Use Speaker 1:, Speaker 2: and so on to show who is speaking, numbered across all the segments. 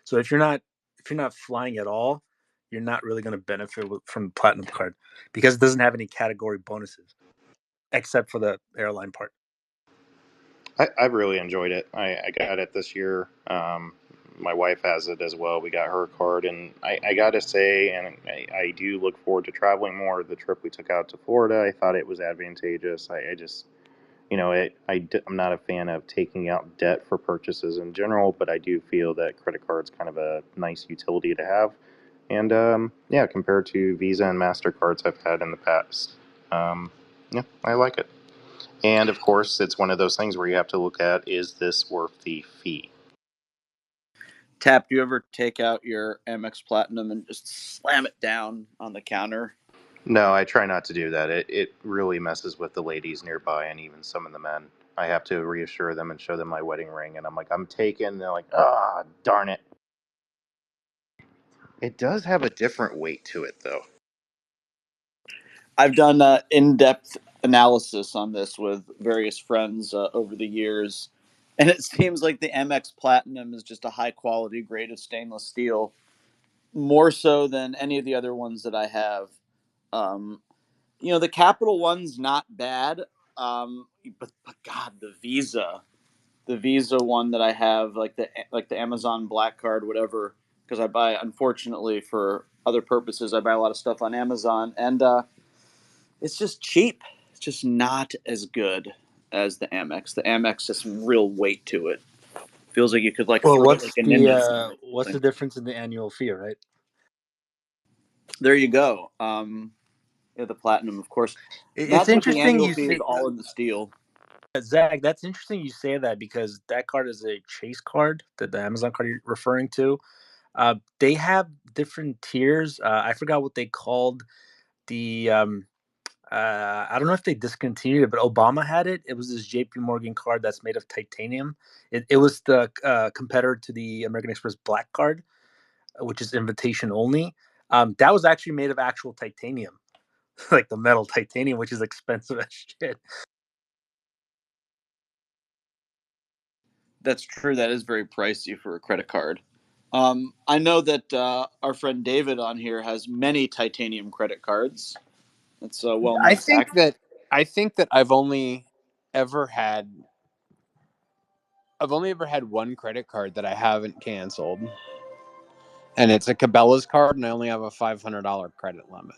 Speaker 1: So if you're not flying at all, you're not really going to benefit from the platinum card because it doesn't have any category bonuses except for the airline part.
Speaker 2: I've really enjoyed it. I got it this year. My wife has it as well. We got her card, and I got to say, and I do look forward to traveling more. The trip we took out to Florida, I thought it was advantageous. I just, I'm not a fan of taking out debt for purchases in general, but I do feel that credit card's kind of a nice utility to have. And yeah, compared to Visa and MasterCards I've had in the past, yeah, I like it. And of course, it's one of those things where you have to look at, is this worth the fee?
Speaker 3: Tap, do you ever take out your Amex Platinum and just slam it down on the counter?
Speaker 2: No, I try not to do that. It really messes with the ladies nearby and even some of the men. I have to reassure them and show them my wedding ring, and I'm like, I'm taken. They're like, ah, darn it. It does have a different weight to it, though.
Speaker 3: I've done in-depth analysis on this with various friends over the years, and it seems like the MX Platinum is just a high-quality grade of stainless steel, more so than any of the other ones that I have. Um, the Capital one's not bad, but God, the Visa one that I have, like the Amazon Black Card, whatever, because I buy, unfortunately, for other purposes, I buy a lot of stuff on Amazon, and it's just cheap. It's just not as good as the Amex. The Amex has some real weight to it. Feels like you could
Speaker 1: Well,
Speaker 3: throw
Speaker 1: what's
Speaker 3: like a ninja
Speaker 1: what's the difference in the annual fee, right?
Speaker 3: There you go. The platinum, of course.
Speaker 1: It's interesting you
Speaker 3: fee
Speaker 1: say
Speaker 3: is all in the steel.
Speaker 1: Zach. That's interesting you say that because that card is a Chase card, the Amazon card you're referring to. They have different tiers. I forgot what they called the. I don't know if they discontinued it, but Obama had it. It was this J.P. Morgan card that's made of titanium. It was the competitor to the American Express Black Card, which is invitation only. That was actually made of actual titanium, like the metal titanium, which is expensive as shit.
Speaker 3: That's true. That is very pricey for a credit card. I know that our friend David on here has many titanium credit cards. That's a well-known
Speaker 4: I think
Speaker 3: fact.
Speaker 4: that I've only ever had one credit card that I haven't canceled, and it's a Cabela's card, and I only have a $500 credit limit.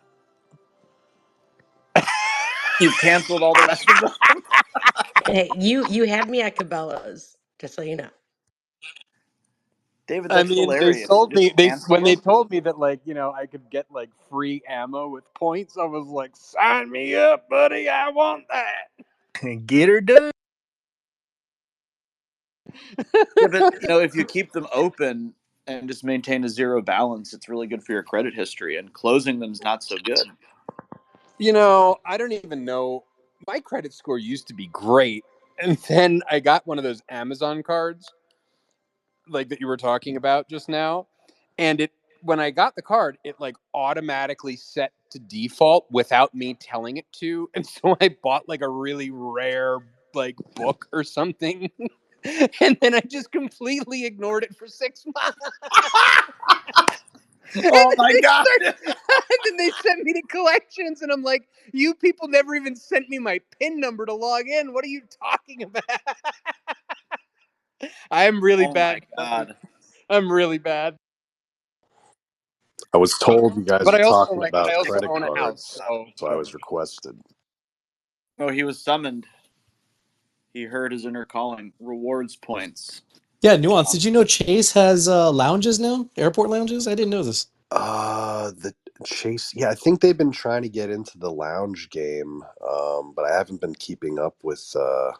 Speaker 3: You've canceled all the rest of them.
Speaker 5: Hey, you had me at Cabela's, just so you know.
Speaker 3: David, that's hilarious.
Speaker 4: They sold me when they told me that I could get free ammo with points. I was like, sign me up, buddy! I want that.
Speaker 1: Get her done.
Speaker 3: Yeah, but if you keep them open and just maintain a zero balance, it's really good for your credit history. And closing them is not so good.
Speaker 4: I don't even know. My credit score used to be great, and then I got one of those Amazon cards, like that you were talking about just now, and when I got the card, it automatically set to default without me telling it to, and so I bought a really rare book or something, and then I just completely ignored it for 6 months.
Speaker 3: Oh my God.
Speaker 4: And then they sent me to collections, and I'm like, you people never even sent me my PIN number to log in. What are you talking about? I'm really bad.
Speaker 3: My God.
Speaker 4: I'm really bad.
Speaker 6: I was told you guys
Speaker 4: But
Speaker 6: were
Speaker 4: I also
Speaker 6: talking about credit
Speaker 4: own a
Speaker 6: cards,
Speaker 4: house,
Speaker 6: so I was requested.
Speaker 3: Oh, he was summoned. He heard his inner calling. Rewards points.
Speaker 7: Yeah, Nuance. Did you know Chase has lounges now? Airport lounges? I didn't know this.
Speaker 6: The Chase, yeah, I think they've been trying to get into the lounge game, but I haven't been keeping up with that.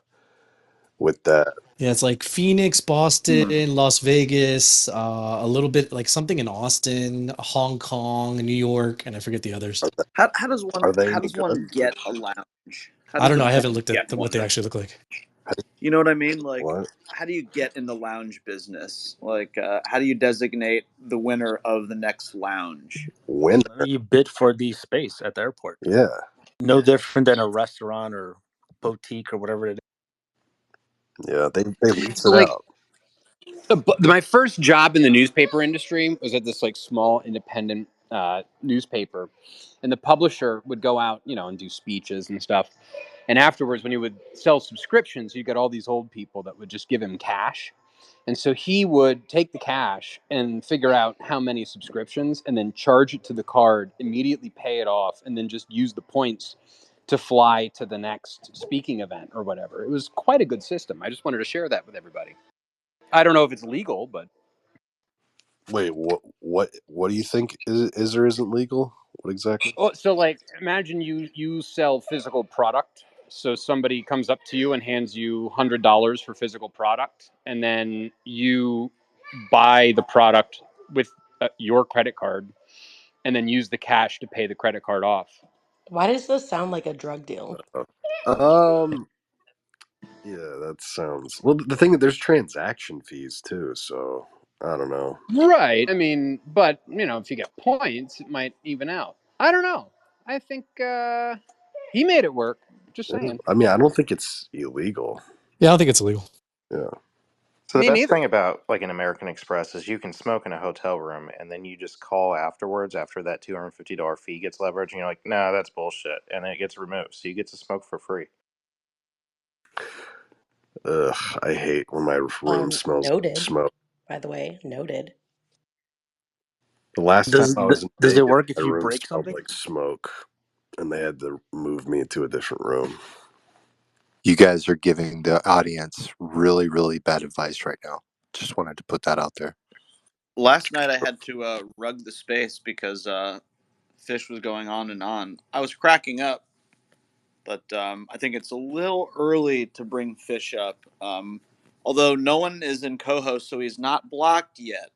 Speaker 7: Yeah, it's like Phoenix, Boston, Las Vegas, a little bit like something in Austin, Hong Kong, New York, and I forget the others.
Speaker 3: How does one
Speaker 6: Are they
Speaker 3: how
Speaker 6: any
Speaker 3: does one
Speaker 6: good?
Speaker 3: get a lounge?
Speaker 7: I don't know. I haven't looked at what they actually look like.
Speaker 3: You know what I mean? Like,
Speaker 6: What?
Speaker 3: how do you get in the lounge business? Like, how do you designate the winner of the next lounge?
Speaker 6: Winner?
Speaker 1: You bid for the space at the airport.
Speaker 6: Yeah.
Speaker 1: No different than a restaurant or boutique or whatever it is.
Speaker 6: Yeah, they lease
Speaker 4: So,
Speaker 6: it out.
Speaker 4: My first job in the newspaper industry was at this like small independent newspaper, and the publisher would go out, and do speeches and stuff. And afterwards, when he would sell subscriptions, you get all these old people that would just give him cash. And so he would take the cash and figure out how many subscriptions and then charge it to the card, immediately pay it off, and then just use the points to fly to the next speaking event or whatever. It was quite a good system. I just wanted to share that with everybody. I don't know if it's legal, but
Speaker 6: Wait, what do you think is or isn't legal? What exactly?
Speaker 4: so like imagine you sell physical product. So somebody comes up to you and hands you $100 for physical product, and then you buy the product with your credit card, and then use the cash to pay the credit card off.
Speaker 5: Why does this sound like a drug deal?
Speaker 6: Yeah, that sounds well. The thing that there's transaction fees too, so I don't know.
Speaker 4: Right. I mean, but if you get points, it might even out. I don't know. I think he made it work. Just saying.
Speaker 6: I mean, I don't think it's illegal.
Speaker 7: Yeah, I don't think it's illegal.
Speaker 6: Yeah.
Speaker 2: So the
Speaker 4: Me
Speaker 2: best
Speaker 4: neither.
Speaker 2: thing about like an American Express is you can smoke in a hotel room, and then you just call afterwards after that $250 fee gets leveraged, and you're like, no, that's bullshit, and then it gets removed, so you get to smoke for free.
Speaker 6: Ugh, I hate when my room smells like
Speaker 5: Noted.
Speaker 6: smoke.
Speaker 5: By the way, noted.
Speaker 6: The last time I was in
Speaker 1: Does it
Speaker 6: Vegas,
Speaker 1: work if
Speaker 6: my
Speaker 1: you
Speaker 6: room
Speaker 1: break
Speaker 6: smelled
Speaker 1: something?
Speaker 6: like smoke, and they had to move me to a different room.
Speaker 8: You guys are giving the audience really, really bad advice right now. Just wanted to put that out there.
Speaker 3: Last night I had to rug the space because Fish was going on and on. I was cracking up, but I think it's a little early to bring Fish up. Although no one is in co-host, so he's not blocked yet.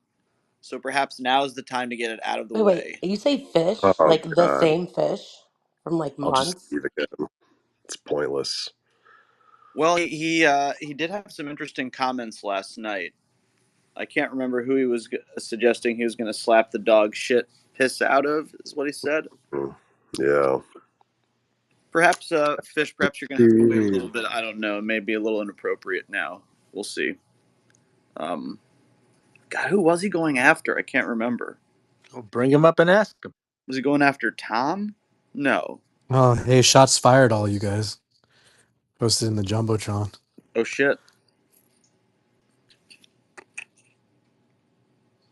Speaker 3: So perhaps now is the time to get it out of the
Speaker 5: Wait,
Speaker 3: way.
Speaker 5: you say fish?
Speaker 6: Oh
Speaker 5: Like the
Speaker 6: God,
Speaker 5: same fish from like
Speaker 6: I'll just
Speaker 5: months?
Speaker 6: leave again. It's pointless.
Speaker 3: Well, he did have some interesting comments last night. I can't remember who he was suggesting he was going to slap the dog shit piss out of, is what he said.
Speaker 6: Yeah.
Speaker 3: Perhaps, Fish, perhaps you're going to have to wait a little bit. I don't know. It may be a little inappropriate now. We'll see. God, who was he going after? I can't remember.
Speaker 1: Well, bring him up and ask him.
Speaker 3: Was he going after Tom? No.
Speaker 7: Oh, hey, shots fired, all you guys. Posted in the Jumbotron.
Speaker 3: Oh, shit.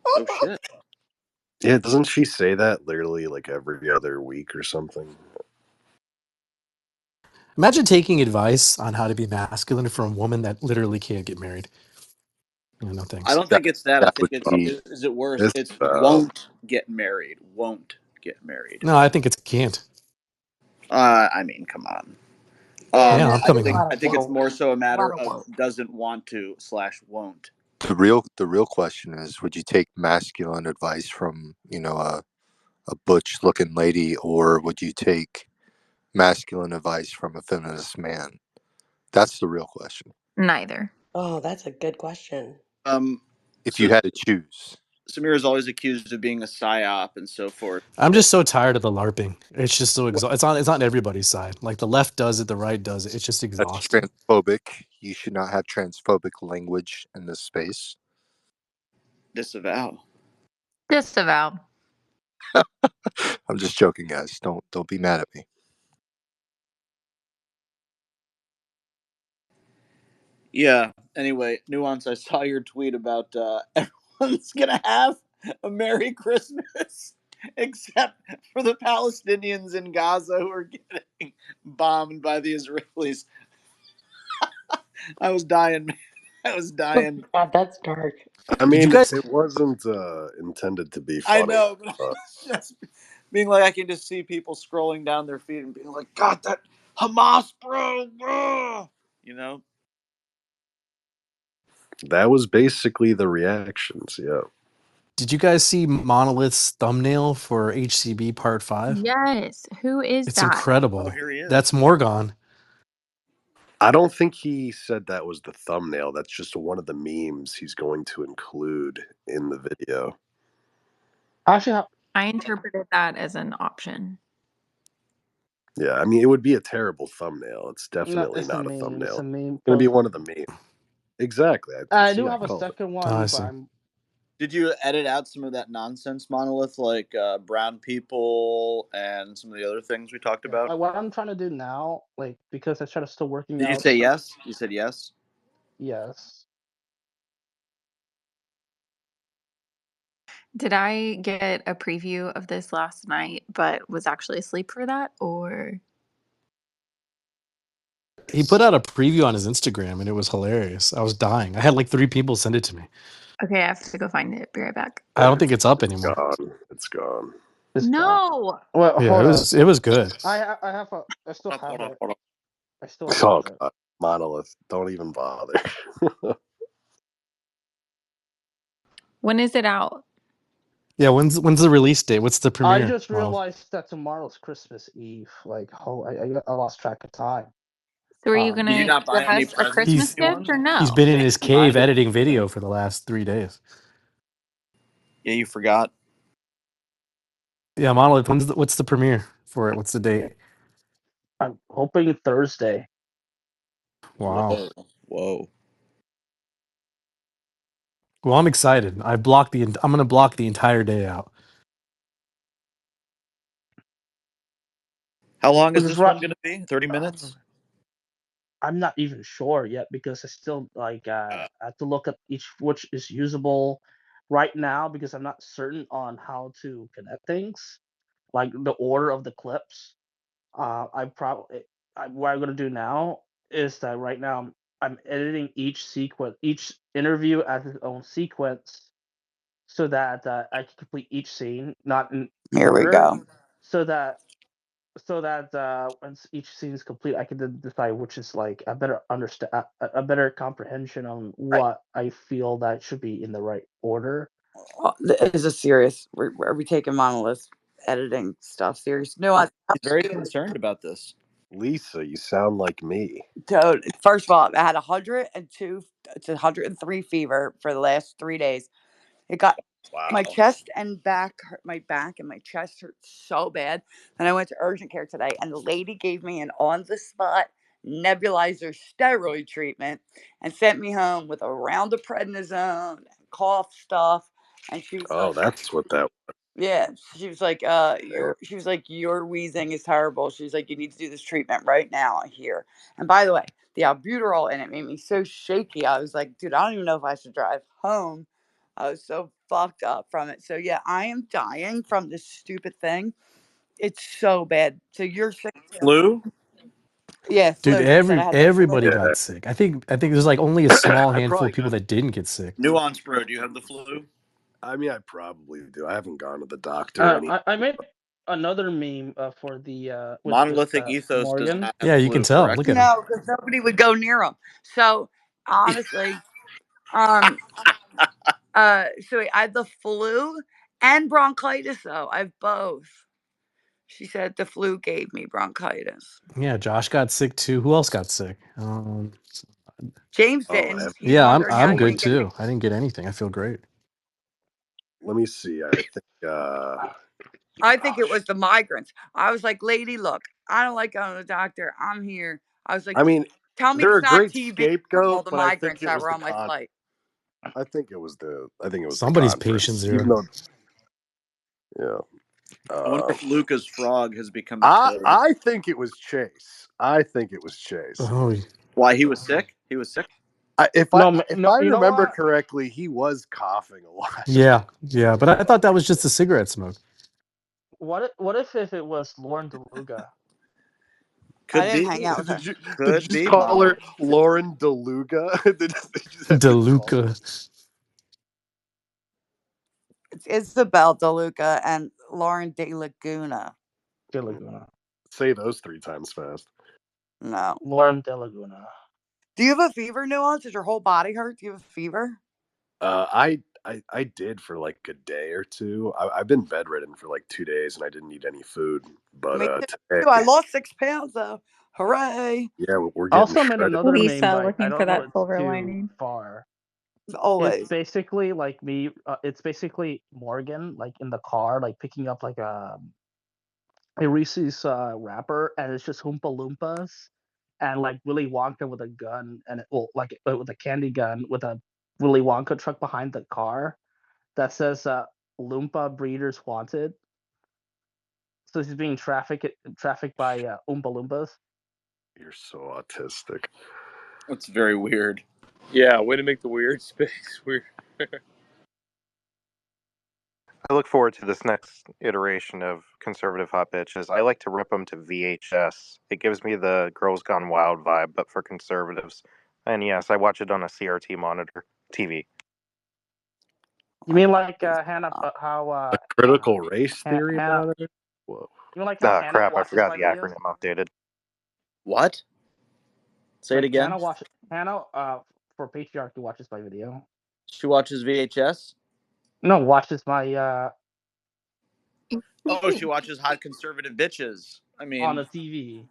Speaker 3: Oh, shit.
Speaker 6: Yeah, doesn't she say that literally like every other week or something?
Speaker 7: Imagine taking advice on how to be masculine from a woman that literally can't get married. No thanks.
Speaker 3: I don't think it's that. I
Speaker 8: That
Speaker 3: think
Speaker 8: would
Speaker 3: it's,
Speaker 8: be
Speaker 3: is it worse?
Speaker 6: It's
Speaker 3: It's won't get married. Won't get married.
Speaker 7: No, I think it's can't.
Speaker 3: I mean, come on.
Speaker 7: Yeah, I'm
Speaker 3: I
Speaker 7: coming
Speaker 3: think
Speaker 7: on.
Speaker 3: I think it's more so a matter of
Speaker 5: won't.
Speaker 3: doesn't want to / won't.
Speaker 8: the real question is: would you take masculine advice from a butch looking lady, or would you take masculine advice from a feminist man? That's the real question.
Speaker 9: Neither.
Speaker 5: Oh, that's a good question.
Speaker 8: If
Speaker 3: So
Speaker 8: you had to choose,
Speaker 3: Samir is always accused of being a psyop and so forth.
Speaker 7: I'm just so tired of the LARPing. It's just so exhausting. It's on everybody's side. Like the left does it, the right does it. It's just
Speaker 8: that's
Speaker 7: exhausting.
Speaker 8: transphobic. You should not have transphobic language in this space.
Speaker 3: Disavow.
Speaker 9: Disavow.
Speaker 8: I'm just joking, guys. Don't be mad at me.
Speaker 3: Yeah. Anyway, Nuance, I saw your tweet about everyone's gonna have a Merry Christmas except for the Palestinians in Gaza who are getting bombed by the Israelis. I was dying. I was dying.
Speaker 5: God, that's dark.
Speaker 6: I
Speaker 7: Did
Speaker 6: mean,
Speaker 7: you guys?
Speaker 6: it wasn't intended to be
Speaker 3: I
Speaker 6: funny.
Speaker 3: know, but I was just being like, I can just see people scrolling down their feed and being like, God, that Hamas, bro. You know?
Speaker 6: That was basically the reactions. Yeah.
Speaker 7: Did you guys see Monolith's thumbnail for HCB Part 5?
Speaker 9: Yes. Who is
Speaker 7: It's
Speaker 9: that?
Speaker 7: incredible.
Speaker 3: Oh, here he is.
Speaker 7: That's Morgon.
Speaker 6: I don't think he said that was the thumbnail. That's just one of the memes he's going to include in the video.
Speaker 10: Actually,
Speaker 9: I interpreted that as an option.
Speaker 6: Yeah, I mean, it would be a terrible thumbnail. It's definitely
Speaker 10: it's a
Speaker 6: not a
Speaker 10: meme. It's
Speaker 6: thumbnail.
Speaker 10: a meme.
Speaker 6: It's going to be one of the memes. Exactly.
Speaker 10: I
Speaker 6: See,
Speaker 10: do
Speaker 6: I
Speaker 10: have a
Speaker 6: called it.
Speaker 10: second
Speaker 7: Oh, I
Speaker 10: one, but
Speaker 7: see.
Speaker 10: I'm
Speaker 3: Did you edit out some of that nonsense, Monolith, like brown people and some of the other things we talked
Speaker 10: yeah.
Speaker 3: about?
Speaker 10: What I'm trying to do now, like because I try to still working
Speaker 3: Did you
Speaker 10: out.
Speaker 3: say yes? You said yes.
Speaker 10: Yes.
Speaker 9: Did I get a preview of this last night, but was actually asleep for that? Or
Speaker 7: He put out a preview on his Instagram and it was hilarious. I was dying. I had like 3 people send it to me.
Speaker 9: okay, I have to go find it. Be right back.
Speaker 7: I don't think it's up anymore.
Speaker 6: Gone. It's gone.
Speaker 10: It's gone.
Speaker 9: No.
Speaker 10: Well,
Speaker 7: Yeah,
Speaker 10: hold on.
Speaker 7: it was good.
Speaker 10: I still have
Speaker 3: Hold on,
Speaker 10: it.
Speaker 3: hold on.
Speaker 10: I still
Speaker 6: Oh,
Speaker 10: have it.
Speaker 6: God. Monolith. Don't even bother.
Speaker 9: When is it out?
Speaker 7: Yeah, when's the release date? What's the
Speaker 10: I
Speaker 7: premiere?
Speaker 10: just
Speaker 7: Monolith?
Speaker 10: realized that tomorrow's Christmas Eve. Like, oh, I lost track of time.
Speaker 9: So are you
Speaker 10: Um,
Speaker 3: Did you
Speaker 9: gonna
Speaker 3: not buy
Speaker 9: give
Speaker 3: any
Speaker 9: us a
Speaker 3: presents for
Speaker 9: Christmas
Speaker 7: He's
Speaker 9: gift
Speaker 3: anyone?
Speaker 9: or
Speaker 7: he's
Speaker 9: no?
Speaker 7: been in his cave
Speaker 3: Remind us.
Speaker 7: editing video for the last 3 days.
Speaker 3: Yeah, you forgot.
Speaker 7: Yeah, Monolith, what's the premiere for it? What's the date?
Speaker 10: I'm hoping Thursday.
Speaker 7: Wow.
Speaker 3: Whoa.
Speaker 7: Well, I'm excited. I'm gonna block the entire day out.
Speaker 3: How long is
Speaker 10: Because
Speaker 3: this one going to be? 30 minutes?
Speaker 10: I'm not even sure yet because I still like I have to look at which is usable right now because I'm not certain on how to connect things, like the order of the clips. What I'm gonna do now is that right now I'm editing each sequence, each interview as its own sequence, so that I can complete each scene, not in
Speaker 11: Here we
Speaker 10: order,
Speaker 11: go.
Speaker 10: so that once each scene is complete, I can then decide which is like a better understand, a better comprehension on
Speaker 11: Right.
Speaker 10: what I feel that should be in the right order.
Speaker 11: Is this serious? Are we taking Monolith editing stuff serious? No,
Speaker 3: I'm very concerned about this.
Speaker 6: Lisa, you sound like me.
Speaker 11: Dude, first of all, I had 102 to 103 fever for the last 3 days. It got my
Speaker 6: Wow.
Speaker 11: chest and back hurt, my back and my chest hurt so bad. And I went to urgent care today, and the lady gave me an on the spot nebulizer steroid treatment and sent me home with a round of prednisone and cough stuff. And she was
Speaker 6: Oh,
Speaker 11: like,
Speaker 6: that's what that
Speaker 11: yeah, she was like,
Speaker 6: was.
Speaker 11: your wheezing is terrible. She's like, you need to do this treatment right now here. And by the way, the albuterol in it made me so shaky. I was like, dude, I don't even know if I should drive home. I was so fucked up from it. So yeah, I am dying from this stupid thing. It's so bad. So you're sick too.
Speaker 3: Flu?
Speaker 11: Yeah,
Speaker 7: Dude,
Speaker 11: flu. She said I had the
Speaker 7: everybody
Speaker 11: flu.
Speaker 6: Yeah,
Speaker 7: got sick. I think there's like only a small
Speaker 6: I
Speaker 7: handful
Speaker 6: probably
Speaker 7: of people
Speaker 6: got.
Speaker 7: that didn't get sick.
Speaker 3: Nuance, bro. Do you have the flu?
Speaker 6: I mean, I probably do. I haven't gone to the doctor any.
Speaker 10: I made another meme for the with
Speaker 3: Monolithic Ethos does
Speaker 10: Morgan.
Speaker 3: not have
Speaker 7: Yeah, you can
Speaker 3: flu,
Speaker 7: tell.
Speaker 3: correct?
Speaker 7: Look at him.
Speaker 11: No, because nobody would go near them. So honestly, um, so I had the flu and bronchitis though. I have both. She said the flu gave me bronchitis.
Speaker 7: Yeah, Josh got sick too. Who else got sick?
Speaker 11: James
Speaker 6: Oh,
Speaker 11: didn't. He's
Speaker 7: Yeah,
Speaker 11: wondering how
Speaker 7: I'm
Speaker 11: he
Speaker 7: good
Speaker 11: didn't get sick.
Speaker 7: too. I didn't get anything. I feel great.
Speaker 6: let me see. I think.
Speaker 11: I think it
Speaker 6: Gosh.
Speaker 11: was the migrants. I was like, lady, look, I don't like going to the doctor. I'm here. I was like,
Speaker 6: I mean,
Speaker 11: tell me to
Speaker 6: they're a
Speaker 11: stop
Speaker 6: great
Speaker 11: TV from all
Speaker 6: scapegoat,
Speaker 11: the
Speaker 6: but I think
Speaker 11: migrants
Speaker 6: it
Speaker 11: that
Speaker 6: was
Speaker 11: were
Speaker 6: the
Speaker 11: on my
Speaker 6: con.
Speaker 11: flight.
Speaker 6: I think it was the. I think it was the
Speaker 7: Somebody's patient
Speaker 6: conference.
Speaker 7: zero.
Speaker 6: Even though, yeah.
Speaker 3: I wonder
Speaker 6: Um,
Speaker 3: if Luca's frog has become a toad.
Speaker 6: I think it was Chase. I think it was Chase.
Speaker 7: Oh,
Speaker 3: Why he was sick? He was sick.
Speaker 6: If I
Speaker 10: No,
Speaker 6: if
Speaker 10: no,
Speaker 6: I
Speaker 10: you know
Speaker 6: remember
Speaker 10: what?
Speaker 6: correctly, he was coughing a lot.
Speaker 7: yeah. But I thought that was just a cigarette smoke.
Speaker 10: What if it was Lauren DeLuga?
Speaker 11: I
Speaker 3: Could
Speaker 11: didn't hang
Speaker 3: be.
Speaker 11: out with
Speaker 6: did
Speaker 11: her.
Speaker 6: you
Speaker 3: Could
Speaker 6: just
Speaker 3: be
Speaker 6: call her
Speaker 3: Monolith.
Speaker 6: Lauren DeLuga? Did you just have to call her?
Speaker 7: DeLuca.
Speaker 11: It's Isabel DeLuca and Lauren De Laguna.
Speaker 10: De Laguna.
Speaker 6: Say those 3 times fast.
Speaker 11: No.
Speaker 10: Lauren De Laguna.
Speaker 11: Do you have a fever, Nuance? Does your whole body hurt? Do you have a fever?
Speaker 6: I did for like a day or two. I've been bedridden for like 2 days, and I didn't eat any food. But
Speaker 11: Me too. I
Speaker 6: today,
Speaker 11: lost 6 pounds though. Hooray!
Speaker 6: yeah, we're
Speaker 10: I
Speaker 6: getting
Speaker 10: also made
Speaker 6: shredded.
Speaker 10: another meme,
Speaker 9: Lisa
Speaker 10: but I
Speaker 9: looking for
Speaker 10: don't know
Speaker 9: that
Speaker 10: it's
Speaker 9: silver
Speaker 10: too
Speaker 9: lining.
Speaker 10: far. It's
Speaker 11: Always.
Speaker 10: basically like me. It's basically Morgan, like in the car, like picking up like a Reese's wrapper, and it's just Oompa Loompas, and like Willy Wonka with a gun and with a candy gun with a Willy Wonka truck behind the car that says Loompa Breeders Wanted. So he's being trafficked by Oompa Loompas.
Speaker 6: You're so autistic.
Speaker 3: That's very weird.
Speaker 4: Yeah, way to make the weird space weird.
Speaker 2: I look forward to this next iteration of conservative hot bitches. I like to rip them to VHS. It gives me the Girls Gone Wild vibe, but for conservatives. And yes, I watch it on a CRT monitor TV.
Speaker 10: You mean like Hannah? How
Speaker 6: Critical race theory
Speaker 10: Hannah?
Speaker 6: about it? Whoa.
Speaker 10: You mean like how Hannah
Speaker 2: Crap, I
Speaker 10: watches
Speaker 2: forgot
Speaker 10: my
Speaker 2: the
Speaker 10: videos?
Speaker 2: acronym outdated.
Speaker 3: What? Say it again.
Speaker 10: Hannah for Patriarchy watches my video.
Speaker 3: She watches VHS?
Speaker 10: No, watches my
Speaker 3: Oh, she watches hot conservative bitches. I mean,
Speaker 10: on the TV.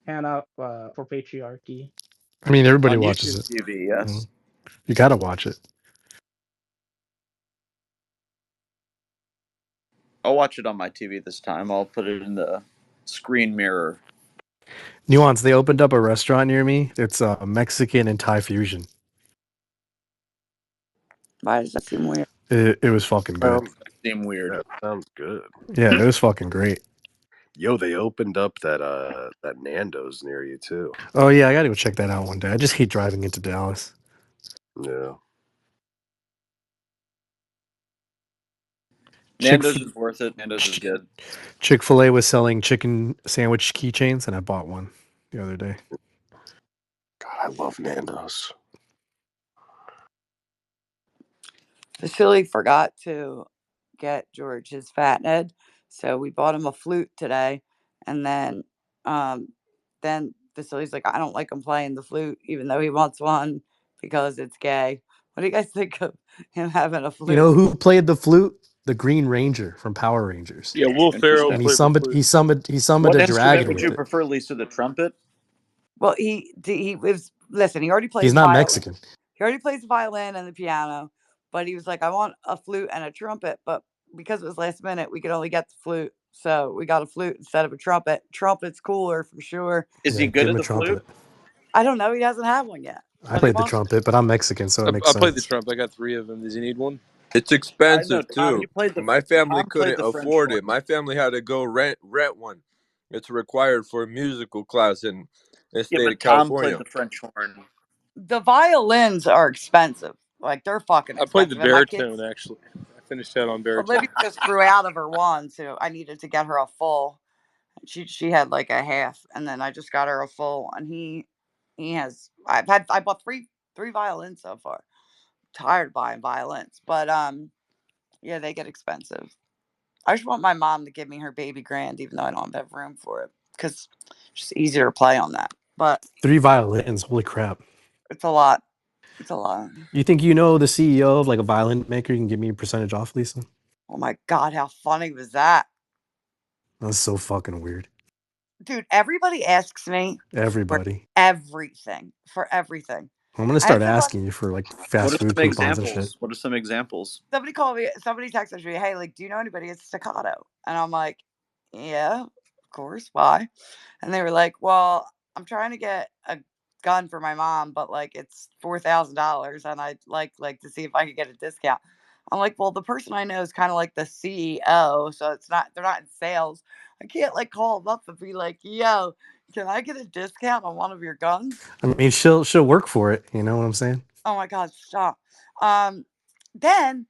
Speaker 10: Hannah for Patriarchy.
Speaker 7: I mean, everybody
Speaker 3: on
Speaker 7: watches
Speaker 3: YouTube
Speaker 7: it.
Speaker 3: TV, yes.
Speaker 7: You gotta watch it.
Speaker 3: I'll watch it on my TV this time. I'll put it in the screen mirror.
Speaker 7: Nuance, they opened up a restaurant near me. It's a Mexican and Thai fusion.
Speaker 11: Why does that seem weird?
Speaker 7: It was fucking good.
Speaker 3: Seem weird.
Speaker 6: That sounds good.
Speaker 7: Yeah, it was fucking great.
Speaker 6: Yo, they opened up that Nando's near you too.
Speaker 7: Oh yeah, I gotta go check that out one day. I just hate driving into Dallas.
Speaker 6: Yeah.
Speaker 3: Nando's is worth it. Nando's is good.
Speaker 7: Chick-fil-A was selling chicken sandwich keychains, and I bought one the other day.
Speaker 6: God, I love Nando's.
Speaker 11: Vasily forgot to get George his Fat Ned, so we bought him a flute today. And then Vasily's like, I don't like him playing the flute, even though he wants one because it's gay. What do you guys think of him having a flute?
Speaker 7: You know who played the flute? The Green Ranger from Power Rangers.
Speaker 4: Yeah, Will Ferrell
Speaker 7: And he
Speaker 4: played
Speaker 7: summoned
Speaker 4: the flute.
Speaker 3: What
Speaker 7: a
Speaker 3: instrument
Speaker 7: dragon
Speaker 3: would
Speaker 7: with
Speaker 3: you
Speaker 7: it.
Speaker 3: prefer, Lisa? The trumpet?
Speaker 11: Well, he was listen. He already plays.
Speaker 7: He's not
Speaker 11: violin.
Speaker 7: Mexican.
Speaker 11: He already plays the violin and the piano, but he was like, I want a flute and a trumpet. But because it was last minute, we could only get the flute, so we got a flute instead of a trumpet. Trumpet's cooler for sure.
Speaker 3: Is he good
Speaker 7: give
Speaker 3: at
Speaker 7: him
Speaker 3: the
Speaker 7: a trumpet.
Speaker 3: flute?
Speaker 11: I don't know. He doesn't have one yet.
Speaker 7: I played the trumpet, but I'm Mexican, so it makes
Speaker 4: I
Speaker 7: sense.
Speaker 4: played the trumpet. I got 3 of them. Does he need one?
Speaker 12: It's expensive
Speaker 3: Tom,
Speaker 12: too.
Speaker 3: you played the-
Speaker 12: My family
Speaker 3: Tom played
Speaker 12: couldn't
Speaker 3: the French
Speaker 12: afford
Speaker 3: horn.
Speaker 12: it. My family had to go rent one. It's required for a musical class in the state of
Speaker 3: Tom
Speaker 12: California.
Speaker 3: played the French horn.
Speaker 11: The violins are expensive. Like they're fucking
Speaker 4: I
Speaker 11: expensive.
Speaker 4: played the
Speaker 11: And my
Speaker 4: baritone,
Speaker 11: kids,
Speaker 4: actually. I finished that on baritone.
Speaker 11: Olivia just grew out of her one, so I needed to get her a full. She had like a half, and then I just got her a full. And he has. I bought three violins so far. Tired of buying violins, but yeah, they get expensive. I just want my mom to give me her baby grand, even though I don't have room for it, because it's just easier to play on that. But
Speaker 7: 3 violins, holy crap!
Speaker 11: it's a lot. It's a lot.
Speaker 7: You think you know the CEO of like a violin maker? You can give me a percentage off, Lisa?
Speaker 11: Oh my god, how funny was that?
Speaker 7: That's so fucking weird.
Speaker 11: Dude, everybody asks me
Speaker 7: Everybody.
Speaker 11: for everything.
Speaker 7: I'm gonna start asking you for like fast food
Speaker 3: some
Speaker 7: coupons and shit.
Speaker 3: examples? What are some examples?
Speaker 11: Somebody texted me, hey, like, do you know anybody at Staccato? And I'm like, yeah, of course. Why? And they were like, well, I'm trying to get a gun for my mom, but like it's $4,000, and I'd like to see if I could get a discount. I'm like, well, the person I know is kind of like the CEO, so they're not in sales. I can't like call them up and be like, yo, can I get a discount on one of your guns?
Speaker 7: I mean, she'll work for it. You know what I'm saying?
Speaker 11: Oh my god, stop. Then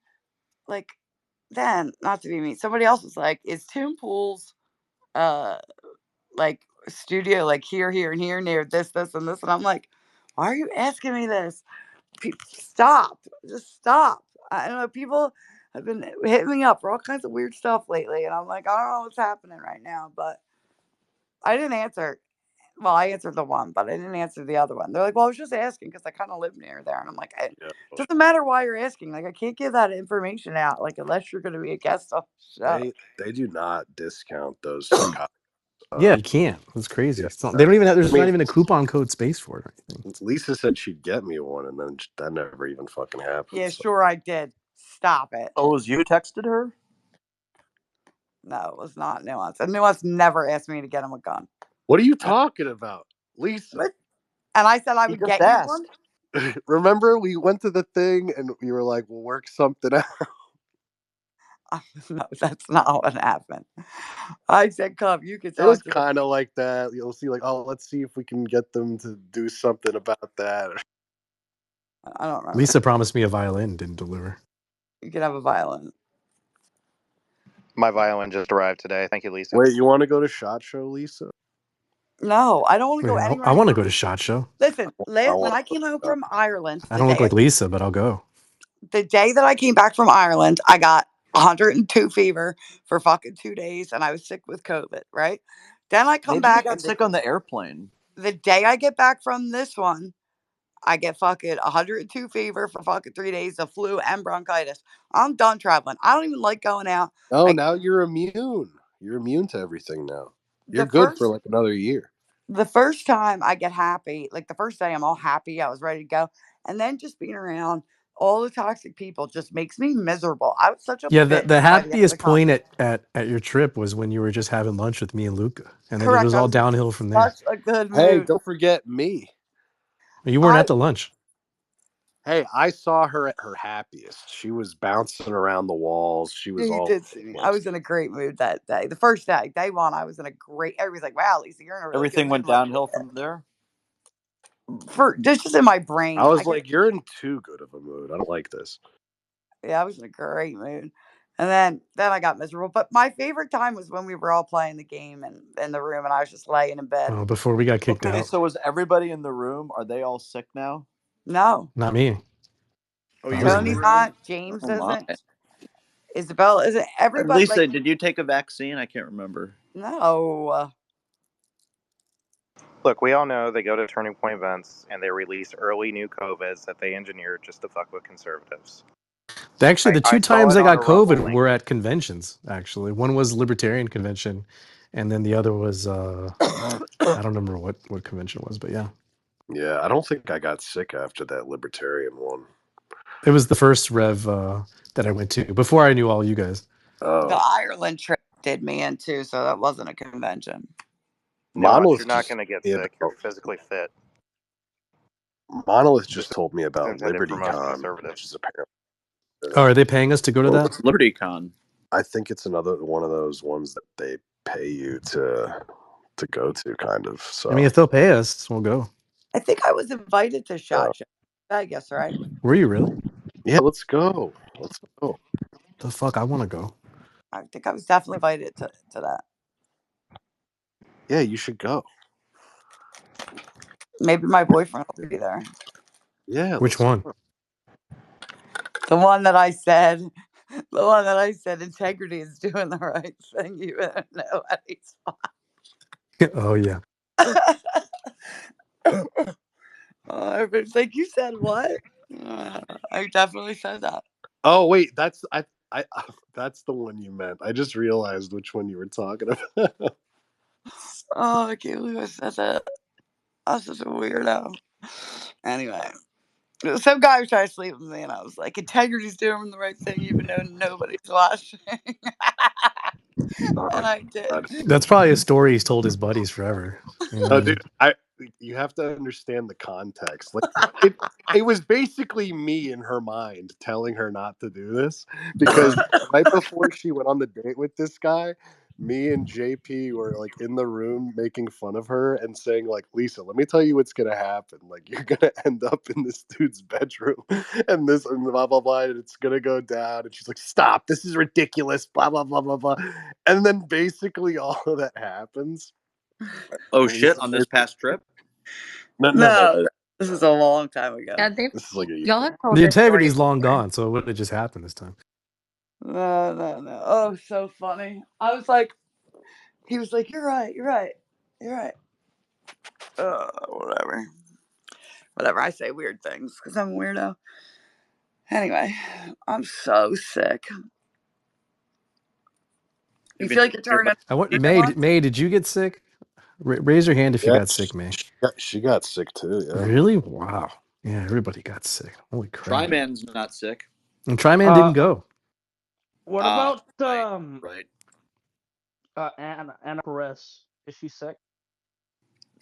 Speaker 11: not to be mean, somebody else was like, is Toon Pool's like studio like here, and here near this, and this? And I'm like, why are you asking me this? Stop. Just stop. I don't know. People have been hitting me up for all kinds of weird stuff lately, and I'm like, I don't know what's happening right now, but I didn't answer. Well, I answered the one, but I didn't answer the other one. They're like, well, I was just asking because I kind of live near there. And I'm like, it doesn't matter why you're asking. Like, I can't give that information out, like, unless you're going to be a guest on the show.
Speaker 6: They do not discount those.
Speaker 7: Yeah, you can't. It's crazy.
Speaker 6: Yeah.
Speaker 7: They don't even have, there's not even a coupon code space for it or anything.
Speaker 6: Lisa said she'd get me one, and then that never even fucking happened.
Speaker 11: Yeah, sure I did. Stop it.
Speaker 3: Oh, was you texted her?
Speaker 11: No, it was not Nuance. And Nuance never asked me to get him a gun.
Speaker 6: What are you talking about, Lisa?
Speaker 11: And I said I
Speaker 3: You
Speaker 11: would
Speaker 3: just
Speaker 11: get you
Speaker 3: asked.
Speaker 11: one.
Speaker 6: Remember, we went to the thing and you were like, "We'll work something out."
Speaker 11: No, that's not what happened. I said, "Come, you can
Speaker 6: It was
Speaker 11: talk to them."
Speaker 6: kind of like that. You'll see, like, oh, let's see if we can get them to do something about that.
Speaker 11: I don't remember.
Speaker 7: Lisa promised me a violin, didn't deliver.
Speaker 11: You can have a violin.
Speaker 2: My violin just arrived today. Thank you, Lisa.
Speaker 6: Wait, you want to go to SHOT Show, Lisa?
Speaker 11: No, I don't want to go
Speaker 7: I
Speaker 11: anywhere.
Speaker 7: want to go to SHOT Show.
Speaker 11: Listen,
Speaker 6: I
Speaker 11: when
Speaker 6: want
Speaker 11: I
Speaker 6: to
Speaker 11: came home
Speaker 6: go.
Speaker 11: from Ireland,
Speaker 7: I don't look like Lisa, but I'll go.
Speaker 11: the day that I came back from Ireland, I got 102 fever for fucking 2 days, and I was sick with COVID. Right? Then I come
Speaker 3: Maybe
Speaker 11: back
Speaker 3: you got
Speaker 11: and
Speaker 3: sick on the airplane.
Speaker 11: the day I get back from this one, I get fucking 102 fever for fucking 3 days of flu and bronchitis. I'm done traveling. I don't even like going out.
Speaker 6: Oh,
Speaker 11: Like
Speaker 6: now you're immune. You're immune to everything now. You're
Speaker 11: the
Speaker 6: good for
Speaker 11: first
Speaker 6: like another year.
Speaker 11: the first time I get happy, like the first day I'm all happy, I was ready to go. And then just being around all the toxic people just makes me miserable. I was such a
Speaker 7: Yeah,
Speaker 11: bitch
Speaker 7: the
Speaker 11: by the end of the
Speaker 7: happiest point
Speaker 11: conference.
Speaker 7: at your trip was when you were just having lunch with me and Luca, and then it
Speaker 11: Correct.
Speaker 7: was
Speaker 11: I
Speaker 7: all
Speaker 11: was in
Speaker 7: downhill from there.
Speaker 11: such a good
Speaker 6: Hey,
Speaker 11: mood.
Speaker 6: don't forget me.
Speaker 7: You weren't at the lunch.
Speaker 6: Hey, I saw her at her happiest. She was bouncing around the walls. She was
Speaker 11: You
Speaker 6: all
Speaker 11: did see me. I was in a great mood that day. The first day, day one, I was in a great. Everybody's like, "Wow, Lisa, you're in a really
Speaker 3: Everything
Speaker 11: good
Speaker 3: went
Speaker 11: mood." I'm
Speaker 3: downhill from there.
Speaker 11: for this is in my brain.
Speaker 6: I was like, you're in too good of a mood. I don't like this.
Speaker 11: Yeah, I was in a great mood. And then I got miserable. But my favorite time was when we were all playing the game and in the room and I was just laying in bed.
Speaker 7: Well, before we got kicked
Speaker 3: Okay,
Speaker 7: out.
Speaker 3: so was everybody in the room? Are they all sick now?
Speaker 11: No.
Speaker 7: Not me.
Speaker 2: Oh,
Speaker 7: I
Speaker 2: you
Speaker 7: was
Speaker 2: were
Speaker 7: in
Speaker 11: Tony's
Speaker 7: there.
Speaker 11: not, James
Speaker 3: Oh my.
Speaker 11: isn't, Isabella isn't, everybody
Speaker 3: Lisa,
Speaker 11: like
Speaker 3: did you take a vaccine? I can't remember.
Speaker 11: no.
Speaker 2: Look, we all know they go to Turning Point events and they release early new COVIDs that they engineer just to fuck with conservatives.
Speaker 7: Actually, the
Speaker 2: I
Speaker 7: two
Speaker 2: saw
Speaker 7: times
Speaker 2: it
Speaker 7: I
Speaker 2: on
Speaker 7: got
Speaker 2: a Rumble
Speaker 7: COVID
Speaker 2: link.
Speaker 7: were at conventions. Actually, one was Libertarian convention, and then the other was I don't remember what convention it was, but yeah.
Speaker 6: Yeah, I don't think I got sick after that Libertarian one.
Speaker 7: It was the first Rev that I went to before I knew all you guys.
Speaker 11: The
Speaker 6: Oh,
Speaker 11: Ireland trip did me in too, so that wasn't a convention.
Speaker 6: Monolith
Speaker 2: You're not
Speaker 6: just
Speaker 2: going to get
Speaker 6: told me
Speaker 2: sick. You're physically fit.
Speaker 6: Monolith
Speaker 2: This
Speaker 6: just told me
Speaker 2: is
Speaker 6: about
Speaker 2: intended for most
Speaker 6: LibertyCon,
Speaker 2: conservatives.
Speaker 6: which is apparently.
Speaker 7: Oh, are they paying us to go to that?
Speaker 3: What's LibertyCon?
Speaker 6: I think it's another one of those ones that they pay you to go to, kind of. So
Speaker 7: I mean, if they'll pay us, we'll go.
Speaker 11: I think I was invited to SHOT Show. I guess, right?
Speaker 7: Were you really?
Speaker 6: yeah, let's go. Let's go.
Speaker 7: The fuck, I want to go.
Speaker 11: I think I was definitely invited to that.
Speaker 6: Yeah, you should go.
Speaker 11: Maybe my boyfriend will be there.
Speaker 6: Yeah.
Speaker 7: Which one?
Speaker 11: The one that I said, integrity is doing the right thing, even if nobody's
Speaker 7: Oh yeah.
Speaker 11: Everybody's like, you said what? I definitely said that.
Speaker 6: Oh wait, that's that's the one you meant. I just realized which one you were talking about.
Speaker 11: Oh, I can't believe I said that. I was such a weirdo. Anyway, some guy was trying to sleep with me, and I was like, integrity's doing the right thing, even though nobody's watching. And I did.
Speaker 7: That's probably a story he's told his buddies forever.
Speaker 6: Oh, dude, you have to understand the context. Like it was basically me in her mind telling her not to do this because right before she went on the date with this guy, me and JP were like in the room making fun of her and saying like, Lisa, let me tell you what's gonna happen. Like you're gonna end up in this dude's bedroom and this and blah blah blah and it's gonna go down. And she's like, stop, this is ridiculous, blah blah blah blah blah. And then basically all of that happens.
Speaker 3: Oh shit! On this past trip?
Speaker 11: No, this is a long time ago.
Speaker 9: Yeah,
Speaker 6: this is like a year.
Speaker 9: y'all have told
Speaker 7: The
Speaker 9: this story
Speaker 7: integrity's long
Speaker 9: before.
Speaker 7: gone, so it wouldn't have just happened this time.
Speaker 11: No. Oh, so funny. I was like, he was like, you're right. Whatever. I say weird things because I'm a weirdo. Anyway, I'm so sick. You feel like you're turning.
Speaker 7: May, did you get sick? Raise your hand if you got sick, May.
Speaker 6: She got sick too. Yeah.
Speaker 7: Really? Wow. Yeah, everybody got sick. Holy crap.
Speaker 3: Tryman's not sick.
Speaker 7: And Tryman didn't go.
Speaker 10: What about
Speaker 3: right.
Speaker 10: Anna Perez? Is she sick?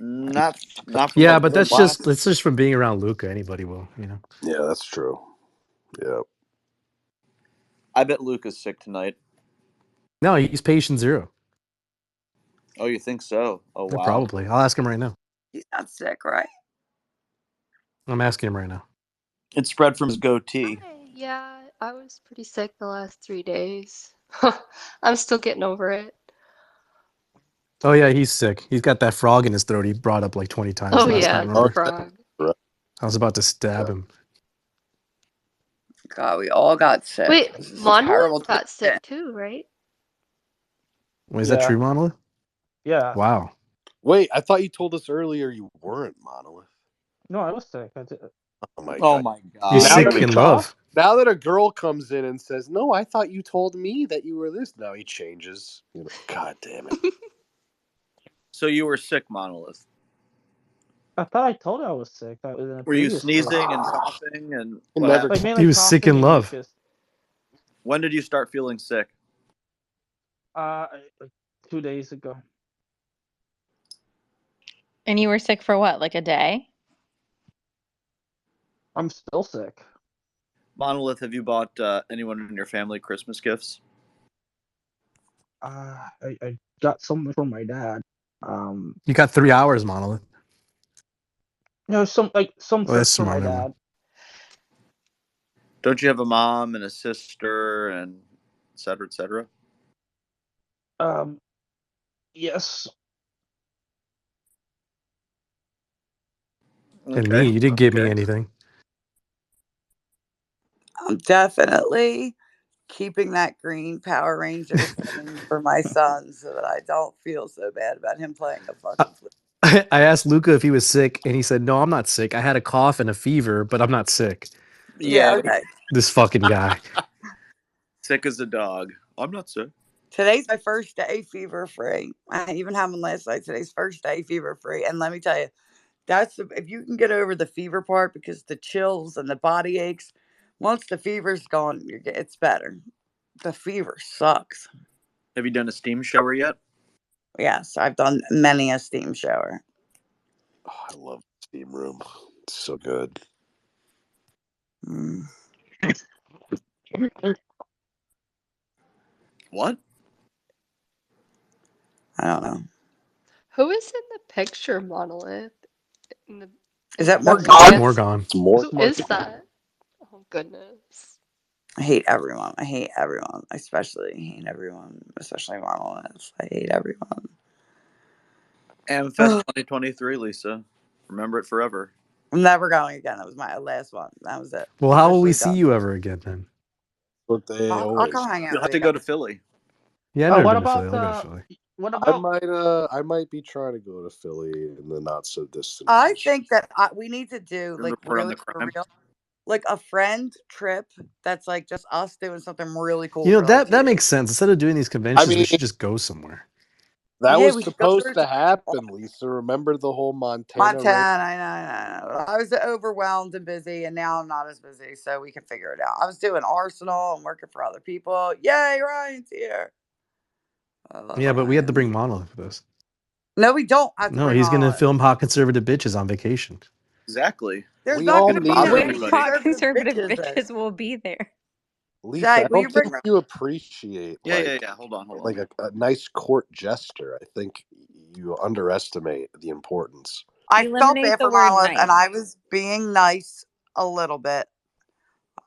Speaker 3: Not from
Speaker 7: Yeah,
Speaker 3: a
Speaker 7: but that's
Speaker 3: blast.
Speaker 7: just from being around Luca. Anybody will, you know.
Speaker 6: Yeah, that's true. Yeah.
Speaker 3: I bet Luca's sick tonight.
Speaker 7: No, he's patient zero.
Speaker 3: Oh, you think so? Oh,
Speaker 7: Yeah,
Speaker 3: wow.
Speaker 7: probably. I'll ask him right now.
Speaker 11: He's not sick, right?
Speaker 7: I'm asking him right now.
Speaker 3: It spread from his goatee.
Speaker 13: Yeah, I was pretty sick the last 3 days. I'm still getting over it.
Speaker 7: Oh yeah, he's sick. He's got that frog in his throat. He brought up like 20 times
Speaker 13: Oh
Speaker 7: last
Speaker 13: yeah,
Speaker 7: night.
Speaker 13: the
Speaker 6: Oh,
Speaker 7: Remember?
Speaker 13: frog.
Speaker 6: right.
Speaker 7: I was about to stab him.
Speaker 11: God, we all got sick.
Speaker 13: Wait,
Speaker 11: This is terrible.
Speaker 13: Monolith got sick too, right?
Speaker 7: Wait, is that
Speaker 10: Yeah.
Speaker 7: true, Monolith?
Speaker 10: Yeah.
Speaker 7: Wow.
Speaker 6: Wait, I thought you told us earlier you weren't Monolith.
Speaker 10: No, I was sick. I did.
Speaker 6: Oh my
Speaker 3: Oh
Speaker 6: god.
Speaker 3: my
Speaker 7: You're
Speaker 3: god.
Speaker 6: Now
Speaker 7: sick
Speaker 6: that we
Speaker 7: in love.
Speaker 6: Now that a girl comes in and says, "No, I thought you told me that you were this," now he changes. You know, God damn it.
Speaker 3: So you were sick, Monolith.
Speaker 10: I thought I told you I was sick. In a
Speaker 3: Were you
Speaker 10: previous
Speaker 3: sneezing and
Speaker 10: case.
Speaker 3: coughing and
Speaker 6: It
Speaker 3: what
Speaker 6: never-
Speaker 3: happened?
Speaker 10: Like mainly
Speaker 7: He was sick
Speaker 10: coughing
Speaker 7: in
Speaker 10: and
Speaker 7: love.
Speaker 10: mucus.
Speaker 3: When did you start feeling sick?
Speaker 10: Like 2 days ago.
Speaker 9: And you were sick for what, like a day?
Speaker 10: I'm still sick.
Speaker 3: Monolith, have you bought anyone in your family Christmas gifts?
Speaker 10: I got something from my dad.
Speaker 7: You got 3 hours, Monolith.
Speaker 10: Some
Speaker 7: Oh,
Speaker 10: trips
Speaker 7: that's
Speaker 10: for my
Speaker 7: smart. Never
Speaker 10: dad.
Speaker 7: mind.
Speaker 3: Don't you have a mom and a sister and et cetera, et cetera?
Speaker 10: Yes.
Speaker 7: And me, you didn't give me anything.
Speaker 11: I'm definitely keeping that green Power Ranger thing for my son so that I don't feel so bad about him playing a fucking flute.
Speaker 7: I asked Luca if he was sick, and he said, "No, I'm not sick. I had a cough and a fever, but I'm not sick."
Speaker 11: Yeah, okay.
Speaker 7: This fucking guy.
Speaker 3: Sick as a dog. I'm not sick.
Speaker 11: Today's my first day fever free. I even had one last night. Today's first day fever free. And let me tell you, if you can get over the fever part, because the chills and the body aches, once the fever's gone, it's better. The fever sucks.
Speaker 3: Have you done a steam shower yet?
Speaker 11: Yes, I've done many a steam shower.
Speaker 6: Oh, I love the steam room. It's so good.
Speaker 3: What?
Speaker 11: I don't know.
Speaker 13: Who is in the picture, Monolith?
Speaker 11: Is that
Speaker 13: Morgan?
Speaker 11: Morgan?
Speaker 7: Morgan.
Speaker 6: It's more.
Speaker 13: Who is that? Oh goodness.
Speaker 11: I hate everyone. I hate everyone. Especially Monolith. I hate everyone.
Speaker 3: Amfest 2023, Lisa. Remember it forever.
Speaker 11: I'm never going again. That was my last one. That was it.
Speaker 7: Well, how will we
Speaker 11: Officially
Speaker 7: see
Speaker 11: done.
Speaker 7: you ever again then?
Speaker 6: What they
Speaker 11: I'll
Speaker 6: always.
Speaker 11: come hang out
Speaker 3: You'll have
Speaker 11: with
Speaker 3: to
Speaker 11: you.
Speaker 3: go to Philly.
Speaker 7: Yeah, I've never
Speaker 10: What
Speaker 7: been to Philly.
Speaker 10: about
Speaker 7: I'll go to Philly.
Speaker 10: what
Speaker 6: I
Speaker 10: about
Speaker 6: might be trying to go to Philly in the not so distant.
Speaker 11: I
Speaker 6: future.
Speaker 11: think that we need to do like
Speaker 3: Report on
Speaker 11: really
Speaker 3: the
Speaker 11: for
Speaker 3: crime.
Speaker 11: real, like a friend trip that's like just us doing something really cool.
Speaker 7: You know,
Speaker 11: for like
Speaker 7: that
Speaker 11: 2
Speaker 7: makes sense. Instead of doing these conventions, we
Speaker 6: mean-
Speaker 7: should just go somewhere.
Speaker 6: That
Speaker 11: Yeah,
Speaker 6: was
Speaker 11: we should go
Speaker 6: supposed
Speaker 11: through
Speaker 6: to
Speaker 11: some-
Speaker 6: happen, Lisa. Remember the whole Montana?
Speaker 11: Montana, I know. I was overwhelmed and busy, and now I'm not as busy, so we can figure it out. I was doing Arsenal and working for other people. Yay, Ryan's here. I love
Speaker 7: Yeah, but we had to
Speaker 11: Ryan.
Speaker 7: bring Monolith with us.
Speaker 11: No, we don't have to
Speaker 7: No,
Speaker 11: bring
Speaker 7: he's going to
Speaker 11: Monolith.
Speaker 7: film Hot Conservative Bitches on vacation.
Speaker 3: Exactly.
Speaker 11: There's
Speaker 6: We
Speaker 11: not
Speaker 6: all
Speaker 11: going to be
Speaker 6: need
Speaker 11: no
Speaker 6: it.
Speaker 11: any
Speaker 3: Which
Speaker 9: Hot
Speaker 11: conservative
Speaker 9: conservative
Speaker 11: bitches.
Speaker 9: bitches will be there.
Speaker 6: Lisa,
Speaker 11: Jake,
Speaker 6: I
Speaker 11: will you
Speaker 6: don't
Speaker 11: bring
Speaker 6: think you appreciate
Speaker 3: Yeah. Hold on.
Speaker 6: like a nice court gesture. I think you underestimate the importance.
Speaker 11: I felt
Speaker 9: Eliminate
Speaker 11: bad
Speaker 9: the
Speaker 11: for
Speaker 9: word
Speaker 11: Monolith,
Speaker 9: nice.
Speaker 11: and I was being nice a little bit.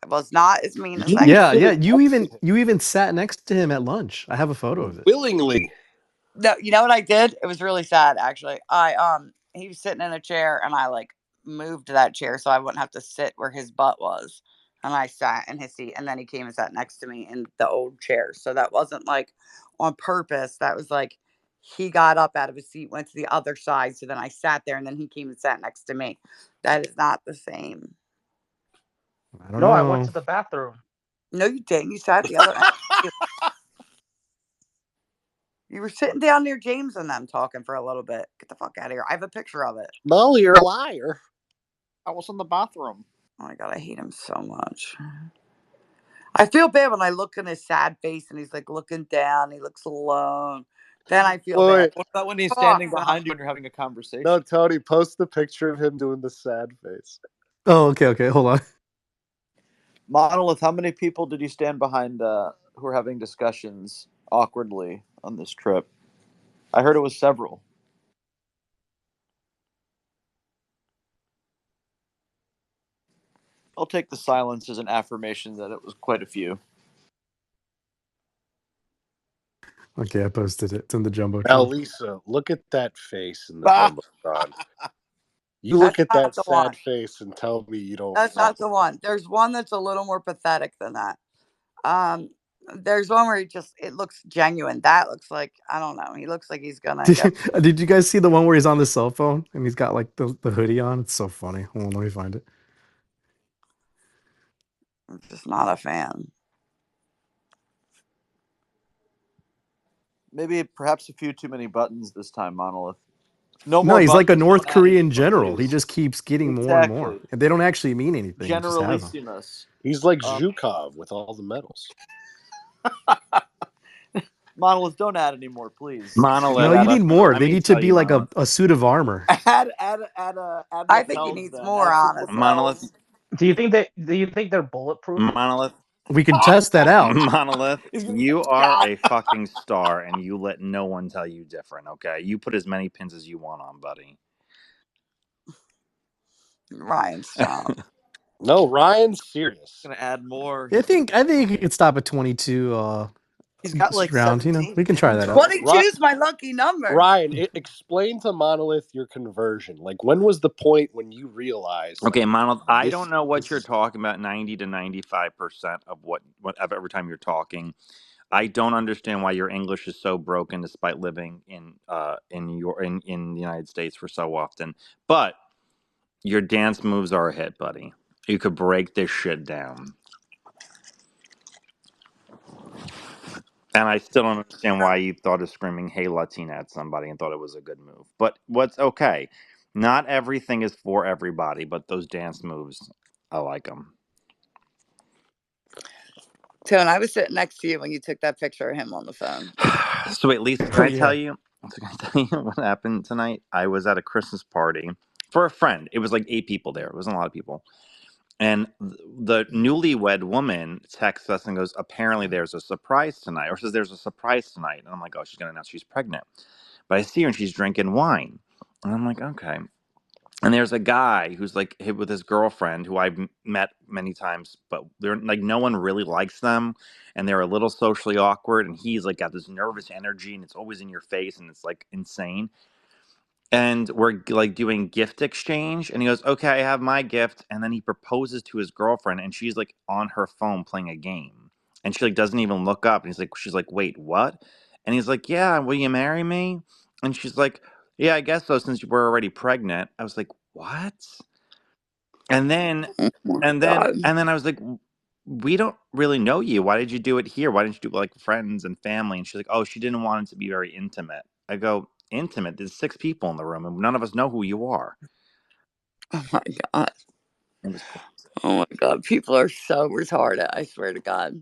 Speaker 11: I was not as mean as
Speaker 6: You
Speaker 11: I
Speaker 7: Yeah,
Speaker 11: could.
Speaker 7: yeah.
Speaker 6: sit
Speaker 7: You
Speaker 6: next to
Speaker 7: even
Speaker 6: him
Speaker 7: you even sat next to him at lunch. I have a photo of it.
Speaker 6: willingly.
Speaker 11: No, you know what I did? It was really sad, actually. He was sitting in a chair, and I like moved that chair so I wouldn't have to sit where his butt was, and I sat in his seat, and then he came and sat next to me in the old chair. So that wasn't like on purpose. That was like he got up out of his seat, went to the other side, so then I sat there, and then he came and sat next to me. That is not the same.
Speaker 7: I don't
Speaker 10: No,
Speaker 7: know.
Speaker 10: I went to the bathroom.
Speaker 11: No, you didn't. You sat at the other end. You were sitting down near James and them talking for a little bit. Get the fuck out of here. I have a picture of it.
Speaker 6: No, you're a liar.
Speaker 3: I was in the bathroom.
Speaker 11: Oh my God, I hate him so much. I feel bad when I look in his sad face and he's like looking down. He looks alone. Then I feel
Speaker 6: Wait,
Speaker 11: bad.
Speaker 3: What about when he's
Speaker 11: Fuck
Speaker 3: standing
Speaker 11: that.
Speaker 3: behind you and you're having a conversation?
Speaker 6: no, Tony, post the picture of him doing the sad face.
Speaker 7: Oh, okay, hold on.
Speaker 3: Monolith, how many people did you stand behind who are having discussions awkwardly on this trip? I heard it was several. I'll take the silence as an affirmation that it was quite a few.
Speaker 7: Okay, I posted it. It's in the
Speaker 6: Now,
Speaker 7: jumbotron.
Speaker 6: Lisa, look at that face in the jumbotron. You
Speaker 11: That's
Speaker 6: look at
Speaker 11: not
Speaker 6: that
Speaker 11: the
Speaker 6: sad
Speaker 11: one.
Speaker 6: face and tell me you don't.
Speaker 11: That's
Speaker 6: want
Speaker 11: not the one. There's one that's a little more pathetic than that. There's one where it looks genuine. That looks like, I don't know. He looks like he's gonna go.
Speaker 7: Did you guys see the one where he's on the cell phone and he's got like the hoodie on? It's so funny. Hold on, let me find it.
Speaker 11: I'm just not a fan.
Speaker 3: Maybe perhaps a few too many buttons this time, Monolith. No,
Speaker 7: No,
Speaker 3: more
Speaker 7: he's like a
Speaker 3: buttons.
Speaker 7: North
Speaker 3: Don't add any
Speaker 7: Korean
Speaker 3: more,
Speaker 7: general. He
Speaker 3: please.
Speaker 7: just keeps getting more and more.
Speaker 3: Exactly.
Speaker 7: And they don't actually mean anything. He just has them.
Speaker 3: Generalissimus.
Speaker 6: He's like Zhukov with all the medals.
Speaker 3: Monolith, don't add any more, please.
Speaker 2: Monolith.
Speaker 7: No, you need more.
Speaker 2: Let
Speaker 7: They
Speaker 2: me
Speaker 7: need to
Speaker 2: tell
Speaker 7: be
Speaker 2: you,
Speaker 7: like
Speaker 2: Monolith.
Speaker 7: a suit of armor.
Speaker 3: Add
Speaker 11: I think he
Speaker 3: lapels
Speaker 11: needs
Speaker 3: then.
Speaker 11: more,
Speaker 3: Add two
Speaker 11: honestly.
Speaker 2: Monolith.
Speaker 10: Do you think they're bulletproof?
Speaker 2: Monolith.
Speaker 7: We can test that out.
Speaker 2: Monolith.
Speaker 3: He's gonna
Speaker 2: You
Speaker 3: be
Speaker 2: are
Speaker 3: God.
Speaker 2: a fucking star, and you let no one tell you different. Okay, you put as many pins as you want on, buddy.
Speaker 11: Ryan, stop.
Speaker 6: No, Ryan's serious.
Speaker 3: Gonna add more.
Speaker 7: I think you could stop at 22
Speaker 3: He's got like
Speaker 7: round.
Speaker 3: 17.
Speaker 7: We can try that out.
Speaker 11: 22 is my lucky number.
Speaker 6: Ryan, explain to Monolith your conversion. Like, when was the point when you realized?
Speaker 2: Okay,
Speaker 6: like,
Speaker 2: Monolith. I
Speaker 6: this-
Speaker 2: don't know what
Speaker 6: this
Speaker 2: you're
Speaker 6: is-
Speaker 2: talking about. 90 to 95% of what every time you're talking. I don't understand why your English is so broken, despite living in the United States for so often. But your dance moves are a hit, buddy. You could break this shit down. And I still don't understand why you thought of screaming "Hey Latina" at somebody and thought it was a good move. But what's okay? Not everything is for everybody, but those dance moves, I like them.
Speaker 11: Tone, I was sitting next to you when you took that picture of him on the phone.
Speaker 2: So wait, Lisa, can
Speaker 7: Oh,
Speaker 2: I
Speaker 7: yeah.
Speaker 2: tell you? Can I tell you what happened tonight? I was at a Christmas party for a friend. It was like 8 people there. It wasn't a lot of people. And the newlywed woman texts us and goes, apparently there's a surprise tonight, or says there's a surprise tonight. And I'm like, oh, she's going to announce she's pregnant. But I see her and she's drinking wine. And I'm like, okay. And there's a guy who's like hit with his girlfriend who I've met many times, but they're like, no one really likes them. And they're a little socially awkward. And he's like got this nervous energy and it's always in your face and it's like insane. And we're like doing gift exchange and he goes, okay, I have my gift. And then he proposes to his girlfriend and she's like on her phone playing a game and she like doesn't even look up. And she's like, wait, what? And he's like, yeah, will you marry me? And she's like, yeah, I guess so, since you were already pregnant. I was like, what? And then
Speaker 11: Oh my God.
Speaker 2: I was like, we don't really know you. Why did you do it here? Why didn't you do it with like friends and family? And she's like, oh, she didn't want it to be very intimate. I go, intimate? There's 6 people in the room and none of us know who you are.
Speaker 11: Oh my God.
Speaker 2: It was cool.
Speaker 11: Oh my God. People are so retarded. I swear to God.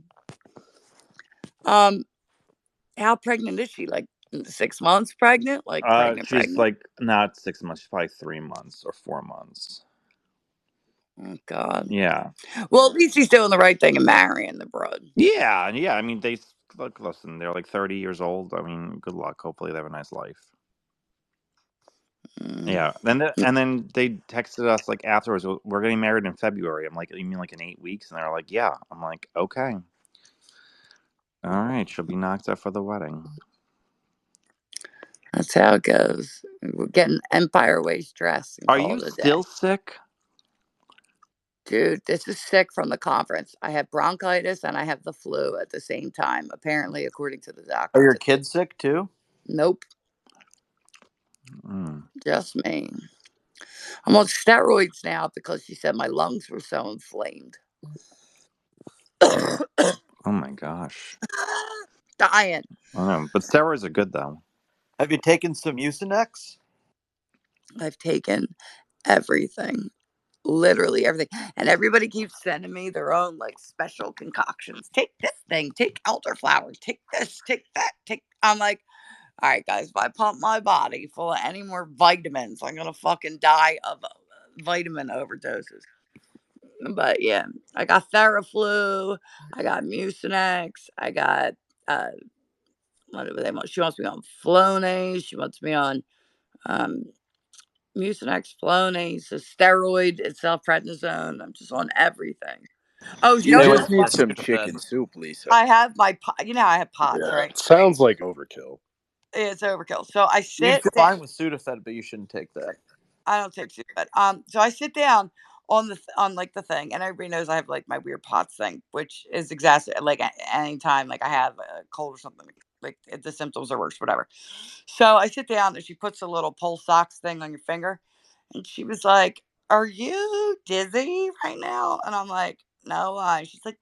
Speaker 11: How pregnant is she? Like 6 months pregnant? Like
Speaker 2: She's
Speaker 11: pregnant?
Speaker 2: like not 6 months, she's probably 3 months or 4 months.
Speaker 11: Oh God.
Speaker 2: Yeah.
Speaker 11: Well, at least he's doing the right thing and marrying the broad.
Speaker 2: Yeah. I mean, they look, listen, they're like 30 years old. I mean, good luck. Hopefully they have a nice life. Yeah. And then they texted us like afterwards, we're getting married in February. I'm like, you mean like in 8 weeks? And they're like, yeah. I'm like, okay. All right. She'll be knocked up for the wedding.
Speaker 11: That's how it goes. We're getting Empire Waist dress.
Speaker 2: Are you still sick?
Speaker 11: Dude, this is sick from the conference. I have bronchitis and I have the flu at the same time, apparently, according to the doctor.
Speaker 3: Are your kids sick too?
Speaker 11: Nope. Just me. I'm on steroids now because she said my lungs were so inflamed.
Speaker 2: Oh my gosh.
Speaker 11: Dying.
Speaker 2: I know, but steroids are good though.
Speaker 3: Have you taken some Mucinex?
Speaker 11: I've taken everything. Literally everything. And everybody keeps sending me their own like special concoctions. Take this thing, take elderflower, take this, take that, take. I'm like, All right, guys, if I pump my body full of any more vitamins, I'm gonna fucking die of vitamin overdoses. But yeah, I got Theraflu, I got Mucinex, I got uh, what do they want? She wants me on Flonase. She wants me on um, Mucinex, Flonase, a steroid itself, prednisone. I'm just on everything. Oh, you know
Speaker 14: You
Speaker 11: what
Speaker 3: Stay
Speaker 11: the
Speaker 3: away
Speaker 14: just
Speaker 11: other
Speaker 3: from
Speaker 14: need
Speaker 3: my
Speaker 11: one?
Speaker 14: some
Speaker 3: Sudafed.
Speaker 14: chicken soup, Lisa.
Speaker 11: I have my, you know, I have pots,
Speaker 6: Yeah,
Speaker 11: right?
Speaker 6: it sounds like overkill.
Speaker 11: It's overkill. So I
Speaker 3: You'd
Speaker 11: sit
Speaker 3: be
Speaker 11: down.
Speaker 3: fine with Sudafed, but you shouldn't take that.
Speaker 11: I don't take Sudafed. So I sit down on on like the thing, and everybody knows I have like my weird POTS thing, which is exacerbated like anytime like I have a cold or something, like if the symptoms are worse, whatever. So I sit down, and she puts a little pulse ox thing on your finger, and she was like, "Are you dizzy right now?" And I'm like, "No, why?" She's like,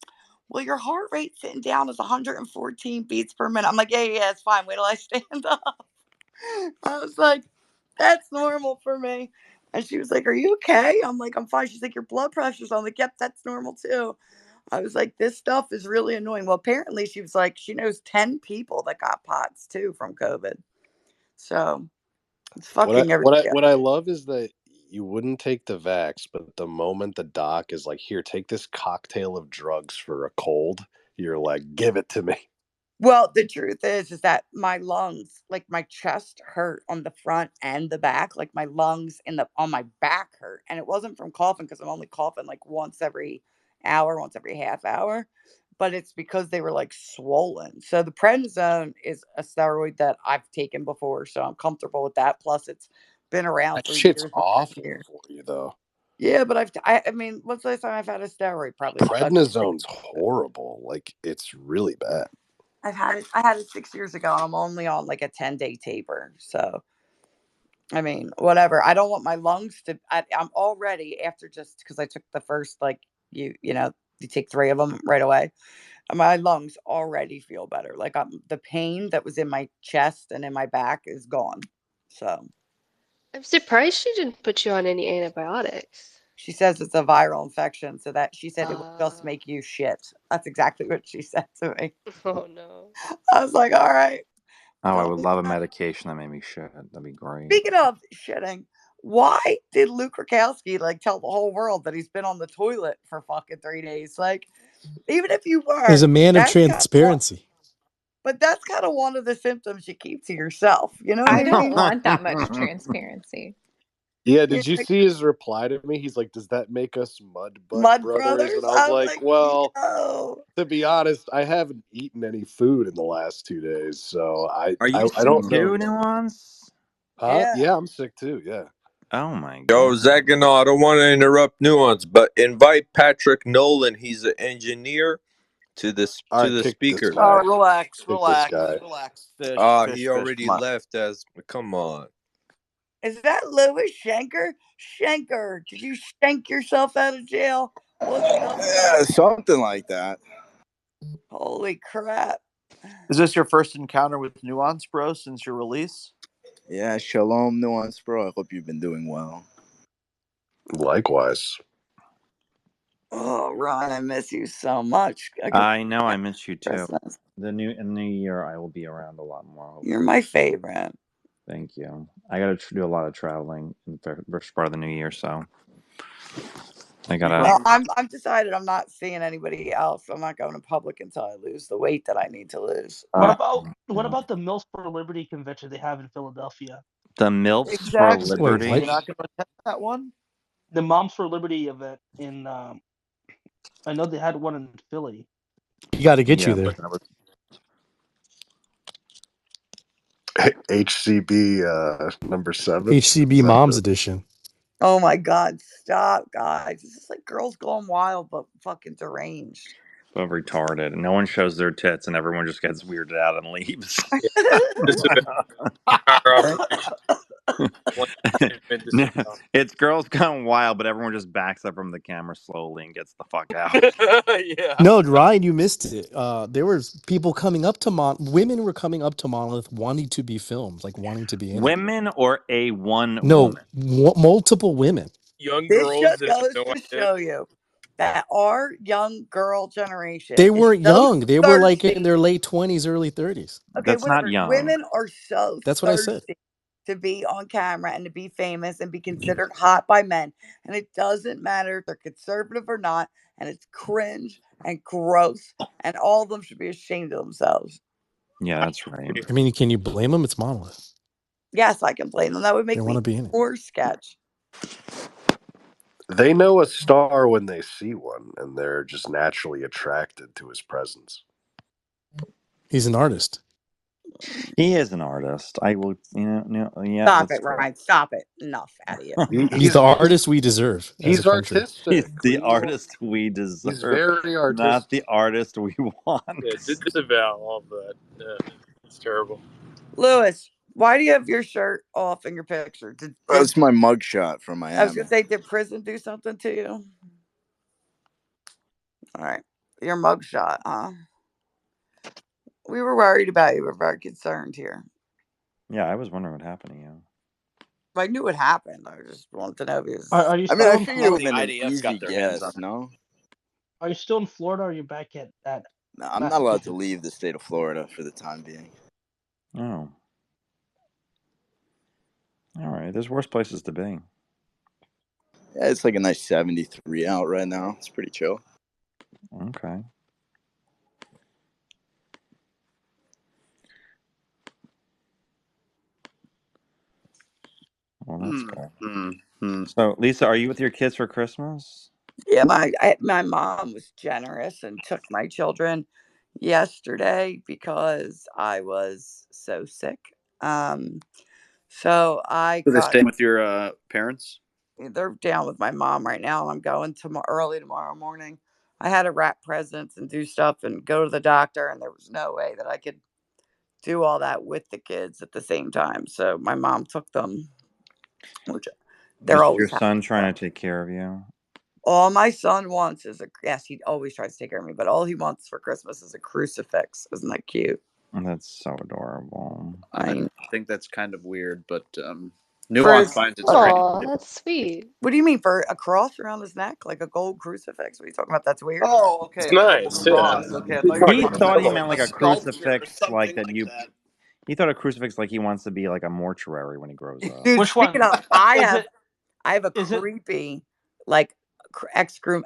Speaker 11: "Well, your heart rate sitting down is 114 beats per minute." I'm like, "Yeah, yeah, it's fine. Wait till I stand up." I was like, "That's normal for me." And she was like, "Are you okay?" I'm like, "I'm fine." She's like, "Your blood pressure's on." I'm like, "Yep, that's normal too." I was like, "This stuff is really annoying." Well, apparently she was like, she knows 10 people that got POTS too from COVID. So it's fucking everybody up.
Speaker 6: What I love is that you wouldn't take the vax, but the moment the doc is like, "Here, take this cocktail of drugs for a cold," you're like, "Give it to me."
Speaker 11: Well, the truth is that my lungs, like my chest hurt on the front and the back, like my lungs in the on my back hurt. And it wasn't from coughing because I'm only coughing like once every hour, once every half hour. But it's because they were like swollen. So the prednisone is a steroid that I've taken before, so I'm comfortable with that. Plus, it's been around
Speaker 6: That
Speaker 11: for
Speaker 6: shit's
Speaker 11: years.
Speaker 6: awful for you, though.
Speaker 11: Yeah, but I mean, what's the last time I've had a steroid? Probably like
Speaker 6: Prednisone's horrible. Like, it's really bad.
Speaker 11: I've had it. I had it 6 years ago, and I'm only on like a 10-day taper. So I mean, whatever. I don't want my lungs to. I'm already after just because I took the first like you know you take 3 of them right away. And my lungs already feel better. Like the pain that was in my chest and in my back is gone. So
Speaker 13: I'm surprised she didn't put you on any antibiotics.
Speaker 11: she says it's a viral infection. So that she said it would just
Speaker 13: Uh,
Speaker 11: make you shit. That's exactly what she said to me.
Speaker 13: oh no.
Speaker 11: I was like, all right.
Speaker 14: Oh, I
Speaker 11: Tell
Speaker 14: would
Speaker 11: me
Speaker 14: love a
Speaker 11: about it.
Speaker 14: medication that made me shit. That'd be great.
Speaker 11: Speaking of shitting, why did Luke Rakowski like tell the whole world that he's been on the toilet for fucking 3 days? Like, even if you
Speaker 7: He's a
Speaker 11: weren't,
Speaker 7: man of
Speaker 11: that's kind of what.
Speaker 7: transparency.
Speaker 11: But that's kind of one of the symptoms you keep to yourself. You know what
Speaker 9: I
Speaker 11: I
Speaker 9: don't
Speaker 11: mean?
Speaker 9: want that much transparency.
Speaker 6: Yeah,
Speaker 11: You're
Speaker 6: did you
Speaker 11: like,
Speaker 6: see his reply to me? He's like, "Does that make us mud butt
Speaker 11: Mud
Speaker 6: brothers?"
Speaker 11: Brothers.
Speaker 6: And I was
Speaker 11: I was
Speaker 6: like,
Speaker 11: like,
Speaker 6: "Well,
Speaker 11: yo.
Speaker 6: to be honest, I haven't eaten any food in the last 2 days, so
Speaker 14: Are you
Speaker 6: I
Speaker 14: sick
Speaker 6: don't know
Speaker 14: too,
Speaker 6: yet."
Speaker 14: Nuance?
Speaker 6: Huh?
Speaker 11: Yeah.
Speaker 6: Yeah, I'm sick too. Yeah.
Speaker 14: Oh my
Speaker 12: Yo,
Speaker 14: god.
Speaker 12: Zagano, I don't want to interrupt Nuance, but invite Patrick Nolan. He's an engineer to
Speaker 6: All
Speaker 12: to
Speaker 6: right,
Speaker 12: the
Speaker 6: pick this
Speaker 12: speakers.
Speaker 6: guy.
Speaker 3: Relax,
Speaker 6: Pick this
Speaker 3: relax,
Speaker 6: guy.
Speaker 3: relax. Fish,
Speaker 12: He
Speaker 3: fish.
Speaker 12: already
Speaker 3: Come on.
Speaker 12: left. As come on.
Speaker 11: Is that Louis Schenker? Schenker, did you shank yourself out of jail? What's up?
Speaker 15: Yeah, something like that.
Speaker 11: Holy crap.
Speaker 3: Is this your first encounter with Nuance, bro, since your release?
Speaker 15: Yeah, shalom, Nuance, bro. I hope you've been doing well.
Speaker 6: Likewise.
Speaker 11: Oh, Ron, I miss you so much.
Speaker 14: I know, I miss you too.
Speaker 11: Christmas.
Speaker 14: In the new year, I will be around a lot more. Hopefully.
Speaker 11: You're my favorite.
Speaker 14: Thank you. I got to do a lot of traveling in the first part of the new year, so I gotta.
Speaker 11: Well, I'm decided I'm not seeing anybody else. I'm not going to public until I lose the weight that I need to lose.
Speaker 10: What about the Mills for Liberty convention they have in Philadelphia?
Speaker 14: The MILFs
Speaker 3: Exactly.
Speaker 14: for Liberty.
Speaker 7: Wait,
Speaker 3: You're not going to attend that one?
Speaker 10: The Moms for Liberty event in I know they had one in Philly.
Speaker 7: You got to get you there.
Speaker 6: HCB number 7.
Speaker 7: HCB Moms Edition.
Speaker 11: Oh my God, stop, guys. This is like girls going wild, but fucking deranged.
Speaker 14: So retarded. No one shows their tits, and everyone just gets weirded out and leaves. It's girls gone wild, but everyone just backs up from the camera slowly and gets the fuck out.
Speaker 6: Yeah.
Speaker 7: No, Ryan, you missed it. There was people coming up to women were coming up to Monolith wanting to be filmed, like wanting to be interviewed.
Speaker 14: Women or a one
Speaker 7: No,
Speaker 14: woman?
Speaker 7: multiple women.
Speaker 6: Young
Speaker 11: This
Speaker 6: girls
Speaker 11: show
Speaker 6: that have
Speaker 11: goes
Speaker 6: no
Speaker 11: to
Speaker 6: idea.
Speaker 11: show you that our young girl generation
Speaker 7: They
Speaker 11: is
Speaker 7: weren't
Speaker 11: so
Speaker 7: young. They were like in
Speaker 11: thirsty.
Speaker 7: their late 20s, early 30s.
Speaker 11: Okay,
Speaker 14: That's not
Speaker 11: whatever.
Speaker 14: young.
Speaker 11: Women are so
Speaker 7: That's what I said.
Speaker 11: thirsty to be on camera and to be famous and be considered hot by men. And it doesn't matter if they're conservative or not. And it's cringe and gross. And all of them should be ashamed of themselves.
Speaker 14: Yeah, that's right.
Speaker 7: I mean, can you blame them? It's Monolith.
Speaker 11: Yes, I can blame them. That would
Speaker 7: They
Speaker 11: make
Speaker 7: want
Speaker 11: me
Speaker 7: to be in it.
Speaker 11: more sketch.
Speaker 6: They know a star when they see one, and they're just naturally attracted to his presence.
Speaker 7: He's an artist.
Speaker 14: He is an artist. I will, yeah.
Speaker 11: Stop
Speaker 14: That's
Speaker 11: it,
Speaker 14: true.
Speaker 11: Ryan. Stop it. Enough out of you.
Speaker 7: He's the artist we deserve as
Speaker 6: He's
Speaker 7: a country.
Speaker 6: artistic.
Speaker 14: He's the
Speaker 6: Leave him
Speaker 14: artist we deserve.
Speaker 6: He's very artistic.
Speaker 14: Not the artist we want.
Speaker 16: Yeah, disavow all of that. Yeah, it's terrible.
Speaker 11: Lewis, why do you have your shirt off in your picture?
Speaker 15: That's my mugshot from
Speaker 11: I was
Speaker 15: Miami.
Speaker 11: going to say, did prison do something to you? All right. Your mugshot, huh? We were worried about you. We're very concerned here.
Speaker 14: Yeah, I was wondering what happened to you.
Speaker 11: I knew what happened. I just wanted to know if he was...
Speaker 10: Are you
Speaker 15: I mean,
Speaker 10: still
Speaker 15: I
Speaker 10: in
Speaker 15: figured it would
Speaker 10: Florida?
Speaker 15: have been an
Speaker 3: IDF's
Speaker 15: easy
Speaker 3: got their hands
Speaker 15: guess,
Speaker 3: on
Speaker 15: no?
Speaker 10: Are you still in Florida, or are you back at
Speaker 15: No, I'm not allowed to leave the state of Florida for the time being.
Speaker 14: Oh. All right. There's worse places to be.
Speaker 15: Yeah, it's like a nice 73 out right now. It's pretty chill.
Speaker 14: Okay. Well, that's good. So, Lisa, are you with your kids for Christmas?
Speaker 11: Yeah, my mom was generous and took my children yesterday because I was so sick. So I
Speaker 3: So they're
Speaker 11: got...
Speaker 3: staying with your parents?
Speaker 11: They're down with my mom right now. I'm going early tomorrow morning. I had to wrap presents and do stuff and go to the doctor, and there was no way that I could do all that with the kids at the same time. So my mom took them, which they're
Speaker 14: Was
Speaker 11: always
Speaker 14: your
Speaker 11: happy
Speaker 14: son
Speaker 11: about.
Speaker 14: trying to take care of you?
Speaker 11: All my son wants is yes, he always tries to take care of me, but all he wants for Christmas is a crucifix. Isn't that cute?
Speaker 14: That's so adorable.
Speaker 3: I think that's kind of weird, but Nuance finds it
Speaker 13: Oh,
Speaker 3: strange.
Speaker 13: that's sweet.
Speaker 11: What do you mean, for a cross around his neck, like a gold crucifix? What are you talking about? That's weird.
Speaker 3: Oh, okay.
Speaker 16: It's nice. Yeah.
Speaker 3: Cross. Okay, I thought you were
Speaker 14: He
Speaker 3: talking
Speaker 14: thought
Speaker 3: about
Speaker 14: he meant like a
Speaker 3: sculpture or
Speaker 14: crucifix,
Speaker 3: something
Speaker 14: like that
Speaker 3: like
Speaker 14: you.
Speaker 3: that.
Speaker 14: He thought a crucifix like he wants to be like a mortuary when he grows up.
Speaker 11: Dude,
Speaker 10: Which one?
Speaker 11: speaking of, I
Speaker 10: Is
Speaker 11: have
Speaker 10: it?
Speaker 11: a
Speaker 10: Is it?
Speaker 11: creepy, like, excremental,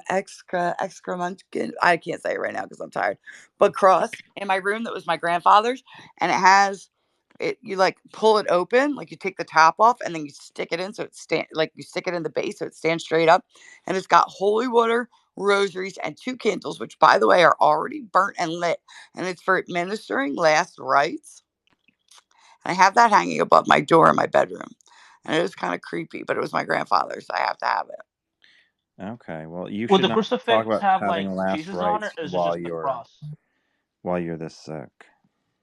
Speaker 11: I can't say it right now because I'm tired, but cross in my room that was my grandfather's, and it has it. You like pull it open, like you take the top off, and then you stick it in, so it you stick it in the base so it stands straight up, and it's got holy water, rosaries, and 2 candles, which by the way are already burnt and lit, and it's for administering last rites. And I have that hanging above my door in my bedroom, and it was kind of creepy, but it was my grandfather's, so I have to have it.
Speaker 14: Okay, well, you
Speaker 10: Would
Speaker 14: should
Speaker 10: the
Speaker 14: not talk
Speaker 10: crucifix
Speaker 14: about
Speaker 10: have like
Speaker 14: having last
Speaker 10: Jesus on it,
Speaker 14: rites
Speaker 10: or is it just the cross?
Speaker 14: while you're this sick.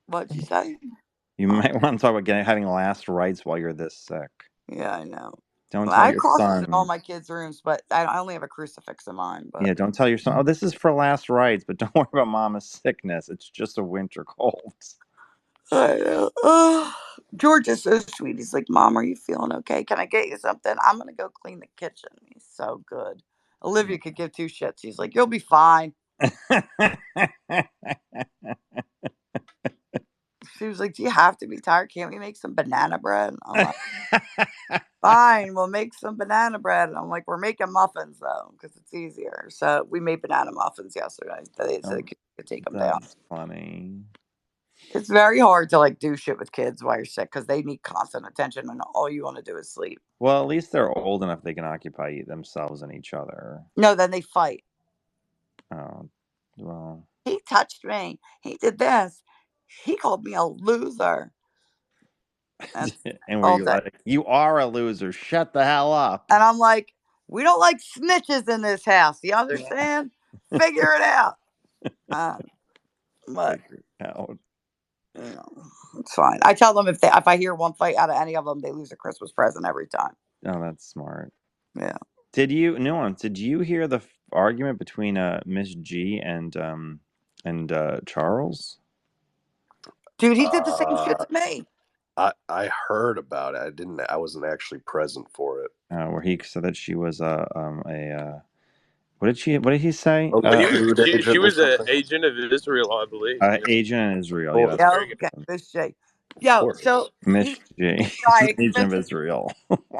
Speaker 11: What'd you say?
Speaker 14: You might want to talk about having last rites while you're this sick.
Speaker 11: Yeah, I know.
Speaker 14: Don't
Speaker 11: Well,
Speaker 14: tell
Speaker 11: I have
Speaker 14: your
Speaker 11: crosses in all
Speaker 14: son.
Speaker 11: my kids' rooms, but I only have a crucifix in mine. But
Speaker 14: Yeah, don't tell your son. Oh, this is for last rites, but don't worry about Mama's sickness. It's just a winter cold.
Speaker 11: I know. Oh, George is so sweet. He's like, "Mom, are you feeling okay? Can I get you something? I'm gonna go clean the kitchen." He's so good. Olivia could give 2 shits. She's like, "You'll be fine." She was like, "Do you have to be tired? Can't we make some banana bread?" I'm like, "Fine, we'll make some banana bread." And I'm like, "We're making muffins though, because it's easier." So we made banana muffins yesterday. So they could take them down.
Speaker 14: That's funny.
Speaker 11: It's very hard to like do shit with kids while you're sick because they need constant attention, and all you want to do is sleep.
Speaker 14: Well, at least they're old enough they can occupy themselves and each other.
Speaker 11: No, then they fight.
Speaker 14: Oh, well.
Speaker 11: He touched me. He did this. He called me a loser.
Speaker 14: And were you like, "You are a loser. Shut the hell up."
Speaker 11: And I'm like, "We don't like snitches in this house. You understand? Figure it out." But
Speaker 14: Figure it out.
Speaker 11: You know, it's fine. I tell them if I hear one fight out of any of them, they lose a Christmas present every time.
Speaker 14: Oh, that's smart.
Speaker 11: Yeah.
Speaker 14: Did you hear the argument between Miss G and Charles?
Speaker 11: Dude, he did the same shit to me.
Speaker 6: I heard about it. I wasn't actually present for it.
Speaker 14: Where he said that she was What did he say?
Speaker 6: Oh, food
Speaker 16: She
Speaker 6: agent or
Speaker 16: was an
Speaker 6: something.
Speaker 16: agent of Israel, I believe.
Speaker 14: Agent in Israel.
Speaker 6: Of
Speaker 14: Yeah,
Speaker 6: course.
Speaker 14: that's
Speaker 11: Yeah,
Speaker 14: very
Speaker 11: okay,
Speaker 14: good.
Speaker 11: Miss J.
Speaker 6: Of
Speaker 11: Yo,
Speaker 6: course.
Speaker 11: so
Speaker 14: Miss J. He's an
Speaker 11: right,
Speaker 14: agent of
Speaker 11: Spencer,
Speaker 14: Israel.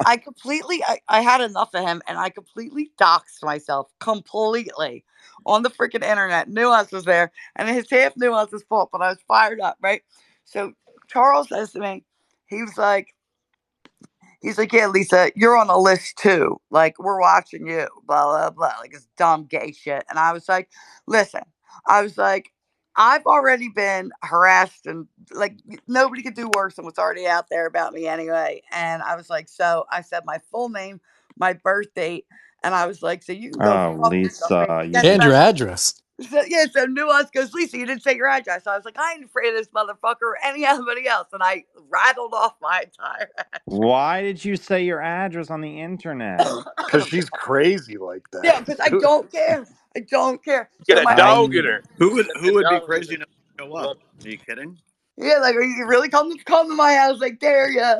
Speaker 11: I had enough of him and I completely doxed myself completely on the freaking internet. Nuance was there and his half Nuance's fault, but I was fired up, right? So Charles says to me, he was like, he's like, yeah, Lisa, you're on the list too. Like, we're watching you, blah, blah, blah. Like, it's dumb gay shit. And I was like, listen, I was like, I've already been harassed and like nobody could do worse than what's already out there about me anyway. And I was like, so I said my full name, my birth date, and I was like, so you can go
Speaker 14: Oh,
Speaker 11: fuck yourself.
Speaker 14: Lisa,
Speaker 11: Maybe
Speaker 14: you
Speaker 11: get
Speaker 7: And
Speaker 14: didn't.
Speaker 7: your
Speaker 11: better.
Speaker 7: address.
Speaker 11: So, yeah, so Nuance goes, Lisa, you didn't say your address. I was like, I ain't afraid of this motherfucker or anybody else. And I rattled off my entire
Speaker 14: Why did you say your address on the internet?
Speaker 6: Because she's crazy like that.
Speaker 11: Yeah, because I don't care. I don't care. So
Speaker 16: Get a
Speaker 11: my
Speaker 16: dog in her.
Speaker 3: Who
Speaker 16: Get a
Speaker 3: would be
Speaker 16: dog in
Speaker 3: crazy
Speaker 16: her.
Speaker 3: enough to show up?
Speaker 16: Love
Speaker 3: Are you kidding?
Speaker 11: yeah, like, are you really come to my house? Like, dare ya?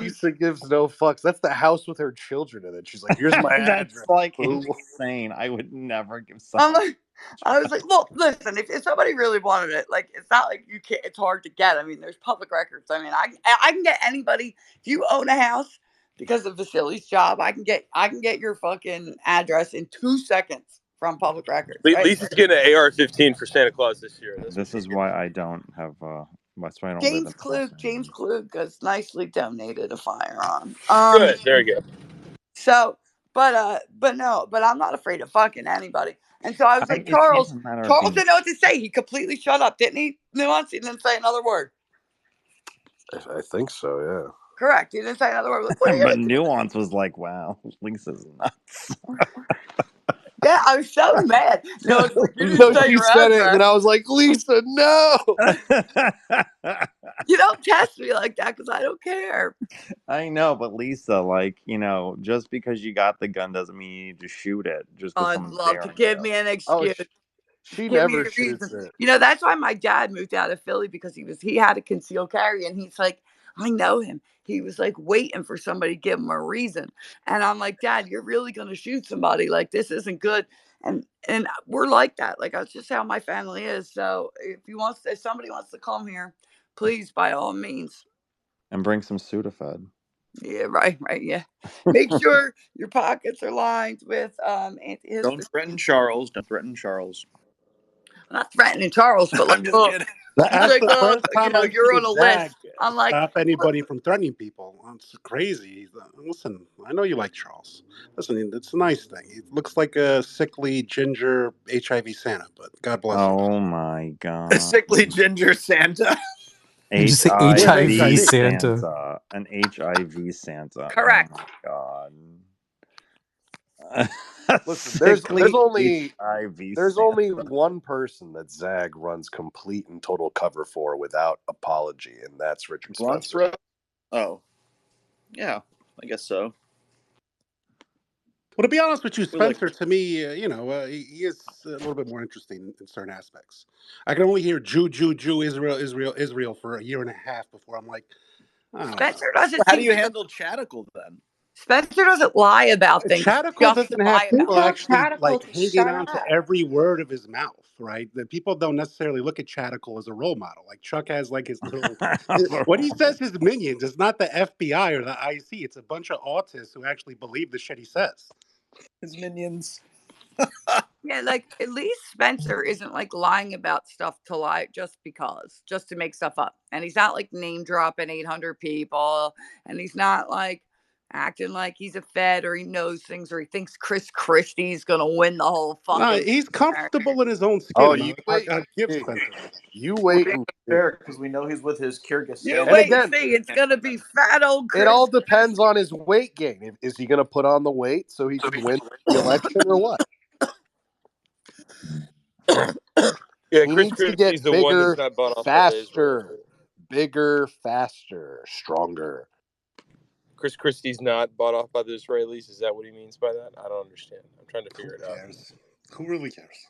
Speaker 6: Lisa gives no fucks. That's the house with her children in it. She's like, here's my
Speaker 14: That's
Speaker 6: address.
Speaker 14: like
Speaker 6: Boo.
Speaker 14: insane. I would never give
Speaker 11: I'm
Speaker 14: someone.
Speaker 11: like, I was like, well, listen, if somebody really wanted it, like, it's not like you can't. It's hard to get. I mean, there's public records. I mean, I can get anybody. If you own a house because of Vasily's job, I can get your fucking address in 2 seconds from public records,
Speaker 16: it.
Speaker 11: right?
Speaker 16: Lisa's getting an AR-15 for Santa Claus this year. That's what
Speaker 14: This
Speaker 16: she's
Speaker 14: is
Speaker 16: getting.
Speaker 14: why I don't have. That's why I don't live in
Speaker 11: James
Speaker 14: Los
Speaker 11: Klug has nicely donated a firearm.
Speaker 16: Good. There you go.
Speaker 11: So, but no, but I'm not afraid of fucking anybody. And so I was like,
Speaker 14: It
Speaker 11: Charles.
Speaker 14: can't matter of
Speaker 11: Charles
Speaker 14: being.
Speaker 11: didn't know what to say. He completely shut up, didn't he? Nuance. He didn't say another word.
Speaker 6: I think so, yeah.
Speaker 11: Correct. He didn't say another word. Like, what are you
Speaker 14: But
Speaker 11: gonna do?
Speaker 14: Nuance was like, "Wow, Lisa's nuts."
Speaker 11: Yeah, I was so mad. No, it's like, you didn't
Speaker 6: No,
Speaker 11: say
Speaker 6: she
Speaker 11: your
Speaker 6: said it, and
Speaker 11: address.
Speaker 6: then I was like, Lisa, no.
Speaker 11: You don't test me like that because I don't care.
Speaker 14: I know, but Lisa, like, just because you got the gun doesn't mean you need to shoot it just because
Speaker 11: I'd
Speaker 14: someone's
Speaker 11: love to
Speaker 14: daring
Speaker 11: give
Speaker 14: you.
Speaker 11: me an
Speaker 6: Oh,
Speaker 11: excuse.
Speaker 6: she
Speaker 11: Give me
Speaker 6: never
Speaker 11: a reason.
Speaker 6: shoots it.
Speaker 11: That's why my dad moved out of Philly because he had a concealed carry and he's like, I know him. He was like waiting for somebody to give him a reason. And I'm like, Dad, you're really gonna shoot somebody. Like, this isn't good. And we're like that. Like, that's just how my family is. So if somebody wants to come here, please by all means.
Speaker 14: And bring some Sudafed.
Speaker 11: Yeah, right, yeah. Make sure your pockets are lined with antihistamine.
Speaker 3: Don't threaten Charles. Don't threaten Charles.
Speaker 11: I'm not threatening Charles, but like,
Speaker 3: I'm just kidding.
Speaker 10: That's
Speaker 11: like,
Speaker 10: the first time I've
Speaker 11: you're on
Speaker 10: seen
Speaker 11: a
Speaker 10: Zach
Speaker 11: list. I'm like,
Speaker 10: stop anybody from threatening people. It's crazy. Listen, I know you like Charles. Listen, it's a nice thing. He looks like a sickly ginger HIV Santa, but God bless him.
Speaker 14: Oh my
Speaker 3: A
Speaker 14: god.
Speaker 3: sickly ginger Santa.
Speaker 7: Did you say
Speaker 6: With
Speaker 14: HIV
Speaker 7: HIV
Speaker 6: HIV.
Speaker 7: Santa?
Speaker 14: Santa. An HIV Santa.
Speaker 11: correct.
Speaker 14: Oh my god.
Speaker 6: Listen, there's
Speaker 14: Sickly
Speaker 6: only
Speaker 14: HIV
Speaker 6: there's
Speaker 14: Santa.
Speaker 6: only one person that Zag runs complete and total cover for without apology, and that's Richard Spencer.
Speaker 3: Bronxboro? Oh. Yeah, I guess so.
Speaker 10: Well, to be honest with you,
Speaker 3: We like-
Speaker 10: Spencer, to me, he is a little bit more interesting in certain aspects. I can only hear Jew, Israel for a year and a half before I'm like, I don't know.
Speaker 11: Spencer doesn't.
Speaker 3: How do you handle Chatical then?
Speaker 11: Spencer doesn't lie about things.
Speaker 10: Chatical
Speaker 11: Just
Speaker 10: doesn't
Speaker 11: lie
Speaker 10: have people
Speaker 11: about.
Speaker 10: actually
Speaker 13: Chatical to
Speaker 10: hanging
Speaker 13: shut
Speaker 10: on to
Speaker 13: up.
Speaker 10: every word of his mouth, right? The people don't necessarily look at Chatical as a role model. Like Chuck has like his little what he says his minions. It's not the FBI or the IC. It's a bunch of autists who actually believe the shit he says.
Speaker 3: His minions.
Speaker 11: Yeah, like at least Spencer isn't like lying about stuff to lie just to make stuff up. And he's not like name dropping 800 people, and he's not like acting like he's a Fed or he knows things or he thinks Chris Christie's gonna win the whole
Speaker 10: No,
Speaker 11: fucking.
Speaker 10: he's comfortable in his own skin.
Speaker 6: Oh,
Speaker 10: and
Speaker 6: you
Speaker 10: I'll
Speaker 6: wait.
Speaker 10: give
Speaker 6: Hey,
Speaker 10: Spencer that.
Speaker 6: you wait
Speaker 3: We're
Speaker 6: and see.
Speaker 3: fair because we know he's with his Kyrgyzstan.
Speaker 11: You
Speaker 6: And
Speaker 11: wait and
Speaker 6: again,
Speaker 11: see. It's gonna be fat old Chris.
Speaker 6: it all depends on his weight gain. Is he going to put on the weight so he can win the election or what?
Speaker 16: Yeah,
Speaker 6: He
Speaker 16: Chris
Speaker 6: needs to
Speaker 16: Christie's
Speaker 6: get
Speaker 16: the one that's
Speaker 6: bigger,
Speaker 16: not bought off by the Israel.
Speaker 6: faster, bigger, faster, stronger.
Speaker 16: Chris Christie's not bought off by the Israelis. Is that what he means by that? I don't understand. I'm trying to figure it out.
Speaker 10: Who really cares?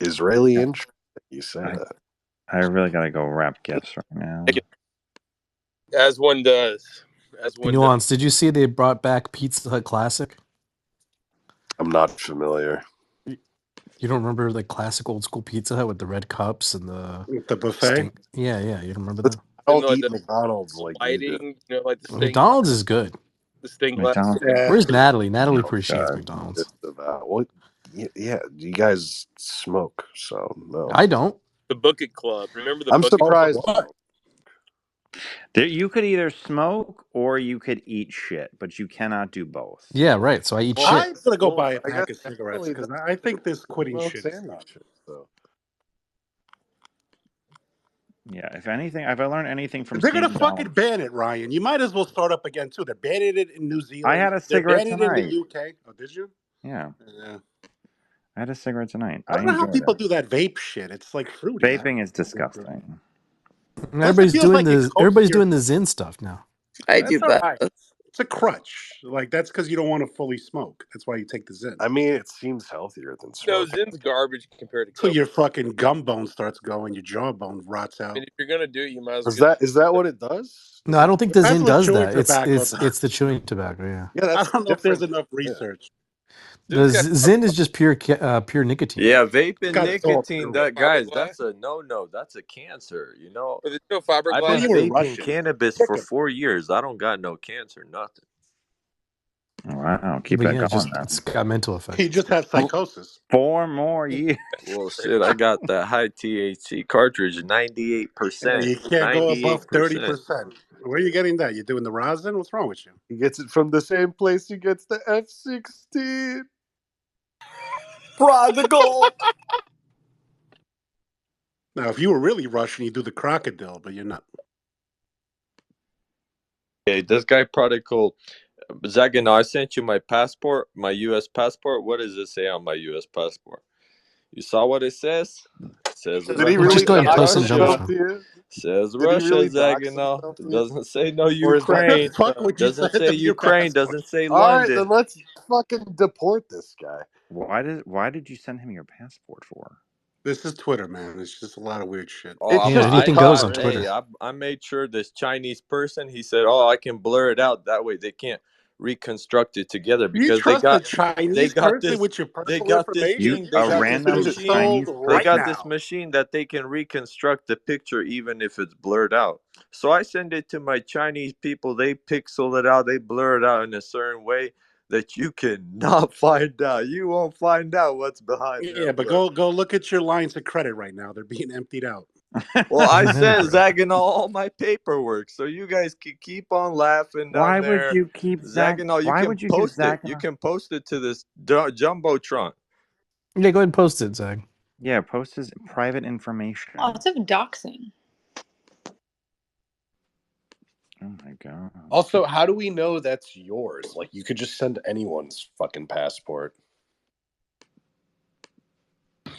Speaker 6: Israeli interest. You say that.
Speaker 14: I really gotta go wrap gifts right now.
Speaker 16: As one does. As one does.
Speaker 7: Nuance, did you see they brought back Pizza Hut Classic?
Speaker 6: I'm not familiar.
Speaker 7: You don't remember the classic old school Pizza Hut with the red cups and
Speaker 6: The buffet?
Speaker 7: Yeah, you don't remember that?
Speaker 6: I don't
Speaker 16: like
Speaker 6: eat
Speaker 16: the
Speaker 6: McDonald's like you do.
Speaker 16: lighting, like the stained
Speaker 7: McDonald's is good.
Speaker 16: the stained glass.
Speaker 14: McDonald's.
Speaker 7: Where's Natalie? Natalie
Speaker 14: Oh,
Speaker 7: appreciates
Speaker 14: God.
Speaker 7: McDonald's.
Speaker 6: What? Yeah, you guys smoke, so no.
Speaker 7: I don't.
Speaker 16: The Bucket Club. Remember the
Speaker 6: I'm
Speaker 16: Bucket
Speaker 6: surprised.
Speaker 16: Club?
Speaker 14: You could either smoke or you could eat shit, but you cannot do both.
Speaker 7: Yeah, right. So I eat shit.
Speaker 17: I'm gonna go buy a
Speaker 6: I
Speaker 17: pack
Speaker 6: guess
Speaker 17: of cigarettes
Speaker 6: definitely
Speaker 17: because I think this quitting
Speaker 6: smokes
Speaker 17: shit is
Speaker 6: and
Speaker 17: not.
Speaker 6: eat shit. So.
Speaker 14: Yeah, if anything, if I learned anything from
Speaker 17: They're gonna
Speaker 14: Steve
Speaker 17: fucking
Speaker 14: Ballmer,
Speaker 17: ban it, Ryan. You might as well start up again too. They're banning it in New Zealand.
Speaker 14: I had a
Speaker 17: They're
Speaker 14: cigarette
Speaker 17: banning it in
Speaker 14: tonight.
Speaker 17: the UK. Oh, did you?
Speaker 14: Yeah,
Speaker 17: Yeah.
Speaker 14: I had a cigarette tonight.
Speaker 17: I don't know how
Speaker 14: enjoyed
Speaker 17: people
Speaker 14: it.
Speaker 17: do that vape shit. It's like fruity.
Speaker 14: Vaping is disgusting.
Speaker 7: Everybody's
Speaker 17: feels
Speaker 7: doing
Speaker 17: like it coats
Speaker 7: everybody's
Speaker 17: your-
Speaker 7: doing the Zyn stuff now.
Speaker 11: I
Speaker 17: That's
Speaker 11: do,
Speaker 17: all
Speaker 11: but
Speaker 17: right. It's a crutch. Like that's because you don't want to fully smoke. That's why you take the Zyn.
Speaker 6: I mean, it seems healthier than
Speaker 16: No,
Speaker 6: smoking.
Speaker 16: Zin's garbage compared to
Speaker 17: So
Speaker 16: coke.
Speaker 17: your fucking gum bone starts going, your jawbone rots out.
Speaker 16: I mean, if you're gonna do it, you might as well.
Speaker 6: Is that what it does?
Speaker 7: No, I don't think the
Speaker 17: That's
Speaker 7: Zyn
Speaker 17: what
Speaker 7: does
Speaker 17: chewing
Speaker 7: that. It's
Speaker 17: tobacco
Speaker 7: it's
Speaker 17: does.
Speaker 7: it's the chewing tobacco. Yeah.
Speaker 6: Yeah,
Speaker 17: I
Speaker 6: that's
Speaker 17: don't know if there's
Speaker 6: different.
Speaker 17: enough research.
Speaker 7: The Zyn is just pure nicotine.
Speaker 12: Yeah, vaping
Speaker 17: Got salt
Speaker 12: nicotine.
Speaker 17: too.
Speaker 12: That guys,
Speaker 16: Fiberglass?
Speaker 12: that's a no. That's a cancer. You know,
Speaker 16: But there's no
Speaker 12: I've
Speaker 16: fiberglass.
Speaker 12: been
Speaker 17: you were
Speaker 12: vaping
Speaker 17: Russian.
Speaker 12: cannabis for 4 years. I don't got no cancer, nothing.
Speaker 14: Wow, keep
Speaker 7: But
Speaker 14: that
Speaker 7: yeah,
Speaker 14: going.
Speaker 7: just
Speaker 14: Then.
Speaker 7: it's got mental effects.
Speaker 17: He just has psychosis.
Speaker 14: 4 more years.
Speaker 12: Well, shit, I got that high THC cartridge, 98%.
Speaker 17: You can't go above
Speaker 12: 98%.
Speaker 17: 30%. Where are you getting that? You're doing the rosin? What's wrong with you?
Speaker 6: He gets it from the same place he gets the F-16.
Speaker 3: Prodigal.
Speaker 17: Now, if you were really Russian, you'd do the crocodile, but you're not.
Speaker 12: Hey, this guy prodigal. Zagano, I sent you my passport, my U.S. passport. What does it say on my U.S. passport? You saw what it says? It says
Speaker 6: Did
Speaker 12: Russia.
Speaker 6: he really
Speaker 7: Just go ahead and post it in
Speaker 12: Russia.
Speaker 7: Jumbotron.
Speaker 6: to you?
Speaker 12: Says
Speaker 6: Did he
Speaker 12: Russia,
Speaker 6: really dox
Speaker 12: Zagano.
Speaker 6: himself to
Speaker 12: It
Speaker 6: you?
Speaker 12: doesn't say no
Speaker 6: Or is that-
Speaker 17: Why the
Speaker 12: Ukraine.
Speaker 17: fuck would you
Speaker 12: Doesn't
Speaker 17: send
Speaker 12: say
Speaker 17: them your
Speaker 12: Ukraine.
Speaker 17: passport?
Speaker 12: Doesn't say
Speaker 6: All right,
Speaker 12: London.
Speaker 6: then let's fucking deport this guy.
Speaker 14: Why did you send him your passport for?
Speaker 17: This is Twitter, man. It's just a lot of weird shit.
Speaker 12: Oh,
Speaker 6: It's
Speaker 7: Yeah,
Speaker 6: just
Speaker 7: anything goes on Twitter.
Speaker 12: Hey, I made sure this Chinese person. He said, "Oh, I can blur it out. That way they can't reconstruct it together
Speaker 17: You
Speaker 12: because
Speaker 17: trust a Chinese person
Speaker 12: this.
Speaker 17: with your
Speaker 12: They
Speaker 17: personal
Speaker 12: got this
Speaker 17: information?
Speaker 12: thing. They
Speaker 14: a
Speaker 12: got
Speaker 14: random
Speaker 12: this machine.
Speaker 14: Chinese
Speaker 12: They
Speaker 17: right
Speaker 12: got
Speaker 17: now.
Speaker 12: this machine that they can reconstruct the picture even if it's blurred out. So I send it to my Chinese people. They pixel it out. They blur it out in a certain way that you cannot find out. You won't find out what's behind
Speaker 17: Yeah,
Speaker 12: there.
Speaker 17: but go look at your lines of credit right now. They're being emptied out.
Speaker 12: Well, I sent Zagano all my paperwork, so you guys can keep on laughing down
Speaker 14: Why
Speaker 12: there.
Speaker 14: would you keep
Speaker 12: Zagano? You
Speaker 14: Why
Speaker 12: can
Speaker 14: would you give
Speaker 12: post it.
Speaker 14: Zagano?
Speaker 12: You can post it to this jumbotron.
Speaker 7: Yeah, go ahead and post it, Zag.
Speaker 14: Yeah, post his private information.
Speaker 9: Lots of doxing.
Speaker 14: Oh my god.
Speaker 6: Also, how do we know that's yours? Like, you could just send anyone's fucking passport.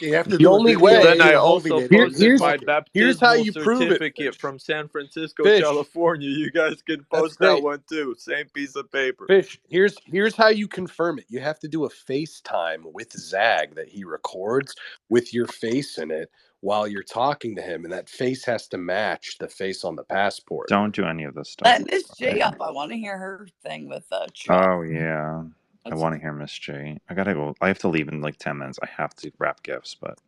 Speaker 17: You have to
Speaker 6: The
Speaker 17: do a
Speaker 6: only
Speaker 17: video
Speaker 6: way-
Speaker 17: of
Speaker 12: Then
Speaker 17: you
Speaker 12: I
Speaker 17: holding
Speaker 12: also
Speaker 17: it.
Speaker 12: posted my
Speaker 6: here's how
Speaker 12: baptismal
Speaker 6: you prove it,
Speaker 12: certificate
Speaker 6: Fish.
Speaker 12: from San Francisco,
Speaker 6: Fish.
Speaker 12: California. You guys can
Speaker 6: That's
Speaker 12: post that
Speaker 6: great.
Speaker 12: one too. Same piece of paper.
Speaker 6: Fish, here's how you confirm it. You have to do a FaceTime with Zag that he records with your face in it while you're talking to him, and that face has to match the face on the passport.
Speaker 14: Don't do any of this stuff.
Speaker 11: Let Miss J up. I want to hear her thing with Trump.
Speaker 14: Oh yeah. I want to hear Miss J. I gotta go. I have to leave in like 10 minutes. I have to wrap gifts, but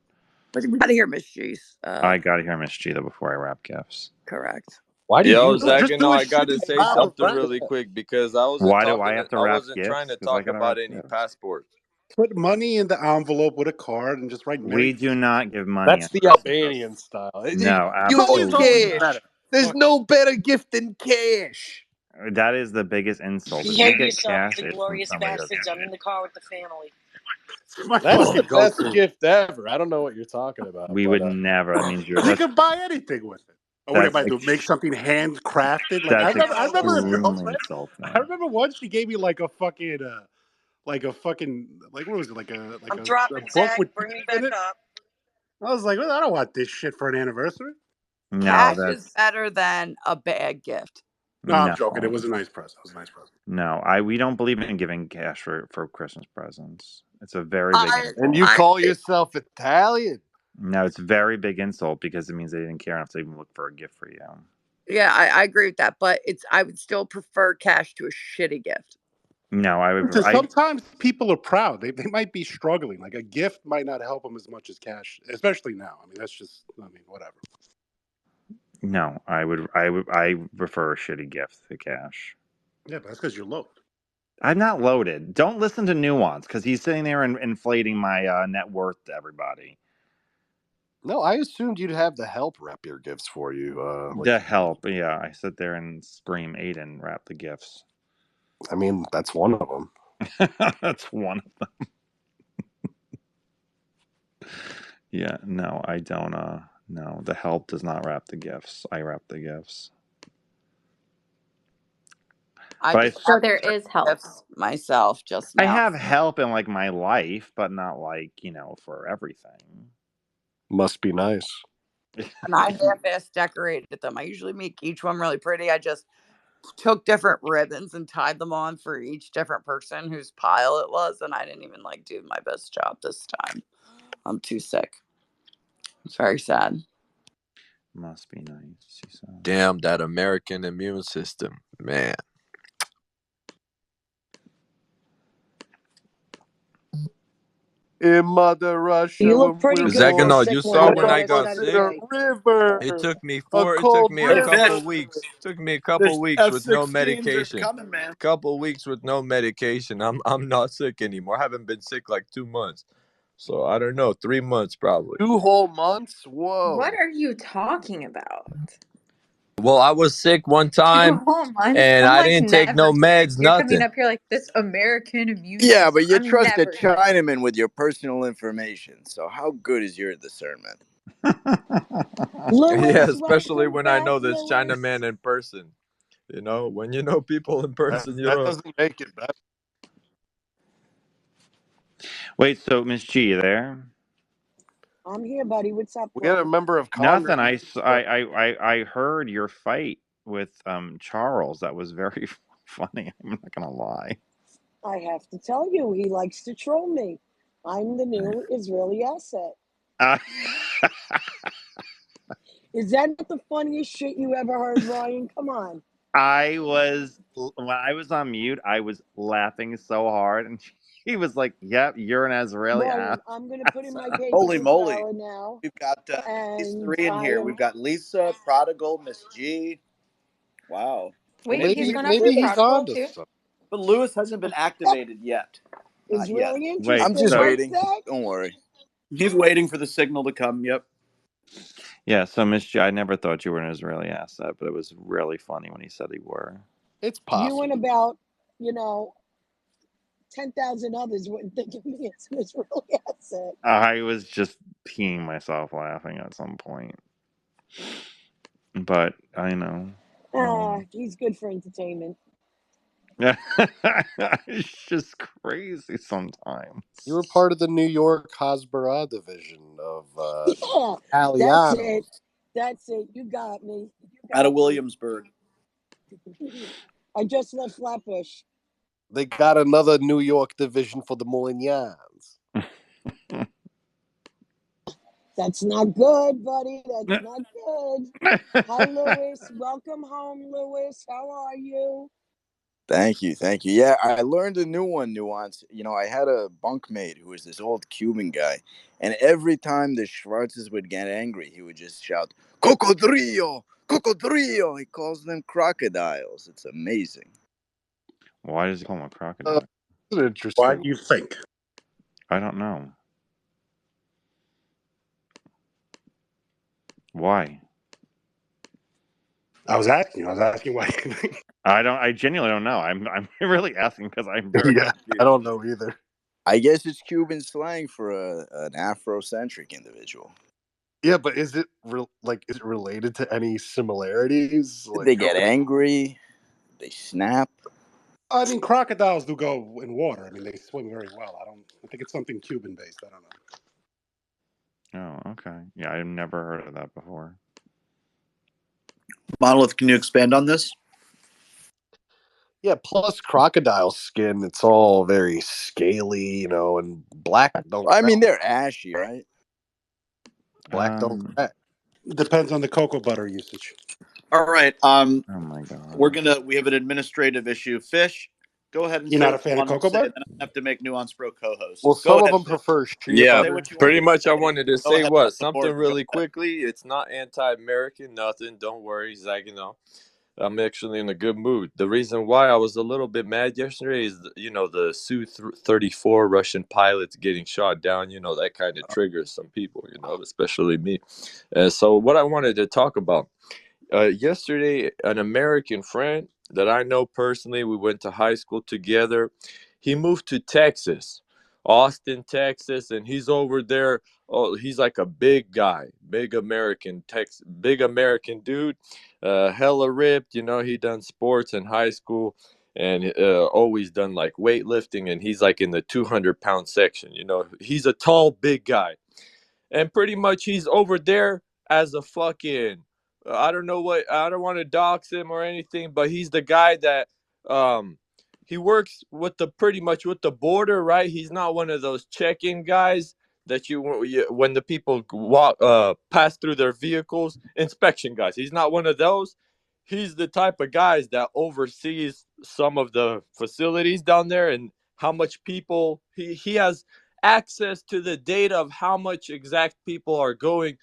Speaker 11: But we gotta hear Miss G's.
Speaker 14: I gotta hear Miss G though before I wrap gifts.
Speaker 11: Correct.
Speaker 6: Why do
Speaker 12: Yo,
Speaker 6: you
Speaker 12: Zagano, I gotta say something
Speaker 17: right?
Speaker 12: really quick because I wasn't
Speaker 14: Why do
Speaker 12: talking.
Speaker 14: I have to
Speaker 12: I
Speaker 14: wrap
Speaker 12: wasn't trying to
Speaker 14: gifts? 'Cause I
Speaker 12: talk
Speaker 14: gotta
Speaker 12: about
Speaker 14: wrap
Speaker 12: any
Speaker 14: gifts.
Speaker 12: passports.
Speaker 17: Put money in the envelope with a card and just write Merry
Speaker 14: We do not give money.
Speaker 6: That's
Speaker 14: in
Speaker 6: the
Speaker 14: person.
Speaker 6: Albanian style.
Speaker 14: No,
Speaker 6: You want
Speaker 14: absolutely
Speaker 6: cash.
Speaker 14: not.
Speaker 6: There's no better gift than cash.
Speaker 14: That is the biggest insult. If you
Speaker 5: Behave
Speaker 14: get
Speaker 5: yourself,
Speaker 14: cash,
Speaker 5: the
Speaker 14: it's from
Speaker 5: glorious
Speaker 14: somebody that
Speaker 5: bastards.
Speaker 14: doesn't
Speaker 5: I'm in the car with the family.
Speaker 6: That's
Speaker 17: fucking
Speaker 6: the best
Speaker 17: go-to.
Speaker 6: gift ever. I don't know what you're talking about.
Speaker 14: We would never. That means you're.
Speaker 17: Because you
Speaker 14: That's,
Speaker 17: can buy anything with it. Oh, what am I
Speaker 14: that's
Speaker 17: do? Make something handcrafted? Like I
Speaker 14: that's
Speaker 17: remember a
Speaker 14: extremely
Speaker 17: girlfriend.
Speaker 14: insulting.
Speaker 17: I remember once she gave me like a fucking like what was it? Like
Speaker 5: I'm
Speaker 17: a
Speaker 5: dropping
Speaker 17: book
Speaker 5: Zach.
Speaker 17: with
Speaker 5: Bring me
Speaker 17: in
Speaker 5: back
Speaker 17: it.
Speaker 5: up.
Speaker 17: I was like, well, I don't want this shit for an anniversary.
Speaker 14: No,
Speaker 11: Cash
Speaker 14: that's
Speaker 11: is better than a bad gift.
Speaker 17: No, I'm
Speaker 14: no.
Speaker 17: joking. It was a nice present. It was a nice present.
Speaker 14: No, we don't believe in giving cash for Christmas presents. It's a very big insult.
Speaker 6: And you call yourself Italian?
Speaker 14: No, it's a very big insult because it means they didn't care enough to even look for a gift for you.
Speaker 11: Yeah, I agree with that, but I would still prefer cash to a shitty gift.
Speaker 14: No, I would.
Speaker 17: Because sometimes people are proud. They might be struggling. Like a gift might not help them as much as cash, especially now. I mean, that's just. I mean, whatever.
Speaker 14: No, I would. I prefer a shitty gift to cash.
Speaker 17: Yeah, but that's because you're low.
Speaker 14: I'm not loaded. Don't listen to Nuance because he's sitting there and inflating my net worth to everybody.
Speaker 6: No, I assumed you'd have the help wrap your gifts for you.
Speaker 14: The help, yeah. I sit there and scream, Aiden, wrap the gifts.
Speaker 6: I mean, that's one of them.
Speaker 14: That's one of them. Yeah, no, I don't. No, the help does not wrap the gifts. I wrap the gifts.
Speaker 9: So there is help.
Speaker 11: Myself just
Speaker 14: I
Speaker 11: now.
Speaker 14: have help in like my life, but not like for everything.
Speaker 6: Must be nice.
Speaker 11: And I half-ass decorated them. I usually make each one really pretty. I just took different ribbons and tied them on for each different person whose pile it was, and I didn't even do my best job this time. I'm too sick. It's very sad.
Speaker 14: Must be nice.
Speaker 18: Damn, that American immune system, man.
Speaker 6: In Mother Russia,
Speaker 19: You look pretty good.
Speaker 18: Zaganot,
Speaker 19: Sick
Speaker 18: you
Speaker 19: when
Speaker 18: saw
Speaker 19: you
Speaker 18: when
Speaker 19: got
Speaker 18: I
Speaker 19: us
Speaker 18: got
Speaker 19: that
Speaker 18: sick?
Speaker 19: day.
Speaker 6: River.
Speaker 18: It took me
Speaker 6: Hey,
Speaker 18: a couple
Speaker 6: Fish.
Speaker 18: weeks. Took me a couple weeks with no medication.
Speaker 3: Man.
Speaker 18: Couple weeks with no medication. I'm not sick anymore. I haven't been sick like 2 months. So I don't know, 3 months probably.
Speaker 6: 2 whole months? Whoa.
Speaker 9: What are you talking about?
Speaker 18: Well, I was sick one time,
Speaker 9: 2 whole months?
Speaker 18: and
Speaker 9: I'm
Speaker 18: I didn't take no
Speaker 9: never
Speaker 18: meds,
Speaker 9: sick. You're coming
Speaker 18: nothing.
Speaker 9: up here like this American immune
Speaker 15: Yeah,
Speaker 9: system.
Speaker 15: but you
Speaker 9: I'm
Speaker 15: trust a
Speaker 9: never sick.
Speaker 15: Chinaman with your personal information. So how good is your discernment?
Speaker 18: Yeah,
Speaker 19: Lewis,
Speaker 18: especially
Speaker 19: welcome
Speaker 18: when I
Speaker 19: back,
Speaker 18: know this
Speaker 19: Lewis.
Speaker 18: Chinaman in person. When you know people in person, you
Speaker 6: That
Speaker 18: don't.
Speaker 6: doesn't make it better.
Speaker 14: Wait, so Miss G, you there?
Speaker 19: I'm here, buddy. What's up,
Speaker 6: We had a
Speaker 19: bro?
Speaker 6: member of Congress.
Speaker 14: Nothing. I heard your fight with Charles. That was very funny. I'm not gonna lie.
Speaker 19: I have to tell you, he likes to troll me. I'm the new Israeli asset. Is that not the funniest shit you ever heard, Ryan? Come on.
Speaker 14: When I was on mute, I was laughing so hard, and he was like, "Yep, you're an Israeli
Speaker 19: Ryan,
Speaker 14: ass."
Speaker 19: I'm going to put in my baby
Speaker 3: Holy moly.
Speaker 19: Sarah now.
Speaker 3: We've got these
Speaker 19: And
Speaker 3: three in
Speaker 19: I
Speaker 3: here.
Speaker 19: am.
Speaker 3: We've got Lisa, Prodigal, Miss G. Wow.
Speaker 9: Wait,
Speaker 3: And
Speaker 9: he's
Speaker 3: then
Speaker 9: going
Speaker 6: Maybe
Speaker 9: after
Speaker 6: he's
Speaker 9: Prodigal
Speaker 6: on to
Speaker 9: too?
Speaker 6: something.
Speaker 3: But Lewis hasn't been activated yet. Not
Speaker 19: Is
Speaker 3: yet.
Speaker 19: really
Speaker 14: Wait,
Speaker 19: interesting.
Speaker 15: I'm just
Speaker 14: so
Speaker 15: waiting.
Speaker 19: What's
Speaker 15: Don't worry.
Speaker 3: He's waiting for the signal to come. Yep.
Speaker 14: yeah, so Miss G, I never thought you were an Israeli asset, but it was really funny when he said he were.
Speaker 6: It's
Speaker 19: that? You
Speaker 6: possible.
Speaker 19: and about, 10,000 others wouldn't think of me as an Israeli asset.
Speaker 14: I was just peeing myself laughing at some point, but I know.
Speaker 19: He's good for entertainment.
Speaker 14: It's just crazy sometimes.
Speaker 6: You were part of the New York Hasbara division of
Speaker 19: Yeah, that's
Speaker 6: Italianos.
Speaker 19: it. That's it. You got me.
Speaker 3: Out of Williamsburg.
Speaker 19: I just left Flatbush.
Speaker 6: They got another New York division for the Molignans.
Speaker 19: That's not good, buddy. That's not good. Hi, Lewis. Welcome home, Lewis. How are you?
Speaker 15: Thank you. Yeah, I learned a new one, Nuance. I had a bunkmate who was this old Cuban guy, and every time the Schwarzes would get angry, he would just shout, "Cocodrillo! Cocodrillo!" He calls them crocodiles. It's amazing.
Speaker 14: Why does he call him a crocodile?
Speaker 6: That's interesting.
Speaker 17: Why do you think?
Speaker 14: I don't know. Why?
Speaker 17: I was asking why.
Speaker 14: I genuinely don't know. I'm really asking because I'm very
Speaker 6: Yeah,
Speaker 14: confused.
Speaker 6: I don't know either.
Speaker 15: I guess it's Cuban slang for an Afrocentric individual.
Speaker 6: Yeah, but is it related to any similarities?
Speaker 15: They get angry. They snap.
Speaker 17: I mean, crocodiles do go in water. I mean, they swim very well. I think it's something Cuban based. I don't know.
Speaker 14: Oh, okay. Yeah, I've never heard of that before.
Speaker 3: Monolith, can you expand on this?
Speaker 6: Yeah, plus crocodile skin, it's all very scaly, and black don't
Speaker 15: I mean,
Speaker 6: crack.
Speaker 15: they're ashy, right?
Speaker 6: Black don't crack.
Speaker 17: It depends on the cocoa butter usage.
Speaker 3: All right.
Speaker 14: Oh my god.
Speaker 3: We have an administrative issue. Fish, Go ahead and
Speaker 17: You're
Speaker 3: say
Speaker 17: not a
Speaker 3: what you
Speaker 17: fan of
Speaker 3: wanted to
Speaker 17: Cocoa
Speaker 3: say,
Speaker 17: Bud?
Speaker 3: then I have to make Nuance Pro co-host.
Speaker 6: Well,
Speaker 3: Go
Speaker 6: some of
Speaker 3: ahead,
Speaker 6: them
Speaker 3: Fitz.
Speaker 6: prefer shea
Speaker 18: Yeah,
Speaker 3: Say
Speaker 6: butter.
Speaker 3: what you want
Speaker 18: pretty
Speaker 3: to
Speaker 18: much. I
Speaker 3: say.
Speaker 18: wanted to
Speaker 3: Go
Speaker 18: say
Speaker 3: ahead,
Speaker 18: what
Speaker 3: Dr.
Speaker 18: something
Speaker 3: Horton. Go
Speaker 18: really
Speaker 3: ahead.
Speaker 18: quickly. It's not anti-American, nothing. Don't worry, Zach. I'm actually in a good mood. The reason why I was a little bit mad yesterday is, the Su-34 Russian pilots getting shot down. That kind of triggers some people, especially me. So what I wanted to talk about yesterday, an American friend that I know personally, we went to high school together. He moved to Texas, Austin, Texas, and he's over there. Oh, he's like a big guy, big American dude, hella ripped. He done sports in high school and always done like weightlifting, and he's like in the 200-pound section. He's a tall, big guy, and pretty much he's over there as a fucking, I don't know what, I don't want to dox him or anything, but he's the guy that um he works with pretty much with the border, right? He's not one of those check-in guys that when the people walk pass through their vehicles, inspection guys. He's not one of those. He's the type of guys that oversees some of the facilities down there, and how much people he has access to the data of how much exact people are going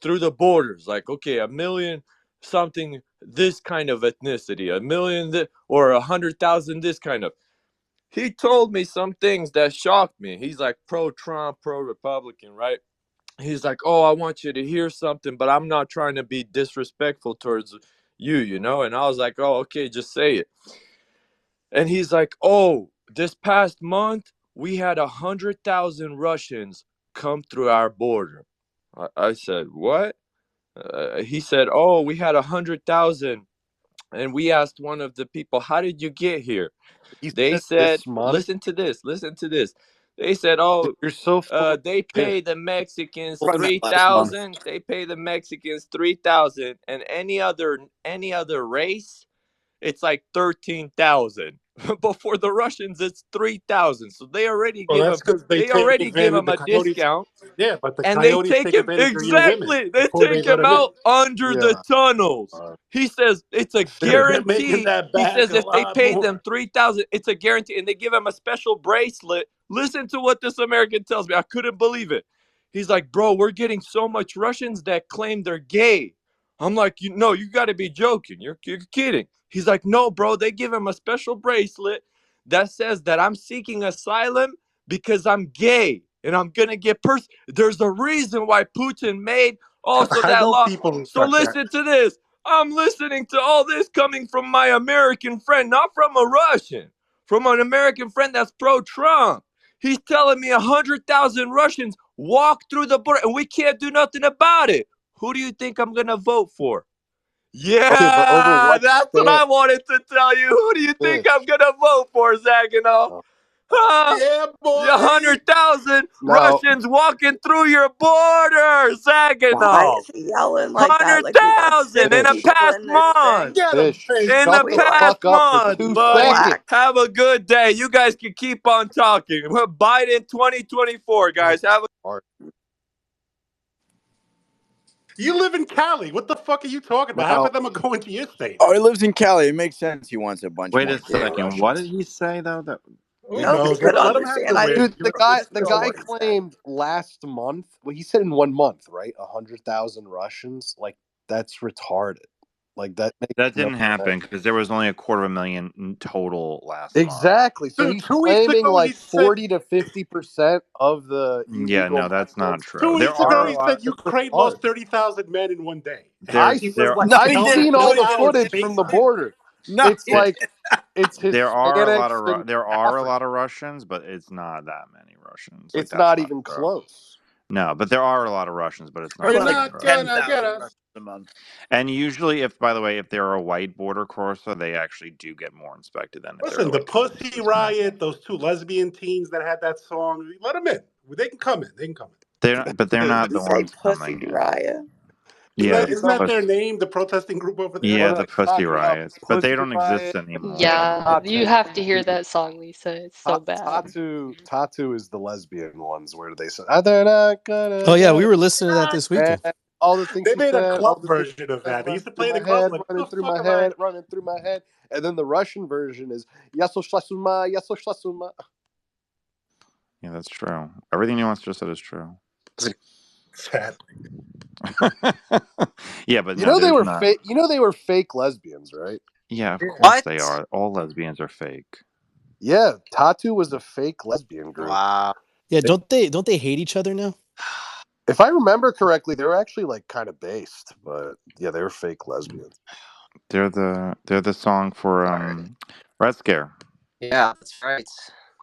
Speaker 18: through the borders. Like, okay, 1,000,000 something this kind of ethnicity, 1,000,000 or 100,000 this kind of. He told me some things that shocked me. He's like pro-Trump, pro-Republican, right? He's like, oh, I want you to hear something, but I'm not trying to be disrespectful towards you, And I was like, oh, okay, just say it. And he's like, oh, this past month, we had 100,000 Russians come through our border. I said, what? He said, oh, we had 100,000. And we asked one of the people, how did you get here? They said,
Speaker 6: This month,
Speaker 18: listen to this. They said, oh,
Speaker 6: you're so full of
Speaker 18: they
Speaker 6: shit.
Speaker 18: pay the Mexicans
Speaker 3: From that last month.
Speaker 18: 3,000. They pay the Mexicans 3,000, and any other race, it's like 13,000. But for the Russians, it's 3,000. So they already
Speaker 17: Well,
Speaker 18: give
Speaker 17: that's
Speaker 18: them.
Speaker 17: because they
Speaker 18: They
Speaker 17: take
Speaker 18: already give
Speaker 17: advantage.
Speaker 18: him
Speaker 17: The
Speaker 18: a
Speaker 17: coyotes,
Speaker 18: discount,
Speaker 17: yeah, but the
Speaker 18: and they
Speaker 17: coyotes
Speaker 18: take
Speaker 17: take
Speaker 18: him
Speaker 17: advantage of your women
Speaker 18: exactly. They
Speaker 17: before they
Speaker 18: take
Speaker 17: let
Speaker 18: him
Speaker 17: them in.
Speaker 18: out under
Speaker 6: Yeah.
Speaker 18: the tunnels. He says it's a
Speaker 17: They're making
Speaker 18: guarantee.
Speaker 17: that
Speaker 18: He
Speaker 17: back
Speaker 18: says
Speaker 17: a
Speaker 18: if they
Speaker 17: lot
Speaker 18: paid them
Speaker 17: more.
Speaker 18: 3,000, it's a guarantee, and they give him a special bracelet. Listen to what this American tells me. I couldn't believe it. He's like, bro, we're getting so much Russians that claim they're gay. I'm like, you got to be joking. You're kidding. He's like, no, bro. They give him a special bracelet that says that I'm seeking asylum because I'm gay and I'm gonna get There's a reason why Putin made also
Speaker 17: I
Speaker 18: that
Speaker 17: know
Speaker 18: law.
Speaker 17: people who
Speaker 18: So
Speaker 17: suck that.
Speaker 18: listen to this. I'm listening to all this coming from my American friend, not from a Russian, from an American friend that's pro-Trump. He's telling me 100,000 Russians walk through the border and we can't do nothing about it. Who do you think I'm gonna vote for?
Speaker 6: Okay, but over
Speaker 18: Yeah,
Speaker 6: what
Speaker 18: that's what
Speaker 6: stance?
Speaker 18: I wanted to tell you. Who do you think
Speaker 6: This.
Speaker 18: I'm gonna vote for, Zagano?
Speaker 17: Yeah, boy.
Speaker 18: 100,000
Speaker 6: Now,
Speaker 18: Russians walking through your border,
Speaker 11: Why
Speaker 18: Saginaw.
Speaker 11: is he yelling like that? Like we got
Speaker 18: 100,000 in
Speaker 11: sick
Speaker 18: a
Speaker 6: Fish,
Speaker 11: people
Speaker 18: past
Speaker 11: in this
Speaker 18: month.
Speaker 11: thing.
Speaker 17: Get him,
Speaker 6: Fish,
Speaker 17: Fish.
Speaker 18: In the
Speaker 6: shut
Speaker 11: We
Speaker 6: the
Speaker 11: like
Speaker 18: past
Speaker 6: fuck up for
Speaker 18: month,
Speaker 6: 2
Speaker 18: buddy.
Speaker 6: seconds.
Speaker 11: black.
Speaker 18: Have a good day. You guys can keep on talking. We're Biden 2024, guys. Have a
Speaker 17: You live in Cali. What the fuck are you talking about? Half
Speaker 6: Now,
Speaker 17: of them are going to your state.
Speaker 15: Oh, he lives in Cali. It makes sense. He wants a bunch
Speaker 14: Wait
Speaker 15: more
Speaker 14: a
Speaker 15: gay
Speaker 14: second. What did
Speaker 15: Russians.
Speaker 14: he say though? That
Speaker 17: Who
Speaker 11: Nobody
Speaker 17: knows?
Speaker 11: could
Speaker 17: Let him have the
Speaker 11: understand. I
Speaker 17: win.
Speaker 11: didn't
Speaker 6: dude,
Speaker 17: You
Speaker 6: the
Speaker 17: know,
Speaker 6: guy,
Speaker 17: it's
Speaker 6: the
Speaker 11: know
Speaker 17: still
Speaker 6: guy
Speaker 11: what he said.
Speaker 6: claimed last month. Well, he said in 1 month, right? 100,000 Russians. Like that's retarded. Like that makes
Speaker 14: that
Speaker 6: no
Speaker 14: didn't happen
Speaker 6: sense.
Speaker 14: because there was only 250,000 in total last month.
Speaker 6: Exactly. So
Speaker 17: Dude,
Speaker 6: he's
Speaker 17: 2 weeks
Speaker 6: claiming
Speaker 17: ago he
Speaker 6: like
Speaker 17: said.
Speaker 6: 40 to 50% of the
Speaker 14: Yeah,
Speaker 6: illegal
Speaker 14: no, that's not
Speaker 6: migrants.
Speaker 14: true.
Speaker 17: 2
Speaker 14: There
Speaker 17: weeks ago
Speaker 14: are a
Speaker 17: he
Speaker 14: lot.
Speaker 17: said
Speaker 6: That's
Speaker 17: Ukraine lost
Speaker 6: retarded.
Speaker 17: 30,000 men in one day.
Speaker 14: There,
Speaker 17: He was
Speaker 14: there,
Speaker 17: like,
Speaker 15: No, he
Speaker 6: I've
Speaker 15: didn't.
Speaker 6: seen
Speaker 17: helmet,
Speaker 6: all
Speaker 15: No,
Speaker 17: full
Speaker 15: he
Speaker 6: the
Speaker 17: out,
Speaker 15: didn't.
Speaker 6: footage from the
Speaker 17: basement.
Speaker 6: border.
Speaker 15: No,
Speaker 6: It's
Speaker 15: he
Speaker 14: there,
Speaker 6: like
Speaker 15: didn't.
Speaker 6: it's
Speaker 14: there are a lot
Speaker 6: Hispanics
Speaker 14: of
Speaker 6: and
Speaker 14: there are a
Speaker 6: Africans.
Speaker 14: lot of Russians, but it's not that many Russians. Like
Speaker 6: It's
Speaker 14: that's
Speaker 6: not
Speaker 14: not
Speaker 6: even
Speaker 14: true.
Speaker 6: close.
Speaker 14: No, but there are a lot of Russians, but it's not
Speaker 15: There's
Speaker 17: You're
Speaker 14: that
Speaker 15: like
Speaker 14: many
Speaker 17: not gonna
Speaker 14: Russians.
Speaker 17: get
Speaker 15: 10,000
Speaker 17: us.
Speaker 15: Russians a month.
Speaker 14: And usually, by the way, if they're a white border crosser, they actually do get more inspected than if they're
Speaker 17: Listen, the
Speaker 14: like Chinese
Speaker 17: Pussy
Speaker 14: or something.
Speaker 17: Riot, those 2 lesbian teens that had that song, let them in. They can come in. They can come in.
Speaker 14: They're not
Speaker 11: You
Speaker 14: the
Speaker 11: say
Speaker 14: ones
Speaker 11: Pussy
Speaker 14: coming in.
Speaker 11: Riot?
Speaker 14: Yeah,
Speaker 17: Isn't that their
Speaker 14: pussy.
Speaker 17: name, the protesting group over there?
Speaker 14: Yeah,
Speaker 6: What
Speaker 14: the
Speaker 6: a
Speaker 14: Pussy
Speaker 6: no,
Speaker 14: Riots, but they
Speaker 6: Pussy
Speaker 14: don't exist
Speaker 6: Riot.
Speaker 14: anymore.
Speaker 13: Yeah, you
Speaker 6: Tatu.
Speaker 13: have to hear that song, Lisa. It's so bad.
Speaker 6: Tatu is the lesbian ones where they say, "Ah, they're not gonna
Speaker 7: Oh yeah, we
Speaker 6: get
Speaker 7: were listening to that this
Speaker 6: it."
Speaker 7: weekend.
Speaker 6: all the things
Speaker 17: They
Speaker 6: she
Speaker 17: made a
Speaker 6: said, all
Speaker 17: club
Speaker 6: the things
Speaker 17: version of
Speaker 6: that
Speaker 17: that. They
Speaker 6: running
Speaker 17: used to
Speaker 6: through
Speaker 17: play
Speaker 6: my
Speaker 17: the club.
Speaker 6: head,
Speaker 17: Like,
Speaker 6: running
Speaker 17: what the
Speaker 6: through
Speaker 17: fuck
Speaker 6: my
Speaker 17: am I?
Speaker 6: head, running through my head. And then the Russian version is Yaso Shlasuma, Yaso Shlasuma.
Speaker 14: Yeah, that's true. Everything Nuance just said is true.
Speaker 17: Sad.
Speaker 14: Yeah, but
Speaker 6: You
Speaker 14: no,
Speaker 6: know they
Speaker 14: there's
Speaker 6: were
Speaker 14: not.
Speaker 6: fake. You know they were fake lesbians, right?
Speaker 14: Yeah, of course
Speaker 3: What?
Speaker 14: they are. All lesbians are fake.
Speaker 6: Yeah, Tatu was a fake lesbian group.
Speaker 3: Wow.
Speaker 7: Yeah, don't they hate each other now?
Speaker 6: If I remember correctly, they were actually like kind of based, but yeah, they were fake lesbians.
Speaker 14: They're the song for Red Scare.
Speaker 3: Yeah, that's right.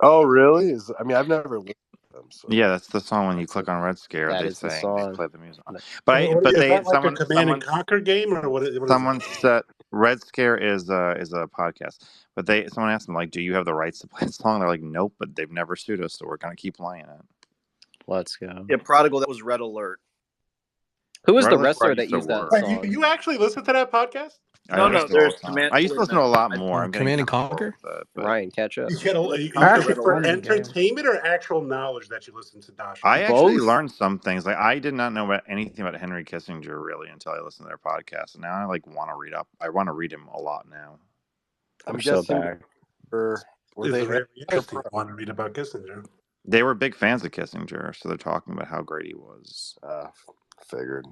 Speaker 6: Oh, really? I mean, I've never listened to them. So
Speaker 14: Yeah, that's the song. When you click on Red Scare,
Speaker 3: That
Speaker 14: they
Speaker 3: is the
Speaker 14: they
Speaker 3: song.
Speaker 14: play the music.
Speaker 3: No.
Speaker 14: But
Speaker 17: Is
Speaker 14: they
Speaker 17: that like a Command and Conquer game, or what is
Speaker 14: someone
Speaker 17: that?
Speaker 14: said Red Scare is a podcast. But someone asked them like, "Do you have the rights to play the song?" They're like, "Nope," but they've never sued us, so we're gonna keep playing it.
Speaker 3: Let's go. Yeah, Prodigal. That was Red Alert.
Speaker 20: Who was the
Speaker 14: That's where I
Speaker 20: wrestler that
Speaker 14: used to
Speaker 20: used that
Speaker 14: work.
Speaker 17: Wait,
Speaker 20: song?
Speaker 17: you actually listen to that podcast?
Speaker 14: I
Speaker 3: No,
Speaker 14: listen
Speaker 3: there's
Speaker 14: all the time.
Speaker 3: Command.
Speaker 14: I used to listen to a lot more. I'm getting
Speaker 7: Command and
Speaker 14: kind of bored
Speaker 7: Conquer?
Speaker 14: with it, but
Speaker 20: Ryan, catch up.
Speaker 17: Are you
Speaker 6: Actually,
Speaker 17: for entertainment or actual knowledge that you listen to Dash?
Speaker 14: I actually learned some things. Like I did not know anything about Henry Kissinger really until I listened to their podcast, and now I like want to read up. I want to read him a lot now.
Speaker 6: I'm
Speaker 20: so
Speaker 6: guessing.
Speaker 20: bad.
Speaker 6: Were
Speaker 17: It's
Speaker 6: they
Speaker 17: very interesting. I want to read about Kissinger.
Speaker 14: They were big fans of Kissinger, so they're talking about how great he was.
Speaker 6: Figured.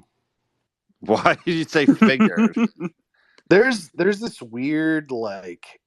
Speaker 14: Why did you say figured?
Speaker 6: There's this weird like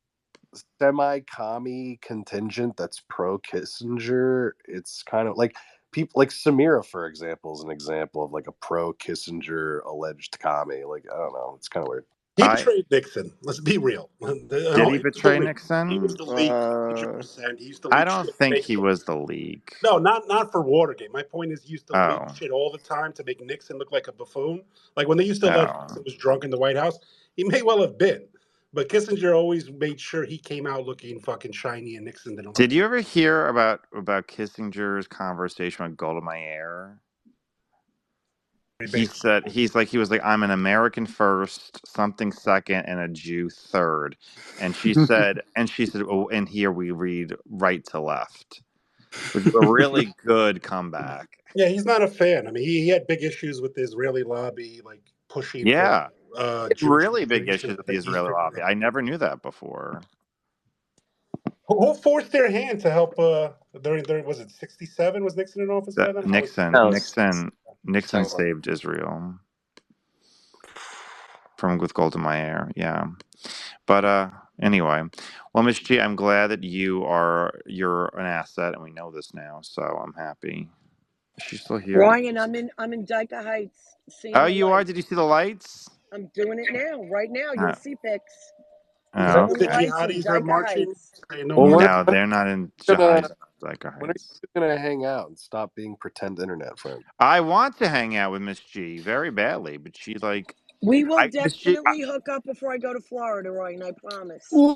Speaker 6: semi-commie contingent that's pro Kissinger. It's kind of like people like Samira, for example, is an example of like a pro Kissinger alleged commie. Like I don't know, it's kind of weird.
Speaker 17: He betrayed Nixon. Let's be real.
Speaker 14: Did he betray Nixon?
Speaker 17: He was the leak. 100%. He used to leak
Speaker 14: I don't
Speaker 17: shit,
Speaker 14: think
Speaker 17: make
Speaker 14: he was the leak.
Speaker 17: No, not for Watergate. My point is, he used to
Speaker 14: Oh.
Speaker 17: leak shit all the time to make Nixon look like a buffoon. Like when they used to let Nixon was drunk in the White House, he may well have been. But Kissinger always made sure he came out looking fucking shiny, and Nixon didn't.
Speaker 14: Did you ever hear about Kissinger's conversation with Golda Meir? He said he was like, I'm an American first, something second, and a Jew third. And she said, oh, and here we read right to left, which is a really good comeback.
Speaker 17: Yeah, he's not a fan. I mean, he had big issues with the Israeli lobby, like pushing.
Speaker 14: Yeah,
Speaker 17: for,
Speaker 14: really big issues with the Israeli lobby. I never knew that before.
Speaker 17: Who forced their hand to help during was it 67? Was Nixon in office by then?
Speaker 14: Nixon saved Israel with Golda Meir. Yeah, but anyway, well, Miss G, I'm glad that you're an asset, and we know this now, so I'm happy. Is she still here?
Speaker 19: Ryan, I'm in Dyker Heights.
Speaker 14: Oh, you are? Did you see the lights?
Speaker 19: I'm doing it now, right now. You'll see pics.
Speaker 14: Oh,
Speaker 17: the jihadis are marching.
Speaker 14: No, they're not in jihadis.
Speaker 6: When are you gonna hang out and stop being pretend internet friend?
Speaker 14: I want to hang out with Miss G very badly, but she's like,
Speaker 19: we will definitely hook up before I go to Florida, Ryan. I promise.
Speaker 14: Okay.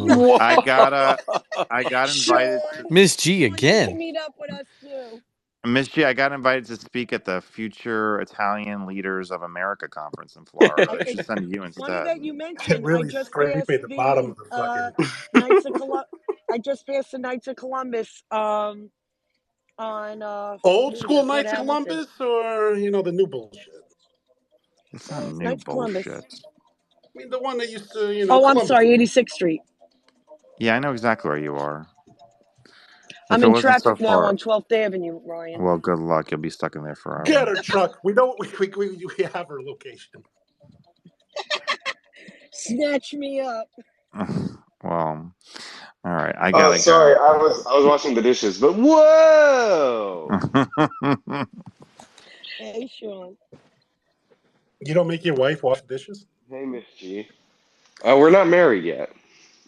Speaker 7: Whoa!
Speaker 14: I got invited.
Speaker 7: Miss G again.
Speaker 19: Meet up with us too.
Speaker 14: Miss G, I got invited to speak at the Future Italian Leaders of America conference in Florida. I should send you instead.
Speaker 19: Funny that you mentioned.
Speaker 17: Really
Speaker 19: I just
Speaker 17: scraped
Speaker 19: passed
Speaker 17: at the bottom of the fucking.
Speaker 19: Knights of I just passed the Knights of Columbus on
Speaker 17: Old school Knights of Columbus, or the new bullshit.
Speaker 14: It's not new bullshit.
Speaker 17: I mean, the one that used to,
Speaker 19: Oh,
Speaker 17: Columbus.
Speaker 19: I'm sorry, 86th Street.
Speaker 14: Yeah, I know exactly where you are.
Speaker 19: I'm in traffic now on 12th Avenue, Ryan.
Speaker 14: Well, good luck. You'll be stuck in there forever.
Speaker 17: Get her, Chuck. We don't. We have her location.
Speaker 19: Snatch me up.
Speaker 14: Well, all right. I gotta
Speaker 21: sorry,
Speaker 14: go.
Speaker 21: I was washing the dishes, but whoa!
Speaker 19: Hey, Sean.
Speaker 17: You don't make your wife wash dishes?
Speaker 21: Hey, Miss G. We're not married yet,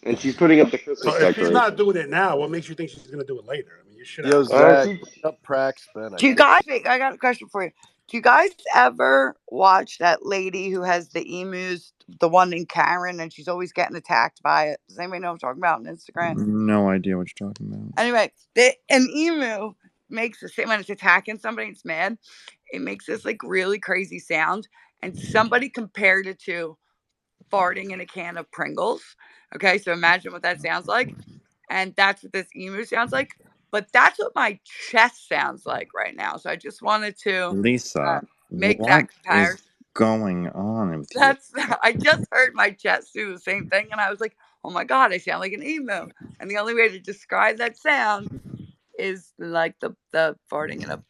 Speaker 21: and she's putting up the Christmas
Speaker 17: So if she's not doing it now, what makes you think she's going to do it later? I mean, you should.
Speaker 6: Yo, Zach, up Prax, Ben.
Speaker 11: Do you guys? I got a question for you. Do you guys ever watch that lady who has the emus, the one named Karen, and she's always getting attacked by it? Does anybody know what I'm talking about on Instagram?
Speaker 14: No idea what you're talking about.
Speaker 11: Anyway, an emu makes the same when it's attacking somebody, it's mad. It makes this like really crazy sound, and somebody compared it to farting in a can of Pringles. Okay, so imagine what that sounds like, and that's what this emu sounds like. but that's what my chest sounds like right now. So I just wanted to
Speaker 14: Lisa,
Speaker 11: make
Speaker 14: what
Speaker 11: that
Speaker 14: is
Speaker 11: comparison.
Speaker 14: going on with you?
Speaker 11: That's I just heard my chest do the same thing, and I was like, "Oh my god, I sound like an emo." And the only way to describe that sound is like the farting in a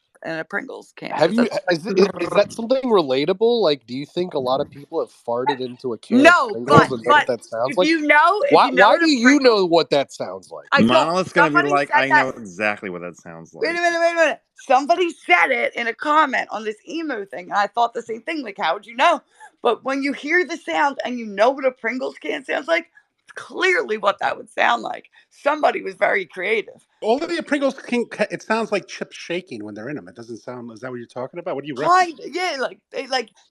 Speaker 11: Pringles can.
Speaker 6: Have you? Is that something relatable? Like, do you think a lot of people have farted into a can of
Speaker 11: No,
Speaker 6: Pringles and know what
Speaker 11: but
Speaker 6: that sounds
Speaker 11: if
Speaker 6: like?
Speaker 11: you know
Speaker 6: Why
Speaker 11: what
Speaker 6: do
Speaker 11: a
Speaker 6: you
Speaker 11: Pringles,
Speaker 6: know what that sounds like?
Speaker 11: I don't.
Speaker 14: Monolith's gonna be
Speaker 11: Somebody
Speaker 14: like,
Speaker 11: said
Speaker 14: I
Speaker 11: that.
Speaker 14: know exactly what that sounds like.
Speaker 11: Wait a minute. Somebody said it in a comment on this emo thing, and I thought the same thing. Like, how would you know? But when you hear the sound and you know what a Pringles can sounds like, it's clearly what that would sound like. Somebody was very creative.
Speaker 17: Only a Pringles can. It sounds like chips shaking when they're in them. It doesn't sound. Is that what you're talking about? What are you referencing?
Speaker 11: Yeah, like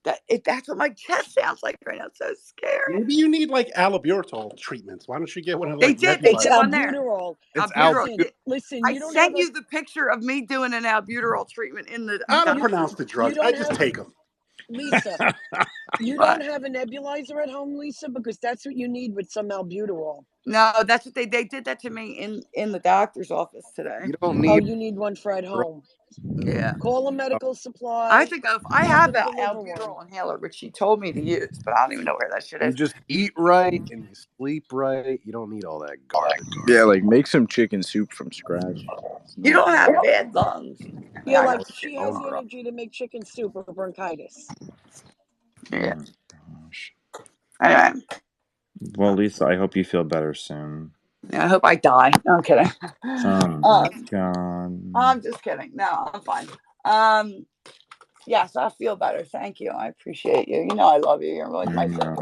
Speaker 11: that. That's what my chest sounds like right now. It's so scary.
Speaker 17: Maybe you need like albuterol treatments. Why don't you get one of
Speaker 11: They
Speaker 17: like
Speaker 11: did. They
Speaker 19: It's
Speaker 11: did
Speaker 17: nebulized?
Speaker 11: one there.
Speaker 19: albuterol.
Speaker 6: It's
Speaker 11: Albuterol.
Speaker 19: Listen,
Speaker 11: I
Speaker 19: you don't have
Speaker 11: sent you the picture of me doing an albuterol treatment in the.
Speaker 17: I don't
Speaker 19: you,
Speaker 17: pronounce the
Speaker 19: you
Speaker 17: drugs. I
Speaker 19: don't
Speaker 17: just
Speaker 19: have
Speaker 17: take them.
Speaker 19: Lisa. You don't have a nebulizer at home, Lisa, because that's what you need with some albuterol.
Speaker 11: No, that's what they did that to me in the doctor's office today.
Speaker 6: You don't
Speaker 19: Oh,
Speaker 6: need.
Speaker 19: you need one for at home.
Speaker 11: Yeah.
Speaker 19: Call a medical supply.
Speaker 11: I think I
Speaker 19: Have
Speaker 11: have
Speaker 19: them
Speaker 11: an
Speaker 19: deliver
Speaker 11: albuterol
Speaker 19: one.
Speaker 11: inhaler, which she told me to use, but I don't even know where that shit
Speaker 6: You
Speaker 11: is.
Speaker 6: just eat right and you sleep right. You don't need all that garbage.
Speaker 15: Yeah, like make some chicken soup from scratch.
Speaker 11: You don't have bad lungs. I mean,
Speaker 19: Yeah,
Speaker 11: I
Speaker 19: like
Speaker 11: got
Speaker 19: she
Speaker 11: shit
Speaker 19: has
Speaker 11: going
Speaker 19: the
Speaker 11: on.
Speaker 19: energy to make chicken soup or bronchitis.
Speaker 11: Yeah.
Speaker 14: Gosh.
Speaker 11: Anyway.
Speaker 14: Well, Lisa, I hope you feel better soon.
Speaker 11: Yeah, I hope I die. No, I'm kidding.
Speaker 14: Oh my God.
Speaker 11: I'm just kidding. No, I'm fine. Yes, I feel better. Thank you. I appreciate you. You know I love you. You're like my sister.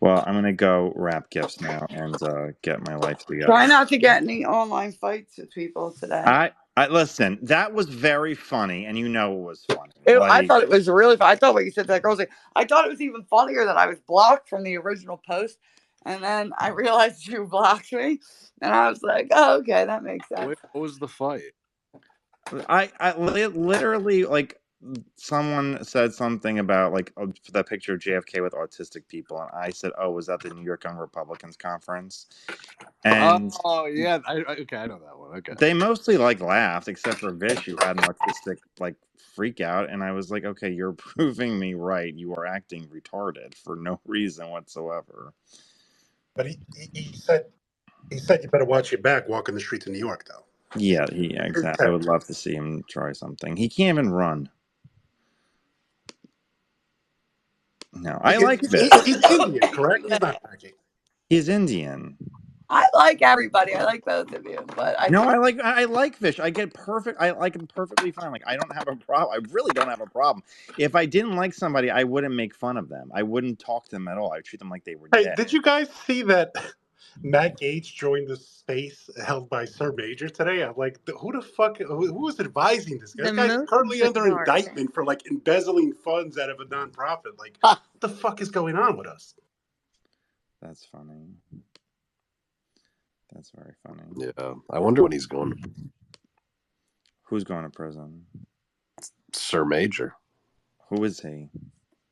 Speaker 14: Well, I'm gonna go wrap gifts now and get my life together.
Speaker 11: Try not to get any online fights with people today.
Speaker 14: I listen. That was very funny, and you know it was funny.
Speaker 11: I thought it was really fun. I thought what you said to that girl's like, I thought it was even funnier that I was blocked from the original post, and then I realized you blocked me, and I was like, oh, okay, that makes sense.
Speaker 6: What was the fight?
Speaker 14: I literally like someone said something about like that picture of JFK with autistic people, and I said, "Oh, was that the New York Young Republicans conference?" And
Speaker 6: yeah, okay, I know that one. Okay,
Speaker 14: they mostly like laughed, except for Vish, who had an autistic like freak out, and I was like, "Okay, you're proving me right. You are acting retarded for no reason whatsoever."
Speaker 17: But he said you better watch your back walking the streets of New York, though.
Speaker 14: Yeah, exactly. I would love to see him try something. He can't even run. No, I like Vish.
Speaker 17: He's Indian, correct? He's not packing.
Speaker 14: He's Indian.
Speaker 11: I like everybody. I like both of you, but I
Speaker 14: like Vish. I like him perfectly fine. Like I don't have a problem. I really don't have a problem. If I didn't like somebody, I wouldn't make fun of them. I wouldn't talk to them at all. I would treat them like they were dead.
Speaker 17: Did you guys see that Matt Gaetz joined the space held by Sir Major today? I'm like, who the fuck? Who was advising this guy? This guy's currently under indictment for like embezzling funds out of a nonprofit. Like, what the fuck is going on with us?
Speaker 14: That's funny. That's very funny.
Speaker 6: Yeah, I wonder when he's going.
Speaker 14: Who's going to prison?
Speaker 6: Sir Major.
Speaker 14: Who is he?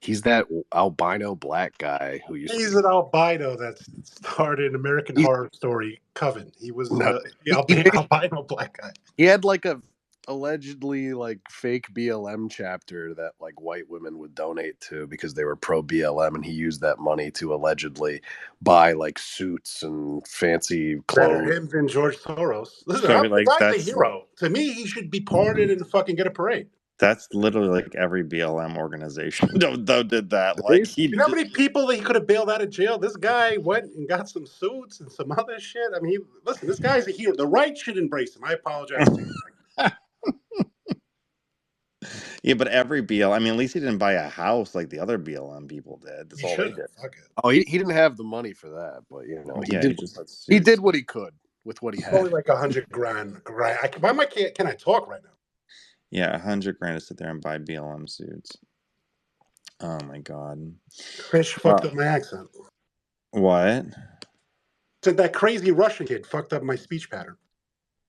Speaker 6: He's that albino black guy who used.
Speaker 17: He's an albino that starred in American Horror Story Coven. He was the albino black guy.
Speaker 6: He had like a allegedly like fake BLM chapter that like white women would donate to because they were pro BLM, and he used that money to allegedly buy like suits and fancy clothes.
Speaker 17: Better him than George Soros. Listen, the guy's a hero. To me, he should be pardoned and fucking get a parade.
Speaker 14: That's literally like every BLM organization though did that. Like
Speaker 17: you know how many people that he could have bailed out of jail? This guy went and got some suits and some other shit. I mean, listen, this guy's a hero. The right should embrace him. I apologize to you.
Speaker 14: Yeah, but every BLM, I mean, at least he didn't buy a house like the other BLM people did. That's all they did.
Speaker 6: Oh, he didn't have the money for that, but you know,
Speaker 14: he
Speaker 6: did what he could with what he had.
Speaker 17: Only like $100 grand. Why can I talk right now?
Speaker 14: Yeah, $100 grand to sit there and buy BLM suits. Oh my God.
Speaker 17: Fish fucked up my accent.
Speaker 14: What?
Speaker 17: Said that crazy Russian kid fucked up my speech pattern.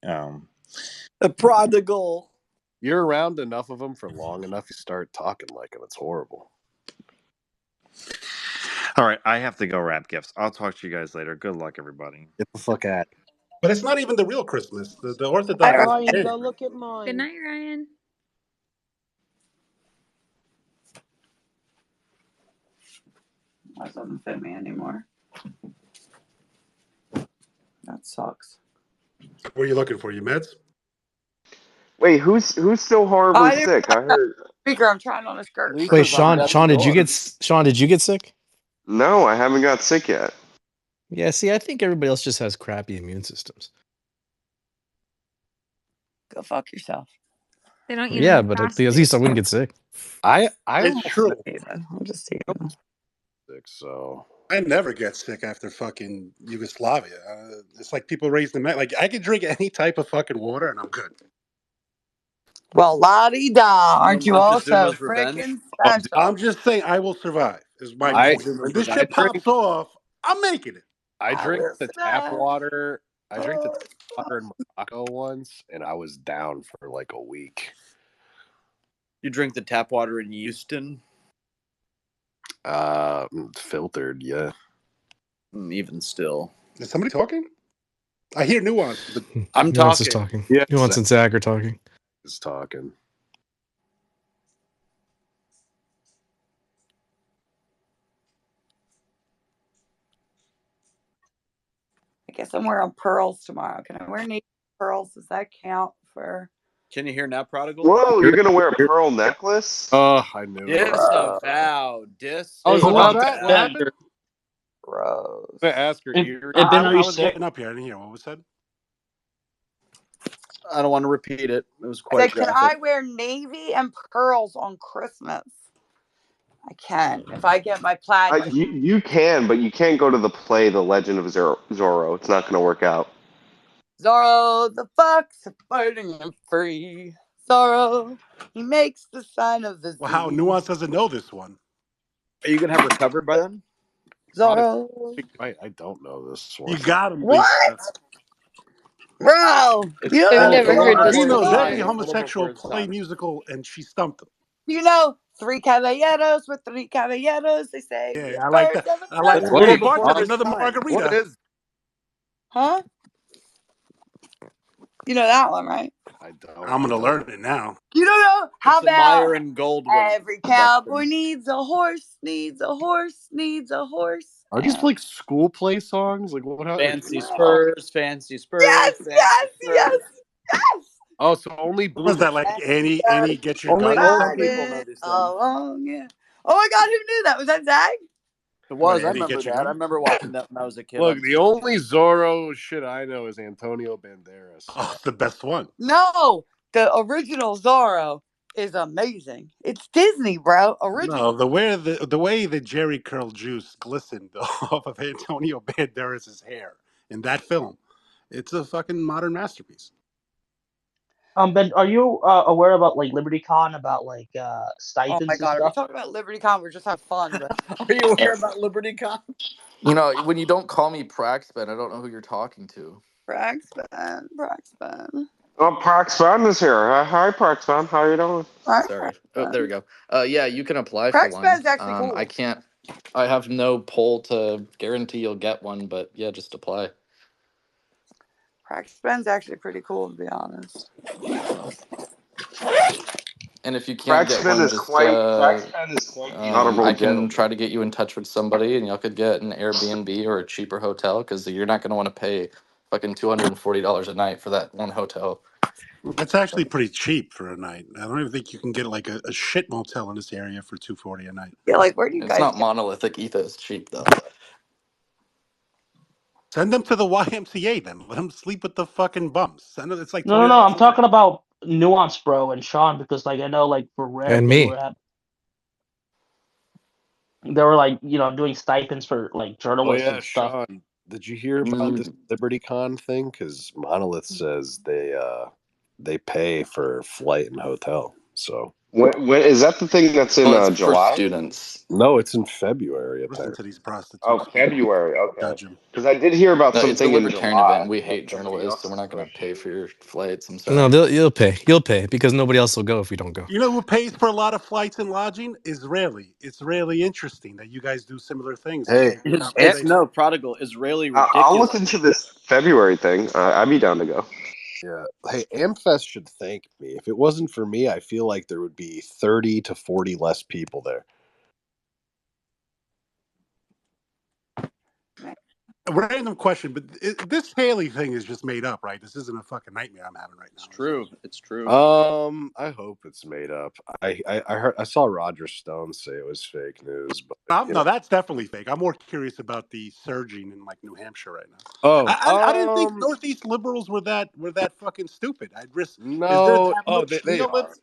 Speaker 3: The prodigal.
Speaker 6: You're around enough of them for long enough, you start talking like him. It's horrible.
Speaker 14: All right, I have to go wrap gifts. I'll talk to you guys later. Good luck, everybody.
Speaker 6: Get the fuck out.
Speaker 17: But it's not even the real Christmas. The
Speaker 11: Hi,
Speaker 17: Orthodox is
Speaker 19: Ryan,
Speaker 17: January.
Speaker 19: go look at mine.
Speaker 9: Good night, Ryan.
Speaker 11: That doesn't fit me anymore. That sucks.
Speaker 17: What are you looking for? Your meds?
Speaker 21: Wait, who's still horribly
Speaker 11: I didn't
Speaker 21: sick? I heard.
Speaker 11: speaker. I'm trying on a skirt.
Speaker 7: Wait,
Speaker 3: Lisa's on
Speaker 7: Sean,
Speaker 3: death's
Speaker 7: Sean,
Speaker 3: door.
Speaker 7: did you get sick?
Speaker 21: No, I haven't got sick yet.
Speaker 7: Yeah, see, I think everybody else just has crappy immune systems.
Speaker 11: Go fuck yourself.
Speaker 9: They don't
Speaker 7: Yeah, but at least I wouldn't get sick.
Speaker 6: I
Speaker 17: It's true.
Speaker 11: I'm just teasing.
Speaker 6: sick, so
Speaker 17: I never get sick after fucking Yugoslavia. It's like people raise the like I can drink any type of fucking water and I'm good.
Speaker 11: Well, la-di-da. Aren't you all so
Speaker 3: Montezuma's revenge?
Speaker 11: freaking
Speaker 17: Oh,
Speaker 11: special?
Speaker 17: I'm just saying I will survive. Is my
Speaker 6: I-
Speaker 17: point. When
Speaker 3: Montezuma's
Speaker 17: this
Speaker 3: revenge.
Speaker 17: shit pops off, I'm making it.
Speaker 6: I drink
Speaker 11: will
Speaker 6: the tap
Speaker 11: survive.
Speaker 6: water. I drank the tap water in Morocco once, and I was down for like a week.
Speaker 3: You drink the tap water in Houston?
Speaker 6: Filtered, yeah.
Speaker 3: Even still.
Speaker 17: Is somebody talking? I hear nuance, but
Speaker 3: I'm
Speaker 7: Nuance is
Speaker 3: talking.
Speaker 7: talking.
Speaker 6: Yeah,
Speaker 7: Nuance and Zach are talking.
Speaker 6: Is talking.
Speaker 11: I guess I'm wearing pearls tomorrow. Can I wear naked pearls? Does that count for?
Speaker 3: Can you hear now, Prodigal?
Speaker 21: Whoa, you're gonna wear a pearl necklace?
Speaker 6: Oh, I knew it.
Speaker 3: Disavow.
Speaker 6: Oh,
Speaker 3: Disavow.
Speaker 6: what was that? What happened?
Speaker 11: Gross.
Speaker 6: I'm gonna ask her.
Speaker 17: I was getting up here. I didn't hear what was said.
Speaker 3: I don't want to repeat it. It was
Speaker 11: I
Speaker 3: quite
Speaker 11: said, can
Speaker 3: graphic.
Speaker 11: I wear navy and pearls on Christmas? I can if I get my platinum.
Speaker 21: You can, but you can't go to the play The Legend of Zorro. It's not gonna work out.
Speaker 11: Zorro the fox, fighting and free. Zorro, he makes the sign of the Z.
Speaker 17: Well, how nuance doesn't know this one?
Speaker 3: Are you gonna have recovered by then?
Speaker 11: Zorro.
Speaker 6: I don't know this one.
Speaker 17: You got him.
Speaker 11: What? Bro, you
Speaker 13: I've never heard this
Speaker 17: He knows
Speaker 13: before.
Speaker 17: every homosexual play musical, and she stumped him.
Speaker 11: You know, three caballeros with three caballeros. They say,
Speaker 17: Yeah, I like that. I like
Speaker 11: That's
Speaker 17: that. Little
Speaker 11: before
Speaker 17: bartender,
Speaker 11: his
Speaker 17: another
Speaker 11: time.
Speaker 17: margarita.
Speaker 6: What is?
Speaker 11: Huh? You know that one, right?
Speaker 6: I don't.
Speaker 17: I'm gonna learn it now.
Speaker 11: You don't know? How
Speaker 3: It's a
Speaker 11: about
Speaker 3: Meyer and Goldwyn
Speaker 11: every cowboy needs a horse, needs a horse, needs a horse.
Speaker 6: Are these like school play songs? Like what?
Speaker 3: Fancy Spurs, fancy Spurs.
Speaker 11: Yes,
Speaker 3: fancy
Speaker 11: yes,
Speaker 3: Spurs.
Speaker 11: yes, yes.
Speaker 6: Oh, so only
Speaker 17: What was that like? Any get your
Speaker 3: Only
Speaker 17: gun?
Speaker 3: old people know these things.
Speaker 11: Along, yeah. Oh my God, who knew that? Was that Zach?
Speaker 3: It was.
Speaker 17: What,
Speaker 3: I
Speaker 17: Eddie,
Speaker 3: remember
Speaker 17: Get Your
Speaker 3: that.
Speaker 17: Gun?
Speaker 3: I remember watching that when I was a kid.
Speaker 6: Look, the only Zorro shit I know is Antonio Banderas.
Speaker 17: Oh, it's the best one.
Speaker 11: No, the original Zorro is amazing. It's Disney, bro. Original.
Speaker 17: No, the way the Jerry curl juice glistened off of Antonio Banderas' hair in that film, it's a fucking modern masterpiece.
Speaker 10: Ben, are you aware about like LibertyCon, about like
Speaker 11: Oh
Speaker 10: stipends
Speaker 11: my
Speaker 10: and
Speaker 11: God, are we
Speaker 10: stuff?
Speaker 11: talking about LibertyCon? We're just having fun. But
Speaker 3: Are you aware about LibertyCon?
Speaker 1: You know, when you don't call me Praxben, I don't know who you're talking to.
Speaker 11: Braxton.
Speaker 21: Oh, Proxbon is here. Hi, Proxbon. How you doing?
Speaker 1: Sorry. Oh, there we go. Yeah, you can apply for one.
Speaker 11: Praxben's actually cool.
Speaker 1: I can't. I have no pull to guarantee you'll get one, but yeah, just apply.
Speaker 11: Praxben's actually pretty cool, to be honest.
Speaker 1: And if you can't get
Speaker 21: Praxben
Speaker 1: one,
Speaker 21: is
Speaker 1: just
Speaker 21: quite honorable
Speaker 1: I can
Speaker 21: gentleman.
Speaker 1: try to get you in touch with somebody, and y'all could get an Airbnb or a cheaper hotel because you're not going to want to pay fucking $240 a night for that one hotel.
Speaker 17: That's actually pretty cheap for a night. I don't even think you can get like a shit motel in this area for $240 a night.
Speaker 11: Yeah, like where do you
Speaker 1: It's
Speaker 11: guys
Speaker 1: not
Speaker 11: get?
Speaker 1: monolithic ethos cheap though.
Speaker 17: Send them to the YMCA then. Let them sleep with the fucking bums. Send them. It's like
Speaker 10: No, I'm talking about Nuance, bro, and Sean, because like I know like for Red
Speaker 7: And
Speaker 10: they
Speaker 7: me.
Speaker 10: were like doing stipends for like
Speaker 6: Oh
Speaker 10: journalists
Speaker 6: yeah,
Speaker 10: and stuff.
Speaker 6: Sean. Did you hear about this LibertyCon thing? Because Monolith says they pay for flight and hotel. So
Speaker 21: When is that the thing that's in
Speaker 1: Well, it's for
Speaker 21: July?
Speaker 1: students.
Speaker 6: No, it's in February.
Speaker 17: Listen
Speaker 6: Apparently.
Speaker 17: to these prostitutes.
Speaker 21: Oh, February. Okay.
Speaker 17: Judge him.
Speaker 21: Because I did hear about
Speaker 1: No, it's a
Speaker 21: something in
Speaker 1: libertarian event.
Speaker 21: July.
Speaker 1: We
Speaker 21: That
Speaker 1: hate
Speaker 21: somebody
Speaker 1: journalists, so
Speaker 21: else
Speaker 1: we're
Speaker 21: is
Speaker 1: not going to pay
Speaker 21: pushing.
Speaker 1: for your flights. I'm
Speaker 7: No,
Speaker 1: sorry.
Speaker 7: you'll pay. You'll pay because nobody else will go if we don't go.
Speaker 17: You know who pays for a lot of flights and lodging? Israeli. It's really interesting that you guys do similar things. It's
Speaker 6: Hey,
Speaker 17: a good
Speaker 3: It's
Speaker 17: conversation.
Speaker 3: no prodigal. Israeli
Speaker 21: I'll
Speaker 3: ridiculous.
Speaker 21: look into this February thing. I'd be down to go.
Speaker 6: yeah. Hey, Amfest should thank me. If it wasn't for me, I feel like there would be 30 to 40 less people there.
Speaker 17: A random question, but this Haley thing is just made up, right? This isn't a fucking nightmare I'm having right now.
Speaker 3: It's true. It's true.
Speaker 6: I hope it's made up. I saw Roger Stone say it was fake news, but
Speaker 17: No, that's definitely fake. I'm more curious about the surging in like New Hampshire right now.
Speaker 6: Oh,
Speaker 17: I didn't think Northeast liberals were that fucking stupid. Is there
Speaker 6: no.
Speaker 17: that
Speaker 6: Oh,
Speaker 17: much
Speaker 6: they are.
Speaker 17: neolibs?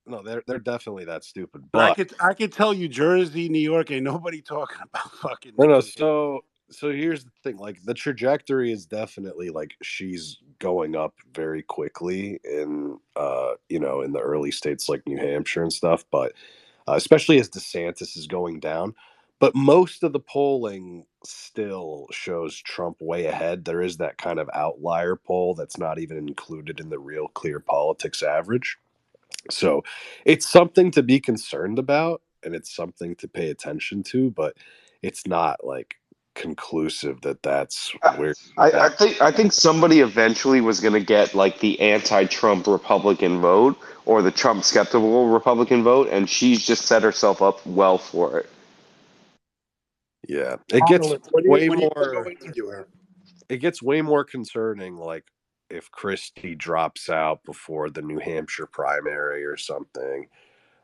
Speaker 6: No, they're definitely that stupid.
Speaker 17: But
Speaker 6: But
Speaker 17: I could tell you, Jersey, New York, ain't nobody talking about fucking.
Speaker 6: no. So here's the thing. Like the trajectory is definitely like she's going up very quickly in in the early states like New Hampshire and stuff. But especially as DeSantis is going down. But most of the polling still shows Trump way ahead. There is that kind of outlier poll that's not even included in the Real Clear Politics average. So it's something to be concerned about and it's something to pay attention to, but it's not like conclusive that that's where
Speaker 21: I think somebody eventually was going to get like the anti-Trump Republican vote or the Trump skeptical Republican vote, and she's just set herself up well for it.
Speaker 6: Yeah, it gets
Speaker 17: when
Speaker 6: way
Speaker 17: you go
Speaker 6: more.
Speaker 17: interview her.
Speaker 6: It gets way more concerning, like if Christie drops out before the New Hampshire primary or something,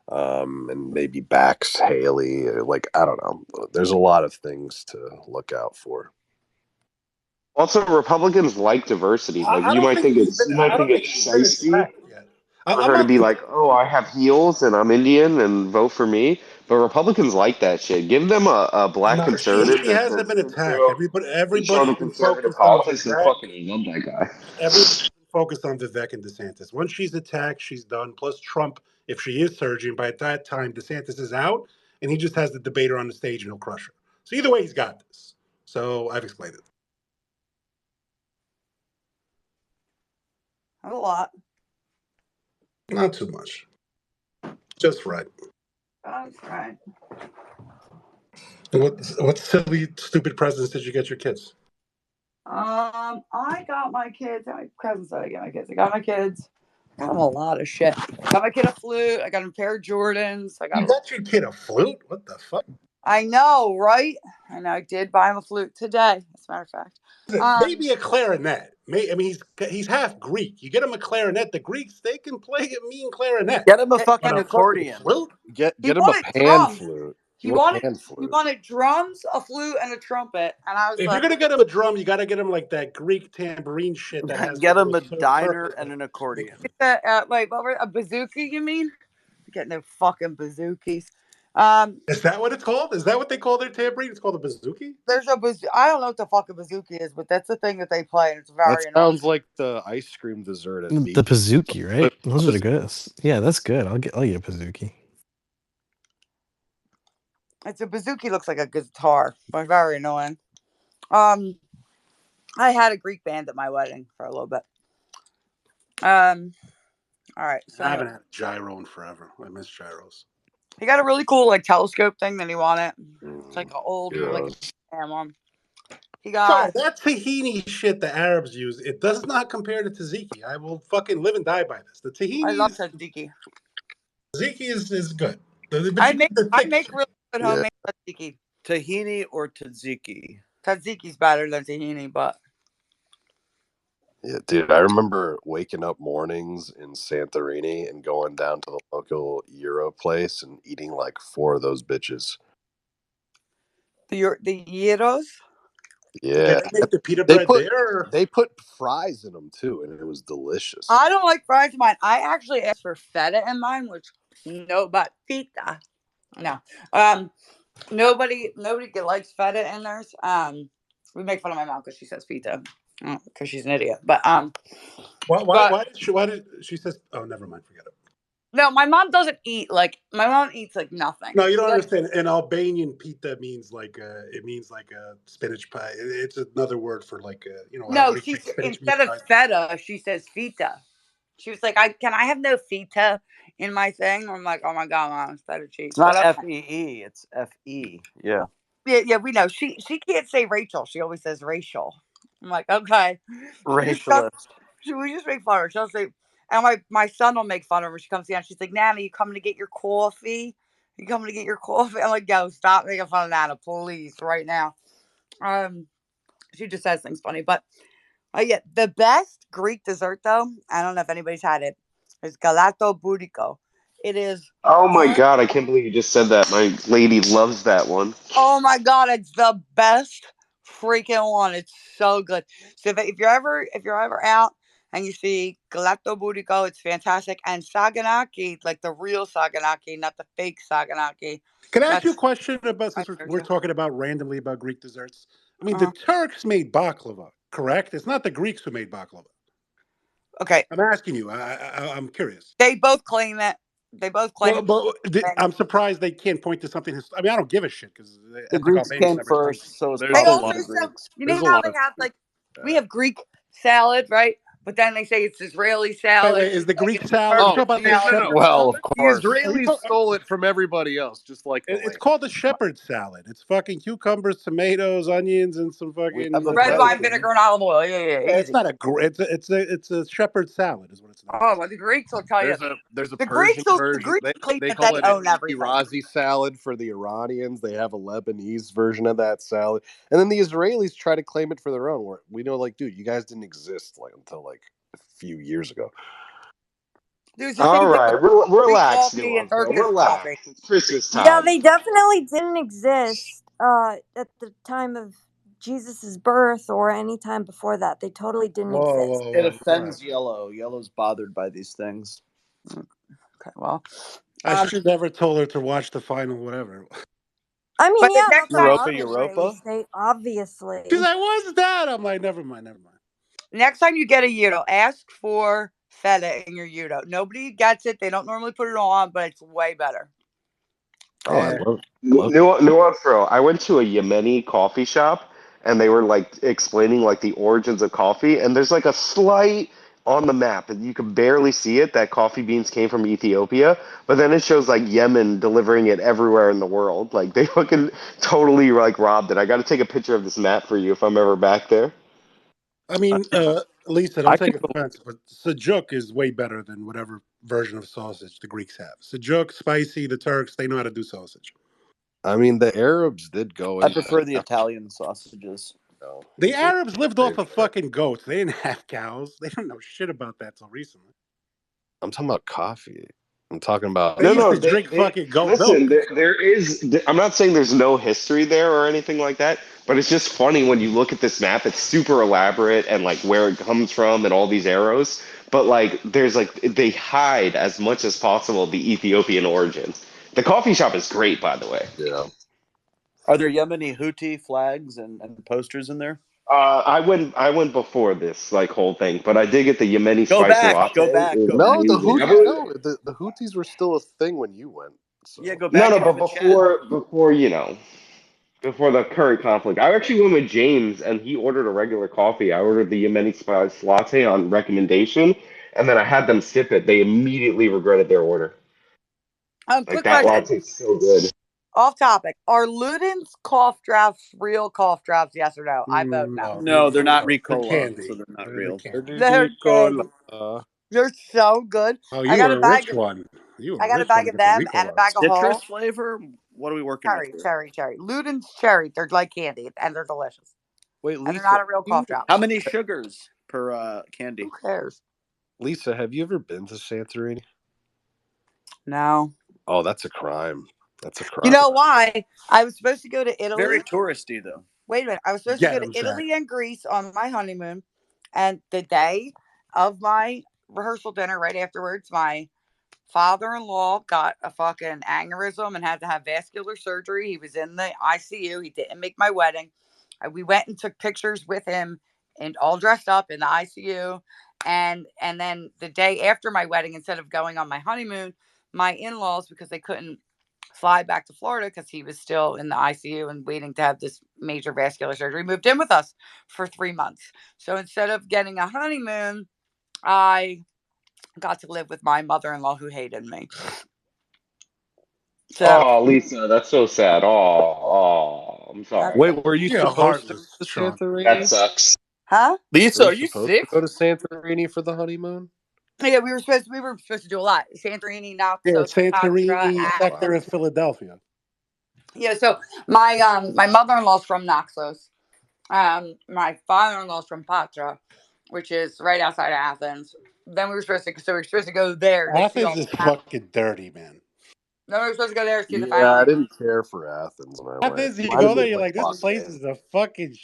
Speaker 6: and maybe backs Haley. Like I don't know. There's a lot of things to look out for.
Speaker 21: Also, Republicans like diversity. Like
Speaker 17: I
Speaker 21: you
Speaker 17: don't
Speaker 21: might
Speaker 17: think
Speaker 21: think
Speaker 17: he's been. I don't think he's been
Speaker 21: shiesty
Speaker 17: attacked yet.
Speaker 21: for
Speaker 17: I'm
Speaker 21: her to
Speaker 17: not.
Speaker 21: be like, "Oh, I have heels and I'm Indian and vote for me." But Republicans like that shit. Give them a black
Speaker 17: No,
Speaker 21: conservative
Speaker 17: she
Speaker 21: that
Speaker 17: hasn't
Speaker 21: says
Speaker 17: been attacked.
Speaker 21: they show
Speaker 17: Everybody's
Speaker 21: the
Speaker 17: been
Speaker 21: conservative
Speaker 17: focused on
Speaker 21: politics and
Speaker 17: Vivek.
Speaker 21: fucking love that guy.
Speaker 17: Everybody's been focused on Vivek and DeSantis. Once she's attacked, she's done. Plus Trump, if she is surging, by that time DeSantis is out, and he just has the debater on the stage, and he'll crush her. So either way, he's got this. So I've explained it.
Speaker 11: A lot.
Speaker 17: Not too much. Just right.
Speaker 11: That's right.
Speaker 17: And what silly, stupid presents did you get your kids?
Speaker 11: I got my kids. How many presents did I get my kids? I got my kids. I got them a lot of shit. Got my kid a flute. I got him a pair of Jordans.
Speaker 17: You got your kid a flute? What the fuck?
Speaker 11: I know, right? And I did buy him a flute today, as a matter of fact.
Speaker 17: Maybe a clarinet. I mean, he's half Greek. You get him a clarinet. The Greeks, they can play a mean clarinet.
Speaker 3: Get him a fucking
Speaker 17: But
Speaker 3: accordion.
Speaker 17: Flute?
Speaker 6: Get
Speaker 11: He
Speaker 6: him a
Speaker 11: wanted
Speaker 6: pan
Speaker 11: drums.
Speaker 6: flute.
Speaker 11: He wanted drums, a flute, and a trumpet. And I was
Speaker 17: If
Speaker 11: like,
Speaker 17: you're gonna get him a drum, you gotta get him like that Greek tambourine shit that has.
Speaker 3: Get
Speaker 17: the
Speaker 3: him a
Speaker 17: little
Speaker 3: diner
Speaker 17: circle.
Speaker 3: and an accordion.
Speaker 11: wait, what were a bazooki? You mean? Get no fucking bazookies.
Speaker 17: Is that what it's called? Is that what they call their tambourine? It's called a bazooki?
Speaker 11: There's a I don't know what the fuck a bazooki is, but that's the thing that they play, and it's very
Speaker 6: That
Speaker 11: annoying.
Speaker 6: sounds like the ice cream dessert at
Speaker 7: The Pizookie, right? Those are the good. Yeah, that's good. I'll get a Pizookie.
Speaker 11: It's a bazooki. Looks like a guitar, but very annoying. I had a Greek band at my wedding for a little bit. All right. So
Speaker 17: I haven't had a gyro in forever. I miss gyros.
Speaker 11: he got a really cool like telescope thing that he wanted. It's like an old like one. He got
Speaker 17: that tahini shit the Arabs use. It does not compare to tzatziki. I will fucking live and die by this. The tahini.
Speaker 11: I love tzatziki.
Speaker 17: Tzatziki is good.
Speaker 11: I make really good homemade tzatziki.
Speaker 3: Tahini or tzatziki?
Speaker 11: Tzatziki's better than tahini, but
Speaker 6: Yeah, dude, I remember waking up mornings in Santorini and going down to the local Euro place and eating like 4 of those bitches.
Speaker 11: The gyros.
Speaker 6: Yeah,
Speaker 17: Did they make the pita bread there?
Speaker 6: They put fries in them too, and it was delicious.
Speaker 11: I don't like fries in mine. I actually asked for feta in mine, which no, but feta. No, nobody likes feta in theirs. We make fun of my mom because she says feta because she's an idiot. But
Speaker 17: why did she says? Oh, never mind. Forget it.
Speaker 11: No, my mom doesn't eat my mom eats like nothing.
Speaker 17: No, you don't
Speaker 11: She does-
Speaker 17: understand. An Albanian pita means it means like a spinach pie. It's another word for how
Speaker 11: No,
Speaker 17: Greeks make spinach meat
Speaker 11: instead of
Speaker 17: pies.
Speaker 11: feta, she says feta. She was like, can I have no feta in my thing? I'm like, oh my god, mom, it's feta cheese.
Speaker 3: It's not
Speaker 11: But okay.
Speaker 3: FEE, it's FE. Yeah.
Speaker 11: Yeah, we know. She can't say Rachel. She always says Rachel. I'm like, okay.
Speaker 3: Racialist.
Speaker 11: We just make fun of her. She'll say, and my son will make fun of her. She comes down. She's like, Nana, you coming to get your coffee? You coming to get your coffee? I'm like, yo, stop making fun of Nana, please, right now. She just says things funny, but yeah, the best Greek dessert though, I don't know if anybody's had it, is galato boudicco. It is
Speaker 21: Oh my god, I can't believe you just said that. My lady loves that one.
Speaker 11: oh my god, it's the best freaking one. It's so good. So if you're ever out and you see galato boudicco, it's fantastic. And saganaki, like the real saganaki, not the fake saganaki.
Speaker 17: Can I ask you a
Speaker 11: That's
Speaker 17: question about since
Speaker 11: right there
Speaker 17: we're
Speaker 11: too.
Speaker 17: talking about randomly about Greek desserts? I mean, the Turks made baklava, correct? It's not the Greeks who made baklava.
Speaker 11: Okay,
Speaker 17: I'm asking you. I'm curious.
Speaker 11: they both claim it. They both claim it.
Speaker 17: I'm surprised they can't point to something. I mean, I don't give a shit because
Speaker 3: The
Speaker 17: ethnic
Speaker 3: Greeks
Speaker 17: Albanians
Speaker 3: came
Speaker 17: never told me.
Speaker 3: first, so it's
Speaker 11: They
Speaker 3: probably
Speaker 11: also
Speaker 3: the
Speaker 11: sell,
Speaker 3: Greeks.
Speaker 11: you know how they have we have Greek salad, right? But then they say it's Israeli salad.
Speaker 17: Wait, is the Greek
Speaker 11: it's
Speaker 17: salad?
Speaker 11: Turkish
Speaker 17: You're talking about the
Speaker 11: salad.
Speaker 17: shepherd
Speaker 6: Well,
Speaker 17: salad?
Speaker 6: of
Speaker 3: Of
Speaker 6: The
Speaker 3: course.
Speaker 6: Israelis stole it from everybody else, just like the
Speaker 17: It's called the shepherd salad. It's fucking cucumbers, tomatoes, onions, and some
Speaker 3: We
Speaker 17: fucking
Speaker 3: have a
Speaker 11: Red wine,
Speaker 3: president.
Speaker 11: vinegar, and olive oil. Yeah,
Speaker 17: It's
Speaker 11: easy.
Speaker 17: not it's a shepherd salad, is what it's named.
Speaker 11: Oh, well, the Greeks will tell you.
Speaker 6: There's a
Speaker 11: The
Speaker 6: Persian
Speaker 11: Greeks will the
Speaker 6: version.
Speaker 11: Greeks claim
Speaker 6: They
Speaker 11: that
Speaker 6: call
Speaker 11: they
Speaker 6: it
Speaker 11: own
Speaker 6: a
Speaker 11: everything.
Speaker 6: Shirazi salad for the Iranians. They have a Lebanese version of that salad, and then the Israelis try to claim it for their own. Where we know, like, dude, you guys didn't exist until a few years ago.
Speaker 11: There's the
Speaker 21: All
Speaker 11: same thing
Speaker 21: right,
Speaker 11: with Greek
Speaker 21: relax,
Speaker 11: coffee and
Speaker 21: Nuance,
Speaker 11: Turkish
Speaker 21: relax.
Speaker 11: coffee.
Speaker 21: It's Christmas
Speaker 8: Yeah,
Speaker 21: time.
Speaker 8: they definitely didn't exist at the time of Jesus's birth or any time before that. They totally didn't exist.
Speaker 3: It offends Yellow. Yellow's bothered by these things.
Speaker 11: Okay, well,
Speaker 17: I should never told her to watch the final whatever.
Speaker 8: I mean,
Speaker 11: But the
Speaker 8: yeah,
Speaker 11: next
Speaker 8: that's
Speaker 11: time,
Speaker 8: an obvious state, obviously.
Speaker 17: She's like, "What's that?" I'm like, "Never mind."
Speaker 11: next time you get a gyro, ask for feta in your gyro. Nobody gets it. They don't normally put it on, but it's way better.
Speaker 6: Oh, I love.
Speaker 21: Nuance, bro. I went to a Yemeni coffee shop, and they were like explaining like the origins of coffee, and there's like a slight on the map, and you can barely see it that coffee beans came from Ethiopia, but then it shows like Yemen delivering it everywhere in the world. Like they fucking totally like robbed it. I got to take a picture of this map for you if I'm ever back there.
Speaker 17: I mean, Lisa, don't take offense, but sujuk is way better than whatever version of sausage the Greeks have. Sujuk, spicy. The Turks, they know how to do sausage.
Speaker 6: I mean, the Arabs did go.
Speaker 3: I prefer the Italian sausages.
Speaker 6: No.
Speaker 17: The Arabs lived off of fucking goats. They didn't have cows. They don't know shit about that till recently.
Speaker 6: I'm talking about coffee. I'm talking about.
Speaker 17: They used to drink fucking goat
Speaker 21: Listen,
Speaker 17: milk.
Speaker 21: there is. I'm not saying there's no history there or anything like that, but it's just funny when you look at this map. It's super elaborate and like where it comes from and all these arrows. But like, there's like they hide as much as possible the Ethiopian origins. The coffee shop is great, by the way.
Speaker 6: Yeah.
Speaker 3: Are there Yemeni Houthi flags and posters in there?
Speaker 21: I went before this like whole thing, but I did get the Yemeni
Speaker 3: Go
Speaker 21: spicy
Speaker 3: back,
Speaker 21: latte.
Speaker 3: go back,
Speaker 21: It was
Speaker 3: go
Speaker 6: No, the
Speaker 21: amazing.
Speaker 6: Houthis. The Houthis were still a thing when you went. So.
Speaker 3: Yeah, go
Speaker 21: No,
Speaker 3: back.
Speaker 21: no, but before before the current conflict, I actually went with James, and he ordered a regular coffee. I ordered the Yemeni spice latte on recommendation, and then I had them skip it. They immediately regretted their order. Like
Speaker 11: Quick
Speaker 21: that
Speaker 11: question.
Speaker 21: latte is so good.
Speaker 11: Off topic. Are Luden's cough drops real cough drops? Yes or no? I vote no.
Speaker 3: No, they're not
Speaker 17: They're
Speaker 3: Ricola,
Speaker 17: candy.
Speaker 3: so they're not
Speaker 17: They're
Speaker 3: real.
Speaker 11: They're candy. They're so good.
Speaker 17: Oh,
Speaker 11: I
Speaker 17: you
Speaker 11: got
Speaker 17: were
Speaker 11: a
Speaker 17: a
Speaker 11: bag.
Speaker 17: rich one. You were
Speaker 11: I
Speaker 17: a
Speaker 11: got a
Speaker 17: rich one
Speaker 11: bag
Speaker 17: to
Speaker 11: of
Speaker 17: get the
Speaker 11: them and a bag of
Speaker 3: Citrus
Speaker 11: Hall.
Speaker 3: flavor? What are we working with here?
Speaker 11: Cherry. Luden's cherry. They're like candy and they're delicious.
Speaker 6: Wait,
Speaker 11: And
Speaker 6: Lisa,
Speaker 11: they're not a real cough drop.
Speaker 3: How many sugars per candy?
Speaker 11: Who cares?
Speaker 6: Lisa, have you ever been to Santorini?
Speaker 11: No.
Speaker 6: Oh, that's a crime. That's a crime.
Speaker 11: You know why? I was supposed to go to Italy.
Speaker 3: Very touristy, though.
Speaker 11: Wait a minute. I was supposed to go to Italy and Greece on my honeymoon. And the day of my rehearsal dinner, right afterwards, my father-in-law got a fucking aneurysm and had to have vascular surgery. He was in the ICU. He didn't make my wedding. We went and took pictures with him and all dressed up in the ICU. And then the day after my wedding, instead of going on my honeymoon, my in-laws, because they couldn't fly back to Florida because he was still in the ICU and waiting to have this major vascular surgery, moved in with us for 3 months. So instead of getting a honeymoon, I got to live with my mother-in-law who hated me. So
Speaker 21: Oh, Lisa, that's so sad. Oh, I'm sorry.
Speaker 6: Wait, were you
Speaker 17: You're
Speaker 6: supposed to go
Speaker 17: heartless,
Speaker 6: to
Speaker 17: Sean.
Speaker 21: That
Speaker 6: Santorini?
Speaker 21: sucks.
Speaker 11: huh?
Speaker 1: Lisa,
Speaker 6: Were you
Speaker 1: are you
Speaker 6: supposed to
Speaker 1: sick?
Speaker 6: go to Santorini for the honeymoon?
Speaker 11: Yeah, we were supposed to do a lot. Santorini,
Speaker 17: Yeah,
Speaker 11: Naxos, Patra,
Speaker 17: Santorini sector
Speaker 11: Athens.
Speaker 17: in Philadelphia.
Speaker 11: Yeah, so my mother-in-law's from Naxos. My father-in-law's from Patra, which is right outside of Athens. Then we were supposed to go there to see all
Speaker 17: Athens
Speaker 11: the
Speaker 17: is
Speaker 11: family.
Speaker 17: fucking dirty, man.
Speaker 11: Then we were supposed to go there to see the
Speaker 6: Yeah, I
Speaker 11: family.
Speaker 6: didn't care for Athens when I went.
Speaker 17: Athens, you
Speaker 6: Might have
Speaker 17: go there,
Speaker 6: been
Speaker 17: you're
Speaker 6: like
Speaker 17: like, this
Speaker 6: one
Speaker 17: place
Speaker 6: day.
Speaker 17: is a fucking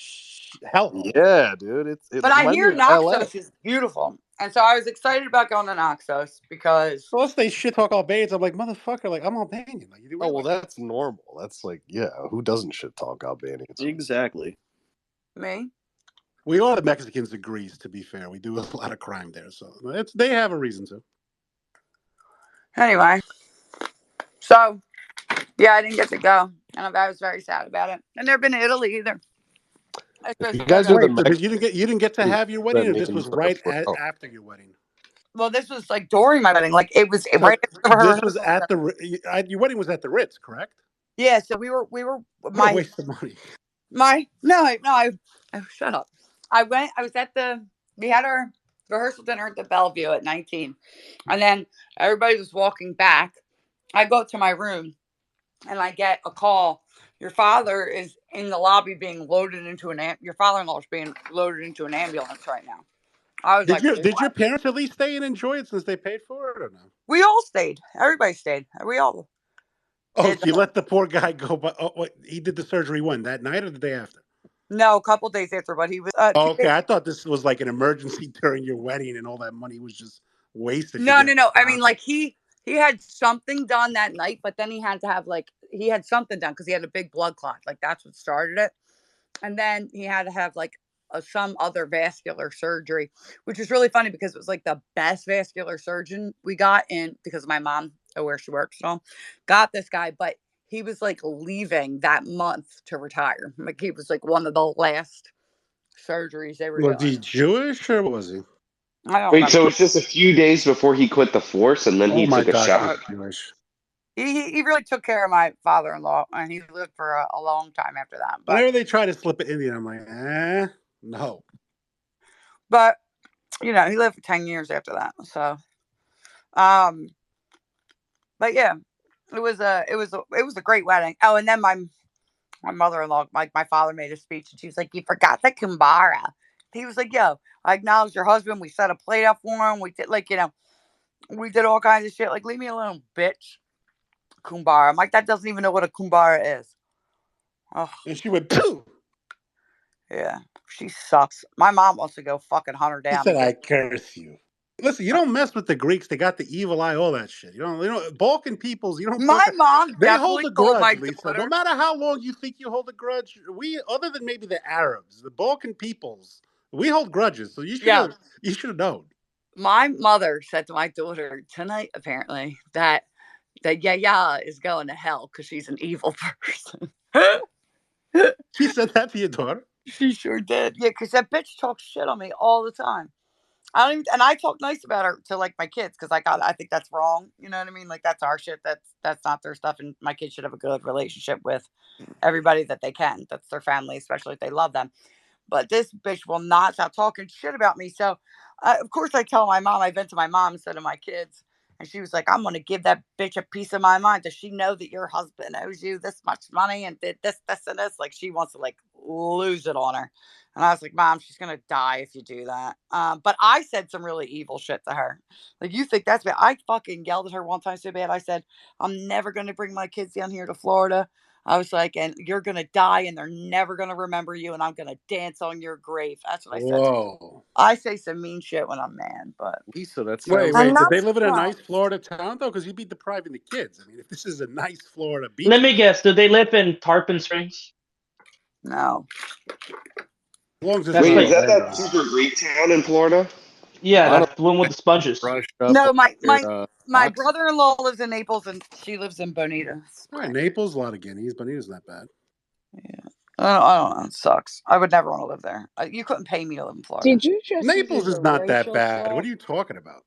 Speaker 17: hellhole.
Speaker 6: Yeah, dude, it
Speaker 11: But I
Speaker 6: reminded me
Speaker 11: hear
Speaker 6: of LA.
Speaker 11: Naxos is beautiful. And so I was excited about going to Naxos because
Speaker 17: Plus, they shit talk Albanians. I'm like, motherfucker, like, I'm Albanian. Like, you do
Speaker 6: Oh well,
Speaker 17: realize
Speaker 6: that's normal. That's like, yeah, who doesn't shit talk Albanians?
Speaker 3: Exactly.
Speaker 11: me.
Speaker 17: we all the Mexicans in Greece, to be fair. We do a lot of crime there. So they have a reason to.
Speaker 11: Anyway, so yeah, I didn't get to go. And I was very sad about it. I've never been to Italy either. I was
Speaker 6: If
Speaker 11: supposed
Speaker 6: you
Speaker 11: to go
Speaker 6: guys are
Speaker 11: there.
Speaker 6: the
Speaker 17: Wait, but you didn't get to
Speaker 6: Mexicans
Speaker 17: have your wedding,
Speaker 6: that
Speaker 17: or this
Speaker 6: name
Speaker 17: was
Speaker 6: for the
Speaker 17: right
Speaker 6: foot. Oh,
Speaker 17: after your wedding?
Speaker 11: Well, this was like during my wedding. Like it was
Speaker 17: So
Speaker 11: right after the
Speaker 17: this was
Speaker 11: rehearsal.
Speaker 17: at your wedding was at the Ritz, correct?
Speaker 11: Yeah, so we were
Speaker 17: What a
Speaker 11: my
Speaker 17: waste of money.
Speaker 11: my no I shut up. I was at we had our rehearsal dinner at the Bellevue at 19. And then everybody was walking back. I go to my room and I get a call. Your father is in the lobby being loaded into your father-in-law is being loaded into an ambulance right now. I was
Speaker 17: Did
Speaker 11: like,
Speaker 17: your
Speaker 11: what?
Speaker 17: parents at least stay and enjoy it since they paid for it, or no?
Speaker 11: We all stayed. Everybody stayed. We all
Speaker 17: Oh,
Speaker 11: did
Speaker 17: so you let the poor guy go, but he did the surgery when? That night or the day after?
Speaker 11: No, a couple days after, but he was
Speaker 17: Oh, okay, I thought this was like an emergency during your wedding and all that money was just wasted.
Speaker 11: No. I mean, like he had something done that night, but then he had to have he had something done because he had a big blood clot. Like that's what started it. And then he had to have some other vascular surgery, which was really funny because it was like the best vascular surgeon we got in because my mom, where she works and all, got this guy, but he was like leaving that month to retire. Like he was like one of the last surgeries they were
Speaker 17: Was he
Speaker 11: doing.
Speaker 17: Jewish or what was he?
Speaker 11: I don't
Speaker 21: Wait,
Speaker 11: remember.
Speaker 21: so it's just a few days before he quit the force, and then
Speaker 17: Oh
Speaker 21: he
Speaker 17: my
Speaker 21: took a
Speaker 17: God,
Speaker 21: shot.
Speaker 17: he's Jewish.
Speaker 11: He really took care of my father-in-law, and he lived for a long time after that. But
Speaker 17: Whenever they try to slip it Indian, I'm like, no.
Speaker 11: But he lived for 10 years after that. So, but yeah, it was a great wedding. Oh, and then my mother-in-law, my father made a speech, and she was like, "You forgot the kumbara." He was like, "Yo, I acknowledge your husband. We set a plate up for him. We did we did all kinds of shit. Like, leave me alone, bitch." Kumbara. I'm like, that doesn't even know what a kumbara is. Oh.
Speaker 17: And she went, pooh.
Speaker 11: Yeah, she sucks. My mom wants to go fucking hunt her
Speaker 17: He
Speaker 11: down.
Speaker 17: said, I curse you. Listen, you don't mess with the Greeks. They got the evil eye, all that shit. You know, Balkan peoples, you don't
Speaker 11: My mom
Speaker 17: they hold
Speaker 11: definitely
Speaker 17: a
Speaker 11: told my
Speaker 17: grudge, Lisa.
Speaker 11: daughter.
Speaker 17: No matter how long you think you hold a grudge, other than maybe the Arabs, the Balkan peoples, we hold grudges. So you should have known.
Speaker 11: My mother said to my daughter tonight, apparently, that Yaya is going to hell because she's an evil person.
Speaker 17: She said that to your daughter?
Speaker 11: She sure did. Yeah, because that bitch talks shit on me all the time. I talk nice about her to like my kids because I think that's wrong. You know what I mean? Like that's our shit. That's not their stuff, and my kids should have a good relationship with everybody that they can. That's their family, especially if they love them. But this bitch will not stop talking shit about me. So, of course, I tell my mom. I vent to my mom instead of my kids. And she was like, I'm going to give that bitch a piece of my mind. Does she know that your husband owes you this much money and did this, and this? Like, she wants to, lose it on her. And I was like, Mom, she's going to die if you do that. But I said some really evil shit to her. Like, you think that's bad? I fucking yelled at her one time so bad. I said, I'm never going to bring my kids down here to Florida. I was like, and you're going to die and they're never going to remember you. And I'm going to dance on your grave. That's what I said.
Speaker 17: Whoa.
Speaker 11: I say some mean shit when I'm mad, but.
Speaker 6: Lisa, that's
Speaker 17: Wait. Did they live in a nice Florida town, though? Because you'd be depriving the kids. I mean, if this is a nice Florida beach.
Speaker 10: Let me guess. Do they live in Tarpon Springs?
Speaker 11: No.
Speaker 21: Wait, is that super Greek town in Florida?
Speaker 10: Yeah,
Speaker 6: A lot of
Speaker 10: that's the one with the sponges.
Speaker 6: brushed up
Speaker 11: No,
Speaker 6: on
Speaker 11: my
Speaker 6: your
Speaker 11: my
Speaker 6: oxy.
Speaker 11: brother-in-law lives in Naples and she lives in Bonita
Speaker 17: All right,
Speaker 11: Springs.
Speaker 17: Naples, a lot of guineas. Bonita's not bad.
Speaker 11: I don't know. It sucks. I would never want to live there. You couldn't pay me to live in Florida.
Speaker 19: Did you just
Speaker 17: Naples
Speaker 19: use
Speaker 17: is
Speaker 19: a
Speaker 17: not that
Speaker 19: racial
Speaker 17: bad. What
Speaker 19: slur?
Speaker 17: are you talking about?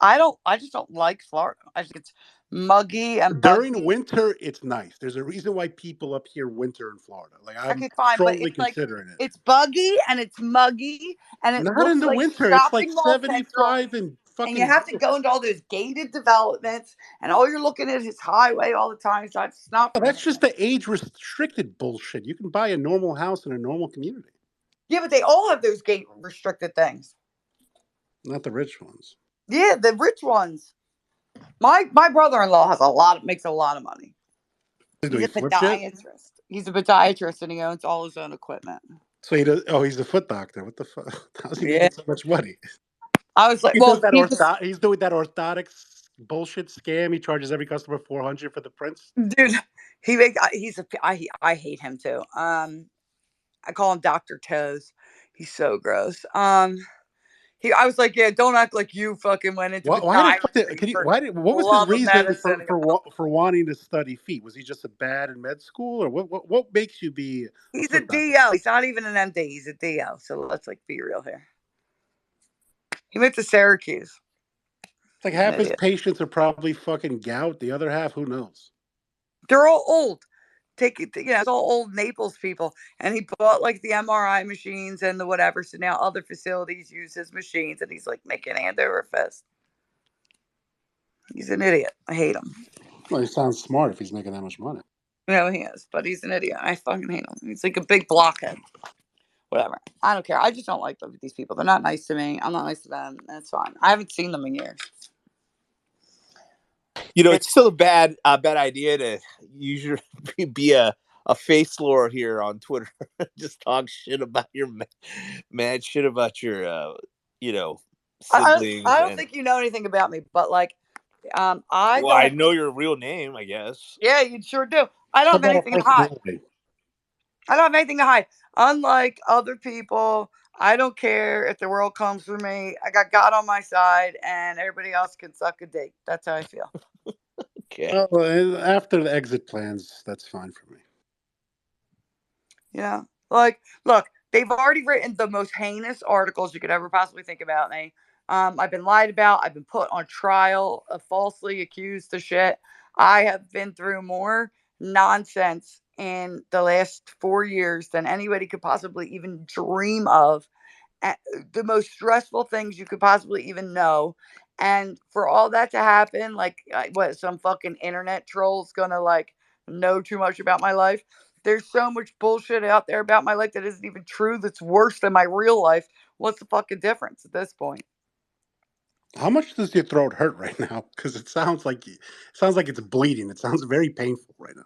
Speaker 11: I just don't like Florida. I think it's muggy and
Speaker 17: During
Speaker 11: muggy.
Speaker 17: winter, it's nice. There's a reason why people up here winter in Florida. Like I'm
Speaker 11: Okay, fine, but
Speaker 17: strongly
Speaker 11: it's like
Speaker 17: considering it.
Speaker 11: it's buggy and it's muggy and it
Speaker 17: Not in
Speaker 11: looks
Speaker 17: the
Speaker 11: like
Speaker 17: winter. It's like
Speaker 11: shopping mall central.
Speaker 17: 75 and
Speaker 11: And you
Speaker 17: fucking.
Speaker 11: have to go into all those gated developments, and all you're looking at is highway all the time. So it's not
Speaker 17: Oh,
Speaker 11: for me.
Speaker 17: that's just the age restricted bullshit. You can buy a normal house in a normal community,
Speaker 11: Yeah, but they all have those gate restricted things.
Speaker 17: not the rich ones.
Speaker 11: Yeah, the rich ones. My brother-in-law makes a lot of money.
Speaker 17: Do
Speaker 11: He's
Speaker 17: he
Speaker 11: a
Speaker 17: flip shit?
Speaker 11: podiatrist. He's a podiatrist and he owns all his own equipment.
Speaker 17: So he does. Oh, he's a foot doctor. What the fuck? How's he
Speaker 11: Yeah.
Speaker 17: making so much money?
Speaker 11: I was like,
Speaker 17: He
Speaker 11: well,
Speaker 17: does that he's doing that orthotics bullshit scam. He charges every customer $400 for the prints.
Speaker 11: dude, he makes. I hate him too. I call him Dr. Toes. He's so gross. I was like, yeah, don't act like you fucking went into
Speaker 17: Why the fuck did,
Speaker 11: podiatry for
Speaker 17: what was his
Speaker 11: love of
Speaker 17: reason
Speaker 11: medicine.
Speaker 17: for wanting to study feet? Was he just a bad in med school, or what makes you be
Speaker 11: He's a
Speaker 17: foot doctor?
Speaker 11: DO. He's not even an MD. He's a DO. So let's like be real here. He went to Syracuse.
Speaker 17: It's like half his patients are probably fucking gout. The other half, who knows?
Speaker 11: They're all old. It's all old Naples people. And he bought like the MRI machines and the whatever. So now other facilities use his machines and he's like making hand over fist. He's an idiot. I hate him.
Speaker 17: Well, he sounds smart if he's making that much money.
Speaker 11: No, he is, but he's an idiot. I fucking hate him. He's like a big blockhead. Whatever. I don't care. I just don't like these people. They're not nice to me. I'm not nice to them. That's fine. I haven't seen them in years.
Speaker 4: You know, it's still a bad idea to usually be a face lord here on Twitter. Just talk shit about your mad shit about your siblings.
Speaker 11: I don't think you know anything about me, but like
Speaker 4: I know your real name, I guess.
Speaker 11: Yeah, you sure do. I don't have anything to hide. I don't have anything to hide. Unlike other people, I don't care if the world comes for me. I got God on my side, and everybody else can suck a dick. That's how I feel.
Speaker 4: Okay.
Speaker 17: Well, after the exit plans, that's fine for me.
Speaker 11: Yeah. Like, look, they've already written the most heinous articles you could ever possibly think about me. I've been lied about. I've been put on trial, falsely accused of shit. I have been through more nonsense in the last 4 years than anybody could possibly even dream of. The most stressful things you could possibly even know. And for all that to happen, like, what, some fucking internet troll's gonna like know too much about my life? There's so much bullshit out there about my life that isn't even true, that's worse than my real life. What's the fucking difference at this point?
Speaker 17: How much does your throat hurt right now? Because it sounds like it's bleeding. It sounds very painful right now.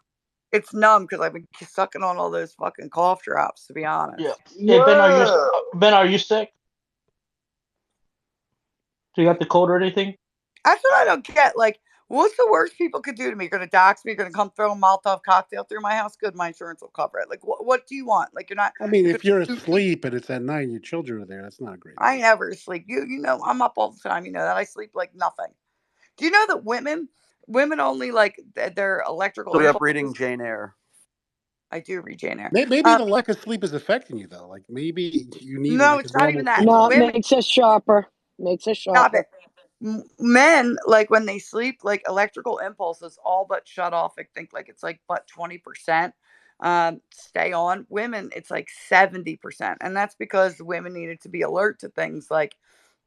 Speaker 11: It's numb because I've been sucking on all those fucking cough drops, to be honest.
Speaker 10: Yeah. Hey, Ben, are you sick? Do you have the cold or anything?
Speaker 11: That's what I don't get. Like, what's the worst people could do to me? You're gonna dox me? You're gonna come throw a Molotov cocktail through my house? Good, my insurance will cover it. Like, what do you want? Like, you're not.
Speaker 17: I mean, if you're asleep and it's at night and your children are there, that's not a great.
Speaker 11: I never sleep. You know, I'm up all the time. You know that. I sleep like nothing. Do you know that women only like their electrical?
Speaker 3: So you're up reading Jane Eyre.
Speaker 11: I do read Jane Eyre.
Speaker 17: Maybe the lack of sleep is affecting you though. Like maybe you need.
Speaker 11: No,
Speaker 17: like
Speaker 11: it's not even that.
Speaker 19: No,
Speaker 11: Women,
Speaker 19: it makes us sharper. Makes us
Speaker 11: stop
Speaker 19: sharper.
Speaker 11: it. Men, like when they sleep, like electrical impulses all but shut off. I think like it's like but 20% stay on. Women, it's like 70%, and that's because women needed to be alert to things like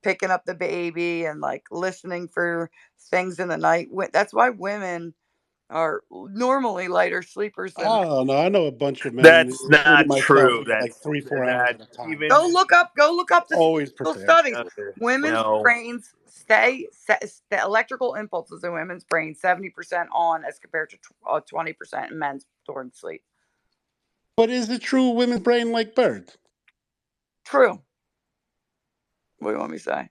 Speaker 11: picking up the baby and like listening for things in the night. That's why women are normally lighter sleepers than.
Speaker 17: Oh no, I know a bunch of men.
Speaker 4: That's
Speaker 17: including
Speaker 4: not
Speaker 17: myself,
Speaker 4: true.
Speaker 17: who get like 3-4 hours at a time.
Speaker 4: Even
Speaker 11: Go look up the
Speaker 17: always
Speaker 11: studies.
Speaker 4: Okay.
Speaker 11: Women's
Speaker 4: No.
Speaker 11: brains the electrical impulses in women's brains 70% on as compared to 20% in men's during sleep.
Speaker 17: But is it true women's brain like birds?
Speaker 11: True. What do you want me to say?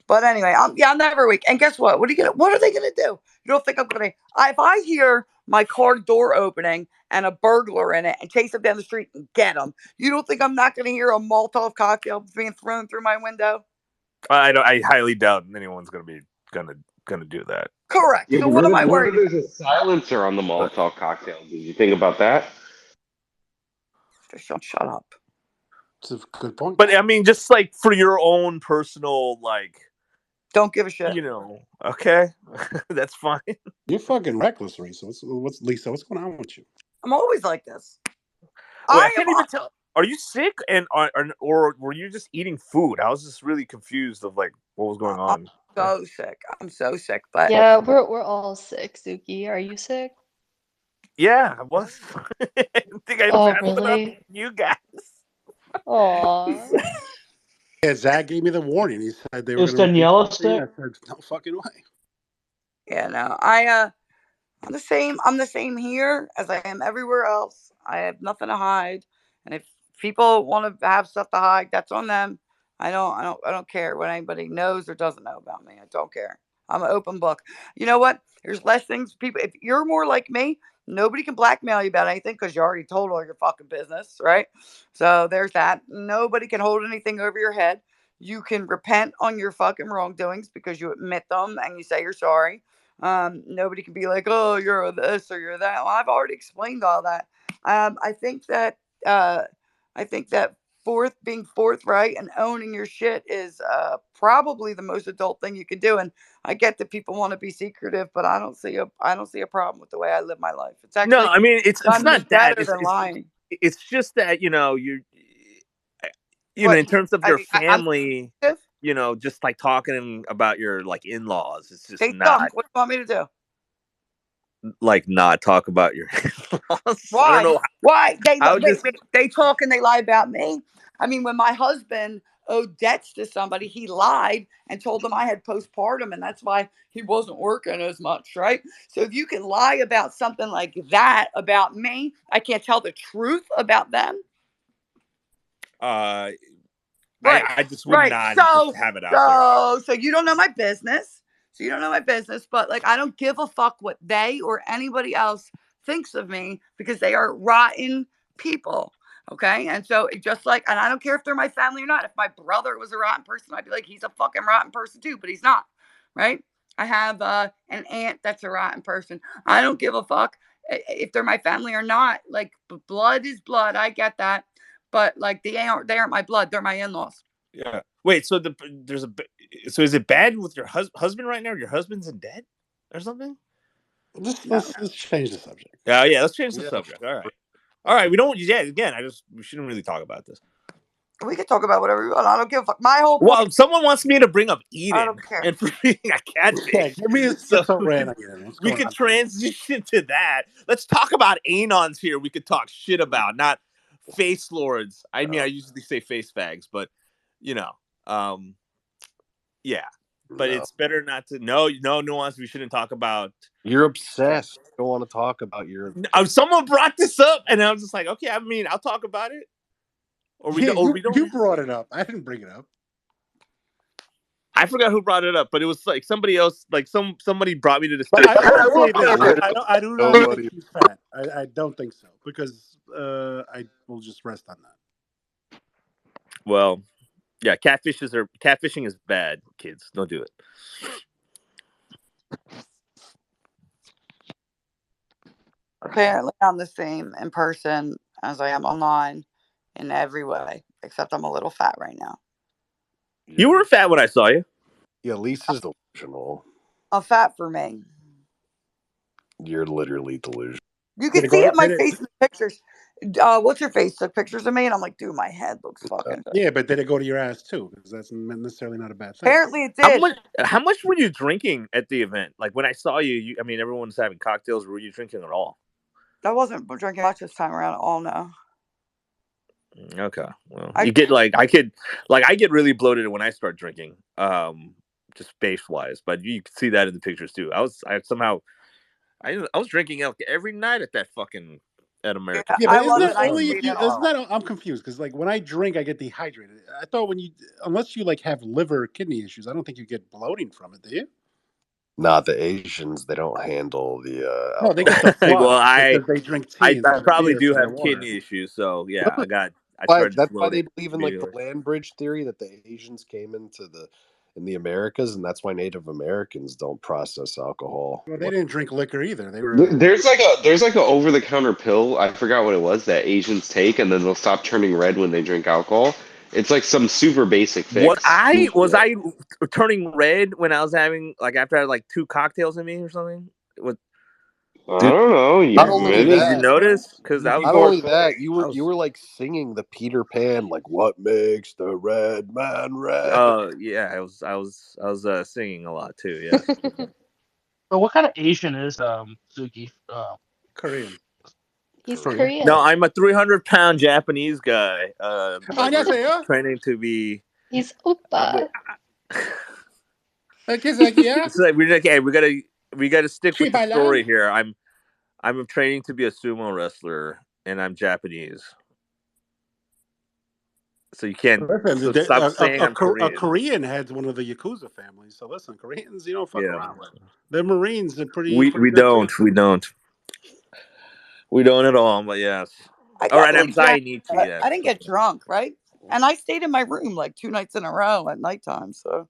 Speaker 11: But anyway, I'm never weak. And guess what? What are they gonna do? You don't think I'm gonna? If I hear my car door opening and a burglar in it and chase him down the street and get him, you don't think I'm not gonna hear a Molotov cocktail being thrown through my window?
Speaker 4: I highly doubt anyone's gonna do that.
Speaker 11: Correct.
Speaker 21: Yeah,
Speaker 11: So
Speaker 21: but
Speaker 11: what am I
Speaker 21: what
Speaker 11: worried
Speaker 21: if
Speaker 11: about?
Speaker 21: there's a silencer on the Molotov cocktail? Did you think about that?
Speaker 11: Shut up.
Speaker 17: It's a good point.
Speaker 4: But I mean, just like for your own personal, like,
Speaker 11: don't give a shit.
Speaker 4: Okay, that's fine.
Speaker 17: You're fucking reckless, Lisa. Lisa? What's going on with you?
Speaker 11: I'm always like this.
Speaker 4: Wait, I can't even tell. Are you sick or were you just eating food? I was just really confused of like what was going on.
Speaker 11: So sick. I'm so sick. But
Speaker 13: yeah, we're all sick. Suki, are you sick?
Speaker 4: Yeah, I was. I think I
Speaker 13: Oh,
Speaker 4: passed
Speaker 13: really?
Speaker 4: it up to you guys.
Speaker 13: Aw.
Speaker 17: Yeah, Zach gave me the warning. He said they were
Speaker 10: Is
Speaker 17: going to.
Speaker 10: Daniela sick?
Speaker 17: I said, no fucking way.
Speaker 11: Yeah, no. I'm the same. I'm the same here as I am everywhere else. I have nothing to hide, and if people want to have stuff to hide, that's on them. I don't care what anybody knows or doesn't know about me. I don't care. I'm an open book. You know what? There's less things people. If you're more like me, nobody can blackmail you about anything because you already told all your fucking business, right? So there's that. Nobody can hold anything over your head. You can repent on your fucking wrongdoings because you admit them and you say you're sorry. Nobody can be like, oh, you're this or you're that. Well, I've already explained all that. I think that being forthright and owning your shit is probably the most adult thing you can do. And I get that people want to be secretive, but I don't see a problem with the way I live my life. It's actually
Speaker 4: No, I mean it's
Speaker 11: done me
Speaker 4: not that.
Speaker 11: better than lying.
Speaker 4: It's just that you're
Speaker 11: What?
Speaker 4: in terms of your
Speaker 11: I'm
Speaker 4: family, just like talking about your like in-laws. It's just
Speaker 11: Say
Speaker 4: not
Speaker 11: something. What do you want me to do?
Speaker 4: like not talk about your in-laws.
Speaker 11: Why?
Speaker 4: I don't know.
Speaker 11: Why?
Speaker 4: Wait,
Speaker 11: They talk and they lie about me. I mean, when my husband owed debts to somebody, he lied and told them I had postpartum, and that's why he wasn't working as much, right? So if you can lie about something like that about me, I can't tell the truth about them.
Speaker 4: Right. I just would not just have it out there.
Speaker 11: So you don't know my business. But like I don't give a fuck what they or anybody else thinks of me because they are rotten people. Okay. And so and I don't care if they're my family or not. If my brother was a rotten person, I'd be like, he's a fucking rotten person too, but he's not. Right. I have an aunt that's a rotten person. I don't give a fuck if they're my family or not. Like blood is blood. I get that. But like they aren't my blood. They're my in-laws.
Speaker 4: Yeah. Wait. So so is it bad with your husband right now? Your husband's in debt or something?
Speaker 17: Let's change the subject.
Speaker 4: Yeah. Let's change the subject. All right. We don't. Yeah. Again, we shouldn't really talk about this.
Speaker 11: We can talk about whatever we want. I don't give a fuck. My whole
Speaker 4: Well, someone wants me to bring up Eden.
Speaker 11: I don't care.
Speaker 4: And for being a catfish.
Speaker 17: Yeah, give me a rant again.
Speaker 4: We could transition to that. Let's talk about Anons here. We could talk shit about, not face lords. I mean, I usually say face fags, but yeah. But it's better not to. No nuance. We shouldn't talk about.
Speaker 6: You're obsessed. You don't want to talk about
Speaker 4: Someone brought this up, and I was just like, okay. I mean, I'll talk about it. Or we don't.
Speaker 17: You brought it up. I didn't bring it up.
Speaker 4: I forgot who brought it up, but it was like somebody else. Like somebody brought me to this.
Speaker 17: I do not think she's fat. I don't think so because I will just rest on that.
Speaker 4: Well, yeah, catfishing is bad, kids. Don't do it.
Speaker 11: Apparently, I'm the same in person as I am online in every way, except I'm a little fat right now.
Speaker 4: You were fat when I saw you.
Speaker 6: Yeah, Lisa's delusional.
Speaker 11: I'm fat for me.
Speaker 6: You're literally delusional.
Speaker 11: You can see it in my face in the pictures. What's your face? Took pictures of me, and I'm like, dude, my head looks fucking.
Speaker 17: Yeah, but did it go to your ass too? Because that's necessarily not a bad thing.
Speaker 11: Apparently, it did.
Speaker 4: How much were you drinking at the event? Like when I saw you, I mean, everyone's having cocktails. Were you drinking at all?
Speaker 11: I wasn't drinking much this time around at all. No.
Speaker 4: Okay. Well, I get really bloated when I start drinking, just face wise. But you can see that in the pictures too. I was drinking every night at that fucking at America.
Speaker 17: Yeah, but isn't that I'm confused because like when I drink, I get dehydrated. I thought unless you like have liver or kidney issues, I don't think you get bloating from it, do you?
Speaker 6: Not the Asians. They don't handle the.
Speaker 17: No, they get the flush
Speaker 4: well,
Speaker 17: they drink tea.
Speaker 4: I probably do have kidney issues, so yeah,
Speaker 6: that's why they believe in like the land bridge theory that the Asians came into the in the Americas, and that's why Native Americans don't process alcohol.
Speaker 17: Well, they didn't drink liquor either. They were.
Speaker 21: There's like a over the counter pill. I forgot what it was that Asians take, and then they'll stop turning red when they drink alcohol. It's like some super basic fix.
Speaker 4: I turning red when I was having after I had 2 cocktails in me or something?
Speaker 21: I don't know.
Speaker 6: Not only
Speaker 4: Did
Speaker 6: that,
Speaker 4: you notice? Because
Speaker 6: not only that, you were like singing the Peter Pan, like "What makes the red man red."
Speaker 4: Oh yeah, I was singing a lot too. Yeah.
Speaker 10: But what kind of Asian is Suki?
Speaker 17: Korean.
Speaker 13: He's
Speaker 17: Korean.
Speaker 13: Korean.
Speaker 4: No, I'm a 300-pound Japanese guy.
Speaker 17: 안녕하세요.
Speaker 4: Training to be.
Speaker 13: He's oppa.
Speaker 4: It's like we gotta stick with the
Speaker 17: Chibalan?
Speaker 4: story here. I'm training to be a sumo wrestler, and I'm Japanese. So you can't stop saying I'm Korean.
Speaker 17: A Korean heads one of the Yakuza families. So listen, Koreans, you don't fuck
Speaker 4: Yeah.
Speaker 17: around with. The Marines are pretty.
Speaker 4: We
Speaker 17: pretty good
Speaker 4: don't.
Speaker 17: too.
Speaker 4: We don't at all. But yes.
Speaker 11: I
Speaker 4: All right, I'm
Speaker 11: definitely
Speaker 4: Zainichi.
Speaker 11: drank,
Speaker 4: Yes.
Speaker 11: I didn't get drunk, right? And I stayed in my room like 2 nights in a row at nighttime. So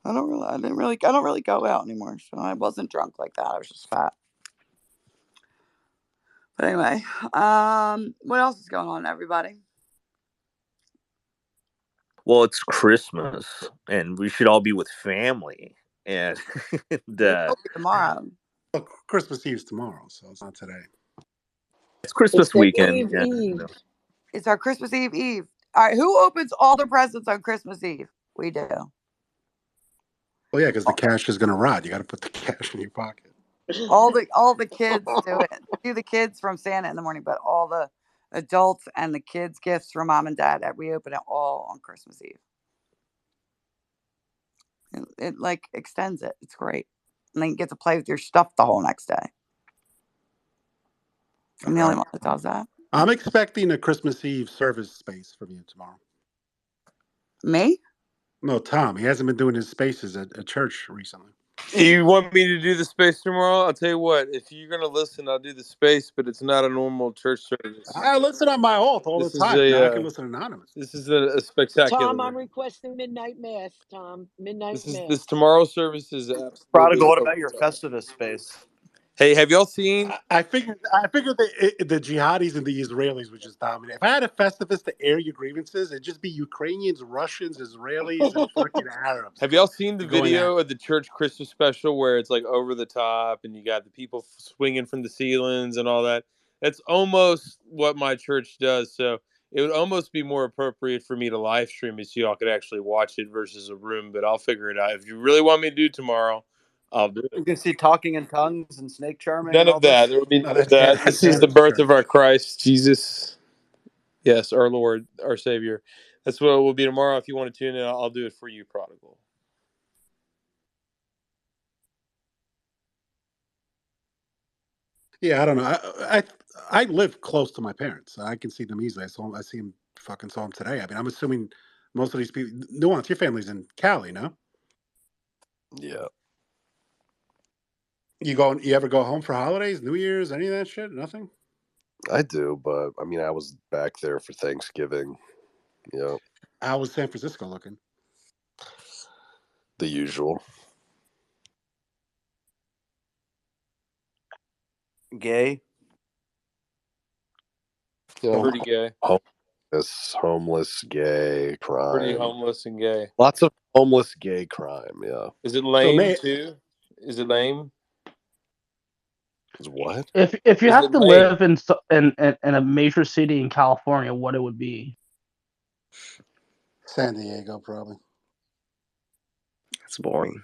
Speaker 11: I don't really go out anymore. So I wasn't drunk like that. I was just fat. But anyway, what else is going on, everybody?
Speaker 4: Well, it's Christmas, and we should all be with family. And
Speaker 11: tomorrow.
Speaker 17: Well, Christmas Eve's tomorrow, so it's not today.
Speaker 4: It's Christmas
Speaker 19: It's the
Speaker 4: weekend.
Speaker 19: Eve,
Speaker 4: Yeah.
Speaker 19: Eve.
Speaker 11: It's our Christmas Eve. All right, who opens all the presents on Christmas Eve? We do.
Speaker 17: Well, yeah, because the cash is going to rot. You got to put the cash in your pocket.
Speaker 11: All the kids do it. Do the kids from Santa in the morning, but all the adults and the kids' gifts from mom and dad, we open it all on Christmas Eve. It extends it. It's great. And then you get to play with your stuff the whole next day. I'm the only one that does that.
Speaker 17: I'm expecting a Christmas Eve service space from you tomorrow.
Speaker 11: Me?
Speaker 17: No, Tom. He hasn't been doing his spaces at church recently.
Speaker 16: You want me to do the space tomorrow? I'll tell you what. If you're gonna listen, I'll do the space, but it's not a normal church service.
Speaker 17: I listen on my alt all the time. Now I can listen anonymous.
Speaker 16: This is a spectacular.
Speaker 19: Tom, I'm requesting midnight mass. Tom, midnight mass.
Speaker 16: This tomorrow's service is absolutely.
Speaker 3: Prodigal, what about your Festivus space?
Speaker 16: Hey, have y'all seen?
Speaker 17: I figured the jihadis and the Israelis would just dominate. If I had a Festivus to air your grievances, it'd just be Ukrainians, Russians, Israelis, and fucking Arabs.
Speaker 16: Have y'all seen the
Speaker 17: going
Speaker 16: video of the church Christmas special where it's like over the top and you got the people swinging from the ceilings and all that? That's almost what my church does. So it would almost be more appropriate for me to live stream it so y'all could actually watch it versus a room. But I'll figure it out. If you really want me to do tomorrow, I'll do it.
Speaker 3: You can see talking in tongues and snake charming.
Speaker 16: None of that. There will be none of that. This is the birth of our Christ, Jesus. Yes, our Lord, our Savior. That's what it will be tomorrow. If you want to tune in, I'll do it for you, Prodigal.
Speaker 17: Yeah, I don't know. I live close to my parents. I can see them easily. I see them saw them today. I mean, I'm assuming most of these people. Nuance, your family's in Cali, no?
Speaker 6: Yeah.
Speaker 17: You ever go home for holidays, New Year's, any of that shit? Nothing?
Speaker 6: I do, but I mean, I was back there for Thanksgiving. Yeah.
Speaker 17: How was San Francisco looking?
Speaker 6: The usual.
Speaker 3: Gay.
Speaker 16: Pretty gay.
Speaker 6: Homeless, gay, crime.
Speaker 16: Pretty homeless and gay.
Speaker 6: Lots of homeless, gay crime. Yeah.
Speaker 16: Is it lame too? Is it lame?
Speaker 6: What?
Speaker 10: If you have to live in a major city in California, what it would be?
Speaker 17: San Diego, probably.
Speaker 20: It's boring.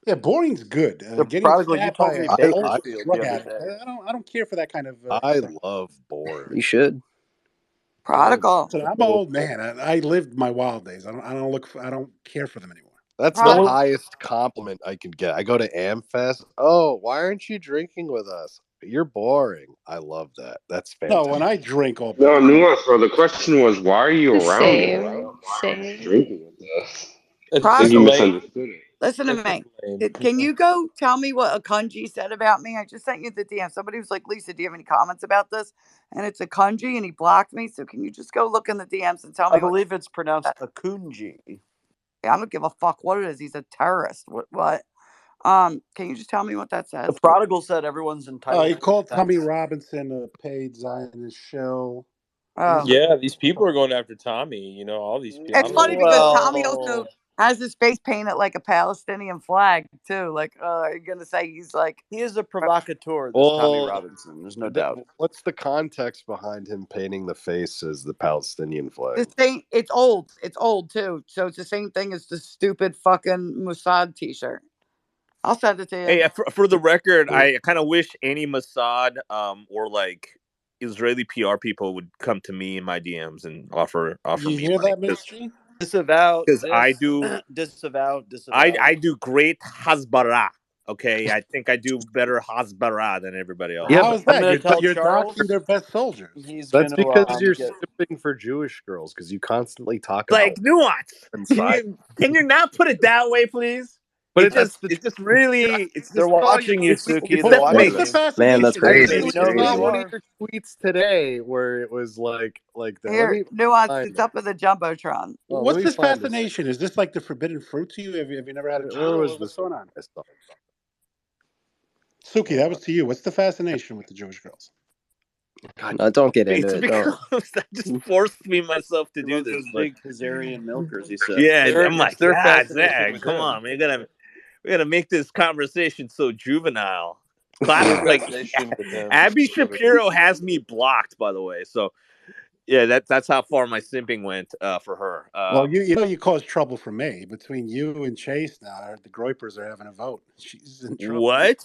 Speaker 17: Yeah, boring's good. Getting
Speaker 3: Prodigal, you
Speaker 17: stabbed
Speaker 3: told
Speaker 17: by
Speaker 3: me
Speaker 17: a
Speaker 3: Bakersfield
Speaker 17: drug
Speaker 3: the other
Speaker 17: addict.
Speaker 3: day.
Speaker 17: I don't care for that kind of.
Speaker 6: I love boring.
Speaker 20: You should.
Speaker 11: Prodigal.
Speaker 17: So I'm an old man. I lived my wild days. I don't care for them anymore.
Speaker 6: That's the highest compliment I can get. I go to AmFest. Oh, why aren't you drinking with us? You're boring. I love that. That's fantastic.
Speaker 17: No, when I drink, all
Speaker 21: No, Nuance, bro. The question was, why are you around
Speaker 13: Same.
Speaker 21: us? Why
Speaker 13: Same.
Speaker 21: aren't you drinking with us?
Speaker 11: Prodigal.
Speaker 21: You misunderstood it.
Speaker 11: Listen to me. Can you go tell me what a kanji said about me? I just sent you the DM. Somebody was like, Lisa, do you have any comments about this? And it's a kanji, and he blocked me. So can you just go look in the DMs and tell me?
Speaker 3: I believe it's pronounced a kunji.
Speaker 11: I don't give a fuck what it is. He's a terrorist. What? Can you just tell me what that says?
Speaker 3: The prodigal said everyone's entitled.
Speaker 17: He
Speaker 3: to
Speaker 17: called Tommy
Speaker 3: defense.
Speaker 17: Robinson a paid Zionist show.
Speaker 16: Yeah, these people are going after Tommy. You know, all these people.
Speaker 11: It's funny because Tommy also has his face painted like a Palestinian flag too. Like, are you gonna say he's like
Speaker 3: he is a provocateur? This Tommy Robinson, there's no doubt.
Speaker 6: What's the context behind him painting the face as the Palestinian flag?
Speaker 11: the same? It's old. It's old too. So it's the same thing as the stupid fucking Mossad T-shirt. I'll send it to you.
Speaker 4: Hey, for the record, I kind of wish any Mossad or like Israeli PR people would come to me in my DMs and offer
Speaker 17: You
Speaker 4: me
Speaker 17: hear
Speaker 4: money.
Speaker 17: that, Mystery?
Speaker 3: Disavow.
Speaker 4: Because I do
Speaker 3: disavow.
Speaker 4: I do great hasbara. Okay, I think I do better hasbara than everybody else.
Speaker 17: Yeah, how is that? You're doxing their best soldiers.
Speaker 6: That's because you're sipping for Jewish girls because you constantly talk
Speaker 4: Like
Speaker 6: about
Speaker 4: nuance.
Speaker 6: inside.
Speaker 4: Can you not put it that way, please?
Speaker 6: But
Speaker 4: It's just really. It's
Speaker 3: they're
Speaker 4: just
Speaker 3: watching you, Suki.
Speaker 6: What's the fascination?
Speaker 2: Man, that's crazy.
Speaker 6: I saw one of your tweets today where it was like that.
Speaker 11: Here, nuance. It's up in the jumbotron.
Speaker 17: What's this fascination? Is this like the forbidden fruit to you? Have you never had a child? What's going on? Suki, that was to you. What's the fascination with the Jewish girls?
Speaker 2: No, don't get into
Speaker 4: It's
Speaker 2: it.
Speaker 4: because
Speaker 2: Don't.
Speaker 4: that just forced me myself to do this.
Speaker 3: Those big Khazarian milkers, he said.
Speaker 4: Yeah, I'm like,
Speaker 3: their
Speaker 4: God,
Speaker 3: fascination
Speaker 4: Zach,
Speaker 3: with
Speaker 4: come
Speaker 3: him.
Speaker 4: on, man. We gotta make this conversation so juvenile. Classic, like Abby Shapiro has me blocked, by the way. So yeah, that's how far my simping went for her.
Speaker 17: Well, you caused trouble for me. Between you and Chase now, the Groypers are having a vote. She's in trouble.
Speaker 4: What?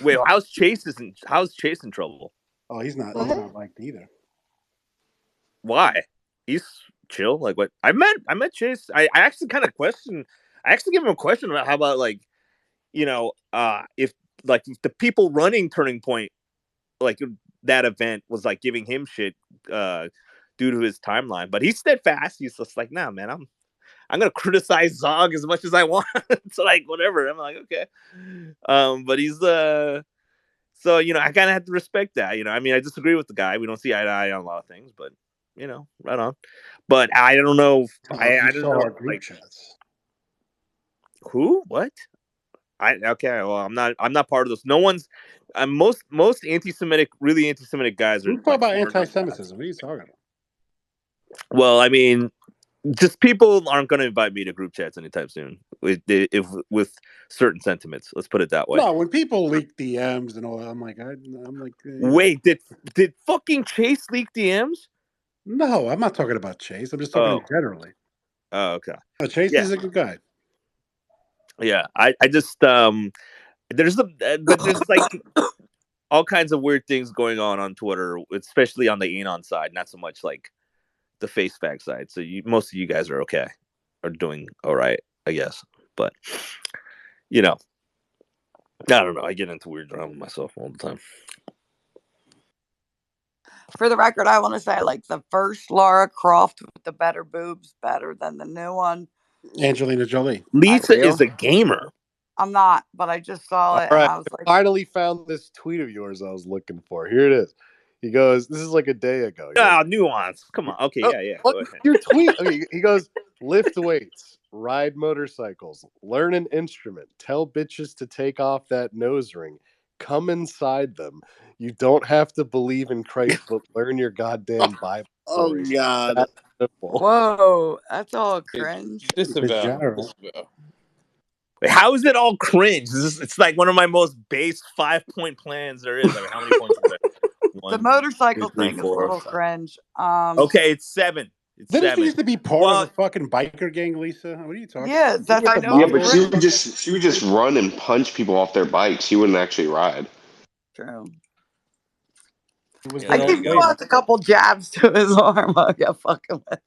Speaker 4: Wait, how's Chase in trouble?
Speaker 17: Oh, he's not liked either.
Speaker 4: Why? He's chill. Like what? I met Chase. I actually kind of questioned. I actually gave him a question about how about like, if the people running Turning Point, like that event was like giving him shit due to his timeline, but he's steadfast. He's just like, nah, man, I'm gonna criticize Zog as much as I want. It's like whatever. I'm like, okay, but he's so I kind of have to respect that. I mean, I disagree with the guy. We don't see eye to eye on a lot of things, but right on. But I don't know. I don't know. Like, who? What? Okay. Well, I'm not part of this. No one's. Most really anti-Semitic guys are.
Speaker 17: We're talking about anti-Semitism. What are you talking about?
Speaker 4: Well, I mean, just people aren't going to invite me to group chats anytime soon with certain sentiments. Let's put it that way.
Speaker 17: No, when people leak DMs and all that, I'm like.
Speaker 4: Wait, did fucking Chase leak DMs?
Speaker 17: No, I'm not talking about Chase. I'm just talking generally.
Speaker 4: Oh, okay.
Speaker 17: No, Chase is a good guy.
Speaker 4: Yeah, I just there's like all kinds of weird things going on Twitter, especially on the Anon side, not so much like the face fact side. So most of you guys are doing all right, I guess. But I don't know. I get into weird drama myself all the time.
Speaker 11: For the record, I want to say like the first Lara Croft with the better boobs, better than the new one.
Speaker 17: Angelina Jolie.
Speaker 4: Lisa is a gamer.
Speaker 11: I'm not, but I just saw it.
Speaker 6: All right,
Speaker 11: And I was like,
Speaker 6: finally found this tweet of yours I was looking for. Here it is. He goes, this is like a day ago.
Speaker 4: Nuance. Come on. Okay, yeah.
Speaker 6: Look, your tweet. Okay, he goes, lift weights, ride motorcycles, learn an instrument, tell bitches to take off that nose ring, come inside them. You don't have to believe in Christ, but learn your goddamn Bible.
Speaker 3: Oh, God.
Speaker 6: That's simple.
Speaker 11: Whoa, that's all cringe.
Speaker 16: Disavow.
Speaker 4: How is it all cringe? It's like one of my most base 5-point plans there is. I mean, how many points is it?
Speaker 11: The motorcycle thing is a little cringe.
Speaker 4: Okay, it's 7.
Speaker 17: Didn't she used to be part of a fucking biker gang, Lisa? What are you talking
Speaker 11: Yeah,
Speaker 17: about?
Speaker 11: that's I know.
Speaker 21: Yeah, but she would just run and punch people off their bikes. She wouldn't actually ride.
Speaker 11: True.
Speaker 17: Yeah,
Speaker 11: I think he wants a couple jabs to his arm. I got fucking with.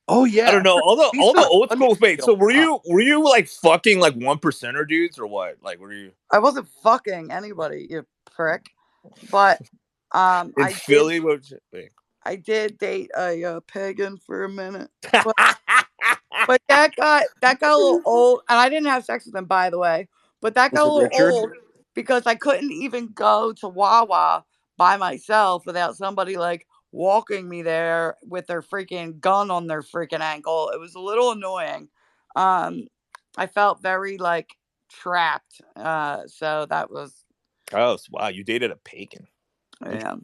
Speaker 6: Oh yeah.
Speaker 4: I don't know. All the old school. Wait, so were you like fucking like 1%er dudes or what? Like, were you?
Speaker 11: I wasn't fucking anybody, you prick. But
Speaker 4: in Philly,
Speaker 11: I did date a pagan for a minute. But that got a little old, and I didn't have sex with him, by the way. But that got a little old because I couldn't even go to Wawa by myself without somebody like walking me there with their freaking gun on their freaking ankle. It was a little annoying. I felt very like trapped. So that was
Speaker 4: Oh, wow! You dated a pagan.
Speaker 11: yeah.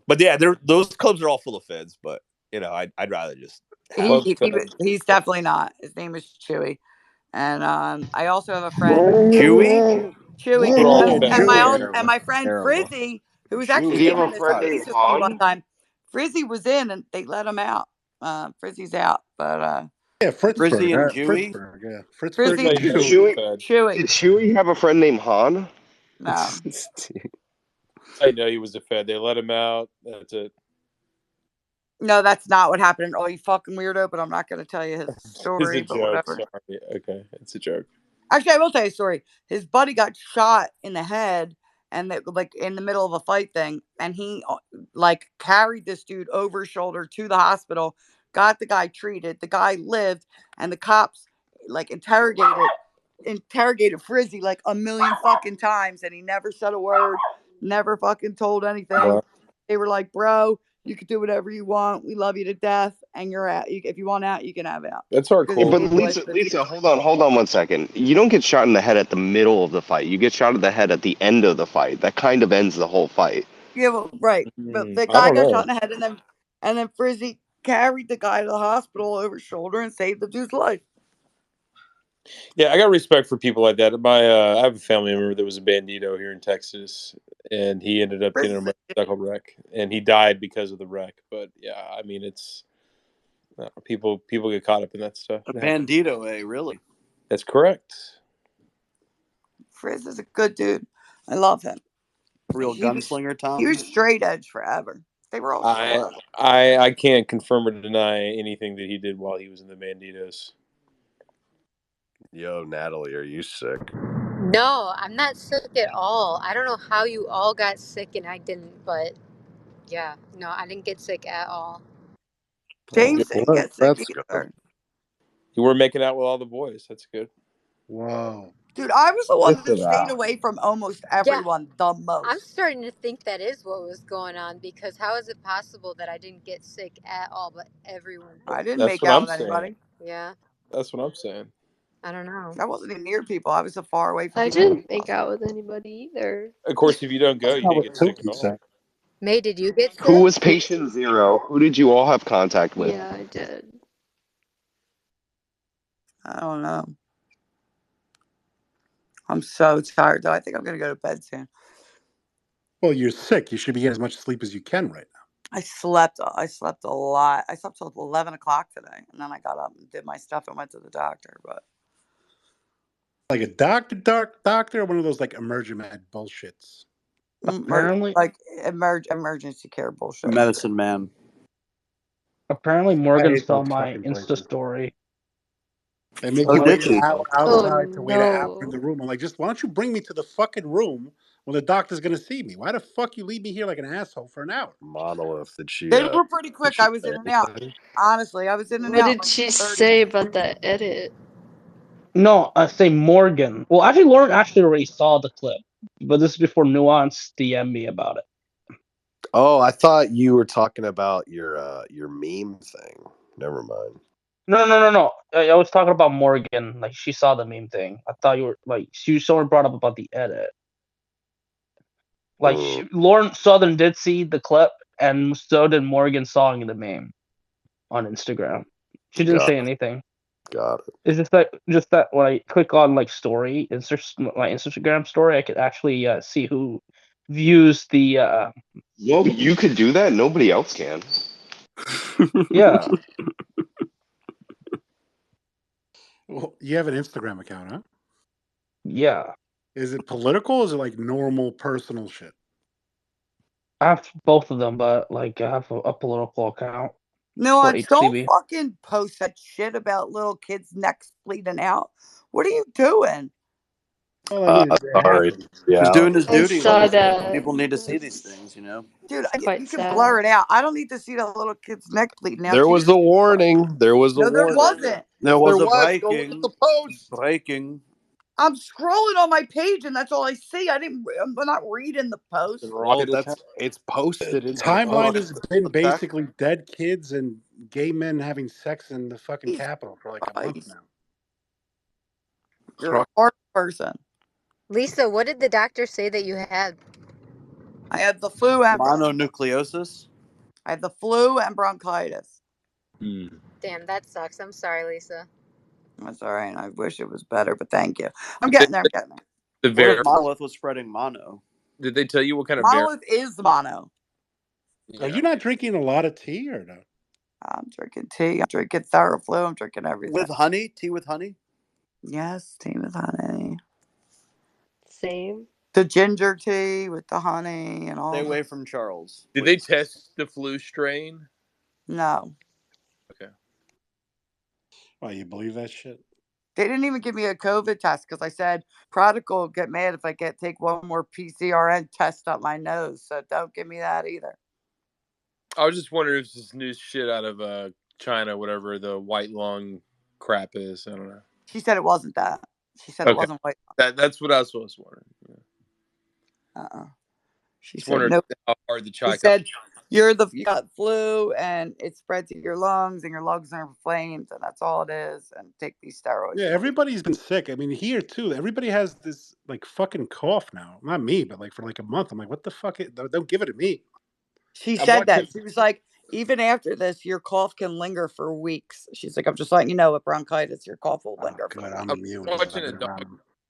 Speaker 4: But yeah, those clubs are all full of feds. But I'd rather just.
Speaker 11: He's definitely not. His name is Chewy, and I also have a friend
Speaker 4: Chewy.
Speaker 11: and my friend
Speaker 2: Terrible.
Speaker 11: Frizzy, who was actually
Speaker 21: Do you have
Speaker 11: in
Speaker 21: a
Speaker 11: this
Speaker 21: friend
Speaker 11: space
Speaker 21: named
Speaker 11: with me one
Speaker 21: Han?
Speaker 11: time. Frizzy was in, and they let him out. Frizzy's out, but
Speaker 6: Yeah, Fritzberg.
Speaker 3: Frizzy and
Speaker 6: Fritzberg.
Speaker 3: Jewy?
Speaker 6: Yeah, Fritzberg.
Speaker 11: Frizzy
Speaker 6: and
Speaker 11: and
Speaker 21: Did
Speaker 6: Jewy.
Speaker 21: Did Chewy have a friend named Han?
Speaker 11: No.
Speaker 16: I know he was a fed. They let him out. That's it.
Speaker 11: No, that's not what happened. Oh, you fucking weirdo! But I'm not going to tell you his
Speaker 16: It's
Speaker 11: story.
Speaker 16: a
Speaker 11: But
Speaker 16: joke.
Speaker 11: whatever.
Speaker 16: Sorry. Okay, it's a joke.
Speaker 11: Actually, I will tell you a story. His buddy got shot in the head, and like in the middle of a fight thing, and he like carried this dude over his shoulder to the hospital, got the guy treated. The guy lived, and the cops like interrogated Frizzy like a million fucking times, and he never said a word, never fucking told anything.
Speaker 16: Wow.
Speaker 11: They were like, "Bro, you can do whatever you want. We love you to death, and you're out. If you want out, you can have out."
Speaker 16: That's
Speaker 21: Yeah,
Speaker 16: hardcore.
Speaker 21: but Lisa, hold on 1 second. You don't get shot in the head at the middle of the fight. You get shot in the head at the end of the fight. That kind of ends the whole fight.
Speaker 11: Yeah, well, right. But the
Speaker 16: I
Speaker 11: guy
Speaker 16: don't
Speaker 11: got
Speaker 16: know.
Speaker 11: shot in the head, and then Frizzy carried the guy to the hospital over his shoulder and saved the dude's life.
Speaker 16: Yeah, I got respect for people like that. I have a family member that was a bandito here in Texas, and he ended up getting in a motorcycle wreck, and he died because of the wreck. But yeah, I mean, it's people get caught up in that stuff.
Speaker 3: A bandito, really?
Speaker 16: That's correct.
Speaker 11: Frizz is a good dude. I love him.
Speaker 3: Real gunslinger, Tom.
Speaker 11: He was straight edge forever. They were all straight.
Speaker 16: I can't confirm or deny anything that he did while he was in the Banditos.
Speaker 6: Yo, Natalie, are you sick?
Speaker 12: No, I'm not sick at all. I don't know how you all got sick and I didn't, but yeah, no, I didn't get sick at all.
Speaker 11: James didn't get sick either.
Speaker 16: You were making out with all the boys. That's good.
Speaker 6: Wow.
Speaker 11: Dude, I was the one
Speaker 16: Good
Speaker 11: that
Speaker 16: for that.
Speaker 11: stayed away from almost everyone the most.
Speaker 12: I'm starting to think that is what was going on because how is it possible that I didn't get sick at all, but everyone?
Speaker 11: I didn't
Speaker 16: That's
Speaker 11: make
Speaker 16: what
Speaker 11: out
Speaker 16: I'm
Speaker 11: with
Speaker 16: saying.
Speaker 11: anybody.
Speaker 12: Yeah,
Speaker 16: That's what I'm saying.
Speaker 12: I don't know.
Speaker 11: I wasn't even near people. I was so far away from
Speaker 13: I
Speaker 11: people.
Speaker 13: didn't make out with anybody either.
Speaker 16: Of course, if you don't go, you can't get sick at all.
Speaker 12: May, did you get sick?
Speaker 21: Who was patient zero? Who did you all have contact with?
Speaker 13: Yeah, I did.
Speaker 11: I don't know. I'm so tired, though. I think I'm going to go to bed soon.
Speaker 6: Well, you're sick. You should be getting as much sleep as you can right now.
Speaker 11: I slept a lot. I slept till 11 o'clock today, and then I got up and did my stuff and went to the doctor. But
Speaker 6: Like a doctor, or one of those like emergent med bullshits.
Speaker 10: Apparently,
Speaker 11: like emergency care bullshit.
Speaker 3: Medicine man.
Speaker 10: Apparently, Morgan
Speaker 6: hate
Speaker 10: saw
Speaker 6: those
Speaker 10: my
Speaker 6: fucking
Speaker 10: Insta
Speaker 6: places.
Speaker 10: story.
Speaker 6: They make
Speaker 3: Oh,
Speaker 6: you
Speaker 3: did
Speaker 6: wait
Speaker 3: she?
Speaker 6: outside to wait an hour in
Speaker 13: no.
Speaker 6: the room. I'm like, just why don't you bring me to the fucking room when the doctor's gonna see me? Why the fuck you leave me here like an asshole for an hour? Monolith, did she?
Speaker 11: They were pretty quick. I was in and out. Honestly, I was in and
Speaker 13: What
Speaker 11: out.
Speaker 13: did she say about that edit?
Speaker 10: No, I say Morgan. Well, actually, Lauren actually already saw the clip, but this is before Nuance DM'd me about it.
Speaker 6: Oh, I thought you were talking about your meme thing. Never mind.
Speaker 10: No. I was talking about Morgan. Like, she saw the meme thing. I thought you were, like, someone brought up about the edit. Like, Lauren Southern did see the clip, and so did Morgan sawing the meme on Instagram. She didn't say anything.
Speaker 6: Got it.
Speaker 10: It's just that when I click on, like, story, my Instagram story, I could actually see who views the...
Speaker 21: Well, you could do that. Nobody else can.
Speaker 10: Yeah.
Speaker 6: Well, you have an Instagram account, huh?
Speaker 10: Yeah.
Speaker 6: Is it political or is it like normal personal shit?
Speaker 10: I have both of them, but, like, I have a political account.
Speaker 11: No,
Speaker 10: for
Speaker 11: don't
Speaker 10: HCB.
Speaker 11: fucking post that shit about little kids' necks bleeding out. What are you doing?
Speaker 6: Sorry.
Speaker 3: He's doing his
Speaker 13: I
Speaker 3: duty.
Speaker 13: saw
Speaker 3: Like,
Speaker 13: that.
Speaker 3: people need to see these things, you know?
Speaker 11: Dude,
Speaker 13: Quite
Speaker 11: you can
Speaker 13: sad.
Speaker 11: blur it out. I don't need to see the little kid's neck bleeding out.
Speaker 6: There was a warning. There was a
Speaker 11: No, there
Speaker 6: warning.
Speaker 11: wasn't.
Speaker 3: There was a
Speaker 6: Go look at
Speaker 3: breaking.
Speaker 6: the post.
Speaker 3: Breaking.
Speaker 11: I'm scrolling on my page and that's all I see. I'm not reading the post.
Speaker 6: Well, it's posted. Timeline has been basically dead kids and gay men having sex in the fucking Capitol for like a month now.
Speaker 11: You're a hard person.
Speaker 12: Lisa, what did the doctor say that you had?
Speaker 11: I had the flu and
Speaker 3: Mononucleosis.
Speaker 11: I had the flu and bronchitis.
Speaker 12: Damn, that sucks. I'm sorry, Lisa.
Speaker 11: That's all right. I wish it was better, but thank you. I'm getting there. I'm getting there.
Speaker 16: The
Speaker 3: What
Speaker 16: variant.
Speaker 3: if Monolith was spreading mono?
Speaker 16: Did they tell you what kind of variant?
Speaker 11: Monolith is mono.
Speaker 17: Are you not drinking a lot of tea or no?
Speaker 11: I'm drinking tea. I'm drinking Theraflu. I'm drinking everything.
Speaker 3: With honey? Tea with honey?
Speaker 11: Yes, tea with honey.
Speaker 13: Same.
Speaker 11: The ginger tea with the honey and all.
Speaker 3: Stay away from Charles.
Speaker 16: Did they test the flu strain?
Speaker 11: No.
Speaker 16: Okay.
Speaker 17: Oh, you believe that shit?
Speaker 11: They didn't even give me a COVID test because I said Prodigal will get mad if I take one more PCRN test up my nose. So don't give me that either.
Speaker 16: I was just wondering if this new shit out of China, whatever the white lung crap is. I don't know.
Speaker 11: She said it wasn't that. She said it wasn't white.
Speaker 16: That's what I was wondering.
Speaker 11: Yeah. She
Speaker 16: Just
Speaker 11: said
Speaker 16: wondering
Speaker 11: no.
Speaker 16: how hard the
Speaker 11: She
Speaker 16: China.
Speaker 11: said you got flu and it spreads to your lungs and your lungs are inflamed and that's all it is. And take these steroids.
Speaker 17: Yeah, everybody's been sick. I mean, here too. Everybody has this like fucking cough now. Not me, but like for like a month. I'm like, what the fuck? Don't give it to me.
Speaker 11: She said that. She was like, even after this, your cough can linger for weeks. She's like, I'm just letting you know with bronchitis, your cough will linger.
Speaker 17: Good, I'm immune.
Speaker 16: I'm watching a dog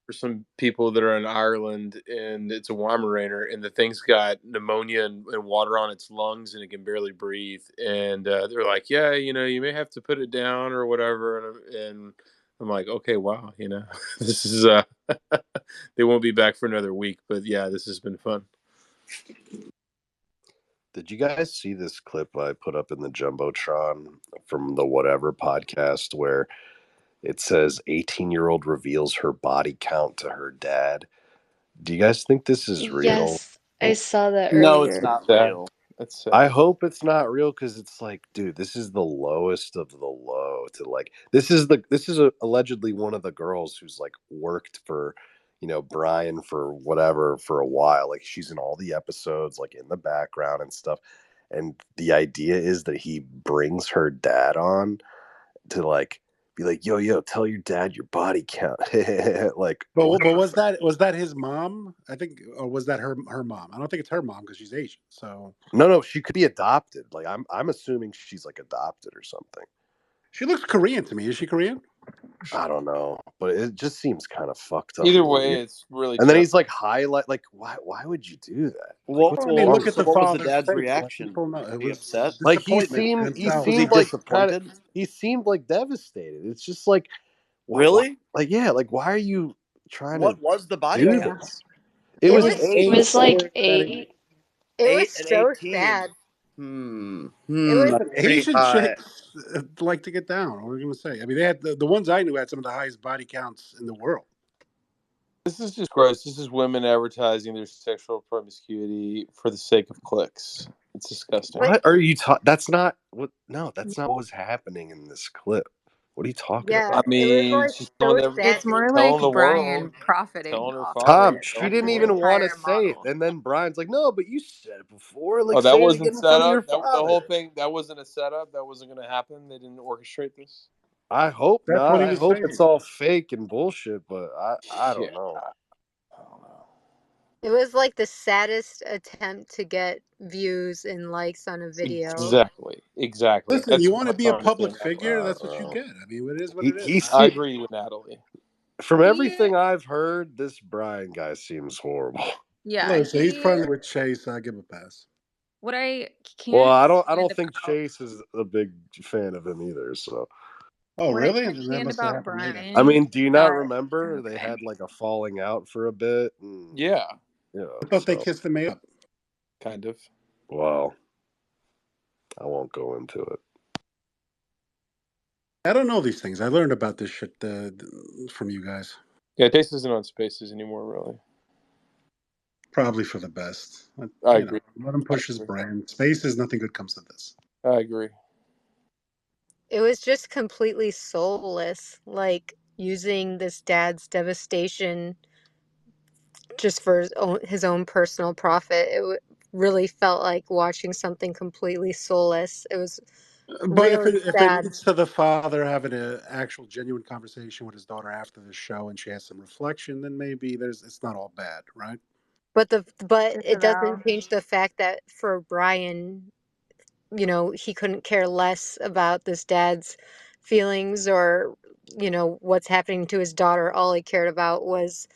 Speaker 16: for some people that are in Ireland, and it's a Weimaraner, and the thing's got pneumonia and water on its lungs, and it can barely breathe. And they're like, yeah, you may have to put it down or whatever. And I'm like, okay, wow, this is they won't be back for another week, but yeah, this has been fun.
Speaker 6: Did you guys see this clip I put up in the Jumbotron from the Whatever podcast where it says 18-year-old reveals her body count to her dad? Do you guys think this is real?
Speaker 13: Yes, I saw that earlier.
Speaker 3: No, it's not real.
Speaker 16: That's
Speaker 6: I hope it's not real because it's like, dude, this is the lowest of the low. To like, this is allegedly one of the girls who's like worked for, Brian for whatever for a while. Like she's in all the episodes, like in the background and stuff. And the idea is that he brings her dad on to like be like, yo, tell your dad your body count. Like,
Speaker 17: but was that his mom? I think, or was that her mom? I don't think it's her mom because she's Asian. So
Speaker 6: no, she could be adopted. Like I'm assuming she's like adopted or something.
Speaker 17: She looks Korean to me. Is she Korean?
Speaker 6: I don't know, but it just seems kind of fucked up.
Speaker 16: Either way, it's really.
Speaker 6: And then he's like highlight, like why would you do that?
Speaker 3: Well,
Speaker 6: Like,
Speaker 3: I mean, look at the father's face. Dad's reaction.
Speaker 17: Was
Speaker 3: he upset?
Speaker 6: Like he seemed
Speaker 3: was he
Speaker 6: like
Speaker 3: disappointed?
Speaker 6: He seemed like devastated. It's just like,
Speaker 3: really?
Speaker 6: Like why are you trying to?
Speaker 3: What was the body count?
Speaker 6: It was
Speaker 13: like 8.
Speaker 12: It was so sad.
Speaker 3: It
Speaker 17: was Asian chicks like to get down. What are we gonna say? I mean, they had the ones I knew had some of the highest body counts in the world.
Speaker 16: This is just gross. This is women advertising their sexual promiscuity for the sake of clicks. It's disgusting.
Speaker 6: What are you talking? That's not what. No, that's not what's happening in this clip. What are you talking about?
Speaker 16: I mean, she's telling
Speaker 9: It's more
Speaker 16: telling
Speaker 9: like
Speaker 16: the
Speaker 9: Brian
Speaker 16: world,
Speaker 9: profiting
Speaker 16: telling her
Speaker 9: off
Speaker 16: father.
Speaker 6: Tom,
Speaker 9: it.
Speaker 6: she
Speaker 9: That's
Speaker 6: didn't
Speaker 9: the
Speaker 6: even want to
Speaker 9: entire
Speaker 6: say it,
Speaker 9: model.
Speaker 6: and then Brian's like, "No, but you said it before." Like,
Speaker 16: Oh, that
Speaker 6: say it
Speaker 16: wasn't
Speaker 6: again in
Speaker 16: set
Speaker 6: front of your
Speaker 16: up. The
Speaker 6: father.
Speaker 16: whole thing, that wasn't a setup. That wasn't going to happen. They didn't orchestrate this.
Speaker 6: I hope
Speaker 17: That's
Speaker 6: not.
Speaker 17: what he
Speaker 6: I
Speaker 17: was
Speaker 6: hope
Speaker 17: saying.
Speaker 6: it's all fake and bullshit, but I don't know.
Speaker 12: It was like the saddest attempt to get views and likes on a video.
Speaker 16: Exactly.
Speaker 17: Listen, you want to be a public figure? That's what you get. I mean, it is what it is.
Speaker 16: I agree with Natalie.
Speaker 6: From everything I've heard, this Brian guy seems horrible.
Speaker 9: Yeah,
Speaker 17: Look, so he's friendly with Chase. I give a pass.
Speaker 9: What I can't.
Speaker 6: Well, I don't think Chase is a big fan of him either. So.
Speaker 17: Oh,
Speaker 9: What
Speaker 17: really?
Speaker 9: I can't stand about Brian.
Speaker 6: I mean, do you not remember they had like a falling out for a bit?
Speaker 16: Yeah.
Speaker 17: I thought they kissed and made up.
Speaker 16: Kind of.
Speaker 6: Well, I won't go into it.
Speaker 17: I don't know these things. I learned about this shit from you guys.
Speaker 16: Yeah, Chase isn't on Spaces anymore, really.
Speaker 17: Probably for the best.
Speaker 16: I agree.
Speaker 17: Let him push his brand. Spaces, nothing good comes to this.
Speaker 16: I agree.
Speaker 12: It was just completely soulless, like using this dad's devastation just for his own personal profit. It really felt like watching something completely soulless. It was
Speaker 17: But if
Speaker 12: really
Speaker 17: it
Speaker 12: sad.
Speaker 17: leads to the father having an actual genuine conversation with his daughter after the show, and she has some reflection, then maybe it's not all bad, right?
Speaker 12: But
Speaker 8: Good to
Speaker 12: it
Speaker 8: know.
Speaker 12: doesn't change the fact that for Brian, you know, he couldn't care less about this dad's feelings or, you know, what's happening to his daughter. All he cared about was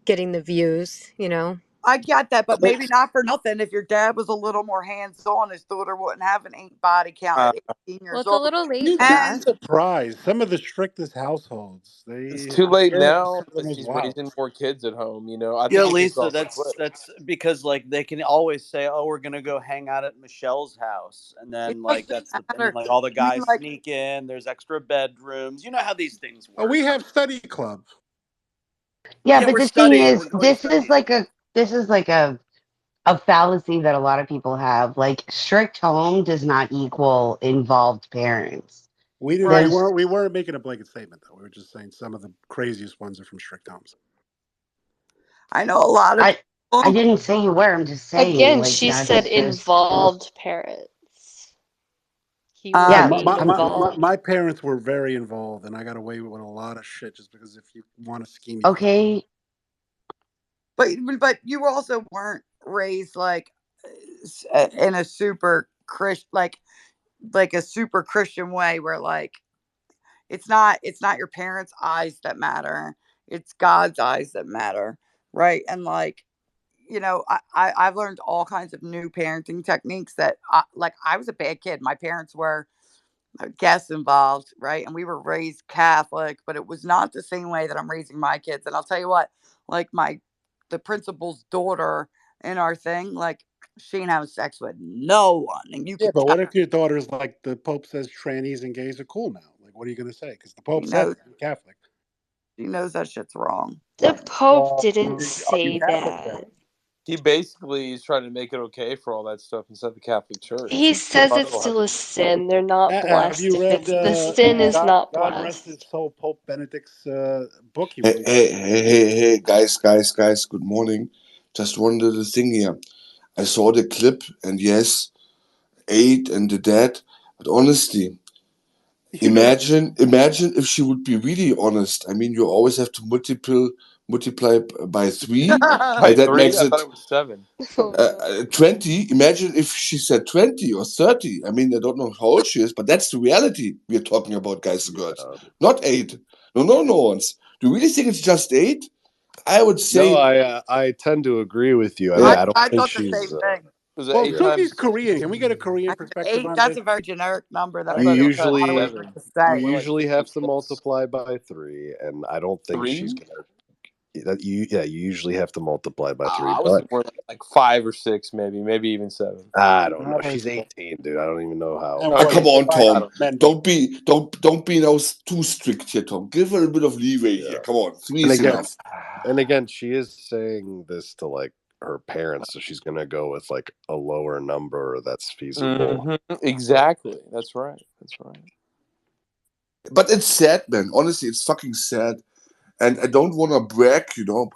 Speaker 12: getting the views, you know.
Speaker 11: I get that, but maybe not for nothing. If your dad was a little more hands-on, his daughter wouldn't have an 8 body count
Speaker 17: Uh,
Speaker 11: at 18
Speaker 12: Well,
Speaker 11: years
Speaker 12: it's a
Speaker 11: old.
Speaker 12: little late
Speaker 17: You'd
Speaker 12: for
Speaker 17: be
Speaker 12: that.
Speaker 11: And
Speaker 17: surprised. Some of the strictest households,
Speaker 16: It's
Speaker 17: they
Speaker 16: too late
Speaker 17: share
Speaker 16: now
Speaker 17: some of the
Speaker 16: because
Speaker 17: most
Speaker 16: he's
Speaker 17: wild.
Speaker 16: raising more kids at home. You know, I
Speaker 3: Yeah,
Speaker 16: think it just
Speaker 3: Lisa,
Speaker 16: all
Speaker 3: that's
Speaker 16: flipped.
Speaker 3: because like they can always say, "Oh, we're gonna go hang out at Michelle's house," and
Speaker 11: it
Speaker 3: then like
Speaker 11: doesn't
Speaker 3: and then
Speaker 11: matter.
Speaker 3: like all the
Speaker 11: I mean,
Speaker 3: guys
Speaker 11: like,
Speaker 3: sneak in. There's extra bedrooms. You know how these things
Speaker 17: Oh,
Speaker 3: work.
Speaker 17: we have study club.
Speaker 5: Yeah,
Speaker 3: Yeah,
Speaker 5: but
Speaker 3: we're
Speaker 5: the thing
Speaker 3: studying.
Speaker 5: is,
Speaker 3: We're going studying.
Speaker 5: this is like a fallacy that a lot of people have. Like strict home does not equal involved parents.
Speaker 17: We didn't.
Speaker 11: right.
Speaker 5: There's
Speaker 17: We weren't making a blanket statement though. We were just saying some of the craziest ones are from strict homes.
Speaker 11: I know a lot of
Speaker 5: I
Speaker 11: people.
Speaker 5: didn't say you were. I'm just saying
Speaker 13: Again,
Speaker 5: like
Speaker 13: she said
Speaker 5: there's
Speaker 13: involved parents.
Speaker 17: Yeah,
Speaker 13: Keyword
Speaker 5: yeah.
Speaker 13: being involved.
Speaker 17: my parents were very involved, and I got away with a lot of shit just because if you want to scheme, you
Speaker 5: Okay.
Speaker 11: But you also weren't raised like in a super Christian, like a super Christian way where like it's not your parents' eyes that matter. It's God's eyes that matter, right? And like, you know, I've learned all kinds of new parenting techniques that I was a bad kid. My parents were guests involved, right? And we were raised Catholic, but it was not the same way that I'm raising my kids. And I'll tell you what, like the principal's daughter in our thing, like she ain't having sex with no one, and you
Speaker 17: Yeah,
Speaker 11: could
Speaker 17: but
Speaker 11: tell.
Speaker 17: what if your daughter's like the Pope says trannies and gays are cool now? Like, what are you going to say? Because the Pope
Speaker 11: She
Speaker 17: said
Speaker 11: knows
Speaker 17: it, you're Catholic.
Speaker 11: she knows that shit's wrong.
Speaker 13: The Pope
Speaker 16: Are
Speaker 13: didn't
Speaker 16: you
Speaker 13: say
Speaker 16: Catholic then?
Speaker 13: that.
Speaker 16: He basically is trying to make it okay for all that stuff inside the Catholic Church.
Speaker 13: He says
Speaker 16: Father
Speaker 13: it's
Speaker 16: will have
Speaker 13: still
Speaker 16: to
Speaker 13: a sin. They're not
Speaker 17: Have
Speaker 13: blessed
Speaker 17: you
Speaker 13: if
Speaker 17: read
Speaker 13: it's the sin is not
Speaker 17: God rest his
Speaker 13: blessed.
Speaker 17: soul, Pope Benedict's book he
Speaker 22: Hey,
Speaker 17: released?
Speaker 22: hey, guys, good morning. Just one little thing here. I saw the clip, and yes, 8 and the dad, but honestly, imagine if she would be really honest. I mean, you always have to multiply by 3,
Speaker 16: By
Speaker 22: and that
Speaker 16: 3?
Speaker 22: makes
Speaker 16: I thought
Speaker 22: it
Speaker 16: it was 7.
Speaker 22: 20. Imagine if she said 20 or 30. I mean, I don't know how old she is, but that's the reality we're talking about, guys and girls. Not 8. No ones. Do you really think it's just 8? I would
Speaker 6: No,
Speaker 22: say.
Speaker 6: I tend to agree with you.
Speaker 22: Yeah.
Speaker 6: I don't
Speaker 11: I
Speaker 6: think
Speaker 11: thought the same
Speaker 6: she's.
Speaker 11: thing.
Speaker 16: Was
Speaker 17: Well,
Speaker 16: 8
Speaker 17: Suki's
Speaker 16: times
Speaker 17: Korean. Can we get a Korean perspective
Speaker 11: 8,
Speaker 17: on
Speaker 11: that's
Speaker 17: this?
Speaker 11: a very generic number that
Speaker 16: I
Speaker 11: I
Speaker 6: You
Speaker 16: thought
Speaker 11: feel
Speaker 16: 8
Speaker 11: like a
Speaker 16: times
Speaker 11: lot of
Speaker 6: usually
Speaker 11: women
Speaker 16: 7.
Speaker 11: like to
Speaker 6: you
Speaker 11: say.
Speaker 16: More like
Speaker 6: usually have to
Speaker 16: 66.
Speaker 6: multiply by 3, and I don't think she's
Speaker 16: 3?
Speaker 6: gonna. You usually have to multiply by 3,
Speaker 16: I was
Speaker 6: but
Speaker 16: more like 5 or 6, maybe even 7.
Speaker 6: I don't know.
Speaker 17: Not
Speaker 6: She's 18, dude. I don't even know how.
Speaker 17: And
Speaker 22: Come
Speaker 17: what
Speaker 22: on,
Speaker 17: by
Speaker 16: I
Speaker 22: Tom.
Speaker 16: don't.
Speaker 17: men?
Speaker 22: Don't be now too strict here, Tom. Give her a bit of leeway here. Come on, 3
Speaker 6: And
Speaker 22: is
Speaker 6: again,
Speaker 22: enough.
Speaker 6: she is saying this to like her parents, so she's gonna go with like a lower number that's feasible.
Speaker 16: Exactly. That's right.
Speaker 22: But it's sad, man. Honestly, it's fucking sad. And I don't want to brag,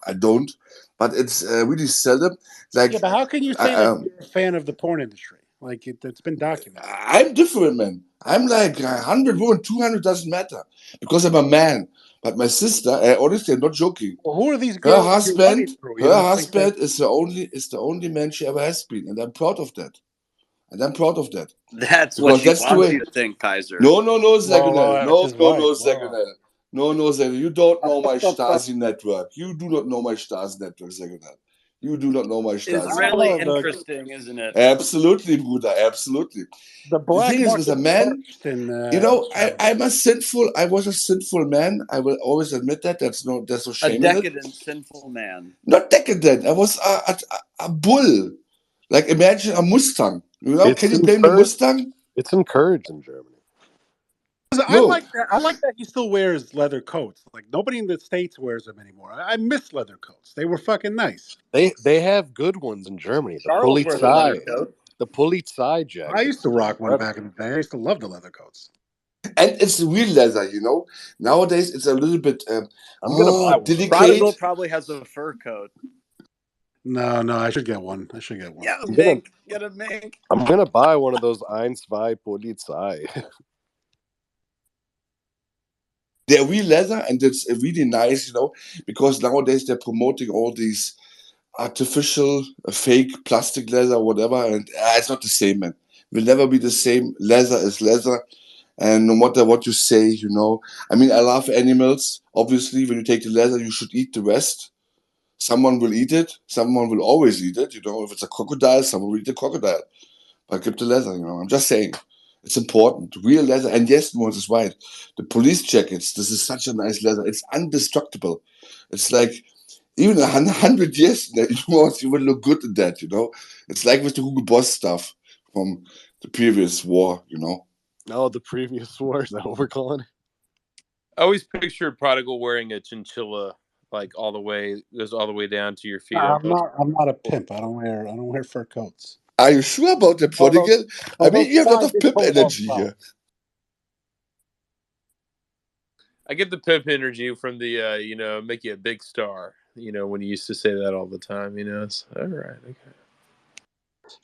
Speaker 22: I don't. But it's really seldom. Like,
Speaker 17: Yeah, but how can you say that if you're a fan of the porn industry? Like it's been documented.
Speaker 22: I'm different, man. I'm like 100 women, 200 doesn't matter because I'm a man. But my sister, honestly, I'm not joking.
Speaker 17: Well, who are these
Speaker 22: Her
Speaker 17: girls that you're running
Speaker 22: husband,
Speaker 17: through? You don't think that?
Speaker 22: is the only man she ever has been, and I'm proud of that.
Speaker 3: That's what
Speaker 22: Because
Speaker 3: she
Speaker 22: that's the
Speaker 3: wants
Speaker 22: way.
Speaker 3: you to think, Kaiser.
Speaker 22: No,
Speaker 17: Well,
Speaker 22: Zagunel.
Speaker 17: that's his wife. Wow.
Speaker 22: Zagunel. No, Zagunel. You don't know my Stasi network. You do not know my Stasi network, Zagunel. You do not know my
Speaker 3: It's
Speaker 22: Stasi
Speaker 17: I don't
Speaker 3: really
Speaker 22: network.
Speaker 17: know.
Speaker 3: interesting, isn't it?
Speaker 22: Absolutely, Bruder. Absolutely.
Speaker 17: The
Speaker 22: The
Speaker 17: black
Speaker 22: thing is, with
Speaker 17: market
Speaker 22: a man,
Speaker 17: burst in
Speaker 22: I was a sinful man. I will always admit that. There's no
Speaker 3: A
Speaker 22: shame in it.
Speaker 3: decadent, sinful man.
Speaker 22: Not decadent. I was a bull. Like, imagine a Mustang.
Speaker 6: It's
Speaker 22: Can you blame the Mustang?
Speaker 6: It's encouraged in Germany.
Speaker 17: I like that. I like that he still wears leather coats. Like nobody in the States wears them anymore. I miss leather coats. They were fucking nice.
Speaker 6: They have good ones in Germany. The
Speaker 3: Charles wears a leather
Speaker 6: Polizei,
Speaker 3: coat.
Speaker 6: the Polizei jacket.
Speaker 17: I used to rock one back in the day. I used to love the leather coats.
Speaker 22: And it's real leather, Nowadays, it's a little bit
Speaker 3: I'm gonna buy one.
Speaker 22: delicate.
Speaker 3: Prodigal probably has a fur coat.
Speaker 17: No, I should get one.
Speaker 3: Yeah,
Speaker 6: I'm gonna,
Speaker 3: mink. Get a mink.
Speaker 6: I'm gonna buy one of those 1, 2, Polizei.
Speaker 22: They're real leather, and it's really nice, because nowadays they're promoting all these artificial, fake plastic leather, whatever, and it's not the same, man. It will never be the same. Leather is leather, and no matter what you say, I mean, I love animals. Obviously, when you take the leather, you should eat the rest. Someone will eat it. Someone will always eat it. If it's a crocodile, someone will eat the crocodile. But keep the leather, I'm just saying. It's important. Real leather. And yes, Moritz is right. The police jackets, this is such a nice leather. It's indestructible. It's like, even 100 years, you will look good in that, It's like with the Hugo Boss stuff from the previous war,
Speaker 6: No, the previous war, is that what we're calling it?
Speaker 16: I always pictured Prodigal wearing a chinchilla, like goes all the way down to your feet.
Speaker 17: I'm not a pimp. I don't wear fur coats.
Speaker 22: Are you sure about the Prodigal? I mean, you have a lot of pimp energy here.
Speaker 16: I get the pimp energy from the, make you a big star, when you used to say that all the time, it's all right. Okay.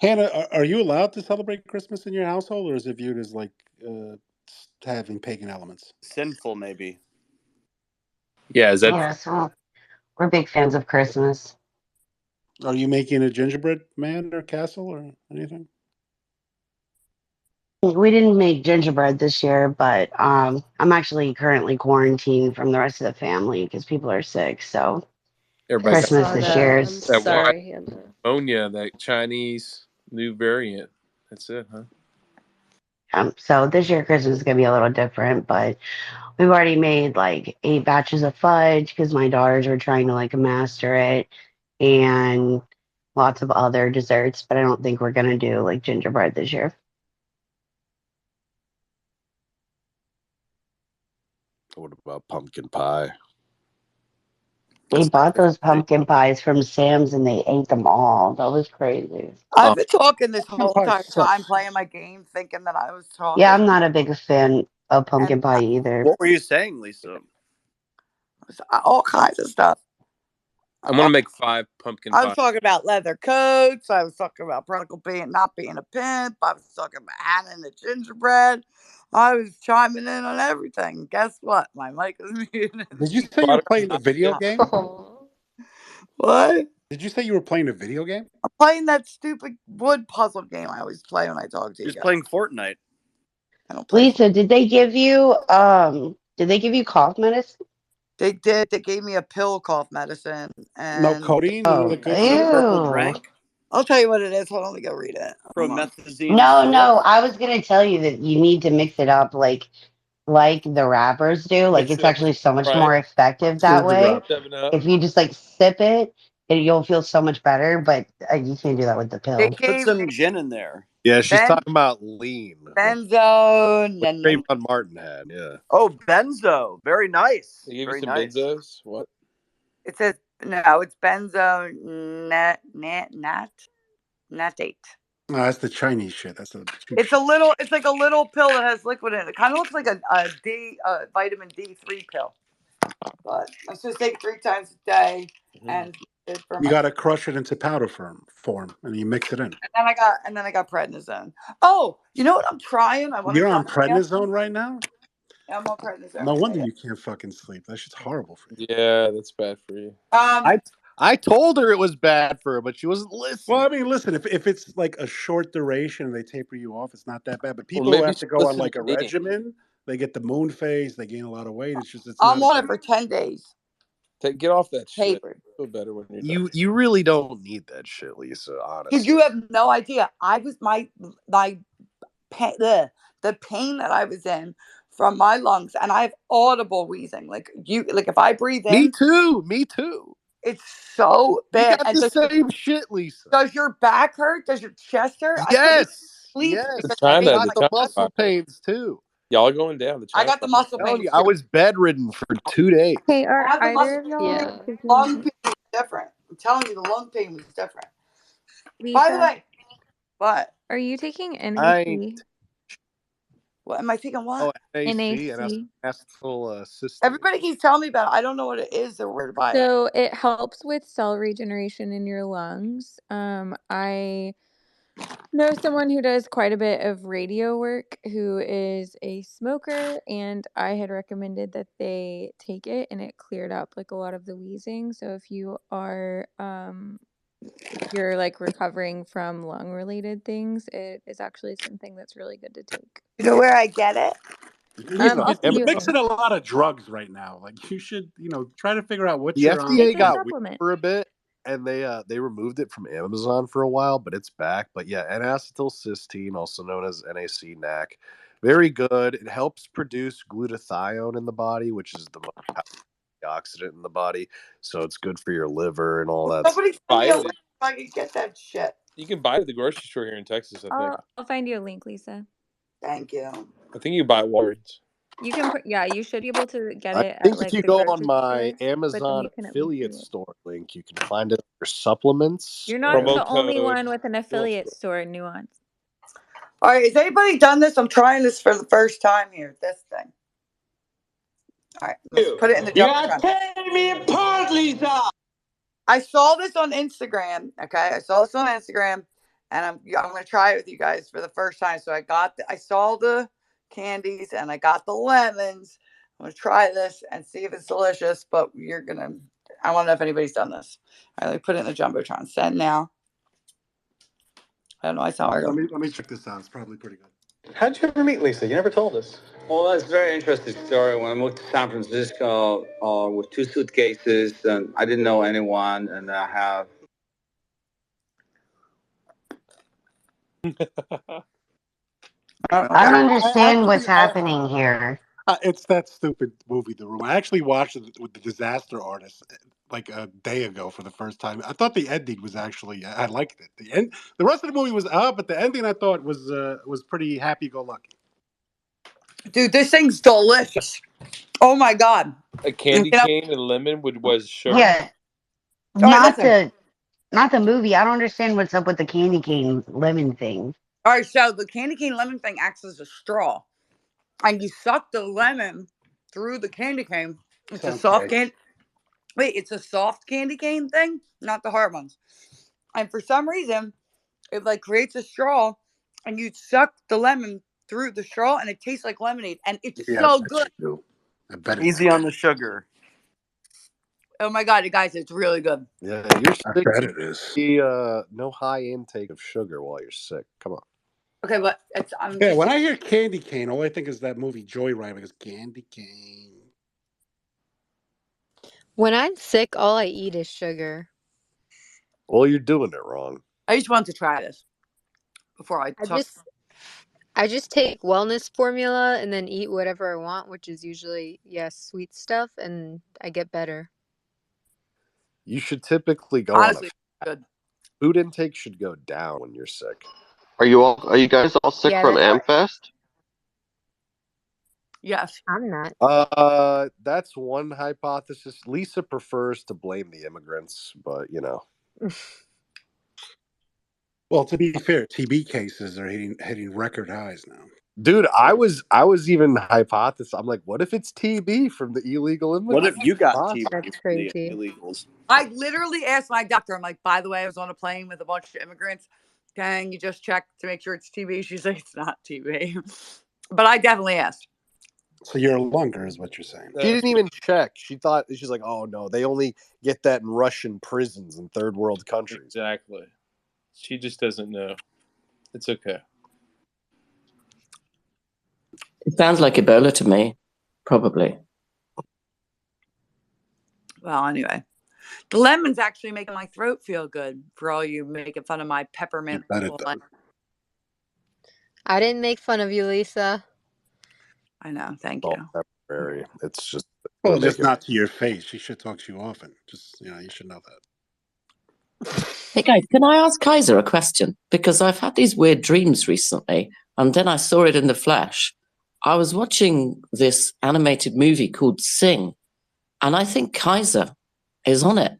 Speaker 17: Hannah, are you allowed to celebrate Christmas in your household, or is it viewed as like having pagan elements?
Speaker 3: Sinful, maybe.
Speaker 16: Yeah, is that?
Speaker 5: Yeah, so we're big fans of Christmas.
Speaker 17: Are you making a gingerbread man or castle or anything?
Speaker 5: We didn't make gingerbread this year, but I'm actually currently quarantined from the rest of the family because people are sick. So
Speaker 16: Everybody
Speaker 5: Christmas this year
Speaker 13: I'm
Speaker 5: is
Speaker 13: sorry.
Speaker 16: pneumonia, that Chinese new variant. That's it, huh?
Speaker 5: So this year Christmas is gonna be a little different, but we've already made like 8 batches of fudge because my daughters are trying to like master it, and lots of other desserts. But I don't think we're gonna do like gingerbread this year.
Speaker 6: What about pumpkin pie?
Speaker 5: They bought those pumpkin pies from Sam's and they ate them all. That was crazy.
Speaker 11: I've been talking this whole
Speaker 17: pie
Speaker 11: entire
Speaker 17: sucks.
Speaker 11: time, playing my game, thinking that I was talking.
Speaker 5: Yeah, I'm not a big fan of pumpkin pie either.
Speaker 3: What were you saying, Lisa?
Speaker 11: All kinds of stuff.
Speaker 16: I'm gonna make 5 pumpkin
Speaker 11: I
Speaker 16: pie.
Speaker 11: was talking about leather coats. I was talking about Prodigal not being a pimp. I was talking about Hannah and the gingerbread. I was chiming in on everything. Guess what? My mic is muted.
Speaker 17: Did you say you were playing a video game?
Speaker 11: What?
Speaker 17: Did you say you were playing a video game?
Speaker 11: I'm playing that stupid wood puzzle game I always play when I talk to you.
Speaker 3: Just playing Fortnite.
Speaker 11: I don't play.
Speaker 5: Lisa, did they give you cough medicine?
Speaker 11: They did. They gave me a pill cough medicine. And
Speaker 17: No codeine? None of the good stuff?
Speaker 3: Purple drank?
Speaker 11: I'll tell you what it is. Hold on, let me go read it.
Speaker 3: Promethazine.
Speaker 5: No, I was gonna tell you that you need to mix it up like the rappers do. Like it's actually so much more effective that way. If you just like sip it, you'll feel so much better. But you can't do that with the pill.
Speaker 3: Put some gin in there.
Speaker 6: Yeah, she's talking about lean.
Speaker 11: Benzo.
Speaker 6: What Trayvon Martin had, yeah.
Speaker 3: Oh, benzo. Very nice.
Speaker 16: They gave
Speaker 3: Very
Speaker 16: you some
Speaker 3: nice.
Speaker 16: benzos? What?
Speaker 11: It says no. It's benzo natate.
Speaker 17: No, that's the Chinese shit. That's the.
Speaker 11: It's like a little pill that has liquid in it. It kind of looks like a vitamin D3 pill. But I'm supposed to take it 3 times a day, and
Speaker 17: You got to crush it into powder form, and you mix it in.
Speaker 11: And then I got prednisone. Oh, you know what I'm trying?
Speaker 17: You're on prednisone right now?
Speaker 11: Yeah, I'm on prednisone.
Speaker 17: No wonder you can't fucking sleep. That shit's horrible for you.
Speaker 16: Yeah, that's bad for you.
Speaker 6: I told her it was bad for her, but she wasn't listening.
Speaker 17: Well, I mean, listen, if it's like a short duration and they taper you off, it's not that bad. But people
Speaker 16: maybe
Speaker 17: who have to
Speaker 16: she
Speaker 17: go on
Speaker 16: listened
Speaker 17: like a
Speaker 16: to me.
Speaker 17: regimen, they get the moon phase, they gain a lot of weight. It's
Speaker 11: I'm on it for 10 days.
Speaker 16: Get off that shit.
Speaker 11: Tapered.
Speaker 16: Feel better when you're done.
Speaker 6: You really don't need that shit, Lisa, honestly.
Speaker 11: Because you have no idea. I was my pain, the pain that I was in from my lungs, and I have audible wheezing. Like if I breathe in.
Speaker 6: Me too.
Speaker 11: It's so bad.
Speaker 6: You got the same shit, Lisa.
Speaker 11: Does your back hurt? Does your chest hurt?
Speaker 6: Yes.
Speaker 11: I
Speaker 6: got the muscle pains too.
Speaker 16: Y'all are going down.
Speaker 11: I got the muscle pains.
Speaker 6: I was bedridden for 2 days.
Speaker 9: Hey, are either of y'all?
Speaker 11: Yeah. Lung pain was different. I'm telling you, the lung pain was different.
Speaker 9: Lisa,
Speaker 11: By the way, what?
Speaker 9: Are you taking NAC?
Speaker 11: What am I taking?
Speaker 6: Oh,
Speaker 11: What?
Speaker 6: NAC,
Speaker 9: NAC.
Speaker 6: anacetyl cysteine.
Speaker 11: Everybody keeps telling me about it. I don't know what it is or where to buy it.
Speaker 9: So it helps with cell regeneration in your lungs. I know someone who does quite a bit of radio work who is a smoker, and I had recommended that they take it, and it cleared up like a lot of the wheezing. So if you are if you're like recovering from lung related things, it is actually something that's really good to take.
Speaker 11: You know where I get it?
Speaker 9: I'll send you
Speaker 17: You're
Speaker 9: a
Speaker 17: mixing
Speaker 9: link.
Speaker 17: a lot of drugs right now. Like you should, try to figure out what
Speaker 6: The
Speaker 17: you're on.
Speaker 6: FDA
Speaker 9: It's a
Speaker 6: got weird
Speaker 9: supplement.
Speaker 6: for a bit, and they removed it from Amazon for a while, but it's back. But yeah, N-acetyl cysteine, also known as NAC, very good. It helps produce glutathione in the body, which is the most antioxidant in the body. So it's good for your liver and all that.
Speaker 11: Somebody tell me if I can get that shit.
Speaker 16: You can buy it at the grocery store here in Texas, I think.
Speaker 9: I'll find you a link, Lisa.
Speaker 11: Thank you.
Speaker 16: I think you can buy it at Walgreens.
Speaker 9: You can you should be able to get
Speaker 6: I
Speaker 9: it
Speaker 6: think
Speaker 9: at like
Speaker 6: if you
Speaker 9: the
Speaker 6: go on
Speaker 9: grocery
Speaker 6: my
Speaker 9: stores, but then
Speaker 6: Amazon
Speaker 9: you can at least
Speaker 6: affiliate
Speaker 9: do it.
Speaker 6: store link, you can find it under supplements.
Speaker 9: You're not
Speaker 6: and-
Speaker 9: the only
Speaker 16: code
Speaker 9: one with an affiliate store, Nuance.
Speaker 11: All right, has anybody done this? I'm trying this for the first time here. This thing. All right, let's put it in the jumbotron.
Speaker 15: tearing me apart, Lisa.
Speaker 11: I saw this on Instagram. Okay, I saw this on Instagram, and I'm gonna try it with you guys for the first time. So I saw the candies and I got the lemons. I'm gonna try this and see if it's delicious. But I want to know if anybody's done this. All right, let me put it in the jumbotron. Send now. I don't know. I saw her.
Speaker 17: Let me check this out. It's probably pretty good.
Speaker 15: How'd you ever meet Lisa? You never told us. Well, that's a very interesting story. When I moved to San Francisco with 2 suitcases, and I didn't know anyone, and I have.
Speaker 5: I don't understand what's happening here.
Speaker 17: It's that stupid movie, The Room. I actually watched it with the Disaster Artist like a day ago for the first time. I thought the ending was actually I liked it. The rest of the movie was but the ending I thought was pretty happy-go-lucky.
Speaker 11: Dude, this thing's delicious. Oh my god!
Speaker 16: A candy cane and lemon was sugar.
Speaker 5: Yeah, not the movie. I don't understand what's up with the candy cane lemon thing.
Speaker 11: All right, so the candy cane lemon thing acts as a straw, and you suck the lemon through the candy cane. It's a soft candy. Wait, it's a soft candy cane thing, not the hard ones. And for some reason, it like creates a straw, and you suck the lemon through the straw, and it tastes like lemonade, and it's so good.
Speaker 17: I bet
Speaker 3: Easy on the sugar.
Speaker 11: Oh my god, guys, it's really good.
Speaker 6: Yeah, you're sick.
Speaker 17: I bet it is.
Speaker 6: No high intake of sugar while you're sick. Come on.
Speaker 11: Okay, but
Speaker 17: when I hear candy cane, all I think is that movie Joyride because candy cane.
Speaker 12: When I'm sick, all I eat is sugar.
Speaker 6: Well, you're doing it wrong.
Speaker 11: I just want to try this before I
Speaker 12: I just take wellness formula and then eat whatever I want, which is usually sweet stuff, and I get better.
Speaker 6: You should typically go
Speaker 11: honestly
Speaker 6: on
Speaker 11: good.
Speaker 6: Food intake should go down when you're sick.
Speaker 21: Are you guys all sick from Amfest?
Speaker 11: Yes.
Speaker 12: I'm not.
Speaker 6: That's one hypothesis. Lisa prefers to blame the immigrants, but
Speaker 17: Well, to be fair, TB cases are hitting record highs now.
Speaker 6: Dude, I was even hypothesizing. I'm like, what if it's TB from the illegal immigrants?
Speaker 3: What if you got
Speaker 6: TB
Speaker 3: from the illegals?
Speaker 11: I literally asked my doctor, I'm like, by the way, I was on a plane with a bunch of immigrants. Can you just check to make sure it's TB? She's like, it's not TB. But I definitely asked.
Speaker 17: So you're a lunger is what you're saying.
Speaker 6: She didn't even check. She's like, oh no, they only get that in Russian prisons in third world countries.
Speaker 16: Exactly. She just doesn't know. It's okay.
Speaker 18: It sounds like Ebola to me, probably.
Speaker 11: Well, anyway, the lemon's actually making my throat feel good for all you making fun of my peppermint.
Speaker 12: I didn't make fun of you, Lisa.
Speaker 11: I know. Thank you.
Speaker 6: Pepperberry. It's just
Speaker 17: just not to your face. She should talk to you often. Just you should know that.
Speaker 18: Hey guys, can I ask Kaiser a question? Because I've had these weird dreams recently, and then I saw it in the flesh. I was watching this animated movie called Sing, and I think Kaiser is on it.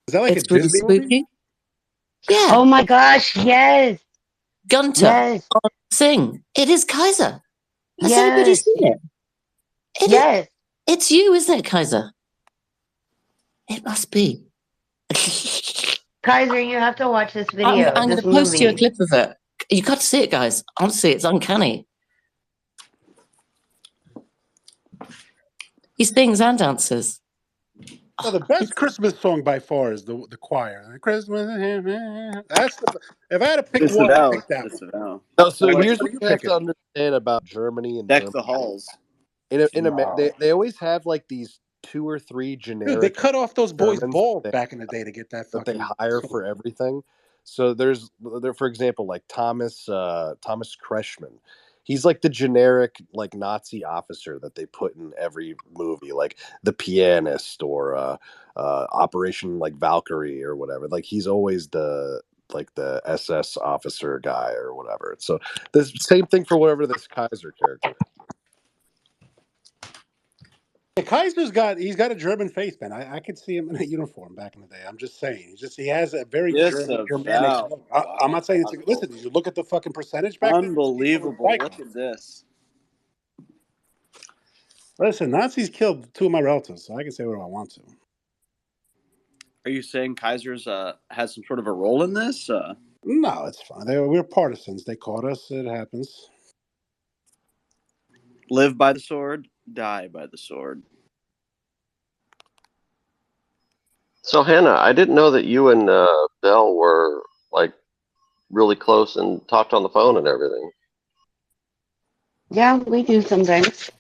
Speaker 17: Is that like
Speaker 18: it's
Speaker 17: a
Speaker 18: really
Speaker 17: Disney
Speaker 18: spooky?
Speaker 17: movie?
Speaker 18: Yeah.
Speaker 5: Oh my gosh, yes.
Speaker 18: Gunter
Speaker 5: Yes.
Speaker 18: on Sing. It is Kaiser. Has anybody
Speaker 5: Yes.
Speaker 18: seen it?
Speaker 5: Yes.
Speaker 18: It's you, isn't it, Kaiser? It must be.
Speaker 5: Kaiser, you have to watch this
Speaker 18: I'm
Speaker 5: video,
Speaker 18: going
Speaker 5: this
Speaker 18: to post you a
Speaker 5: movie.
Speaker 18: clip of it. You got to see it, guys. Honestly, it's uncanny. He sings and dances.
Speaker 17: No, the best Christmas song by far is the choir. Christmas. That's the. If I had to pick one, I'd pick that one.
Speaker 6: No, so
Speaker 17: What
Speaker 6: here's
Speaker 17: are
Speaker 6: what
Speaker 17: you
Speaker 6: you have to
Speaker 17: picking?
Speaker 6: understand about Germany and
Speaker 3: Deck
Speaker 6: Germany.
Speaker 3: the halls.
Speaker 6: They always have like these 2 or 3 generic.
Speaker 17: Dude, they cut off those boys'
Speaker 6: Germans
Speaker 17: balls
Speaker 6: that
Speaker 17: back in the day to get that
Speaker 6: that they
Speaker 17: fucking.
Speaker 6: hire for everything. So there, for example, like Thomas Kretschmann. He's like the generic like Nazi officer that they put in every movie, like The Pianist or Operation like Valkyrie or whatever. Like he's always the SS officer guy or whatever. So the same thing for whatever this Kaiser character is.
Speaker 17: Yeah, Kaiser's got a German face, man. I could see him in a uniform back in the day. I'm just saying. He has a very Germanic look. I'm not saying it's listen, you look at the fucking percentage back then.
Speaker 3: Unbelievable. Look at this.
Speaker 17: Listen, Nazis killed 2 of my relatives, so I can say what I want to.
Speaker 3: Are you saying Kaiser's has some sort of a role in this?
Speaker 17: No, it's fine. We're partisans. They caught us. It happens.
Speaker 3: Live by the sword, die by the sword.
Speaker 21: So Hannah, I didn't know that you and Belle were like really close and talked on the phone and everything.
Speaker 5: Yeah, we do sometimes.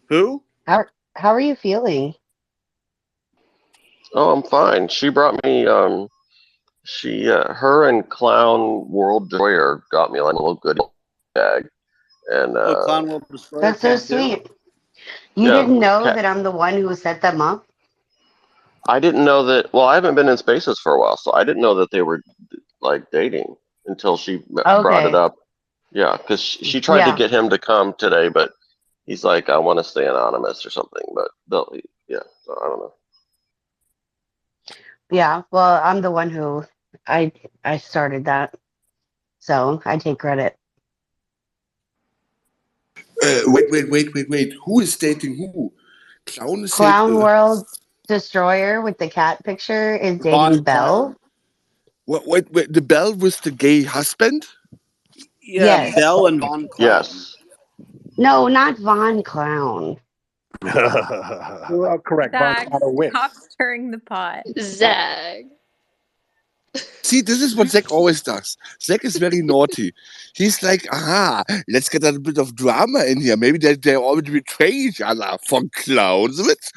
Speaker 3: Who?
Speaker 5: How are you feeling?
Speaker 21: Oh, I'm fine. She brought me her and Clown World Destroyer got me like a little goodie bag. And
Speaker 3: Clown World Destroyer.
Speaker 5: That's so sweet. You didn't know that I'm the one who set them up?
Speaker 21: I didn't know that. Well, I haven't been in Spaces for a while, so I didn't know that they were like dating until she brought it up. Yeah, because she tried to get him to come today, but he's like, I want to stay anonymous or something. But so I don't know.
Speaker 5: Yeah, well, I'm the one who I started that, so I take credit.
Speaker 22: Wait. Who is dating who?
Speaker 5: Clown World Destroyer with the cat picture is dating Belle.
Speaker 22: Wait, the Belle with the gay husband?
Speaker 3: Yeah,
Speaker 5: Yes.
Speaker 3: Belle and Von Clown.
Speaker 21: Yes.
Speaker 5: No, not Von Clown.
Speaker 17: Well, correct.
Speaker 9: Zach, stop stirring the pot.
Speaker 13: Zach.
Speaker 22: See, this is what Zach always does. Zach is very naughty. He's like, let's get a bit of drama in here. Maybe they already betray each other for Clausewitz.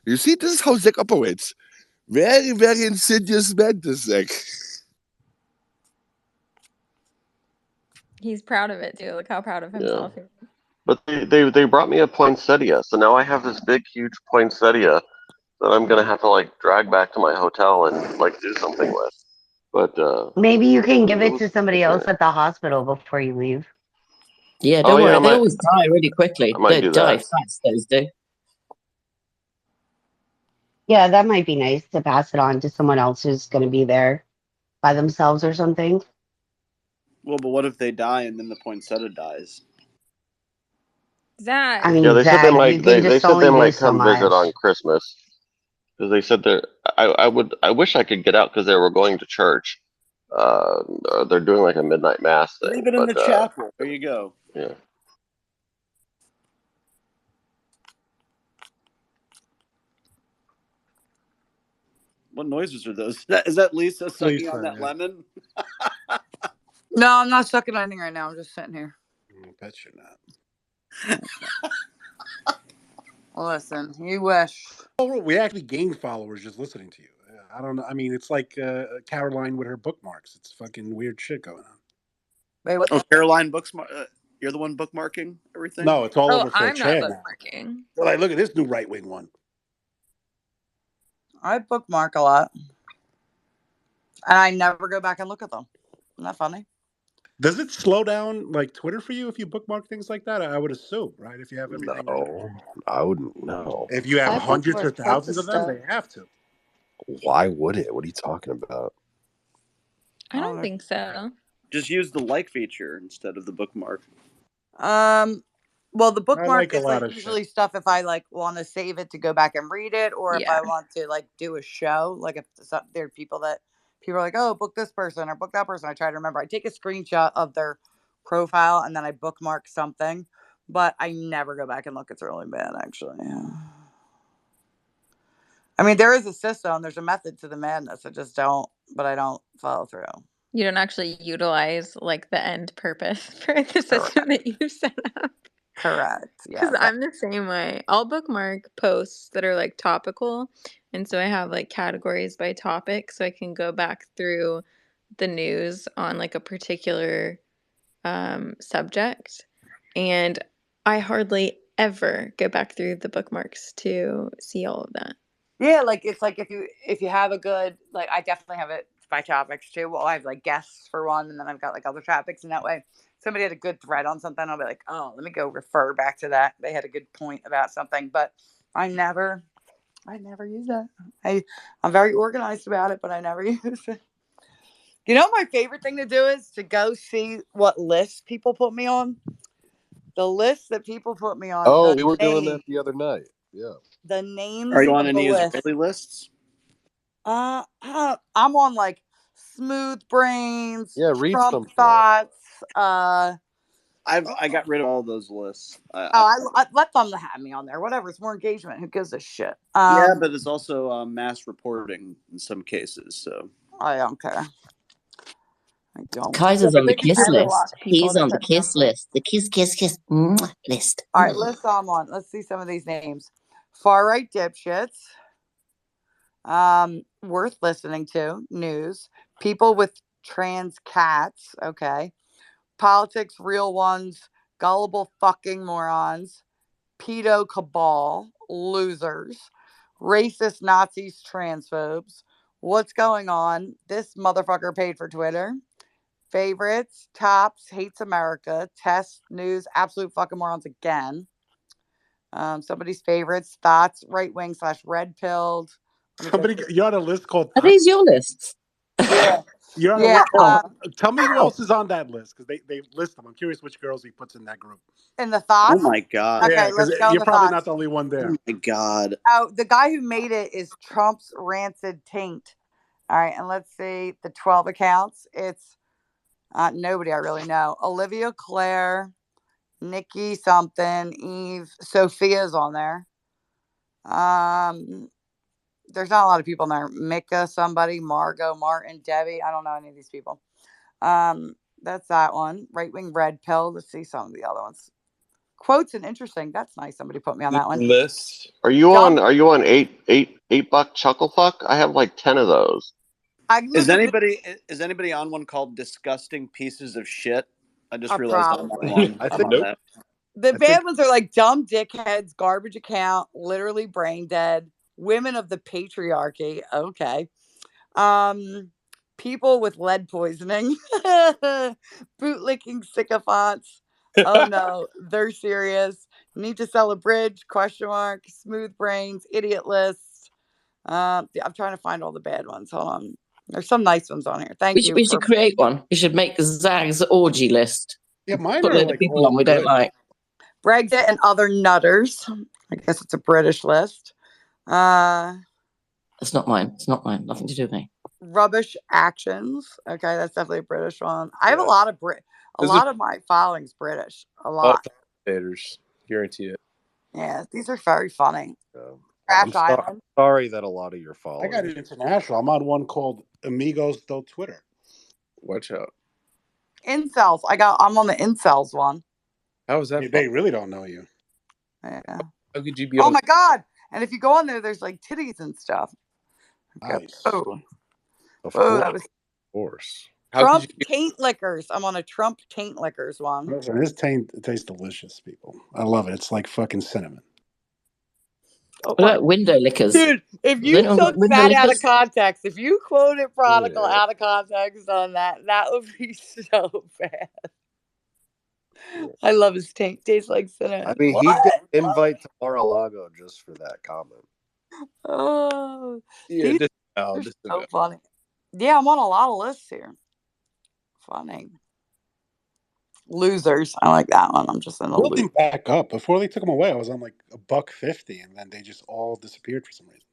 Speaker 22: You see, this is how Zach operates. Very, very insidious man, this Zach.
Speaker 9: He's proud of it too. Look how proud of himself he is.
Speaker 21: But they brought me a poinsettia, so now I have this big, huge poinsettia that I'm gonna have to like drag back to my hotel and like do something with. But
Speaker 5: maybe you can give it to somebody else at the hospital before you leave.
Speaker 18: Yeah, don't worry. They always die really quickly. They die fast, those do.
Speaker 5: Yeah, that might be nice to pass it on to someone else who's going to be there by themselves or something.
Speaker 3: Well, but what if they die and then the poinsettia dies?
Speaker 9: Zach.
Speaker 5: I mean,
Speaker 21: yeah, they
Speaker 5: Zach,
Speaker 21: said they might. They said they might
Speaker 5: so
Speaker 21: come visit on Christmas because they said they're. I wish I could get out because they were going to church. They're doing like a midnight mass thing.
Speaker 3: Leave it in the chapel. There you go.
Speaker 21: Yeah.
Speaker 3: What noises are those? Is that Lisa sucking on that lemon?
Speaker 11: No, I'm not sucking anything right now. I'm just sitting here.
Speaker 17: I bet you're not.
Speaker 11: Listen, you wish.
Speaker 17: Oh, we actually gained followers just listening to you. I don't know. I mean, it's like Caroline with her bookmarks. It's fucking weird shit going on.
Speaker 11: Wait, what?
Speaker 3: Oh, Caroline you're the one bookmarking everything?
Speaker 17: No, it's all over for
Speaker 9: I'm
Speaker 17: Chad
Speaker 9: not
Speaker 17: now.
Speaker 9: bookmarking.
Speaker 17: They're like, look at this new right-wing one.
Speaker 11: I bookmark a lot. And I never go back and look at them. Isn't that funny?
Speaker 17: Does it slow down like Twitter for you if you bookmark things like that? I would assume, right? If you have everything.
Speaker 6: No, I wouldn't know.
Speaker 17: If you have hundreds or thousands of them, they have to.
Speaker 6: Why would it? What are you talking about?
Speaker 9: I don't think so.
Speaker 3: Just use the like feature instead of the bookmark.
Speaker 11: Well, the
Speaker 17: I
Speaker 11: bookmark
Speaker 17: like a
Speaker 11: is
Speaker 17: lot
Speaker 11: like
Speaker 17: of shit.
Speaker 11: usually stuff if I like want to save it to go back and read it, or if
Speaker 9: Yeah.
Speaker 11: I want to like do a show. Like if there are people are like, oh, book this person or book that person. I try to remember. I take a screenshot of their profile and then I bookmark something, but I never go back and look. It's really bad, actually. Yeah. I mean, there is a system. There's a method to the madness. I don't follow through.
Speaker 9: You don't actually utilize like the end purpose for the system that you set up.
Speaker 11: Correct.
Speaker 9: Because
Speaker 11: Yes.
Speaker 9: I'm the same way. I'll bookmark posts that are like topical. And so I have like categories by topic so I can go back through the news on like a particular subject. And I hardly ever go back through the bookmarks to see all of that.
Speaker 11: Yeah, like it's like if you have a good, like I definitely have it by topics too. Well, I have like guests for one, and then I've got like other topics, and that way somebody had a good thread on something, I'll be like, oh, let me go refer back to that. They had a good point about something, but I never use that. I'm very organized about it, but I never use it. You know, my favorite thing to do is to go see what lists people put me on. The lists that people put me on.
Speaker 6: Oh, we were doing that the other night. Yeah.
Speaker 11: The names
Speaker 3: Are you on
Speaker 11: of
Speaker 3: any
Speaker 11: the list.
Speaker 3: Israeli lists?
Speaker 11: I'm on like Smooth Brains,
Speaker 6: Yeah, read
Speaker 11: Trump
Speaker 6: some.
Speaker 11: Thoughts.
Speaker 3: I got rid of all those lists.
Speaker 11: I let them have me on there. Whatever, it's more engagement. Who gives a shit?
Speaker 3: Yeah, but it's also mass reporting in some cases. So
Speaker 11: I don't care. I don't.
Speaker 18: Kaiser's on the kiss
Speaker 11: I have a lot
Speaker 18: list.
Speaker 11: of people
Speaker 18: He's
Speaker 11: that
Speaker 18: on the
Speaker 11: put me
Speaker 18: kiss list. The kiss list.
Speaker 11: All right, list I'm on. Let's see some of these names. Far right dipshits. Worth listening to. News. People with trans cats. Okay. Politics, real ones. Gullible fucking morons. Pedo cabal. Losers. Racist Nazis, transphobes. What's going on? This motherfucker paid for Twitter. Favorites, tops, hates America, test, news, absolute fucking morons again. Somebody's favorites, thoughts, right wing / red pilled.
Speaker 17: You're on a list called.
Speaker 18: Are these your lists?
Speaker 11: Yeah.
Speaker 17: You're on a
Speaker 11: Yeah.
Speaker 17: list called. Tell me who else is on that list because they list them. I'm curious which girls he puts in that group.
Speaker 11: In the thoughts.
Speaker 3: Oh my god.
Speaker 11: Okay,
Speaker 17: Yeah,
Speaker 11: let's
Speaker 17: because
Speaker 11: go.
Speaker 17: you're
Speaker 11: The
Speaker 17: probably
Speaker 11: thoughts.
Speaker 17: not the only one there.
Speaker 3: Oh my god.
Speaker 11: Oh, the guy who made it is Trump's rancid taint. All right, and let's see the 12 accounts. It's nobody I really know. Olivia Claire, Nikki something, Eve, Sophia's on there. There's not a lot of people in there. Mika, somebody, Margot, Martin, Debbie. I don't know any of these people. That's that one. Right wing red pill. Let's see some of the other ones. Quotes and interesting. That's nice. Somebody put me on that one.
Speaker 16: List.
Speaker 21: Are you on eight buck chuckle fuck? I have like 10 of those.
Speaker 3: Is anybody on one called disgusting pieces of shit? I just realized I'm on one.
Speaker 17: I
Speaker 3: I'm
Speaker 17: think
Speaker 3: on that.
Speaker 11: The bad ones are like dumb dickheads, garbage account, literally brain dead, women of the patriarchy. Okay. People with lead poisoning, bootlicking sycophants. Oh no, they're serious. Need to sell a bridge? ? Smooth brains, idiot lists. I'm trying to find all the bad ones. Hold on. There's some nice ones on here. Thank you.
Speaker 18: We should create one. We should make Zag's orgy list.
Speaker 17: Yeah, mine
Speaker 18: Put
Speaker 17: are
Speaker 18: a load
Speaker 17: like
Speaker 18: of people
Speaker 17: all
Speaker 18: on we don't
Speaker 17: good.
Speaker 18: like.
Speaker 11: Brexit and other nutters. I guess it's a British list.
Speaker 18: It's not mine. It's not mine. Nothing to do with me.
Speaker 11: Rubbish actions. Okay, that's definitely a British one. I have a lot of of my following's British. A
Speaker 16: All
Speaker 11: lot.
Speaker 16: commentators, guarantee it.
Speaker 11: Yeah, these are very funny.
Speaker 6: I'm
Speaker 11: Crash Island.
Speaker 6: sorry that a lot of your
Speaker 17: I
Speaker 6: followers.
Speaker 17: got it international. I'm on one called Amigos do Twitter.
Speaker 16: Watch out.
Speaker 11: Incels. I'm on the incels one.
Speaker 16: How is that?
Speaker 17: They really don't know you.
Speaker 11: Yeah.
Speaker 16: How could you be
Speaker 11: Oh
Speaker 16: on?
Speaker 11: my god! And if you go on there, there's like titties and stuff. Okay.
Speaker 17: Nice.
Speaker 6: Of
Speaker 11: That was
Speaker 6: course.
Speaker 11: Trump taint liquors. I'm on a Trump taint liquors one.
Speaker 17: Listen, this tastes delicious, people. I love it. It's like fucking cinnamon.
Speaker 11: Oh,
Speaker 18: What about window lickers?
Speaker 11: dude, if you
Speaker 18: Anyone got
Speaker 11: took
Speaker 18: window
Speaker 11: that out of
Speaker 18: lickers?
Speaker 11: context, if you quoted Prodigal out of context on that would be so bad. I love his taint. Tastes like cinnamon.
Speaker 6: I mean, he'd get an invite to Mar-a-Lago just for that comment.
Speaker 11: Oh,
Speaker 16: Yeah,
Speaker 11: these are so funny. Yeah, I'm on a lot of lists here. Funny. Losers. I like that one. I'm just in the
Speaker 17: Building
Speaker 11: loop.
Speaker 17: back up. Before they took them away, I was on like $1.50, and then they just all disappeared for some reason.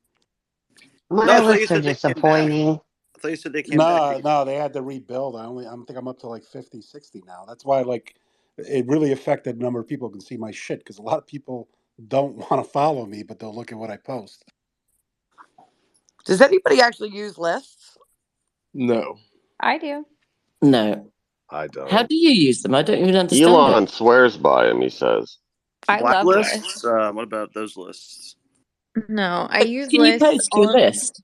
Speaker 3: No,
Speaker 5: My
Speaker 3: I thought you
Speaker 5: lists are
Speaker 3: said they came back.
Speaker 5: disappointing.
Speaker 3: I thought you said they came back.
Speaker 17: No, they had to rebuild. I think I'm up to like 50, 60 now. That's why like it really affected the number of people who can see my shit, because a lot of people don't want to follow me, but they'll look at what I post.
Speaker 11: Does anybody actually use lists?
Speaker 6: No,
Speaker 9: I do.
Speaker 18: No.
Speaker 6: I don't.
Speaker 18: How do you use them? I don't even understand
Speaker 21: Elon
Speaker 18: it.
Speaker 21: swears by him, he says.
Speaker 9: I love
Speaker 3: Blacklists? What about those lists?
Speaker 9: No, I use
Speaker 18: Can you
Speaker 9: lists.
Speaker 18: post your list?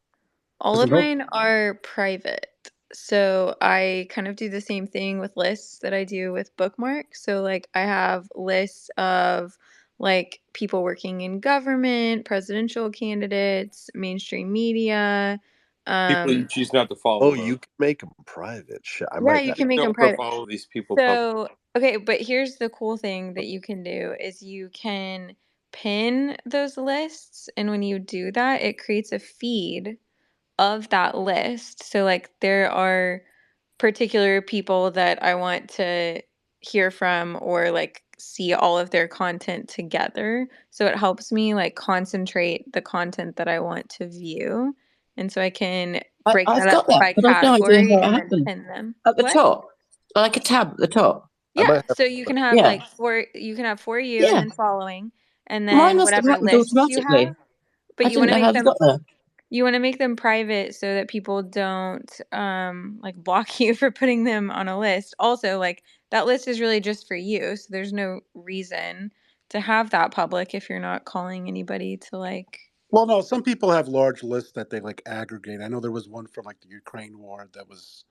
Speaker 9: All of mine are private. So I kind of do the same thing with lists that I do with bookmarks. So like I have lists of like people working in government, presidential candidates, mainstream media.
Speaker 16: People you choose not to follow.
Speaker 6: Oh, you can make them private. Shit, I
Speaker 9: Yeah,
Speaker 6: might.
Speaker 9: you can make
Speaker 16: don't
Speaker 9: them private.
Speaker 16: follow these people.
Speaker 9: So, okay, but here's the cool thing that you can do is you can pin those lists, and when you do that, it creates a feed of that list. So like there are particular people that I want to hear from or like see all of their content together. So it helps me like concentrate the content that I want to view. And so I can break
Speaker 18: I've
Speaker 9: that
Speaker 18: got
Speaker 9: up
Speaker 18: that,
Speaker 9: by
Speaker 18: but I've no idea
Speaker 9: category
Speaker 18: how it
Speaker 9: and then
Speaker 18: happened.
Speaker 9: pin them.
Speaker 18: At the
Speaker 9: What?
Speaker 18: top, like a tab at the top.
Speaker 9: Yeah. So you can have
Speaker 18: Yeah.
Speaker 9: like you can have for you and
Speaker 18: Yeah.
Speaker 9: then following and
Speaker 18: Mine
Speaker 9: then
Speaker 18: must have
Speaker 9: whatever
Speaker 18: happened
Speaker 9: lists you
Speaker 18: automatically.
Speaker 9: have. But
Speaker 18: I
Speaker 9: you
Speaker 18: didn't
Speaker 9: want to
Speaker 18: know how
Speaker 9: make
Speaker 18: they
Speaker 9: them
Speaker 18: got there.
Speaker 9: you want to make them private so that people don't like block you for putting them on a list. Also, like that list is really just for you, so there's no reason to have that public if you're not calling anybody to like.
Speaker 17: Well, no, some people have large lists that they like aggregate. I know there was one for like the Ukraine war that was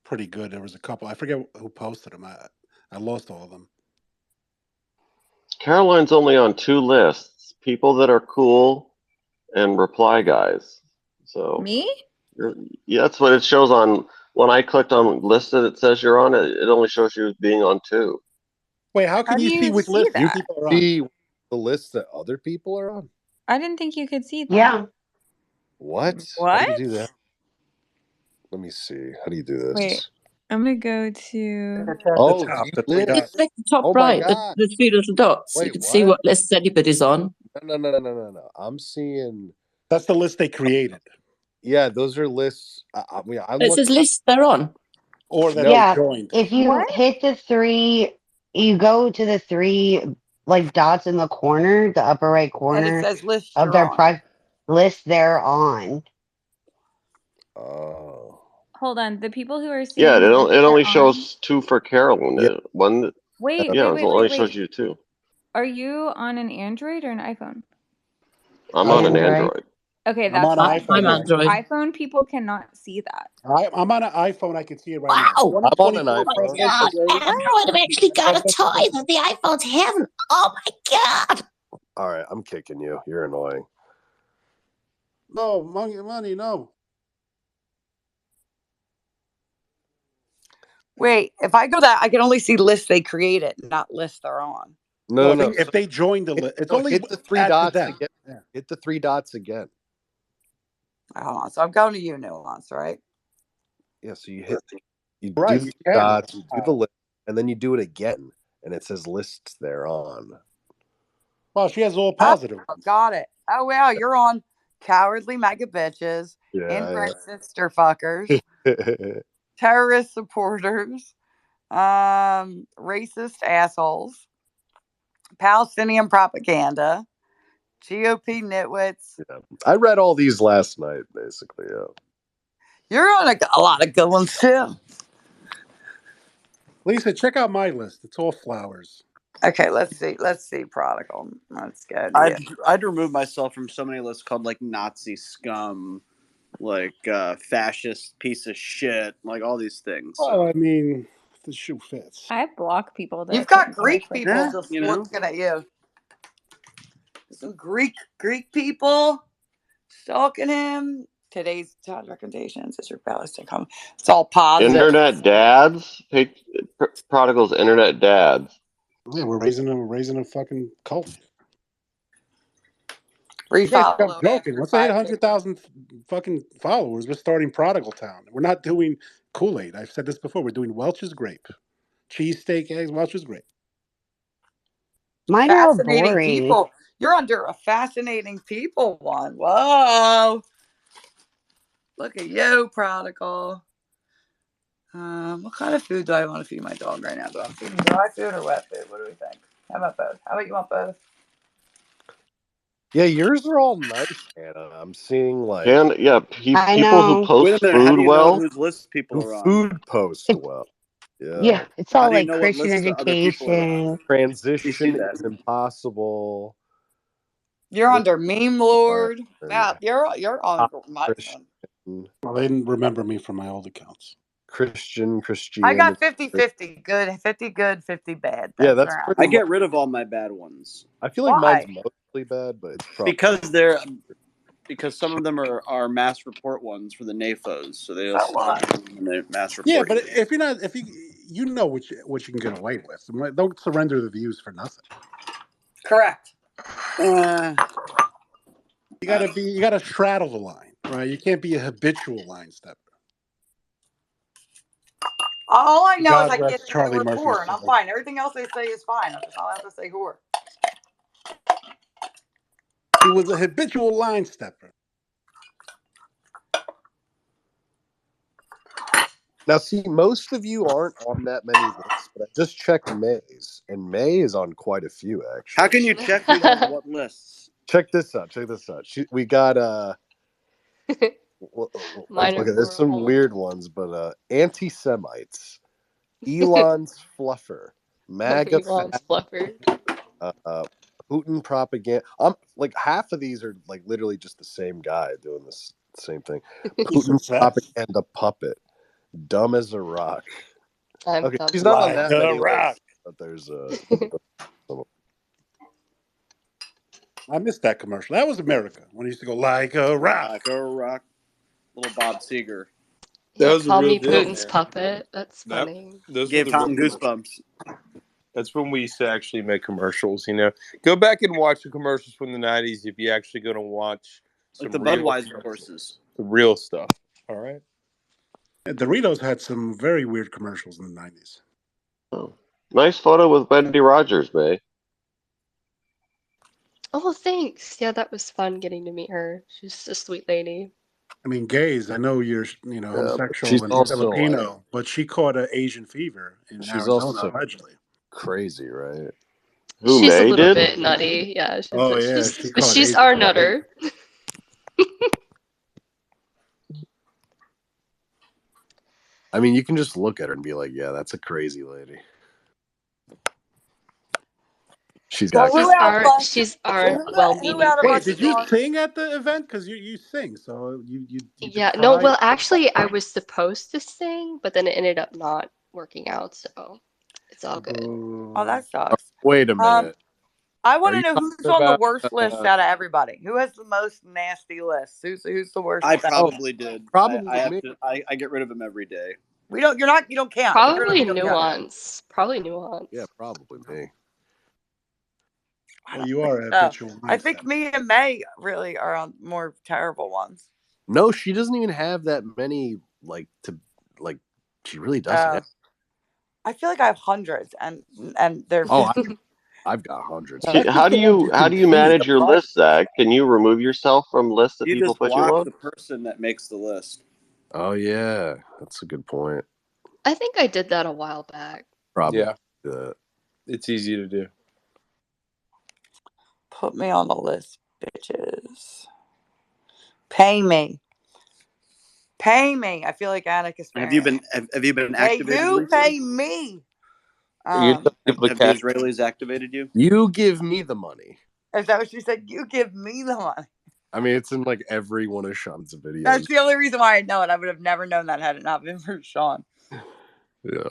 Speaker 17: pretty good. There was a couple. I forget who posted them. I lost all of them.
Speaker 21: Caroline's only on 2 lists: people that are cool and reply guys. So
Speaker 9: Me?
Speaker 21: yeah, that's what it shows on. When I clicked on listed, it says you're on it. It only shows you as being on 2.
Speaker 17: Wait, how can
Speaker 9: How do
Speaker 17: you see
Speaker 9: you
Speaker 17: which
Speaker 9: see
Speaker 17: list
Speaker 9: that?
Speaker 17: people are on?
Speaker 6: See the list that other people are on.
Speaker 9: I didn't think you could see that.
Speaker 5: Yeah.
Speaker 6: What?
Speaker 9: What?
Speaker 6: How do you do that? Let me see. How do you do this?
Speaker 9: Wait, I'm gonna go to.
Speaker 6: Oh,
Speaker 17: the top,
Speaker 6: view
Speaker 17: the three
Speaker 6: list.
Speaker 17: dots.
Speaker 18: Click the top
Speaker 6: Oh my
Speaker 18: right,
Speaker 6: god!
Speaker 18: the 3 little dots.
Speaker 6: Wait,
Speaker 18: you can see
Speaker 6: what?
Speaker 18: what list anybody's on.
Speaker 6: No. I'm seeing.
Speaker 17: That's the list they created,
Speaker 6: Yeah, those are lists. I mean, I
Speaker 18: It
Speaker 6: looked.
Speaker 18: says lists they're on.
Speaker 17: or that
Speaker 6: No.
Speaker 5: Yeah.
Speaker 17: they joined.
Speaker 5: If you
Speaker 9: What?
Speaker 5: hit the 3, you go to the 3 like dots in the corner, the upper right
Speaker 11: And it
Speaker 5: corner
Speaker 11: says list
Speaker 5: of
Speaker 11: you're
Speaker 5: their
Speaker 11: on.
Speaker 5: list they're on.
Speaker 6: Oh.
Speaker 9: Hold on. The people who are
Speaker 21: Yeah,
Speaker 9: seeing
Speaker 21: it
Speaker 9: lists
Speaker 21: only
Speaker 9: are on.
Speaker 21: shows 2 for Carolyn.
Speaker 6: Yeah.
Speaker 21: One.
Speaker 9: Wait,
Speaker 21: Yeah,
Speaker 9: wait,
Speaker 21: it
Speaker 9: wait,
Speaker 21: only
Speaker 9: wait,
Speaker 21: shows
Speaker 9: wait.
Speaker 21: you 2.
Speaker 9: Are you on an Android or an iPhone?
Speaker 21: I'm on an
Speaker 5: Android.
Speaker 21: Android.
Speaker 9: Okay,
Speaker 17: I'm
Speaker 9: that's
Speaker 17: on an
Speaker 9: why.
Speaker 17: iPhone.
Speaker 18: I'm
Speaker 17: Yeah.
Speaker 18: Android.
Speaker 9: iPhone people cannot see that.
Speaker 17: I'm on an iPhone. I can see it right now.
Speaker 18: Wow!
Speaker 6: I'm on an
Speaker 17: 124
Speaker 6: iPhone.
Speaker 17: presidential
Speaker 18: God,
Speaker 17: grade.
Speaker 18: Android have actually got a tie that the iPhones haven't. Oh my god!
Speaker 6: All right, I'm kicking you. You're annoying.
Speaker 17: No, money, no.
Speaker 11: Wait, if I go that, I can only see lists they created, not lists they're on.
Speaker 6: No.
Speaker 17: If they joined the list, it's only
Speaker 6: hit the 3
Speaker 17: add to
Speaker 6: dots
Speaker 17: them.
Speaker 6: again.
Speaker 17: Yeah.
Speaker 6: Hit the 3 dots again.
Speaker 11: Hold on. So I'm going to you, Nuance, right?
Speaker 6: Yeah. So you hit. You
Speaker 17: Right,
Speaker 6: do
Speaker 17: you
Speaker 6: the
Speaker 17: can.
Speaker 6: dots. You do the list, and then you do it again, and it says lists they're on.
Speaker 17: Well, she has all positive.
Speaker 11: Oh, got it. Oh, wow. You're on cowardly mega bitches, inbred sister fuckers, terrorist supporters, racist assholes, Palestinian propaganda, GOP nitwits.
Speaker 6: Yeah. I read all these last night, basically. Yeah.
Speaker 11: You're on a lot of good ones, too.
Speaker 17: Lisa, check out my list. It's all flowers.
Speaker 11: Okay, let's see. Prodigal. Let's go.
Speaker 3: I'd remove myself from so many lists called like Nazi scum, like fascist piece of shit, like all these things.
Speaker 17: Well, I mean, the shoe fits.
Speaker 9: I block people that
Speaker 11: You've got
Speaker 9: think
Speaker 11: Greek
Speaker 9: like
Speaker 11: people
Speaker 9: that.
Speaker 11: just
Speaker 3: you know?
Speaker 11: looking at you. Some Greek people stalking him. Today's child recommendations is your Palestine comment. It's all positive.
Speaker 21: Internet dads. Prodigal's internet dads.
Speaker 17: Yeah, we're raising a fucking cult.
Speaker 11: Refollow.
Speaker 17: I'm joking. Once I hit 100,000 fucking followers, we're starting Prodigal Town. We're not doing Kool-Aid. I've said this before. We're doing Welch's Grape. cheesesteak, eggs, which was great.
Speaker 5: Mine are all
Speaker 11: Fascinating
Speaker 5: boring.
Speaker 11: people. You're under a fascinating people one. Whoa. Look at you, prodigal. What kind of food do I want to feed my dog right now? Do I want to feed him dry food or wet food? What do we think? How about both? How about you want both?
Speaker 6: Yeah, yours are all nice, Hannah. I'm seeing like
Speaker 5: I
Speaker 21: people who
Speaker 5: know.
Speaker 21: post
Speaker 3: Wait a minute. How
Speaker 21: food
Speaker 3: do you know
Speaker 21: well.
Speaker 3: whose list people
Speaker 6: who
Speaker 3: are on?
Speaker 6: food post
Speaker 5: It's,
Speaker 6: well.
Speaker 5: yeah,
Speaker 6: Yeah.
Speaker 5: it's
Speaker 3: How
Speaker 5: all
Speaker 3: do you
Speaker 5: like
Speaker 3: know what
Speaker 5: Christian
Speaker 3: lists the other people are on?
Speaker 5: education.
Speaker 3: You see
Speaker 6: Transition
Speaker 3: that?
Speaker 6: is impossible.
Speaker 11: You're under Meme Lord.
Speaker 6: And
Speaker 11: Wow, you're on my
Speaker 6: Christian,
Speaker 17: Well, they didn't remember me from my old accounts.
Speaker 11: I got
Speaker 6: Christianity.
Speaker 11: 50-50. Good, 50 good, 50 bad.
Speaker 6: Yeah,
Speaker 11: That's
Speaker 6: that's
Speaker 11: where
Speaker 6: pretty
Speaker 3: I
Speaker 11: I'm
Speaker 3: get rid of all my bad ones.
Speaker 6: I feel like
Speaker 11: Why?
Speaker 6: mine's mostly bad, but it's probably
Speaker 3: because some of them are mass report ones for the NAFOs, so they
Speaker 11: So what?
Speaker 3: when they mass report.
Speaker 17: Yeah, but if you know what you can get away with, don't surrender the views for nothing.
Speaker 11: Correct.
Speaker 17: You gotta straddle the line, right? You can't be a habitual line stepper.
Speaker 11: All I know is
Speaker 17: God
Speaker 11: I can't
Speaker 17: rest
Speaker 11: say the
Speaker 17: Charlie
Speaker 11: word
Speaker 17: Murphy's
Speaker 11: whore, and I'm
Speaker 17: soul.
Speaker 11: fine. Everything else they say is fine. I'm just not allowed to say whore.
Speaker 17: He was a habitual line stepper.
Speaker 6: Now, see, most of you aren't on that many lists, but I just checked May's, and May is on quite a few, actually.
Speaker 3: How can you check who's on what lists?
Speaker 6: Check this out. We got
Speaker 13: Mine are
Speaker 6: okay, there's some
Speaker 13: horrible.
Speaker 6: weird ones, but anti-Semites, Elon's fluffer, MAGA,
Speaker 13: Elon's fluffer.
Speaker 6: Putin propaganda. Like half of these are like literally just the same guy doing this same thing. Putin propaganda puppet, dumb as a rock.
Speaker 13: I'm
Speaker 6: Okay,
Speaker 13: dumb
Speaker 6: she's
Speaker 13: as
Speaker 6: not
Speaker 13: a
Speaker 6: on that
Speaker 17: rock.
Speaker 6: many
Speaker 17: Rock.
Speaker 6: lists, but there's
Speaker 17: I missed that commercial. That was America when he used to go like a rock.
Speaker 3: Like a rock. Little Bob Seger.
Speaker 16: That
Speaker 13: Yeah,
Speaker 16: was a
Speaker 13: call
Speaker 16: real
Speaker 13: me
Speaker 16: deal,
Speaker 13: Putin's
Speaker 16: man.
Speaker 13: puppet. That's funny.
Speaker 16: Those
Speaker 3: Gave
Speaker 16: were the
Speaker 3: Tom
Speaker 16: real
Speaker 3: goosebumps.
Speaker 16: That's when we used to actually make commercials. Go back and watch the commercials from the '90s if you actually going to watch
Speaker 3: Like
Speaker 16: some
Speaker 3: the
Speaker 16: real
Speaker 3: Budweiser
Speaker 16: commercials.
Speaker 3: horses.
Speaker 16: The real stuff. All right.
Speaker 17: Doritos had some very weird commercials in the 90s.
Speaker 21: Oh. Nice photo with Wendy Rogers, May.
Speaker 13: Oh, thanks. Yeah, that was fun getting to meet her. She's a sweet lady.
Speaker 17: I mean, gays, I know you're, homosexual
Speaker 6: she's
Speaker 17: and
Speaker 6: also
Speaker 17: Filipino, but she caught an Asian fever in
Speaker 6: she's
Speaker 17: Arizona,
Speaker 6: also
Speaker 17: allegedly.
Speaker 6: crazy, right?
Speaker 21: Who,
Speaker 13: She's a
Speaker 21: May
Speaker 13: little
Speaker 21: did?
Speaker 13: bit nutty. Yeah,
Speaker 17: She caught
Speaker 13: she's
Speaker 17: Asian
Speaker 13: our
Speaker 17: fever.
Speaker 13: nutter.
Speaker 6: I mean, you can just look at her and be like, yeah, that's a crazy lady. She's got.
Speaker 13: She's our well-meaning
Speaker 17: Wait, did you
Speaker 13: president.
Speaker 17: sing at the event? Because you sing, so you
Speaker 13: Yeah, no, well, actually, I was supposed to sing, but then it ended up not working out, so it's all good.
Speaker 11: Oh, that sucks.
Speaker 6: Wait a minute.
Speaker 11: I want
Speaker 6: Are
Speaker 11: to
Speaker 6: you
Speaker 11: know who's
Speaker 6: talking
Speaker 11: on the
Speaker 6: about,
Speaker 11: worst list out of everybody. Who has the most nasty list? Who's the worst?
Speaker 3: I
Speaker 11: list?
Speaker 3: probably did.
Speaker 6: Probably
Speaker 3: I have
Speaker 6: me.
Speaker 3: to. I get rid of them every day.
Speaker 11: You don't count.
Speaker 13: Probably
Speaker 11: You don't count.
Speaker 13: nuance. Probably nuance.
Speaker 6: Yeah, probably me.
Speaker 17: Well, you are a habitual.
Speaker 11: I think me and May really are on more terrible ones.
Speaker 6: No, she doesn't even have that many. She really doesn't.
Speaker 11: I feel like I have hundreds, and they're.
Speaker 6: Oh, I've got hundreds.
Speaker 21: How do you manage your list, Zach? Can you remove yourself from lists that
Speaker 3: You
Speaker 21: people
Speaker 3: just
Speaker 21: put you
Speaker 3: block
Speaker 21: on?
Speaker 3: the person that makes the list.
Speaker 6: Oh yeah, that's a good point.
Speaker 13: I think I did that a while back.
Speaker 6: Probably.
Speaker 16: Yeah. It's easy to do.
Speaker 11: Put me on the list, bitches. Pay me. I feel like Atticus.
Speaker 3: Have you been activated?
Speaker 11: Hey, who
Speaker 3: recently?
Speaker 11: pay me?
Speaker 3: Have the Israelis activated you?
Speaker 6: You give me the money.
Speaker 11: Is that what she said? You give me the money.
Speaker 6: I mean, it's in like every one of Sean's videos.
Speaker 11: That's the only reason why I know it. I would have never known that had it not been for Sean.
Speaker 6: Yeah.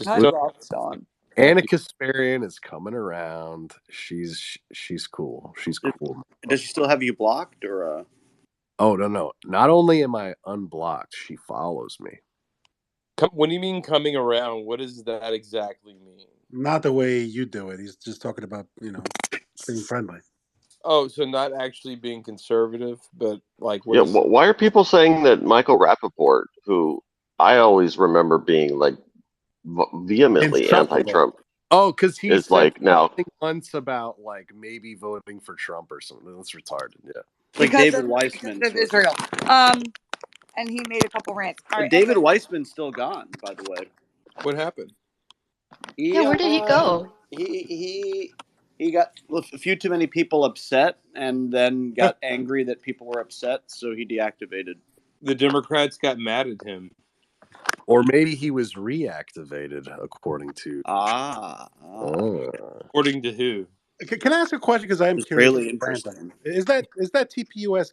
Speaker 11: I love Sean.
Speaker 6: Anna Kasparian is coming around. She's cool. She's cool.
Speaker 3: Does she still have you blocked or?
Speaker 6: Oh no! Not only am I unblocked, she follows me.
Speaker 16: What do you mean coming around? What does that exactly mean?
Speaker 17: Not the way you do it. He's just talking about being friendly.
Speaker 16: Oh, so not actually being conservative, but like
Speaker 21: Yeah. Why are people saying that Michael Rappaport, who I always remember being like vehemently anti-Trump.
Speaker 6: Oh, because he
Speaker 21: is
Speaker 6: said
Speaker 21: like now
Speaker 6: something once about like maybe voting for Trump or something. That's retarded. Yeah,
Speaker 3: Like
Speaker 11: because
Speaker 3: David
Speaker 11: of,
Speaker 3: Weissman.
Speaker 11: because of Israel. And he made a couple rants. All right,
Speaker 3: David
Speaker 11: anyway.
Speaker 3: Weissman's still gone, by the way.
Speaker 16: What happened?
Speaker 3: He,
Speaker 13: Yeah, where did he go?
Speaker 3: He got a few too many people upset, and then got angry that people were upset, so he deactivated.
Speaker 16: The Democrats got mad at him.
Speaker 6: or maybe he was reactivated, according to.
Speaker 16: According to who?
Speaker 17: Can I ask a question? Because I am curious.
Speaker 3: Really interesting.
Speaker 17: Is that TPUS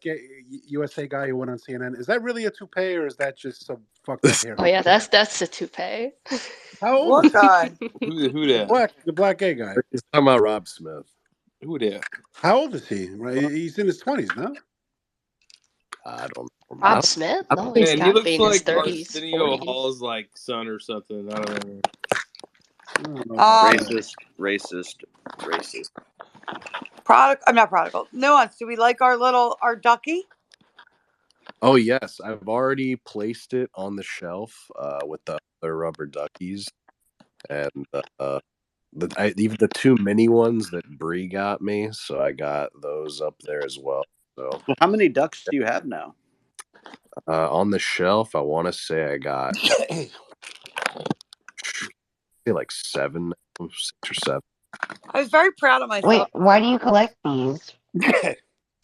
Speaker 17: USA guy who went on CNN? Is that really a toupee, or is that just some fucked up hair?
Speaker 13: Oh yeah, that's a toupee.
Speaker 17: How old?
Speaker 11: What guy?
Speaker 16: Who that?
Speaker 17: The black gay guy.
Speaker 6: He's talking about Rob Smith.
Speaker 16: Who that?
Speaker 17: How old is he? Right, he's in his 20s, no?
Speaker 6: I don't know.
Speaker 13: Rob Smith? No, he's
Speaker 16: Man,
Speaker 13: got
Speaker 16: he
Speaker 13: to
Speaker 16: looks
Speaker 13: be in his
Speaker 16: like
Speaker 13: 30s,
Speaker 16: Arsenio
Speaker 13: 40s.
Speaker 16: Hall's like son or something. I don't know.
Speaker 3: Racist.
Speaker 11: I'm not prodigal. Nuance. Do we like our ducky?
Speaker 6: Oh yes, I've already placed it on the shelf with the other rubber duckies, and even the two mini ones that Bree got me. So I got those up there as well. So
Speaker 3: how many ducks do you have now?
Speaker 6: On the shelf, I want to say I got like 6 or 7.
Speaker 11: I was very proud of myself.
Speaker 5: Wait, why do you collect these?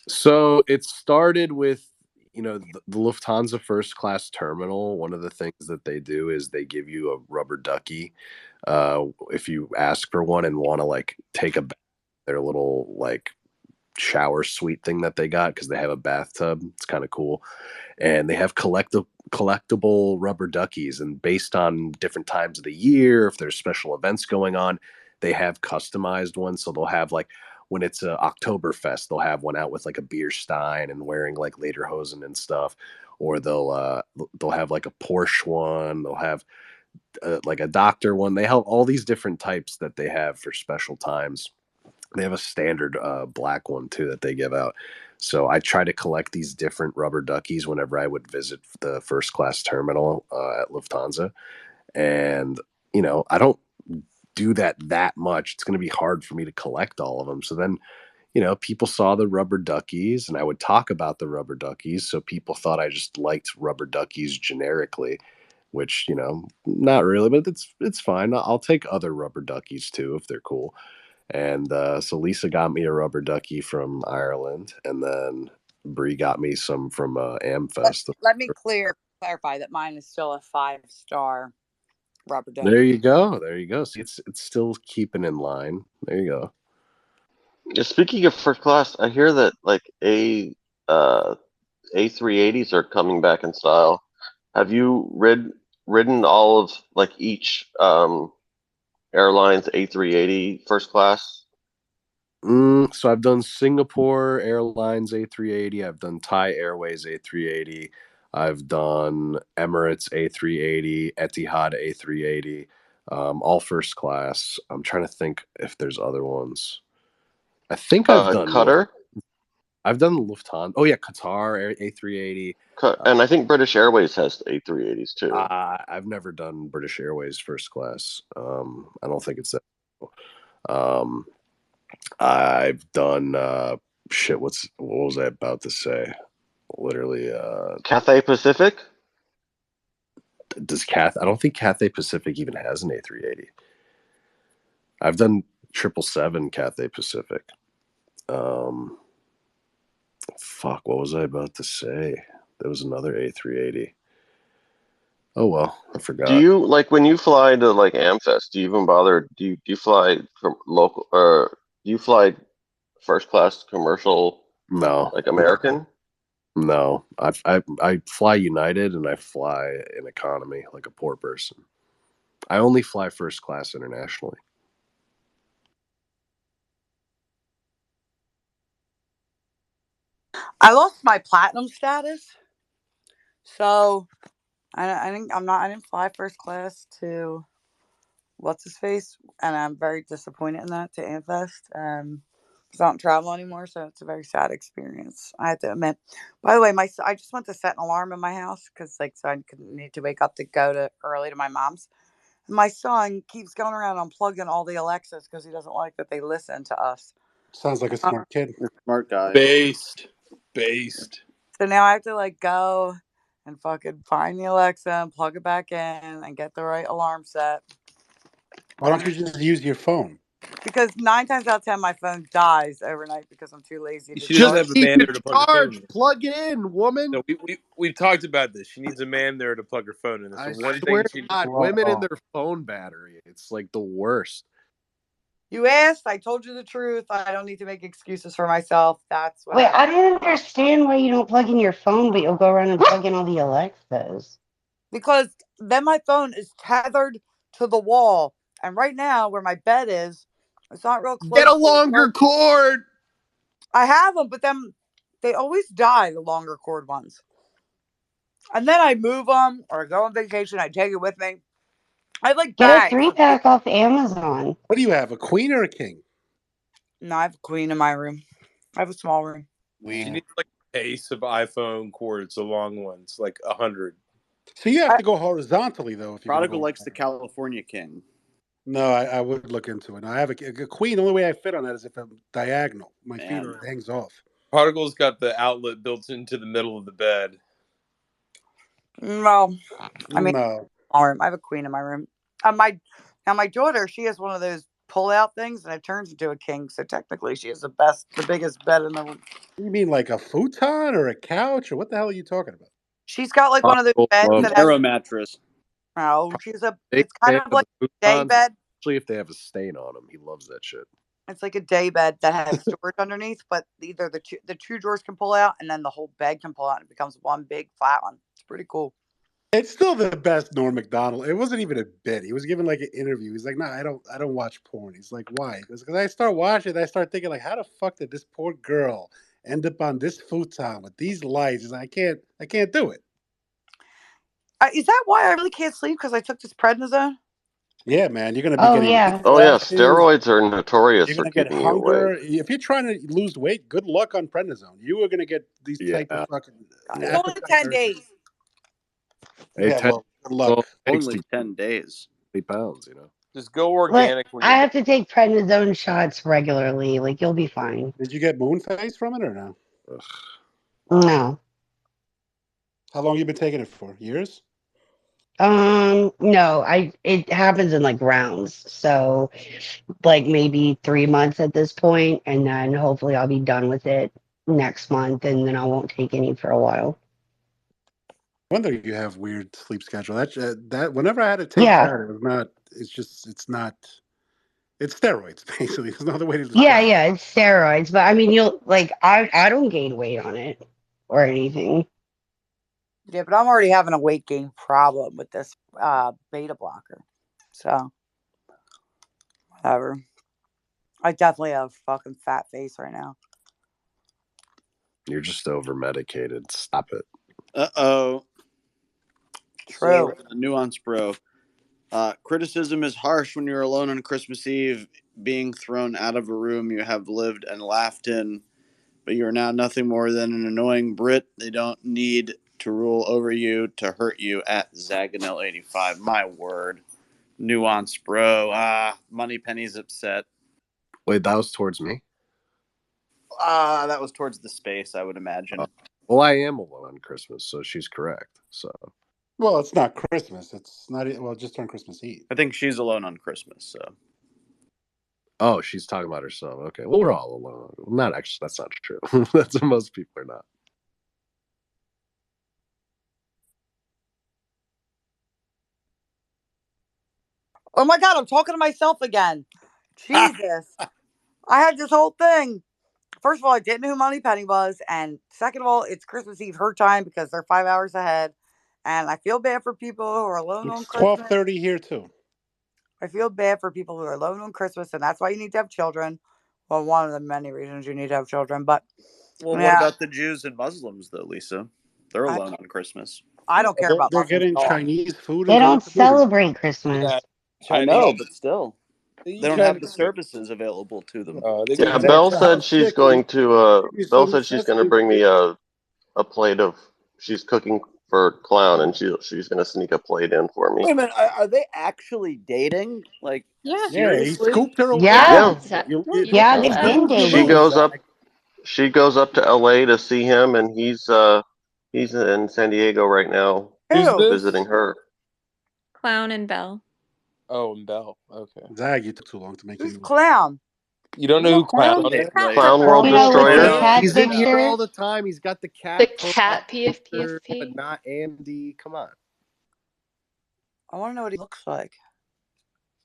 Speaker 6: So it started with, the Lufthansa first class terminal. One of the things that they do is they give you a rubber ducky if you ask for one and want to like take a bath. Their little like shower suite thing that they got, because they have a bathtub. It's kind of cool. And they have collectible rubber duckies, and based on different times of the year, if there's special events going on, they have customized ones. So they'll have like, when it's a Oktoberfest, they'll have one out with like a beer stein and wearing like lederhosen and stuff, or they'll have like a Porsche one. They'll have like a doctor one. They have all these different types that they have for special times. They have a standard black one too that they give out. So I try to collect these different rubber duckies whenever I would visit the first class terminal at Lufthansa. And, I don't do that much. It's going to be hard for me to collect all of them. So then, people saw the rubber duckies, and I would talk about the rubber duckies. So people thought I just liked rubber duckies generically, which, not really, but it's fine. I'll take other rubber duckies too if they're cool. And so Lisa got me a rubber ducky from Ireland, and then Bree got me some from Amfest.
Speaker 11: Let me clarify that mine is still a 5-star rubber ducky.
Speaker 6: There you go. See, it's still keeping in line. There you go.
Speaker 21: Yeah, speaking of first class, I hear that like A380s are coming back in style. Have you ridden all of like each airline's A380 first class?
Speaker 6: So I've done Singapore Airlines A380. I've done Thai Airways A380. I've done Emirates A380, Etihad A380, all first class. I'm trying to think if there's other ones. I think I've done
Speaker 21: Qatar.
Speaker 6: I've done Lufthansa. Oh yeah, Qatar A380.
Speaker 21: And I think British Airways has A380s too.
Speaker 6: I've never done British Airways first class. I don't think it's that. I've done what was I about to say? Literally
Speaker 21: Cathay Pacific?
Speaker 6: I don't think Cathay Pacific even has an A380. I've done 777 Cathay Pacific. Fuck, what was I about to say? There was another A380. Oh well, I forgot.
Speaker 21: Do you like when you fly to like Amfest? Do you even bother? Do you fly from local or do you fly first class commercial?
Speaker 6: No,
Speaker 21: like American.
Speaker 6: No, I fly United and I fly in economy like a poor person. I only fly first class internationally.
Speaker 11: I lost my platinum status, so I didn't fly first class to what's his face, and I'm very disappointed in that, to Amfest. Because I don't travel anymore, so it's a very sad experience, I have to admit. By the way, I just want to set an alarm in my house because so I couldn't need to wake up to go early to my mom's. My son keeps going around unplugging all the Alexas because he doesn't like that they listen to us.
Speaker 17: Sounds like a smart kid.
Speaker 3: A smart guy.
Speaker 16: Based.
Speaker 11: So now I have to like go and fucking find the Alexa and plug it back in and get the right alarm set.
Speaker 17: Why don't you just use your phone?
Speaker 11: Because 9 times out of 10, my phone dies overnight because I'm too lazy to
Speaker 16: She doesn't
Speaker 11: charge.
Speaker 16: have a man there to plug her phone in.
Speaker 6: Plug it in, woman.
Speaker 16: No, we've talked about this. She needs a man there to plug her phone in. That's
Speaker 6: I
Speaker 16: the one
Speaker 6: swear
Speaker 16: thing she
Speaker 6: to God, women in their phone battery. It's like the worst.
Speaker 11: You asked, I told you the truth. I don't need to make excuses for myself. That's what
Speaker 5: Wait,
Speaker 11: happened.
Speaker 5: I don't understand why you don't plug in your phone, but you'll go around and plug in all the Alexas.
Speaker 11: Because then my phone is tethered to the wall. And right now, where my bed is, it's not real close.
Speaker 6: Get a longer cord.
Speaker 11: I have them, but then they always die, the longer cord ones. And then I move them or go on vacation. I take it with me. I have like
Speaker 5: Get a
Speaker 11: bags.
Speaker 5: 3-pack off Amazon.
Speaker 17: What do you have, a queen or a king?
Speaker 11: No, I have a queen in my room. I have a small room.
Speaker 16: She needs like a case of iPhone cords, the long ones, like 100.
Speaker 17: So you have to go horizontally, though. If you
Speaker 3: Prodigal likes the California king.
Speaker 17: No, I would look into it. I have a queen. The only way I fit on that is if I'm diagonal. My feet
Speaker 3: Damn.
Speaker 17: are hangs off.
Speaker 16: Prodigal's got the outlet built into the middle of the bed.
Speaker 11: No, I mean,
Speaker 17: No.
Speaker 11: small room. I have a queen in my room. My daughter, she has one of those pull-out things, and it turns into a king. So technically, she has the biggest bed in the room.
Speaker 17: You mean like a futon or a couch, or what the hell are you talking about?
Speaker 11: She's got like one of those beds that has
Speaker 3: Aero mattress.
Speaker 11: No, she's a.
Speaker 6: They
Speaker 11: It's kind of like a day bed.
Speaker 6: Especially if they have a stain on them. He loves that shit.
Speaker 11: It's like a day bed that has storage underneath, but either the two drawers can pull out, and then the whole bed can pull out, and it becomes one big flat one. It's pretty cool.
Speaker 17: It's still the best Norm Macdonald. It wasn't even a bit. He was giving like an interview. He's like, "No, I don't watch porn." He's like, "Why?" Because I start watching it, I start thinking like, "How the fuck did this poor girl end up on this futon with these lights?" He's like, I can't do it.
Speaker 11: Is that why I really can't sleep? Because I took this prednisone.
Speaker 17: Yeah, man, you're gonna be
Speaker 5: Oh,
Speaker 17: getting.
Speaker 5: yeah.
Speaker 21: Oh yeah,
Speaker 17: flashes.
Speaker 21: steroids are notorious
Speaker 17: You're
Speaker 21: for
Speaker 17: gonna get
Speaker 21: keeping you
Speaker 17: hunger.
Speaker 21: awake.
Speaker 17: If you're trying to lose weight, good luck on prednisone. You are gonna get these type of fucking.
Speaker 11: It's only 10 days.
Speaker 17: Yeah, well, good luck.
Speaker 3: Only 10 days.
Speaker 6: 30 pounds, you know.
Speaker 16: Just go
Speaker 5: Look,
Speaker 16: organic.
Speaker 5: I have to take prednisone shots regularly. Like, you'll be fine.
Speaker 17: Did you get moon phase from it or no?
Speaker 6: Ugh.
Speaker 5: No.
Speaker 17: How long you been taking it for? Years?
Speaker 5: No, it happens in like rounds. So like maybe 3 months at this point, and then hopefully I'll be done with it next month, and then I won't take any for a while.
Speaker 17: I wonder you have weird sleep schedule. That whenever I had to take
Speaker 5: Yeah.
Speaker 17: that, it was not. It's not. It's steroids basically. There's no other way to.
Speaker 5: Yeah, it's steroids, but I mean, you'll like I don't gain weight on it or anything.
Speaker 11: Yeah, but I'm already having a weight gain problem with this beta blocker. So, whatever. I definitely have a fucking fat face right now.
Speaker 6: You're just over medicated. Stop it.
Speaker 3: Uh-oh.
Speaker 11: True.
Speaker 3: So, nuance, bro. Criticism is harsh when you're alone on Christmas Eve, being thrown out of a room you have lived and laughed in, but you're now nothing more than an annoying Brit. They don't need to rule over you to hurt you at Zaganel85. My word. Nuance, bro. Moneypenny's upset.
Speaker 6: Wait, that was towards me?
Speaker 3: That was towards the space, I would imagine.
Speaker 6: Well, I am alone on Christmas, so she's correct. So,
Speaker 17: Well, it's not Christmas. It's not. Well, just on Christmas Eve.
Speaker 3: I think she's alone on Christmas. So.
Speaker 6: oh, she's talking about herself. Okay, well, we're all alone. Not actually. That's not true. That's what most people are not.
Speaker 11: Oh my God, I'm talking to myself again. Jesus. I had this whole thing. First of all, I didn't know who Moneypenny was. And second of all, it's Christmas Eve her time because they're 5 hours ahead. And I feel bad for people who are alone on
Speaker 17: It's
Speaker 11: Christmas.
Speaker 17: 12:30 here too.
Speaker 11: I feel bad for people who are alone on Christmas. And that's why you need to have children. Well, one of the many reasons you need to have children. But
Speaker 3: Well,
Speaker 11: yeah,
Speaker 3: what about the Jews and Muslims, though, Lisa? They're alone on Christmas.
Speaker 11: I don't care about
Speaker 17: They're
Speaker 11: Muslims
Speaker 17: getting
Speaker 11: at all.
Speaker 17: Chinese food.
Speaker 5: They
Speaker 17: and
Speaker 5: don't
Speaker 17: going to movies.
Speaker 5: celebrate Christmas.
Speaker 16: Yeah,
Speaker 3: I know, but still.
Speaker 16: You
Speaker 3: They don't
Speaker 16: kinda
Speaker 3: have the
Speaker 16: do.
Speaker 3: services available to them.
Speaker 16: They
Speaker 21: Yeah,
Speaker 16: can
Speaker 21: Belle
Speaker 17: That's
Speaker 21: said
Speaker 17: how
Speaker 21: she's
Speaker 17: sick
Speaker 21: going
Speaker 17: is-
Speaker 21: to.
Speaker 17: Maybe
Speaker 21: Belle
Speaker 17: some
Speaker 21: said she's going to
Speaker 17: sesame
Speaker 21: bring me
Speaker 17: seeds.
Speaker 21: a plate of. She's cooking for Clown, and she's gonna sneak a plate in for me.
Speaker 3: Wait a minute, are they actually dating? Like,
Speaker 9: Yeah.
Speaker 17: Yeah, he
Speaker 3: seriously?
Speaker 17: scooped her away.
Speaker 5: Yeah.
Speaker 13: Zach,
Speaker 17: You
Speaker 13: you
Speaker 5: Yeah,
Speaker 13: didn't know
Speaker 5: they've
Speaker 13: that?
Speaker 5: been
Speaker 21: She
Speaker 5: dating.
Speaker 21: goes up. She goes up to LA to see him, and he's in San Diego right now
Speaker 16: Who's
Speaker 3: Ew.
Speaker 16: this?
Speaker 21: visiting her.
Speaker 9: Clown and Belle.
Speaker 16: Oh, and Belle. Okay.
Speaker 17: Zach, you took too long to make
Speaker 11: Who's
Speaker 17: it.
Speaker 11: Clown?
Speaker 16: You don't know who Clown
Speaker 5: Clown?
Speaker 16: is?
Speaker 21: Clown World
Speaker 5: You know, with the
Speaker 21: Destroyer.
Speaker 5: cat
Speaker 6: He's in here
Speaker 5: picture?
Speaker 6: all the time. He's got the cat
Speaker 13: The
Speaker 6: profile
Speaker 13: cat
Speaker 6: picture, but
Speaker 13: PFPFP.
Speaker 6: not Andy. Come on.
Speaker 11: I want to know what he looks like.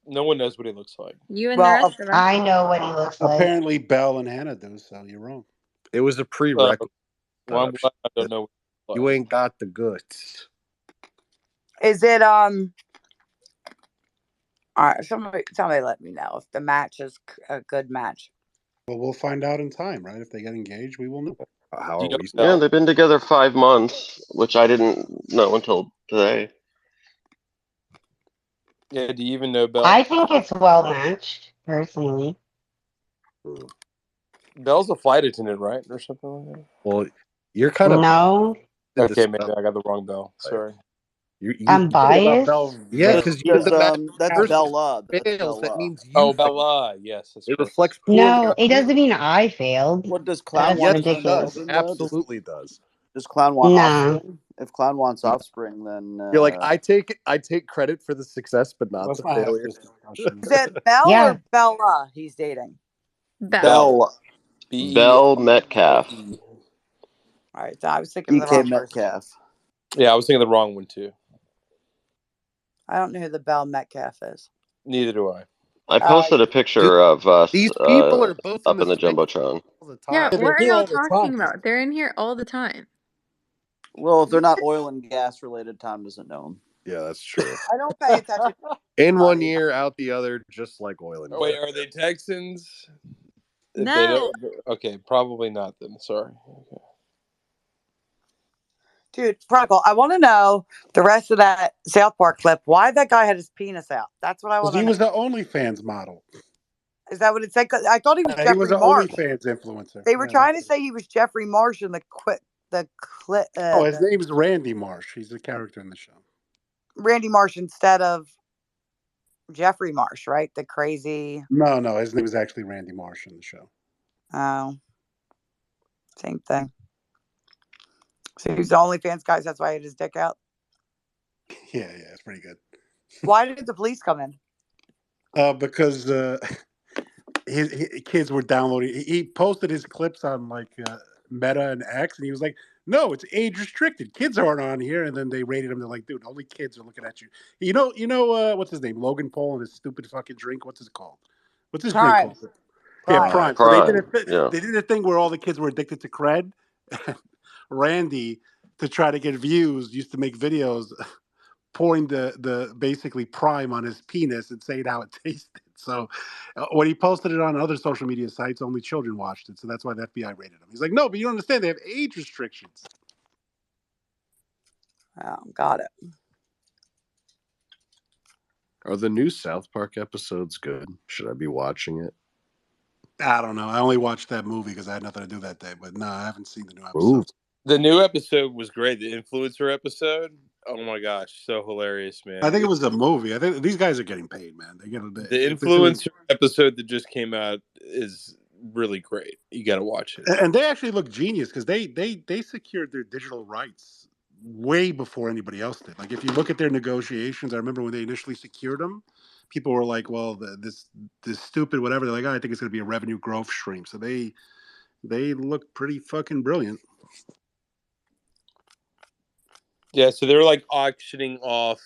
Speaker 16: No one knows what he looks like.
Speaker 9: You and the
Speaker 11: Well,
Speaker 9: rest of us.
Speaker 5: I know what he looks like.
Speaker 17: Apparently, Belle and Hannah do, so you're wrong.
Speaker 6: It was a prerequisite.
Speaker 16: Well, I'm glad I don't know what he looks
Speaker 6: You
Speaker 16: like.
Speaker 6: ain't got the goods.
Speaker 11: is it All right, somebody let me know if the match is a good match.
Speaker 17: Well, we'll find out in time, right? If they get engaged, we will know.
Speaker 6: How
Speaker 16: Do
Speaker 6: are
Speaker 16: you know
Speaker 6: we?
Speaker 21: Yeah,
Speaker 16: Belle?
Speaker 21: they've been together 5 months, which I didn't know until today.
Speaker 16: Yeah, do you even know Belle?
Speaker 5: I think it's well matched, personally.
Speaker 16: Belle's a flight attendant, right? Or something like that?
Speaker 6: Well, you're kind of
Speaker 5: No,
Speaker 16: Okay, maybe I got the wrong Belle. Sorry.
Speaker 5: I'm biased.
Speaker 6: Yeah,
Speaker 3: Because
Speaker 6: because you're the match.
Speaker 3: that's
Speaker 6: First,
Speaker 3: Bella. That's
Speaker 6: fails. That
Speaker 3: Bella.
Speaker 6: means you.
Speaker 16: Oh, Bella. Yes, that's
Speaker 6: It
Speaker 16: correct.
Speaker 6: reflects poorly
Speaker 5: No,
Speaker 6: on
Speaker 5: it
Speaker 6: you.
Speaker 5: doesn't mean I failed.
Speaker 3: What does Clown
Speaker 5: That's
Speaker 3: want?
Speaker 6: Yes, it
Speaker 5: ridiculous.
Speaker 6: does. Absolutely does.
Speaker 3: Does Clown want
Speaker 5: Nah.
Speaker 3: offspring? If Clown wants offspring, then
Speaker 6: You're like, I take credit for the success, but not
Speaker 17: Let's
Speaker 6: the
Speaker 17: not have
Speaker 6: failure.
Speaker 17: this discussion.
Speaker 11: Is it Belle
Speaker 5: Yeah.
Speaker 11: or Bella he's dating?
Speaker 3: Belle.
Speaker 21: Belle Metcalf.
Speaker 11: All right, so I was thinking of the
Speaker 3: DK
Speaker 11: wrong person.
Speaker 3: Metcalf.
Speaker 16: Yeah, I was thinking the wrong one too.
Speaker 11: I don't know who the Belle Metcalf is.
Speaker 16: Neither do I.
Speaker 21: I posted a picture of us
Speaker 6: These people are both
Speaker 21: up in the
Speaker 6: space
Speaker 21: jumbotron.
Speaker 6: all the
Speaker 9: Yeah,
Speaker 6: time.
Speaker 9: what are y'all talking about? They're in here all the time.
Speaker 3: Well, if they're not oil and gas related, Tom doesn't know them.
Speaker 6: Yeah, that's true.
Speaker 11: I don't pay attention.
Speaker 6: In one year, out the other, just like oil and gas.
Speaker 16: Wait, are they Texans? If
Speaker 9: No.
Speaker 16: they don't, okay, probably not then. Sorry. Okay.
Speaker 11: Dude, Prodigal, I want to know the rest of that South Park clip. Why that guy had his penis out? That's what I want
Speaker 17: Because
Speaker 11: to
Speaker 17: he
Speaker 11: know.
Speaker 17: was the OnlyFans model.
Speaker 11: Is that what it said? 'Cause I thought he was
Speaker 17: He
Speaker 11: Jeffrey
Speaker 17: was an
Speaker 11: Marsh.
Speaker 17: OnlyFans influencer.
Speaker 11: They were
Speaker 17: Yeah,
Speaker 11: trying to say he was Jeffrey Marsh in the clip.
Speaker 17: Oh, his name is Randy Marsh. He's the character in the show.
Speaker 11: Randy Marsh instead of Jeffrey Marsh, right? The crazy.
Speaker 17: No, his name is actually Randy Marsh in the show.
Speaker 11: Oh, same thing. So he's the OnlyFans guys. That's why he had his dick out.
Speaker 17: Yeah, it's pretty good.
Speaker 11: Why did the police come in?
Speaker 17: Because his kids were downloading. He posted his clips on like Meta and X, and he was like, "No, it's age restricted. Kids aren't on here." And then they rated him. They're like, "Dude, only kids are looking at you." You know, what's his name? Logan Paul and his stupid fucking drink. What's it called? What's his
Speaker 11: Prime.
Speaker 17: drink called? Yeah, Prime. So they did a thing where all the kids were addicted to cred. Randy, to try to get views, used to make videos pouring the basically Prime on his penis and saying how it tasted. So when he posted it on other social media sites, only children watched it. So that's why the FBI rated him. He's like, no, but you don't understand. They have age restrictions.
Speaker 11: Oh, got it.
Speaker 6: Are the new South Park episodes good? Should I be watching it?
Speaker 17: I don't know. I only watched that movie because I had nothing to do that day. But no, I haven't seen the new episodes.
Speaker 16: The new episode was great. The influencer episode. Oh my gosh, so hilarious, man.
Speaker 17: I think it was a movie. I think these guys are getting paid, man. They get
Speaker 16: The influencer episode that just came out is really great. You got to watch it.
Speaker 17: And they actually look genius because they secured their digital rights way before anybody else did. Like if you look at their negotiations, I remember when they initially secured them, people were like, "Well, this stupid whatever." They're like, "Oh, I think it's going to be a revenue growth stream." So they look pretty fucking brilliant.
Speaker 16: Yeah, so they're like auctioning off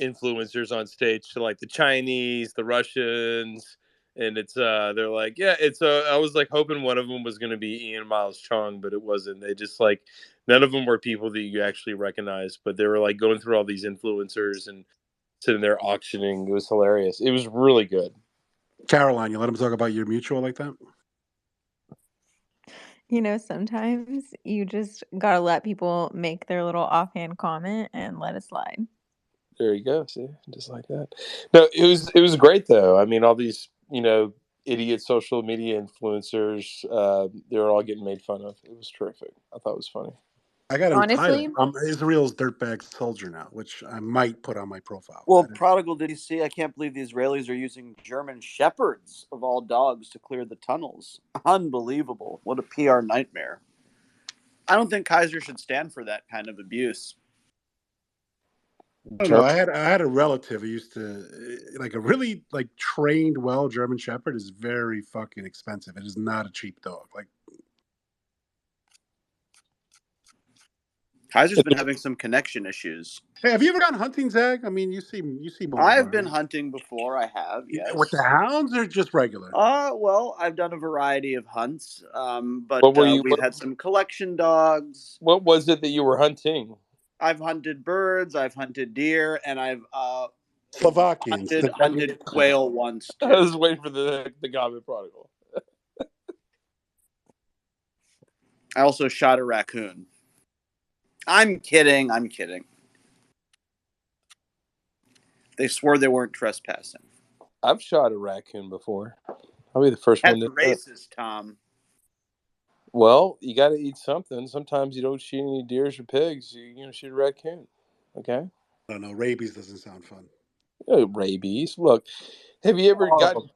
Speaker 16: influencers on stage to like the Chinese, the Russians, and it's they're like, yeah, it's I was like hoping one of them was going to be Ian Miles Chung, but it wasn't. They just like none of them were people that you actually recognize, but they were like going through all these influencers and sitting there auctioning. It was hilarious. It was really good.
Speaker 17: Caroline, you let them talk about your mutual like that?
Speaker 9: You know, sometimes you just gotta let people make their little offhand comment and let it slide.
Speaker 16: There you go. See, just like that. No, it was great though. I mean, all these idiot social media influencers, they were all getting made fun of. It was terrific. I thought it was funny.
Speaker 17: I got him
Speaker 9: Honestly,
Speaker 17: titled Israel's Dirtbag Soldier now, which I might put on my profile.
Speaker 3: Well, Prodigal, did you see? I can't believe the Israelis are using German shepherds of all dogs to clear the tunnels. Unbelievable. What a PR nightmare. I don't think Kaiser should stand for that kind of abuse.
Speaker 17: I don't know. I had a relative who used to like a really like trained well German Shepherd is very fucking expensive. It is not a cheap dog. Like
Speaker 3: Kaiser's been having some connection issues.
Speaker 17: Hey, have you ever gone hunting, Zach? I mean, you see more.
Speaker 3: I've been hunting before. I have, yes.
Speaker 17: With the hounds or just regular?
Speaker 3: Well, I've done a variety of hunts, but
Speaker 16: What were you?
Speaker 3: we've had some collection dogs.
Speaker 16: What was it that you were hunting?
Speaker 3: I've hunted birds, I've hunted deer, and I've
Speaker 17: Slovakians
Speaker 3: hunted quail once too.
Speaker 16: I was waiting for the Goblin Prodigal.
Speaker 3: I also shot a raccoon. I'm kidding. They swore they weren't trespassing.
Speaker 16: I've shot a raccoon before. I'll be the first
Speaker 3: That's
Speaker 16: one to
Speaker 3: racist, Tom.
Speaker 16: Well, you got to eat something. Sometimes you don't shoot any deers or pigs. You're going to shoot a raccoon. Okay?
Speaker 17: I don't know. Rabies doesn't sound fun.
Speaker 16: Rabies. Look, have you ever gotten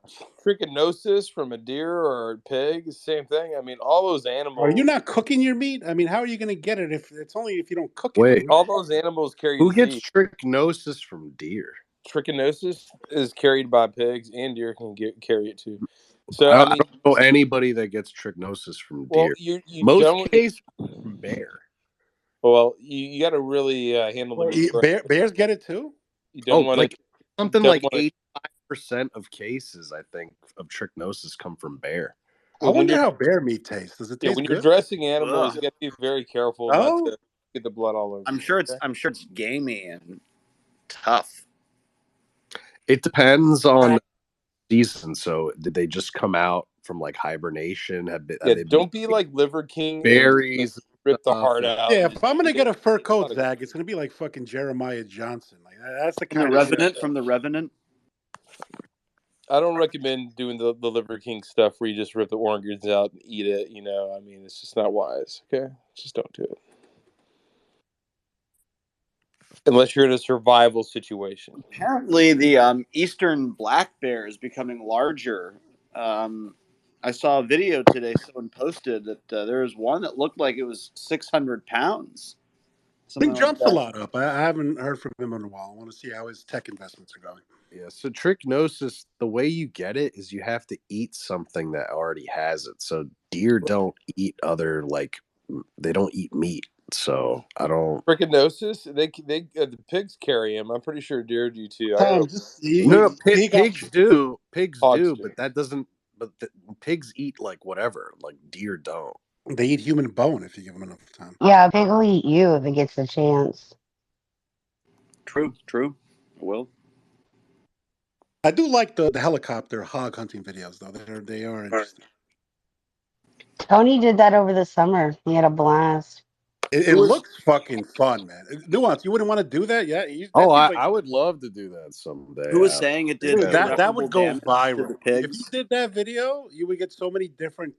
Speaker 16: trichinosis from a deer or a pig? Same thing. I mean, all those animals.
Speaker 17: Are you not cooking your meat? I mean, how are you going to get it if it's only if you don't cook it?
Speaker 2: Wait,
Speaker 16: all those animals carry
Speaker 2: who gets
Speaker 16: disease.
Speaker 2: trichinosis from deer?
Speaker 16: Trichinosis is carried by pigs, and deer can carry it too. So
Speaker 2: I
Speaker 16: mean,
Speaker 2: don't know anybody that gets trichinosis from deer.
Speaker 16: well, you
Speaker 2: Most cases from bear.
Speaker 16: Well, you got to really handle the meat.
Speaker 17: Bears get it too.
Speaker 16: You don't want
Speaker 2: like
Speaker 16: to.
Speaker 2: something like 85% of cases, I think, of trichinosis come from bear.
Speaker 17: I wonder how bear meat tastes. Does it taste
Speaker 16: when
Speaker 17: good?
Speaker 16: you're dressing animals, you got to be very careful not to get the blood all over.
Speaker 3: I'm sure it's gamey and tough.
Speaker 2: It depends on season. So did they just come out from like hibernation?
Speaker 16: Don't be like Liver King.
Speaker 2: Berries.
Speaker 16: Rip the heart out.
Speaker 17: Yeah, if I'm gonna get a fur coat, Zach, it's gonna be like fucking Jeremiah Johnson. Like that's the kind
Speaker 3: of Revenant from the Revenant.
Speaker 16: I don't recommend doing the Liver King stuff where you just rip the organs out and eat it. You know, I mean, it's just not wise. Okay, just don't do it unless you're in a survival situation.
Speaker 3: Apparently, the eastern black bear is becoming larger. I saw a video today. Someone posted that there was one that looked like it was 600 pounds.
Speaker 17: I think jumps a lot up. I haven't heard from him in a while. I want to see how his tech investments are going.
Speaker 2: Yeah, so trichinosis, the way you get it is you have to eat something that already has it. So deer don't eat they don't eat meat. So I don't.
Speaker 16: Trichinosis, the pigs carry him. I'm pretty sure deer do too.
Speaker 2: Pigs do. Pigs do, but that doesn't. But pigs eat like whatever. Like deer don't.
Speaker 17: They eat human bone if you give them enough time.
Speaker 5: Yeah, a pig will eat you if it gets the chance.
Speaker 3: True. Will.
Speaker 17: I do like the helicopter hog hunting videos though. They are interesting.
Speaker 5: Tony did that over the summer. He had a blast.
Speaker 17: It looks fucking fun, man. Nuance, you wouldn't want to do that? Yeah.
Speaker 2: I would love to do that someday.
Speaker 3: Who was saying it did?
Speaker 17: That would go viral.
Speaker 3: The pigs.
Speaker 17: If you did that video, you would get so many different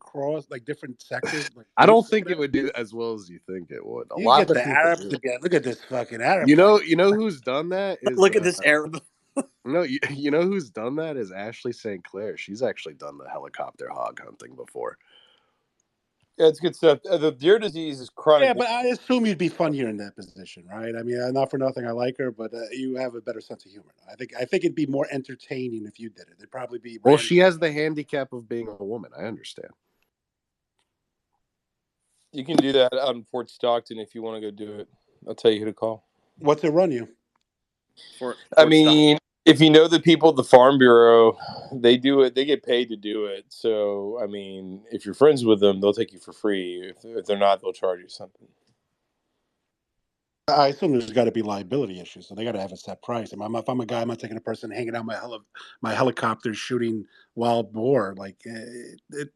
Speaker 17: different sectors. Like
Speaker 2: I don't think it would do as well as you think it would. A
Speaker 17: you
Speaker 2: lot
Speaker 17: get
Speaker 2: of
Speaker 17: the Arabs again. Look at this fucking Arab.
Speaker 2: You know who's done that?
Speaker 3: Look at this Arab.
Speaker 2: No, you know who's done that is Ashley St. Clair. She's actually done the helicopter hog hunting before.
Speaker 16: Yeah, it's good stuff. The deer disease is chronic.
Speaker 17: Yeah, but I assume you'd be funnier in that position, right? I mean, not for nothing, I like her, but you have a better sense of humor. I think it'd be more entertaining if you did it. It'd probably be.
Speaker 2: Well, she has the handicap of being a woman. I understand.
Speaker 16: You can do that out in Fort Stockton if you want to go do it. I'll tell you who to call.
Speaker 17: What's it run you?
Speaker 16: I mean, if you know the people at the Farm Bureau, they do it. They get paid to do it. So, I mean, if you're friends with them, they'll take you for free. If they're not, they'll charge you something.
Speaker 17: I assume there's got to be liability issues, so they got to have a set price. If I'm a guy, I'm not taking a person hanging out my helicopter shooting wild boar. Like,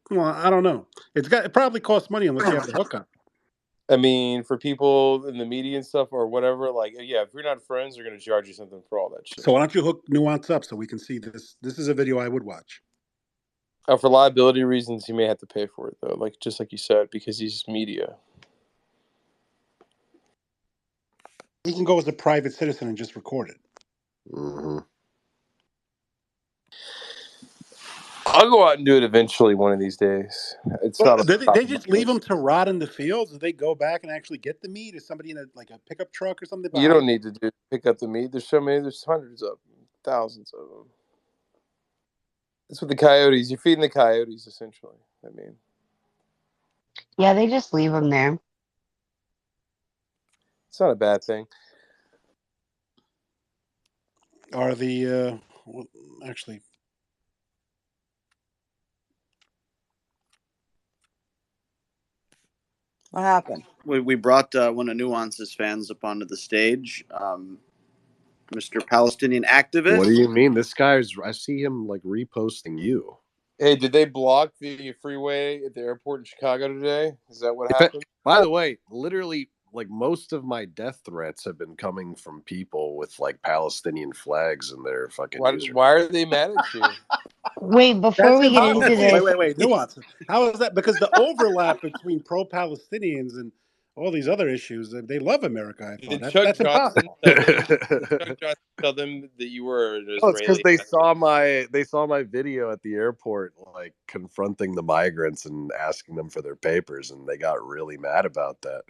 Speaker 17: well, I don't know. It probably costs money unless you have the hookup.
Speaker 16: I mean, for people in the media and stuff or whatever, like, yeah, if you're not friends, they're going to charge you something for all that shit.
Speaker 17: So why don't you hook Nuance up so we can see this? This is a video I would watch.
Speaker 16: For liability reasons, you may have to pay for it, though, just like you said, because he's media.
Speaker 17: He can go as a private citizen and just record it.
Speaker 2: Mm-hmm.
Speaker 16: I'll go out and do it eventually one of these days. It's
Speaker 17: Well,
Speaker 16: not.
Speaker 17: they just leave them to rot in the fields? Do they go back and actually get the meat? Is somebody in a pickup truck or something?
Speaker 16: You don't need to pick up the meat. There's so many. There's hundreds of them, thousands of them. It's with the coyotes. You're feeding the coyotes, essentially. I mean,
Speaker 5: Yeah, they just leave them there.
Speaker 16: it's not a bad thing.
Speaker 17: Are the actually?
Speaker 11: What happened?
Speaker 3: We brought one of Nuance's fans up onto the stage, Mr. Palestinian activist.
Speaker 2: What do you mean? This guy's. I see him reposting you.
Speaker 16: Hey, did they block the freeway at the airport in Chicago today? Is that what happened?
Speaker 2: By the way, literally, most of my death threats have been coming from people with Palestinian flags in their fucking.
Speaker 16: Why are they mad at you?
Speaker 5: Wait, before we get into this,
Speaker 17: wait, Nuance. How is that? Because the overlap between pro-Palestinians and all these other issues, they love America. I thought that's impossible.
Speaker 16: Chuck Johnson tell them that you were an Israeli.
Speaker 2: Oh, it's because they saw my video at the airport, confronting the migrants and asking them for their papers, and they got really mad about that.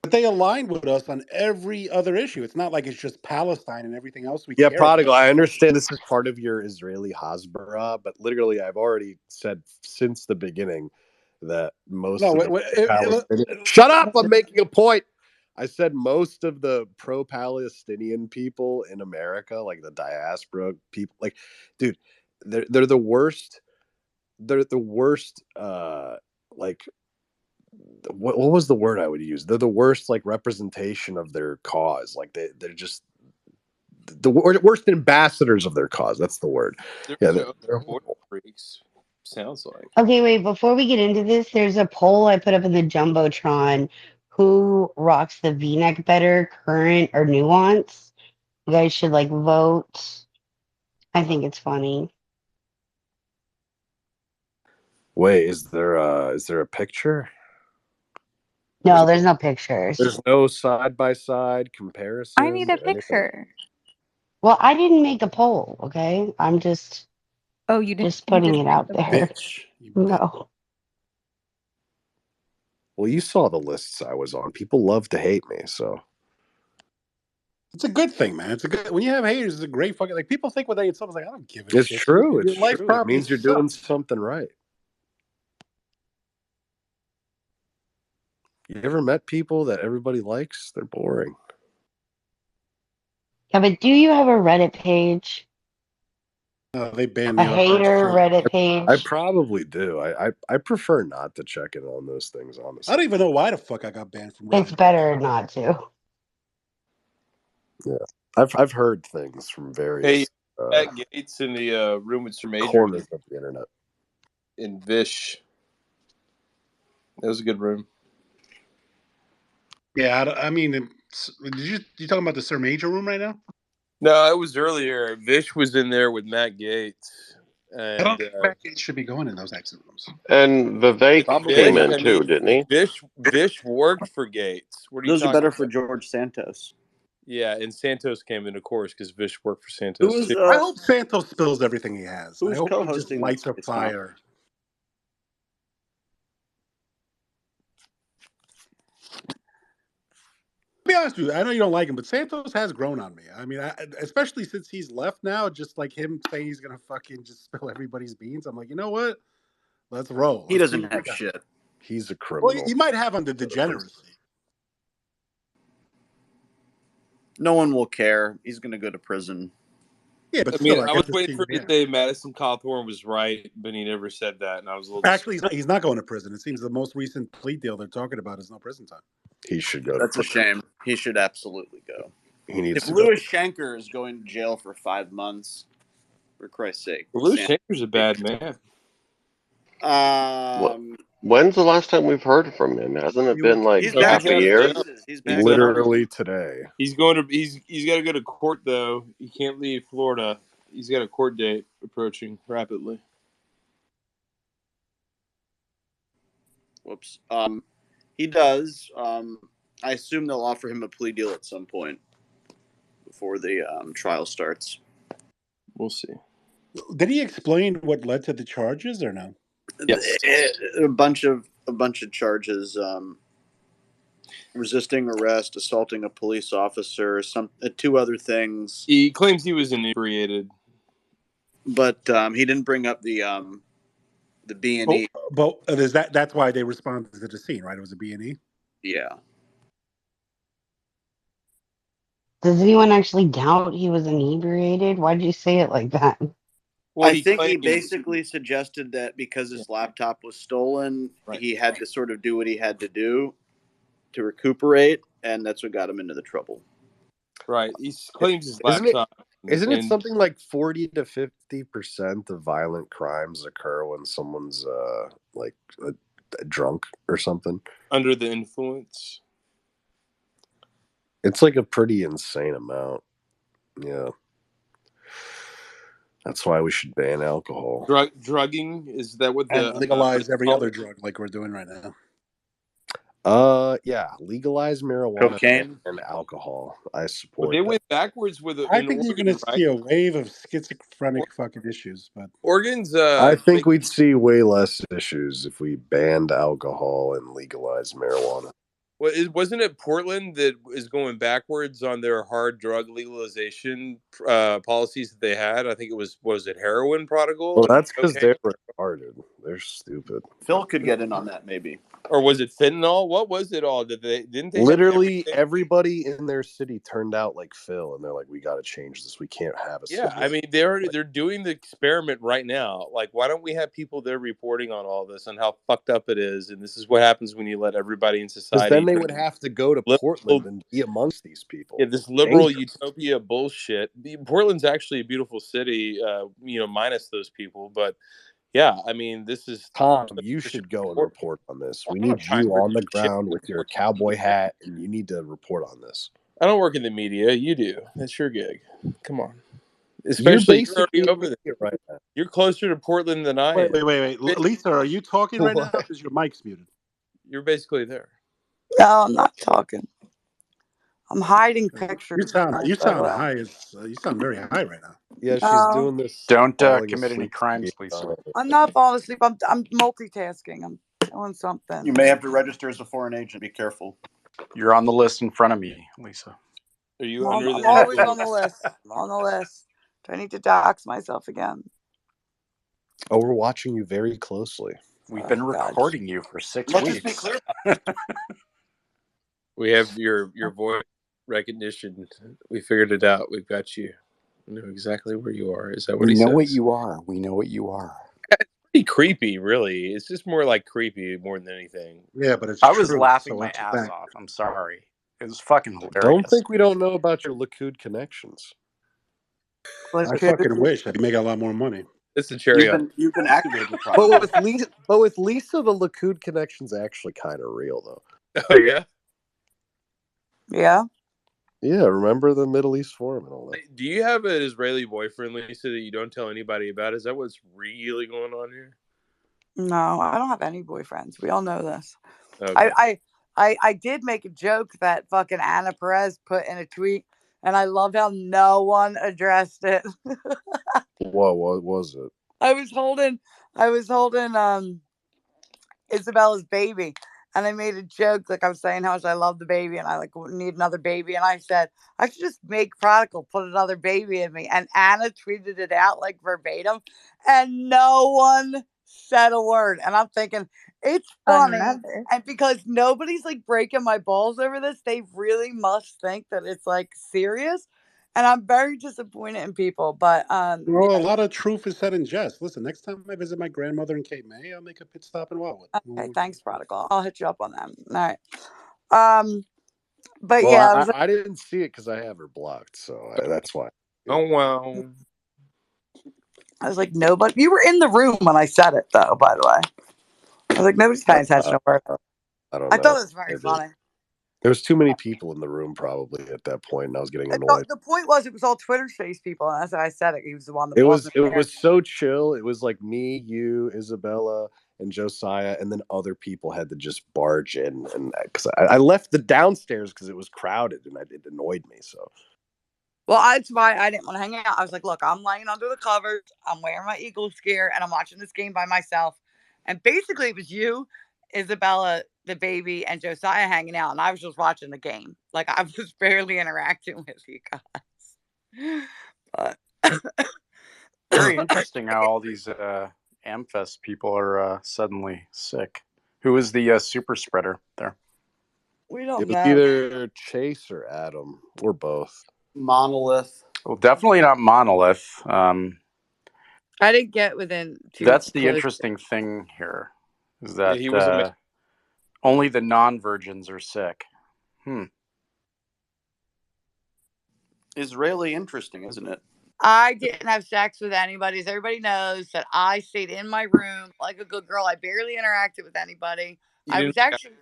Speaker 17: But they align with us on every other issue. It's not like it's just Palestine and everything else we
Speaker 2: Yeah,
Speaker 17: care
Speaker 2: Prodigal,
Speaker 17: about.
Speaker 2: I understand this is part of your Israeli Hasbara, but literally I've already said since the beginning that Shut up! I'm making a point. I said most of the pro-Palestinian people in America, the diaspora people, dude, they're the worst. They're the worst. What was the word I would use? They're the worst representation of their cause. They're just the worst ambassadors of their cause. That's the word.
Speaker 16: They're freaks. Sounds like.
Speaker 5: okay, wait, before we get into this, there's a poll I put up in the Jumbotron. Who rocks the V-neck better, Current or Nuance? You guys should vote. I think it's funny.
Speaker 2: Wait, is there a picture?
Speaker 5: No, there's no pictures.
Speaker 2: There's no side-by-side comparison.
Speaker 9: I need a picture.
Speaker 5: Well, I didn't make a poll, okay? I'm just
Speaker 9: you didn't
Speaker 5: just putting it out there. No.
Speaker 2: Well, you saw the lists I was on. People love to hate me, so
Speaker 17: it's a good thing, man. It's a good when you have haters. It's a great fucking people think when they hate someone's I don't give a
Speaker 2: it's
Speaker 17: shit.
Speaker 2: True.
Speaker 17: Your
Speaker 2: It's
Speaker 17: life
Speaker 2: true. It
Speaker 17: probably
Speaker 2: means you're
Speaker 17: sucks.
Speaker 2: doing something right. You ever met people that everybody likes? They're boring.
Speaker 5: Yeah, but do you have a Reddit page?
Speaker 17: They banned me.
Speaker 5: A hater Reddit page?
Speaker 2: I probably do. I prefer not to check in on those things, honestly.
Speaker 17: I don't even know why the fuck I got banned from Reddit.
Speaker 5: It's better not to.
Speaker 2: Yeah, I've heard things from various
Speaker 16: Matt Gates in the room with Sir Major
Speaker 2: corners of the internet.
Speaker 16: In Vish. That was a good room.
Speaker 17: Yeah, I mean, you talking about the Sir Major room right now?
Speaker 16: No, it was earlier. Vish was in there with Matt Gates. And,
Speaker 17: I don't think Matt Gates should be going in those exit rooms.
Speaker 21: And Vivek came in too, didn't he?
Speaker 16: Vish worked for Gates. What are you
Speaker 3: Those are better
Speaker 16: about?
Speaker 3: for George Santos.
Speaker 16: Yeah, and Santos came in, of course, because Vish worked for Santos.
Speaker 17: I hope Santos spills everything he has.
Speaker 3: Who's
Speaker 17: I hope
Speaker 3: co-hosting
Speaker 17: he just lights a
Speaker 3: this now?
Speaker 17: fire. To be honest with you, I know you don't like him, but Santos has grown on me. I mean, especially since he's left now, just him saying he's going to fucking just spill everybody's beans. I'm like, you know what? Let's roll.
Speaker 3: He doesn't have shit.
Speaker 2: He's a criminal.
Speaker 17: Well, he might have on the degeneracy.
Speaker 3: No one will care. He's going to go to prison.
Speaker 17: Yeah, but
Speaker 16: I was waiting for him to say Madison Cawthorn was right, but he never said that, and I was a little.
Speaker 17: Actually, he's not going to prison. It seems the most recent plea deal they're talking about is no prison time.
Speaker 2: He should go.
Speaker 3: That's a shame. He should absolutely go.
Speaker 2: He needs
Speaker 3: if
Speaker 2: to
Speaker 3: Louis Schenker is going to jail for 5 months, for Christ's sake.
Speaker 16: Louis Schenker's a bad man.
Speaker 21: When's the last time we've heard from him? Hasn't it been half a year?
Speaker 2: Literally today.
Speaker 16: He's going to. He's got to go to court though. He can't leave Florida. He's got a court date approaching rapidly.
Speaker 3: Whoops. He does. I assume they'll offer him a plea deal at some point before the trial starts.
Speaker 16: We'll see.
Speaker 17: Did he explain what led to the charges or no?
Speaker 16: Yes.
Speaker 3: A bunch of charges: resisting arrest, assaulting a police officer, two other things.
Speaker 16: He claims he was inebriated,
Speaker 3: but he didn't bring up the B&E.
Speaker 17: But that's why they responded to the scene, right? It was a B&E.
Speaker 3: Yeah.
Speaker 5: Does anyone actually doubt he was inebriated? Why did you say it like that?
Speaker 3: Well, I think he basically suggested that because his laptop was stolen, he had to sort of do what he had to do to recuperate, and that's what got him into the trouble.
Speaker 16: Right. He claims his laptop.
Speaker 2: Isn't it something like 40 to 50% of violent crimes occur when someone's drunk or something?
Speaker 16: Under the influence?
Speaker 2: It's like a pretty insane amount. Yeah. That's why we should ban alcohol.
Speaker 16: Drugging? Is that what
Speaker 17: and legalize every other drug like we're doing right now?
Speaker 2: Yeah, legalize marijuana,
Speaker 3: cocaine,
Speaker 2: and alcohol. I support.
Speaker 16: Well, they went backwards with it.
Speaker 17: I think you're going to see a wave of schizophrenic fucking issues, but
Speaker 16: Oregon's.
Speaker 2: I think we'd see way less issues if we banned alcohol and legalized marijuana.
Speaker 16: Well, wasn't it Portland that is going backwards on their hard drug legalization policies that they had? I think it was it heroin protocol?
Speaker 2: Well, that's because they're retarded. They're stupid.
Speaker 3: Phil could get in on that, maybe.
Speaker 16: Or was it fentanyl? What was it all? Didn't they
Speaker 2: literally everybody in their city turned out like Phil, and they're like, "We got to change this. We can't have a city."
Speaker 16: Yeah, I mean they're doing the experiment right now. Like, why don't we have people there reporting on all this and how fucked up it is? And this is what happens when you let everybody in society.
Speaker 2: Because then they would have to go to Portland and be amongst these people.
Speaker 16: Yeah, this liberal utopia bullshit. Portland's actually a beautiful city, minus those people, but. Yeah, I mean, this is
Speaker 2: Tom. You should go and report on this. We need you on the ground with your cowboy hat, and you need to report on this.
Speaker 16: I don't work in the media. You do. That's your gig. Come on. Especially you're already over there.
Speaker 2: Right now.
Speaker 16: You're closer to Portland than I am.
Speaker 17: Wait. Lisa, are you talking right now? Because your mic's muted.
Speaker 16: You're basically there.
Speaker 11: No, I'm not talking. I'm hiding pictures.
Speaker 17: You sound high. You sound very high right now.
Speaker 2: Yeah, she's doing this.
Speaker 7: Don't commit any crimes, Lisa.
Speaker 11: I'm not falling asleep. I'm multitasking. I'm doing something.
Speaker 3: You may have to register as a foreign agent. Be careful.
Speaker 7: You're on the list in front of me, Lisa.
Speaker 16: Are you
Speaker 11: I'm always on the list. I'm on the list. Do I need to dox myself again?
Speaker 2: Oh, we're watching you very closely.
Speaker 7: We've been recording you for 6
Speaker 3: Let's
Speaker 7: weeks.
Speaker 3: just be clear.
Speaker 16: We have your voice recognition. We figured it out. We've got you. We know exactly where you are. Is that what he says?
Speaker 7: We know what you are. We know what you are.
Speaker 16: It's pretty creepy, really. It's just more like creepy more than anything.
Speaker 17: Yeah, but it's
Speaker 7: I was
Speaker 17: true,
Speaker 7: laughing
Speaker 17: so
Speaker 7: my
Speaker 17: it's
Speaker 7: ass
Speaker 17: back.
Speaker 7: off. I'm sorry. It was fucking hilarious.
Speaker 2: Don't think we don't know about your Likud connections.
Speaker 17: I fucking wish I'd make a lot more money.
Speaker 16: It's a cherry.
Speaker 3: You've been activated.
Speaker 2: But with Lisa, the Likud connection's actually kind of real, though.
Speaker 16: Oh yeah.
Speaker 11: Yeah.
Speaker 2: Yeah, remember the Middle East Forum and all that.
Speaker 16: Do you have an Israeli boyfriend, Lisa, that you don't tell anybody about? Is that what's really going on here?
Speaker 11: No, I don't have any boyfriends. We all know this.
Speaker 16: Okay.
Speaker 11: I did make a joke that fucking Anna Perez put in a tweet, and I loved how no one addressed it.
Speaker 2: What was it?
Speaker 11: I was holding Isabella's baby, and I made a joke, like I was saying how much I love the baby and I need another baby, and I said I should just make Prodigal put another baby in me, and Anna tweeted it out like verbatim, and no one said a word, and I'm thinking it's funny, and because nobody's like breaking my balls over this, they really must think that it's like serious. And I'm very disappointed in people, but
Speaker 17: well, a lot of truth is said in jest. Listen, next time I visit my grandmother in Cape May, I'll make a pit stop in Wildwood.
Speaker 11: Okay, thanks, Prodigal. I'll hit you up on them. All right. But yeah,
Speaker 2: I didn't see it because I have her blocked, so that's why.
Speaker 16: Oh wow.
Speaker 11: I was like, nobody. You were in the room when I said it, though. By the way, I was like, nobody's paying attention to her.
Speaker 2: I don't know.
Speaker 11: I thought it was very funny.
Speaker 2: There was too many people in the room probably at that point, and I was getting annoyed.
Speaker 11: The point was, it was all Twitter space people, and as I said it, he was the one that
Speaker 2: it was so chill. It was like me, you, Isabella, and Josiah, and then other people had to just barge in, and because I left the downstairs because it was crowded and it annoyed me. So,
Speaker 11: well, that's why I didn't want to hang out. I was like, look, I'm laying under the covers, I'm wearing my Eagles gear, and I'm watching this game by myself. And basically, it was you, Isabella, the baby, and Josiah hanging out, and I was just watching the game. Like, I was barely interacting with you guys. But
Speaker 7: Very interesting how all these Amfest people are suddenly sick. Who is the super spreader there?
Speaker 11: We don't
Speaker 2: it was
Speaker 11: know.
Speaker 2: either Chase or Adam or both.
Speaker 3: Monolith.
Speaker 7: Well, definitely not Monolith.
Speaker 11: I didn't get within two.
Speaker 7: That's the
Speaker 11: close.
Speaker 7: interesting thing here, is that
Speaker 16: he was
Speaker 7: only the non-virgins are sick.
Speaker 3: Is really interesting, isn't it?
Speaker 11: I didn't have sex with anybody. As everybody knows, that I stayed in my room like a good girl. I barely interacted with anybody. I was actually.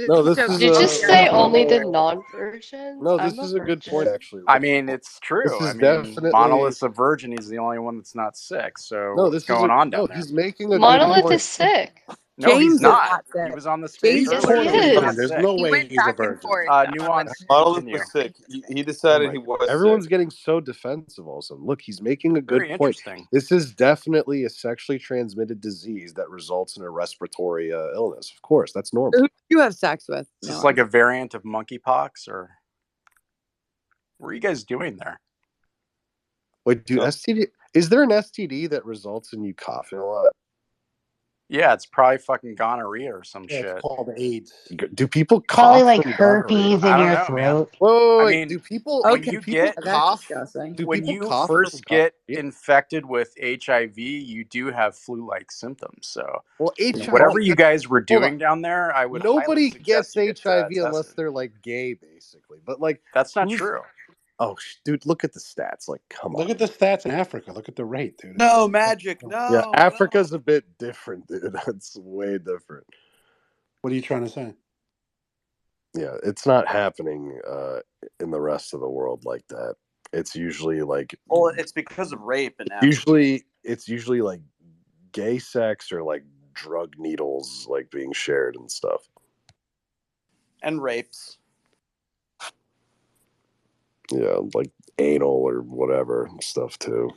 Speaker 2: No, this is.
Speaker 13: Did you just say only the non-virgins?
Speaker 2: No,
Speaker 13: I'm
Speaker 2: this
Speaker 13: a
Speaker 2: is a good
Speaker 13: virgin.
Speaker 2: point, actually.
Speaker 7: I mean, it's true.
Speaker 2: This is
Speaker 7: I mean,
Speaker 2: definitely
Speaker 7: Monolith's a virgin. He's the only one that's not sick. So
Speaker 2: No,
Speaker 7: what's
Speaker 2: this is
Speaker 7: going on down
Speaker 2: no.
Speaker 7: there?
Speaker 2: He's making a
Speaker 13: Monolith
Speaker 2: good point.
Speaker 13: is sick.
Speaker 7: No,
Speaker 11: James
Speaker 7: he's
Speaker 11: is
Speaker 7: not.
Speaker 11: not
Speaker 7: He
Speaker 11: sick.
Speaker 7: was on the space
Speaker 11: James
Speaker 7: earlier.
Speaker 11: is
Speaker 7: He's
Speaker 11: sick.
Speaker 7: not
Speaker 17: There's
Speaker 7: sick.
Speaker 17: no
Speaker 11: He
Speaker 17: way
Speaker 11: went
Speaker 17: he's a
Speaker 11: back and
Speaker 17: virgin.
Speaker 11: forth.
Speaker 7: Nuance.
Speaker 16: Monolith
Speaker 7: Continue.
Speaker 16: was sick. He decided he was
Speaker 2: Everyone's
Speaker 16: sick.
Speaker 2: getting so defensive. Also, look, he's making a good
Speaker 7: Very
Speaker 2: point.
Speaker 7: interesting.
Speaker 2: This is definitely a sexually transmitted disease that results in a respiratory illness. Of course, that's normal.
Speaker 11: Who did you have sex with?
Speaker 7: Is this like a variant of monkeypox, or what are you guys doing there?
Speaker 2: Wait, dude, STD? Is there an STD that results in you coughing a lot?
Speaker 7: Yeah, it's probably fucking gonorrhea or some shit.
Speaker 17: It's called AIDS.
Speaker 2: Do people cough
Speaker 5: Probably like
Speaker 2: from
Speaker 5: herpes
Speaker 2: gonorrhea?
Speaker 5: in
Speaker 7: I
Speaker 5: your
Speaker 7: don't know, man.
Speaker 5: throat.
Speaker 2: Wait,
Speaker 7: mean,
Speaker 2: do people
Speaker 7: when
Speaker 2: do
Speaker 7: you
Speaker 2: people
Speaker 7: get
Speaker 11: That's
Speaker 2: cough?
Speaker 11: disgusting.
Speaker 2: Do
Speaker 7: when
Speaker 2: people
Speaker 7: you
Speaker 2: cough
Speaker 7: first
Speaker 2: from
Speaker 7: get
Speaker 2: gonorrhea?
Speaker 7: infected with HIV, you do have flu-like symptoms. So,
Speaker 2: Well, HIV.
Speaker 7: whatever you guys were
Speaker 2: Hold on.
Speaker 7: doing down there, I would
Speaker 2: Nobody
Speaker 7: highly suggest
Speaker 2: gets
Speaker 7: you get
Speaker 2: HIV unless
Speaker 7: tested.
Speaker 2: they're like gay, basically. But like,
Speaker 7: That's not
Speaker 2: who's-
Speaker 7: true.
Speaker 2: Oh, dude, look at the stats. Like, come on.
Speaker 17: Look at the stats in Africa. Look at the rate, dude.
Speaker 3: No, magic. No.
Speaker 2: Yeah, Africa's a bit different, dude. It's way different.
Speaker 17: What are you trying to say?
Speaker 2: Yeah, it's not happening in the rest of the world like that. It's usually like.
Speaker 3: Well, it's because of rape in Africa.
Speaker 2: It's usually like gay sex or like drug needles like being shared and stuff.
Speaker 3: And rapes.
Speaker 2: Yeah, like anal or whatever stuff too.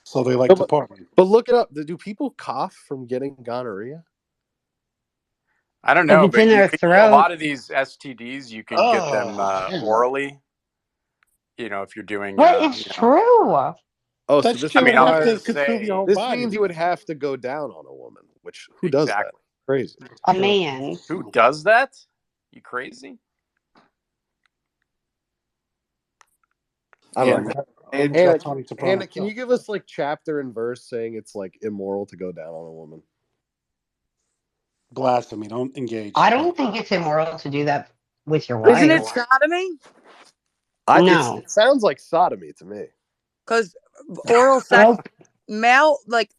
Speaker 17: So they like to party.
Speaker 2: But look it up. Do people cough from getting gonorrhea?
Speaker 7: I don't know,
Speaker 5: it's
Speaker 7: but
Speaker 5: in
Speaker 7: you
Speaker 5: their
Speaker 7: could,
Speaker 5: throat.
Speaker 7: a lot of these STDs, you can get them orally. You know, if you're doing.
Speaker 5: What? It's true.
Speaker 2: Oh,
Speaker 17: That's
Speaker 2: so this
Speaker 17: true.
Speaker 7: I mean,
Speaker 17: You
Speaker 7: I'm
Speaker 17: have to
Speaker 7: just
Speaker 17: consume
Speaker 7: saying.
Speaker 17: your whole
Speaker 2: this
Speaker 17: body.
Speaker 2: means you would have to go down on a woman, which who does that? Crazy.
Speaker 5: A man.
Speaker 7: Who does that? You crazy?
Speaker 2: I don't know.
Speaker 17: Tony Soprano.
Speaker 2: Hannah, can you give us like chapter and verse saying it's like immoral to go down on a woman?
Speaker 17: Blasphemy. Don't engage.
Speaker 5: I don't think it's immoral to do that with your wife.
Speaker 11: Isn't it sodomy?
Speaker 5: No.
Speaker 2: It sounds like sodomy to me.
Speaker 11: Because oral sex, male, like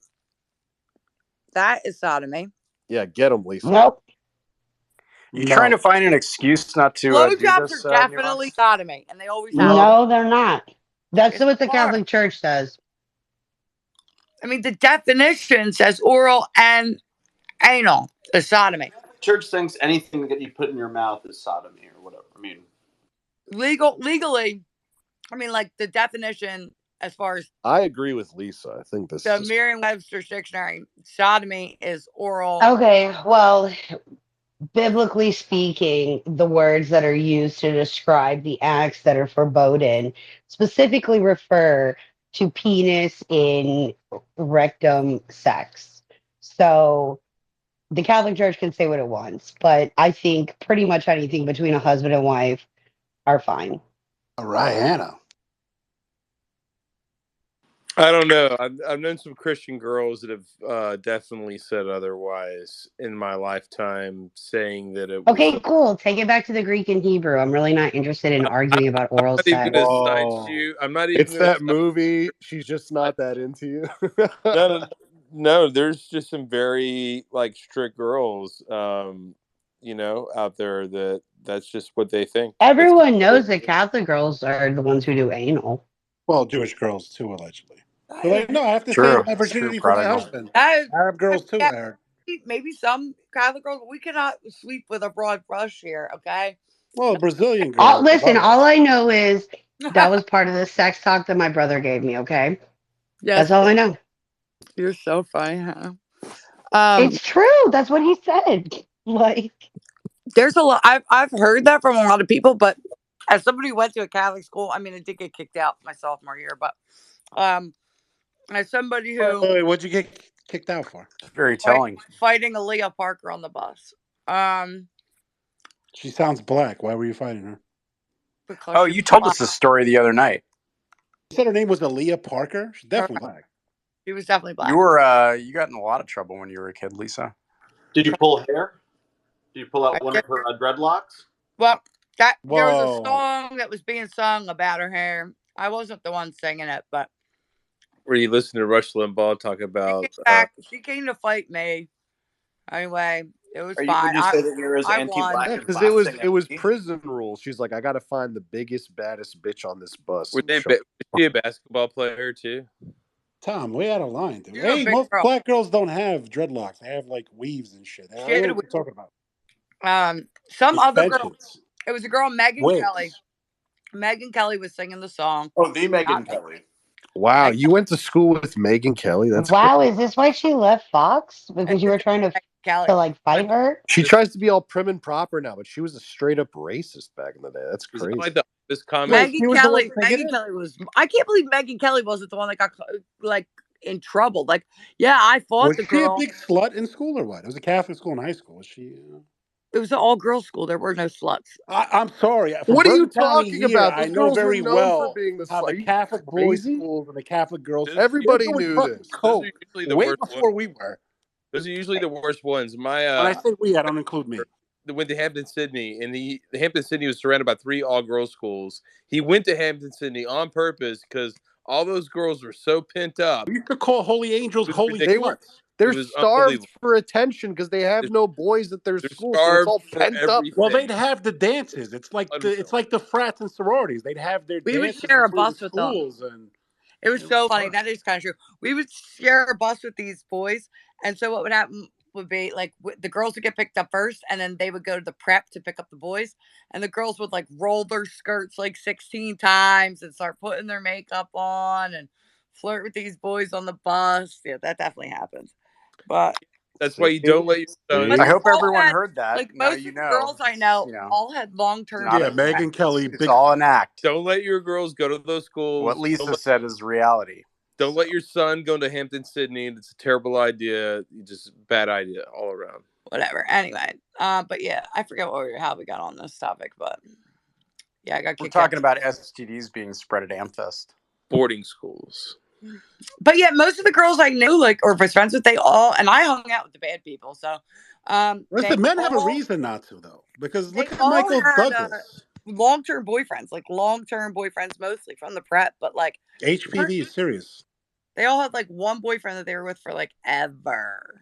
Speaker 11: that is sodomy.
Speaker 2: Yeah, get him, Lisa.
Speaker 5: Nope.
Speaker 7: You trying to find an excuse not to do
Speaker 11: Blowjobs
Speaker 7: this?
Speaker 11: are definitely sodomy, and they always have.
Speaker 5: No, they're not. That's what the Catholic Church says.
Speaker 11: I mean, the definition says oral and anal is sodomy.
Speaker 3: Church thinks anything that you put in your mouth is sodomy or whatever. I mean,
Speaker 11: legally, I mean, like the definition as far as
Speaker 2: I agree with Lisa. I think this
Speaker 11: the
Speaker 2: is
Speaker 11: Merriam-Webster's dictionary, sodomy is oral.
Speaker 5: Okay, well, biblically speaking, the words that are used to describe the acts that are forbidden specifically refer to penis in rectum sex. So the Catholic Church can say what it wants, but I think pretty much anything between a husband and wife are fine.
Speaker 17: All right, Hannah.
Speaker 16: I don't know. I've known some Christian girls that have definitely said otherwise in my lifetime, saying that it was.
Speaker 5: Okay, cool. Take it back to the Greek and Hebrew. I'm really not interested in arguing about oral
Speaker 16: I'm not
Speaker 5: sex.
Speaker 16: even gonna cite you. I'm not even.
Speaker 2: It's that movie. She's just not that into you.
Speaker 16: No. There's just some very like strict girls, you know, out there that's just what they think.
Speaker 5: Everyone knows that Catholic girls are the ones who do anal.
Speaker 17: Well, Jewish girls too, allegedly. But like, no, I have to
Speaker 7: True.
Speaker 17: say my virginity
Speaker 7: True,
Speaker 17: for my
Speaker 7: prodigal.
Speaker 17: husband.
Speaker 11: That is,
Speaker 17: Arab girls too,
Speaker 11: yeah,
Speaker 17: I heard.
Speaker 11: maybe some Catholic girls, but we cannot sweep with a broad brush here, okay?
Speaker 17: Well, Brazilian girls.
Speaker 5: Listen, all I know is that was part of the sex talk that my brother gave me, okay?
Speaker 11: Yes,
Speaker 5: That's all I know.
Speaker 11: you're so funny, huh?
Speaker 5: It's true. That's what he said. Like,
Speaker 11: there's a lot. I've heard that from a lot of people, but as somebody who went to a Catholic school, I mean, I did get kicked out my sophomore year, but as somebody who
Speaker 17: Wait, what'd you get kicked out for?
Speaker 7: It's very telling.
Speaker 11: fighting Aaliyah Parker on the bus.
Speaker 17: She sounds black. Why were you fighting her?
Speaker 11: Because
Speaker 7: Oh,
Speaker 11: she
Speaker 7: you told
Speaker 11: was
Speaker 7: us this story the other night.
Speaker 17: You said her name was Aaliyah Parker? She's definitely black.
Speaker 11: She was definitely black.
Speaker 7: You were you got in a lot of trouble when you were a kid, Lisa.
Speaker 1: Did you pull hair? Did you pull out one of her dreadlocks?
Speaker 11: Well, there was a
Speaker 17: Whoa.
Speaker 11: song that was being sung about her hair. I wasn't the one singing it, but
Speaker 16: Where you listen to Rush Limbaugh talk about
Speaker 11: she came to fight me. Anyway, it was
Speaker 3: Would
Speaker 11: fine.
Speaker 3: you say that you're as
Speaker 11: I
Speaker 3: anti-black
Speaker 11: won.
Speaker 3: as
Speaker 2: because
Speaker 3: boxing?
Speaker 2: it was prison rules. She's like, I got to find the biggest, baddest bitch on this bus.
Speaker 16: Was she a basketball player too?
Speaker 17: Tom, way out of line, dude.
Speaker 11: You're a
Speaker 17: Hey,
Speaker 11: big
Speaker 17: most
Speaker 11: girl.
Speaker 17: black girls don't have dreadlocks. They have like weaves and shit. I don't know what you're talking about.
Speaker 11: Some other girl.
Speaker 17: Extensions.
Speaker 11: It was a girl, Megan
Speaker 17: Wigs.
Speaker 11: Kelly. Megan Kelly was singing the song.
Speaker 1: Oh, the Megan Kelly.
Speaker 2: Wow, you went to school with Megan Kelly? That's
Speaker 5: wow,
Speaker 2: crazy.
Speaker 5: is this why she left Fox? Because you were trying to like fight her?
Speaker 2: She tries to be all prim and proper now, but she was a straight up racist back in the day. That's crazy.
Speaker 16: Like this comment.
Speaker 11: Megan Kelly. Megan Kelly was. I can't believe Megan Kelly wasn't the one that got like in trouble. Like, yeah, I fought
Speaker 17: Was
Speaker 11: the
Speaker 17: she a
Speaker 11: girl.
Speaker 17: big slut in school or what? It was a Catholic school in high school. Was she?
Speaker 11: It was an all girls school. There were no sluts.
Speaker 17: I'm sorry. From
Speaker 2: What are you
Speaker 17: Bergen County
Speaker 2: talking
Speaker 17: here,
Speaker 2: about?
Speaker 17: I
Speaker 2: Those
Speaker 17: know
Speaker 2: girls were
Speaker 17: very
Speaker 2: known
Speaker 17: well
Speaker 2: for being the
Speaker 17: how
Speaker 2: slut. Are
Speaker 17: the
Speaker 2: you
Speaker 17: Catholic boys'
Speaker 2: crazy?
Speaker 17: schools and the Catholic girls.
Speaker 2: Everybody
Speaker 17: they were
Speaker 2: knew
Speaker 17: fucking
Speaker 2: this.
Speaker 17: Coke
Speaker 16: usually the
Speaker 17: way
Speaker 16: worst
Speaker 17: before
Speaker 16: ones.
Speaker 17: we were.
Speaker 16: Those are usually the worst ones. My
Speaker 17: When I say we, I don't include me.
Speaker 16: Went to Hampton Sydney, and the Hampton Sydney was surrounded by 3 all-girls schools. He went to Hampton Sydney on purpose because all those girls were so pent up.
Speaker 17: We used to call Holy Angels holy sluts.
Speaker 2: They're
Speaker 16: It was
Speaker 2: starved
Speaker 16: unbelievable.
Speaker 2: for attention because they have no boys at their school, so it's
Speaker 16: starved
Speaker 2: all
Speaker 16: for
Speaker 2: pent up.
Speaker 17: Well, they'd have the dances. It's like the frats and sororities. They'd have their
Speaker 11: We would
Speaker 17: dances
Speaker 11: share a
Speaker 17: between
Speaker 11: bus
Speaker 17: the
Speaker 11: with them.
Speaker 17: schools, and
Speaker 11: it was so funny. That is kind of true. We would share a bus with these boys, and so what would happen would be like the girls would get picked up first, and then they would go to the prep to pick up the boys, and the girls would like roll their skirts like 16 times and start putting their makeup on and flirt with these boys on the bus. Yeah, that definitely happens. But
Speaker 16: that's why you don't let your son.
Speaker 7: I hope everyone heard that.
Speaker 11: Like
Speaker 7: now
Speaker 11: most
Speaker 7: you
Speaker 11: of the
Speaker 7: know.
Speaker 11: girls I know,
Speaker 7: You know.
Speaker 11: all had long-term.
Speaker 7: Not
Speaker 17: yeah,
Speaker 7: a-
Speaker 17: Megan Kelly.
Speaker 7: It's all an act.
Speaker 16: Don't let your girls go to those schools.
Speaker 7: What Lisa said is reality.
Speaker 16: Don't let your son go to Hampton Sydney. It's a terrible idea. Just bad idea all around.
Speaker 11: Whatever. Anyway, but yeah, I forget how we got on this topic, but yeah, I got
Speaker 7: We're
Speaker 11: kicked
Speaker 7: talking
Speaker 11: out.
Speaker 7: about STDs being spread at Amfest.
Speaker 16: Boarding schools.
Speaker 11: But yeah, most of the girls I knew, like, or was friends with, they all, and I hung out with the bad people. So,
Speaker 17: listen, men have a reason not to, though, because look at Michael Douglas.
Speaker 11: Long-term boyfriends, like long-term boyfriends, mostly from the prep, but like
Speaker 17: HPV is serious.
Speaker 11: They all had like one boyfriend that they were with for like ever.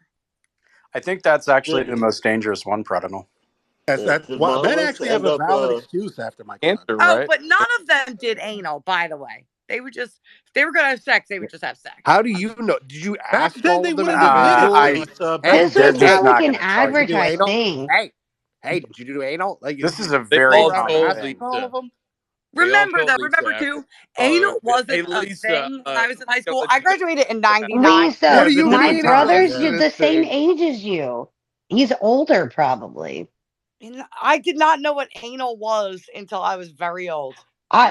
Speaker 7: I think that's actually the most dangerous one, Prodigal.
Speaker 17: That's why men actually have a valid excuse after Michael Douglas.
Speaker 11: Oh, but none of them did anal, by the way. They would just, if they were going to have sex, they would just have sex.
Speaker 2: How do you know? Did you ask
Speaker 17: then
Speaker 2: all
Speaker 17: they
Speaker 2: of them
Speaker 17: would have admitted
Speaker 2: individually?
Speaker 5: This was just like an
Speaker 2: Did you do
Speaker 5: advertised
Speaker 2: anal?
Speaker 5: thing.
Speaker 2: Hey, did you do anal? Like,
Speaker 7: This is a
Speaker 2: they
Speaker 7: very
Speaker 2: all
Speaker 7: common
Speaker 2: told
Speaker 7: thing.
Speaker 2: all of them.
Speaker 11: Remember too, anal wasn't a thing when I was in high school. I graduated in 99.
Speaker 5: Lisa, my brother's the same age as you. He's older, probably.
Speaker 11: And I did not know what anal was until I was very old.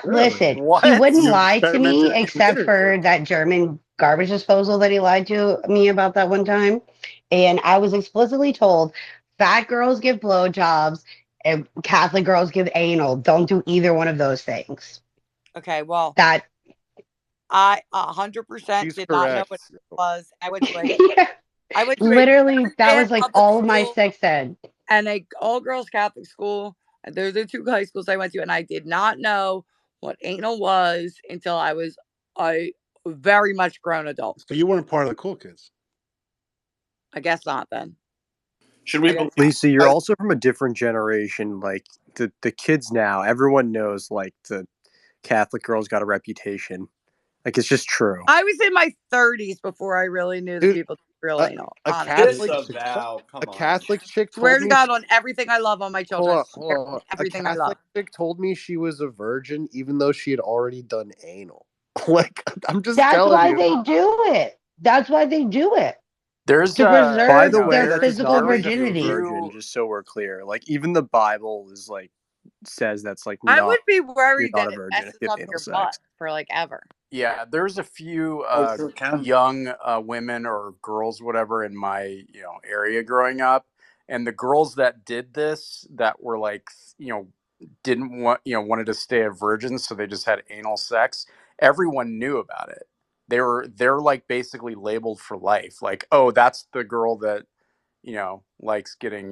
Speaker 5: Listen, he wouldn't lie to me except for that German garbage disposal that he lied to me about that one time. And I was explicitly told fat girls give blowjobs and Catholic girls give anal. Don't do either one of those things.
Speaker 11: Okay, well,
Speaker 5: that
Speaker 11: I 100% did not know what it was. I went to I went to
Speaker 5: literally that was like all of my sex ed.
Speaker 11: And a all-girls Catholic school. And those are 2 high schools I went to, and I did not know what anal was until I was a very much grown adult.
Speaker 17: So you weren't part of the cool kids.
Speaker 11: I guess not then.
Speaker 1: Should we,
Speaker 14: Lisa? You're also from a different generation. Like the kids now, everyone knows like the Catholic girls got a reputation. Like it's just true.
Speaker 11: I was in my 30s before I really knew that
Speaker 2: Dude,
Speaker 11: people real anal.
Speaker 2: a
Speaker 11: Honestly,
Speaker 2: Catholic chick
Speaker 11: swear
Speaker 2: told
Speaker 11: to
Speaker 2: me.
Speaker 11: God on everything I love on my children. I swear
Speaker 2: Hold on.
Speaker 11: on
Speaker 2: A
Speaker 11: everything I love.
Speaker 2: Catholic chick told me she was a virgin, even though she had already done anal. Like I'm just
Speaker 5: That's
Speaker 2: telling
Speaker 5: why
Speaker 2: you.
Speaker 5: they do it. That's why they do it.
Speaker 7: There's
Speaker 5: To
Speaker 14: By
Speaker 5: preserve
Speaker 14: the way,
Speaker 5: their
Speaker 14: that does
Speaker 5: physical
Speaker 14: not make you a
Speaker 5: virginity.
Speaker 14: virgin. Just so we're clear, like even the Bible is like says that's like
Speaker 11: I
Speaker 14: not.
Speaker 11: would be
Speaker 14: You're
Speaker 11: worried
Speaker 14: not
Speaker 11: that
Speaker 14: a
Speaker 11: it
Speaker 14: virgin if
Speaker 11: messes
Speaker 14: you have
Speaker 11: up
Speaker 14: anal
Speaker 11: your
Speaker 14: sex.
Speaker 11: butt for like ever.
Speaker 7: Yeah, there's a few
Speaker 22: sure can.
Speaker 7: young women or girls, whatever, in my area growing up, and the girls that did this that were like didn't want wanted to stay a virgin, so they just had anal sex. Everyone knew about it. They're like basically labeled for life. Like, oh, that's the girl that likes getting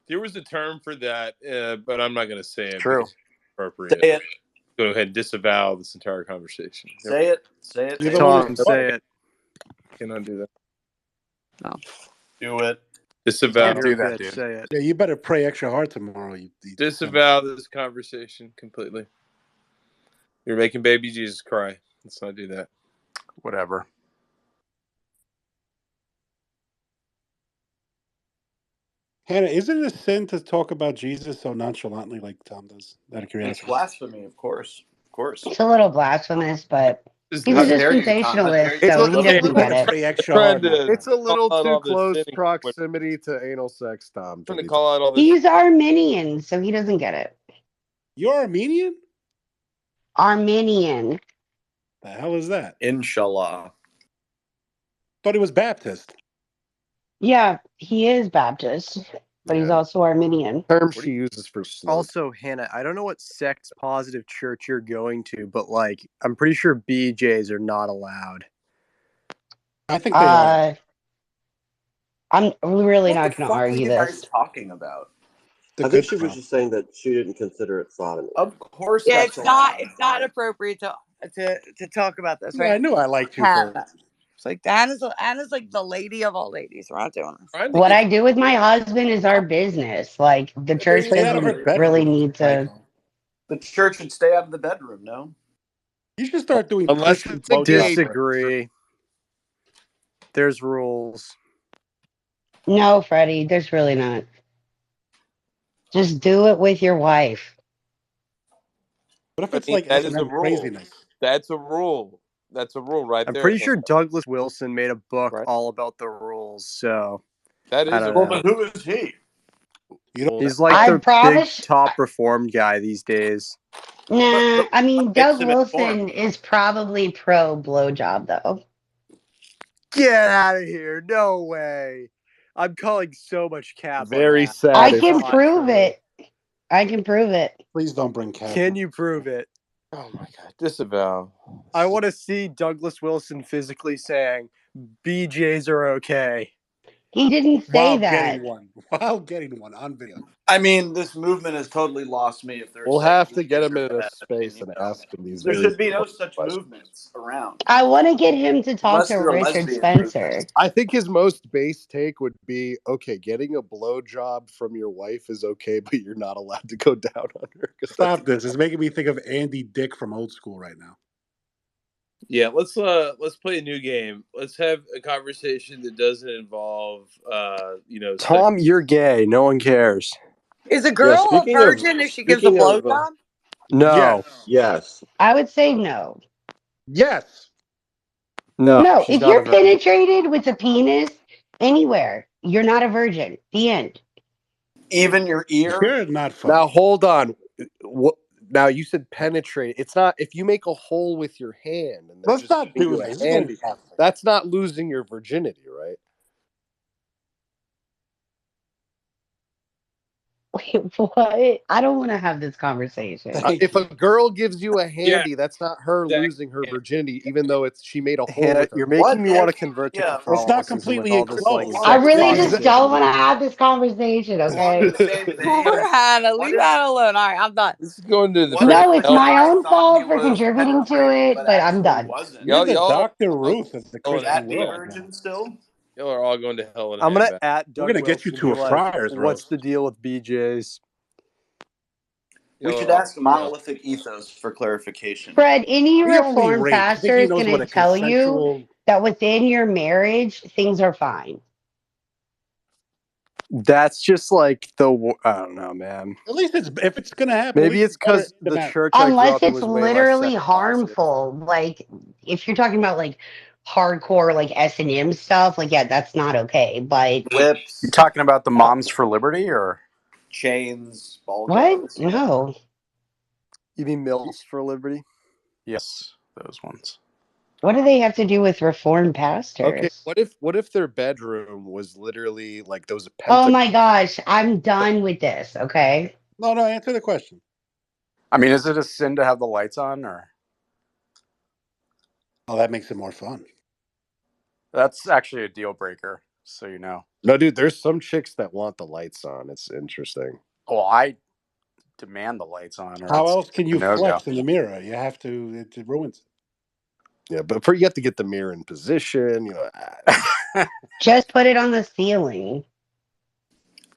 Speaker 16: There was a term for that, but I'm not going to say it
Speaker 7: True.
Speaker 16: because it's appropriate.
Speaker 3: Say it.
Speaker 16: Go ahead and disavow this entire conversation.
Speaker 3: Say it. Say it.
Speaker 17: You're
Speaker 3: Say
Speaker 17: the one
Speaker 3: it.
Speaker 17: who
Speaker 14: Tom, say it.
Speaker 16: Cannot do that.
Speaker 3: No.
Speaker 1: Do it.
Speaker 16: Disavow.
Speaker 7: Can't do
Speaker 14: You're
Speaker 7: that,
Speaker 14: good.
Speaker 7: dude.
Speaker 14: Say it.
Speaker 17: Yeah, you better pray extra hard tomorrow. You
Speaker 16: Disavow this conversation completely. You're making baby Jesus cry. Let's not do that.
Speaker 7: Whatever.
Speaker 17: Hannah, isn't it a sin to talk about Jesus so nonchalantly like Tom does? Out of
Speaker 3: It's
Speaker 17: curiosity.
Speaker 3: blasphemy, of course. Of course.
Speaker 5: It's a little blasphemous, but he's a
Speaker 3: How dare you, Tom? How dare
Speaker 5: dispensationalist,
Speaker 3: you
Speaker 5: so
Speaker 2: It's
Speaker 5: he
Speaker 2: a,
Speaker 5: doesn't get it.
Speaker 17: Pray extra
Speaker 16: Trying
Speaker 17: hard. my
Speaker 16: to
Speaker 17: friend.
Speaker 2: it's a little
Speaker 16: call out
Speaker 2: too
Speaker 16: all this
Speaker 2: close
Speaker 16: sinning.
Speaker 2: proximity to anal sex, Tom.
Speaker 16: Trying to call out all this.
Speaker 5: He's Arminian, so he doesn't get it.
Speaker 17: You're Armenian?
Speaker 5: Arminian.
Speaker 17: The hell is that?
Speaker 3: Inshallah.
Speaker 17: Thought he was Baptist.
Speaker 5: Yeah, he is Baptist, but he's also Arminian.
Speaker 2: Term she uses for slow.
Speaker 14: Also, Hannah, I don't know what sex positive church you're going to, but like I'm pretty sure BJs are not allowed.
Speaker 17: I think they are.
Speaker 5: I'm really
Speaker 3: What
Speaker 5: not
Speaker 3: the
Speaker 5: going
Speaker 3: fuck
Speaker 5: to
Speaker 3: are
Speaker 5: argue
Speaker 3: you guys
Speaker 5: this.
Speaker 3: talking about?
Speaker 17: The
Speaker 19: I
Speaker 17: good
Speaker 19: think she was
Speaker 17: crop.
Speaker 19: just saying that she didn't consider it sodomy.
Speaker 3: Of course,
Speaker 11: Yeah,
Speaker 3: that's
Speaker 11: it's not. It's not appropriate to talk about this,
Speaker 17: Yeah,
Speaker 11: right?
Speaker 17: I knew I liked you
Speaker 11: Hannah.
Speaker 17: for.
Speaker 11: It's like Anna's like the lady of all ladies. We're not doing this.
Speaker 5: What I do with my husband is our business. Like the church
Speaker 17: Stay out of her
Speaker 5: doesn't really
Speaker 17: bedroom.
Speaker 5: need to.
Speaker 3: The church should stay out of the bedroom. No.
Speaker 17: You should start doing
Speaker 2: Unless
Speaker 17: Christian
Speaker 2: it's a
Speaker 17: blowjob.
Speaker 14: Disagree. There's rules.
Speaker 5: No, Freddie, there's really not. Just do it with your wife.
Speaker 17: What if
Speaker 16: I
Speaker 17: it's
Speaker 16: mean,
Speaker 17: like
Speaker 16: that is a
Speaker 17: S&M
Speaker 16: rule.
Speaker 17: craziness?
Speaker 16: That's a rule. That's a rule right
Speaker 14: I'm
Speaker 16: there.
Speaker 14: pretty sure Douglas Wilson made a book
Speaker 16: Right.
Speaker 14: all about the rules. So
Speaker 16: That
Speaker 14: I
Speaker 16: is a
Speaker 14: don't
Speaker 16: rule.
Speaker 14: know.
Speaker 3: But who is he?
Speaker 14: He's like
Speaker 5: I
Speaker 14: the
Speaker 5: promise-
Speaker 14: big top reformed guy these days.
Speaker 5: Nah, I mean,
Speaker 3: makes
Speaker 5: Doug
Speaker 3: him
Speaker 5: Wilson
Speaker 3: informed?
Speaker 5: is probably pro blowjob, though.
Speaker 14: Get out of here. No way. I'm calling so much cap on
Speaker 2: Very
Speaker 14: that.
Speaker 2: sad.
Speaker 5: I
Speaker 2: if
Speaker 5: can
Speaker 2: not
Speaker 5: prove
Speaker 2: true.
Speaker 5: it. I can prove it.
Speaker 17: Please don't bring Cat.
Speaker 14: Can you prove it?
Speaker 16: Oh my god, disavow.
Speaker 14: I want to see Douglas Wilson physically saying BJs are okay.
Speaker 5: He didn't say
Speaker 17: While
Speaker 5: that.
Speaker 17: getting one on video.
Speaker 3: I mean, this movement has totally lost me. If they're
Speaker 2: We'll
Speaker 3: saying
Speaker 2: have to get
Speaker 3: BJs
Speaker 2: him
Speaker 3: are
Speaker 2: in a
Speaker 3: bad,
Speaker 2: space and ask him these.
Speaker 3: there
Speaker 2: really
Speaker 3: should be no
Speaker 2: important
Speaker 3: such
Speaker 2: questions.
Speaker 3: movements around.
Speaker 5: I want to get him to talk
Speaker 3: Unless
Speaker 5: to
Speaker 3: you're a
Speaker 5: Richard
Speaker 3: lesbian
Speaker 5: Spencer.
Speaker 3: movement.
Speaker 2: I think his most base take would be, okay, getting a blowjob from your wife is okay, but you're not allowed to go down on her.
Speaker 17: Stop this. It's making me think of Andy Dick from Old School right now.
Speaker 16: Yeah, let's play a new game. Let's have a conversation that doesn't involve
Speaker 14: Tom, you're gay. No one cares.
Speaker 11: Is a girl a virgin if she gives a blowjob?
Speaker 14: No.
Speaker 19: Yes.
Speaker 5: I would say no.
Speaker 17: Yes.
Speaker 14: No.
Speaker 5: No,
Speaker 14: she's
Speaker 5: if
Speaker 14: not a
Speaker 5: you're
Speaker 14: virgin.
Speaker 5: penetrated with a penis anywhere, you're not a virgin. The end.
Speaker 3: Even your ear?
Speaker 17: You're not funny.
Speaker 2: Now, hold on. Now, you said penetrate. It's not, if you make a hole with your hand and they're
Speaker 17: Let's
Speaker 2: just
Speaker 17: not
Speaker 2: giving
Speaker 17: do
Speaker 2: you a
Speaker 17: this.
Speaker 2: handy, that's not losing your virginity, right?
Speaker 5: Wait, what? I don't want to have this conversation.
Speaker 2: If a girl gives you a handy,
Speaker 16: Yeah.
Speaker 2: that's not her
Speaker 16: Exactly.
Speaker 2: losing her virginity, even though she made a hole
Speaker 14: Hannah,
Speaker 2: with her.
Speaker 14: you're making me want to convert to
Speaker 3: Yeah.
Speaker 17: It's not
Speaker 14: Catholicism
Speaker 17: completely
Speaker 14: with all this like
Speaker 17: enclosed.
Speaker 5: I
Speaker 14: sex
Speaker 5: really
Speaker 14: positive
Speaker 5: just don't want to
Speaker 14: shit.
Speaker 5: have this conversation, okay?
Speaker 11: Poor Hannah. Leave that alone. All right, I'm done.
Speaker 16: This is going to the
Speaker 5: No, it's
Speaker 16: Hell-
Speaker 5: my own fault for contributing to it, but I'm done.
Speaker 17: You're the
Speaker 16: Y'all-
Speaker 17: Dr. Ruth of the
Speaker 16: Oh,
Speaker 17: Christian
Speaker 3: That be a
Speaker 17: world.
Speaker 3: virgin still?
Speaker 16: Y'all are all going to hell in a
Speaker 14: I'm gonna
Speaker 16: handbasket.
Speaker 14: at Doug
Speaker 17: We're gonna get you
Speaker 14: Wilson
Speaker 17: to
Speaker 14: and
Speaker 17: a
Speaker 14: be like,
Speaker 17: friar's
Speaker 14: what's
Speaker 17: roast.
Speaker 14: the deal with BJs?
Speaker 3: We should
Speaker 16: LOL.
Speaker 3: ask Monolithic Ethos for clarification.
Speaker 5: Fred, any
Speaker 17: We only
Speaker 5: reformed
Speaker 17: rape. You think
Speaker 5: pastor
Speaker 17: he
Speaker 5: is
Speaker 17: knows
Speaker 5: going
Speaker 17: what
Speaker 5: to
Speaker 17: a
Speaker 5: tell you
Speaker 17: consensual?
Speaker 5: that within your marriage, things are fine.
Speaker 14: That's just like I don't know, man.
Speaker 17: At least if it's gonna happen, at
Speaker 14: Maybe
Speaker 17: least
Speaker 14: it's
Speaker 17: it's better
Speaker 14: because
Speaker 17: to
Speaker 14: the
Speaker 17: matter.
Speaker 14: church I grew
Speaker 5: Unless
Speaker 14: up in
Speaker 5: it's
Speaker 14: was way less
Speaker 5: literally
Speaker 14: sex positive.
Speaker 5: harmful. Like, if you're talking about like hardcore, like S&M stuff, like, yeah, that's not okay. But
Speaker 7: You
Speaker 3: Whips,
Speaker 7: talking about the Moms for Liberty or?
Speaker 3: chains, ball
Speaker 5: what?
Speaker 3: goes.
Speaker 5: No.
Speaker 14: You mean Mills for Liberty?
Speaker 7: Yes, those ones.
Speaker 5: What do they have to do with reformed
Speaker 2: Okay,
Speaker 5: pastors?
Speaker 2: what if their bedroom was literally like those
Speaker 5: Oh
Speaker 2: Pentagon?
Speaker 5: my gosh, I'm done with this. Okay.
Speaker 17: No, answer the question.
Speaker 7: I mean, is it a sin to have the lights on, or?
Speaker 17: Oh, that makes it more fun.
Speaker 7: That's actually a deal breaker, so you know.
Speaker 2: No, dude, there's some chicks that want the lights on. It's interesting.
Speaker 7: Well, I demand the lights on, or
Speaker 17: How
Speaker 7: it's
Speaker 17: else can you
Speaker 7: a no-go.
Speaker 17: flex in the mirror? You have to. It ruins it.
Speaker 2: Yeah, but you have to get the mirror in position. You know.
Speaker 5: Just put it on the ceiling.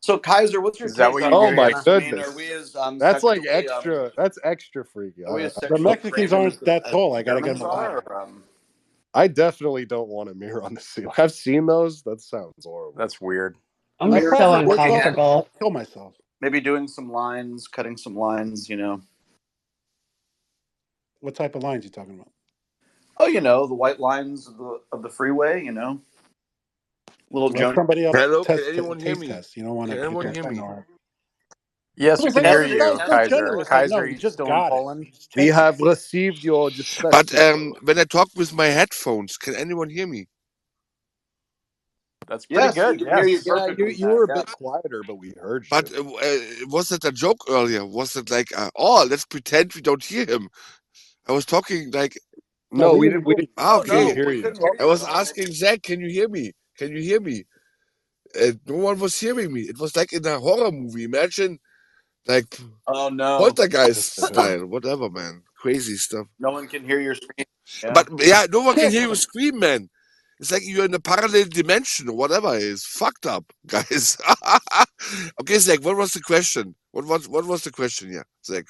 Speaker 3: So Kaiser, what's your
Speaker 7: Is that
Speaker 3: take
Speaker 7: what
Speaker 3: on
Speaker 7: you
Speaker 2: Oh
Speaker 7: do,
Speaker 2: my
Speaker 3: Mariana?
Speaker 7: Hannah?
Speaker 3: I mean, are
Speaker 2: goodness,
Speaker 3: we as
Speaker 2: that's like
Speaker 3: sexually
Speaker 2: extra. That's extra freaky.
Speaker 3: are we as
Speaker 17: The
Speaker 3: sexually
Speaker 17: Mexicans
Speaker 3: craven
Speaker 17: aren't that
Speaker 3: as
Speaker 17: tall.
Speaker 3: the
Speaker 17: I gotta get
Speaker 3: Germans
Speaker 17: them a ladder.
Speaker 3: are? Or,
Speaker 2: I definitely don't want a mirror on the ceiling. I've seen those. That sounds horrible.
Speaker 7: That's weird.
Speaker 5: I'm
Speaker 3: mirror
Speaker 5: so
Speaker 3: for looking at,
Speaker 5: uncomfortable.
Speaker 17: I'll kill myself.
Speaker 3: maybe doing some lines, cutting some lines. You know.
Speaker 17: What type of lines you talking about?
Speaker 3: Oh, you know, the white lines of the freeway. You know, little
Speaker 17: Let
Speaker 3: Joan.
Speaker 17: somebody else
Speaker 1: Hello, can
Speaker 17: test
Speaker 1: anyone hear
Speaker 17: taste
Speaker 1: me?
Speaker 17: test. You don't want
Speaker 1: Can
Speaker 17: to get
Speaker 1: anyone
Speaker 17: that
Speaker 1: hear me?
Speaker 17: fentanyl.
Speaker 7: Yes, we
Speaker 17: It's
Speaker 7: can
Speaker 17: like,
Speaker 7: hear
Speaker 17: this guy's
Speaker 7: you,
Speaker 17: so
Speaker 7: Kaiser.
Speaker 17: generous. Like, no,
Speaker 7: Kaiser,
Speaker 17: you
Speaker 7: you
Speaker 17: just
Speaker 7: still in
Speaker 17: got it.
Speaker 7: Poland?
Speaker 17: Just
Speaker 2: We
Speaker 17: take it.
Speaker 2: have received your dispatch.
Speaker 22: But when I talk with my headphones, can anyone hear me?
Speaker 7: That's pretty
Speaker 3: Yes, we
Speaker 7: good.
Speaker 3: can hear you
Speaker 7: Yes.
Speaker 2: Yeah,
Speaker 3: perfectly,
Speaker 2: you
Speaker 3: Matt.
Speaker 2: were a bit
Speaker 3: Yes.
Speaker 2: quieter, but we heard you.
Speaker 22: But was it a joke earlier? Was it like, oh, let's pretend we don't hear him? I was talking like,
Speaker 2: No, we
Speaker 17: didn't
Speaker 2: didn't. We
Speaker 17: hear
Speaker 2: didn't.
Speaker 17: you.
Speaker 22: ah,
Speaker 1: Oh
Speaker 2: We didn't
Speaker 1: no,
Speaker 22: okay.
Speaker 2: hear
Speaker 1: we
Speaker 2: you.
Speaker 1: couldn't hear
Speaker 22: I
Speaker 1: you at
Speaker 22: was
Speaker 1: all.
Speaker 22: asking Zach, can you hear me? Can you hear me? No one was hearing me. It was like in a horror movie. Imagine, like
Speaker 3: Oh no,
Speaker 22: poltergeist style, whatever, man. Crazy stuff.
Speaker 3: no one can hear your scream. Yeah.
Speaker 22: But yeah, no one can hear you scream, man. It's like you're in a parallel dimension or whatever it is. Fucked up, guys. Okay, Zach, what was the question? What was the question here, Zach?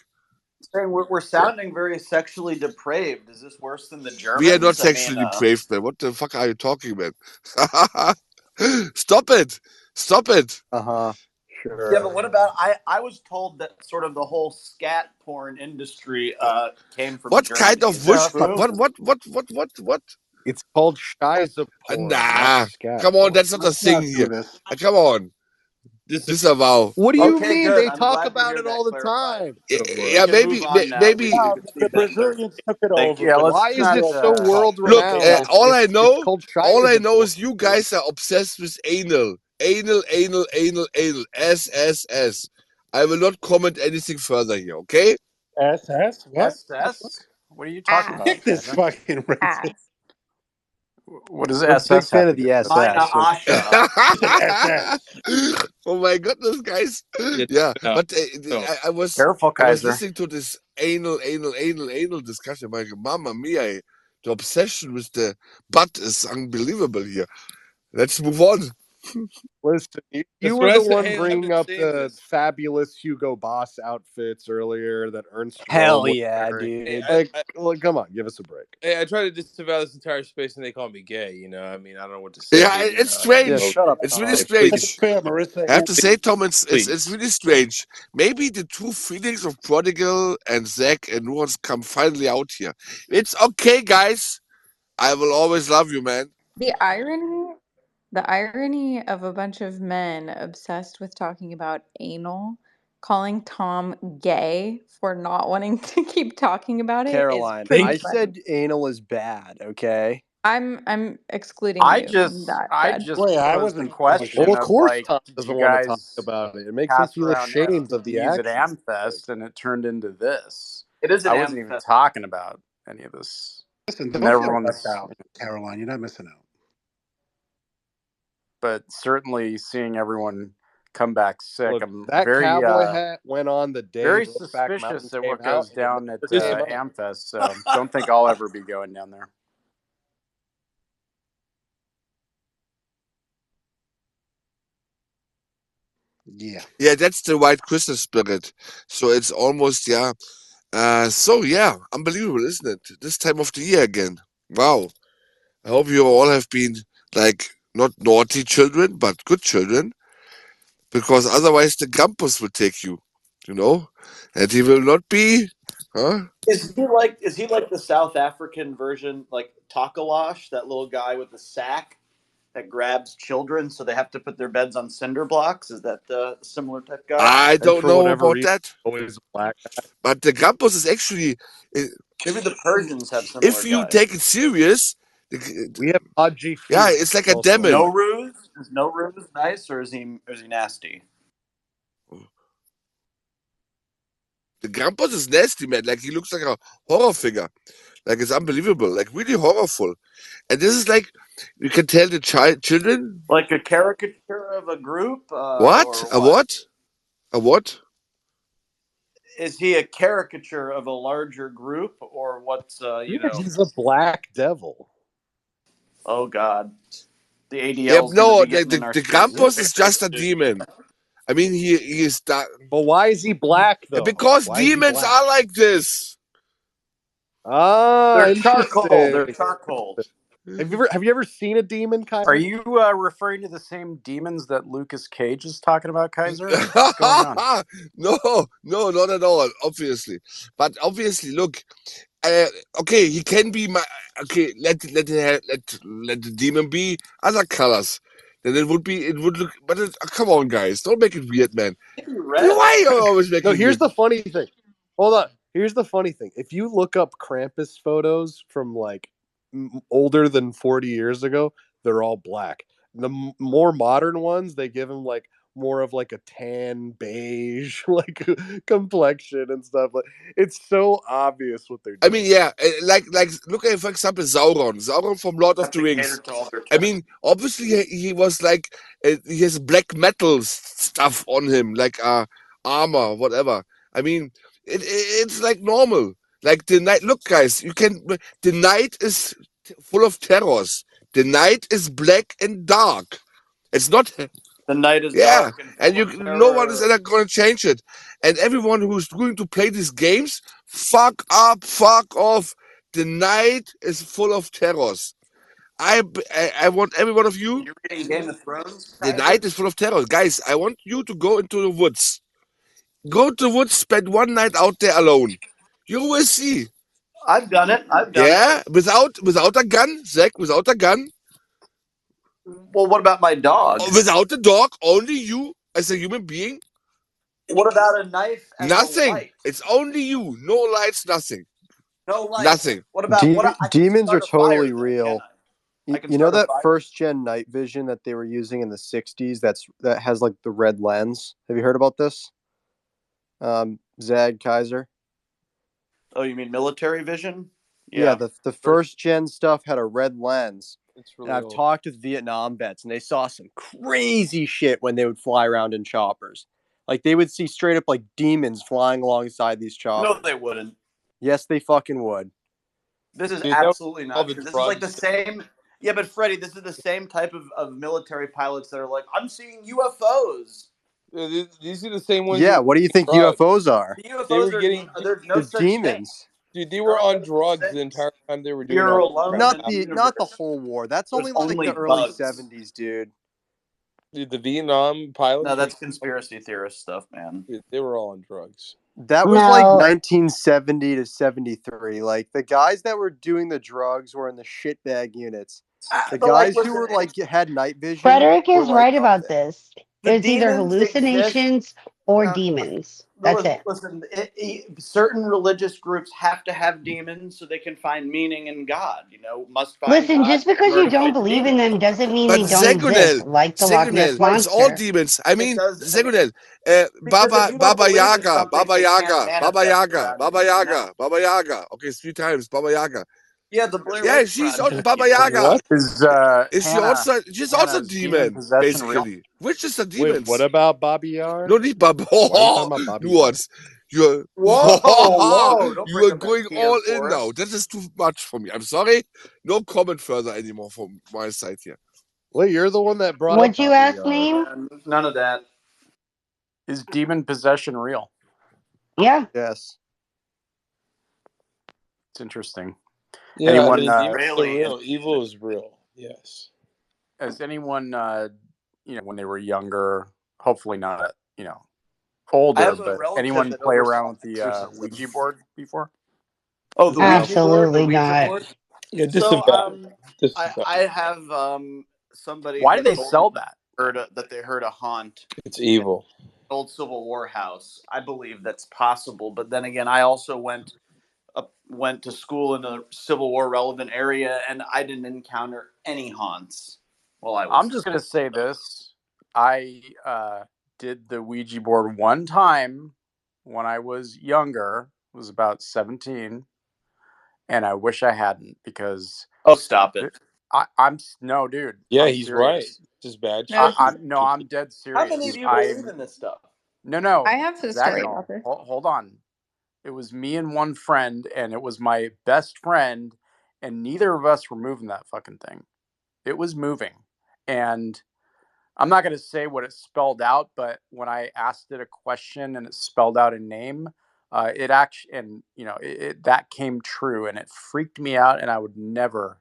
Speaker 3: Saying we're sounding very sexually depraved. Is this worse than the
Speaker 22: We are not
Speaker 3: Germans? I mean,
Speaker 22: sexually depraved, man. What the fuck are you talking, man? Stop it. Stop it.
Speaker 14: Uh-huh.
Speaker 3: yeah,
Speaker 14: Sure.
Speaker 3: but what about I was told that sort of the whole scat porn industry came from
Speaker 22: What
Speaker 3: Germany.
Speaker 22: kind of
Speaker 3: Is that
Speaker 22: wish?
Speaker 17: No,
Speaker 3: true?
Speaker 22: What?
Speaker 2: It's called Shiza porn, not
Speaker 22: Nah.
Speaker 2: scat
Speaker 22: Come on,
Speaker 2: porn.
Speaker 22: that's not a
Speaker 17: let's
Speaker 22: thing
Speaker 17: not do
Speaker 22: here.
Speaker 17: this.
Speaker 22: Come on. Disavow.
Speaker 2: What do you
Speaker 3: Okay,
Speaker 2: mean?
Speaker 3: good.
Speaker 2: They
Speaker 3: I'm
Speaker 2: talk
Speaker 3: glad to
Speaker 2: about
Speaker 3: hear
Speaker 2: it
Speaker 3: that
Speaker 2: all the
Speaker 3: clarified.
Speaker 2: time.
Speaker 3: We
Speaker 22: Yeah,
Speaker 3: can move on now.
Speaker 22: maybe.
Speaker 3: We
Speaker 17: No, the
Speaker 3: received that
Speaker 17: Brazilians took it
Speaker 3: Thank
Speaker 17: over,
Speaker 3: you.
Speaker 7: Yeah,
Speaker 17: but
Speaker 7: let's
Speaker 2: Why is
Speaker 7: not.
Speaker 2: it
Speaker 17: still
Speaker 2: so
Speaker 17: fucked.
Speaker 2: world
Speaker 22: Look,
Speaker 2: renowned?
Speaker 22: all I
Speaker 2: It's
Speaker 22: know,
Speaker 2: called
Speaker 22: all I
Speaker 2: Shiza
Speaker 22: know
Speaker 2: porn.
Speaker 22: is you guys are obsessed with anal. Anal. S. I will not comment anything further here, okay?
Speaker 17: SS? What?
Speaker 7: SS? What are you talking
Speaker 8: Ass.
Speaker 7: about,
Speaker 17: Kick this
Speaker 7: Kaiser?
Speaker 17: fucking racist.
Speaker 8: Ass.
Speaker 7: What does
Speaker 14: We're a big
Speaker 7: SS
Speaker 14: fan
Speaker 7: have
Speaker 14: of
Speaker 7: to do
Speaker 14: the
Speaker 7: with it?
Speaker 3: Meine
Speaker 14: SS.
Speaker 3: Asche.
Speaker 17: He said SS.
Speaker 22: Oh my goodness, guys.
Speaker 16: Yeah,
Speaker 22: Yeah,
Speaker 16: no,
Speaker 22: but
Speaker 16: no.
Speaker 22: I was
Speaker 7: Careful, Kaiser.
Speaker 22: listening to this anal discussion. My mama mia, the obsession with the butt is unbelievable here. Let's move on.
Speaker 2: Listen, you
Speaker 16: That's
Speaker 2: were
Speaker 16: what I
Speaker 2: the
Speaker 16: said.
Speaker 2: one
Speaker 16: Hey, I've
Speaker 2: bringing
Speaker 16: been
Speaker 2: up
Speaker 16: saying
Speaker 2: the
Speaker 16: this.
Speaker 2: fabulous Hugo Boss outfits earlier that Ernst Röhm
Speaker 14: Hell
Speaker 2: was
Speaker 14: yeah,
Speaker 2: wearing.
Speaker 16: Hey,
Speaker 14: dude.
Speaker 2: Like, come on, give us a break.
Speaker 16: I try to disavow this entire space, and they call me gay. You know, I mean, I don't know what to say.
Speaker 22: Yeah,
Speaker 16: You
Speaker 22: it's
Speaker 16: know,
Speaker 14: Yeah,
Speaker 22: strange.
Speaker 14: shut up,
Speaker 22: It's really
Speaker 14: Tom.
Speaker 17: To be
Speaker 22: strange.
Speaker 17: fair, Marissa
Speaker 22: I have to
Speaker 17: answered.
Speaker 22: say, Tom, it's
Speaker 16: please.
Speaker 22: really strange. Maybe the true feelings of Prodigal and Zach and Nuance come finally out here. It's okay, guys. I will always love you, man.
Speaker 9: The irony of a bunch of men obsessed with talking about anal, calling Tom gay for not wanting to keep talking about it is
Speaker 14: Caroline,
Speaker 9: pretty
Speaker 14: I
Speaker 9: funny.
Speaker 14: said anal is bad, okay?
Speaker 9: I'm excluding
Speaker 7: I
Speaker 9: you from
Speaker 7: just
Speaker 9: that,
Speaker 7: I
Speaker 9: Fred.
Speaker 7: just
Speaker 17: Wait, I
Speaker 7: posed the
Speaker 17: wasn't
Speaker 7: question
Speaker 2: Well,
Speaker 17: talking.
Speaker 2: of
Speaker 7: of
Speaker 2: course,
Speaker 7: like,
Speaker 2: Tom
Speaker 7: did
Speaker 2: doesn't
Speaker 7: you
Speaker 2: want to talk
Speaker 7: guys
Speaker 2: about it. It makes him
Speaker 7: pass
Speaker 2: feel
Speaker 7: around
Speaker 2: ashamed of the
Speaker 7: STDs at
Speaker 2: action.
Speaker 7: Amfest and it turned into this?
Speaker 3: It is an
Speaker 7: I wasn't even
Speaker 3: Amfest.
Speaker 7: talking about any of this.
Speaker 17: Listen,
Speaker 7: And
Speaker 17: don't feel left
Speaker 7: everyone's,
Speaker 17: out, Caroline. You're not missing out.
Speaker 7: but certainly seeing everyone come back sick,
Speaker 2: Look,
Speaker 7: I'm
Speaker 2: that
Speaker 7: very
Speaker 2: cowboy hat went on the day
Speaker 7: very
Speaker 2: Brokeback Mountain
Speaker 7: suspicious at
Speaker 2: came
Speaker 7: what
Speaker 2: out,
Speaker 7: goes
Speaker 2: and it
Speaker 7: down at
Speaker 2: never came up.
Speaker 7: Amfest. So don't think I'll ever be going down there.
Speaker 22: Yeah, that's the white Christmas spirit. So it's almost, yeah. So yeah, unbelievable, isn't it? This time of the year again. Wow. I hope you all have been like not naughty children, but good children, because otherwise the Krampus will take you, and he will not be, huh?
Speaker 3: Is he like the South African version, like Takalash, that little guy with the sack that grabs children so they have to put their beds on cinder blocks? Is that the similar type guy?
Speaker 22: I don't
Speaker 6: for
Speaker 22: know
Speaker 6: whatever
Speaker 22: about
Speaker 6: reason,
Speaker 22: that,
Speaker 6: always a black guy.
Speaker 22: but the Krampus is actually,
Speaker 3: Maybe the Persians have similar
Speaker 22: if you
Speaker 3: guys.
Speaker 22: take it serious,
Speaker 6: We have Haji
Speaker 22: yeah,
Speaker 6: Feet.
Speaker 22: it's like a
Speaker 6: also
Speaker 22: demon.
Speaker 3: No Ruse? Is No Ruse nice, or is he nasty?
Speaker 22: The Krampus is nasty, man. Like, he looks like a horror figure. Like, it's unbelievable. Like, really horrorful. And this is like, you can tell the children.
Speaker 3: Like a caricature of a group?
Speaker 22: What?
Speaker 3: Or
Speaker 22: A what? A what?
Speaker 3: Is he a caricature of a larger group, or what's,
Speaker 6: He's a black devil.
Speaker 3: Oh, God. The ADL's
Speaker 22: Yeah,
Speaker 3: gonna
Speaker 22: no,
Speaker 3: be getting in our
Speaker 22: the
Speaker 3: skins
Speaker 22: Krampus is
Speaker 3: very
Speaker 22: just a
Speaker 3: soon.
Speaker 22: demon. I mean, he is that.
Speaker 6: But why is he black, though?
Speaker 22: Because
Speaker 6: Why is he
Speaker 22: demons
Speaker 6: black?
Speaker 22: are like this.
Speaker 6: Ah,
Speaker 3: They're charcoal.
Speaker 6: interesting.
Speaker 3: They're charcoal.
Speaker 6: Have you ever seen a demon, Kaiser?
Speaker 7: Are you referring to the same demons that Lucas Cage is talking about, Kaiser? What's going on?
Speaker 22: No, not at all. Obviously, but obviously, look. Okay, he can be my. Okay, let the demon be other colors. Then it would look. But come on, guys, don't make it weird, man. Why are you always making?
Speaker 6: No, here's
Speaker 22: it
Speaker 6: the funny thing. Hold on. Here's the funny thing. If you look up Krampus photos from like older than 40 years ago, they're all black. The more modern ones, they give him like more of like a tan beige like complexion and stuff. Like, it's so obvious what they're doing.
Speaker 22: I mean, yeah, like look at, for example, Sauron from Lord of the Rings. I mean, obviously he was like he has black metal stuff on him, like armor, whatever. I mean, it's like normal. Like the night. Look, guys, the night is full of terrors. The night is black and dark. It's not.
Speaker 3: The night is
Speaker 22: Yeah,
Speaker 3: dark
Speaker 22: and no one is ever going to change it. And everyone who's going to play these games, fuck up, fuck off. The night is full of terrors. I want every one of you.
Speaker 3: You're reading Game of Thrones?
Speaker 22: The night is full of terrors, guys. I want you to go into the woods. Go to the woods. Spend one night out there alone. You will see.
Speaker 3: I've done it.
Speaker 22: Yeah, without a gun, Zach. Without a gun.
Speaker 3: Well, what about my dog?
Speaker 22: Without the dog, only you as a human being.
Speaker 3: What about a knife and
Speaker 22: Nothing.
Speaker 3: a light?
Speaker 22: It's only you. No lights, nothing.
Speaker 3: No lights.
Speaker 22: Nothing.
Speaker 3: What about
Speaker 6: demons are totally real.
Speaker 3: can
Speaker 6: You know
Speaker 3: start a
Speaker 6: that
Speaker 3: fire?
Speaker 6: first gen night vision that they were using in the 60s that has like the red lens? Have you heard about this? Zag Kaiser?
Speaker 3: Oh, you mean military vision?
Speaker 6: Yeah, the first gen stuff had a red lens.
Speaker 16: It's really
Speaker 6: And I've
Speaker 16: old.
Speaker 6: talked with Vietnam vets, and they saw some crazy shit when they would fly around in choppers. Like, they would see straight up like demons flying alongside these choppers.
Speaker 3: No, they wouldn't.
Speaker 6: Yes, they fucking would.
Speaker 3: This is
Speaker 16: Dude, that was
Speaker 3: absolutely
Speaker 16: all
Speaker 3: not
Speaker 16: the
Speaker 3: true. This is like the
Speaker 16: drugs.
Speaker 3: same. Yeah, but Freddie, this is the same type of military pilots that are like, I'm seeing UFOs.
Speaker 16: These are the same ones.
Speaker 6: Yeah,
Speaker 16: that
Speaker 6: what do you think
Speaker 16: drugs.
Speaker 6: UFOs are?
Speaker 3: The UFOs
Speaker 16: They were
Speaker 3: are
Speaker 16: getting
Speaker 3: there's no
Speaker 6: They're
Speaker 3: such thing.
Speaker 6: demons.
Speaker 16: Dude, they were on drugs the entire time they were doing
Speaker 3: You're
Speaker 16: all
Speaker 3: alone.
Speaker 6: Not
Speaker 3: in
Speaker 6: the whole war. That's
Speaker 3: There's
Speaker 6: only like
Speaker 3: only
Speaker 6: the early
Speaker 3: bugs.
Speaker 6: 70s, dude.
Speaker 16: Dude, the Vietnam pilots.
Speaker 3: No, that's conspiracy theorist stuff, man.
Speaker 16: Dude, they were all on drugs.
Speaker 6: That was like 1970 to 73. Like, the guys that were doing the drugs were in the shitbag units. The
Speaker 3: but, like,
Speaker 6: guys who
Speaker 3: listen,
Speaker 6: were like had night vision.
Speaker 5: Frederick
Speaker 6: were,
Speaker 5: is
Speaker 6: like,
Speaker 5: right
Speaker 6: up
Speaker 5: about
Speaker 6: there.
Speaker 5: this.
Speaker 3: The
Speaker 5: It's either
Speaker 3: demons
Speaker 5: hallucinations or demons. That's it.
Speaker 3: Listen, certain religious groups have to have demons so they can find meaning in God. Must find
Speaker 5: Listen,
Speaker 3: God,
Speaker 5: just because you
Speaker 3: learn to
Speaker 5: don't
Speaker 3: fight
Speaker 5: believe in
Speaker 3: demons.
Speaker 5: them doesn't mean
Speaker 22: But
Speaker 5: they don't exist. Like the Loch Ness
Speaker 22: Zagunel, it's all
Speaker 5: Monster.
Speaker 22: demons. I mean, Zagunel,
Speaker 3: Because if you don't
Speaker 22: Baba
Speaker 3: believe in
Speaker 22: Yaga,
Speaker 3: something,
Speaker 22: Baba
Speaker 3: it can't
Speaker 22: Yaga,
Speaker 3: manifest
Speaker 22: Baba Yaga,
Speaker 3: around
Speaker 22: Baba
Speaker 3: you, you know?
Speaker 22: Yaga, Baba Yaga. Okay, 3 times, Baba Yaga.
Speaker 3: Yeah, the Blair
Speaker 22: Yeah,
Speaker 3: Witch
Speaker 22: she's
Speaker 3: Project.
Speaker 22: on Baba Yaga.
Speaker 7: Is
Speaker 22: She's also a
Speaker 7: Hannah's demon
Speaker 22: demon,
Speaker 7: possession real?
Speaker 22: basically. Which is the
Speaker 6: Wait,
Speaker 22: demons?
Speaker 6: what about Bobby Yar?
Speaker 22: No, not Baba.
Speaker 6: Why are you talking about Bobby Yar?
Speaker 22: Nuance. You're
Speaker 3: Whoa, don't
Speaker 22: you
Speaker 3: bring
Speaker 22: are
Speaker 3: up that
Speaker 22: going
Speaker 3: Keto
Speaker 22: all in
Speaker 3: Forest.
Speaker 22: now. That is too much for me. I'm sorry. No comment further anymore from my side here.
Speaker 6: Well, you're the one that brought
Speaker 5: What'd
Speaker 6: up
Speaker 5: you
Speaker 6: Bobby
Speaker 5: ask,
Speaker 6: Yar.
Speaker 5: name?
Speaker 3: None of that.
Speaker 7: Is demon possession real?
Speaker 5: Yeah.
Speaker 14: Yes.
Speaker 7: It's interesting.
Speaker 16: Yeah,
Speaker 7: Anyone?
Speaker 16: I mean, demons are real. Evil is real. Yes.
Speaker 7: Has anyone, when they were younger, hopefully not, older,
Speaker 3: have a
Speaker 7: but
Speaker 3: relative
Speaker 7: anyone
Speaker 3: that
Speaker 7: play
Speaker 3: oversaw
Speaker 7: around with the
Speaker 3: exorcism.
Speaker 7: Ouija board before?
Speaker 3: Oh, the Ouija board, the
Speaker 5: Absolutely
Speaker 3: Ouija
Speaker 5: not.
Speaker 3: board.
Speaker 16: Yeah,
Speaker 3: So,
Speaker 16: disemboweled.
Speaker 3: I have somebody
Speaker 7: Why
Speaker 3: who
Speaker 7: do they
Speaker 3: told
Speaker 7: sell
Speaker 3: me
Speaker 7: that?
Speaker 3: that they heard a haunt
Speaker 16: It's evil.
Speaker 3: in an old Civil War house. I believe that's possible, but then again, I also went to school in a Civil War relevant area, and I didn't encounter any haunts while I was.
Speaker 7: I'm just gonna say this: I did the Ouija board one time when I was younger. I was about 17, and I wish I hadn't because.
Speaker 3: Oh, stop it!
Speaker 7: I'm no, dude.
Speaker 16: Yeah,
Speaker 7: I'm
Speaker 16: he's right.
Speaker 7: serious.
Speaker 16: Just bad
Speaker 9: No,
Speaker 16: shit.
Speaker 7: I'm dead serious.
Speaker 3: How many of you believe in this stuff?
Speaker 7: No.
Speaker 9: I have a
Speaker 7: Zach,
Speaker 9: story
Speaker 7: no.
Speaker 9: about this.
Speaker 7: Hold on. It was me and one friend, and it was my best friend, and neither of us were moving that fucking thing. It was moving, and I'm not going to say what it spelled out, but when I asked it a question and it spelled out a name, it actually, and that came true, and it freaked me out, and I would never.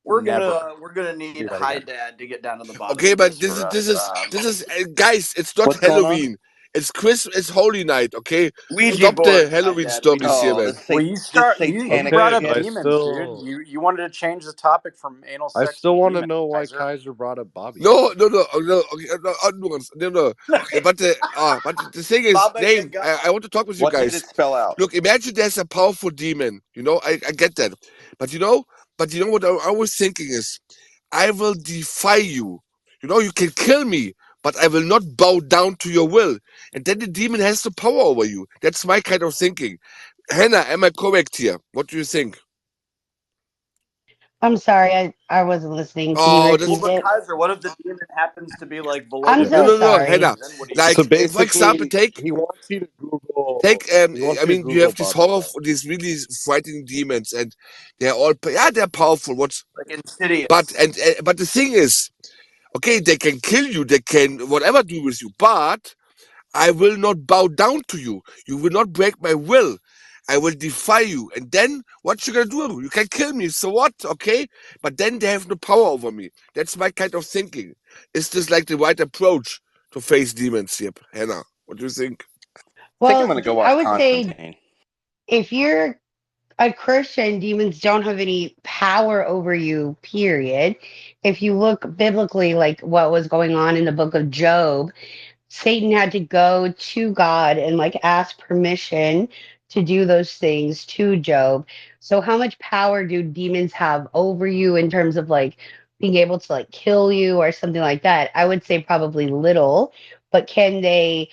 Speaker 3: We're gonna need Hi Dad to get down to the bottom.
Speaker 22: Okay,
Speaker 3: of
Speaker 22: but
Speaker 3: this
Speaker 22: is guys. It's not
Speaker 3: What's going on?
Speaker 22: Halloween. It's Christmas. It's Holy Night. Okay,
Speaker 3: Ouija
Speaker 22: stop the
Speaker 3: board,
Speaker 22: Halloween
Speaker 3: Dad,
Speaker 22: stories
Speaker 3: Ouija
Speaker 22: here,
Speaker 3: board.
Speaker 22: man.
Speaker 7: Well, you brought up demons,
Speaker 2: still...
Speaker 7: dude. You wanted to change the topic from anal
Speaker 2: I
Speaker 7: sex
Speaker 2: still
Speaker 7: to
Speaker 2: want to
Speaker 7: demons,
Speaker 2: know why
Speaker 7: Kaiser.
Speaker 2: Kaiser brought up Bobby.
Speaker 22: No. But the thing is, name. I want to talk with you
Speaker 3: What
Speaker 22: guys.
Speaker 3: did it spell out?
Speaker 22: Look, imagine there's a powerful demon. I get that, but you know what I was thinking is, I will defy you. You can kill me, but I will not bow down to your will. And then the demon has the power over you. That's my kind of thinking. Hannah, am I correct here? What do you think?
Speaker 5: I'm sorry, I wasn't listening. Can you
Speaker 22: Oh,
Speaker 5: repeat
Speaker 3: But
Speaker 5: it?
Speaker 3: Kaiser, what if the demon happens to be like below
Speaker 5: I'm
Speaker 3: the
Speaker 5: so
Speaker 3: belt?
Speaker 22: No,
Speaker 5: sorry.
Speaker 22: Hannah.
Speaker 3: Then what do you
Speaker 22: Like,
Speaker 2: So
Speaker 22: for example,
Speaker 2: basically, he wants you to Google.
Speaker 22: you have these these really frightening demons, and they're all, they're powerful.
Speaker 3: like Insidious?
Speaker 22: But the thing is, okay, they can kill you, they can whatever do with you, but I will not bow down to you. You will not break my will. I will defy you. And then what you gonna do? You can kill me, so what? Okay? But then they have no power over me. That's my kind of thinking. Is this like the right approach to face demons here, Hannah? What do you think?
Speaker 5: Well, I would say if you're a Christian, demons don't have any power over you, period. If you look biblically, like what was going on in the book of Job, Satan had to go to God and like ask permission to do those things to Job. So how much power do demons have over you in terms of like being able to like kill you or something like that? I would say probably little, but can they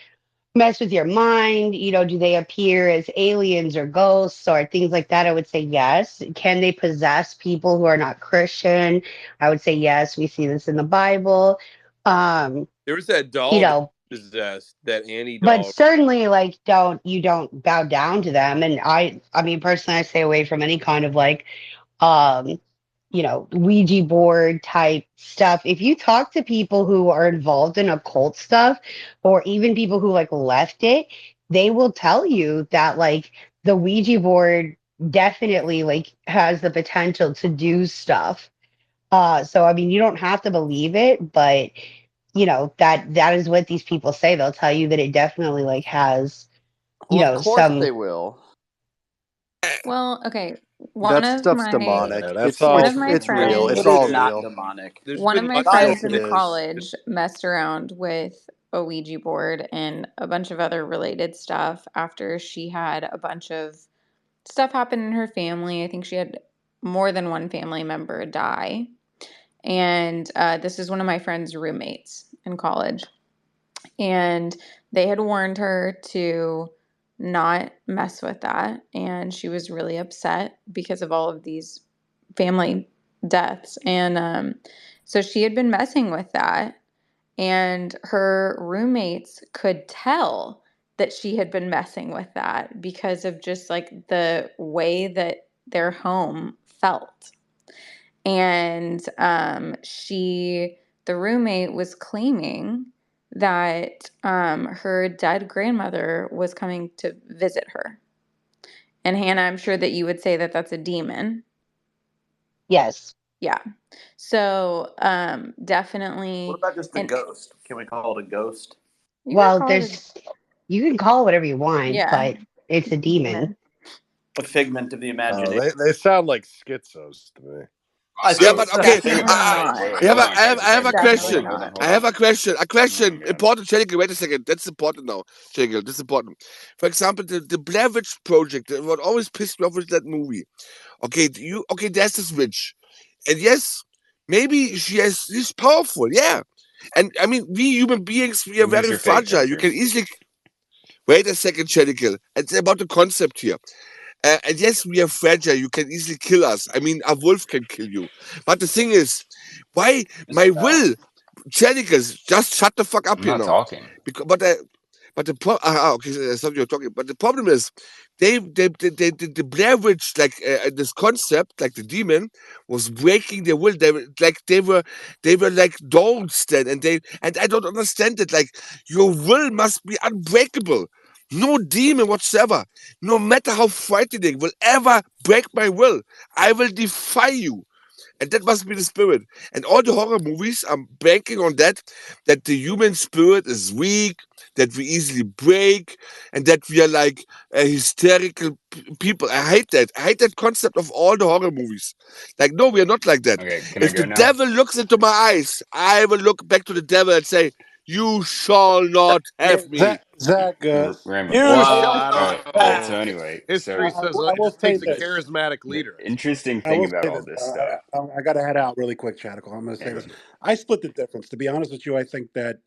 Speaker 5: mess with your mind? Do they appear as aliens or ghosts or things like that? I would say yes. Can they possess people who are not Christian? I would say yes. We see this in the Bible.
Speaker 16: There was that doll
Speaker 5: You
Speaker 16: that
Speaker 5: know,
Speaker 16: possessed, that Annie
Speaker 5: but
Speaker 16: doll.
Speaker 5: certainly like you don't bow down to them. And I mean personally, I stay away from any kind of like um Ouija board type stuff. If you talk to people who are involved in occult stuff, or even people who like left it, they will tell you that like the Ouija board definitely like has the potential to do stuff. So I mean, you don't have to believe it, but that is what these people say. They'll tell you that it definitely like has
Speaker 3: Well, of course
Speaker 5: some.
Speaker 3: they will.
Speaker 9: Well, okay. One
Speaker 14: That
Speaker 9: of
Speaker 14: stuff's
Speaker 9: my
Speaker 14: demonic.
Speaker 2: Yeah, that's
Speaker 9: one
Speaker 2: all.
Speaker 9: of my
Speaker 14: It's real.
Speaker 9: friends
Speaker 14: It's
Speaker 3: It is
Speaker 14: all
Speaker 3: not
Speaker 14: real.
Speaker 3: demonic.
Speaker 16: There's
Speaker 9: one of
Speaker 16: been
Speaker 9: my
Speaker 16: lots
Speaker 9: friends
Speaker 16: of
Speaker 9: in
Speaker 14: Yes, it is.
Speaker 9: college messed around with a Ouija board and a bunch of other related stuff after she had a bunch of stuff happen in her family. I think she had more than one family member die. And this is one of my friend's roommates in college. And they had warned her to not mess with that. And she was really upset because of all of these family deaths. And so she had been messing with that. And her roommates could tell that she had been messing with that because of just like the way that their home felt. And the roommate was claiming that her dead grandmother was coming to visit her. And Hannah, I'm sure that you would say that that's a demon.
Speaker 5: Yes.
Speaker 9: Yeah. So definitely.
Speaker 3: What about just a
Speaker 9: And
Speaker 3: ghost? Can we call it a ghost?
Speaker 9: you can
Speaker 5: Well,
Speaker 9: call it
Speaker 5: you can call it whatever you want,
Speaker 9: yeah.
Speaker 5: but it's a demon.
Speaker 3: A figment of the
Speaker 2: Oh,
Speaker 3: imagination.
Speaker 2: they sound like schizos to me.
Speaker 22: Yeah, but okay.
Speaker 9: Definitely not.
Speaker 22: I have a
Speaker 9: Definitely
Speaker 22: question.
Speaker 9: not.
Speaker 22: I have a question. A question. Important, Shaniqua, wait a second. That's important now. Shaniqua, this is important. For example, the Blair Witch Project, what always pissed me off with that movie. Okay, there's this witch. And yes, maybe she's powerful, yeah. And I mean, we human beings, we are
Speaker 4: Who's
Speaker 22: very
Speaker 4: your fake
Speaker 22: fragile. You can
Speaker 4: pictures?
Speaker 22: easily wait a second, Shaniqua. It's about the concept here. And yes, we are fragile. You can easily kill us. I mean, a wolf can kill you. But the thing is, why my will, Janicus, just shut the fuck up
Speaker 4: I'm
Speaker 22: here
Speaker 4: not
Speaker 22: now.
Speaker 4: talking.
Speaker 22: Because, but the problem, okay, that's not you're talking. But the problem is, the Blair Witch, like this concept, like the demon, was breaking their will. They were like dolls then, and I don't understand it. Like your will must be unbreakable. No demon whatsoever, no matter how frightening, will ever break my will. I will defy you. And that must be the spirit. And all the horror movies are banking on that the human spirit is weak, that we easily break, and that we are like hysterical people. I hate that. I hate that concept of all the horror movies. Like, no, we are not like that.
Speaker 4: Okay, can I
Speaker 22: If
Speaker 4: go
Speaker 22: the
Speaker 4: now?
Speaker 22: devil looks into my eyes, I will look back to the devil and say, "You shall not have me."
Speaker 17: Zach,
Speaker 4: Rambo.
Speaker 3: You
Speaker 2: Well,
Speaker 3: shall
Speaker 2: I
Speaker 3: not
Speaker 2: don't
Speaker 4: All right.
Speaker 3: pass.
Speaker 4: So
Speaker 2: know.
Speaker 4: anyway,
Speaker 2: History
Speaker 4: so
Speaker 2: says
Speaker 17: I
Speaker 2: it
Speaker 17: will
Speaker 2: just
Speaker 17: say
Speaker 2: takes a
Speaker 4: the
Speaker 17: this.
Speaker 2: charismatic
Speaker 4: the
Speaker 2: leader.
Speaker 4: interesting
Speaker 17: I
Speaker 4: thing
Speaker 17: will
Speaker 4: about
Speaker 17: say
Speaker 4: all
Speaker 17: this.
Speaker 4: this stuff.
Speaker 17: I got to head out really quick, Chatical. I'm going to
Speaker 4: Yeah,
Speaker 17: say
Speaker 4: go
Speaker 17: this.
Speaker 4: ahead.
Speaker 17: I split the difference. To be honest with you, I think that,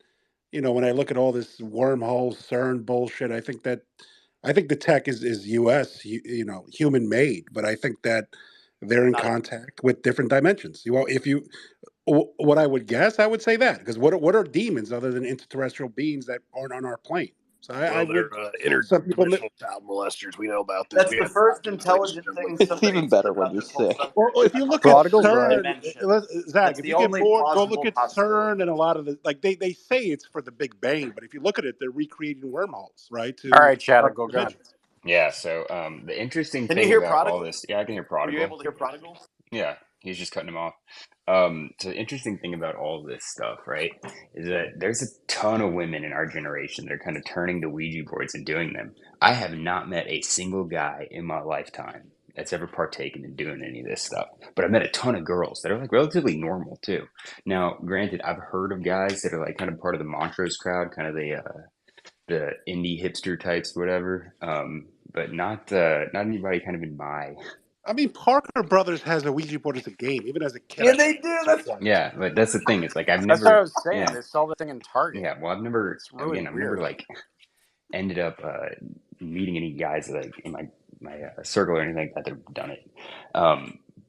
Speaker 17: when I look at all this wormhole CERN bullshit, I think the tech is U.S. Human made, but I think that they're in contact with different dimensions. What I would guess, I would say that, because what are demons other than extraterrestrial beings that aren't on our plane? So I
Speaker 2: Well,
Speaker 17: would.
Speaker 2: they're
Speaker 17: Some people.
Speaker 2: interdimensional child molesters. We know about this.
Speaker 3: That's
Speaker 2: We
Speaker 3: the
Speaker 2: have
Speaker 3: first
Speaker 2: projects like
Speaker 3: intelligent thing
Speaker 2: Sterling.
Speaker 3: somebody even said better when about you're this whole sick. subject.
Speaker 17: Well, if you look at
Speaker 14: Prodigals, right?
Speaker 17: CERN, Zach,
Speaker 3: That's
Speaker 17: if
Speaker 3: the
Speaker 17: you get
Speaker 3: only
Speaker 17: bored, go
Speaker 3: plausible
Speaker 17: look at
Speaker 3: possibility.
Speaker 17: CERN and a lot of the they say it's for the Big Bang, but if you look at it, they're recreating wormholes, right?
Speaker 7: All
Speaker 17: To
Speaker 7: right, Chad,
Speaker 17: other
Speaker 7: go ahead.
Speaker 17: dimensions.
Speaker 4: Yeah. So the interesting
Speaker 3: Can you
Speaker 4: thing
Speaker 3: hear
Speaker 4: about all
Speaker 3: Prodigal?
Speaker 4: this, yeah, I can hear
Speaker 3: Were you
Speaker 4: Prodigal.
Speaker 3: able to hear Prodigal?
Speaker 4: Yeah, he's just cutting him off. So the interesting thing about all this stuff, right, is that there's a ton of women in our generation that are kind of turning to Ouija boards and doing them. I have not met a single guy in my lifetime that's ever partaken in doing any of this stuff. But I've met a ton of girls that are like relatively normal too. Now, granted, I've heard of guys that are like kind of part of the Montrose crowd, kind of the indie hipster types, whatever. But not anybody kind of in my.
Speaker 17: I mean, Parker Brothers has a Ouija board as a game. Even as a kid,
Speaker 3: Yeah,
Speaker 17: I
Speaker 3: they
Speaker 17: played
Speaker 3: do.
Speaker 17: it
Speaker 3: That's
Speaker 17: once.
Speaker 4: Yeah, but that's the thing. It's like I've
Speaker 7: That's what I
Speaker 4: never.
Speaker 7: was saying.
Speaker 4: Yeah,
Speaker 7: They sell the thing in Target.
Speaker 4: yeah. Well, I've never.
Speaker 7: It's really
Speaker 4: Again, I've
Speaker 7: weird.
Speaker 4: never like ended up meeting any guys like in my circle or anything like that that have done it.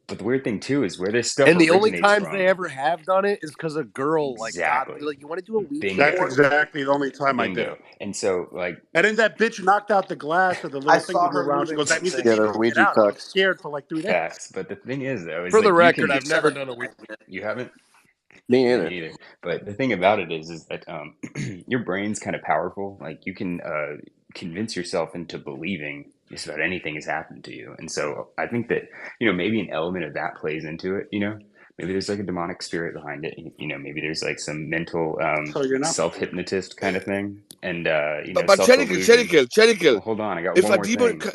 Speaker 4: But the weird thing too is where this stuff
Speaker 2: And the only
Speaker 4: originates
Speaker 2: times they
Speaker 4: from.
Speaker 2: ever have done it is because a girl
Speaker 4: Exactly.
Speaker 2: like, you want to do a Ouija
Speaker 17: That's
Speaker 4: Bingo.
Speaker 2: board?
Speaker 17: exactly the only time I did
Speaker 4: Bingo.
Speaker 17: it.
Speaker 4: And so like
Speaker 17: And then that bitch knocked out the glass of the
Speaker 3: I
Speaker 17: little thing
Speaker 3: saw
Speaker 17: to go
Speaker 3: her
Speaker 17: around. She
Speaker 3: moving
Speaker 17: goes, "That means the
Speaker 14: Yeah,
Speaker 3: sensation.
Speaker 14: the
Speaker 17: demon can get
Speaker 14: Ouija
Speaker 17: out." I was
Speaker 14: sucks.
Speaker 17: scared for like 3 days.
Speaker 4: facts. But the thing is though, is
Speaker 2: For the
Speaker 4: like you
Speaker 2: record,
Speaker 4: can.
Speaker 2: I've never done a Ouija.
Speaker 4: You haven't.
Speaker 14: Me
Speaker 4: Me
Speaker 14: neither.
Speaker 4: neither. But the thing about it is that your brain's kind of powerful. Like you can convince yourself into believing just about anything has happened to you. And so I think that maybe an element of that plays into it. Maybe there's like a demonic spirit behind it. Maybe there's like some mental
Speaker 17: So you're not.
Speaker 4: self hypnotist kind of thing, and
Speaker 22: But
Speaker 4: self delusion.
Speaker 22: Chanical,
Speaker 4: Well, hold on, I got
Speaker 22: if
Speaker 4: one
Speaker 22: a
Speaker 4: more
Speaker 22: demon,
Speaker 4: thing.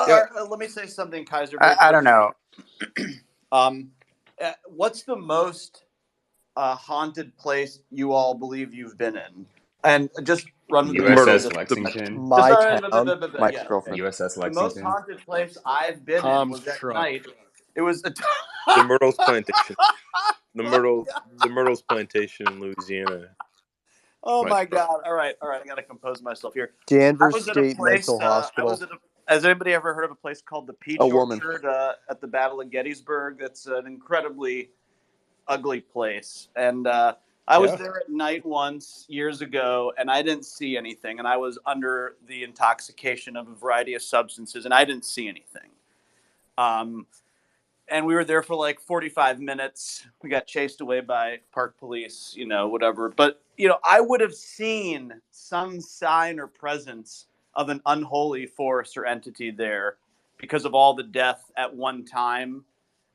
Speaker 22: yeah,
Speaker 3: Let me say something, Kaiser, very
Speaker 7: I don't
Speaker 3: quickly.
Speaker 7: know.
Speaker 3: What's the most haunted place you all believe you've been in? And just run with me.
Speaker 4: USS
Speaker 3: Just,
Speaker 4: Lexington.
Speaker 14: My town,
Speaker 3: yeah,
Speaker 14: my
Speaker 3: okay.
Speaker 14: girlfriend.
Speaker 4: USS
Speaker 3: The most
Speaker 4: Lexington.
Speaker 3: haunted place I've been in
Speaker 2: Tom's
Speaker 3: was at
Speaker 2: truck.
Speaker 3: night. It was a
Speaker 16: The Myrtles Plantation. The Myrtles Plantation in Louisiana.
Speaker 3: Oh my
Speaker 16: truck.
Speaker 3: God! All right. I gotta compose myself here.
Speaker 14: Danvers
Speaker 3: I was at
Speaker 14: State
Speaker 3: a place.
Speaker 14: Mental Hospital.
Speaker 3: Has anybody ever heard of a place called the Peach
Speaker 14: A woman.
Speaker 3: Orchard at the Battle of Gettysburg? That's an incredibly ugly place, and I was there at night once years ago, and I didn't see anything, and I was under the intoxication of a variety of substances, and I didn't see anything. and we were there for like 45 minutes. We got chased away by park police, whatever. But, I would have seen some sign or presence of an unholy force or entity there because of all the death at one time.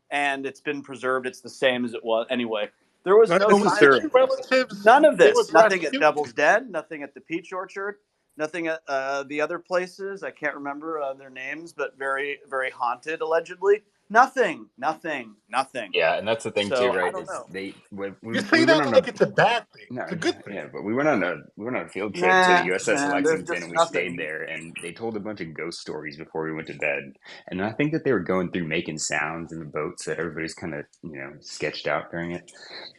Speaker 3: And it's been preserved. It's the same as it was. Anyway, there was
Speaker 17: Not
Speaker 3: no sign of
Speaker 17: necessarily.
Speaker 3: it.
Speaker 17: Relatives,
Speaker 3: None of
Speaker 17: they
Speaker 3: this.
Speaker 17: would
Speaker 3: Nothing at
Speaker 17: rescue.
Speaker 3: Devil's Den. Nothing at the Peach Orchard. Nothing at the other places. I can't remember their names, but very, very haunted, allegedly. Nothing.
Speaker 4: Yeah, and that's the thing too,
Speaker 3: So I
Speaker 4: right?
Speaker 3: don't
Speaker 4: Is
Speaker 3: know.
Speaker 17: You
Speaker 4: we
Speaker 17: say
Speaker 4: went
Speaker 17: that
Speaker 4: on
Speaker 17: like
Speaker 4: a
Speaker 17: it's a bad thing.
Speaker 4: no,
Speaker 17: It's a good thing.
Speaker 4: yeah, but we went on a field trip to the
Speaker 3: Nah,
Speaker 4: USS
Speaker 3: man. There's
Speaker 4: Lexington,
Speaker 3: just
Speaker 4: and we stayed
Speaker 3: nothing.
Speaker 4: there, and they told a bunch of ghost stories before we went to bed. And I think that they were going through making sounds in the boat, so everybody's kind of sketched out during it.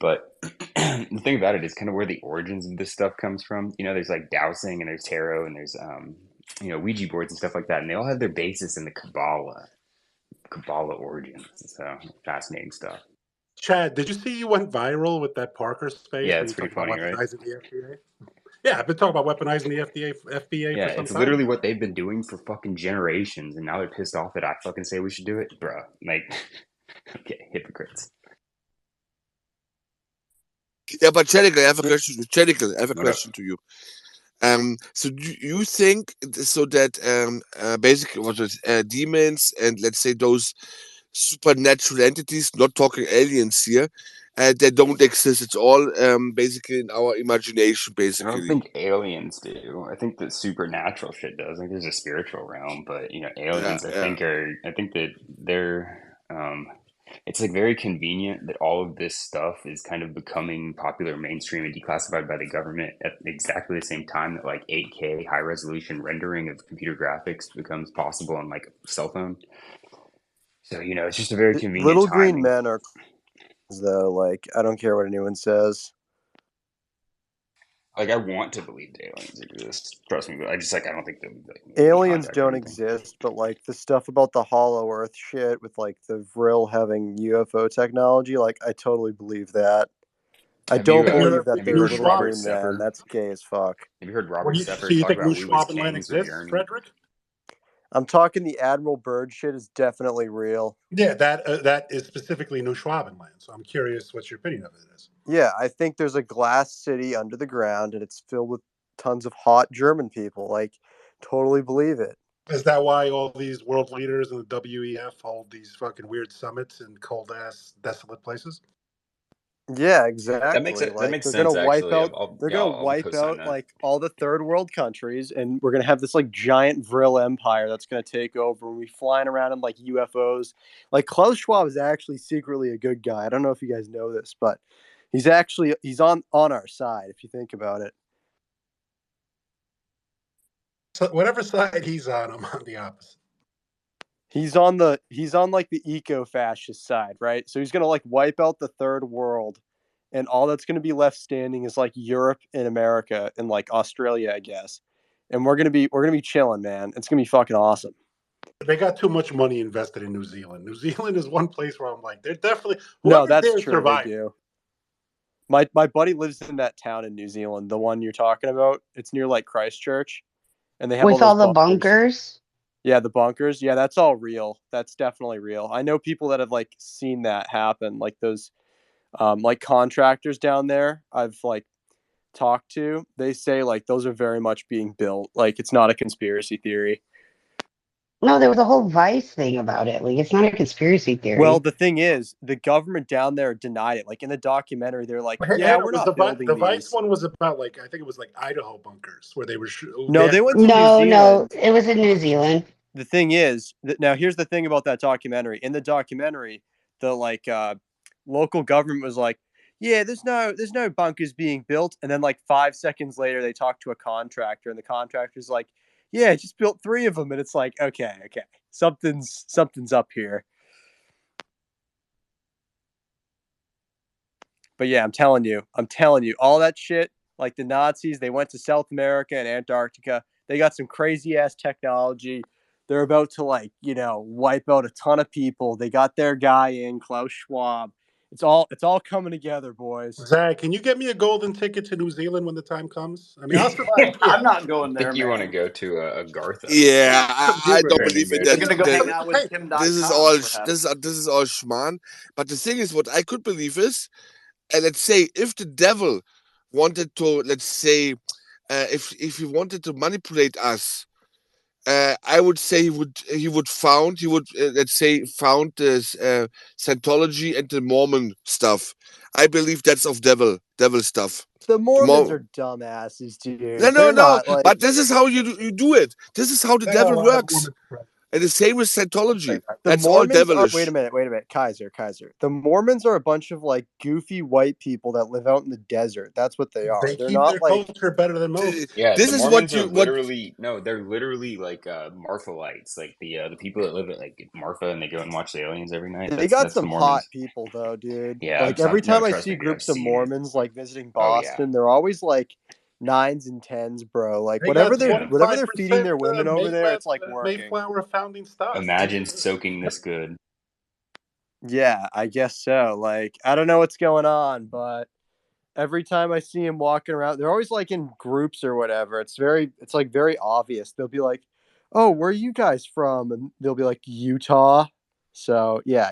Speaker 4: But the thing about it is kind of where the origins of this stuff comes from. There's like dowsing, and there's tarot, and there's Ouija boards and stuff like that, and they all have their basis in the Kabbalah origins. So fascinating stuff.
Speaker 17: Chad, did you see you went viral with that Parker space
Speaker 4: Yeah,
Speaker 17: when
Speaker 4: it's
Speaker 17: you
Speaker 4: pretty
Speaker 17: talked about
Speaker 4: funny, right?
Speaker 17: weaponizing the FBA? Yeah, I've been talking about weaponizing the FBA
Speaker 4: Yeah,
Speaker 17: for some
Speaker 4: it's
Speaker 17: time
Speaker 4: literally
Speaker 17: now.
Speaker 4: what they've been doing for fucking generations, and now they're pissed off that I fucking say we should do it, bro. Like, okay, hypocrites.
Speaker 22: Yeah, but Chedical, I have a question. Chedical, I have a
Speaker 4: What up?
Speaker 22: question to you. So do you think so that basically what is demons and let's say those supernatural entities, not talking aliens here, they don't exist. It's all basically in our imagination,
Speaker 4: I don't
Speaker 22: basically.
Speaker 4: think aliens do. I think that supernatural shit does. I think there's a spiritual realm, but aliens.
Speaker 22: Yeah,
Speaker 4: I think that they're. It's like very convenient that all of this stuff is kind of becoming popular, mainstream, and declassified by the government at exactly the same time that like 8K high resolution rendering of computer graphics becomes possible on like a cell phone. So it's just a very convenient
Speaker 14: Little green
Speaker 4: timing.
Speaker 14: men are though. Like, I don't care what anyone says.
Speaker 4: Like I want to believe that aliens exist. Trust me, but I don't think they'll like
Speaker 14: Aliens
Speaker 4: contact or
Speaker 14: don't
Speaker 4: anything.
Speaker 14: exist, but like the stuff about the Hollow Earth shit with like the Vril having UFO technology, like I totally believe that. I
Speaker 4: Have
Speaker 14: don't
Speaker 4: you
Speaker 14: believe that
Speaker 4: have you
Speaker 14: they're
Speaker 4: heard
Speaker 14: little
Speaker 4: Robert
Speaker 14: green men.
Speaker 4: Sepper?
Speaker 14: That's gay as fuck.
Speaker 4: Have you heard
Speaker 17: So
Speaker 4: Robert Sepper
Speaker 17: you
Speaker 4: talk
Speaker 17: think New
Speaker 4: about we was
Speaker 17: Schwabenland
Speaker 4: kings with
Speaker 17: exists,
Speaker 4: yearning?
Speaker 17: Frederick?
Speaker 14: I'm talking the Admiral Byrd shit is definitely real.
Speaker 17: Yeah, that is specifically New Schwabenland. So I'm curious what your opinion of it is.
Speaker 14: Yeah, I think there's a glass city under the ground and it's filled with tons of hot German people. Like, totally believe it.
Speaker 17: Is that why all these world leaders in the WEF hold these fucking weird summits in cold ass, desolate places?
Speaker 14: Yeah,
Speaker 4: That
Speaker 14: exactly.
Speaker 4: makes
Speaker 14: Like
Speaker 4: sense
Speaker 14: they're gonna wipe
Speaker 4: actually.
Speaker 14: out
Speaker 4: I'll co-sign that.
Speaker 14: like all the third world countries, and we're gonna have this like giant Vril empire that's gonna take over, and we flying around in like UFOs. Like Klaus Schwab is actually secretly a good guy. I don't know if you guys know this, but he's on our side if you think about it.
Speaker 17: So whatever side he's on, I'm on the opposite.
Speaker 14: He's on like the eco-fascist side, right? So he's gonna like wipe out the third world, and all that's gonna be left standing is like Europe and America and like Australia, I guess. And we're gonna be chilling, man. It's gonna be fucking awesome.
Speaker 17: They got too much money invested in New Zealand. New Zealand is one place where I'm like, they're definitely
Speaker 14: No,
Speaker 17: whoever's
Speaker 14: that's
Speaker 17: there
Speaker 14: true.
Speaker 17: survived.
Speaker 14: They do. My buddy lives in that town in New Zealand, the one you're talking about. It's near like Christchurch, and they have
Speaker 5: With
Speaker 14: all
Speaker 5: all
Speaker 14: those
Speaker 5: the
Speaker 14: bunkers.
Speaker 5: bunkers?
Speaker 14: Yeah, the bunkers. Yeah, that's all real. That's definitely real. I know people that have like seen that happen, like those like contractors down there I've like talked to. They say like those are very much being built. Like it's not a conspiracy theory.
Speaker 5: No, there was a whole Vice thing about it. Like, it's not a conspiracy theory.
Speaker 14: Well, the thing is, the government down there denied it. Like in the documentary, they're like, "Yeah,
Speaker 17: Hannah,
Speaker 14: we're
Speaker 17: was
Speaker 14: not building
Speaker 17: the Vice
Speaker 14: these."
Speaker 17: one was about like I think it was like Idaho bunkers where they were.
Speaker 14: No, they went to New
Speaker 5: No,
Speaker 14: Zealand.
Speaker 5: it was in New Zealand.
Speaker 14: The thing is that now here's the thing about that documentary. In the documentary, the like local government was like, "Yeah, there's no bunkers being built," and then like 5 seconds later, they talked to a contractor, and the contractor's like, "Yeah, just built 3 of them," and it's like, okay, something's up here. But yeah, I'm telling you, all that shit, like the Nazis, they went to South America and Antarctica. They got some crazy ass technology. They're about to like, wipe out a ton of people. They got their guy in, Klaus Schwab, It's all coming together, boys.
Speaker 17: Zach, can you get me a golden ticket to New Zealand when the time comes? I mean, I'll survive.
Speaker 3: I'm not going
Speaker 4: I
Speaker 3: there,
Speaker 4: think you want to
Speaker 3: man.
Speaker 4: go to Agartha.
Speaker 22: Yeah,
Speaker 17: Some
Speaker 22: I
Speaker 17: humor
Speaker 22: don't
Speaker 17: here.
Speaker 22: believe in
Speaker 4: They're
Speaker 22: that.
Speaker 3: They're gonna go
Speaker 22: that
Speaker 3: hang out with
Speaker 17: Hey,
Speaker 3: Kim.
Speaker 22: this is all this is all schmarrn. But the thing is, what I could believe is, and let's say if the devil wanted to, let's say, if he wanted to manipulate us, I would say he would let's say found this Scientology and the Mormon stuff. I believe that's of devil stuff.
Speaker 14: The Mormons are dumbasses, dude.
Speaker 22: No,
Speaker 14: They're not like.
Speaker 22: but this is how you do it. This is how the
Speaker 17: they got a
Speaker 22: devil
Speaker 17: lot of
Speaker 22: works.
Speaker 17: Mormon friends.
Speaker 22: And the same with Scientology.
Speaker 14: The
Speaker 22: That's all
Speaker 14: Mormons are.
Speaker 22: devilish.
Speaker 14: Wait a minute, Kaiser. The Mormons are a bunch of like goofy white people that live out in the desert. That's what they are.
Speaker 17: They
Speaker 14: They're
Speaker 17: keep
Speaker 14: not
Speaker 17: their
Speaker 14: like.
Speaker 17: culture better than most.
Speaker 4: Yeah,
Speaker 22: This
Speaker 4: the
Speaker 22: is
Speaker 4: Mormons
Speaker 22: what
Speaker 4: are
Speaker 22: you what
Speaker 4: literally they're literally like Marthalites, like the people that live at like Martha and they go and watch the aliens every night.
Speaker 14: They got
Speaker 4: That's
Speaker 14: some
Speaker 4: the Mormons.
Speaker 14: hot people though, dude.
Speaker 4: Yeah,
Speaker 14: Like every
Speaker 4: no,
Speaker 14: time I
Speaker 4: trust
Speaker 14: see
Speaker 4: me, dude,
Speaker 14: groups
Speaker 4: I've
Speaker 14: of
Speaker 4: seen it.
Speaker 14: Mormons like visiting
Speaker 4: Oh yeah,
Speaker 14: Boston, they're always like 9s and 10s, bro. Like
Speaker 17: They got
Speaker 14: whatever they're
Speaker 17: 25%
Speaker 14: feeding their women over there, it's like working.
Speaker 17: Mayflower founding stock.
Speaker 4: imagine soaking this good.
Speaker 14: Yeah, I guess so. Like I don't know what's going on, but every time I see them walking around, they're always like in groups or whatever. It's like very obvious. They'll be like, "Oh, where are you guys from?" And they'll be like, "Utah." So yeah,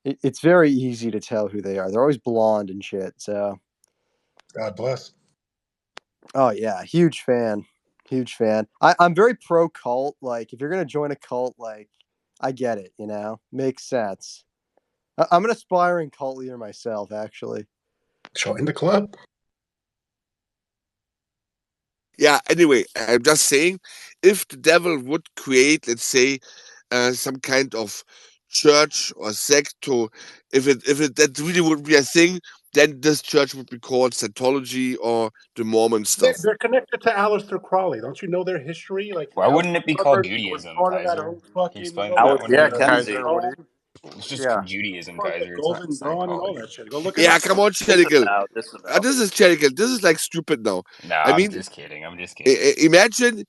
Speaker 14: it's very easy to tell who they are. They're always blonde and shit. So
Speaker 17: God bless.
Speaker 14: oh yeah, huge fan. I'm very pro cult. Like if you're gonna join a cult, like I get it. Makes sense. I'm an aspiring cult leader myself, actually.
Speaker 17: Join the club.
Speaker 22: Yeah, anyway, I'm just saying, if the devil would create, let's say, some kind of church or sect to, if it that really would be a thing, then this church would be called Scientology or the Mormon stuff.
Speaker 17: They're connected to Aleister Crowley. Don't you know their history? Like
Speaker 4: Why wouldn't it be called
Speaker 17: Albert was
Speaker 4: Judaism,
Speaker 17: part of that
Speaker 4: Kaiser?
Speaker 17: whole
Speaker 4: Can you
Speaker 17: fucking,
Speaker 4: explain
Speaker 17: all
Speaker 4: that
Speaker 17: that
Speaker 4: one
Speaker 7: Yeah,
Speaker 4: to me?
Speaker 7: Kenzie.
Speaker 4: It's just
Speaker 7: Yeah.
Speaker 4: Judaism,
Speaker 17: part of the
Speaker 4: Kaiser. It's not
Speaker 17: Golden Dawn and all
Speaker 4: Scientology.
Speaker 17: that shit. Go look it
Speaker 22: Yeah,
Speaker 17: up.
Speaker 22: come on, Cherical. This is Cherical. This is like stupid now.
Speaker 4: No,
Speaker 22: I
Speaker 4: I'm
Speaker 22: mean,
Speaker 4: just kidding. I'm just kidding.
Speaker 22: imagine,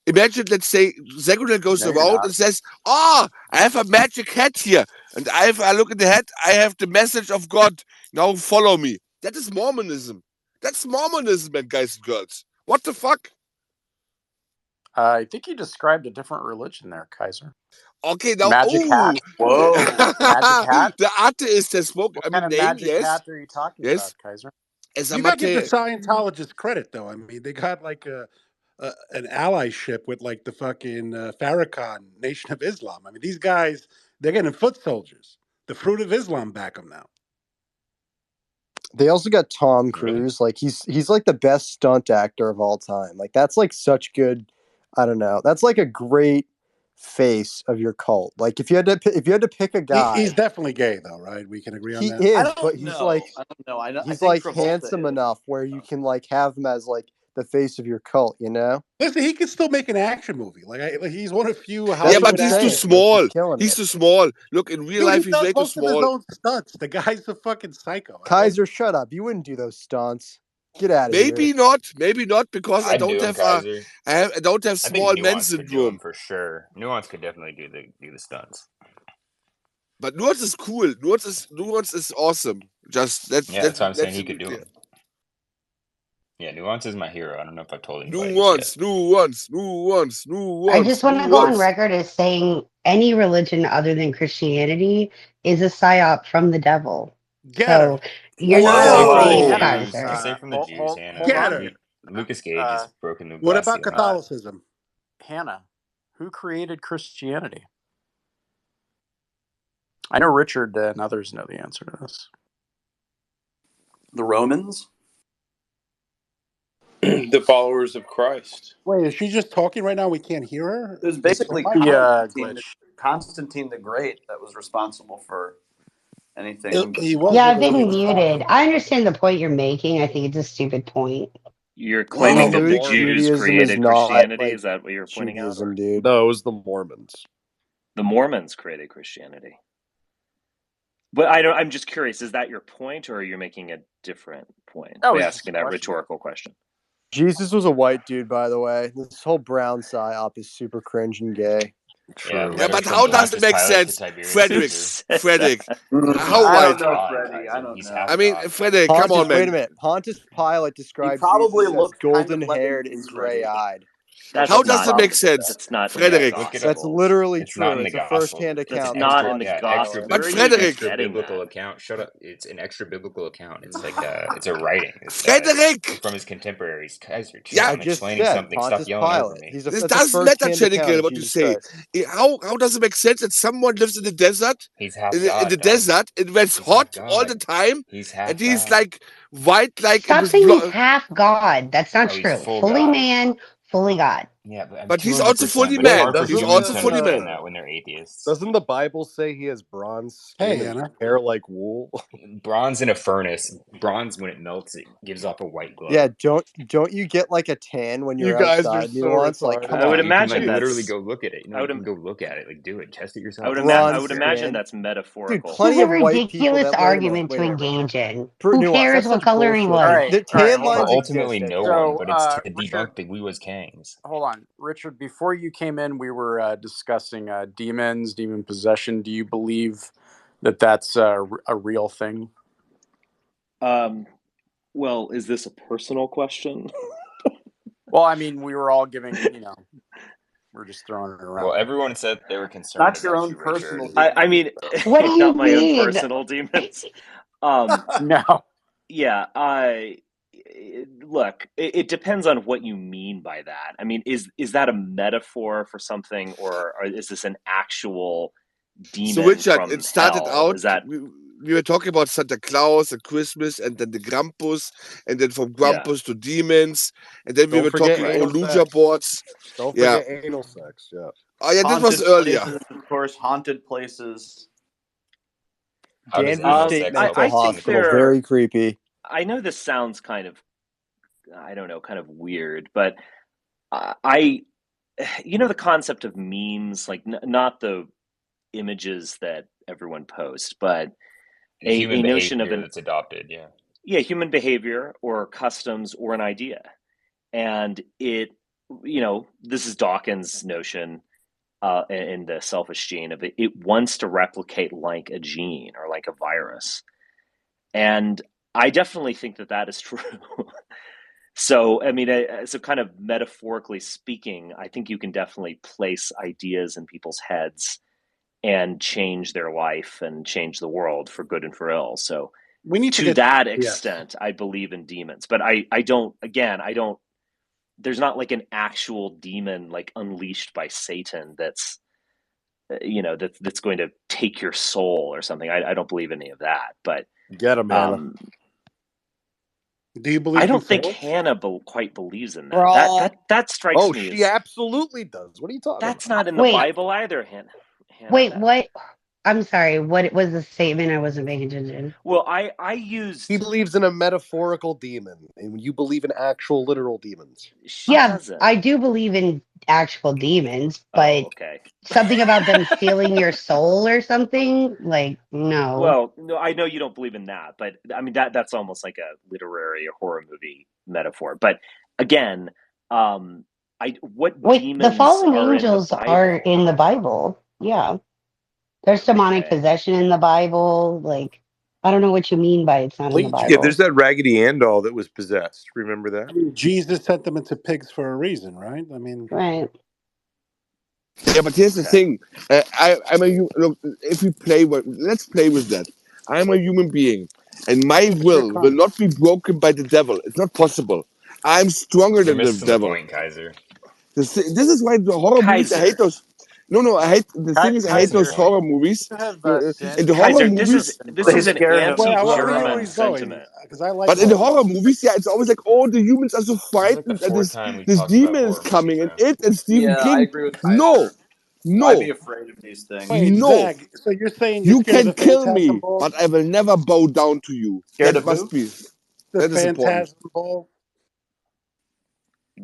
Speaker 22: let's say, Zagreus goes
Speaker 7: No, you're
Speaker 22: around
Speaker 7: not.
Speaker 22: and says, "Oh, I have a magic hat here, and I look at the hat, I have the message of God. Now follow me." That is Mormonism. That's Mormonism, man, guys and girls. What the fuck?
Speaker 7: I think you described a different religion there, Kaiser.
Speaker 22: Okay, now,
Speaker 7: Magic hat. Whoa, magic hat.
Speaker 22: the atheist has spoken.
Speaker 7: What kind of magic hat are you talking
Speaker 22: Yes.
Speaker 7: about, Kaiser?
Speaker 17: You gotta give the Scientologists credit, though. I mean, they got like an allyship with like the fucking Farrakhan Nation of Islam. I mean, these guys, they're getting foot soldiers. The Fruit of Islam back them now.
Speaker 14: They also got Tom Cruise. Like he's like the best stunt actor of all time. Like that's like such good. I don't know. That's like a great face of your cult. Like if you had to pick a guy,
Speaker 17: He's definitely gay, though, right? We can agree on
Speaker 14: he
Speaker 17: that.
Speaker 14: is,
Speaker 3: I don't
Speaker 14: but he's
Speaker 3: know.
Speaker 14: like
Speaker 3: I don't know. I
Speaker 14: he's
Speaker 3: think
Speaker 14: like
Speaker 3: Travolta
Speaker 14: handsome
Speaker 3: is.
Speaker 14: enough where you can like have him as like the face of your cult.
Speaker 17: Listen, he can still make an action movie. Like he's one of few
Speaker 22: Yeah,
Speaker 17: Hollywood
Speaker 22: but he's too
Speaker 17: actors.
Speaker 22: small.
Speaker 14: killing
Speaker 22: He's
Speaker 14: it.
Speaker 22: too small. Look, in real
Speaker 17: Dude,
Speaker 22: life,
Speaker 17: he
Speaker 22: he's
Speaker 17: does
Speaker 22: way too
Speaker 17: most of his
Speaker 22: small.
Speaker 17: own stunts. The guy's a fucking psycho.
Speaker 14: Kaiser, shut up. You wouldn't do those stunts. Get out of here.
Speaker 22: Maybe not, because I
Speaker 4: I'd
Speaker 22: don't
Speaker 4: do 'em,
Speaker 22: have
Speaker 4: Kaiser.
Speaker 22: I don't have
Speaker 4: I think
Speaker 22: small man
Speaker 4: Nuance could do
Speaker 22: syndrome.
Speaker 4: them for sure. Nuance could definitely do the stunts.
Speaker 22: But Nuance is cool. Nuance is awesome. Just
Speaker 4: That's what I'm saying. He could do them. Yeah, Nuance is my hero. I don't know if I've told anybody this yet.
Speaker 22: Nuance.
Speaker 5: I just want to go on record as saying any religion other than Christianity is a psyop from the devil. So you're not
Speaker 4: Whoa.
Speaker 5: safe,
Speaker 4: Jews.
Speaker 5: Kaiser.
Speaker 4: Say from the Jews, Hannah.
Speaker 17: Get her.
Speaker 4: Lucas Gage has broken the glass
Speaker 17: What about
Speaker 4: ceiling.
Speaker 17: Catholicism?
Speaker 7: Hannah, who created Christianity? I know Richard and others know the answer to this.
Speaker 3: The Romans?
Speaker 16: The followers of Christ.
Speaker 17: Wait, is she just talking right now? We can't hear her?
Speaker 3: It was basically Constantine the Great that was responsible for anything.
Speaker 5: Yeah, I've been muted. I understand the point you're making. I think it's a stupid point.
Speaker 10: You're claiming that the Jews
Speaker 14: Judaism is
Speaker 10: created
Speaker 14: not
Speaker 10: Christianity?
Speaker 14: like
Speaker 10: Is that what you're pointing out?
Speaker 14: Judaism, dude.
Speaker 2: No, it was the Mormons.
Speaker 10: The Mormons created Christianity. But I'm just curious, is that your point, or are you making a different point by asking that rhetorical question?
Speaker 14: Jesus was a white dude, by the way. This whole brown psyop is super cringe and gay.
Speaker 4: Yeah,
Speaker 2: True.
Speaker 15: Yeah,
Speaker 4: letter
Speaker 15: but
Speaker 4: from
Speaker 15: how does it
Speaker 4: Pontius
Speaker 15: make
Speaker 4: Pilate to
Speaker 15: sense,
Speaker 4: Tiberius
Speaker 15: Frederick?
Speaker 4: Caesar.
Speaker 15: Frederick,
Speaker 4: He's
Speaker 15: how
Speaker 3: I
Speaker 15: white?
Speaker 3: don't know,
Speaker 4: God,
Speaker 3: Freddie. I
Speaker 4: Kaiser.
Speaker 3: don't
Speaker 4: He's
Speaker 3: know.
Speaker 4: half
Speaker 15: I mean,
Speaker 4: God.
Speaker 15: Frederick, come
Speaker 14: Pontius,
Speaker 15: on,
Speaker 14: wait a
Speaker 15: man.
Speaker 14: minute. Pontius Pilate
Speaker 3: He
Speaker 14: described
Speaker 3: probably
Speaker 14: Jesus as
Speaker 3: looked kind of
Speaker 14: golden haired and
Speaker 3: Lebanese,
Speaker 14: gray
Speaker 3: Freddie.
Speaker 14: eyed.
Speaker 3: That's
Speaker 15: How does
Speaker 3: not
Speaker 15: it
Speaker 3: in
Speaker 15: make
Speaker 3: the
Speaker 15: sense,
Speaker 3: that's not in the
Speaker 15: Frederick?
Speaker 4: Look it
Speaker 14: That's
Speaker 4: up.
Speaker 3: Gospels.
Speaker 14: literally
Speaker 4: It's not
Speaker 14: true.
Speaker 4: in the
Speaker 14: It's a first
Speaker 4: gospel.
Speaker 14: hand
Speaker 4: It's
Speaker 3: That's
Speaker 14: account.
Speaker 4: an
Speaker 14: That's
Speaker 3: not
Speaker 4: extra,
Speaker 3: in the
Speaker 14: Pontius
Speaker 4: yeah,
Speaker 14: Pilate.
Speaker 4: extra.
Speaker 15: But
Speaker 3: Gospels. Where are
Speaker 4: It's
Speaker 3: you
Speaker 4: an
Speaker 15: Frederick,
Speaker 4: extra
Speaker 3: getting
Speaker 4: biblical
Speaker 3: that?
Speaker 4: account. Shut up. It's an extra biblical account. It's like it's a writing. It's
Speaker 15: Frederick.
Speaker 4: from his contemporaries. Kaiser, chill.
Speaker 15: Yeah,
Speaker 14: I
Speaker 4: I'm
Speaker 14: just
Speaker 4: explaining
Speaker 14: said
Speaker 4: something. Stop
Speaker 14: Pontius
Speaker 4: yelling over
Speaker 14: Pilate.
Speaker 4: me.
Speaker 15: This
Speaker 14: That's a
Speaker 15: doesn't
Speaker 14: first
Speaker 15: matter,
Speaker 14: hand account
Speaker 15: Channing,
Speaker 14: of
Speaker 15: what you
Speaker 14: Jesus
Speaker 15: say.
Speaker 14: Christ.
Speaker 15: How does it make sense that someone lives in the desert?
Speaker 4: He's half
Speaker 15: In the
Speaker 4: God, dog.
Speaker 15: desert, it gets
Speaker 4: He's half
Speaker 15: hot all the
Speaker 4: God.
Speaker 15: time,
Speaker 4: He's
Speaker 15: and
Speaker 4: half
Speaker 15: he's
Speaker 4: God.
Speaker 15: like white, like
Speaker 5: Stop
Speaker 15: with
Speaker 5: saying he's half God. That's not
Speaker 4: Oh, he's
Speaker 5: true.
Speaker 4: full
Speaker 5: Fully
Speaker 4: God.
Speaker 5: man, fully God.
Speaker 4: Yeah, but I'm
Speaker 15: But he's also
Speaker 4: 200%.
Speaker 15: fully
Speaker 4: But it's
Speaker 15: man.
Speaker 4: hard for
Speaker 15: He's
Speaker 2: Doesn't
Speaker 4: humans
Speaker 15: also
Speaker 4: to
Speaker 15: fully
Speaker 4: understand
Speaker 15: man.
Speaker 4: that when they're atheists.
Speaker 2: doesn't the Bible say he has bronze skin
Speaker 17: Hey,
Speaker 2: and
Speaker 17: Anna.
Speaker 2: hair like wool?
Speaker 4: Bronze in a furnace. Bronze, when it melts, it gives off a white glow.
Speaker 14: Yeah, don't you get like a tan when
Speaker 2: You
Speaker 14: you're
Speaker 2: guys are
Speaker 14: outside
Speaker 2: so
Speaker 14: nuance? Like,
Speaker 2: retarded.
Speaker 14: come
Speaker 3: I would
Speaker 14: on.
Speaker 4: You can
Speaker 3: imagine
Speaker 4: like literally
Speaker 3: that's
Speaker 4: go look at it.
Speaker 3: I
Speaker 4: You
Speaker 3: would
Speaker 4: can go look at it. Like, do it. Test it
Speaker 3: I
Speaker 4: yourself.
Speaker 3: would
Speaker 14: Bronze
Speaker 3: I would imagine
Speaker 14: skin.
Speaker 3: that's
Speaker 14: Dude,
Speaker 3: metaphorical.
Speaker 5: This
Speaker 14: plenty
Speaker 5: is a
Speaker 14: of white people
Speaker 5: ridiculous
Speaker 14: that wait a minute,
Speaker 5: argument to
Speaker 14: wait.
Speaker 5: engage in.
Speaker 14: Per
Speaker 5: Who
Speaker 14: nuance,
Speaker 5: cares
Speaker 14: that's
Speaker 5: what
Speaker 14: such
Speaker 5: color he
Speaker 14: bullshit.
Speaker 7: All
Speaker 5: was?
Speaker 7: right,
Speaker 14: The
Speaker 7: all right,
Speaker 14: tan
Speaker 7: hold
Speaker 4: Well,
Speaker 14: lines
Speaker 7: on.
Speaker 4: ultimately,
Speaker 14: exist,
Speaker 4: no
Speaker 14: okay?
Speaker 4: one.
Speaker 7: So,
Speaker 4: But it's to
Speaker 7: Richard,
Speaker 4: debunk the we was Kangs.
Speaker 7: hold on, Richard. Before you came in, we were discussing demons, demon possession. Do you believe that that's a real thing?
Speaker 10: Well, is this a personal question?
Speaker 7: Well, I mean, we were all giving, we're just throwing it around.
Speaker 4: Well, everyone said they were concerned
Speaker 3: Not your
Speaker 4: about
Speaker 3: own
Speaker 4: you,
Speaker 3: personal
Speaker 4: Richard.
Speaker 3: demons.
Speaker 10: I mean,
Speaker 5: What do you
Speaker 10: not my own
Speaker 5: mean?
Speaker 10: personal demons.
Speaker 7: No.
Speaker 10: Yeah. Look, it depends on what you mean by that. I mean, is that a metaphor for something, or is this an actual
Speaker 15: So,
Speaker 10: demon
Speaker 15: Richard,
Speaker 10: from
Speaker 15: it started
Speaker 10: hell?
Speaker 15: out,
Speaker 10: Is that
Speaker 15: we were talking about Santa Claus and Christmas, and then the Krampus, and then from
Speaker 10: yeah?
Speaker 15: Krampus to demons, and then we
Speaker 2: Don't
Speaker 15: were
Speaker 2: forget
Speaker 15: talking
Speaker 10: Right.
Speaker 2: anal
Speaker 15: Ouija
Speaker 2: sex.
Speaker 15: boards.
Speaker 2: Don't
Speaker 15: Yeah.
Speaker 2: forget anal sex. Yeah.
Speaker 15: Oh, yeah, this was
Speaker 3: Haunted
Speaker 15: earlier.
Speaker 3: places, of course, haunted places.
Speaker 4: How does
Speaker 14: Danvers
Speaker 4: anal
Speaker 14: State
Speaker 4: sex
Speaker 14: Mental
Speaker 10: I
Speaker 4: help us in the
Speaker 10: think
Speaker 14: Hospital,
Speaker 4: Christian
Speaker 14: very
Speaker 4: faith?
Speaker 14: creepy.
Speaker 10: I know this sounds kind of, I don't know, kind of weird, but I, the concept of memes, like not the images that everyone posts, but
Speaker 4: The human
Speaker 10: a notion of
Speaker 4: behavior that's adopted. Yeah.
Speaker 10: human behavior or customs or an idea. And it, this is Dawkins' notion in the Selfish Gene of it wants to replicate like a gene or like a virus. And I definitely think that is true. So, I mean, so kind of metaphorically speaking, I think you can definitely place ideas in people's heads and change their life and change the world for good and for ill. So,
Speaker 17: We need to
Speaker 10: to
Speaker 17: get
Speaker 10: that
Speaker 17: yes.
Speaker 10: extent, I believe in demons. But I don't, there's not like an actual demon like unleashed by Satan that's, that's going to take your soul or something. I don't believe any of that. But
Speaker 2: Get him, Anna.
Speaker 17: Do you believe
Speaker 10: I don't
Speaker 17: in
Speaker 10: think
Speaker 17: souls?
Speaker 10: Hannah quite believes in that. That strikes
Speaker 2: Oh,
Speaker 10: me
Speaker 2: she
Speaker 10: as
Speaker 2: absolutely does. What are you talking
Speaker 10: that's
Speaker 2: about?
Speaker 10: not in the
Speaker 5: Wait,
Speaker 10: Bible either, Hannah.
Speaker 5: wait, what? I'm sorry. What was the statement? I wasn't paying attention.
Speaker 10: Well, I used.
Speaker 2: He believes in a metaphorical demon, and you believe in actual, literal demons.
Speaker 5: Yeah,
Speaker 10: doesn't.
Speaker 5: I do believe in actual demons, but
Speaker 10: okay.
Speaker 5: something about them stealing your soul or something, like, no.
Speaker 10: Well, no, I know you don't believe in that, but I mean that's almost like a literary or horror movie metaphor. But again, what
Speaker 5: Wait,
Speaker 10: demons
Speaker 5: the fallen
Speaker 10: are
Speaker 5: angels
Speaker 10: in the
Speaker 5: are
Speaker 10: Bible?
Speaker 5: in the Bible. Yeah. There's demonic
Speaker 10: Okay.
Speaker 5: possession in the Bible. Like, I don't know what you mean by it's not in the Bible.
Speaker 16: Yeah, there's that Raggedy Ann doll that was possessed. Remember that?
Speaker 17: I mean, Jesus sent them into pigs for a reason, right? I mean,
Speaker 5: right.
Speaker 15: Yeah, but here's the thing. I'm a look. If we let's play with that. I'm a human being, and my will not be broken by the devil. It's not possible. I'm stronger
Speaker 4: You're
Speaker 15: than the
Speaker 4: missing the
Speaker 15: devil.
Speaker 4: point, Kaiser.
Speaker 15: This is why the horror movies. I hate those. No. I hate the thing is I hate those horror movies. In the horror movies,
Speaker 10: this is an
Speaker 17: I want to hear where
Speaker 10: anti-German
Speaker 17: he's going
Speaker 10: sentiment.
Speaker 17: because I like.
Speaker 15: but in the horror movies, yeah, it's always like, oh, the humans are so frightened, and this demon is coming, and Stephen
Speaker 3: Yeah,
Speaker 15: King.
Speaker 3: I agree with
Speaker 15: No,
Speaker 3: Kaiser. Why be
Speaker 15: no,
Speaker 3: afraid of these things?
Speaker 17: Wait,
Speaker 15: no.
Speaker 17: Zach. So you're saying you're
Speaker 15: You
Speaker 17: scared
Speaker 15: can
Speaker 17: of the
Speaker 15: kill
Speaker 17: Phantasm
Speaker 15: me,
Speaker 17: Ball?
Speaker 15: but I will never bow down to you.
Speaker 3: Scared
Speaker 15: That
Speaker 3: of
Speaker 15: must
Speaker 3: who?
Speaker 15: be.
Speaker 17: The
Speaker 15: That is important.
Speaker 17: Phantasm Ball.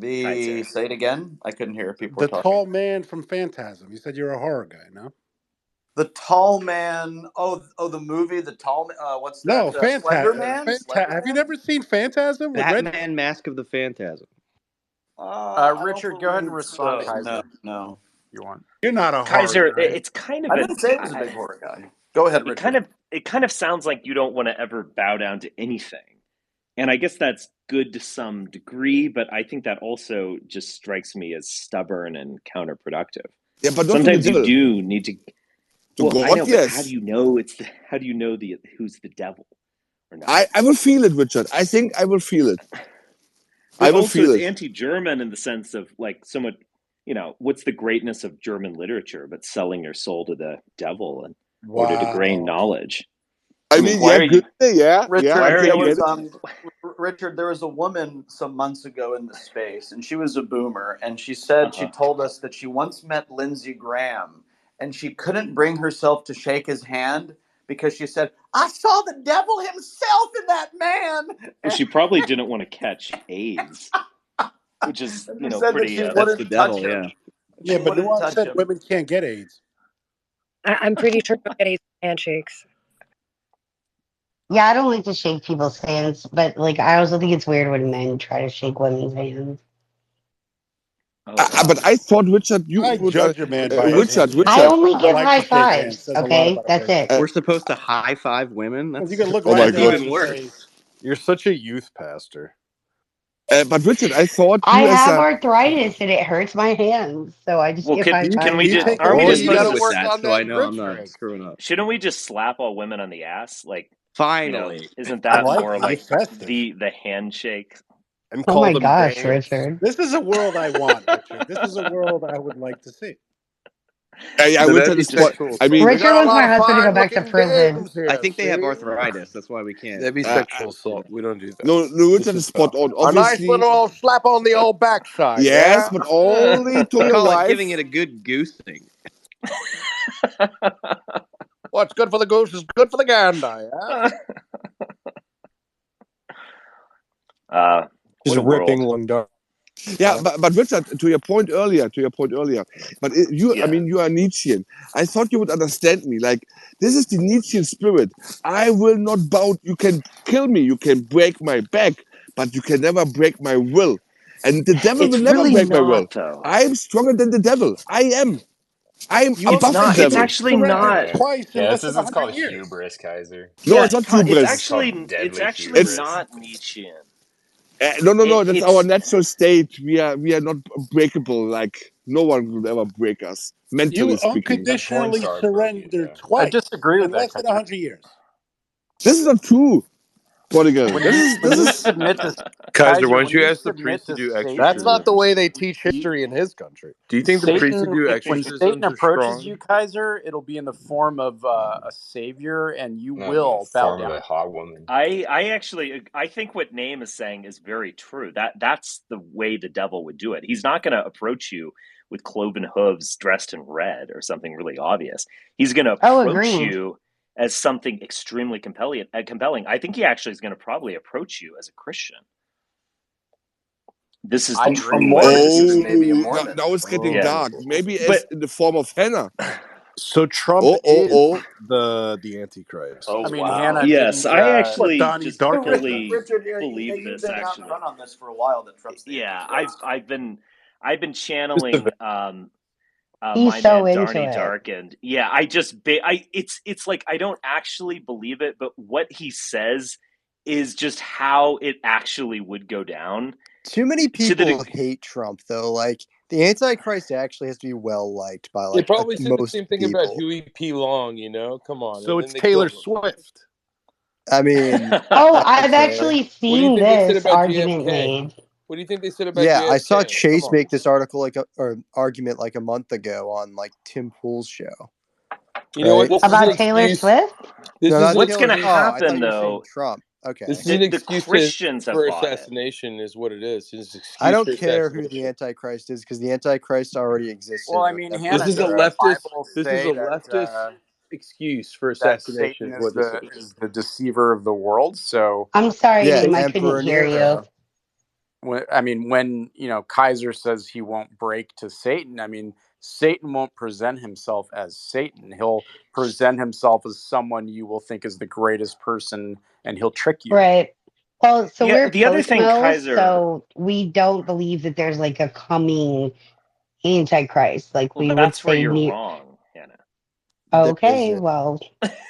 Speaker 3: Say it again. I couldn't hear. People
Speaker 17: The
Speaker 3: were talking.
Speaker 17: tall man from Phantasm. You said you're a horror guy, no?
Speaker 3: The Tall Man. Oh, the movie. The Tall Man. What's that?
Speaker 17: No,
Speaker 3: Slender Man.
Speaker 17: Have you never seen Phantasm with
Speaker 14: Batman Mask of the Phantasm.
Speaker 3: I
Speaker 7: Richard,
Speaker 3: don't
Speaker 7: go ahead and
Speaker 3: believe
Speaker 7: respond,
Speaker 3: so.
Speaker 7: Kaiser.
Speaker 3: No.
Speaker 7: you want.
Speaker 17: You're not a horror
Speaker 10: Kaiser,
Speaker 17: guy.
Speaker 10: it's kind of
Speaker 3: I
Speaker 10: a.
Speaker 3: didn't say he was a big horror guy. Go ahead,
Speaker 10: It
Speaker 3: Richard.
Speaker 10: kind of sounds like you don't want to ever bow down to anything. And I guess that's good to some degree, but I think that also just strikes me as stubborn and counterproductive.
Speaker 15: Yeah, but not to the
Speaker 10: Sometimes you
Speaker 15: devil.
Speaker 10: do need to.
Speaker 15: To
Speaker 10: Well, I
Speaker 15: God,
Speaker 10: know, but how
Speaker 15: yes.
Speaker 10: do you know how do you know who's the devil or not?
Speaker 15: I will feel it, Richard. I think I will feel it.
Speaker 10: But
Speaker 15: I will
Speaker 10: also,
Speaker 15: feel
Speaker 10: it's
Speaker 15: it.
Speaker 10: anti-German in the sense of like somewhat, what's the greatness of German literature but selling your soul to the devil or to degrade knowledge?
Speaker 15: I mean,
Speaker 10: why
Speaker 15: yeah,
Speaker 10: are
Speaker 15: good. Yeah,
Speaker 3: Richard,
Speaker 15: yeah, I
Speaker 3: there
Speaker 15: can
Speaker 3: was
Speaker 15: get it.
Speaker 3: Richard. There was a woman some months ago in the space, and she was a boomer, and she said she told us that she once met Lindsey Graham, and she couldn't bring herself to shake his hand because she said, "I saw the devil himself in that man."
Speaker 10: Well, she probably didn't want to catch AIDS, which is
Speaker 3: And she said
Speaker 10: pretty.
Speaker 3: that she
Speaker 11: That's
Speaker 3: wouldn't
Speaker 11: the
Speaker 3: touch
Speaker 11: devil,
Speaker 3: him.
Speaker 11: yeah.
Speaker 17: Yeah,
Speaker 3: She
Speaker 17: but
Speaker 3: wouldn't
Speaker 17: Nuance
Speaker 3: touch
Speaker 17: said
Speaker 3: him.
Speaker 17: women can't get AIDS.
Speaker 12: I'm pretty sure you'll get AIDS handshakes.
Speaker 5: Yeah, I don't like to shake people's hands, but like I also think it's weird when men try to shake women's hands.
Speaker 15: But I thought, Richard, you
Speaker 17: I
Speaker 15: would.
Speaker 17: judge a man by his
Speaker 15: Richard,
Speaker 17: handshake.
Speaker 5: I only
Speaker 17: I
Speaker 5: give
Speaker 17: like
Speaker 5: high
Speaker 17: to shake hands.
Speaker 5: fives.
Speaker 17: Says a lot
Speaker 5: Okay,
Speaker 17: about a
Speaker 5: that's
Speaker 17: person.
Speaker 5: it.
Speaker 14: We're supposed to high five women. That's
Speaker 17: You can look
Speaker 15: Oh
Speaker 17: right
Speaker 15: my
Speaker 17: in their
Speaker 15: God.
Speaker 17: eyes and say,
Speaker 2: You're such a youth pastor.
Speaker 15: But Richard, I thought
Speaker 5: I
Speaker 15: you as
Speaker 5: have
Speaker 15: a.
Speaker 5: arthritis and it hurts my hands, so I just
Speaker 10: Well,
Speaker 5: give
Speaker 10: can
Speaker 5: high fives.
Speaker 10: we just
Speaker 5: now.
Speaker 10: aren't we
Speaker 14: Well,
Speaker 10: just
Speaker 14: you got
Speaker 10: supposed
Speaker 14: to
Speaker 10: to
Speaker 14: work on so I know I'm not screwing up.
Speaker 10: Shouldn't we just slap all women on the ass? Like,
Speaker 14: Finally.
Speaker 10: Isn't
Speaker 17: I
Speaker 10: that
Speaker 17: like
Speaker 10: more
Speaker 17: it.
Speaker 10: like
Speaker 17: It's festive.
Speaker 10: the handshake?
Speaker 2: And
Speaker 5: Oh
Speaker 2: call
Speaker 5: my
Speaker 2: them
Speaker 5: gosh,
Speaker 2: babes.
Speaker 5: Richard.
Speaker 17: This is a world I want, Richard. This is a world I would like to see.
Speaker 15: Yeah,
Speaker 14: So that'd
Speaker 15: Richard
Speaker 14: be
Speaker 15: is what
Speaker 14: sexual
Speaker 15: I mean.
Speaker 14: assault.
Speaker 5: Richard wants my husband to go back to prison.
Speaker 14: I think they have arthritis. That's why we can't.
Speaker 2: That'd be sexual assault. We don't do that.
Speaker 15: No, Richard is spot on.
Speaker 2: A nice
Speaker 15: Obviously,
Speaker 2: little old slap on the old backside.
Speaker 15: yes,
Speaker 2: Yeah?
Speaker 15: but only to
Speaker 14: We
Speaker 15: your
Speaker 14: call it
Speaker 15: wife.
Speaker 14: giving it a good goosing.
Speaker 2: What's good for the goose is good for the gander. Yeah?
Speaker 17: Just ripping Lungdar.
Speaker 15: Yeah, but Richard, to your point earlier, but I mean, you are Nietzschean. I thought you would understand me. Like, this is the Nietzschean spirit. I will not bow. You can kill me, you can break my back, but you can never break my will. And the devil
Speaker 10: It's
Speaker 15: will never
Speaker 10: really
Speaker 15: break my will.
Speaker 10: not, though.
Speaker 15: I am stronger than the devil. I am
Speaker 10: It's
Speaker 15: above the
Speaker 10: not.
Speaker 15: devil.
Speaker 10: It's actually not.
Speaker 17: Twice in
Speaker 4: Yeah,
Speaker 17: less
Speaker 4: this
Speaker 17: than
Speaker 4: is
Speaker 17: 100
Speaker 4: called
Speaker 17: years.
Speaker 4: hubris, Kaiser.
Speaker 15: No, it's not hubris.
Speaker 10: It's actually
Speaker 15: It's
Speaker 10: not Nietzschean.
Speaker 15: no. That's our
Speaker 10: It's
Speaker 15: natural state. We are not breakable. Like no one will ever break us, mentally
Speaker 17: You
Speaker 15: speaking.
Speaker 17: unconditionally surrendered
Speaker 7: I
Speaker 17: twice
Speaker 7: disagree with
Speaker 17: in
Speaker 7: that.
Speaker 17: less than 100 years.
Speaker 15: This is not true, Prodigal.
Speaker 7: When
Speaker 15: This
Speaker 7: you
Speaker 15: is
Speaker 7: submit to
Speaker 16: Kaiser, why
Speaker 7: when
Speaker 16: don't you ask the
Speaker 7: submit
Speaker 16: priest to
Speaker 7: to
Speaker 16: do
Speaker 7: Satan,
Speaker 2: That's not the
Speaker 16: exorcisms?
Speaker 2: way they teach history in his country.
Speaker 16: Do you think the priests that do
Speaker 7: when Satan
Speaker 16: exorcisms are
Speaker 7: approaches
Speaker 16: strong?
Speaker 7: you, Kaiser, it'll be in the form of a savior, and you
Speaker 4: No,
Speaker 7: will bow
Speaker 4: form of
Speaker 7: down.
Speaker 4: a hot woman.
Speaker 10: I think what Name is saying is very true. That's the way the devil would do it. He's not going to approach you with cloven hooves dressed in red or something really obvious. He's going to
Speaker 5: Oh,
Speaker 10: approach
Speaker 5: agreed.
Speaker 10: you as something extremely compelling. I think he actually is going to probably approach you as a Christian. This is the true way.
Speaker 15: maybe a Mormon. Now it's getting dark. Maybe as in the form of Hannah.
Speaker 2: So Trump is the Antichrist.
Speaker 10: Oh,
Speaker 7: I mean,
Speaker 10: wow.
Speaker 7: Hannah
Speaker 10: Yes,
Speaker 7: didn't.
Speaker 10: I actually
Speaker 17: Donnie
Speaker 10: just
Speaker 17: Darko
Speaker 10: fully
Speaker 3: Richard,
Speaker 10: believe
Speaker 3: you've
Speaker 10: this.
Speaker 3: been out
Speaker 10: Actually,
Speaker 3: front on this for a while. That Trump's the
Speaker 10: yeah,
Speaker 3: Antichrist.
Speaker 10: I've been channeling
Speaker 5: He's
Speaker 10: my
Speaker 5: so
Speaker 10: man
Speaker 5: into
Speaker 10: Darnie
Speaker 5: it.
Speaker 10: Darkened. Yeah, it's like I don't actually believe it, but what he says is just how it actually would go down.
Speaker 14: Too many
Speaker 10: To the
Speaker 14: people hate Trump, though. Like, the Antichrist actually has to be well liked by,
Speaker 16: They
Speaker 14: like,
Speaker 16: probably said the
Speaker 14: most
Speaker 16: same thing
Speaker 14: people.
Speaker 16: about Huey P. Long, Come on.
Speaker 2: So
Speaker 16: and
Speaker 2: it's
Speaker 16: then they
Speaker 2: Taylor
Speaker 16: killed him.
Speaker 2: Swift.
Speaker 14: I mean,
Speaker 5: Oh, I've
Speaker 14: okay.
Speaker 5: actually
Speaker 16: What do you
Speaker 5: seen
Speaker 16: think they said
Speaker 5: this
Speaker 16: about
Speaker 5: argument
Speaker 16: JFK?
Speaker 5: made.
Speaker 16: What do you think they said about
Speaker 14: Yeah,
Speaker 16: JFK?
Speaker 14: I saw Chase
Speaker 16: Come on.
Speaker 14: make this article or argument like a month ago on like Tim Pool's show.
Speaker 16: You know what? This is an
Speaker 5: About Taylor
Speaker 16: excuse.
Speaker 5: Swift?
Speaker 16: This
Speaker 14: No,
Speaker 16: is
Speaker 14: not
Speaker 10: What's
Speaker 14: Taylor
Speaker 10: going to
Speaker 14: Swift. I thought
Speaker 10: happen
Speaker 14: you were saying
Speaker 10: though?
Speaker 14: Trump. Okay.
Speaker 16: This is an
Speaker 10: The
Speaker 16: excuse
Speaker 10: Christians have
Speaker 16: for
Speaker 10: bought it.
Speaker 16: assassination, is what it is. It's an excuse
Speaker 14: I don't
Speaker 16: for
Speaker 14: care who the
Speaker 16: assassination.
Speaker 14: Antichrist is because the Antichrist already existed.
Speaker 7: Well, I
Speaker 14: or
Speaker 7: mean,
Speaker 14: whatever.
Speaker 7: Hannah,
Speaker 16: This is a
Speaker 7: doesn't the
Speaker 16: leftist.
Speaker 7: Bible
Speaker 16: This is
Speaker 7: say
Speaker 16: a leftist excuse for
Speaker 7: that
Speaker 16: assassination.
Speaker 7: Satan
Speaker 16: Is what this is.
Speaker 7: is the deceiver of the world? So,
Speaker 5: I'm sorry,
Speaker 14: Yeah,
Speaker 5: Name, I
Speaker 14: Emperor
Speaker 5: couldn't hear you.
Speaker 14: Nero.
Speaker 7: when Kaiser says he won't break to Satan, I mean, Satan won't present himself as Satan. He'll present himself as someone you will think is the greatest person, and he'll trick you.
Speaker 5: Right. Well, so
Speaker 10: Yeah,
Speaker 5: we're
Speaker 10: the other thing,
Speaker 5: post-Mo,
Speaker 10: Kaiser.
Speaker 5: so we don't believe that there's like a coming Antichrist. Like
Speaker 10: Well,
Speaker 5: we would
Speaker 10: that's where
Speaker 5: say
Speaker 10: you're wrong, Hannah.
Speaker 2: There
Speaker 5: okay,
Speaker 2: isn't.
Speaker 5: well,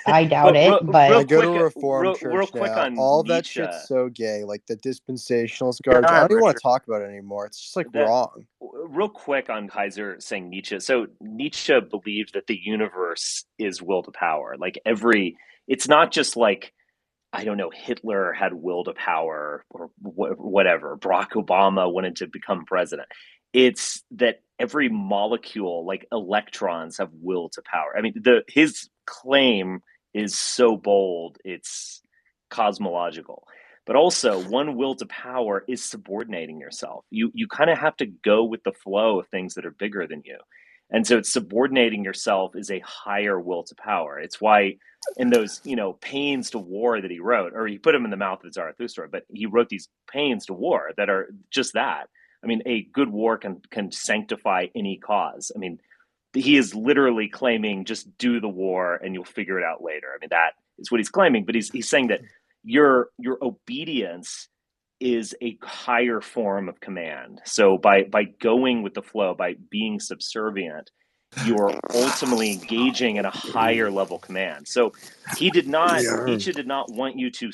Speaker 5: I doubt
Speaker 10: But
Speaker 5: it,
Speaker 10: real
Speaker 5: but
Speaker 14: I go to
Speaker 10: quick,
Speaker 14: a Reformed
Speaker 10: real
Speaker 14: church
Speaker 10: quick
Speaker 14: now.
Speaker 10: on
Speaker 14: All that
Speaker 10: Nietzsche.
Speaker 14: shit's so gay. Like the dispensationalist
Speaker 7: Go
Speaker 14: garbage. I
Speaker 7: ahead,
Speaker 14: don't even want
Speaker 7: Richard.
Speaker 14: to talk about it anymore. It's just like
Speaker 10: That
Speaker 14: wrong.
Speaker 10: real quick on Kaiser saying Nietzsche. So Nietzsche believed that the universe is will to power. Like it's not just like, I don't know, Hitler had will to power or whatever. Barack Obama wanted to become president. It's that every molecule, like electrons, have will to power. I mean, his claim is so bold, it's cosmological. But also, one will to power is subordinating yourself. You kind of have to go with the flow of things that are bigger than you. And so it's subordinating yourself is a higher will to power. It's why in those, pains to war that he wrote, or he put them in the mouth of Zarathustra, but he wrote these pains to war that are just that. I mean, a good war can sanctify any cause. I mean, he is literally claiming just do the war and you'll figure it out later. I mean, that is what he's claiming, but he's saying that your obedience is a higher form of command. So by going with the flow, by being subservient, you are ultimately engaging in a higher level command. So Nietzsche did not want you to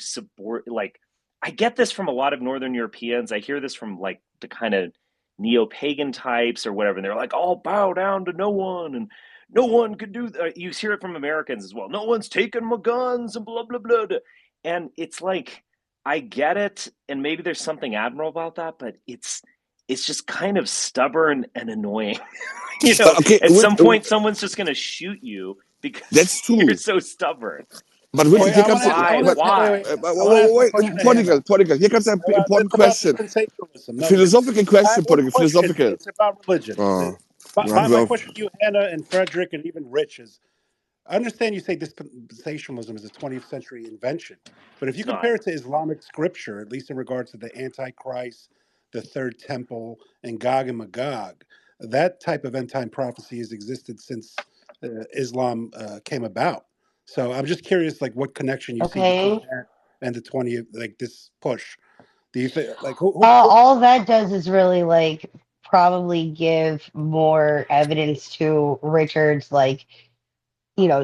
Speaker 10: I get this from a lot of Northern Europeans. I hear this from like the kind of neo-pagan types or whatever. And they're like, oh, bow down to no one. And no one could do that. You hear it from Americans as well. No one's taking my guns and blah, blah, blah. And it's like, I get it. And maybe there's something admirable about that, but it's just kind of stubborn and annoying.
Speaker 15: Okay,
Speaker 10: At some point, someone's just going to shoot you because
Speaker 15: that's true.
Speaker 10: you're so stubborn.
Speaker 15: But Richard, here comes
Speaker 10: Why?
Speaker 15: Portugal. Here comes an important question. Philosophical question, Portugal. Philosophical.
Speaker 17: It's about religion. My question to you, Hannah and Frederick, and even Rich is: I understand you say dispensationalism is a 20th century invention, but if you compare it to Islamic scripture, at least in regards to the Antichrist, the Third Temple, and Gog and Magog, that type of end time prophecy has existed since Islam came about. So I'm just curious, like, what connection you see between that and the 20th, like this push. Do you think, like,
Speaker 5: all that does is really like probably give more evidence to Richard's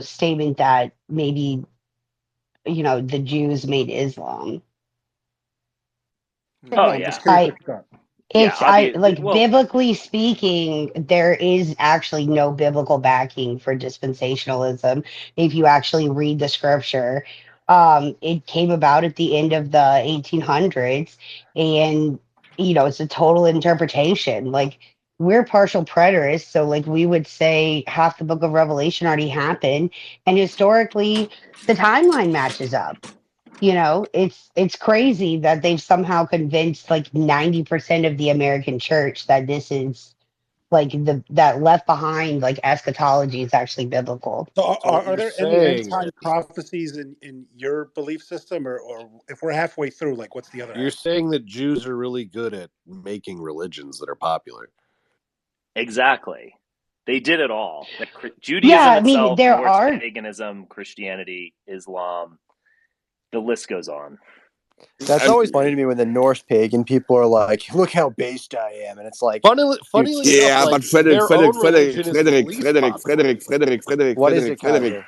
Speaker 5: statement that maybe the Jews made Islam.
Speaker 10: Oh yeah.
Speaker 5: Biblically speaking, there is actually no biblical backing for dispensationalism. If you actually read the scripture, it came about at the end of the 1800s, and it's a total interpretation. Like, we're partial preterists, so like we would say half the book of Revelation already happened, and historically the timeline matches up. It's crazy that they've somehow convinced like 90% of the American church that this is like that Left Behind like eschatology is actually biblical.
Speaker 17: So are there any end time prophecies in your belief system, or if we're halfway through, like, what's the other?
Speaker 2: You're saying that Jews are really good at making religions that are popular.
Speaker 10: Exactly. They did it all. Like Judaism itself,
Speaker 5: there
Speaker 10: towards
Speaker 5: are
Speaker 10: paganism, Christianity, Islam. The list goes on.
Speaker 14: That's always funny to me when the Norse pagan people are like, "Look how based I am," and it's like,
Speaker 2: funnily
Speaker 15: yeah,
Speaker 2: enough,
Speaker 15: but Frederick.
Speaker 14: What is it, Kaiser?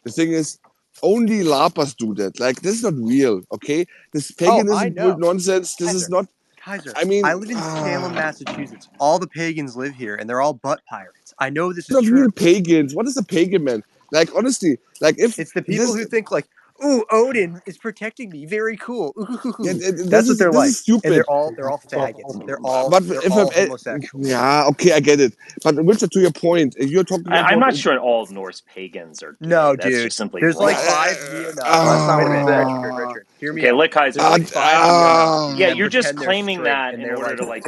Speaker 15: The thing is, only LARPers do that. Like, this is not real, okay? This paganism nonsense. This is not.
Speaker 14: Kaiser,
Speaker 15: I mean,
Speaker 14: I live in Salem, Massachusetts. All the pagans live here, and they're all butt pirates. I know this is
Speaker 15: not
Speaker 14: true.
Speaker 15: real pagans. What is a pagan, man? Like, honestly, like if
Speaker 14: it's the people who think like, "Ooh, Odin is protecting me. Very cool."
Speaker 15: Yeah,
Speaker 14: that's what they're like.
Speaker 15: Is stupid.
Speaker 14: And they're all faggots. They're all homosexual.
Speaker 15: Yeah, okay, I get it. But Richard, to your point, you're talking.
Speaker 10: I'm not sure all Norse pagans are.
Speaker 14: No,
Speaker 10: That's
Speaker 14: dude.
Speaker 10: just simply
Speaker 14: There's like
Speaker 10: wrong.
Speaker 14: 5 neo-Nazis. Richard. Hear me out.
Speaker 15: There's
Speaker 14: like 5 neo-Nazis.
Speaker 10: Yeah, you're just claiming that in order to like.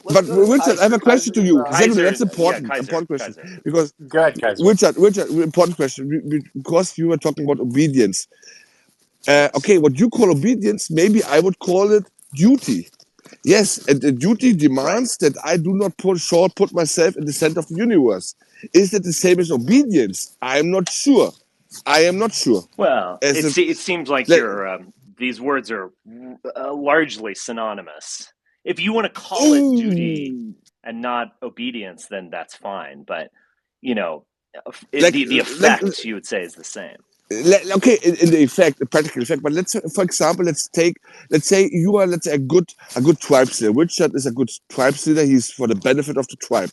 Speaker 15: But Richard, I have a question to you.
Speaker 10: Kaiser,
Speaker 15: that's important.
Speaker 10: Yeah,
Speaker 15: important question.
Speaker 10: Kaiser.
Speaker 15: Because Richard, important question. Because you were talking about obedience. Okay, what you call obedience, maybe I would call it duty. Yes, and the duty demands that I do not put myself in the center of the universe. Is that the same as obedience? I am not sure.
Speaker 10: Well, it seems like these words are largely synonymous. If you want to call it duty
Speaker 15: Ooh.
Speaker 10: and not obedience, then that's fine. But you know,
Speaker 15: Like,
Speaker 10: the effect you would say is the same.
Speaker 15: Okay, in the effect, the practical effect. But let's, for example, let's say you are, let's say, a good tribe leader. Richard is a good tribe leader. He's for the benefit of the tribe.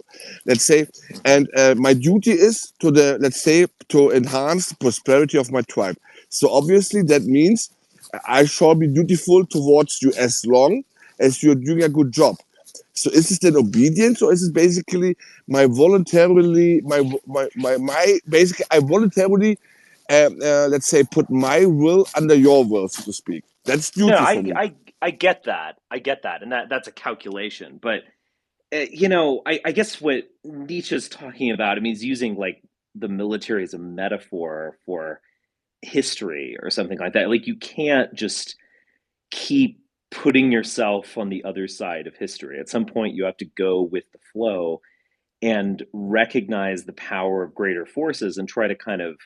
Speaker 15: Let's say, and my duty is to to enhance the prosperity of my tribe. So obviously that means I shall be dutiful towards you as long as you're doing a good job. So is this then obedience, or is it basically I voluntarily, let's say, put my will under your will, so to speak? That's duty
Speaker 10: No,
Speaker 15: for me.
Speaker 10: I get that. I get that, and that's a calculation. But you know, I guess what Nietzsche's talking about, I mean, he's using like the military as a metaphor for history or something like that. Like you can't just keep putting yourself on the other side of history. At some point, you have to go with the flow and recognize the power of greater forces and try to kind of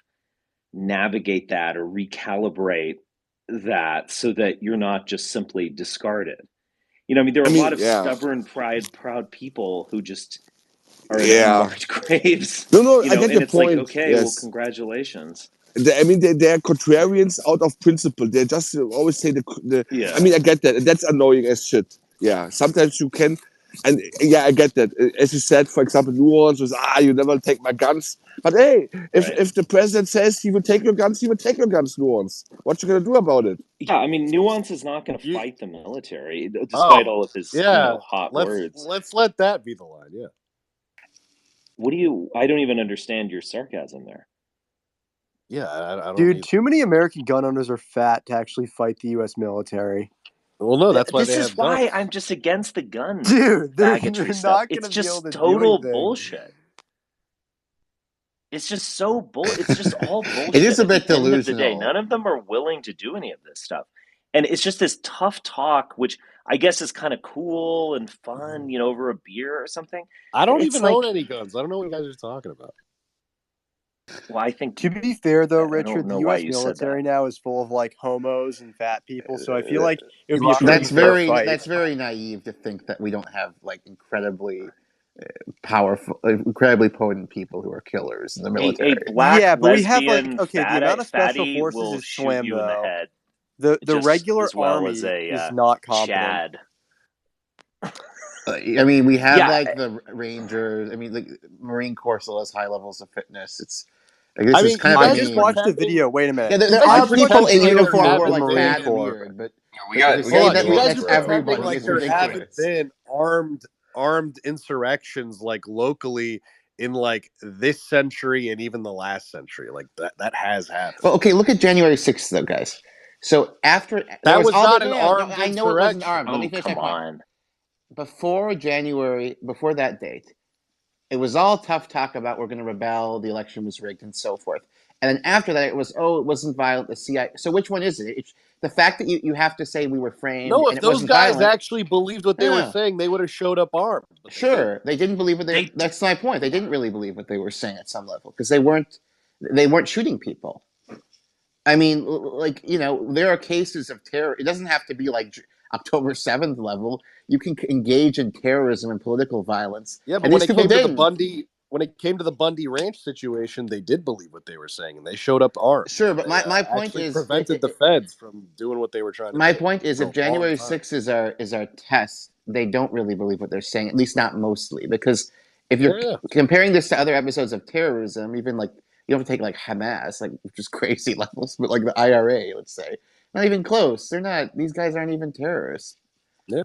Speaker 10: navigate that or recalibrate that so that you're not just simply discarded. You know, I mean, there are a lot of
Speaker 15: Yeah.
Speaker 10: stubborn, proud people who just are in
Speaker 15: Yeah.
Speaker 10: unmarked graves.
Speaker 15: No,
Speaker 10: You
Speaker 15: I
Speaker 10: know,
Speaker 15: get
Speaker 10: and
Speaker 15: your
Speaker 10: it's like,
Speaker 15: point.
Speaker 10: okay, well,
Speaker 15: Yes.
Speaker 10: congratulations.
Speaker 15: I mean, they're contrarians out of principle. They just always say the.
Speaker 10: Yeah.
Speaker 15: I mean, I get that. And that's annoying as shit. Yeah, sometimes you can, and yeah, I get that. As you said, for example, nuance was you never take my guns. But hey, if the president says he will take your guns, he will take your guns, nuance. What you gonna do about it?
Speaker 10: Yeah, I mean, Nuance is not going to fight the military, despite all of his, hot words.
Speaker 6: Let's let that be the line. Yeah.
Speaker 10: What do you? I don't even understand your sarcasm there.
Speaker 6: Yeah, I don't.
Speaker 14: Dude, too many American gun owners are fat to actually fight the U.S. military.
Speaker 6: Well, no, that's why
Speaker 10: This
Speaker 6: they
Speaker 10: is
Speaker 6: have
Speaker 10: why
Speaker 6: guns.
Speaker 10: I'm just against the gun
Speaker 14: Dude, they're
Speaker 10: faggotry
Speaker 14: not
Speaker 10: stuff.
Speaker 14: gonna
Speaker 10: It's
Speaker 14: be
Speaker 10: just
Speaker 14: able to do
Speaker 10: total
Speaker 14: anything.
Speaker 10: bullshit. It's just so It's just all bullshit.
Speaker 18: It is a
Speaker 10: at
Speaker 18: bit
Speaker 10: the end of the day.
Speaker 18: delusional.
Speaker 10: None of them are willing to do any of this stuff, and it's just this tough talk, which I guess is kind of cool and fun, you know, over a beer or something.
Speaker 6: I don't
Speaker 10: But it's
Speaker 6: even
Speaker 10: like,
Speaker 6: own any guns. I don't know what you guys are talking about.
Speaker 10: well, I think
Speaker 14: To be fair, though,
Speaker 10: I don't
Speaker 14: Richard, the
Speaker 10: know why
Speaker 14: U.S.
Speaker 10: you said
Speaker 14: military
Speaker 10: that.
Speaker 14: now is full of like homos and fat people, so I feel like it would be a pretty
Speaker 18: That's
Speaker 14: fair
Speaker 18: very
Speaker 14: fight.
Speaker 18: that's very naive to think that we don't have like incredibly powerful, incredibly potent people who are killers in the military.
Speaker 10: A black
Speaker 14: Yeah, but we have like
Speaker 10: lesbian
Speaker 14: okay, the amount of special
Speaker 10: fatty
Speaker 14: forces
Speaker 10: will
Speaker 14: is
Speaker 10: shoot
Speaker 14: slim
Speaker 10: you in the
Speaker 14: though.
Speaker 10: head
Speaker 14: The
Speaker 10: just
Speaker 14: regular
Speaker 10: as well
Speaker 14: army
Speaker 10: as a
Speaker 14: is not competent.
Speaker 10: Chad.
Speaker 18: I mean, we have
Speaker 10: Yeah.
Speaker 18: like the Rangers. I mean, the Marine Corps still has high levels of fitness. It's like, this
Speaker 6: I
Speaker 18: is
Speaker 6: mean,
Speaker 18: kind
Speaker 6: you
Speaker 18: of
Speaker 14: I
Speaker 6: guys
Speaker 14: just
Speaker 18: mean.
Speaker 14: watched the
Speaker 6: pretending-
Speaker 14: video. Wait a minute.
Speaker 18: Yeah, there
Speaker 6: You guys
Speaker 18: are
Speaker 6: are
Speaker 18: people
Speaker 6: pretending
Speaker 18: in
Speaker 6: like
Speaker 18: uniform
Speaker 6: there
Speaker 18: who are
Speaker 6: haven't
Speaker 18: like
Speaker 6: been-
Speaker 18: bad and
Speaker 14: Corps.
Speaker 18: weird, but
Speaker 4: We got
Speaker 18: to
Speaker 4: we
Speaker 18: say
Speaker 4: got
Speaker 18: that
Speaker 6: you guys
Speaker 18: that's
Speaker 6: are pretending
Speaker 18: everybody
Speaker 6: like
Speaker 18: is
Speaker 6: there haven't
Speaker 18: ridiculous.
Speaker 6: been armed insurrections like locally in like this century and even the last century. Like that has happened.
Speaker 18: Well, okay, look at January 6th, though, guys. So after
Speaker 6: That was
Speaker 18: all
Speaker 6: not
Speaker 18: the,
Speaker 6: an
Speaker 18: no,
Speaker 6: armed
Speaker 18: I know it wasn't
Speaker 6: insurrection.
Speaker 18: armed. Let me
Speaker 10: Oh,
Speaker 18: finish
Speaker 10: come
Speaker 18: my point.
Speaker 10: on.
Speaker 18: Before that date, it was all tough talk about we're going to rebel, the election was rigged, and so forth. And then after that, it wasn't violent. The CIA. So which one is it? It's the fact that you have to say we were framed.
Speaker 6: No,
Speaker 18: and
Speaker 6: if
Speaker 18: it
Speaker 6: those
Speaker 18: wasn't
Speaker 6: guys
Speaker 18: violent.
Speaker 6: actually believed what they were saying, they would have showed up armed. But they didn't.
Speaker 18: Sure, they didn't believe what they. That's my point. They didn't really believe what they were saying at some level because they weren't shooting people. I mean, like, you know, there are cases of terror. It doesn't have to be like October 7th level. You can engage in terrorism and political violence.
Speaker 6: Yeah, but
Speaker 18: and
Speaker 6: when
Speaker 18: these
Speaker 6: it
Speaker 18: people
Speaker 6: came to the
Speaker 18: didn't.
Speaker 6: Bundy Ranch situation, they did believe what they were saying, and they showed up armed.
Speaker 18: Sure, but
Speaker 6: They,
Speaker 18: my point
Speaker 6: actually
Speaker 18: is
Speaker 6: prevented the feds from doing what they were trying to do.
Speaker 18: my point is
Speaker 6: for
Speaker 18: if
Speaker 6: a
Speaker 18: January
Speaker 6: long time.
Speaker 18: 6th is our test, they don't really believe what they're saying. At least not mostly, because if you're comparing this to other episodes of terrorism, even like you don't have to take like Hamas, like which is crazy levels, but like the IRA, let's say, not even close. They're not. These guys aren't even terrorists.
Speaker 6: Yeah.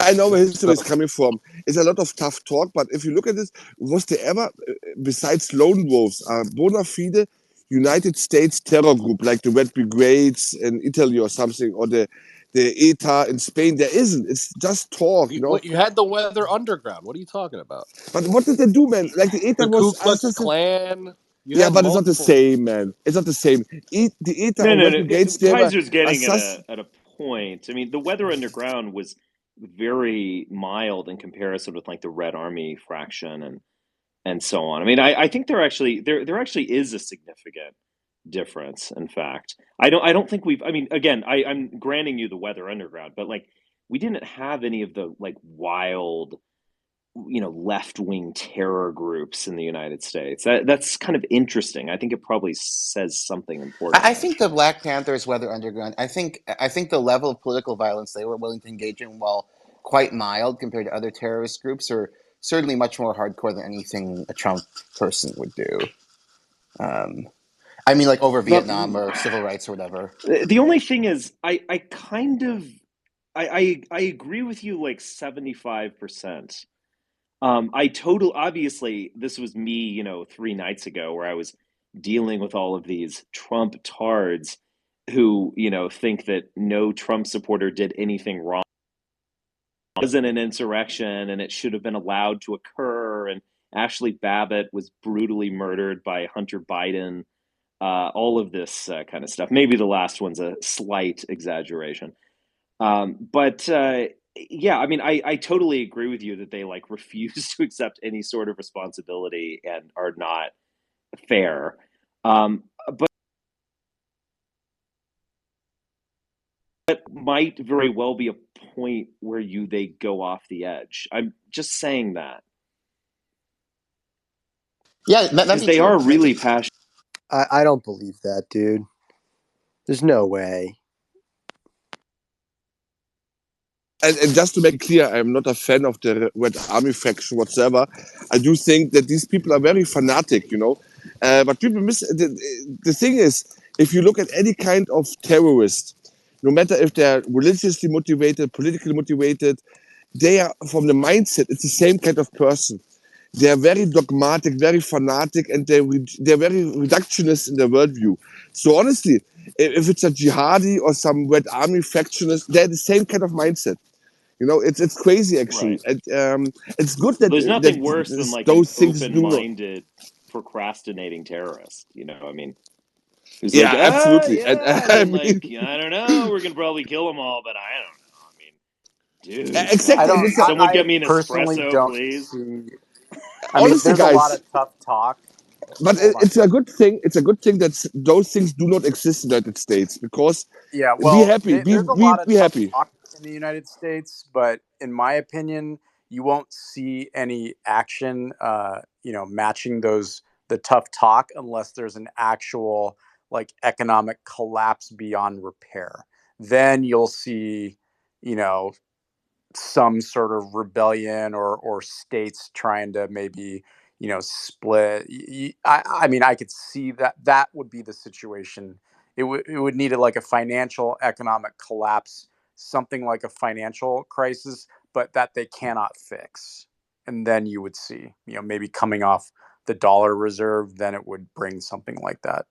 Speaker 15: I know where history is coming from. It's a lot of tough talk, but if you look at this, was there ever, besides lone wolves, a bona fide United States terror group like the Red Brigades in Italy or something, or the ETA in Spain? There isn't. It's just talk, you know.
Speaker 6: You had the Weather Underground. What are you talking about?
Speaker 15: But what did they do, man? Like the ETA
Speaker 6: The
Speaker 15: was
Speaker 6: Ku Klux Klan.
Speaker 15: Yeah, but it's not the same, man. It's not the same. The ETA and Red Brigades, they were
Speaker 10: Kaiser's getting at a point. I mean, the Weather Underground was very mild in comparison with like the Red Army fraction and so on. I mean, I think there actually is a significant difference. In fact, I don't think we've. I mean, again, I'm granting you the Weather Underground, but like we didn't have any of the like wild, left-wing terror groups in the United States. That's kind of interesting. I think it probably says something important
Speaker 18: I
Speaker 10: there.
Speaker 18: think the Black Panthers, whether underground, I think the level of political violence they were willing to engage in, while quite mild compared to other terrorist groups, are certainly much more hardcore than anything a Trump person would do. I mean, like over
Speaker 10: But
Speaker 18: Vietnam or civil rights or whatever.
Speaker 10: the only thing is, I agree with you like 75%. Obviously this was me, 3 nights ago, where I was dealing with all of these Trump tards who, think that no Trump supporter did anything wrong. It wasn't an insurrection and it should have been allowed to occur. And Ashley Babbitt was brutally murdered by Hunter Biden. All of this kind of stuff. Maybe the last one's a slight exaggeration. But yeah, I mean, I totally agree with you that they like refuse to accept any sort of responsibility and are not fair. But that might very well be a point where they go off the edge. I'm just saying that.
Speaker 18: Yeah,
Speaker 10: because they are really passionate.
Speaker 14: I don't believe that, dude. There's no way.
Speaker 15: And just to make it clear, I'm not a fan of the Red Army faction whatsoever. I do think that these people are very fanatic, But people miss the thing is, if you look at any kind of terrorist, no matter if they're religiously motivated, politically motivated, they are from the mindset. It's the same kind of person. They are very dogmatic, very fanatic, and they're very reductionist in their worldview. So honestly, if it's a jihadi or some Red Army factionist, they're the same kind of mindset. It's crazy actually.
Speaker 10: Right.
Speaker 15: And it's good that
Speaker 10: There's nothing worse than like
Speaker 15: those
Speaker 10: an
Speaker 15: things do not.
Speaker 10: open-minded procrastinating terrorist. I mean, who's
Speaker 15: Yeah,
Speaker 10: like,
Speaker 15: absolutely.
Speaker 10: yeah,
Speaker 15: And
Speaker 10: I mean, I don't know, we're gonna probably kill them all, but I don't know. I mean, dude,
Speaker 15: exactly.
Speaker 10: come
Speaker 15: And
Speaker 10: on.
Speaker 15: it's
Speaker 10: Someone get me an
Speaker 7: personally
Speaker 10: espresso,
Speaker 7: don't
Speaker 10: please.
Speaker 7: see. I mean,
Speaker 15: honestly,
Speaker 7: there's a lot
Speaker 15: guys.
Speaker 7: of tough talk.
Speaker 15: But
Speaker 7: Hold on.
Speaker 15: it's a good thing. It's a good thing that those things do not exist in the United States because
Speaker 7: Yeah,
Speaker 15: be
Speaker 7: well,
Speaker 15: happy,
Speaker 7: there's a lot of
Speaker 15: be
Speaker 7: tough
Speaker 15: happy.
Speaker 7: talk in the United States, but in my opinion, you won't see any action, matching the tough talk unless there's an actual like economic collapse beyond repair. Then you'll see, some sort of rebellion or states trying to maybe split. I mean, I could see that would be the situation. It would need like a financial economic collapse, something like a financial crisis, but that they cannot fix. And then you would see, maybe coming off the dollar reserve, then it would bring something like that.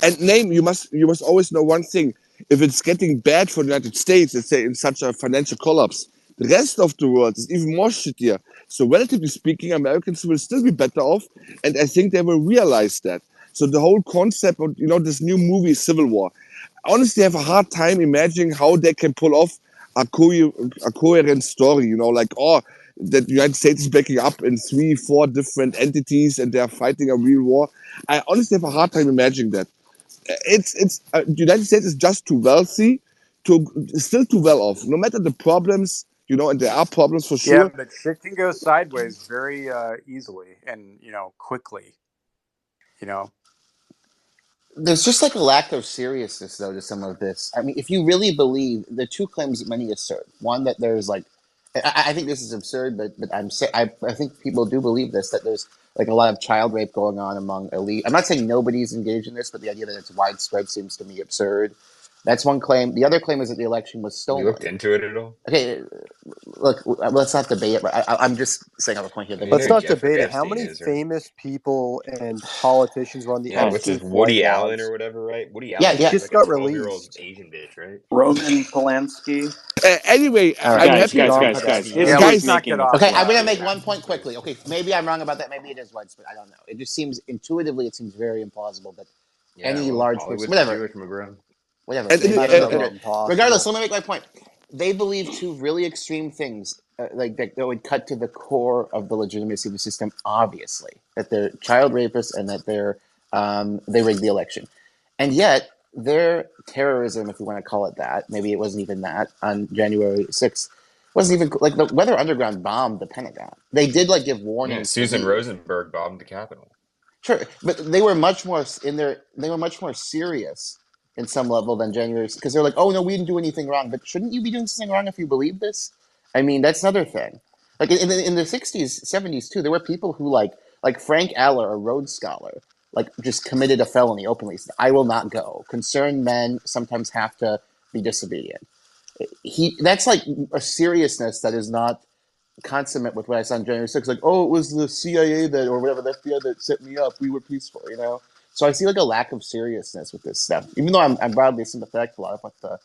Speaker 15: And you must always know one thing: if it's getting bad for the United States, let's say in such a financial collapse, the rest of the world is even more shittier. So relatively speaking, Americans will still be better off, and I think they will realize that. So the whole concept of this new movie Civil War, honestly, I have a hard time imagining how they can pull off a coherent story. That the United States is breaking up in 3-4 different entities and they're fighting a real war. I honestly have a hard time imagining that. The United States is just too wealthy, still too well off. No matter the problems, and there are problems for sure.
Speaker 7: Yeah, but shit can go sideways very easily and quickly.
Speaker 18: There's just like a lack of seriousness, though, to some of this. I mean, if you really believe the two claims that many assert, one that there's like, I think this is absurd, but I think people do believe this, that there's like a lot of child rape going on among elite. I'm not saying nobody's engaged in this, but the idea that it's widespread seems to me absurd. That's one claim. The other claim is that the election was stolen.
Speaker 4: You looked into it at all?
Speaker 18: Okay, look, let's not debate it. I'm just saying I have a point here.
Speaker 14: Let's not debate it. How many famous people and politicians were on the
Speaker 4: Yeah, what's
Speaker 14: Epstein
Speaker 4: this, Woody
Speaker 14: flight
Speaker 4: Allen
Speaker 14: logs?
Speaker 4: or whatever, right? Woody
Speaker 18: Yeah,
Speaker 4: Allen
Speaker 18: yeah.
Speaker 4: was
Speaker 14: Just
Speaker 4: like a
Speaker 14: got
Speaker 4: 12-year-old
Speaker 14: released.
Speaker 4: Asian bitch, right?
Speaker 3: Roman Polanski.
Speaker 15: Anyway,
Speaker 10: All right,
Speaker 15: I'm happy.
Speaker 10: guys.
Speaker 7: Yeah,
Speaker 10: History's
Speaker 7: let's knock
Speaker 10: making
Speaker 7: it
Speaker 10: a
Speaker 7: off.
Speaker 18: Okay, I'm
Speaker 10: clown
Speaker 18: gonna make
Speaker 10: here.
Speaker 18: one point quickly. Okay, maybe I'm wrong about that. Maybe it is widespread. I don't know. It just seems intuitively, it seems very implausible that
Speaker 4: Yeah,
Speaker 18: any
Speaker 4: well,
Speaker 18: large
Speaker 4: Hollywood's
Speaker 18: person, whatever,
Speaker 4: Jewish, McGraw.
Speaker 18: whatever.
Speaker 15: And
Speaker 18: Maybe
Speaker 14: I
Speaker 18: it
Speaker 14: don't
Speaker 18: is.
Speaker 14: know about impossible.
Speaker 18: Regardless, let me make my point. They believe two really extreme things, like that would cut to the core of the legitimacy of the system. Obviously, that they're child rapists and that they rigged the election, and yet their terrorism, if you want to call it that, maybe it wasn't even that, on January 6th, wasn't even like the Weather Underground bombed the Pentagon. They did like give
Speaker 4: Yeah,
Speaker 18: warnings.
Speaker 4: Susan Rosenberg bombed the Capitol.
Speaker 18: Sure, but they were much more they were much more serious in some level than January, because they're like, oh no, we didn't do anything wrong. But shouldn't you be doing something wrong if you believe this? I mean, that's another thing. Like in the 60s, 70s too, there were people who like Frank Aller, a Rhodes Scholar, like just committed a felony openly. Said, I will not go. Concerned men sometimes have to be disobedient. That's like a seriousness that is not consummate with what I saw on January 6th. Like, oh, it was the CIA that, or whatever, the FBI that set me up. We were peaceful, you know? So I see like a lack of seriousness with this stuff, even though I'm broadly sympathetic to a lot of what the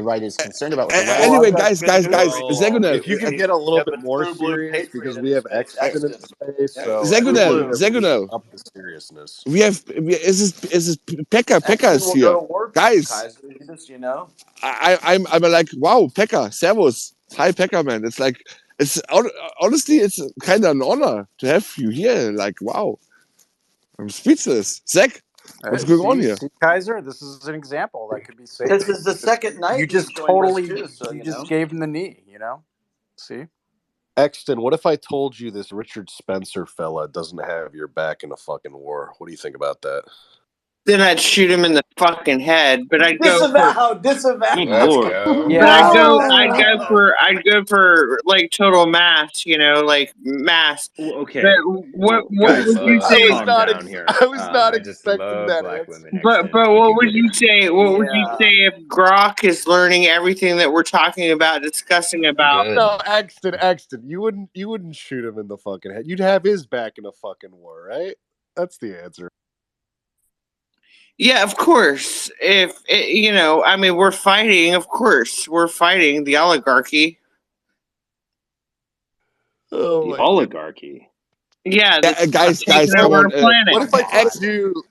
Speaker 18: right is concerned about. With the left.
Speaker 15: Anyway, guys, Zegunel,
Speaker 2: If you could get a little bit more serious, because we have Exton in space, so
Speaker 15: Zegunel,
Speaker 2: up the seriousness.
Speaker 15: we is this Pekka is
Speaker 3: We'll
Speaker 15: here,
Speaker 3: go to war,
Speaker 15: guys.
Speaker 3: Kaiser, just, you know.
Speaker 15: I'm like, wow, Pekka, servus, hi Pekka, man. It's like, it's honestly, it's kind of an honor to have you here. Like, wow, I'm speechless. Zach, what's going on here?
Speaker 7: See, Kaiser, this is an example that could be saved.
Speaker 3: This is the second night
Speaker 7: You just
Speaker 3: he's joined us
Speaker 7: totally,
Speaker 3: too, so,
Speaker 7: you just gave him the knee, you know? See?
Speaker 2: Exton, what if I told you this Richard Spencer fella doesn't have your back in a fucking war? What do you think about that?
Speaker 20: Then I'd shoot him in the fucking head, but I'd go
Speaker 3: disavow.
Speaker 20: Good
Speaker 4: Lord.
Speaker 20: But I'd go for like total mass, you know, like mass.
Speaker 10: Okay.
Speaker 20: But what would you say?
Speaker 2: I was not expecting that answer.
Speaker 20: But what would you say? What would you say if Grok is learning everything that we're talking about, discussing about?
Speaker 2: No, Exton, you wouldn't shoot him in the fucking head. You'd have his back in a fucking war, right? That's the answer.
Speaker 20: Yeah, of course. If you know, I mean, we're fighting. Of course, we're fighting the oligarchy.
Speaker 2: Oh,
Speaker 10: the oligarchy.
Speaker 20: Yeah,
Speaker 15: guys,
Speaker 20: taking
Speaker 15: come
Speaker 20: over
Speaker 15: on.
Speaker 20: our planet.
Speaker 2: What if I told you?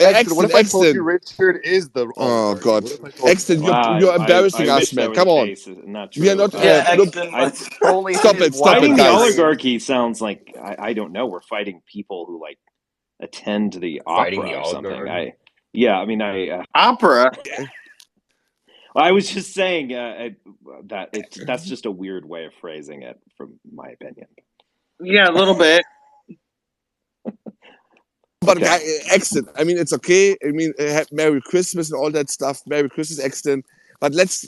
Speaker 2: Exton, what if I told you Richard is the?
Speaker 15: Oh God,
Speaker 2: What if I told you
Speaker 15: Exton,
Speaker 2: that?
Speaker 15: you're embarrassing
Speaker 10: I
Speaker 15: us,
Speaker 10: wish that
Speaker 15: man.
Speaker 10: were
Speaker 15: Come
Speaker 10: the
Speaker 15: on.
Speaker 10: case. Not
Speaker 15: We are
Speaker 10: true.
Speaker 15: not. Look, stop it,
Speaker 10: Fighting the
Speaker 15: guys.
Speaker 10: oligarchy sounds like I don't know. We're fighting people who like attend the
Speaker 4: Fighting
Speaker 10: opera
Speaker 4: the
Speaker 10: or something.
Speaker 4: oligarchy?
Speaker 20: Opera.
Speaker 10: I was just saying that that's just a weird way of phrasing it, from my opinion.
Speaker 20: Yeah, a little bit.
Speaker 15: But Exton, I mean, it's okay. I mean, Merry Christmas and all that stuff. Merry Christmas, Exton. But let's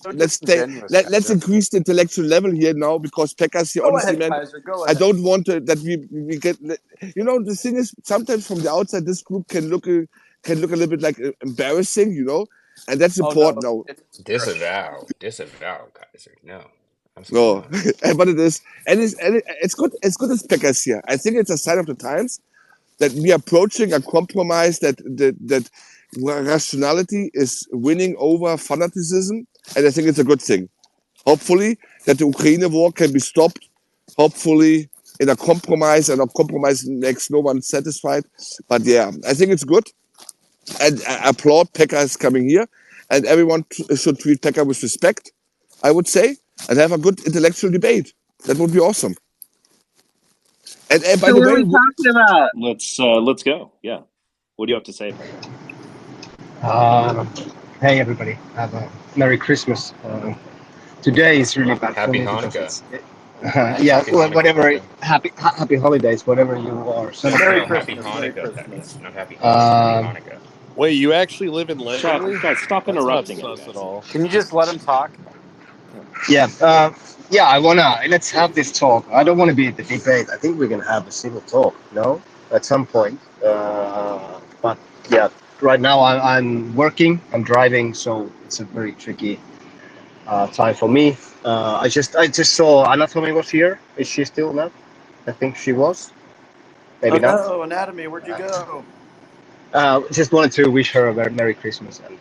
Speaker 15: increase the intellectual level here now, because Pekka's here.
Speaker 3: Go
Speaker 15: Honestly,
Speaker 3: ahead,
Speaker 15: man,
Speaker 3: Kaiser, go
Speaker 15: I
Speaker 3: ahead.
Speaker 15: don't want that we get. You know, the thing is, sometimes from the outside, this group can look a little bit like embarrassing, you know, and that's important now.
Speaker 4: Disavow, Kaiser. No.
Speaker 15: No, but it is, and it's good. It's good as Pekka's here. I think it's a sign of the times that we are approaching a compromise that rationality is winning over fanaticism, and I think it's a good thing. Hopefully, that the Ukraine war can be stopped. Hopefully, in a compromise, and a compromise makes no one satisfied. But yeah, I think it's good, and I applaud Pekka is coming here, and everyone should treat Pekka with respect, I would say, and have a good intellectual debate. That would be awesome. And by
Speaker 20: So
Speaker 15: the
Speaker 20: what are
Speaker 15: way,
Speaker 20: we talking about?
Speaker 10: Let's go. Yeah. What do you have to say,
Speaker 21: Hey everybody, have a Merry Christmas. Today is really bad
Speaker 4: Happy
Speaker 21: for me because
Speaker 4: Hanukkah.
Speaker 21: it's yeah,
Speaker 4: Happy Hanukkah,
Speaker 21: whatever.
Speaker 4: Pekka.
Speaker 21: Happy holidays, whatever you are.
Speaker 4: No, happy Hanukkah, Pekka. Not happy Hanukkah.
Speaker 2: Wait, you actually live in Langley?
Speaker 10: Guys, stop
Speaker 2: That's
Speaker 10: interrupting
Speaker 2: not
Speaker 10: him,
Speaker 2: sus
Speaker 10: guys.
Speaker 2: at all.
Speaker 7: Can you just let him talk?
Speaker 21: Yeah, I let's have this talk. I don't want to be at the debate. I think we're gonna have a civil talk, no, at some point. But yeah, right now I'm working, I'm driving, so it's a very tricky time for me. I just saw Anatomy was here. Is she still not? I think she was. Maybe not.
Speaker 3: No, Anatomy, where'd you go?
Speaker 21: Just wanted to wish her a very Merry Christmas and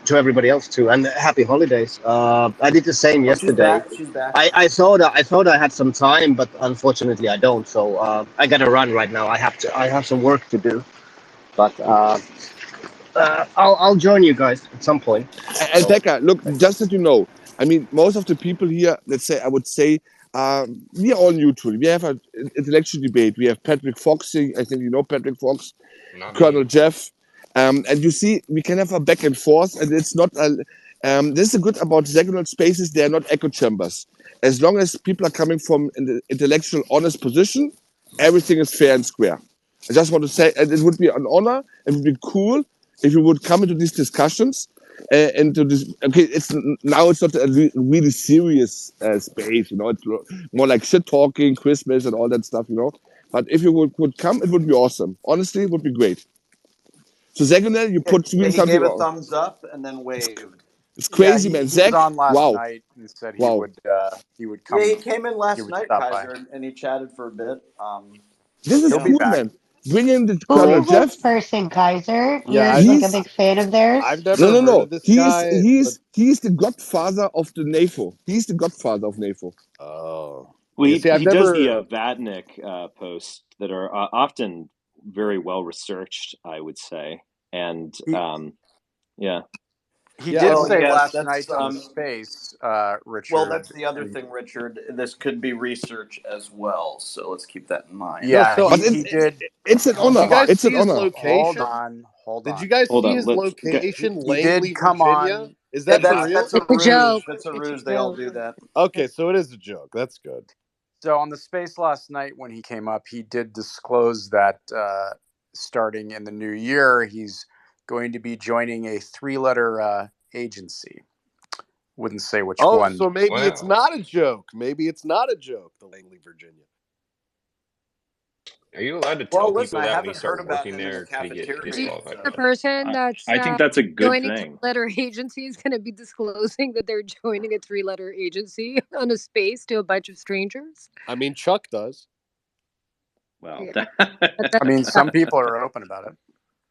Speaker 21: to everybody else too, and Happy Holidays. I did the same yesterday.
Speaker 3: She's back.
Speaker 21: I thought I had some time, but unfortunately I don't. So I gotta run right now. I have some work to do, but I'll join you guys at some point.
Speaker 15: And Pekka, look, just that you know, I mean, most of the people here, I would say, we are all neutral. We have an intellectual debate. We have Patrick Fox. I think you know Patrick Fox, Colonel Jeff, And you see, we can have a back and forth, and it's not a. This is good about hexagonal spaces. They are not echo chambers. As long as people are coming from an intellectual, honest position, everything is fair and square. I just want to say, and it would be an honor. It would be cool if you would come into these discussions. Into this, okay, it's not a really serious space, you know. It's more like shit talking, Christmas, and all that stuff, you know. But if you would come, it would be awesome. Honestly, it would be great. So Zagonel, you put
Speaker 1: Yeah, he
Speaker 15: something
Speaker 1: gave a
Speaker 15: on.
Speaker 1: thumbs up and then waved.
Speaker 15: It's crazy,
Speaker 7: he
Speaker 15: man.
Speaker 7: was
Speaker 15: Zach,
Speaker 7: on last
Speaker 15: wow,
Speaker 7: night and said he
Speaker 15: wow.
Speaker 7: would come.
Speaker 1: Yeah, he came in last
Speaker 7: He would
Speaker 1: night,
Speaker 7: stop by.
Speaker 1: Kaiser, and he chatted for a bit.
Speaker 15: This is
Speaker 7: He'll be
Speaker 15: cool,
Speaker 7: back.
Speaker 15: man. Bring in the
Speaker 5: Who
Speaker 15: Colonel
Speaker 5: is this
Speaker 15: Jeff.
Speaker 5: person, Kaiser?
Speaker 2: Yeah,
Speaker 5: You're like a
Speaker 15: He's
Speaker 5: big fan of theirs?
Speaker 2: I've never heard
Speaker 15: no.
Speaker 2: of this guy. But
Speaker 15: He's the godfather of the NAFO. He's the godfather of NAFO.
Speaker 2: oh,
Speaker 10: Well,
Speaker 2: yeah. See, I've
Speaker 10: he does the
Speaker 2: never.
Speaker 10: Vatnik posts that are often very well researched, I would say, and yeah.
Speaker 7: He
Speaker 2: Yeah,
Speaker 7: did
Speaker 2: I
Speaker 1: Well,
Speaker 7: say
Speaker 2: mean,
Speaker 1: yes,
Speaker 7: last
Speaker 1: that's
Speaker 7: night on the space, Richard.
Speaker 1: well, that's the other
Speaker 7: and-
Speaker 1: thing, Richard. This could be research as well, so let's keep that in mind.
Speaker 7: Yeah,
Speaker 2: so
Speaker 7: he did.
Speaker 15: It's an
Speaker 7: Hold
Speaker 15: honor.
Speaker 2: Did you guys
Speaker 15: It's
Speaker 2: see
Speaker 15: an
Speaker 2: his
Speaker 15: honor.
Speaker 2: location?
Speaker 7: Hold
Speaker 2: Did
Speaker 7: on.
Speaker 2: you guys
Speaker 10: Hold
Speaker 2: see
Speaker 10: on.
Speaker 2: his
Speaker 10: Let's
Speaker 2: location,
Speaker 7: He did
Speaker 2: Langley,
Speaker 7: come
Speaker 2: Virginia?
Speaker 7: on.
Speaker 2: Is
Speaker 1: Yeah,
Speaker 2: that for real?
Speaker 1: that's a
Speaker 12: It's a
Speaker 1: ruse.
Speaker 12: joke.
Speaker 1: That's a
Speaker 12: It's a
Speaker 1: ruse. They all
Speaker 12: joke.
Speaker 1: do that.
Speaker 2: Okay, so it is a joke. That's good.
Speaker 7: So on the space last night when he came up, he did disclose that starting in the new year, he's going to be joining a 3-letter agency. Wouldn't say which one.
Speaker 2: So maybe it's not a joke. Maybe it's not a joke. The Langley, Virginia.
Speaker 13: Are you allowed to tell
Speaker 1: listen,
Speaker 13: people
Speaker 1: I
Speaker 13: that when you
Speaker 1: haven't heard
Speaker 13: start
Speaker 1: about
Speaker 13: working
Speaker 1: him in the
Speaker 13: there to get
Speaker 1: cafeteria.
Speaker 13: disqualified?
Speaker 12: The person that's
Speaker 10: I think that's a good
Speaker 12: joining
Speaker 10: thing.
Speaker 12: 3-letter agency is going to be disclosing that they're joining a 3-letter agency on a space to a bunch of strangers.
Speaker 2: I mean, Chuck does.
Speaker 10: Well,
Speaker 12: Yeah.
Speaker 7: I mean, some people are open about it.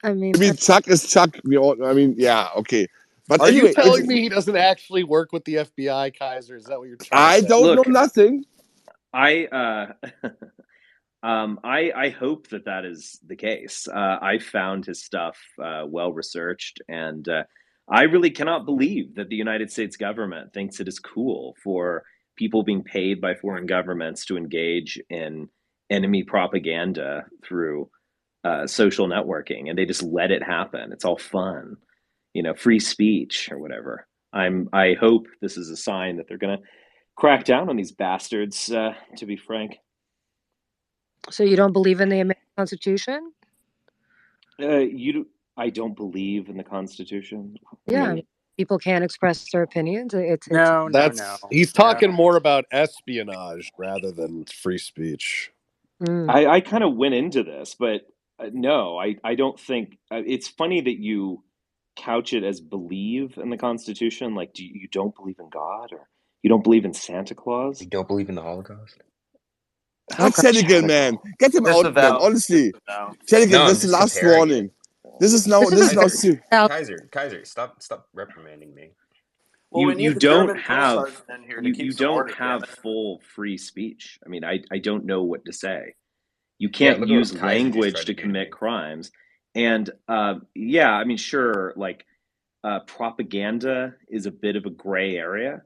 Speaker 12: I mean,
Speaker 15: Chuck is Chuck. Yeah, okay. But
Speaker 2: Are
Speaker 15: anyway,
Speaker 2: you telling me he doesn't actually work with the FBI, Kaiser? Is that what you're trying
Speaker 15: I
Speaker 2: to say?
Speaker 15: don't know nothing.
Speaker 10: I hope that is the case. I found his stuff well researched, and I really cannot believe that the United States government thinks it is cool for people being paid by foreign governments to engage in enemy propaganda through social networking, and they just let it happen. It's all fun, free speech or whatever. I hope this is a sign that they're going to crack down on these bastards. To be frank.
Speaker 12: so you don't believe in the American Constitution?
Speaker 10: I don't believe in the Constitution.
Speaker 12: Yeah, I mean, people can't express their opinions.
Speaker 2: He's talking more about espionage rather than free speech.
Speaker 10: I kind of went into this, but no, I don't think it's funny that you couch it as believe in the Constitution. Like, you don't believe in God, or you don't believe in Santa Claus?
Speaker 13: You don't believe in the Holocaust?
Speaker 15: That's Shedigan, man. Get him out, man. Honestly, Shedigan,
Speaker 13: No,
Speaker 15: this is the last warning. This is now.
Speaker 13: Kaiser, stop reprimanding me.
Speaker 1: Well, we
Speaker 10: you
Speaker 1: need the
Speaker 10: don't
Speaker 1: German drill
Speaker 10: have
Speaker 1: sergeant in here to keep
Speaker 10: you
Speaker 1: some
Speaker 10: don't
Speaker 1: order,
Speaker 10: have
Speaker 1: damn it.
Speaker 10: full free speech. I mean, I don't know what to say. You
Speaker 13: Yeah,
Speaker 10: can't
Speaker 13: look at what
Speaker 10: use
Speaker 13: Kaiser just
Speaker 10: language
Speaker 13: tried
Speaker 10: to
Speaker 13: to do.
Speaker 10: commit crimes. And yeah, I mean, sure, like propaganda is a bit of a gray area.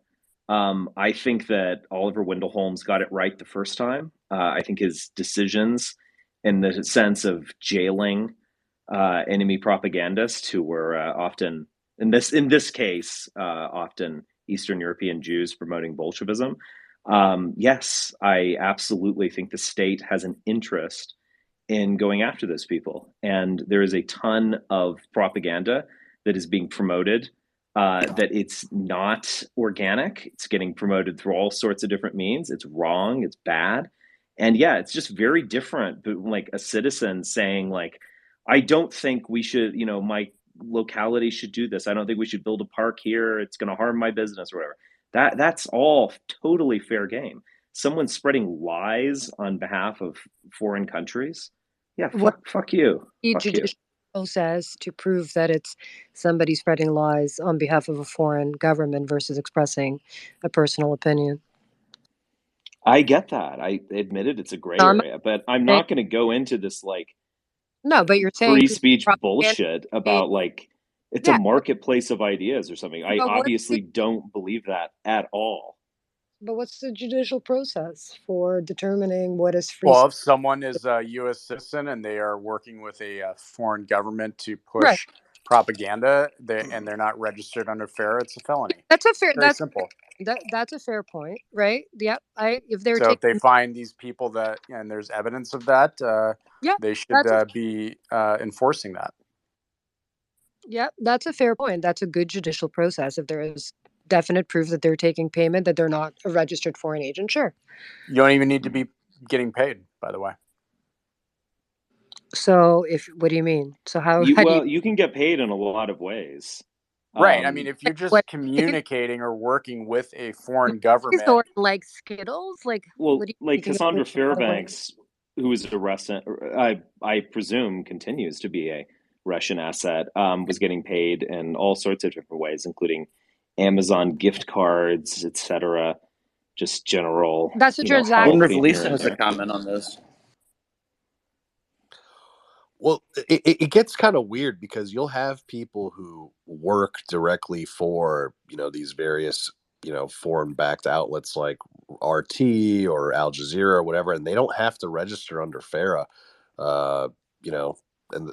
Speaker 10: I think that Oliver Wendell Holmes got it right the first time. I think his decisions in the sense of jailing enemy propagandists who were often, in this case, often Eastern European Jews promoting Bolshevism. Yes, I absolutely think the state has an interest in going after those people. And there is a ton of propaganda that is being promoted that it's not organic. It's getting promoted through all sorts of different means. It's wrong. It's bad. And yeah, it's just very different. But like a citizen saying like, I don't think we should, my locality should do this. I don't think we should build a park here. It's going to harm my business or whatever. That's all totally fair game. Someone spreading lies on behalf of foreign countries. Yeah, fuck you.
Speaker 12: The
Speaker 10: Fuck you.
Speaker 12: judicial process to prove that it's somebody spreading lies on behalf of a foreign government versus expressing a personal opinion.
Speaker 10: I get that. I admitted it's a gray area, but I'm not going to go into this like
Speaker 12: No, but you're saying
Speaker 10: free speech
Speaker 12: propaganda-
Speaker 10: bullshit about like it's
Speaker 12: Yeah.
Speaker 10: a marketplace of ideas or something. I
Speaker 12: But what
Speaker 10: obviously don't believe that at all.
Speaker 12: But what's the judicial process for determining what is free
Speaker 7: Well,
Speaker 12: speech?
Speaker 7: if someone is a U.S. citizen and they are working with a foreign government to
Speaker 12: Right.
Speaker 7: push propaganda, and they're not registered under FARA, it's a felony.
Speaker 12: That's a fair.
Speaker 7: Very simple.
Speaker 12: That's a fair point, right? Yeah. If they're
Speaker 7: So if they
Speaker 12: taking,
Speaker 7: find these people that, and there's evidence of that,
Speaker 12: yeah,
Speaker 7: they should
Speaker 12: that's a
Speaker 7: be enforcing that.
Speaker 12: yeah, that's a fair point. That's a good judicial process. If there is definite proof that they're taking payment, that they're not a registered foreign agent, sure.
Speaker 7: You don't even need to be getting paid, by the way.
Speaker 12: So what do you mean? So how do you?
Speaker 10: You can get paid in a lot of ways.
Speaker 7: Right. I mean, if you're just
Speaker 12: What?
Speaker 7: communicating or working with a foreign
Speaker 12: Is
Speaker 7: government,
Speaker 12: or like Skittles? Like
Speaker 10: Well,
Speaker 12: what do you
Speaker 10: like
Speaker 12: you can get
Speaker 10: Cassandra
Speaker 12: paid in a lot of ways?
Speaker 10: Fairbanks, who was a Russian, I presume continues to be a Russian asset, was getting paid in all sorts of different ways, including Amazon gift cards, etc. Just general,
Speaker 12: That's a
Speaker 1: I
Speaker 12: transaction.
Speaker 1: wonder if
Speaker 10: help here
Speaker 1: Lisa
Speaker 10: and
Speaker 1: has a
Speaker 10: there.
Speaker 1: comment on this.
Speaker 2: Well, it gets kind of weird because you'll have people who work directly for, these various, foreign backed outlets like RT or Al Jazeera or whatever, and they don't have to register under FARA, and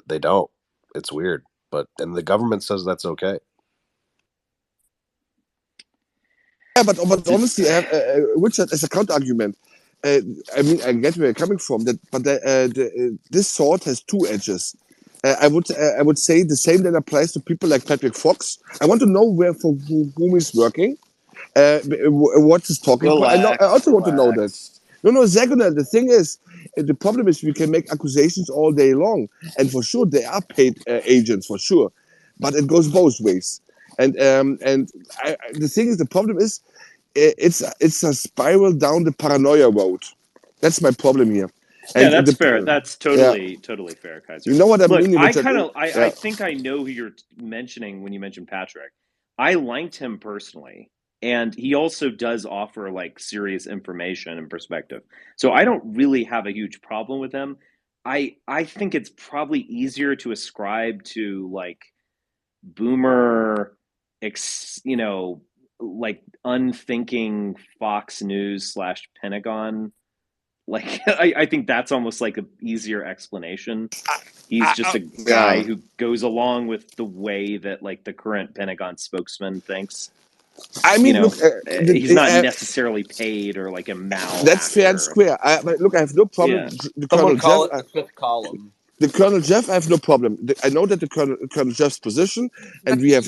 Speaker 2: they don't. It's weird, and the government says that's okay.
Speaker 15: Yeah, but honestly, I have, Richard, as a counter argument, I mean, I get where you're coming from. This sword has two edges. I would say the same that applies to people like Patrick Fox. I want to know for whom he's working, what his talking point. I also want to know that. No, Zagonar, the thing is, the problem is we can make accusations all day long, and for sure they are paid agents, for sure, but it goes both ways. And the thing is, the problem is, it's a spiral down the paranoia road. That's my problem here.
Speaker 10: Yeah, that's fair. That's totally fair, Kaiser.
Speaker 15: You know what I
Speaker 10: Look,
Speaker 15: mean?
Speaker 10: I think I know who you're mentioning when you mentioned Patrick. I liked him personally, and he also does offer like serious information and perspective. So I don't really have a huge problem with him. I think it's probably easier to ascribe to like boomer, like unthinking Fox News / Pentagon. Like I think that's almost like an easier explanation. He's just a guy who goes along with the way that like the current Pentagon spokesman thinks.
Speaker 15: I mean, look,
Speaker 10: he's not necessarily paid or like a mal.
Speaker 15: That's fair and square. But look, I have no problem.
Speaker 3: Yeah.
Speaker 15: The
Speaker 3: Someone
Speaker 15: Colonel
Speaker 3: call
Speaker 15: Jeff,
Speaker 3: it the fifth column.
Speaker 15: The Colonel Jeff, I have no problem. I know that the Colonel Jeff's position, and we have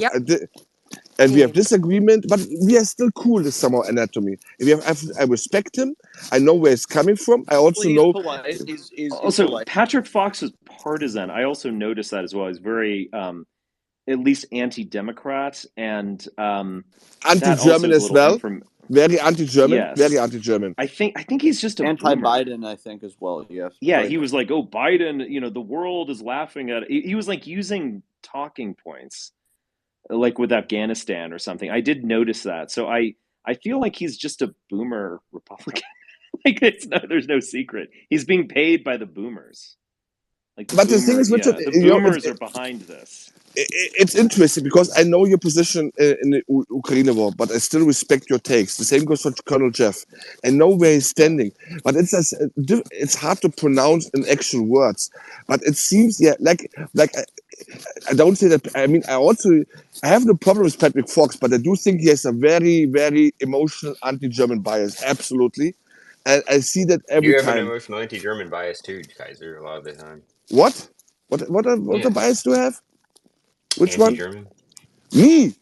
Speaker 15: we have disagreement, but we are still cool with somehow anatomy. I respect him. I know where he's coming from. I also know.
Speaker 3: Polite. He's
Speaker 10: also
Speaker 3: polite.
Speaker 10: Patrick Fox is partisan. I also noticed that as well. He's very at least anti-democrat and
Speaker 15: anti-German as well. Very anti-German.
Speaker 10: Yes.
Speaker 15: Very anti-German.
Speaker 10: I think he's just a
Speaker 3: anti-Biden. I think as well. Yes.
Speaker 10: Yeah, he was like, "Oh, Biden. The world is laughing at it." He was like using talking points, like with Afghanistan or something. I did notice that. So I feel like he's just a boomer Republican. Like there's no secret. He's being paid by the boomers. Like
Speaker 15: but the thing is, Richard,
Speaker 10: the boomers are behind this.
Speaker 15: It's interesting because I know your position in the Ukraine war, but I still respect your takes. The same goes for Colonel Jeff. I know where he's standing, but it's hard to pronounce in actual words. But it seems, like I don't say that. I mean, I have no problem with Patrick Fox, but I do think he has a very, very emotional anti-German bias. Absolutely, and I see that every time.
Speaker 13: You have an emotional anti-German bias too, Kaiser. A lot of the time.
Speaker 15: What the bias do I have? Which
Speaker 13: anti-German?
Speaker 15: One? Me?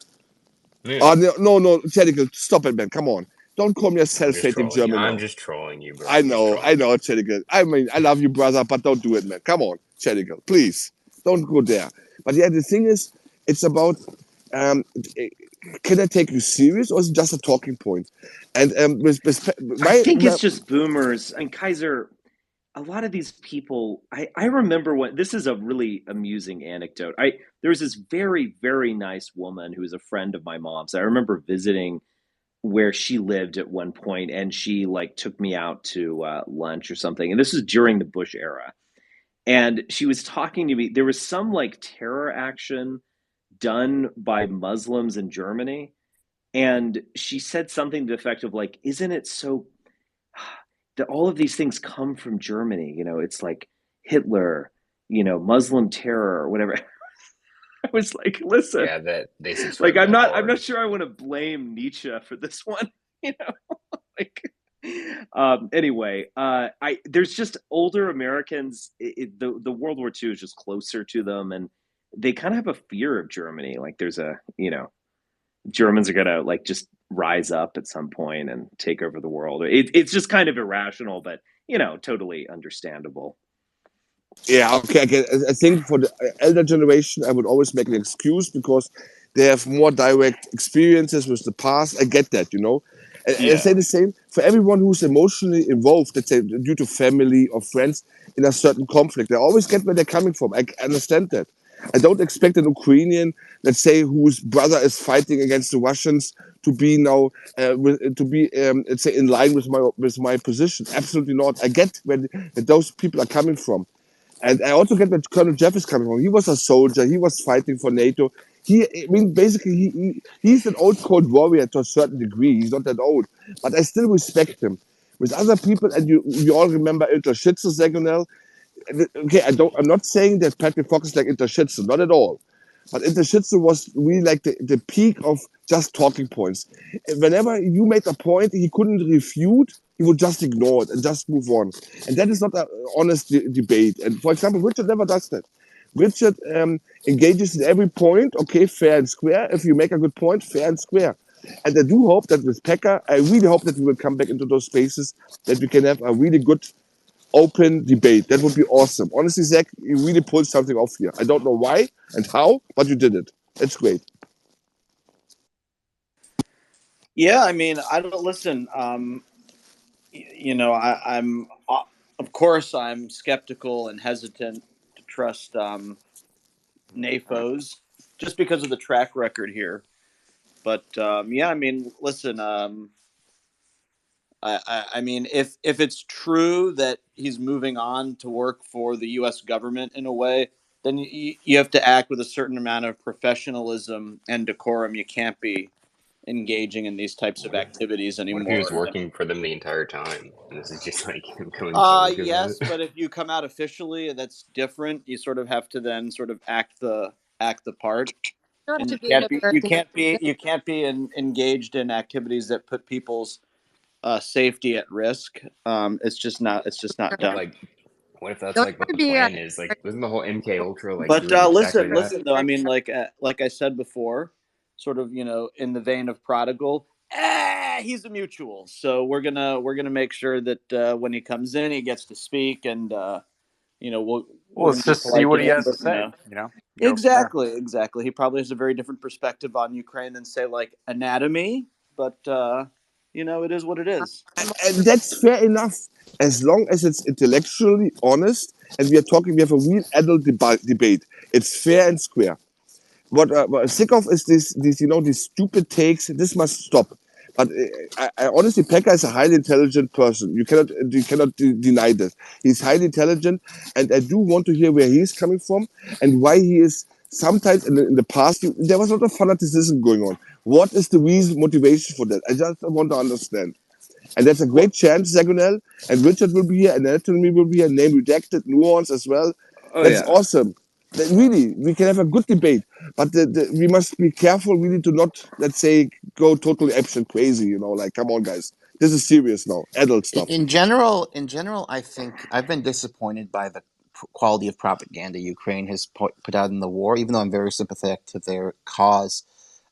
Speaker 13: Yeah.
Speaker 15: Oh, no, Chedigal, stop it, man. Come on. Don't call me a self-hating German.
Speaker 13: I'm just trolling you, bro.
Speaker 15: I know, Chedigal. I mean, I love you, brother, but don't do it, man. Come on, Chedigal, please. Don't go there. But yeah, the thing is, it's about, can I take you serious or is it just a talking point? And
Speaker 10: I think it's just boomers. And Kaiser, a lot of these people, I remember this is a really amusing anecdote. There was this very, very nice woman who was a friend of my mom's. I remember visiting where she lived at one point, and she like took me out to lunch or something. And this was during the Bush era. And she was talking to me. There was some like terror action done by Muslims in Germany. And she said something to the effect of like, "Isn't it so that all of these things come from Germany? You know, it's like Hitler, you know, Muslim terror or whatever." I was like, "Listen,
Speaker 13: Yeah, that they
Speaker 10: like
Speaker 13: subscribe to that
Speaker 10: I'm not
Speaker 13: hard.
Speaker 10: sure I want to blame Nietzsche for this one, you know." Like, anyway, I there's just older Americans. The World War II is just closer to them, and they kind of have a fear of Germany. Like, there's a Germans are gonna like just rise up at some point and take over the world. It's just kind of irrational, but totally understandable.
Speaker 15: Yeah, okay. I think for the elder generation, I would always make an excuse because they have more direct experiences with the past. I get that, you know. And I
Speaker 10: Yeah.
Speaker 15: say the same for everyone who's emotionally involved, let's say due to family or friends in a certain conflict. I always get where they're coming from. I understand that. I don't expect an Ukrainian, let's say, whose brother is fighting against the Russians to be now, let's say, in line with my position. Absolutely not. I get where those people are coming from. And I also get where Colonel Jeff is coming from. He was a soldier. He was fighting for NATO. Basically, he's an old cold warrior to a certain degree. He's not that old, but I still respect him. With other people, and you all remember Ilter Schitzer, Zagonel. Okay, I'm not saying that Patrick Fox is like Ilter Schitzer, not at all. But Interschütze was really like the peak of just talking points. Whenever you made a point he couldn't refute, he would just ignore it and just move on. And that is not an honest debate. And for example, Richard never does that. Richard engages in every point, okay, fair and square. If you make a good point, fair and square. And I do hope that with Pekka, I really hope that we will come back into those spaces, that we can have a really good open debate. That would be awesome. Honestly, Zach, you really pulled something off here. I don't know why and how, but you did it. It's great.
Speaker 3: Yeah, I mean, I don't listen. I'm of course I'm skeptical and hesitant to trust NAFOs just because of the track record here. But yeah, I mean, listen. I mean, if it's true that he's moving on to work for the U.S. government in a way, then you have to act with a certain amount of professionalism and decorum. You can't be engaging in these types of activities
Speaker 13: What if he was
Speaker 3: anymore.
Speaker 13: working for them the entire time, and this is just like him going public about
Speaker 3: Yes,
Speaker 13: it?
Speaker 3: but if you come out officially, that's different. You sort of have to then sort of act the part,
Speaker 12: Not
Speaker 3: and
Speaker 12: to be an American.
Speaker 3: you can't be engaged in activities that put people's safety at risk. It's just not
Speaker 13: But
Speaker 3: done.
Speaker 13: like, what if that's
Speaker 12: Don't
Speaker 13: like what
Speaker 12: to
Speaker 13: the
Speaker 12: be
Speaker 13: plan is? Like, wasn't the whole MK Ultra like
Speaker 3: But
Speaker 13: doing exactly that?
Speaker 3: listen though. I mean, like I said before, sort of in the vein of Prodigal. He's a mutual, so we're gonna make sure that when he comes in, he gets to speak, and we're
Speaker 7: Let's
Speaker 3: gonna be
Speaker 7: just see
Speaker 3: polite to
Speaker 7: what he
Speaker 3: him.
Speaker 7: has to
Speaker 3: But
Speaker 7: say. Go from there.
Speaker 3: exactly. He probably has a very different perspective on Ukraine than say like anatomy, but it is what it is.
Speaker 15: And that's fair enough, as long as it's intellectually honest and we have a real adult debate. It's fair and square. What I'm sick of is these stupid takes. This must stop. But I honestly, Pekka is a highly intelligent person. You cannot deny this. He's highly intelligent, and I do want to hear where he's coming from and why he is. Sometimes in the past, there was a lot of fanaticism going on. What is the reason, motivation for that? I just want to understand. And that's a great chance, Zagonel, and Richard will be here, and Anatomy will be here, Name Redacted, Nuance as well.
Speaker 10: Oh
Speaker 15: That's
Speaker 10: yeah.
Speaker 15: awesome. Really, we can have a good debate, but we must be careful really to not, let's say, go totally absent crazy, like, come on, guys. This is serious now, adult stuff.
Speaker 18: In general, I think I've been disappointed by the quality of propaganda Ukraine has put out in the war, even though I'm very sympathetic to their cause.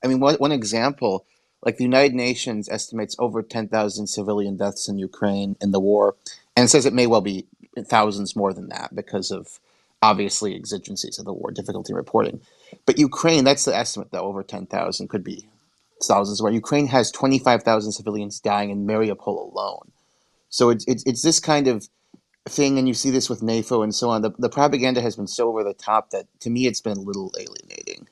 Speaker 18: I mean, one example, like the United Nations estimates over 10,000 civilian deaths in Ukraine in the war, and says it may well be thousands more than that because of obviously exigencies of the war, difficulty reporting. But Ukraine, that's the estimate though, over 10,000, could be thousands, where Ukraine has 25,000 civilians dying in Mariupol alone. So it's this kind of thing, and you see this with NAFO and so on. The propaganda has been so over the top that to me it's been a little alienating.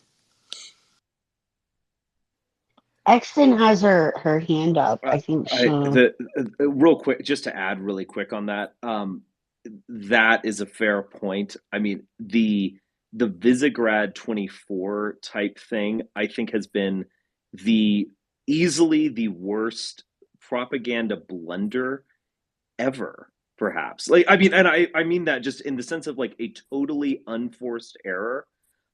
Speaker 5: Exton has her hand up. I think she.
Speaker 10: Real quick, just to add really quick on that. That is a fair point. I mean, the Visegrad 24 type thing, I think, has been the easily the worst propaganda blunder ever, perhaps. Like, I mean, and I mean that just in the sense of like a totally unforced error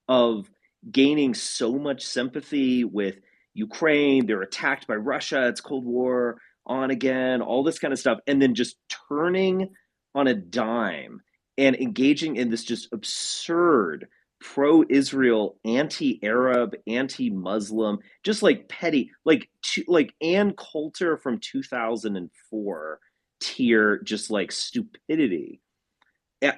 Speaker 10: of gaining so much sympathy with Ukraine. They're attacked by Russia. It's Cold War on again, all this kind of stuff. And then just turning on a dime and engaging in this just absurd pro-Israel, anti-Arab, anti-Muslim, just like petty, like Ann Coulter from 2004 tier, just like stupidity.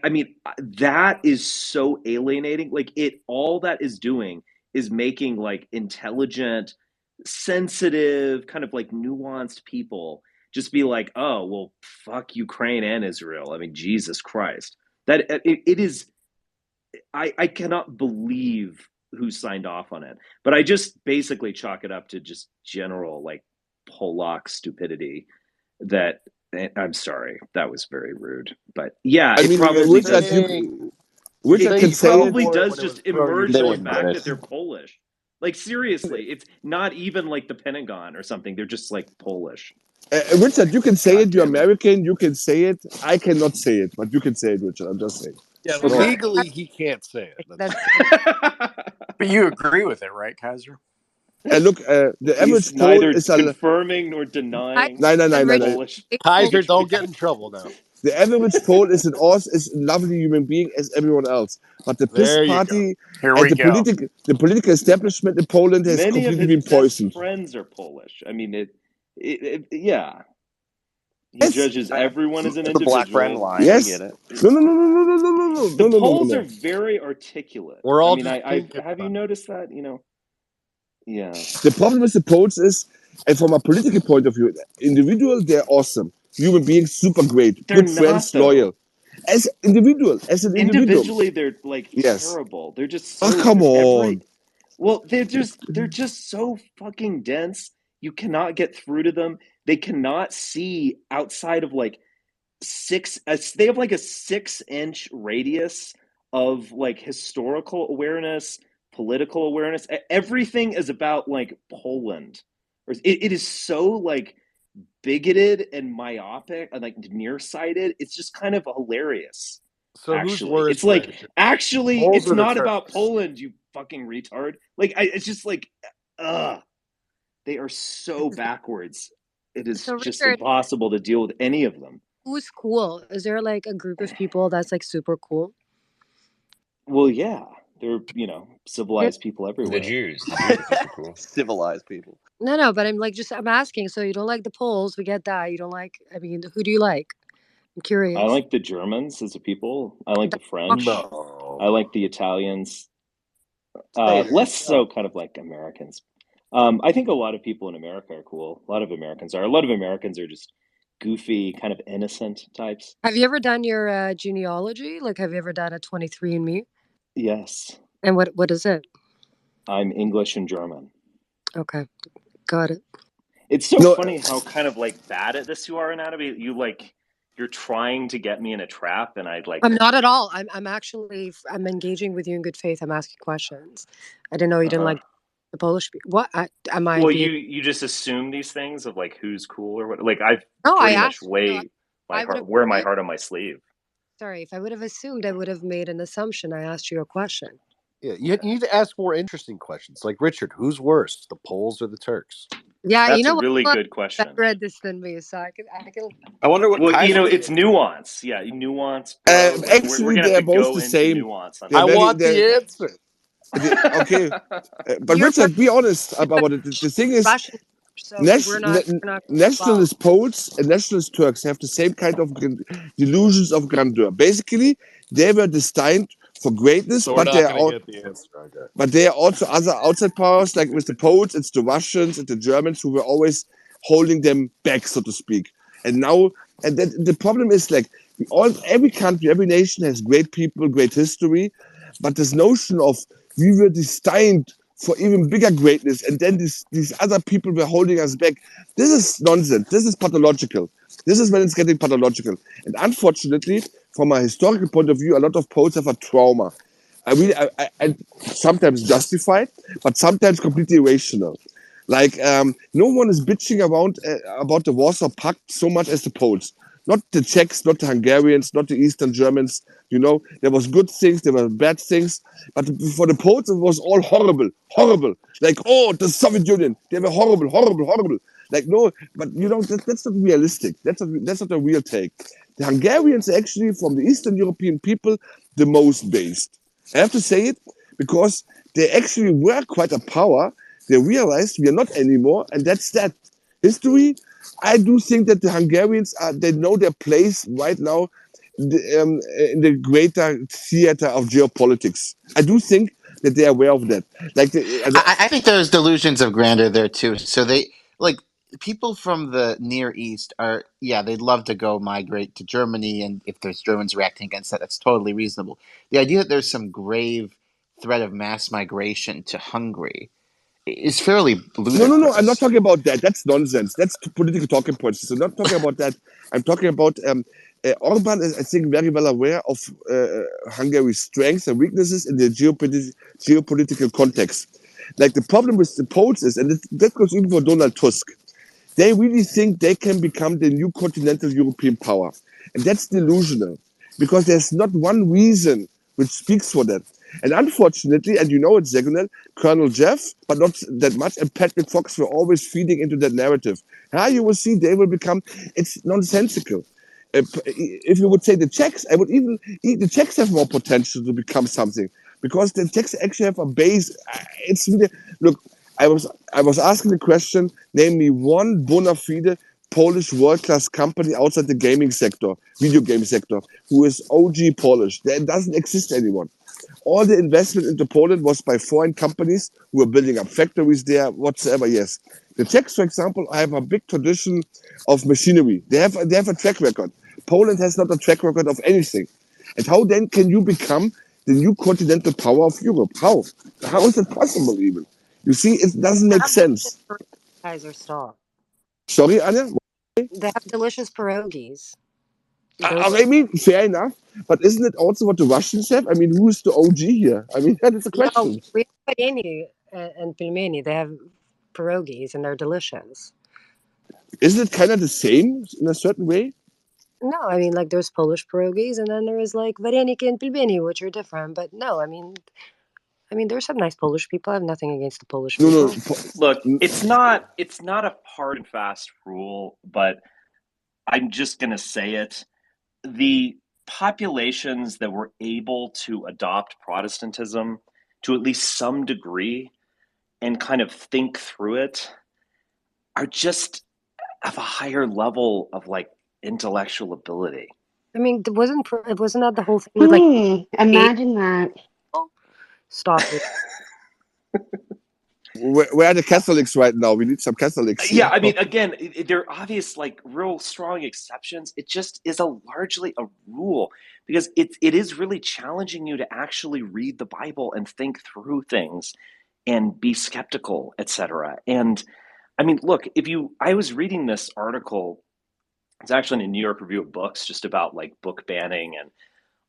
Speaker 10: I mean, that is so alienating. Like all that is doing is making like intelligent, sensitive, kind of like nuanced people just be like, oh, well, fuck Ukraine and Israel. I mean, Jesus Christ. That it is, I cannot believe who signed off on it. But I just basically chalk it up to just general like Polak stupidity that I'm sorry, that was very rude. But yeah,
Speaker 15: I
Speaker 10: it
Speaker 15: mean,
Speaker 10: probably does.
Speaker 15: Richard can
Speaker 10: It
Speaker 15: say
Speaker 10: probably
Speaker 15: it.
Speaker 10: does just emerge
Speaker 3: They
Speaker 10: the
Speaker 3: wouldn't
Speaker 10: fact
Speaker 3: notice.
Speaker 10: that they're Polish. Like seriously, it's not even like the Pentagon or something. They're just like Polish.
Speaker 15: Richard, you can say
Speaker 10: God
Speaker 15: it. You're
Speaker 10: damn it.
Speaker 15: American. You can say it. I cannot say it, but you can say it, Richard. I'm just saying.
Speaker 6: Yeah,
Speaker 10: Go ahead.
Speaker 6: legally he can't say it.
Speaker 12: That's
Speaker 7: But you agree with it, right, Kaiser?
Speaker 15: Look, the
Speaker 10: He's
Speaker 15: average poll
Speaker 10: neither
Speaker 15: is
Speaker 10: confirming nor
Speaker 12: I
Speaker 10: denying
Speaker 15: no.
Speaker 12: and Rich
Speaker 10: Polish.
Speaker 6: Kaiser, don't get in trouble now.
Speaker 15: The average Pole is a lovely human being as everyone else, but the PiS
Speaker 6: There you go.
Speaker 15: party
Speaker 7: Here
Speaker 15: and
Speaker 7: we go.
Speaker 15: the political establishment in Poland has
Speaker 10: Many of
Speaker 15: completely
Speaker 10: his
Speaker 15: been
Speaker 10: best
Speaker 15: poisoned.
Speaker 10: friends are Polish. I mean, yeah. He
Speaker 15: Yes,
Speaker 10: judges everyone as an
Speaker 1: The black friend
Speaker 10: individual.
Speaker 1: line. We
Speaker 15: yes.
Speaker 1: get it.
Speaker 10: The
Speaker 15: No.
Speaker 10: Poles are very articulate.
Speaker 6: We're
Speaker 10: I
Speaker 6: all
Speaker 10: mean,
Speaker 6: just
Speaker 10: I
Speaker 6: thinking
Speaker 10: have you
Speaker 6: about
Speaker 10: noticed that? You know, yeah.
Speaker 15: The problem with the Poles is, and from a political point of view, individual, they're awesome. Human beings, super great.
Speaker 10: They're
Speaker 15: Good friends,
Speaker 10: not though.
Speaker 15: loyal. As an individual.
Speaker 10: Individually, they're like
Speaker 15: Yes.
Speaker 10: terrible. They're just
Speaker 15: Oh,
Speaker 10: so
Speaker 15: come on.
Speaker 10: well, they're just so fucking dense. You cannot get through to them. They cannot see outside of like they have like a 6-inch radius of like historical awareness, political awareness. Everything is about like Poland. It is so like bigoted and myopic and like nearsighted. It's just kind of hilarious.
Speaker 6: So who's
Speaker 10: Actually,
Speaker 6: worse?
Speaker 10: it's like
Speaker 6: Richard?
Speaker 10: actually,
Speaker 6: Poles
Speaker 10: it's
Speaker 6: or the
Speaker 10: not about
Speaker 6: Turks?
Speaker 10: Poland. You fucking retard. Like it's just like, they are so backwards. It is
Speaker 12: So
Speaker 10: just
Speaker 12: Richard,
Speaker 10: impossible to deal with any of them.
Speaker 12: who's cool? Is there like a group of people that's like super cool?
Speaker 10: Well, yeah, they're civilized people
Speaker 4: The
Speaker 10: everywhere.
Speaker 4: Jews. The Jews are super cool.
Speaker 1: Civilized people.
Speaker 12: No, but I'm asking. So you don't like the Poles? We get that. You don't like. I mean, who do you like? I'm curious.
Speaker 10: I like the Germans as a people. I like the French.
Speaker 6: No.
Speaker 10: I like the Italians.
Speaker 6: Say it.
Speaker 10: Less so kind of like Americans. I think a lot of people in America are cool. A lot of Americans are. A lot of Americans are just goofy, kind of innocent types.
Speaker 12: Have you ever done your genealogy? Like, have you ever done a 23andMe?
Speaker 10: Yes,
Speaker 12: And what is it?
Speaker 10: I'm English and German.
Speaker 12: Okay, got it.
Speaker 10: It's so
Speaker 15: No,
Speaker 10: funny how kind of like bad at this you are, Anatomy. You're trying to get me in a trap, and I'd like.
Speaker 12: I'm not at all. I'm actually I'm engaging with you in good faith. I'm asking questions. I didn't know you didn't
Speaker 10: Uh-huh.
Speaker 12: like the Polish people. What am I?
Speaker 10: Well,
Speaker 12: being...
Speaker 10: you just assume these things of like who's cool or what. Like I've
Speaker 12: No, I
Speaker 10: pretty much
Speaker 12: asked. No, I would have.
Speaker 10: wear my heart on my sleeve.
Speaker 12: Sorry, if I would have assumed, I would have made an assumption. I asked you a question.
Speaker 6: Yeah, you need to ask more interesting questions. Like Richard, who's worse, the Poles or the Turks?
Speaker 12: Yeah,
Speaker 10: That's
Speaker 12: you know
Speaker 10: a
Speaker 12: what?
Speaker 10: really
Speaker 12: Look,
Speaker 10: good question.
Speaker 12: I read this than me, so I can.
Speaker 1: I wonder what
Speaker 10: Well,
Speaker 1: Kaiser
Speaker 10: it's nuance. Yeah, nuance. Bro. Like, we're
Speaker 15: actually,
Speaker 10: gonna
Speaker 15: they
Speaker 10: have
Speaker 15: are
Speaker 10: to
Speaker 15: both
Speaker 10: go
Speaker 15: the
Speaker 10: into
Speaker 15: same.
Speaker 10: nuance on
Speaker 15: They're
Speaker 6: I
Speaker 10: that.
Speaker 15: very,
Speaker 6: want the answer.
Speaker 15: okay. But
Speaker 12: You're
Speaker 15: Richard, be honest about it. The thing is,
Speaker 12: Russian, so we're not. We're not. Well,
Speaker 15: nationalist Poles and nationalist Turks have the same kind of delusions of grandeur. Basically, they were destined for greatness,
Speaker 6: So we're
Speaker 15: but
Speaker 6: not
Speaker 15: they are
Speaker 6: going
Speaker 15: all,
Speaker 6: to get the answer. Okay.
Speaker 15: but there are also other outside powers, like with the Poles, it's the Russians and the Germans who were always holding them back, so to speak. And now, and the problem is like every country, every nation has great people, great history, but this notion of we were destined for even bigger greatness, and then these other people were holding us back. This is nonsense. This is pathological. This is when it's getting pathological. And unfortunately, from a historical point of view, a lot of Poles have a trauma. I sometimes justified, but sometimes completely irrational. Like no one is bitching around about the Warsaw Pact so much as the Poles. Not the Czechs, not the Hungarians, not the Eastern Germans. You know, there was good things, there were bad things, but for the Poles it was all horrible, horrible. Like, oh, the Soviet Union, they were horrible, horrible, horrible. Like, no, but you know, that's not realistic. That's not a real take. The Hungarians are actually, from the Eastern European people, the most based. I have to say it because they actually were quite a power. They realized we are not anymore, and that's that. History, I do think that the Hungarians they know their place right now in the greater theater of geopolitics. I do think that they are aware of that. Like,
Speaker 18: I think there's delusions of grandeur there too. So they like people from the Near East are they'd love to go migrate to Germany, and if there's Germans reacting against that, that's totally reasonable. The idea that there's some grave threat of mass migration to Hungary is fairly ludicrous.
Speaker 15: No, I'm not talking about that. That's nonsense. That's political talking points. So I'm not talking about that. I'm talking about Orban is, I think, very well aware of Hungary's strengths and weaknesses in the geopolitical context. Like the problem with the Poles is, and that goes even for Donald Tusk, they really think they can become the new continental European power. And that's delusional because there's not one reason which speaks for that. And unfortunately, and you know it, Zagonel, Colonel Jeff, but not that much, and Patrick Fox were always feeding into that narrative. You will see they will become, it's nonsensical. If you would say the Czechs, the Czechs have more potential to become something because the Czechs actually have a base. It's really, look, I was asking the question, name me one bona fide Polish world-class company outside the gaming sector, video game sector, who is OG Polish. There doesn't exist anyone. All the investment into Poland was by foreign companies who were building up factories there, whatsoever, yes. The Czechs, for example, have a big tradition of machinery. They have a track record. Poland has not a track record of anything. And how then can you become the new continental power of Europe? How? How is it possible even? You see, it doesn't make sense.
Speaker 12: Kaiser stop.
Speaker 15: Sorry, Anya?
Speaker 12: They have delicious pierogies.
Speaker 15: I mean, fair enough. But isn't it also what the Russians have? I mean, who is the OG here? I mean, that is a question.
Speaker 12: No, we have Vareni and pelmeni. They have pierogies and they're delicious.
Speaker 15: Isn't it kind of the same in a certain way?
Speaker 12: No, I mean, like there's Polish pierogies and then there is like vareniki and pelmeni, which are different. But no, I mean, there's some nice Polish people. I have nothing against the Polish people.
Speaker 10: Look, it's not a hard and fast rule, but I'm just going to say it. The populations that were able to adopt Protestantism to at least some degree and kind of think through it are just of a higher level of like intellectual ability.
Speaker 12: I mean, wasn't that the whole thing with like
Speaker 5: imagine that.
Speaker 12: Stop it.
Speaker 15: Where are the Catholics right now? We need some Catholics.
Speaker 10: Yeah, I mean, again, there are obvious, like, real strong exceptions. It just is largely a rule because it is really challenging you to actually read the Bible and think through things and be skeptical, etc. And I mean, look, I was reading this article. It's actually in a New York Review of Books, just about like book banning and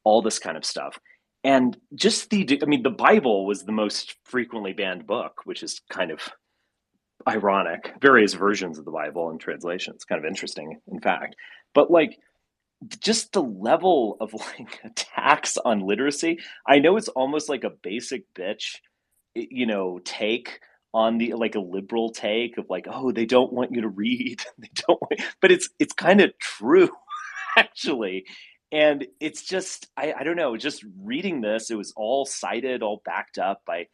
Speaker 10: all this kind of stuff. And just the Bible was the most frequently banned book, which is kind of ironic. Various versions of the Bible and translations, kind of interesting, in fact. But like, just the level of like attacks on literacy. I know it's almost like a basic bitch, take on the like a liberal take of like, oh, they don't want you to read. They don't want, but it's kind of true, actually. And it's just, I don't know, just reading this, it was all cited, all backed up by,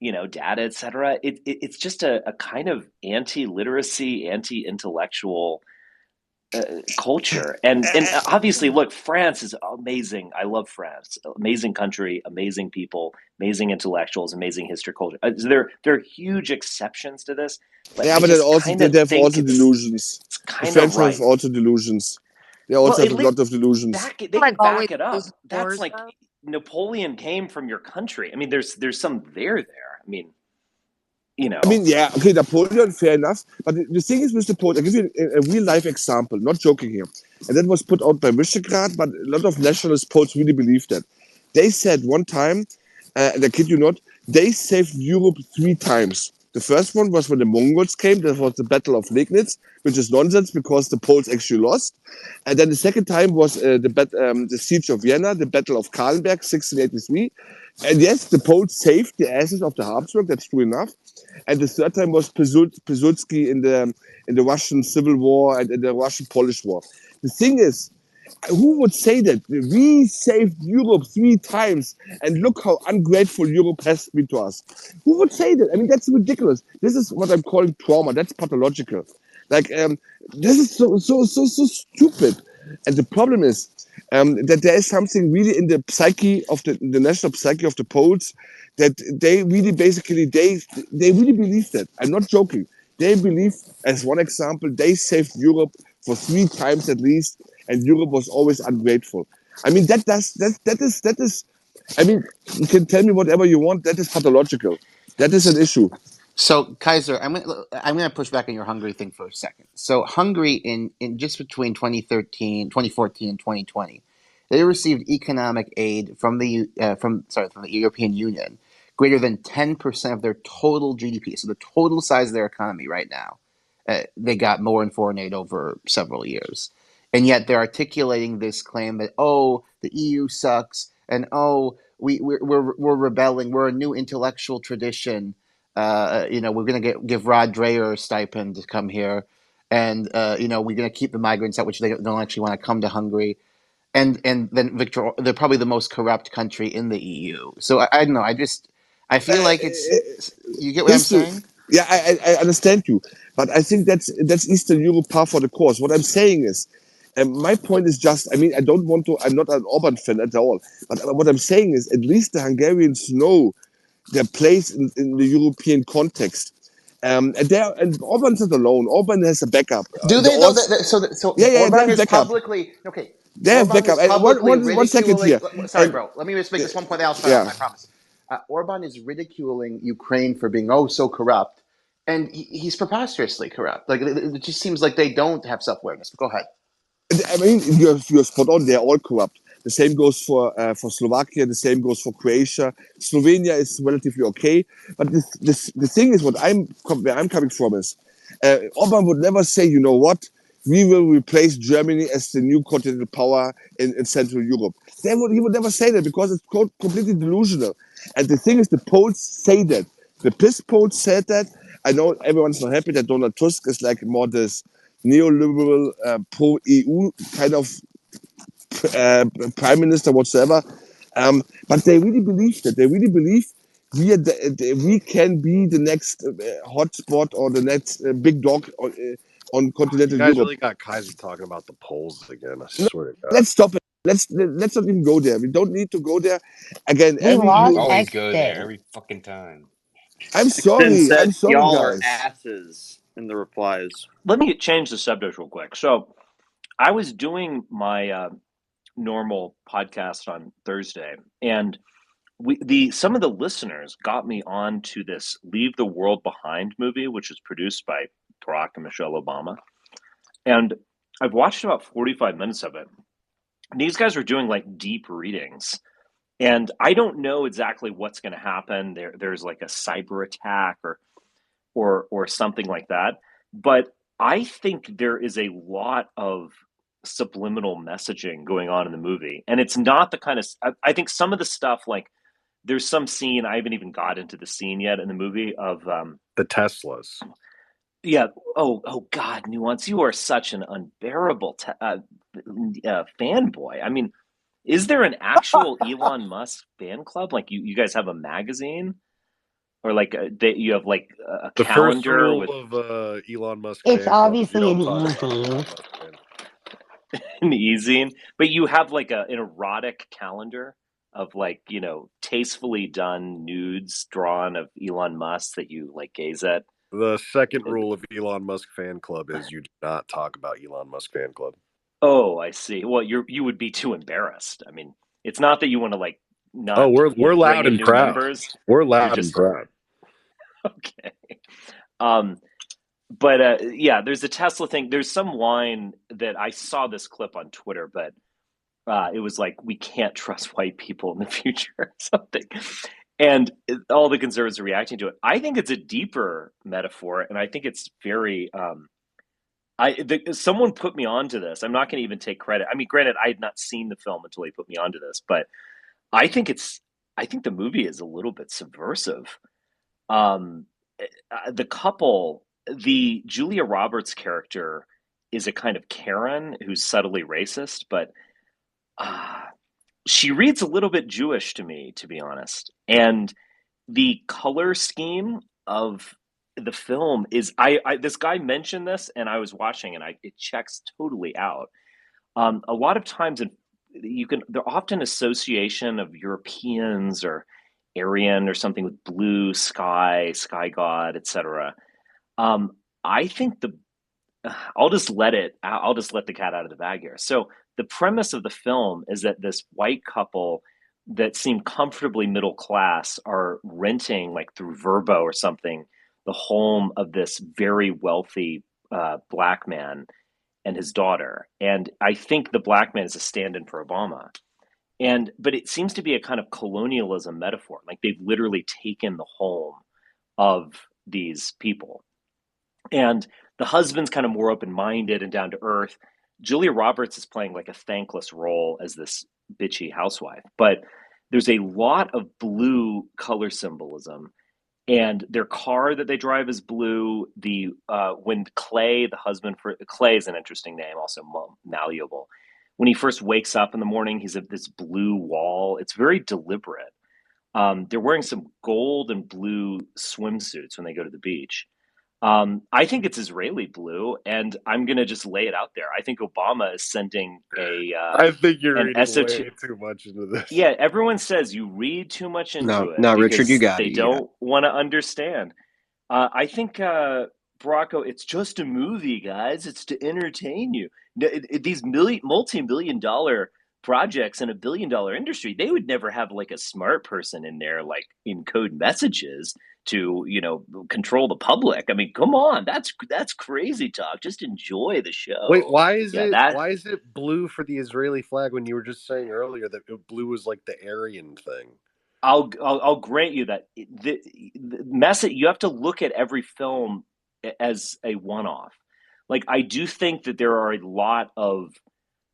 Speaker 10: data, et cetera. It's just a kind of anti-literacy, anti-intellectual culture. And obviously, look, France is amazing. I love France. Amazing country, amazing people, amazing intellectuals, amazing history, culture. There are huge exceptions to this.
Speaker 15: But they have also delusions. The French have also delusions. They also have a lot of delusions.
Speaker 10: They can back it up. That's like Napoleon came from your country. I mean, there's some there. I mean,
Speaker 15: I mean, yeah, okay, Napoleon, fair enough. But the thing is with Napoleon, I'll give you a real life example, not joking here. And that was put out by Visegrad, but a lot of nationalist Poles really believe that. They said one time, and I kid you not, they saved Europe 3 times. The first one was when the Mongols came. That was the Battle of Liegnitz, which is nonsense because the Poles actually lost. And then the second time was the Siege of Vienna, the Battle of Kahlenberg, 1683. And yes, the Poles saved the asses of the Habsburg. That's true enough. And the third time was Pilsudski in the Russian Civil War and in the Russian-Polish War. The thing is, who would say that we saved Europe 3 times and look how ungrateful Europe has been to us? Who would say that? I mean, that's ridiculous. This is what I'm calling trauma. That's pathological. Like, this is so stupid. And the problem is that there is something really in the psyche of the national psyche of the Poles that they really basically, they really believe that. I'm not joking. They believe, as one example, they saved Europe for 3 times at least, and Europe was always ungrateful. I mean, that is. I mean, you can tell me whatever you want. That is pathological. That is an issue.
Speaker 18: So Kaiser, I'm gonna push back on your Hungary thing for a second. So Hungary in just between 2014 and 2020, they received economic aid from the European Union greater than 10% of their total GDP. So the total size of their economy right now, they got more in foreign aid over several years, and yet they're articulating this claim that the EU sucks and we're rebelling. We're a new intellectual tradition. We're going to give Rod Dreher a stipend to come here, and we're going to keep the migrants out, which they don't actually want to come to Hungary, and then Victor, they're probably the most corrupt country in the EU. So I don't know. I feel like you get what I'm saying?
Speaker 15: Yeah, I understand you, but I think that's Eastern Europe par for the course. What I'm saying is, my point is just, I mean, I'm not an Orban fan at all, but what I'm saying is, at least the Hungarians know their place in the European context. And Orban's not alone. Orban has a backup.
Speaker 18: Do they know that?
Speaker 15: Yeah,
Speaker 18: Orban
Speaker 15: they
Speaker 18: is
Speaker 15: have backup.
Speaker 18: publicly okay.
Speaker 15: They have
Speaker 18: Orban
Speaker 15: backup.
Speaker 18: is publicly
Speaker 15: One second here.
Speaker 18: Sorry, bro. Let me just make this one point. I'll shut up. I promise. Orban is ridiculing Ukraine for being so corrupt, and he's preposterously corrupt. Like it just seems like they don't have self-awareness. But go ahead.
Speaker 15: I mean, you're spot on. They're all corrupt. The same goes for Slovakia. The same goes for Croatia. Slovenia is relatively okay. But the thing is, where I'm coming from is, Orban would never say, you know what, we will replace Germany as the new continental power in Central Europe. He would never say that because it's completely delusional. And the thing is, the Poles say that. The PiS Poles said that. I know everyone's not happy that Donald Tusk is like more this neoliberal, pro-EU kind of prime minister whatsoever. But they really believe that. They really believe we can be the next hotspot or the next big dog on continental
Speaker 6: You guys
Speaker 15: Europe.
Speaker 6: really got Kaiser talking about the Poles again. I swear to God.
Speaker 15: Let's stop it. Let's not even go there. We don't need to go there. Again,
Speaker 13: Always go there every fucking time.
Speaker 15: I'm
Speaker 3: Sixten
Speaker 15: sorry.
Speaker 3: said,
Speaker 15: I'm sorry,
Speaker 3: y'all
Speaker 15: guys.
Speaker 3: are asses in the replies.
Speaker 10: Let me change the subject real quick. So I was doing my normal podcast on Thursday, and some of the listeners got me on to this Leave the World Behind movie, which is produced by Barack and Michelle Obama. And I've watched about 45 minutes of it. And these guys are doing like deep readings. And I don't know exactly what's going to happen. There's like a cyber attack or something like that. But I think there is a lot of subliminal messaging going on in the movie. And it's not the kind of, I think some of the stuff, like there's some scene, I haven't even got into the scene yet in the movie of
Speaker 6: the Teslas.
Speaker 10: Yeah. Oh God, Nuance, you are such an unbearable fanboy. I mean, is there an actual Elon Musk fan club? Like you guys have a magazine, or like you have like a
Speaker 6: The
Speaker 10: calendar
Speaker 6: first rule
Speaker 10: with
Speaker 6: of Elon Musk.
Speaker 5: It's
Speaker 6: fan club is
Speaker 5: obviously
Speaker 6: you
Speaker 5: an
Speaker 6: don't talk about
Speaker 5: easy.
Speaker 6: Elon Musk fan.
Speaker 10: an e-zine, but you have like an erotic calendar of like tastefully done nudes drawn of Elon Musk that you like gaze at.
Speaker 6: The second rule of Elon Musk fan club is you do not talk about Elon Musk fan club.
Speaker 10: Oh, I see. Well, you would be too embarrassed. I mean, it's not that you want to like not.
Speaker 6: Oh, we're loud and proud.
Speaker 10: Members.
Speaker 6: We're loud and proud.
Speaker 10: Okay. But yeah, there's a Tesla thing. There's some line that I saw this clip on Twitter, but it was like, we can't trust white people in the future or something. and all the conservatives are reacting to it. I think it's a deeper metaphor, and I think it's very. Someone put me onto this. I'm not going to even take credit. I mean, granted, I had not seen the film until he put me onto this, but I think the movie is a little bit subversive. Um, the couple, the Julia Roberts character is a kind of Karen who's subtly racist, but uh, she reads a little bit Jewish to me, to be honest. And the color scheme of the film is I this guy mentioned this and I was watching and it checks totally out. A lot of times they're often association of Europeans or Aryan or something with blue sky, sky god, etc. I think I'll just let the cat out of the bag here. So the premise of the film is that this white couple that seem comfortably middle class are renting, like through Verbo or something, the home of this very wealthy black man and his daughter. And I think the black man is a stand-in for Obama. But it seems to be a kind of colonialism metaphor. Like they've literally taken the home of these people. And the husband's kind of more open-minded and down to earth. Julia Roberts is playing like a thankless role as this bitchy housewife. But there's a lot of blue color symbolism. And their car that they drive is blue. When Clay, the husband for Clay is an interesting name, also malleable. When he first wakes up in the morning, he's at this blue wall. It's very deliberate. They're wearing some gold and blue swimsuits when they go to the beach. I think it's Israeli blue, and I'm gonna just lay it out there. I think Obama is sending
Speaker 6: I think you're
Speaker 10: an
Speaker 6: reading
Speaker 10: SOT.
Speaker 6: way too much into this.
Speaker 10: Yeah, everyone says you read too much into
Speaker 14: No,
Speaker 10: it
Speaker 14: no, Richard, you
Speaker 10: because
Speaker 14: got
Speaker 10: they
Speaker 14: it.
Speaker 10: don't want to understand. I think Barack, it's just a movie, guys. It's to entertain you. These multi-million dollar projects in a billion-dollar industry, they would never have like a smart person in there, like encode messages to control the public. I mean, come on, that's crazy talk. Just enjoy the
Speaker 6: Wait,
Speaker 10: show.
Speaker 6: why is
Speaker 10: Yeah,
Speaker 6: it blue for the Israeli flag when you were just saying earlier that blue was like the Aryan thing?
Speaker 10: I'll grant you that the message, you have to look at every film as a one-off. Like I do think that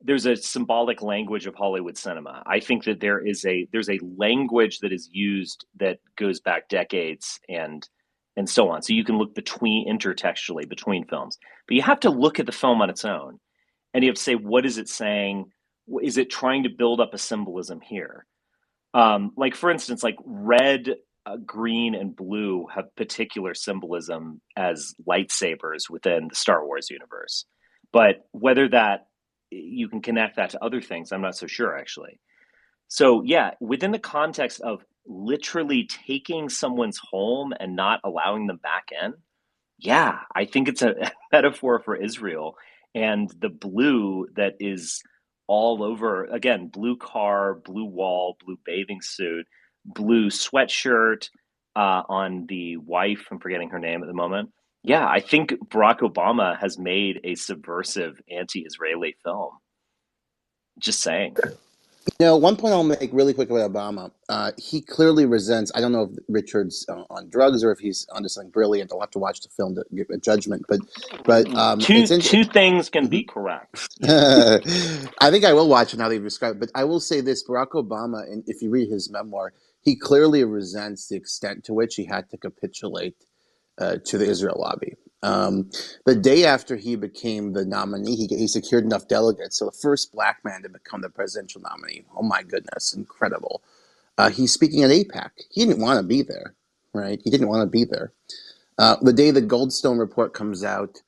Speaker 10: there's a symbolic language of Hollywood cinema. I think that there's a language that is used that goes back decades and so on. So you can look intertextually between films, but you have to look at the film on its own, and you have to say, what is it saying? Is it trying to build up a symbolism here? Like for instance, like red, green, and blue have particular symbolism as lightsabers within the Star Wars universe. But whether you can connect that to other things, I'm not so sure actually. So yeah, within the context of literally taking someone's home and not allowing them back in, yeah, I think it's a metaphor for Israel and the blue that is all over. Again, blue car, blue wall, blue bathing suit, blue sweatshirt on the wife. I'm forgetting her name at the moment. Yeah, I think Barack Obama has made a subversive anti-Israeli film. Just saying.
Speaker 18: One point I'll make really quick about Obama. He clearly resents. I don't know if Richard's on drugs or if he's onto something brilliant. I'll have to watch the film to get a judgment. But
Speaker 10: two things can be correct.
Speaker 18: I think I will watch it now that you've described. But I will say this: Barack Obama, and if you read his memoir, he clearly resents the extent to which he had to capitulate to the Israel lobby. The day after he became the nominee, he secured enough delegates. So the first black man to become the presidential nominee. Oh my goodness, incredible. He's speaking at AIPAC. He didn't want to be there, right? He didn't want to be there. The day the Goldstone report comes out,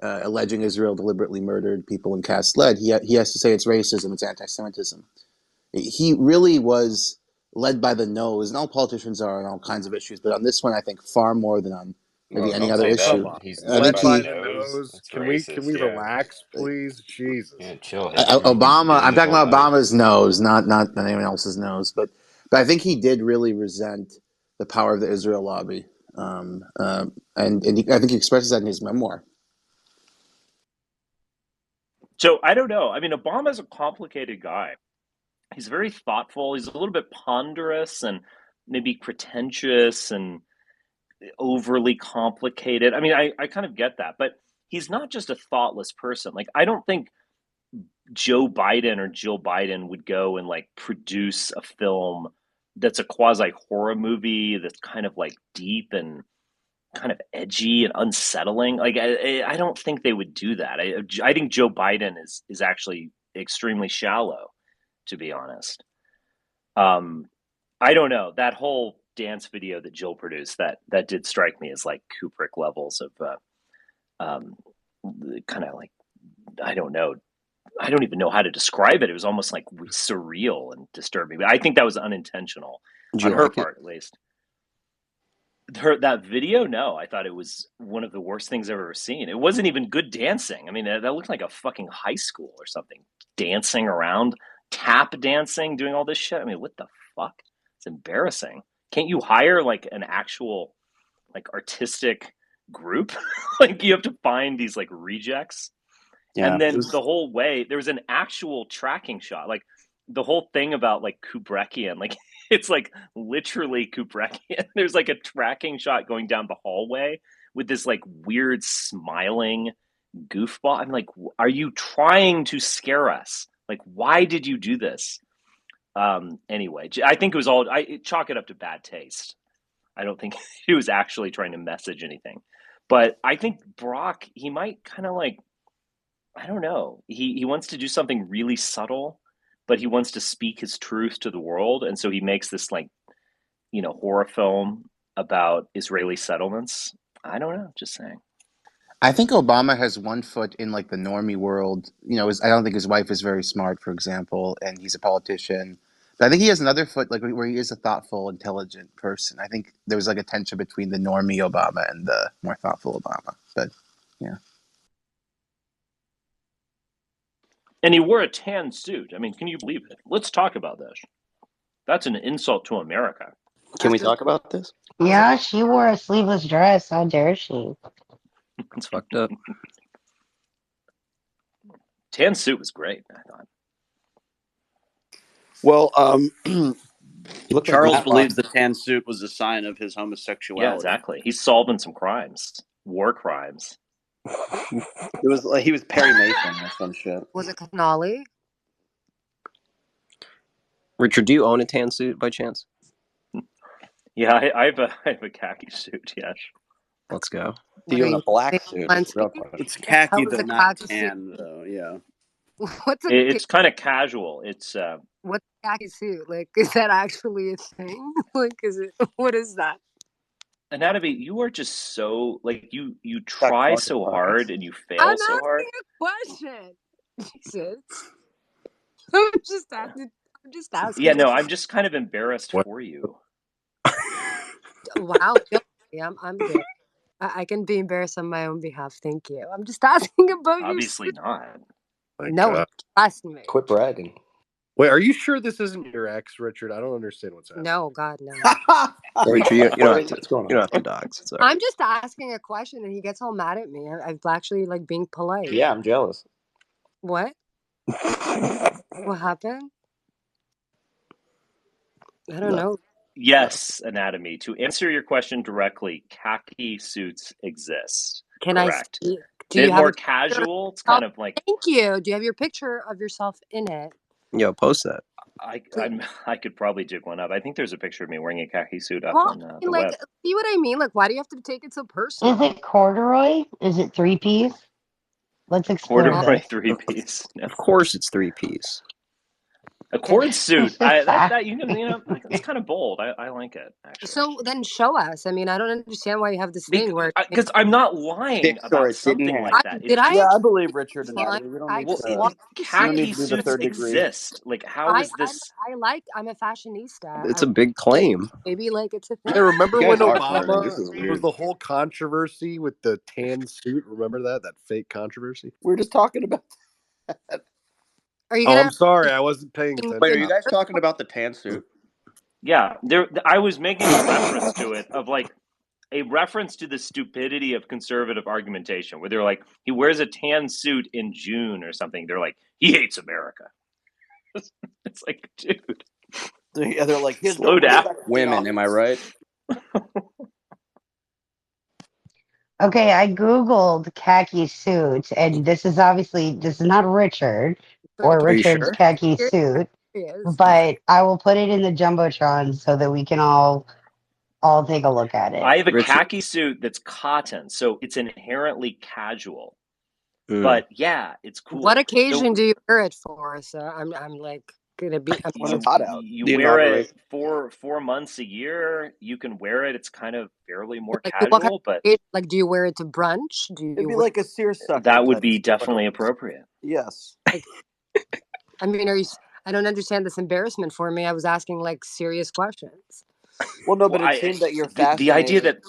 Speaker 18: alleging Israel deliberately murdered people in Cast Lead, he has to say it's racism, it's anti-Semitism. He really was led by the nose, and all politicians are on all kinds of issues, but on this one, I think far more than on maybe any other issue.
Speaker 4: He's
Speaker 18: I
Speaker 4: led
Speaker 18: think
Speaker 4: by
Speaker 18: he.
Speaker 4: the nose. That's
Speaker 6: Can we
Speaker 4: racist.
Speaker 6: relax, please? Jesus.
Speaker 4: Yeah, chill. He's been
Speaker 18: Obama.
Speaker 4: doing
Speaker 18: I'm
Speaker 4: his
Speaker 18: talking
Speaker 4: whole
Speaker 18: about
Speaker 4: life.
Speaker 18: Obama's nose, not anyone else's nose. But I think he did really resent the power of the Israel lobby, and I think he expresses that in his memoir.
Speaker 10: So I don't know. I mean, Obama's a complicated guy. He's very thoughtful. He's a little bit ponderous and maybe pretentious and overly complicated. I mean, I kind of get that, but he's not just a thoughtless person. Like, I don't think Joe Biden or Jill Biden would go and like produce a film that's a quasi horror movie that's kind of like deep and kind of edgy and unsettling. Like, I don't think they would do that. I think Joe Biden is actually extremely shallow, to be honest. I don't know, that whole dance video that Jill produced, that did strike me as like Kubrick levels of kind of like, I don't know. I don't even know how to describe it. It was almost like surreal and disturbing. But I think that was unintentional
Speaker 8: Did you
Speaker 10: on her
Speaker 8: like it?
Speaker 10: part, at least. That video, no, I thought it was one of the worst things I've ever seen. It wasn't even good dancing. I mean, that looked like a fucking high school or something, dancing around, tap dancing, doing all this shit. I mean, what the fuck? It's embarrassing. Can't you hire like an actual like artistic group? Like, you have to find these like rejects.
Speaker 8: Yeah,
Speaker 10: And then
Speaker 8: it was
Speaker 10: the whole way there was an actual tracking shot. Like, the whole thing about like Kubrickian, like it's like literally Kubrickian. There's like a tracking shot going down the hallway with this like weird smiling goofball. I'm like, are you trying to scare us? Like, why did you do this? Anyway, I think it was all, chalk it up to bad taste. I don't think he was actually trying to message anything. But I think Brock, he might kind of like, I don't know. He wants to do something really subtle, but he wants to speak his truth to the world, and so he makes this like, horror film about Israeli settlements. I don't know, just saying.
Speaker 18: I think Obama has one foot in like the normie world. I don't think his wife is very smart, for example, and he's a politician. But I think he has another foot, like where he is a thoughtful, intelligent person. I think there was like a tension between the normie Obama and the more thoughtful Obama. But yeah.
Speaker 10: And he wore a tan suit. I mean, can you believe it? Let's talk about this. That's an insult to America.
Speaker 8: Can we talk about this?
Speaker 5: Yeah, she wore a sleeveless dress. How dare she?
Speaker 8: It's fucked up.
Speaker 10: Tan suit was great, I thought.
Speaker 1: Well,
Speaker 8: Looked like
Speaker 1: Charles
Speaker 8: Matlock.
Speaker 1: believes the tan suit was a sign of his homosexuality.
Speaker 10: Yeah, exactly. He's solving some crimes, war crimes.
Speaker 8: It was like he was Perry Mason or some shit.
Speaker 12: Was it Canali?
Speaker 8: Richard, do you own a tan suit by chance?
Speaker 10: Yeah, I have a khaki suit. Yes.
Speaker 8: Let's go.
Speaker 12: What
Speaker 8: Do you
Speaker 12: are
Speaker 8: own a
Speaker 12: you,
Speaker 8: black
Speaker 12: big
Speaker 8: suit? That's the real
Speaker 12: plenty?
Speaker 8: question.
Speaker 1: It's khaki,
Speaker 12: How is
Speaker 1: though,
Speaker 12: a
Speaker 1: not
Speaker 12: khaki suit?
Speaker 1: tan, though. Yeah.
Speaker 12: What's a
Speaker 10: It's kind of casual. It's
Speaker 12: what's a khaki suit? Like, is that actually a thing? Like, is it? What is that?
Speaker 10: Anatomy. You are just so like you try so hard and you fail
Speaker 12: I'm
Speaker 10: so hard.
Speaker 12: asking a question. Jesus. I'm just asking. I'm just asking.
Speaker 10: Yeah, no, I'm just kind of embarrassed for you.
Speaker 12: Wow. Yeah, I'm good. I can be embarrassed on my own behalf. Thank you. I'm just asking about your
Speaker 10: Obviously
Speaker 12: suit.
Speaker 10: not.
Speaker 2: My
Speaker 12: No,
Speaker 2: God.
Speaker 12: trust me.
Speaker 8: Quit bragging.
Speaker 2: Wait, are you sure this isn't your ex, Richard? I don't understand what's happening.
Speaker 12: No, God, no.
Speaker 8: Richard, you don't have to. What's going on?
Speaker 12: Oh,
Speaker 8: You don't have to dox. It's all right.
Speaker 12: I'm just asking a question, and he gets all mad at me. I'm actually like being polite.
Speaker 8: Yeah, I'm jealous.
Speaker 12: What? What happened? I don't know.
Speaker 10: Yes, Anatomy. To answer your question directly, khaki suits exist.
Speaker 12: Can
Speaker 10: Correct.
Speaker 12: I see? Do
Speaker 10: Bit
Speaker 12: you have
Speaker 10: more
Speaker 12: a picture of
Speaker 10: casual. It's
Speaker 12: yourself?
Speaker 10: kind of like
Speaker 12: Thank you. Do you have your picture of yourself in it?
Speaker 8: Yo, post that.
Speaker 10: I could probably dig one up. I think there's a picture of me wearing a khaki suit up
Speaker 12: Well,
Speaker 10: on
Speaker 12: I mean,
Speaker 10: the
Speaker 12: like,
Speaker 10: web.
Speaker 12: see what I mean? Like, why do you have to take it so
Speaker 5: Is
Speaker 12: personal?
Speaker 5: it corduroy? Is it 3-piece? Let's explore
Speaker 10: Corduroy
Speaker 5: this.
Speaker 10: 3-piece. No.
Speaker 8: Of course, it's 3-piece.
Speaker 10: A cord suit.
Speaker 5: It's just
Speaker 10: That you know, it's kind of bold. I like it actually.
Speaker 12: So then show us. I mean, I don't understand why you have this thing where
Speaker 10: Because I'm not lying
Speaker 8: Dick or
Speaker 10: about
Speaker 8: it didn't
Speaker 10: something
Speaker 8: have.
Speaker 10: like that.
Speaker 12: did I?
Speaker 1: Yeah, I believe Richard and
Speaker 12: Well,
Speaker 1: Natalie. We don't
Speaker 12: I
Speaker 1: need
Speaker 12: just
Speaker 1: to.
Speaker 12: want
Speaker 1: You don't
Speaker 10: khaki
Speaker 1: need to do the
Speaker 10: suits
Speaker 1: third degree.
Speaker 10: exist. Like, how is this?
Speaker 12: I'm a fashionista.
Speaker 8: It's a big claim.
Speaker 12: Maybe like it's a thing.
Speaker 2: Yeah, remember
Speaker 15: You
Speaker 2: when
Speaker 15: guys are flirting.
Speaker 2: Obama
Speaker 15: This is
Speaker 2: there was
Speaker 15: weird.
Speaker 2: the whole controversy with the tan suit? Remember that fake controversy?
Speaker 1: We're just talking about that.
Speaker 12: Are you
Speaker 2: Oh,
Speaker 12: gonna?
Speaker 2: I'm sorry, I wasn't paying attention.
Speaker 8: Wait, are you guys talking about the tan suit?
Speaker 10: Yeah, I was making a reference to it of like a reference to the stupidity of conservative argumentation, where they're like, he wears a tan suit in June or something. They're like, he hates America. It's like, dude.
Speaker 3: Yeah, they're like, here's
Speaker 10: Slow
Speaker 3: the
Speaker 10: down.
Speaker 9: Women, am I right?
Speaker 5: Okay, I googled khaki suit, and this is not Richard or
Speaker 9: Are you
Speaker 5: Richard's
Speaker 9: sure?
Speaker 5: khaki suit,
Speaker 12: Yes.
Speaker 5: but I will put it in the jumbotron so that we can all take a look at it.
Speaker 10: I have a
Speaker 9: Richard.
Speaker 10: khaki suit that's cotton, so it's inherently casual.
Speaker 9: Mm.
Speaker 10: But yeah, it's cool.
Speaker 12: What occasion
Speaker 10: So
Speaker 12: do you wear it for? So I'm like gonna be.
Speaker 9: When it's hot out.
Speaker 10: you
Speaker 9: The
Speaker 10: wear
Speaker 9: inauguration.
Speaker 10: it 4 months a year. You can wear it. It's kind of fairly more
Speaker 12: Like, what kind
Speaker 10: casual,
Speaker 12: of
Speaker 10: but
Speaker 12: occasion? Like, do you wear it to brunch? Do
Speaker 3: it'd
Speaker 12: you
Speaker 3: be
Speaker 12: wear
Speaker 3: like a seersucker.
Speaker 10: that would
Speaker 3: type
Speaker 10: be
Speaker 3: of
Speaker 10: definitely
Speaker 3: photo.
Speaker 10: appropriate.
Speaker 3: Yes.
Speaker 12: like? I mean, I don't understand this embarrassment for me. I was asking like serious questions.
Speaker 3: Well, no, but
Speaker 10: Well,
Speaker 3: it seemed that you're
Speaker 10: the idea
Speaker 3: fascinated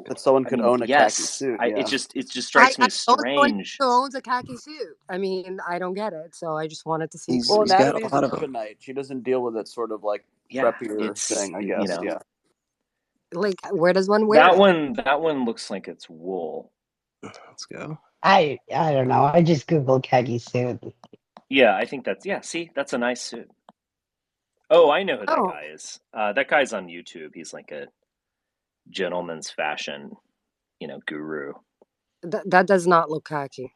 Speaker 3: that someone
Speaker 10: I
Speaker 3: could
Speaker 10: mean,
Speaker 3: own a khaki
Speaker 10: yes,
Speaker 3: suit. Yeah.
Speaker 10: it just strikes me
Speaker 12: I
Speaker 10: as
Speaker 12: know someone
Speaker 10: strange.
Speaker 12: who owns a khaki suit. I mean, I don't get it. So I just wanted to see.
Speaker 3: Well,
Speaker 9: He's got a
Speaker 3: Natalie's
Speaker 9: lot
Speaker 3: an
Speaker 9: of them.
Speaker 3: urbanite. She doesn't deal with it sort of like
Speaker 10: Yeah,
Speaker 3: preppier
Speaker 10: it's
Speaker 3: thing, I
Speaker 10: you
Speaker 3: guess.
Speaker 10: know
Speaker 3: Yeah.
Speaker 12: Like, where does one wear it?
Speaker 10: that one looks like it's wool.
Speaker 9: Let's go.
Speaker 5: I don't know. I just googled khaki suit.
Speaker 10: Yeah, I think that's see, that's a nice suit. Oh, I know who that
Speaker 12: Oh,
Speaker 10: guy is. That guy's on YouTube. He's like a gentleman's fashion, guru.
Speaker 12: that does not look khaki.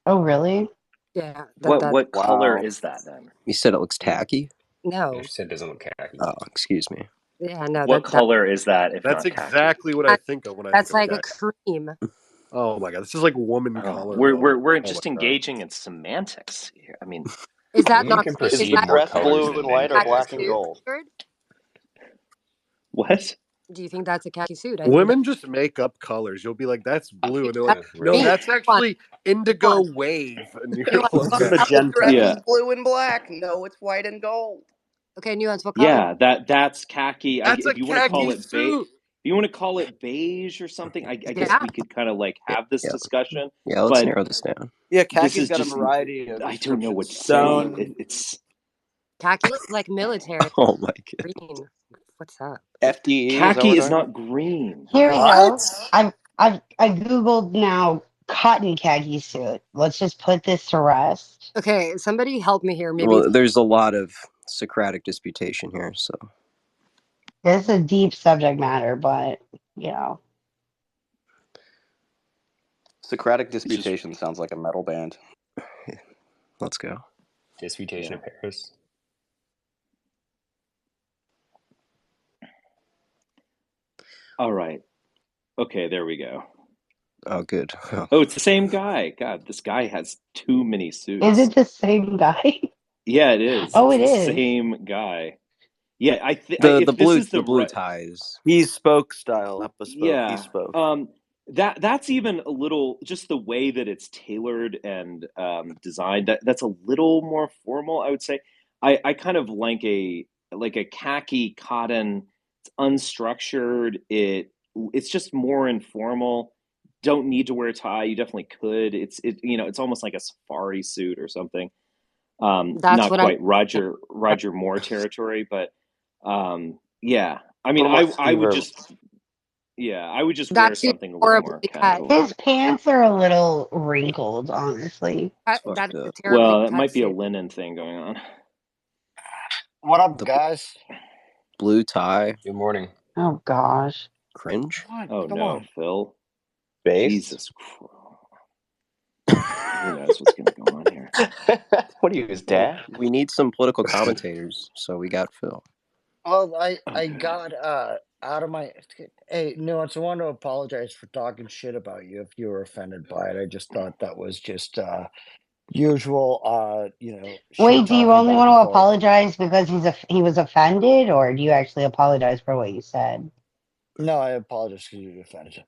Speaker 5: Oh, really?
Speaker 12: Yeah.
Speaker 10: What color
Speaker 3: Wow.
Speaker 10: is that then?
Speaker 9: You said it looks tacky?
Speaker 12: No.
Speaker 13: You said it doesn't look khaki.
Speaker 9: Oh, excuse me.
Speaker 12: Yeah. No.
Speaker 10: What color is that if
Speaker 6: That's
Speaker 10: not khaki?
Speaker 6: exactly what I think of when I
Speaker 12: That's
Speaker 6: think
Speaker 12: like
Speaker 6: of
Speaker 12: a
Speaker 6: khaki.
Speaker 12: cream.
Speaker 6: Oh my god, this is like woman
Speaker 10: Oh,
Speaker 6: color.
Speaker 10: we're
Speaker 6: moment.
Speaker 10: just
Speaker 6: Oh my god.
Speaker 10: engaging in semantics here. I mean,
Speaker 12: Is that
Speaker 13: Women
Speaker 12: not
Speaker 13: can
Speaker 12: cream? Is
Speaker 13: perceive
Speaker 12: that
Speaker 13: more
Speaker 8: dress
Speaker 13: colors
Speaker 8: blue
Speaker 13: than
Speaker 8: and
Speaker 13: men
Speaker 8: white or
Speaker 13: can.
Speaker 12: khaki
Speaker 8: black and
Speaker 12: suit?
Speaker 8: gold?
Speaker 12: Richard?
Speaker 10: what?
Speaker 12: Do you think that's a khaki suit? I think
Speaker 6: Women just make up colors. You'll be like, "That's blue," and they're like,
Speaker 12: that's
Speaker 6: "No,
Speaker 12: me.
Speaker 6: that's
Speaker 12: Come on,
Speaker 6: actually indigo wave." And you're
Speaker 12: Nuance.
Speaker 6: like,
Speaker 3: It's magenta.
Speaker 9: Dress
Speaker 3: Yeah.
Speaker 9: is blue and black. No, it's white and gold.
Speaker 12: Okay, Nuance. What color?
Speaker 10: Yeah, that's khaki.
Speaker 6: "That's a
Speaker 10: If you want to call
Speaker 6: khaki
Speaker 10: it
Speaker 6: suit."
Speaker 10: if you want to call it beige or something, I guess
Speaker 12: Yeah.
Speaker 10: we could kind of like have this
Speaker 9: Yeah.
Speaker 10: discussion.
Speaker 9: Yeah, let's
Speaker 10: But
Speaker 9: narrow this down.
Speaker 3: Yeah,
Speaker 10: this
Speaker 3: khaki's
Speaker 10: is
Speaker 3: got a
Speaker 10: just
Speaker 3: variety of
Speaker 10: I don't know what
Speaker 3: descriptions.
Speaker 10: to say.
Speaker 3: Stone.
Speaker 10: It's
Speaker 12: Khaki looks like military.
Speaker 9: Oh my god.
Speaker 12: Green. What's up?
Speaker 8: FDE, is that
Speaker 10: khaki
Speaker 8: what
Speaker 10: is
Speaker 8: we're talking
Speaker 10: not green.
Speaker 5: Here we
Speaker 3: What?
Speaker 5: go. I googled now cotton khaki suit. Let's just put this to rest.
Speaker 12: Okay, somebody help me here. Maybe
Speaker 9: Well, there's a lot of Socratic disputation here, so
Speaker 5: This is a deep subject matter, but you know.
Speaker 8: Socratic Disputation sounds like a metal band.
Speaker 9: let's go.
Speaker 13: Disputation of Paris.
Speaker 10: All right. Okay, there we go.
Speaker 9: Oh, good.
Speaker 10: Oh, it's the same guy. God, this guy has too many suits.
Speaker 5: Is it the same guy?
Speaker 10: Yeah, it is.
Speaker 5: Oh,
Speaker 10: It's
Speaker 5: it
Speaker 10: the
Speaker 5: is.
Speaker 10: same guy. Yeah, I think
Speaker 9: The blue ties.
Speaker 3: He spoke style, not bespoke.
Speaker 10: Yeah.
Speaker 3: He spoke.
Speaker 10: That's even a little just the way that it's tailored and designed. That's a little more formal, I would say. I kind of like a khaki cotton. It's unstructured. It's just more informal. Don't need to wear a tie. You definitely could. It's almost like a safari suit or something.
Speaker 12: That's
Speaker 10: Not
Speaker 12: what
Speaker 10: quite Roger Moore territory, but yeah. I mean,
Speaker 8: What about
Speaker 10: I would
Speaker 8: Steve
Speaker 10: just I would just wear
Speaker 12: That's
Speaker 10: something a little more casual.
Speaker 5: His pants are a little wrinkled, honestly.
Speaker 12: That is a terribly
Speaker 10: Well, it
Speaker 12: cut
Speaker 10: might be a
Speaker 12: suit.
Speaker 10: linen thing going on.
Speaker 21: What up, guys?
Speaker 9: Blue tie.
Speaker 13: Good morning.
Speaker 5: Oh gosh.
Speaker 9: Cringe.
Speaker 10: Oh
Speaker 21: Come
Speaker 10: no,
Speaker 21: on.
Speaker 10: Phil.
Speaker 8: Based?
Speaker 10: Jesus Christ. Who knows what's going to go on here?
Speaker 8: What are you, his dad?
Speaker 9: We need some political commentators, so we got Phil.
Speaker 21: Well, I got out of my Nuance. I want to apologize for talking shit about you if you were offended by it. I just thought that was just usual
Speaker 5: Wait, do you
Speaker 21: talking
Speaker 5: only
Speaker 21: back
Speaker 5: want
Speaker 21: and
Speaker 5: to
Speaker 21: forth.
Speaker 5: apologize because he was offended, or do you actually apologize for what you said?
Speaker 21: No, I apologize because you offended him.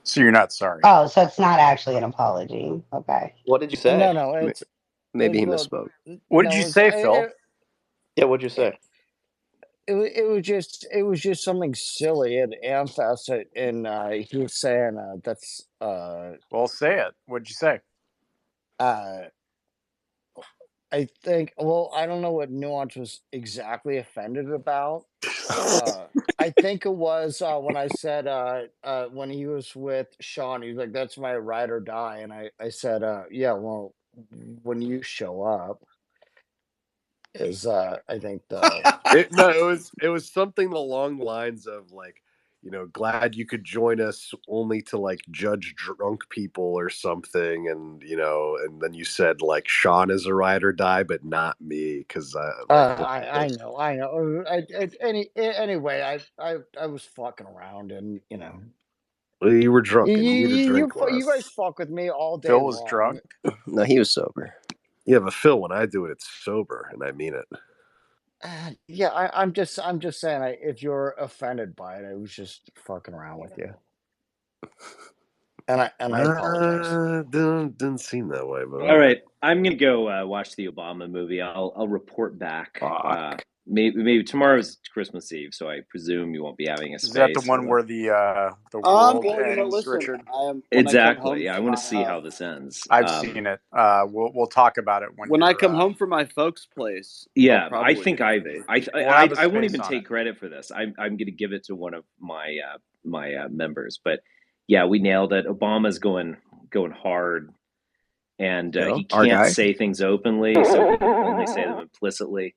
Speaker 7: So you're not sorry.
Speaker 5: Oh, so it's not actually an apology. Okay.
Speaker 8: What did you say?
Speaker 21: No, it's
Speaker 9: Maybe he
Speaker 21: well,
Speaker 9: misspoke.
Speaker 7: What did
Speaker 21: no,
Speaker 7: you
Speaker 21: it's-
Speaker 7: say, Phil?
Speaker 8: Yeah, what'd you say?
Speaker 21: It was just something silly at Amfest, and he was saying that's
Speaker 7: Well, say it. What'd you say?
Speaker 21: I think, well, I don't know what Nuance was exactly offended about. I think it was when I said when he was with Sean, he was like, "That's my ride or die," and I said, "Yeah, well, when you show up."
Speaker 19: is I think the
Speaker 2: No, it was something along the lines of like, glad you could join us only to like judge drunk people or something, and and then you said like Sean is a ride or die, but not me because
Speaker 19: I know. Anyway, I was fucking around, and
Speaker 2: you were drunk and you need to drink
Speaker 19: you guys
Speaker 2: less.
Speaker 19: fuck with me all day
Speaker 7: Phil was
Speaker 19: long.
Speaker 7: drunk.
Speaker 9: No, he was sober.
Speaker 2: Yeah, but Phil, when I do it, it's sober, and I mean it.
Speaker 19: Yeah, I'm just saying, if you're offended by it, I was just fucking around with you, and I apologize.
Speaker 2: Didn't seem that way, but
Speaker 22: All right, I'm gonna go watch the Obama movie. I'll report back. Maybe tomorrow's Christmas Eve, so I presume you won't be having a space.
Speaker 7: Is that the one where the world
Speaker 3: Well,
Speaker 7: ends,
Speaker 3: listen,
Speaker 7: Richard?
Speaker 3: when I come home
Speaker 22: Exactly. Yeah, I
Speaker 3: from
Speaker 22: want to
Speaker 3: my,
Speaker 22: see how this ends.
Speaker 7: I've seen it. We'll talk about it
Speaker 3: when I come home from my folks' place.
Speaker 22: Yeah,
Speaker 3: I'll probably
Speaker 22: I think
Speaker 3: have
Speaker 22: I
Speaker 3: space.
Speaker 7: We'll have a
Speaker 22: I won't
Speaker 7: space
Speaker 22: even
Speaker 7: on
Speaker 22: take
Speaker 7: it.
Speaker 22: credit for this. I'm going to give it to one of my members. But yeah, we nailed it. Obama's going hard, and he
Speaker 9: our
Speaker 22: can't
Speaker 9: guy.
Speaker 22: say things openly, so he can only say them implicitly.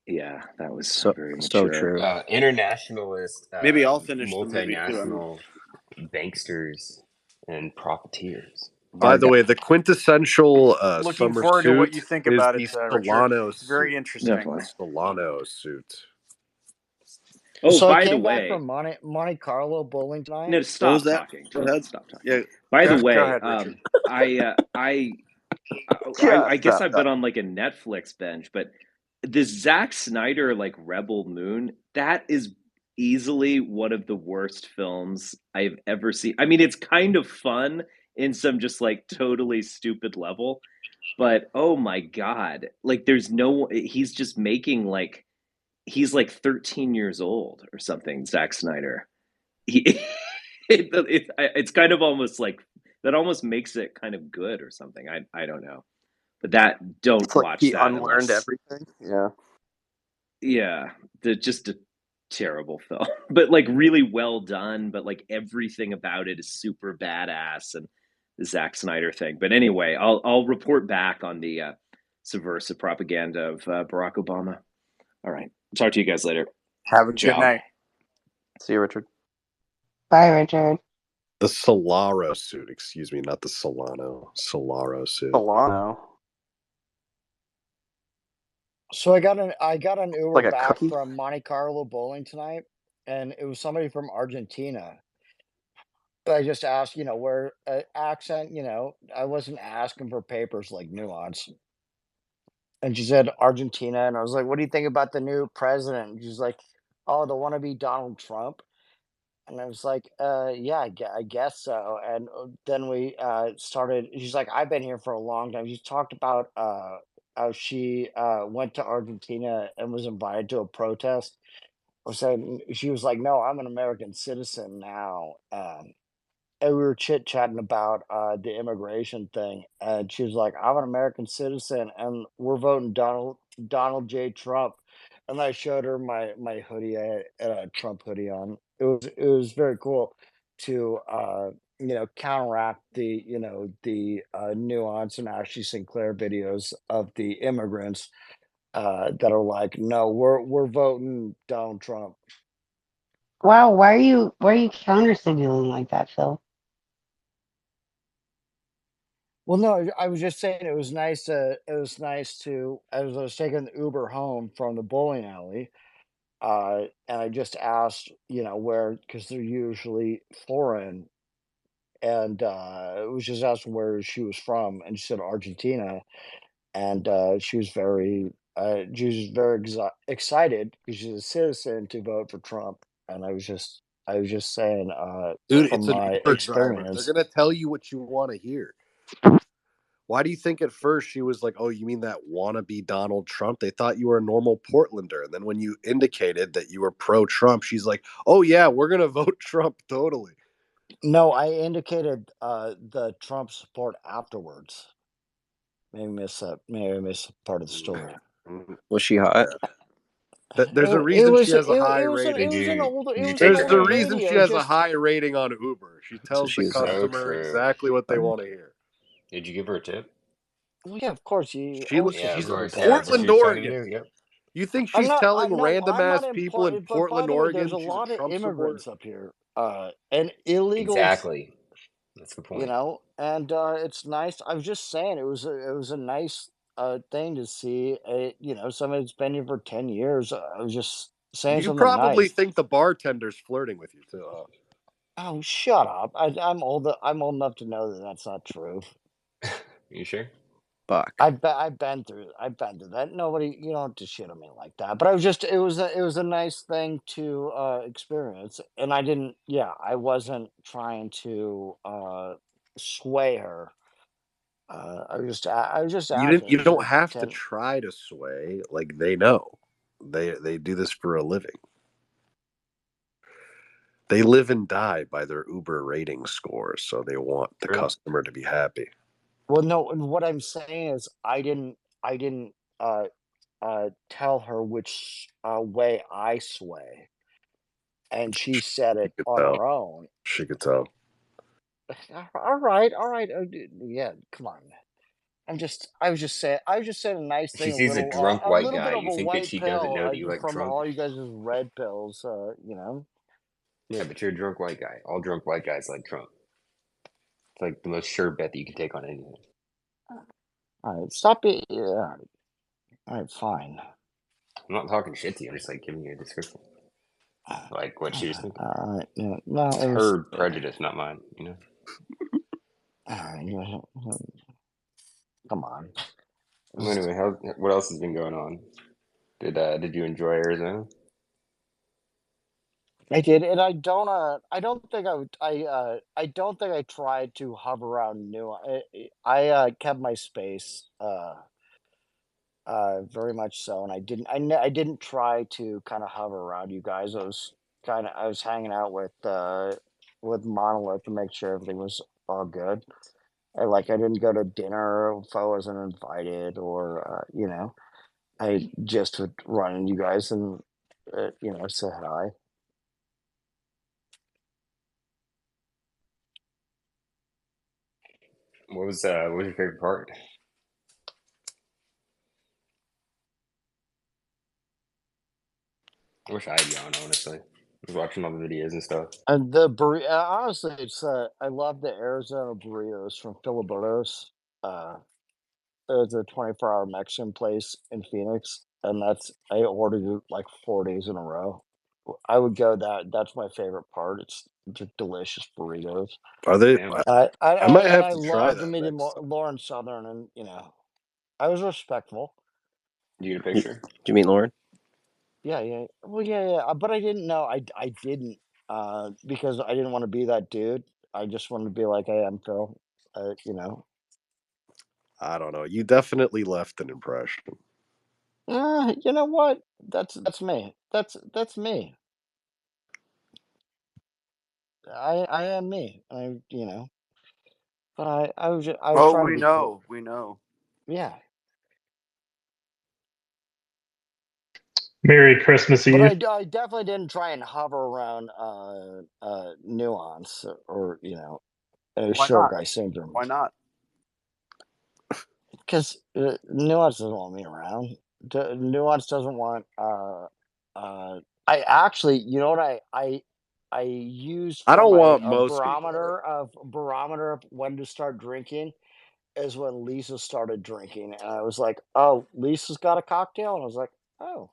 Speaker 22: Yeah, that was very mature.
Speaker 9: So true.
Speaker 4: Internationalist,
Speaker 3: Maybe I'll finish the movie too.
Speaker 4: multinational banksters and profiteers.
Speaker 2: by the way, the quintessential
Speaker 7: Looking
Speaker 2: summer
Speaker 7: forward to
Speaker 2: suit
Speaker 7: what you think
Speaker 2: is
Speaker 7: about
Speaker 2: the
Speaker 7: it, Richard.
Speaker 2: Solano
Speaker 7: It's very
Speaker 2: suit.
Speaker 7: interesting.
Speaker 22: Definitely.
Speaker 2: Solano suit.
Speaker 22: Oh,
Speaker 19: So
Speaker 22: by
Speaker 19: I
Speaker 22: the
Speaker 19: came
Speaker 22: way,
Speaker 19: back from Monte Carlo bowling tonight.
Speaker 22: no, stop
Speaker 3: that?
Speaker 22: talking.
Speaker 3: Go ahead.
Speaker 22: Stop talking.
Speaker 3: Yeah.
Speaker 22: By the
Speaker 7: Go
Speaker 22: way,
Speaker 7: ahead, Richard.
Speaker 22: I guess I've been on like a Netflix binge, but this Zack Snyder like Rebel Moon, that is easily one of the worst films I've ever seen. I mean, it's kind of fun in some just like totally stupid level, but oh my god, like he's just making like he's like 13 years old or something, Zack Snyder. It's kind of almost like that almost makes it kind of good or something. I don't know. But don't
Speaker 9: It's like
Speaker 22: watch
Speaker 9: he
Speaker 22: that
Speaker 9: unlearned
Speaker 22: unless
Speaker 9: everything. Yeah.
Speaker 22: yeah, just a terrible film. But like really well done, but like everything about it is super badass and the Zack Snyder thing. But anyway, I'll report back on the subversive propaganda of Barack Obama. All right. Talk to you guys later.
Speaker 7: Have a
Speaker 22: Ciao.
Speaker 7: good night.
Speaker 9: See you, Richard.
Speaker 5: Bye, Richard.
Speaker 2: The Solaro suit, excuse me, not the Solano. Solaro suit.
Speaker 9: Solano.
Speaker 19: So I got an Uber
Speaker 9: Like a
Speaker 19: back
Speaker 9: cookie?
Speaker 19: from Monte Carlo bowling tonight, and it was somebody from Argentina. But I just asked, where accent, I wasn't asking for papers like nuance. And she said Argentina, and I was like, "What do you think about the new president?" And she's like, "Oh, the wannabe Donald Trump." And I was like, yeah, I guess so." And then we started. She's like, "I've been here for a long time." She talked about how she went to Argentina and was invited to a protest. Or said she was like, "No, I'm an American citizen now." And we were chit chatting about the immigration thing, and she was like, "I'm an American citizen, and we're voting Donald J. Trump." And I showed her my hoodie. I had a Trump hoodie on. It was very cool to counteract the Nuance and Ashley Sinclair videos of the immigrants that are like, "No, we're voting Donald Trump."
Speaker 5: Wow, why are you counter signaling like that, Phil?
Speaker 19: Well, no, I was just saying it was nice to as I was taking the Uber home from the bowling alley, and I just asked, where, because they're usually foreign, and it was just asking where she was from, and she said Argentina, and she was very excited because she's a citizen to vote for Trump, and I was just saying,
Speaker 2: Dude,
Speaker 19: from
Speaker 2: it's an
Speaker 19: my
Speaker 2: Uber driver. They're
Speaker 19: experience.
Speaker 2: gonna tell you what you want to hear. Why do you think at first she was like, "Oh, you mean that wannabe Donald Trump?" They thought you were a normal Portlander, and then when you indicated that you were pro-Trump, she's like, "Oh yeah, we're gonna vote Trump totally."
Speaker 19: No, I indicated the Trump support afterwards. Maybe I missed part of the story.
Speaker 9: Was she hot?
Speaker 2: There's a
Speaker 19: It
Speaker 2: reason
Speaker 19: was
Speaker 2: she has a
Speaker 19: it,
Speaker 2: high
Speaker 19: it was an,
Speaker 2: rating.
Speaker 19: it was an older it
Speaker 4: Did you
Speaker 19: was an
Speaker 4: take
Speaker 2: There's
Speaker 4: her
Speaker 2: a
Speaker 19: older
Speaker 4: home?
Speaker 2: reason
Speaker 19: lady.
Speaker 2: she
Speaker 19: It was
Speaker 2: has a
Speaker 19: just
Speaker 2: high rating on Uber. She tells the
Speaker 9: she's
Speaker 2: customer
Speaker 4: true.
Speaker 2: exactly what they want to hear.
Speaker 4: Did you give her a tip?
Speaker 19: Well, yeah, of course. You
Speaker 2: She
Speaker 19: always
Speaker 4: Yeah,
Speaker 19: take
Speaker 4: of
Speaker 2: she's
Speaker 19: people
Speaker 2: in
Speaker 19: to
Speaker 4: course. Yeah, that's what
Speaker 19: task.
Speaker 4: she
Speaker 2: Portland,
Speaker 4: was trying to
Speaker 2: Oregon.
Speaker 4: do. Yep.
Speaker 2: You think
Speaker 19: I'm
Speaker 2: she's
Speaker 19: not.
Speaker 2: telling
Speaker 19: No,
Speaker 2: random
Speaker 19: I'm not
Speaker 2: ass
Speaker 19: in.
Speaker 2: people in
Speaker 19: But by
Speaker 2: Portland,
Speaker 19: the way, there's
Speaker 2: Oregon,
Speaker 19: a
Speaker 2: she's a
Speaker 19: lot of
Speaker 2: Trump supporter?
Speaker 19: immigrants up here, and illegals.
Speaker 4: Exactly. That's the
Speaker 19: You
Speaker 4: point.
Speaker 19: know, and it's nice. I was just saying, it was a nice thing to see. Somebody that's been here for 10 years. I was just saying
Speaker 2: You
Speaker 19: something
Speaker 2: probably
Speaker 19: nice.
Speaker 2: think the bartender's flirting with you too. Huh?
Speaker 19: Oh, shut up! I'm old. I'm old enough to know that that's not true.
Speaker 4: You sure?
Speaker 9: Buck.
Speaker 19: I've been through that. Nobody, you don't have to shit on me like that. But it was a nice thing to experience, and I wasn't trying to sway her. I was just asking.
Speaker 2: You
Speaker 19: It was
Speaker 2: don't
Speaker 19: like
Speaker 2: have to
Speaker 19: 10.
Speaker 2: try to sway. Like they know, they do this for a living. They live and die by their Uber rating scores, so they want the
Speaker 4: True.
Speaker 2: customer to be happy.
Speaker 19: Well, no, and what I'm saying is I didn't tell her which way I sway, and she said
Speaker 2: She
Speaker 19: it
Speaker 2: could
Speaker 19: on
Speaker 2: tell.
Speaker 19: her own.
Speaker 2: She could tell.
Speaker 19: All right, all right. Yeah, come on. I was just saying a nice
Speaker 4: She
Speaker 19: thing,
Speaker 4: sees a drunk
Speaker 19: a
Speaker 4: white
Speaker 19: little
Speaker 4: guy.
Speaker 19: bit of
Speaker 4: You
Speaker 19: a
Speaker 4: think that
Speaker 19: white
Speaker 4: she doesn't
Speaker 19: pill
Speaker 4: know that you like
Speaker 19: from
Speaker 4: drunk?
Speaker 19: all you guys' red pills.
Speaker 4: Yeah, but you're a drunk white guy. All drunk white guys like Trump. It's like the most sure bet that you can take on anything.
Speaker 19: All right, stop it. Yeah. All right, fine.
Speaker 4: I'm not talking shit to you. I'm just like giving you a description, like what she was thinking.
Speaker 19: All right, yeah, no,
Speaker 4: It's
Speaker 19: it was.
Speaker 4: her prejudice, not mine. You know.
Speaker 19: All right, come on.
Speaker 4: Well, anyway, what else has been going on? Did you enjoy Arizona?
Speaker 19: I did, and I don't think I would. I don't think I tried to hover around new. I kept my space. Very much so, and I didn't try to kind of hover around you guys. I was hanging out with Monolith to make sure everything was all good. I didn't go to dinner if I wasn't invited, or I just would run into you guys and say hi.
Speaker 4: What was your favorite part? I wish I had you on, honestly. I was watching all the videos and stuff.
Speaker 19: And honestly, I love the Arizona burritos from Filiberto's. It's a 24-hour Mexican place in Phoenix, and I ordered it like 4 days in a row. I would go that. That's my favorite part. It's just delicious burritos.
Speaker 2: Are they?
Speaker 4: Damn.
Speaker 2: I might have
Speaker 19: I
Speaker 2: to try
Speaker 19: loved
Speaker 2: that
Speaker 19: meeting
Speaker 2: next time.
Speaker 19: Lauren Southern, and I was respectful.
Speaker 4: Did you get a picture?
Speaker 9: Did you meet Lauren?
Speaker 19: Yeah, yeah. Well, yeah. But I didn't know. I didn't because I didn't want to be that dude. I just wanted to be like, hey, I'm Phil.
Speaker 2: I don't know. You definitely left an impression.
Speaker 19: You know what? That's me. That's me. I am me. But I was
Speaker 3: Oh,
Speaker 19: trying to
Speaker 3: we
Speaker 19: be cool.
Speaker 3: know. We know.
Speaker 19: Yeah.
Speaker 11: Merry Christmas
Speaker 19: But
Speaker 11: Eve.
Speaker 19: I definitely didn't try and hover around nuance or
Speaker 3: Why
Speaker 19: short
Speaker 3: not?
Speaker 19: guy syndrome.
Speaker 3: Why not?
Speaker 19: Because nuance doesn't want me around. Nuance doesn't want. I actually, you know what I used
Speaker 2: I
Speaker 19: for
Speaker 2: don't
Speaker 19: my
Speaker 2: want most people
Speaker 19: barometer of when to start drinking is when Lisa started drinking, and I was like, "Oh, Lisa's got a cocktail," and I was like, "Oh,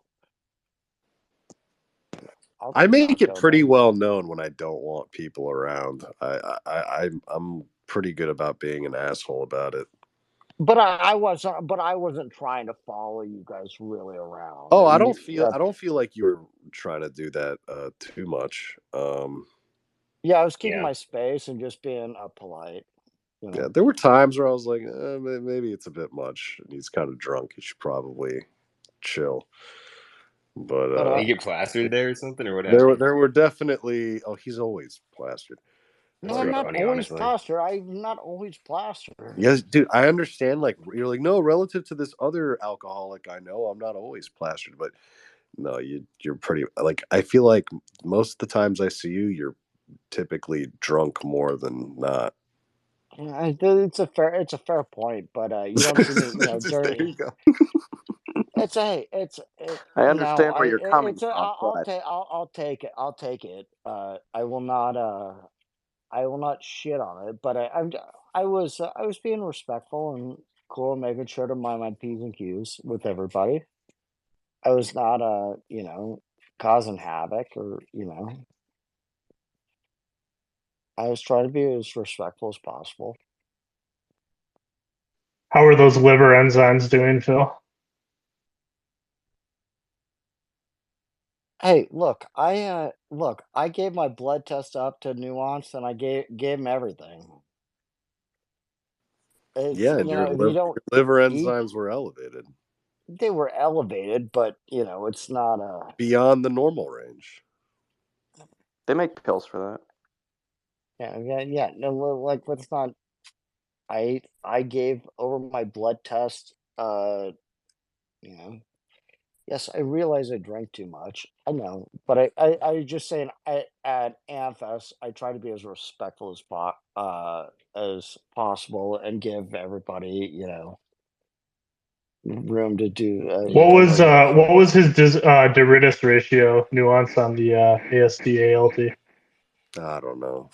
Speaker 19: I'll
Speaker 2: I
Speaker 19: get a
Speaker 2: make it
Speaker 19: cocktail
Speaker 2: pretty
Speaker 19: then."
Speaker 2: well known when I don't want people around. I'm pretty good about being an asshole about it.
Speaker 19: But I wasn't. But I wasn't trying to follow you guys really around.
Speaker 2: Oh, I don't feel like you were trying to do that too much.
Speaker 19: Yeah, I was keeping
Speaker 4: Yeah.
Speaker 19: my space and just being polite.
Speaker 2: Yeah, there were times where I was like, maybe it's a bit much. And he's kind of drunk. He should probably chill. But
Speaker 19: But
Speaker 4: Did he get plastered there or something, or what
Speaker 2: there
Speaker 4: happened?
Speaker 2: were definitely. Oh, he's always plastered.
Speaker 4: That's
Speaker 19: no, I'm
Speaker 4: pretty
Speaker 19: not
Speaker 4: funny,
Speaker 19: always
Speaker 4: honestly.
Speaker 19: plastered. I'm not always plastered.
Speaker 2: Yes, dude, I understand. Like, you're like, no, relative to this other alcoholic I know, I'm not always plastered. But no, you're pretty. Like, I feel like most of the times I see you, you're typically drunk more than not.
Speaker 19: It's a fair point, but you don't see me,
Speaker 2: there
Speaker 19: during.
Speaker 2: you go.
Speaker 8: I
Speaker 19: No,
Speaker 8: understand where you're coming
Speaker 19: it's a,
Speaker 8: from, but
Speaker 19: I'll take it. I'll take it. I will not. I will not shit on it. But I was being respectful and cool, making sure to mind my p's and q's with everybody. I was not, causing havoc or. I was trying to be as respectful as possible.
Speaker 11: How are those liver enzymes doing, Phil?
Speaker 19: Hey, look, I gave my blood test up to Nuance, and I gave him everything. It's
Speaker 2: Yeah, and your
Speaker 19: if you don't
Speaker 2: liver
Speaker 19: eat,
Speaker 2: enzymes were elevated
Speaker 19: they were elevated, but it's not a.
Speaker 2: beyond the normal range.
Speaker 8: they make pills for that.
Speaker 19: Yeah. No, like let's not. I gave over my blood test. Yes, I realize I drank too much. I know, but I just saying. At Amfest, I try to be as respectful as possible and give everybody room to do
Speaker 11: What was his Doritis ratio Nuance on the ASD ALT?
Speaker 2: I don't know.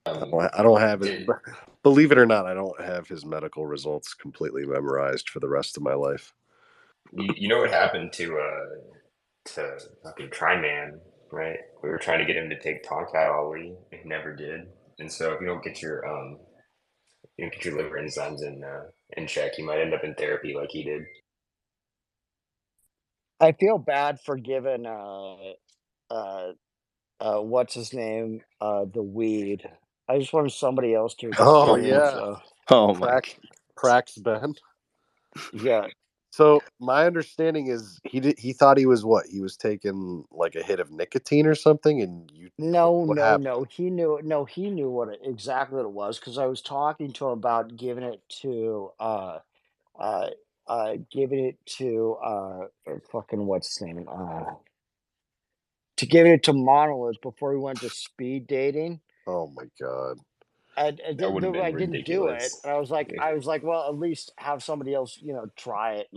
Speaker 2: I don't have it. Believe it or not, I don't have his medical results completely memorized for the rest of my life.
Speaker 13: You know what happened to fucking Tri-Man, right? We were trying to get him to take Tonkat Ali, he never did. And so if you don't get your liver enzymes in check, you might end up in therapy like he did.
Speaker 19: I feel bad for giving what's his name the weed. I just wanted somebody else to
Speaker 2: Oh
Speaker 19: experience.
Speaker 2: yeah.
Speaker 8: Oh my
Speaker 2: Prax Ben.
Speaker 19: Yeah.
Speaker 2: So my understanding is he thought he was what? He was taking like a hit of nicotine or something, and
Speaker 19: No,
Speaker 2: what happened?
Speaker 19: no. He knew. No, he knew exactly what it was because I was talking to him about giving it to uh fucking what's his name to giving it to Monolith before he went to speed dating.
Speaker 2: Oh my god.
Speaker 13: That would have been
Speaker 19: I didn't do it,
Speaker 13: ridiculous.
Speaker 19: and I was like, well, at least have somebody else, try it,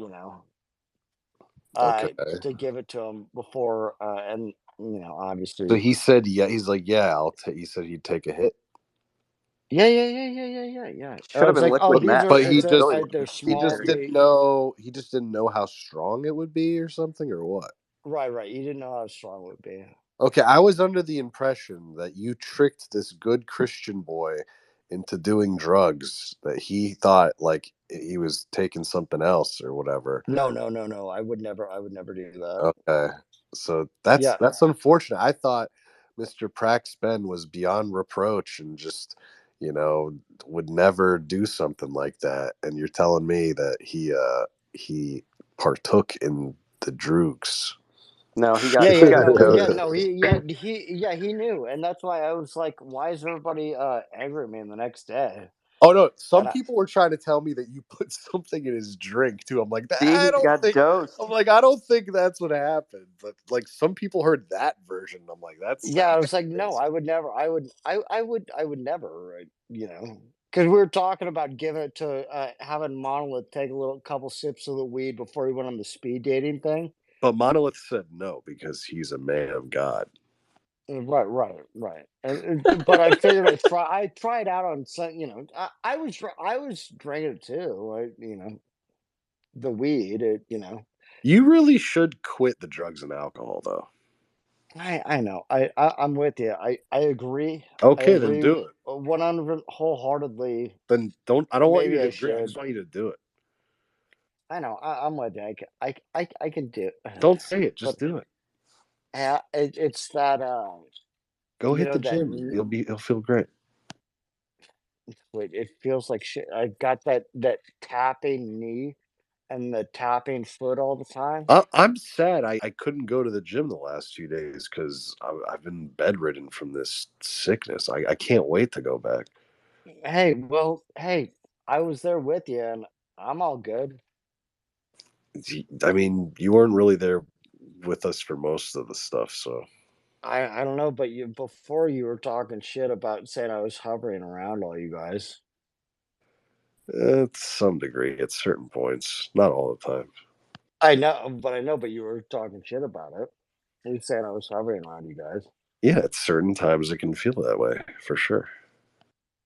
Speaker 2: Okay.
Speaker 19: to give it to him before, and
Speaker 2: So
Speaker 19: obviously,
Speaker 2: he said yeah. He's like yeah. I'll take. He said he'd take a hit.
Speaker 19: yeah.
Speaker 8: Should have
Speaker 19: It's
Speaker 8: been
Speaker 19: like, oh,
Speaker 8: liquid
Speaker 19: these
Speaker 8: meth.
Speaker 19: are
Speaker 2: But
Speaker 8: It's really
Speaker 19: they're
Speaker 2: he
Speaker 19: small.
Speaker 2: just didn't know. He just didn't know how strong it would be, or something, or what.
Speaker 19: Right. You didn't know how strong it would be.
Speaker 2: Okay, I was under the impression that you tricked this good Christian boy into doing drugs, that he thought like he was taking something else or whatever.
Speaker 19: No. I would never do that.
Speaker 2: Okay. So
Speaker 19: Yeah.
Speaker 2: that's unfortunate. I thought Mr. Prax Ben was beyond reproach and just, would never do something like that. And you're telling me that he partook in the droogs.
Speaker 8: No, he
Speaker 19: Yeah,
Speaker 8: got
Speaker 19: yeah,
Speaker 8: dosed.
Speaker 19: no, he knew, and that's why I was like, why is everybody angry at me the next day?
Speaker 2: Oh no! Some
Speaker 19: And
Speaker 2: people were trying to tell me that you put something in his drink too. I'm like,
Speaker 8: See, he got dosed.
Speaker 2: I'm like, I don't think that's what happened. But like, some people heard that version. I'm like, that's
Speaker 19: yeah, I was like, no, I would never. I would never. Because we were talking about giving it to having Monolith take a couple sips of the weed before he went on the speed dating thing.
Speaker 2: But Monolith said no because he's a man of God.
Speaker 19: Right. But I figured I try it out on some. I was drinking it too. The weed.
Speaker 2: You really should quit the drugs and alcohol, though.
Speaker 19: I know. I'm with you. I agree.
Speaker 2: Okay, then do it.
Speaker 19: 100 wholeheartedly.
Speaker 2: Then I don't want you
Speaker 19: Maybe I
Speaker 2: to drink. I
Speaker 19: should.
Speaker 2: just want you to do it.
Speaker 19: I know. I'm with you. I can do it.
Speaker 2: Don't say it. Just do it.
Speaker 19: Yeah, it's that.
Speaker 2: Go hit the
Speaker 19: that.
Speaker 2: gym. You'll feel great.
Speaker 19: Wait, it feels like shit. I've got that tapping knee and the tapping foot all the time.
Speaker 2: I'm sad. I couldn't go to the gym the last few days because I've been bedridden from this sickness. I can't wait to go back.
Speaker 19: Hey, I was there with you, and I'm all good.
Speaker 2: I mean, you weren't really there with us for most of the stuff, so.
Speaker 19: I don't know, but before you were talking shit about saying I was hovering around all you guys.
Speaker 2: To some degree, at certain points, not all the time.
Speaker 19: I know, but you were talking shit about it. You saying I was hovering around you guys.
Speaker 2: Yeah, at certain times it can feel that way for sure.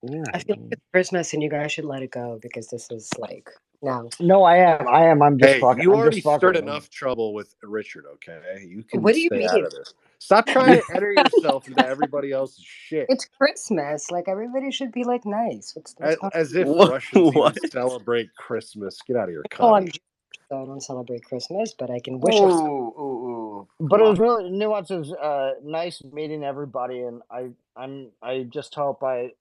Speaker 19: Yeah.
Speaker 12: I feel like it's Christmas and you guys should let it go because this is like now.
Speaker 19: No, I am. I'm just
Speaker 2: Hey,
Speaker 19: fucking.
Speaker 2: you
Speaker 19: I'm
Speaker 2: already
Speaker 19: just fucking
Speaker 2: stirred
Speaker 19: with him.
Speaker 2: enough trouble with Richard. Okay, you can
Speaker 12: What do you
Speaker 2: stay out
Speaker 12: mean?
Speaker 2: of this. Stop trying to enter yourself into everybody else's shit.
Speaker 12: It's Christmas. Like everybody should be like nice. What's
Speaker 2: As if
Speaker 1: What?
Speaker 2: Russians even
Speaker 1: What?
Speaker 2: celebrate Christmas. Get out of here,
Speaker 12: Oh, I'm
Speaker 2: Connie.
Speaker 12: Jewish, so I don't celebrate Christmas, but I can wish us.
Speaker 1: Ooh,
Speaker 19: But
Speaker 1: come
Speaker 19: it
Speaker 1: on.
Speaker 19: was really Nuance. It was nice meeting everybody, and I just hope I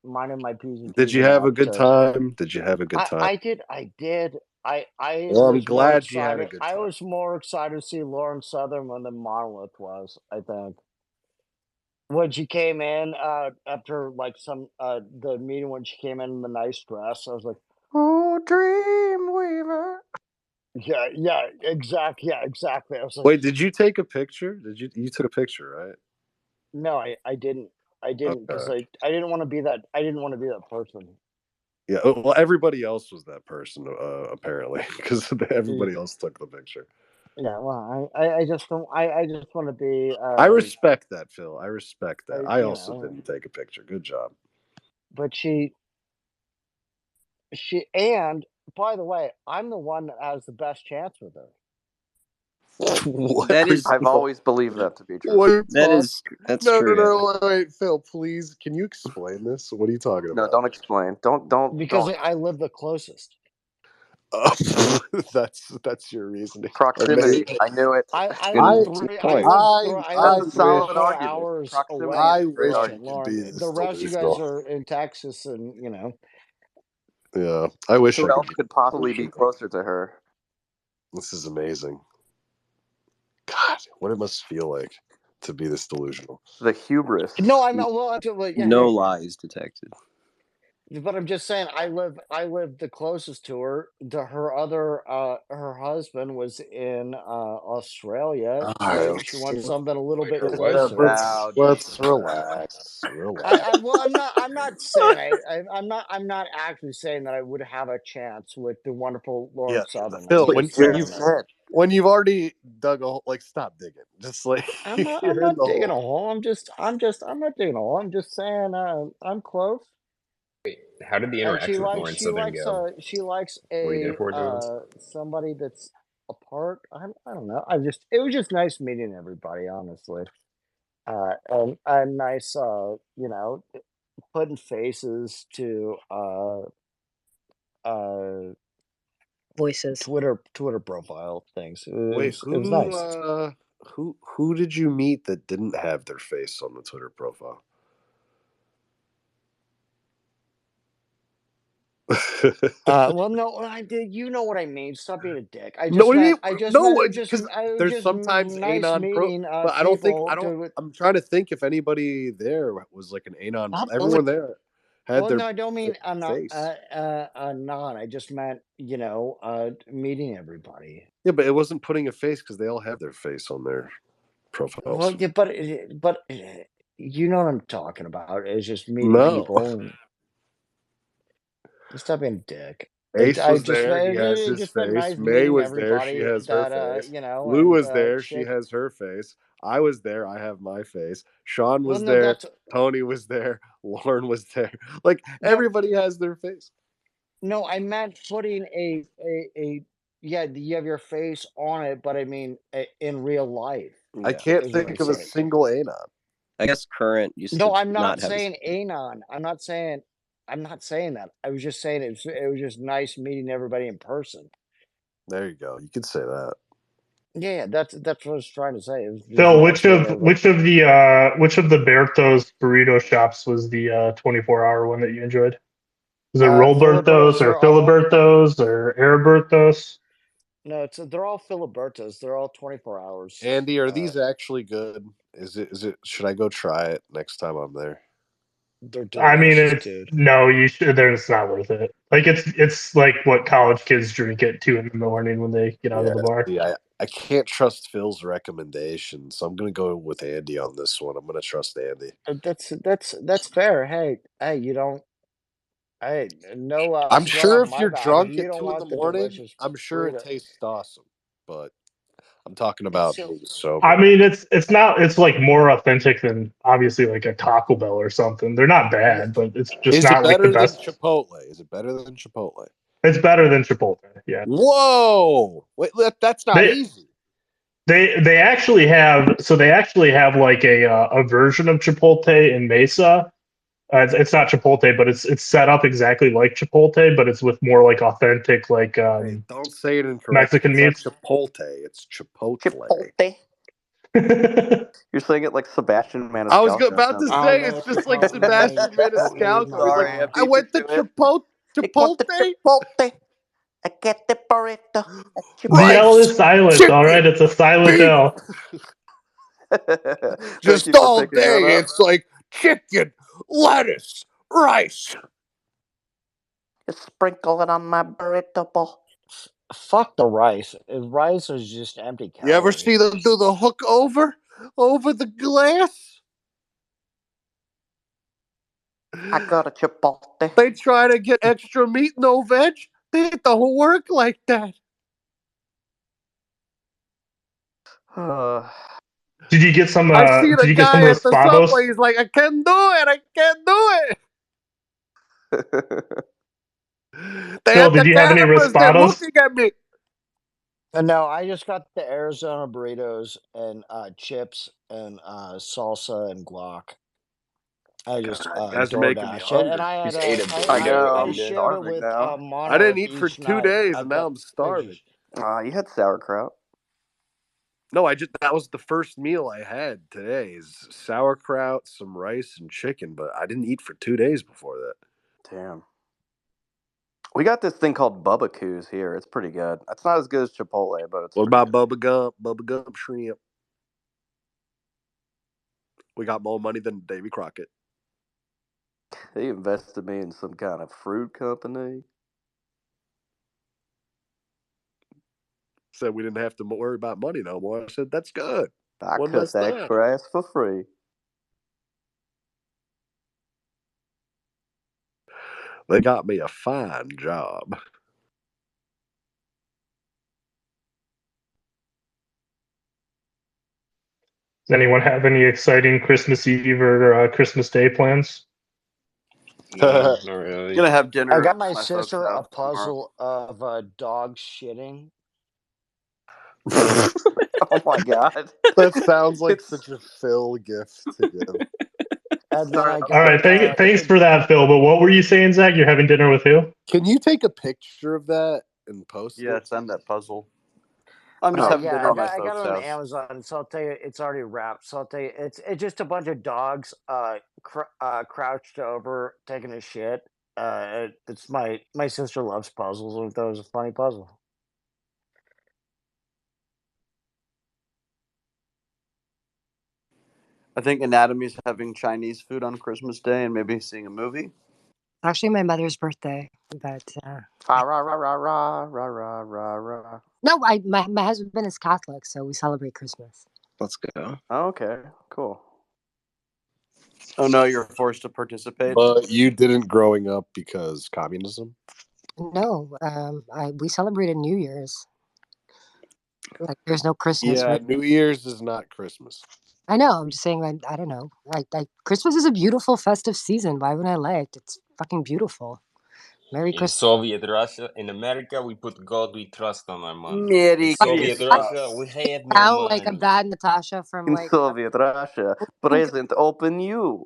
Speaker 19: minded my P's and
Speaker 2: Did
Speaker 19: Q's
Speaker 2: you have a
Speaker 19: enough
Speaker 2: good
Speaker 19: to.
Speaker 2: time? Did you have a good time?
Speaker 19: I did. I
Speaker 2: Well, I'm
Speaker 19: was more
Speaker 2: glad you had a
Speaker 19: excited.
Speaker 2: good
Speaker 19: I
Speaker 2: time.
Speaker 19: was more excited to see Lauren Southern than Monolith was. I think when she came in after like the meeting when she came in the nice dress, I was like, "Oh, Dreamweaver." Yeah, exactly. I was like,
Speaker 2: Wait, did you take a picture? You took a picture, right?
Speaker 19: no, I didn't. I didn't because
Speaker 2: Okay.
Speaker 19: I didn't want to be that. I didn't want to be that person.
Speaker 2: Yeah. Well, everybody else was that person, apparently, because everybody else took the picture.
Speaker 19: Yeah, well, I just don't. I just want to be.
Speaker 2: I respect that, Phil. I respect that. I
Speaker 19: You
Speaker 2: also
Speaker 19: know,
Speaker 2: didn't take a picture. Good job.
Speaker 19: but she and by the way, I'm the one that has the best chance with her.
Speaker 2: What
Speaker 9: That
Speaker 2: are
Speaker 9: is
Speaker 8: I've
Speaker 2: you-
Speaker 8: always believed that to be true.
Speaker 2: What are you
Speaker 9: that
Speaker 2: talking-
Speaker 9: is that's
Speaker 2: no,
Speaker 9: true.
Speaker 2: no, wait, Phil, please, can you explain this? What are you talking
Speaker 8: No,
Speaker 2: about?
Speaker 8: don't explain. Don't.
Speaker 19: Because I live the closest.
Speaker 2: That's your reasoning.
Speaker 8: Proximity. I knew it.
Speaker 19: I
Speaker 9: Good
Speaker 19: live
Speaker 9: good
Speaker 19: three.
Speaker 9: point.
Speaker 19: I live
Speaker 8: That's a solid
Speaker 19: 4
Speaker 8: argument.
Speaker 19: hours
Speaker 8: Proximity
Speaker 19: away.
Speaker 8: is a great
Speaker 2: wish I
Speaker 8: argument.
Speaker 2: could be
Speaker 19: Lauren,
Speaker 2: this
Speaker 19: the rest of you guys
Speaker 2: delusional.
Speaker 19: are in Texas, and you know.
Speaker 2: Yeah, I wish
Speaker 8: Who
Speaker 2: I
Speaker 8: else
Speaker 2: could.
Speaker 8: could possibly be closer to her?
Speaker 2: This is amazing. God, what it must feel like to be this delusional.
Speaker 8: The hubris.
Speaker 19: No, I'm not. Well, yeah,
Speaker 9: No
Speaker 19: yeah.
Speaker 9: lies detected.
Speaker 19: But I'm just saying, I live the closest to her. Her other, her husband was in Australia, so she wants something a little bit
Speaker 4: Her what?
Speaker 19: closer.
Speaker 2: Let's relax.
Speaker 19: I'm not saying I'm not actually saying that I would have a chance with the wonderful Lauren
Speaker 2: Yeah,
Speaker 19: Southern.
Speaker 2: Phil,
Speaker 19: I'm
Speaker 2: when
Speaker 19: just saying
Speaker 2: you
Speaker 19: that.
Speaker 2: when you've already dug a hole, like stop digging. Just like
Speaker 19: I'm not
Speaker 2: you're in the
Speaker 19: digging a
Speaker 2: hole.
Speaker 19: hole. I'm not digging a hole. I'm just saying I'm close.
Speaker 4: How did the
Speaker 19: And she
Speaker 4: interaction with
Speaker 19: likes
Speaker 4: Lauren Southern go?
Speaker 19: she likes
Speaker 4: Were you there
Speaker 19: a
Speaker 4: for it, Jones?
Speaker 19: somebody that's apart. I don't know. It was just nice meeting everybody, honestly. And a nice you know, putting faces to
Speaker 12: Voices.
Speaker 19: Twitter profile things.
Speaker 2: Wait,
Speaker 19: It was nice.
Speaker 2: who did you meet that didn't have their face on the Twitter profile?
Speaker 19: Well, no, I did. You know what I mean. Stop being a dick. I just
Speaker 2: No, what do you
Speaker 19: meant.
Speaker 2: mean?
Speaker 19: I just
Speaker 2: No,
Speaker 19: meant. It was just.
Speaker 2: because
Speaker 19: I was
Speaker 2: there's
Speaker 19: just
Speaker 2: sometimes
Speaker 19: nice
Speaker 2: anon pro,
Speaker 19: meeting
Speaker 2: but I don't think
Speaker 19: people.
Speaker 2: I'm trying to think if anybody there was like an anon.
Speaker 19: Well,
Speaker 2: Everyone there had their
Speaker 19: no, I don't mean
Speaker 2: face.
Speaker 19: non. I just meant meeting everybody.
Speaker 2: Yeah, but it wasn't putting a face because they all have their face on their profiles.
Speaker 19: Well, yeah, but you know what I'm talking about. It's just meeting
Speaker 2: No.
Speaker 19: people. And stop being a dick.
Speaker 2: Ace
Speaker 19: I
Speaker 2: was
Speaker 19: just
Speaker 2: there. He has
Speaker 19: it
Speaker 2: his
Speaker 19: just been
Speaker 2: face.
Speaker 19: nice
Speaker 2: May
Speaker 19: meeting
Speaker 2: was there. She
Speaker 19: everybody
Speaker 2: has her
Speaker 19: that
Speaker 2: face.
Speaker 19: you know.
Speaker 2: Lou
Speaker 19: and,
Speaker 2: was there. She
Speaker 19: shake.
Speaker 2: has her face. I was there. I have my face. Sean was
Speaker 19: Well, no,
Speaker 2: there.
Speaker 19: that's
Speaker 2: Tony was there. Lauren was there. Like
Speaker 19: No.
Speaker 2: everybody has their face.
Speaker 19: No, I meant putting a yeah, you have your face on it, but I mean in real life.
Speaker 2: I
Speaker 9: Yeah.
Speaker 2: can't
Speaker 19: is what
Speaker 2: think
Speaker 19: I'm
Speaker 2: of a
Speaker 19: saying.
Speaker 2: single anon.
Speaker 9: I guess Current used
Speaker 19: No,
Speaker 9: to
Speaker 19: I'm not
Speaker 9: have his
Speaker 19: saying anon. I'm not saying that. I was just saying it was just nice meeting everybody in person.
Speaker 2: There you go. You could say that.
Speaker 19: Yeah, that's what I was trying to say. It was just
Speaker 11: Phil,
Speaker 19: nice meeting everybody.
Speaker 11: which of the Bertos burrito shops was the 24-hour one that you enjoyed? Was it
Speaker 19: Filiberto's
Speaker 11: Roberto's or
Speaker 19: are all
Speaker 11: Filiberto's or Airberto's?
Speaker 19: no, they're all Filiberto's. They're all 24 hours.
Speaker 2: Andy, are these actually good? Is it? Should I go try it next time I'm there?
Speaker 19: They're
Speaker 11: I mean,
Speaker 19: delicious,
Speaker 11: it's
Speaker 19: dude.
Speaker 11: no, you should. It's not worth it. Like it's like what college kids drink at 2 a.m. when they get out of the bar.
Speaker 2: Yeah, I can't trust Phil's recommendation, so I'm gonna go with Andy on this one. I'm gonna trust Andy.
Speaker 19: That's fair. Hey, you don't. Hey, no
Speaker 2: I'm
Speaker 19: sweat
Speaker 2: sure
Speaker 19: on
Speaker 2: if
Speaker 19: my
Speaker 2: you're
Speaker 19: back if
Speaker 2: drunk
Speaker 19: you
Speaker 2: at
Speaker 19: don't
Speaker 2: 2 in the
Speaker 19: want the
Speaker 2: morning,
Speaker 19: delicious
Speaker 2: I'm sure it
Speaker 19: burrito.
Speaker 2: tastes awesome. But I'm talking
Speaker 19: It's
Speaker 2: about
Speaker 19: so.
Speaker 2: being sober.
Speaker 11: I mean, it's not. It's like more authentic than obviously like a Taco Bell or something. They're not
Speaker 19: Yeah.
Speaker 11: bad, but it's just
Speaker 2: Is it
Speaker 11: not like the
Speaker 2: better than
Speaker 11: best.
Speaker 2: Chipotle? Is it better than Chipotle?
Speaker 11: It's better than Chipotle. Yeah.
Speaker 2: Whoa! Wait, that's not
Speaker 11: They
Speaker 2: easy.
Speaker 11: they actually have like a version of Chipotle in Mesa. It's not Chipotle, but it's set up exactly like Chipotle, but it's with more like authentic like
Speaker 2: Wait, don't say it incorrectly.
Speaker 11: Mexican
Speaker 2: It's not
Speaker 11: meats.
Speaker 2: Chipotle. It's Chipotle.
Speaker 8: Chipotle. You're saying it like Sebastian
Speaker 2: I was
Speaker 8: Maniscalco.
Speaker 2: about to
Speaker 19: I
Speaker 2: say
Speaker 19: love
Speaker 2: it's just like
Speaker 19: Chipotle.
Speaker 2: Sebastian
Speaker 19: Chipotle,
Speaker 2: Maniscalco. He's like,
Speaker 8: Sorry, I
Speaker 19: number
Speaker 2: I
Speaker 8: beat you
Speaker 2: went to
Speaker 8: to it.
Speaker 2: Chipotle.
Speaker 8: Chipotle. I get the burrito.
Speaker 11: The L
Speaker 2: Rice,
Speaker 11: is silent. All right,
Speaker 2: chicken,
Speaker 11: it's a silent
Speaker 2: beef.
Speaker 11: L.
Speaker 8: Thank
Speaker 2: Just
Speaker 8: you for
Speaker 2: all
Speaker 8: picking that
Speaker 2: day.
Speaker 8: up.
Speaker 2: It's like chicken, lettuce, rice.
Speaker 8: Just sprinkle it on my burrito bowl.
Speaker 19: Fuck the rice. Rice is just empty
Speaker 2: You ever
Speaker 19: calories.
Speaker 2: see them do the hook over the glass?
Speaker 8: I got a Chipotle.
Speaker 2: They try to get extra meat, no veg. It don't work like that.
Speaker 11: Did you get some?
Speaker 2: I seen
Speaker 11: Did
Speaker 2: a
Speaker 11: you get some
Speaker 2: guy at the
Speaker 11: Raspados?
Speaker 2: subway. He's like, I can't do it. I can't do it. They
Speaker 11: Phil,
Speaker 2: have
Speaker 11: did
Speaker 2: the
Speaker 11: you have any
Speaker 2: cameras. They're
Speaker 11: Raspados?
Speaker 2: looking at me.
Speaker 19: No, I just got the Arizona burritos and chips and salsa and guac. I just
Speaker 2: Guys are making me
Speaker 19: DoorDash it, and
Speaker 2: hungry.
Speaker 19: I had
Speaker 9: Just ate a
Speaker 8: I
Speaker 9: burrito
Speaker 8: know.
Speaker 19: I
Speaker 8: I'm
Speaker 9: and
Speaker 19: shared it
Speaker 8: starving
Speaker 19: with
Speaker 8: now.
Speaker 2: I didn't
Speaker 19: Monarch
Speaker 2: eat for
Speaker 19: each
Speaker 2: 2
Speaker 19: night.
Speaker 2: days,
Speaker 19: I've
Speaker 2: and now
Speaker 19: got
Speaker 2: I'm starving.
Speaker 8: You had sauerkraut.
Speaker 2: No, that was the first meal I had today. Is sauerkraut, some rice, and chicken. But I didn't eat for 2 days before that.
Speaker 8: Damn. We got this thing called Bubba Coos here. It's pretty good. It's not as good as Chipotle, but it's
Speaker 2: What
Speaker 8: pretty
Speaker 2: about Bubba Gump? Bubba Gump shrimp. We got more money than Davy Crockett.
Speaker 8: good. They invested me in some kind of fruit company.
Speaker 2: Said we didn't have to worry about money no more. I said that's good.
Speaker 8: I
Speaker 2: One
Speaker 8: cut
Speaker 2: less
Speaker 8: that
Speaker 2: time.
Speaker 8: grass for free.
Speaker 2: They got me a fine job.
Speaker 11: Does anyone have any exciting Christmas Eve or Christmas Day plans?
Speaker 13: No, not really.
Speaker 8: Gonna have
Speaker 19: I
Speaker 8: dinner
Speaker 19: got
Speaker 8: at
Speaker 19: my
Speaker 8: my folks'
Speaker 19: sister a
Speaker 8: house tomorrow.
Speaker 19: puzzle of dogs shitting.
Speaker 8: Oh my god.
Speaker 2: That sounds like
Speaker 8: It's
Speaker 2: such a Phil gift to give.
Speaker 19: And then
Speaker 8: sorry,
Speaker 19: I
Speaker 8: I'm
Speaker 11: All right,
Speaker 19: got
Speaker 11: thanks for that, Phil. But what were you saying, Zach? You're having dinner with who?
Speaker 2: Can you take a picture of that and post
Speaker 8: yeah,
Speaker 2: it?
Speaker 8: send that puzzle. I'm just having
Speaker 19: yeah,
Speaker 8: dinner at my
Speaker 19: I got
Speaker 8: folks'
Speaker 19: it on
Speaker 8: house.
Speaker 19: Amazon, so I'll tell you it's already wrapped. So I'll tell you it's just a bunch of dogs crouched over taking a shit. It's my sister loves puzzles. I thought it was a funny puzzle.
Speaker 8: I think Anatomy's having Chinese food on Christmas Day and maybe seeing a movie.
Speaker 12: Actually, my mother's birthday, but
Speaker 8: Rah rah rah rah rah rah rah rah rah.
Speaker 12: no, my husband is Catholic, so we celebrate Christmas.
Speaker 9: Let's go.
Speaker 8: Oh, okay, cool. Oh no, you're forced to participate.
Speaker 2: But you didn't growing up because communism?
Speaker 12: No, we celebrated New Year's. Like, there's no Christmas.
Speaker 2: Yeah, New Year's is not Christmas.
Speaker 12: I know. I'm just saying. I don't know. Like Christmas is a beautiful festive season. Why wouldn't I like it? It's fucking beautiful. Merry
Speaker 13: In
Speaker 12: Christmas.
Speaker 13: Soviet Russia, in America, we put God we trust on our money. In
Speaker 8: Merry
Speaker 13: Soviet
Speaker 8: Christmas.
Speaker 13: Russia, we have no
Speaker 12: Sound like a
Speaker 13: money.
Speaker 12: bad Natasha from
Speaker 8: In
Speaker 12: like.
Speaker 8: Soviet Russia, present open you.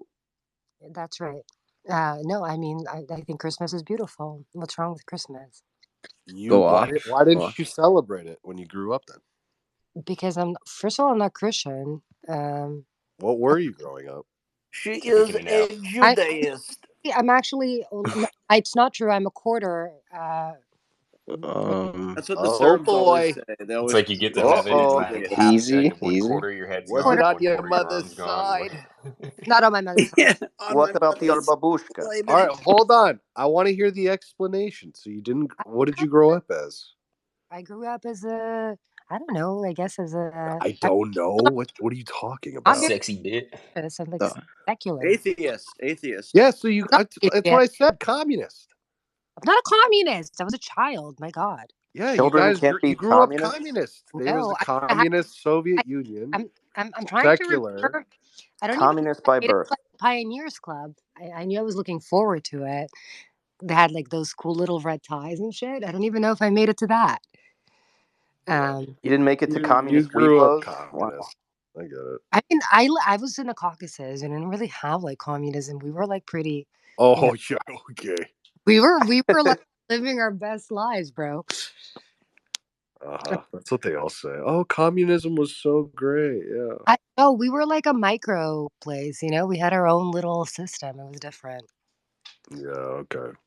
Speaker 12: That's right. No, I mean, I think Christmas is beautiful. What's wrong with Christmas?
Speaker 9: Go
Speaker 2: Why
Speaker 9: off.
Speaker 2: didn't you celebrate it when you grew up then?
Speaker 12: Because first of all, I'm not Christian.
Speaker 2: What were you growing up?
Speaker 8: She is
Speaker 13: Taking it
Speaker 8: a
Speaker 13: out.
Speaker 8: Judaist.
Speaker 12: I'm actually. It's not true. I'm a quarter.
Speaker 8: That's what the
Speaker 2: Oh
Speaker 8: Serbs always
Speaker 2: boy.
Speaker 8: say. They
Speaker 13: It's
Speaker 8: always
Speaker 13: like you get to
Speaker 8: they
Speaker 13: heaven and
Speaker 8: say
Speaker 13: you
Speaker 8: they
Speaker 13: get
Speaker 8: have
Speaker 9: Easy,
Speaker 13: like one
Speaker 9: easy.
Speaker 13: quarter your head's
Speaker 2: Was
Speaker 13: gone,
Speaker 2: it on
Speaker 13: one
Speaker 2: your
Speaker 13: quarter your
Speaker 2: mother's
Speaker 13: arm's gone.
Speaker 2: side?
Speaker 12: Not on my mother's side.
Speaker 8: What about the babushka?
Speaker 2: All right, hold on. I want to hear the explanation. So you didn't. What did you grow up as?
Speaker 12: I grew up as a. I don't know. I guess as a
Speaker 2: I don't know. What are you talking
Speaker 12: I'm
Speaker 2: about?
Speaker 12: very
Speaker 4: Sexy bit.
Speaker 12: I'm like
Speaker 3: Oh.
Speaker 12: secular.
Speaker 3: Atheist.
Speaker 2: Yeah, so you
Speaker 12: Not
Speaker 2: that's what
Speaker 12: idiot.
Speaker 2: I said, communist.
Speaker 12: I'm not a communist. I was a child. My God.
Speaker 2: Yeah,
Speaker 8: Children
Speaker 2: you
Speaker 8: can't be
Speaker 2: grew up
Speaker 8: communists.
Speaker 2: communist. There was
Speaker 12: No,
Speaker 2: the
Speaker 12: I
Speaker 2: communist Soviet Union,
Speaker 12: I'm trying to
Speaker 2: secular.
Speaker 12: remember. I don't even
Speaker 8: Communist by
Speaker 12: I made it
Speaker 8: birth.
Speaker 12: to, like, Pioneers Club. I knew I was looking forward to it. They had like those cool little red ties and shit. I don't even know if I made it to that.
Speaker 8: You didn't make it to
Speaker 2: You
Speaker 8: communist
Speaker 2: grew up
Speaker 8: weeblos? Wow.
Speaker 2: communist. I get it.
Speaker 12: I mean, I was in the Caucasus and didn't really have like communism. We were like pretty.
Speaker 2: Oh, yeah, okay.
Speaker 12: We were like living our best lives, bro.
Speaker 2: That's what they all say. Oh, communism was so great. Yeah.
Speaker 12: I know we were like a micro place. We had our own little system. It was different.
Speaker 2: Yeah. Okay.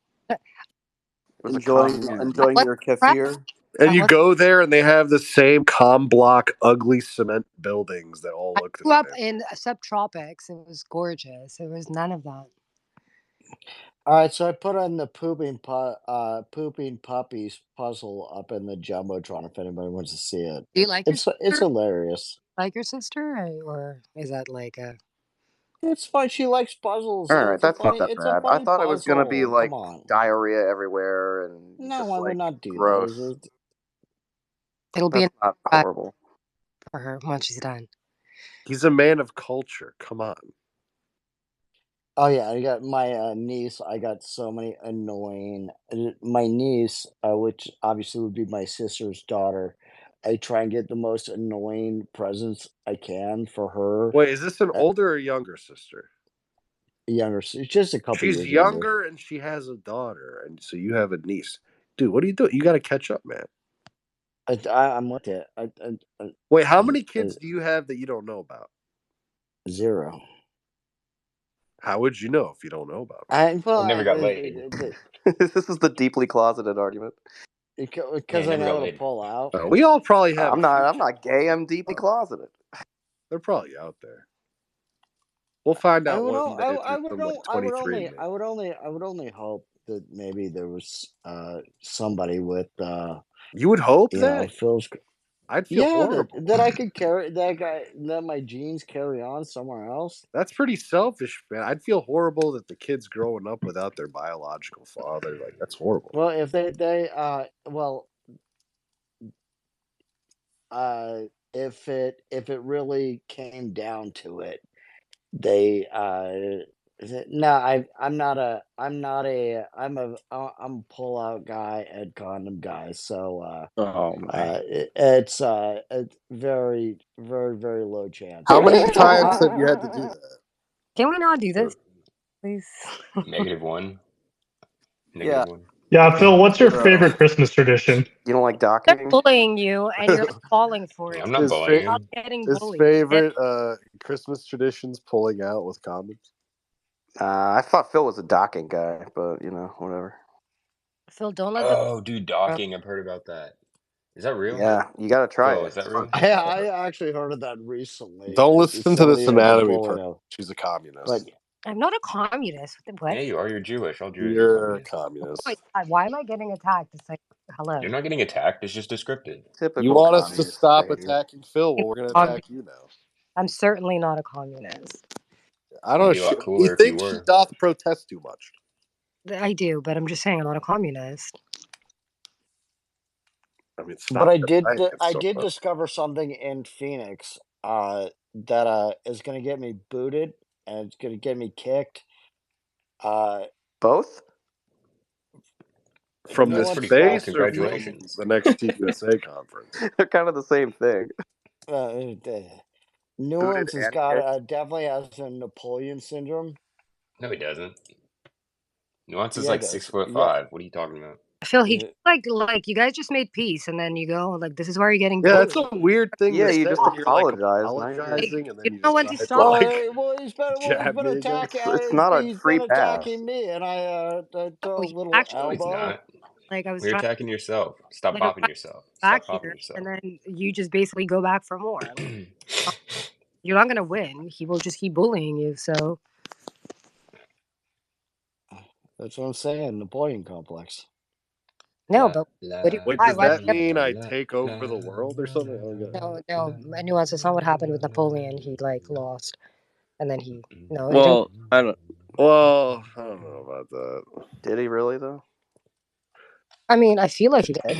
Speaker 8: Was it
Speaker 3: Enjoying your kefir?
Speaker 2: And you go there, and they have the same com block, ugly cement buildings that all look the
Speaker 12: Grew up
Speaker 2: same.
Speaker 12: in subtropics. It was gorgeous. It was none of that.
Speaker 19: All right, so I put on the pooping puppies puzzle up in the jumbotron if anybody wants to see it.
Speaker 12: Do you like your
Speaker 19: It's
Speaker 12: sister?
Speaker 19: hilarious.
Speaker 12: Like your sister, or is that like a?
Speaker 19: It's fun. She likes puzzles.
Speaker 8: All right,
Speaker 19: It's a
Speaker 8: that's
Speaker 19: funny.
Speaker 8: not that
Speaker 19: It's a
Speaker 8: bad. I
Speaker 19: funny
Speaker 8: thought it was gonna be
Speaker 19: puzzle.
Speaker 8: like
Speaker 19: Come on.
Speaker 8: diarrhea everywhere and
Speaker 19: No,
Speaker 8: just
Speaker 19: I
Speaker 8: like
Speaker 19: would not do
Speaker 8: gross.
Speaker 19: that.
Speaker 12: It'll be
Speaker 8: That's not horrible.
Speaker 12: for her once she's done.
Speaker 2: He's a man of culture. Come on.
Speaker 19: Oh yeah, I got my niece. I got so many annoying. My niece, which obviously would be my sister's daughter. I try and get the most annoying presents I can for her.
Speaker 2: Wait, is this an older or younger sister?
Speaker 19: Younger, just a couple
Speaker 2: She's
Speaker 19: years younger.
Speaker 2: younger, and she has a daughter, and so you have a niece. Dude, what are you doing? You got to catch up, man.
Speaker 19: I'm with it.
Speaker 2: Wait, how many kids do you have that you don't know about?
Speaker 19: 0.
Speaker 2: How would you know if you don't know about
Speaker 19: I
Speaker 4: never got laid.
Speaker 8: This is the deeply closeted argument.
Speaker 19: Because I
Speaker 4: never
Speaker 19: know
Speaker 4: got
Speaker 19: it'll
Speaker 4: laid.
Speaker 19: pull out.
Speaker 2: them? We all probably have.
Speaker 8: I'm not gay. I'm deeply closeted.
Speaker 2: They're probably out there. We'll find
Speaker 19: I
Speaker 2: out
Speaker 19: would,
Speaker 2: one day
Speaker 19: I
Speaker 2: through
Speaker 19: would,
Speaker 2: some
Speaker 19: know,
Speaker 2: like
Speaker 19: I would
Speaker 2: 23andMe.
Speaker 19: only hope that maybe there was somebody with
Speaker 2: You would hope
Speaker 19: you
Speaker 2: that?
Speaker 19: know, Phil's.
Speaker 2: I'd feel horrible.
Speaker 19: that I could carry that my genes carry on somewhere else.
Speaker 2: That's pretty selfish, man. I'd feel horrible that the kid's growing up without their biological father. Like, that's horrible.
Speaker 19: Well, if they if it really came down to it, they no, I'm a pull out guy and condom guy, so
Speaker 8: Oh man.
Speaker 19: it's very very very low chance.
Speaker 2: How many times have you had to do that?
Speaker 12: Can we not do this, please?
Speaker 4: -1.
Speaker 8: Yeah.
Speaker 4: -1.
Speaker 11: Yeah, Phil, what's your favorite Christmas tradition?
Speaker 8: You don't like
Speaker 12: They're
Speaker 8: docking?
Speaker 12: bullying you, and you're falling for it.
Speaker 4: I'm not bullying
Speaker 12: Stop
Speaker 4: him.
Speaker 12: getting
Speaker 2: His
Speaker 12: bullied.
Speaker 2: favorite Christmas traditions pulling out with condoms.
Speaker 8: I thought Phil was a docking guy, but whatever.
Speaker 12: Phil, don't let the.
Speaker 4: Oh, dude, docking. I've heard about that. Is that real?
Speaker 8: Yeah, you gotta try
Speaker 4: Phil,
Speaker 8: it.
Speaker 4: is that real?
Speaker 19: I actually heard of that recently.
Speaker 2: Don't listen to this
Speaker 19: Somebody
Speaker 2: anatomy
Speaker 19: pulling
Speaker 2: person.
Speaker 19: out.
Speaker 2: She's a communist.
Speaker 19: But
Speaker 12: I'm not a communist. What?
Speaker 4: Yeah, you are. You're Jewish. All Jewish are
Speaker 2: You're a
Speaker 4: communists.
Speaker 2: communist.
Speaker 12: Oh my God, why am I getting attacked? It's like, hello.
Speaker 4: You're not getting attacked. It's just descriptive.
Speaker 8: Typical
Speaker 2: You want us to
Speaker 8: communist
Speaker 2: stop
Speaker 8: behavior.
Speaker 2: attacking Phil? Well, we're going to attack you now.
Speaker 12: I'm certainly not a communist.
Speaker 2: I don't
Speaker 4: It'd be a
Speaker 2: know.
Speaker 4: lot
Speaker 2: He
Speaker 4: cooler if you
Speaker 2: thinks she
Speaker 4: were.
Speaker 2: doth protest too much.
Speaker 12: I do, but I'm just saying I'm not a communist.
Speaker 2: I mean,
Speaker 19: But I
Speaker 2: I
Speaker 19: did discover something in Phoenix that is going to get me booted and it's going to get me kicked.
Speaker 8: Both?
Speaker 2: From
Speaker 19: You know
Speaker 2: this
Speaker 19: what?
Speaker 4: Pretty cool.
Speaker 2: space or from
Speaker 4: Congratulations.
Speaker 2: the next TUSA conference?
Speaker 8: They're kind of the same thing.
Speaker 19: Nuance has
Speaker 8: and
Speaker 19: got
Speaker 8: kicked?
Speaker 19: definitely has a Napoleon syndrome.
Speaker 4: No, he doesn't. Nuance is
Speaker 19: Yeah, he
Speaker 4: like
Speaker 19: does.
Speaker 4: 6'5".
Speaker 19: Yeah.
Speaker 4: What are you talking about?
Speaker 12: Phil, he just like you guys just made peace, and then you go like, this is where you're getting.
Speaker 2: Yeah,
Speaker 12: bullied.
Speaker 2: it's a weird thing
Speaker 8: Yeah,
Speaker 2: to
Speaker 8: you
Speaker 2: say
Speaker 8: just
Speaker 2: when you're like
Speaker 8: apologize. Now you're
Speaker 2: apologizing, and then
Speaker 12: You
Speaker 2: you
Speaker 12: know when to
Speaker 2: decide to
Speaker 12: stop.
Speaker 2: like
Speaker 19: Well, he's
Speaker 2: jab
Speaker 19: been
Speaker 2: me again.
Speaker 19: attacking.
Speaker 8: It's not a
Speaker 19: He's
Speaker 8: free
Speaker 19: been
Speaker 8: pass.
Speaker 19: attacking me, and I throw a
Speaker 12: He
Speaker 19: little
Speaker 12: actually,
Speaker 4: No, he's
Speaker 19: elbow.
Speaker 4: not.
Speaker 12: like I was
Speaker 4: You're
Speaker 12: trying
Speaker 4: attacking yourself. Stop
Speaker 12: like
Speaker 4: bopping yourself.
Speaker 12: back
Speaker 4: Stop bopping
Speaker 12: here,
Speaker 4: yourself.
Speaker 12: and then you just basically go back for more. Like, you're not gonna win. He will just keep bullying you. So
Speaker 19: That's what I'm saying. Napoleon complex.
Speaker 12: No,
Speaker 13: La
Speaker 12: but
Speaker 13: la
Speaker 12: what do,
Speaker 2: Wait,
Speaker 12: why?
Speaker 2: does
Speaker 12: Why do
Speaker 2: that
Speaker 12: you have
Speaker 2: mean I
Speaker 13: la
Speaker 2: take
Speaker 13: la
Speaker 2: over the world or something? I don't get it.
Speaker 12: no nuance? That's not what happened with Napoleon. He like lost, and then he no, he didn't.
Speaker 1: Well, I don't.
Speaker 2: Well, I don't know about that.
Speaker 8: Did he really though?
Speaker 12: I mean, I feel like he did,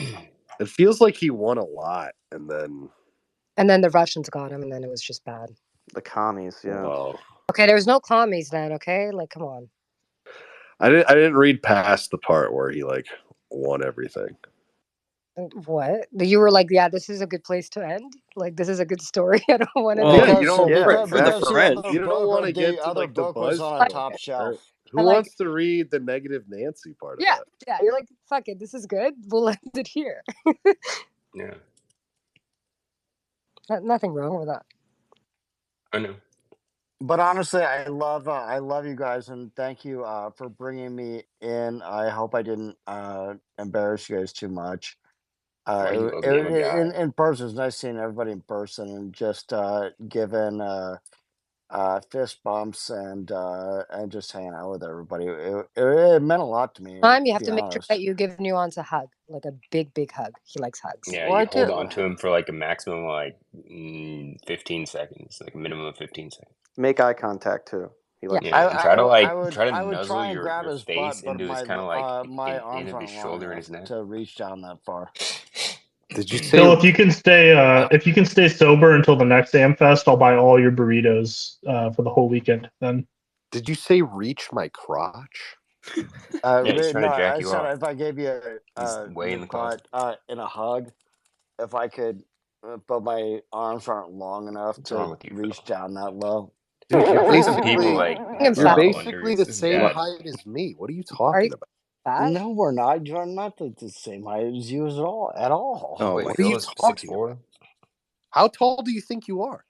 Speaker 2: It feels like he won a lot, and then
Speaker 12: and then the Russians got him, and then it was just bad.
Speaker 8: The commies, yeah.
Speaker 2: well,
Speaker 12: Okay, there was no commies then. Okay, like come on.
Speaker 2: I didn't read past the part where he like won everything.
Speaker 12: What? You were like, yeah, this is a good place to end. Like, this is a good story. I don't want to.
Speaker 1: Well,
Speaker 2: Yeah, you
Speaker 19: Because
Speaker 2: don't
Speaker 1: yeah, for the
Speaker 19: because the
Speaker 1: French.
Speaker 19: other
Speaker 2: you don't want to get to
Speaker 19: other
Speaker 2: like the
Speaker 19: book was on a
Speaker 2: BuzzFeed
Speaker 19: top shelf.
Speaker 2: part. Who
Speaker 12: like,
Speaker 2: wants to read the negative Nancy part of
Speaker 12: yeah,
Speaker 2: that?
Speaker 12: yeah. You're like, fuck it, this is good. We'll end it here.
Speaker 13: Yeah,
Speaker 12: Nothing wrong with that.
Speaker 13: I know.
Speaker 19: But honestly, I love you guys, and thank you for bringing me in. I hope I didn't embarrass you guys too much.
Speaker 13: Why do you love me? I'm a guy.
Speaker 19: In person, it's nice seeing everybody in person and just giving fist bumps and just hanging out with everybody. It meant a lot to me,
Speaker 12: Time you
Speaker 19: to
Speaker 12: have
Speaker 19: be
Speaker 12: to make sure
Speaker 19: honest.
Speaker 12: that you give Nuance a hug, like a big hug. He likes hugs.
Speaker 13: Yeah,
Speaker 19: Well, I
Speaker 13: you hold
Speaker 19: did.
Speaker 13: on to him for like a maximum of like 15 seconds, like a minimum of 15 seconds.
Speaker 8: Make eye contact too. He
Speaker 12: Yeah.
Speaker 8: likes
Speaker 13: Yeah, and try to
Speaker 19: I would
Speaker 13: nuzzle
Speaker 19: try and
Speaker 13: your
Speaker 19: grab his
Speaker 13: face
Speaker 19: butt, but
Speaker 13: into his
Speaker 19: my
Speaker 13: kind of like
Speaker 19: my
Speaker 13: in
Speaker 19: arms
Speaker 13: of his
Speaker 19: aren't long
Speaker 13: shoulder and
Speaker 19: enough
Speaker 13: his neck.
Speaker 19: to reach down that far.
Speaker 2: Did you say?
Speaker 11: Phil, if you can stay sober until the next Amfest, I'll buy all your burritos for the whole weekend. Then.
Speaker 2: Did you say reach my crotch?
Speaker 13: Yeah, he's trying
Speaker 19: No,
Speaker 13: to jack
Speaker 19: I
Speaker 13: you
Speaker 19: said
Speaker 13: off.
Speaker 19: if I gave you
Speaker 13: He's way
Speaker 19: your
Speaker 13: in the closet.
Speaker 19: butt in a hug, if I could, but my arms aren't long enough
Speaker 13: What's wrong
Speaker 19: to
Speaker 13: with you,
Speaker 19: reach
Speaker 13: Phil?
Speaker 19: down that low.
Speaker 2: Dude, you're
Speaker 13: I think some people
Speaker 2: basically
Speaker 13: like
Speaker 12: I'm
Speaker 2: you're
Speaker 12: fat.
Speaker 2: basically the
Speaker 13: this is
Speaker 2: same
Speaker 13: bad.
Speaker 2: height as me. What are you
Speaker 12: Are
Speaker 2: talking
Speaker 12: you
Speaker 2: about?
Speaker 12: fat?
Speaker 19: No, we're not. You're not the same height as you at all.
Speaker 9: Oh
Speaker 13: Wait,
Speaker 9: my
Speaker 2: What are
Speaker 13: Phil
Speaker 2: you
Speaker 13: is
Speaker 2: talking
Speaker 13: 6'4"?
Speaker 2: about? How tall do you think you are?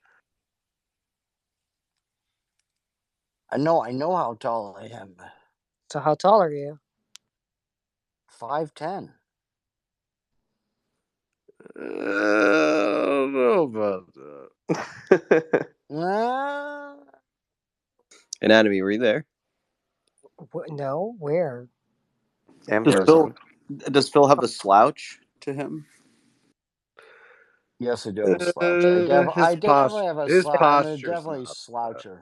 Speaker 19: I know how tall I am.
Speaker 12: So how tall are you?
Speaker 19: 5'10".
Speaker 2: I don't know about that.
Speaker 9: Anatomy, were you there?
Speaker 12: No, where?
Speaker 3: Does Phil have a slouch to him?
Speaker 19: Yes, I do have a slouch. I definitely have a
Speaker 2: his
Speaker 19: slouch. I'm a
Speaker 2: posture's
Speaker 19: definitely
Speaker 2: not
Speaker 19: sloucher.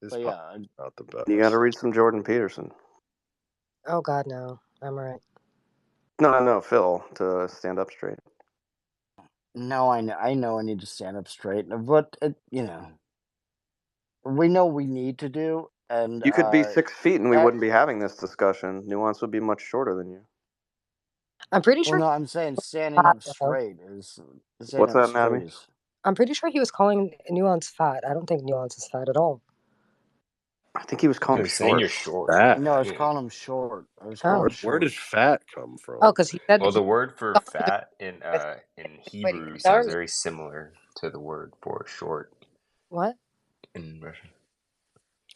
Speaker 2: His
Speaker 19: But yeah,
Speaker 2: not the best.
Speaker 8: You got to read some Jordan Peterson.
Speaker 12: Oh God, no. I'm alright.
Speaker 8: No, Phil, to stand up straight.
Speaker 19: no, I know I need to stand up straight, but we know we need to do, and
Speaker 8: You could be 6 feet and we wouldn't be having this discussion. Nuance would be much shorter than you.
Speaker 12: I'm pretty
Speaker 19: Well,
Speaker 12: sure.
Speaker 19: no, I'm saying standing
Speaker 12: fat,
Speaker 19: up
Speaker 12: though.
Speaker 19: straight is
Speaker 8: What's that, Anatomy?
Speaker 12: I'm pretty sure he was calling Nuance fat. I don't think Nuance is fat at all.
Speaker 8: I think he was calling him
Speaker 13: saying
Speaker 8: short.
Speaker 13: you're short.
Speaker 2: Fat.
Speaker 19: No, I was calling him short.
Speaker 2: Where did fat come from?
Speaker 12: Oh, because he said.
Speaker 13: Well,
Speaker 12: that
Speaker 13: the word for fat in Hebrew sounds very similar to the word for short
Speaker 12: What?
Speaker 13: in Russian.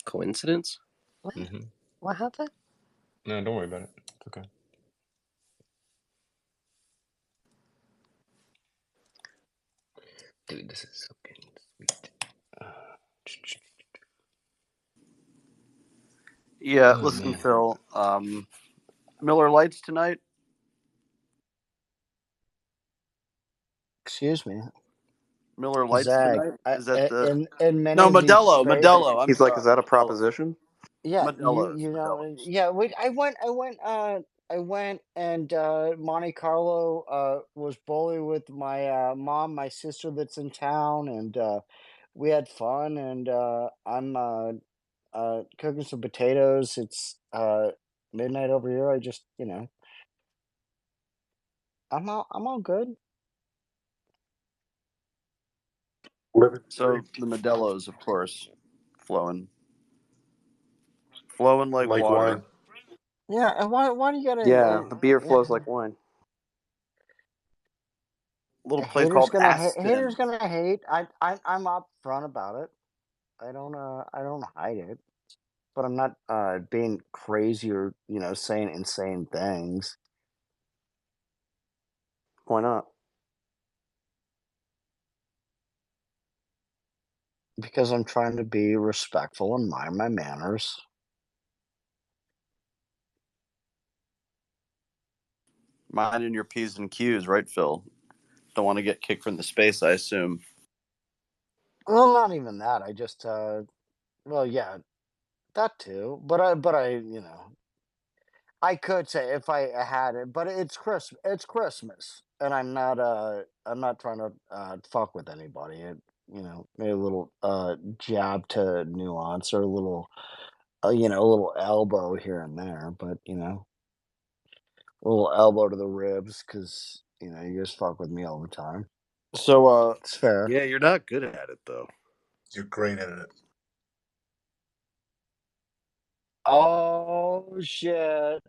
Speaker 9: Coincidence?
Speaker 12: What?
Speaker 13: Mm-hmm.
Speaker 12: What happened?
Speaker 13: No, don't worry about it. It's okay. Dude, this is so good. Sweet.
Speaker 3: Yeah,
Speaker 13: Oh,
Speaker 3: listen,
Speaker 13: man.
Speaker 3: Phil. Miller Lights tonight.
Speaker 19: Excuse me.
Speaker 3: Miller Lights
Speaker 19: Zach,
Speaker 3: tonight. Is that the
Speaker 19: in many
Speaker 3: no
Speaker 19: of these
Speaker 3: Modelo?
Speaker 19: trade-
Speaker 3: Modelo. I'm
Speaker 8: He's
Speaker 3: sorry.
Speaker 8: like, is that a
Speaker 3: Modelo.
Speaker 8: proposition?
Speaker 19: Yeah,
Speaker 3: Modelo's,
Speaker 19: you know,
Speaker 3: Modelo's.
Speaker 19: yeah. I went and Monte Carlo was bowling with my mom, my sister that's in town, and we had fun. And I'm cooking some potatoes. It's midnight over here. I just I'm all good.
Speaker 3: So the Modelo's, of course, flowing like water.
Speaker 19: Yeah, and why do you gotta?
Speaker 8: Yeah, the beer flows like wine.
Speaker 3: Little place called Aspen.
Speaker 19: Haters gonna hate. I'm up front about it. I don't hide it. But I'm not being crazy or saying insane things.
Speaker 8: Why not?
Speaker 19: Because I'm trying to be respectful and mind my manners.
Speaker 1: Minding your P's and Q's, right, Phil? Don't want to get kicked from the space, I assume.
Speaker 19: Well, not even that. I just, well, yeah, that too. But I, I could say if I had it, but it's Christmas, and I'm not trying to fuck with anybody. Maybe a little jab to nuance or a little, a little elbow here and there, but a little elbow to the ribs because you just fuck with me all the time.
Speaker 1: So,
Speaker 19: It's fair.
Speaker 2: Yeah, you're not good at it though.
Speaker 6: You're great at it.
Speaker 19: Oh shit!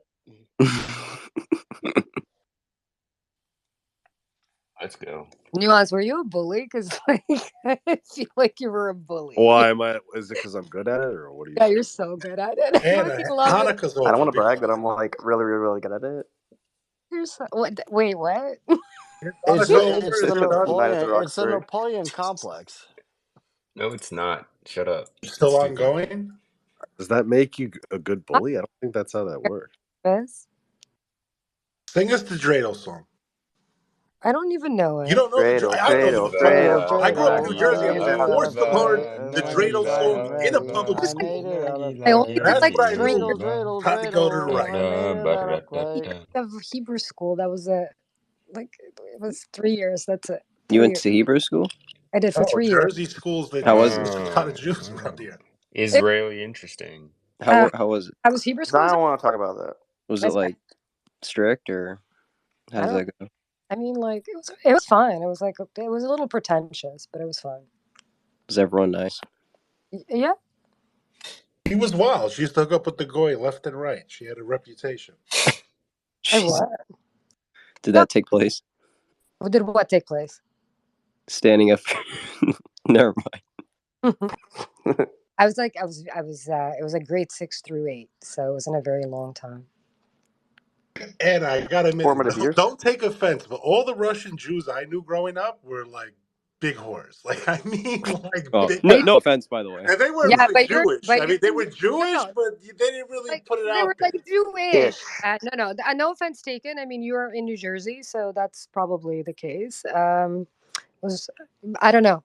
Speaker 13: Let's go.
Speaker 12: Nuance, were you a bully? Because like I feel like you were a bully.
Speaker 2: Why am I? Is it because I'm good at it, or what are you
Speaker 12: Yeah,
Speaker 2: saying?
Speaker 12: you're so good at it. I
Speaker 6: And
Speaker 12: fucking love it.
Speaker 6: Hanukkah's
Speaker 8: I
Speaker 6: over.
Speaker 8: don't want to
Speaker 6: Be
Speaker 8: brag, but
Speaker 6: quiet.
Speaker 8: I'm like really, really, really good at it.
Speaker 12: You're so, what? Wait, what?
Speaker 19: It's
Speaker 6: Hanukkah's over.
Speaker 19: it's the
Speaker 6: It's done.
Speaker 8: Night at the
Speaker 19: Napoleon. It's the
Speaker 8: Roxbury.
Speaker 19: Napoleon complex.
Speaker 13: No, it's not. Shut up.
Speaker 6: Still
Speaker 13: Stupid.
Speaker 6: ongoing.
Speaker 2: Does that make you a good bully? I don't think that's how that works.
Speaker 12: Yes.
Speaker 6: Sing us the dreidel song.
Speaker 12: I don't even know it.
Speaker 6: You don't know the
Speaker 8: Dreidel,
Speaker 6: I know
Speaker 8: dreidel,
Speaker 6: the fucking.
Speaker 8: dreidel.
Speaker 6: I grew up in New Jersey. I was
Speaker 8: Viva
Speaker 6: forced to
Speaker 8: la
Speaker 6: learn the dreidel song in a public
Speaker 19: I
Speaker 6: school.
Speaker 19: made it out of
Speaker 12: I only
Speaker 19: clay.
Speaker 12: did
Speaker 6: That's
Speaker 12: like
Speaker 6: what I
Speaker 12: three
Speaker 6: knew.
Speaker 19: Dreidel,
Speaker 6: Time to go to the
Speaker 19: dreidel.
Speaker 6: right.
Speaker 19: I made it out of clay.
Speaker 12: years of Hebrew school. That was it. Like it was 3 years. That's it.
Speaker 9: You
Speaker 12: 3
Speaker 9: went
Speaker 12: years.
Speaker 9: to Hebrew school?
Speaker 12: I did for
Speaker 6: Oh,
Speaker 12: 3 years.
Speaker 6: Jersey schools.
Speaker 9: How was
Speaker 6: There's
Speaker 9: it?
Speaker 6: a lot of Jews around here.
Speaker 13: Israeli interesting.
Speaker 9: How was it?
Speaker 12: I was Hebrew school.
Speaker 8: I don't want to talk about that.
Speaker 9: Was it like strict or how does that go?
Speaker 12: I mean, like it was fine. It was like it was a little pretentious, but it was fine.
Speaker 9: Was everyone nice?
Speaker 12: Yeah.
Speaker 6: He was wild. She used to hook up with the goy left and right. She had a reputation.
Speaker 12: I what?
Speaker 9: Did that take place?
Speaker 12: Did what take place?
Speaker 9: Standing up. Never mind.
Speaker 12: I was it was like grade 6 through 8, so it wasn't a very long time.
Speaker 6: And I gotta admit,
Speaker 8: Formative years.
Speaker 6: don't take offense, but all the Russian Jews I knew growing up were like big whores. Like I mean, like
Speaker 9: Oh,
Speaker 6: big,
Speaker 9: no offense, by the way.
Speaker 6: and they weren't
Speaker 12: Yeah,
Speaker 6: like
Speaker 12: but you're-
Speaker 6: Jewish.
Speaker 12: but
Speaker 6: I mean,
Speaker 12: you're-
Speaker 6: they were Jewish,
Speaker 12: no.
Speaker 6: but they didn't really put it
Speaker 12: They
Speaker 6: out
Speaker 12: were
Speaker 6: there.
Speaker 12: like Jewish. No offense taken. I mean, you are in New Jersey, so that's probably the case. Was I don't know.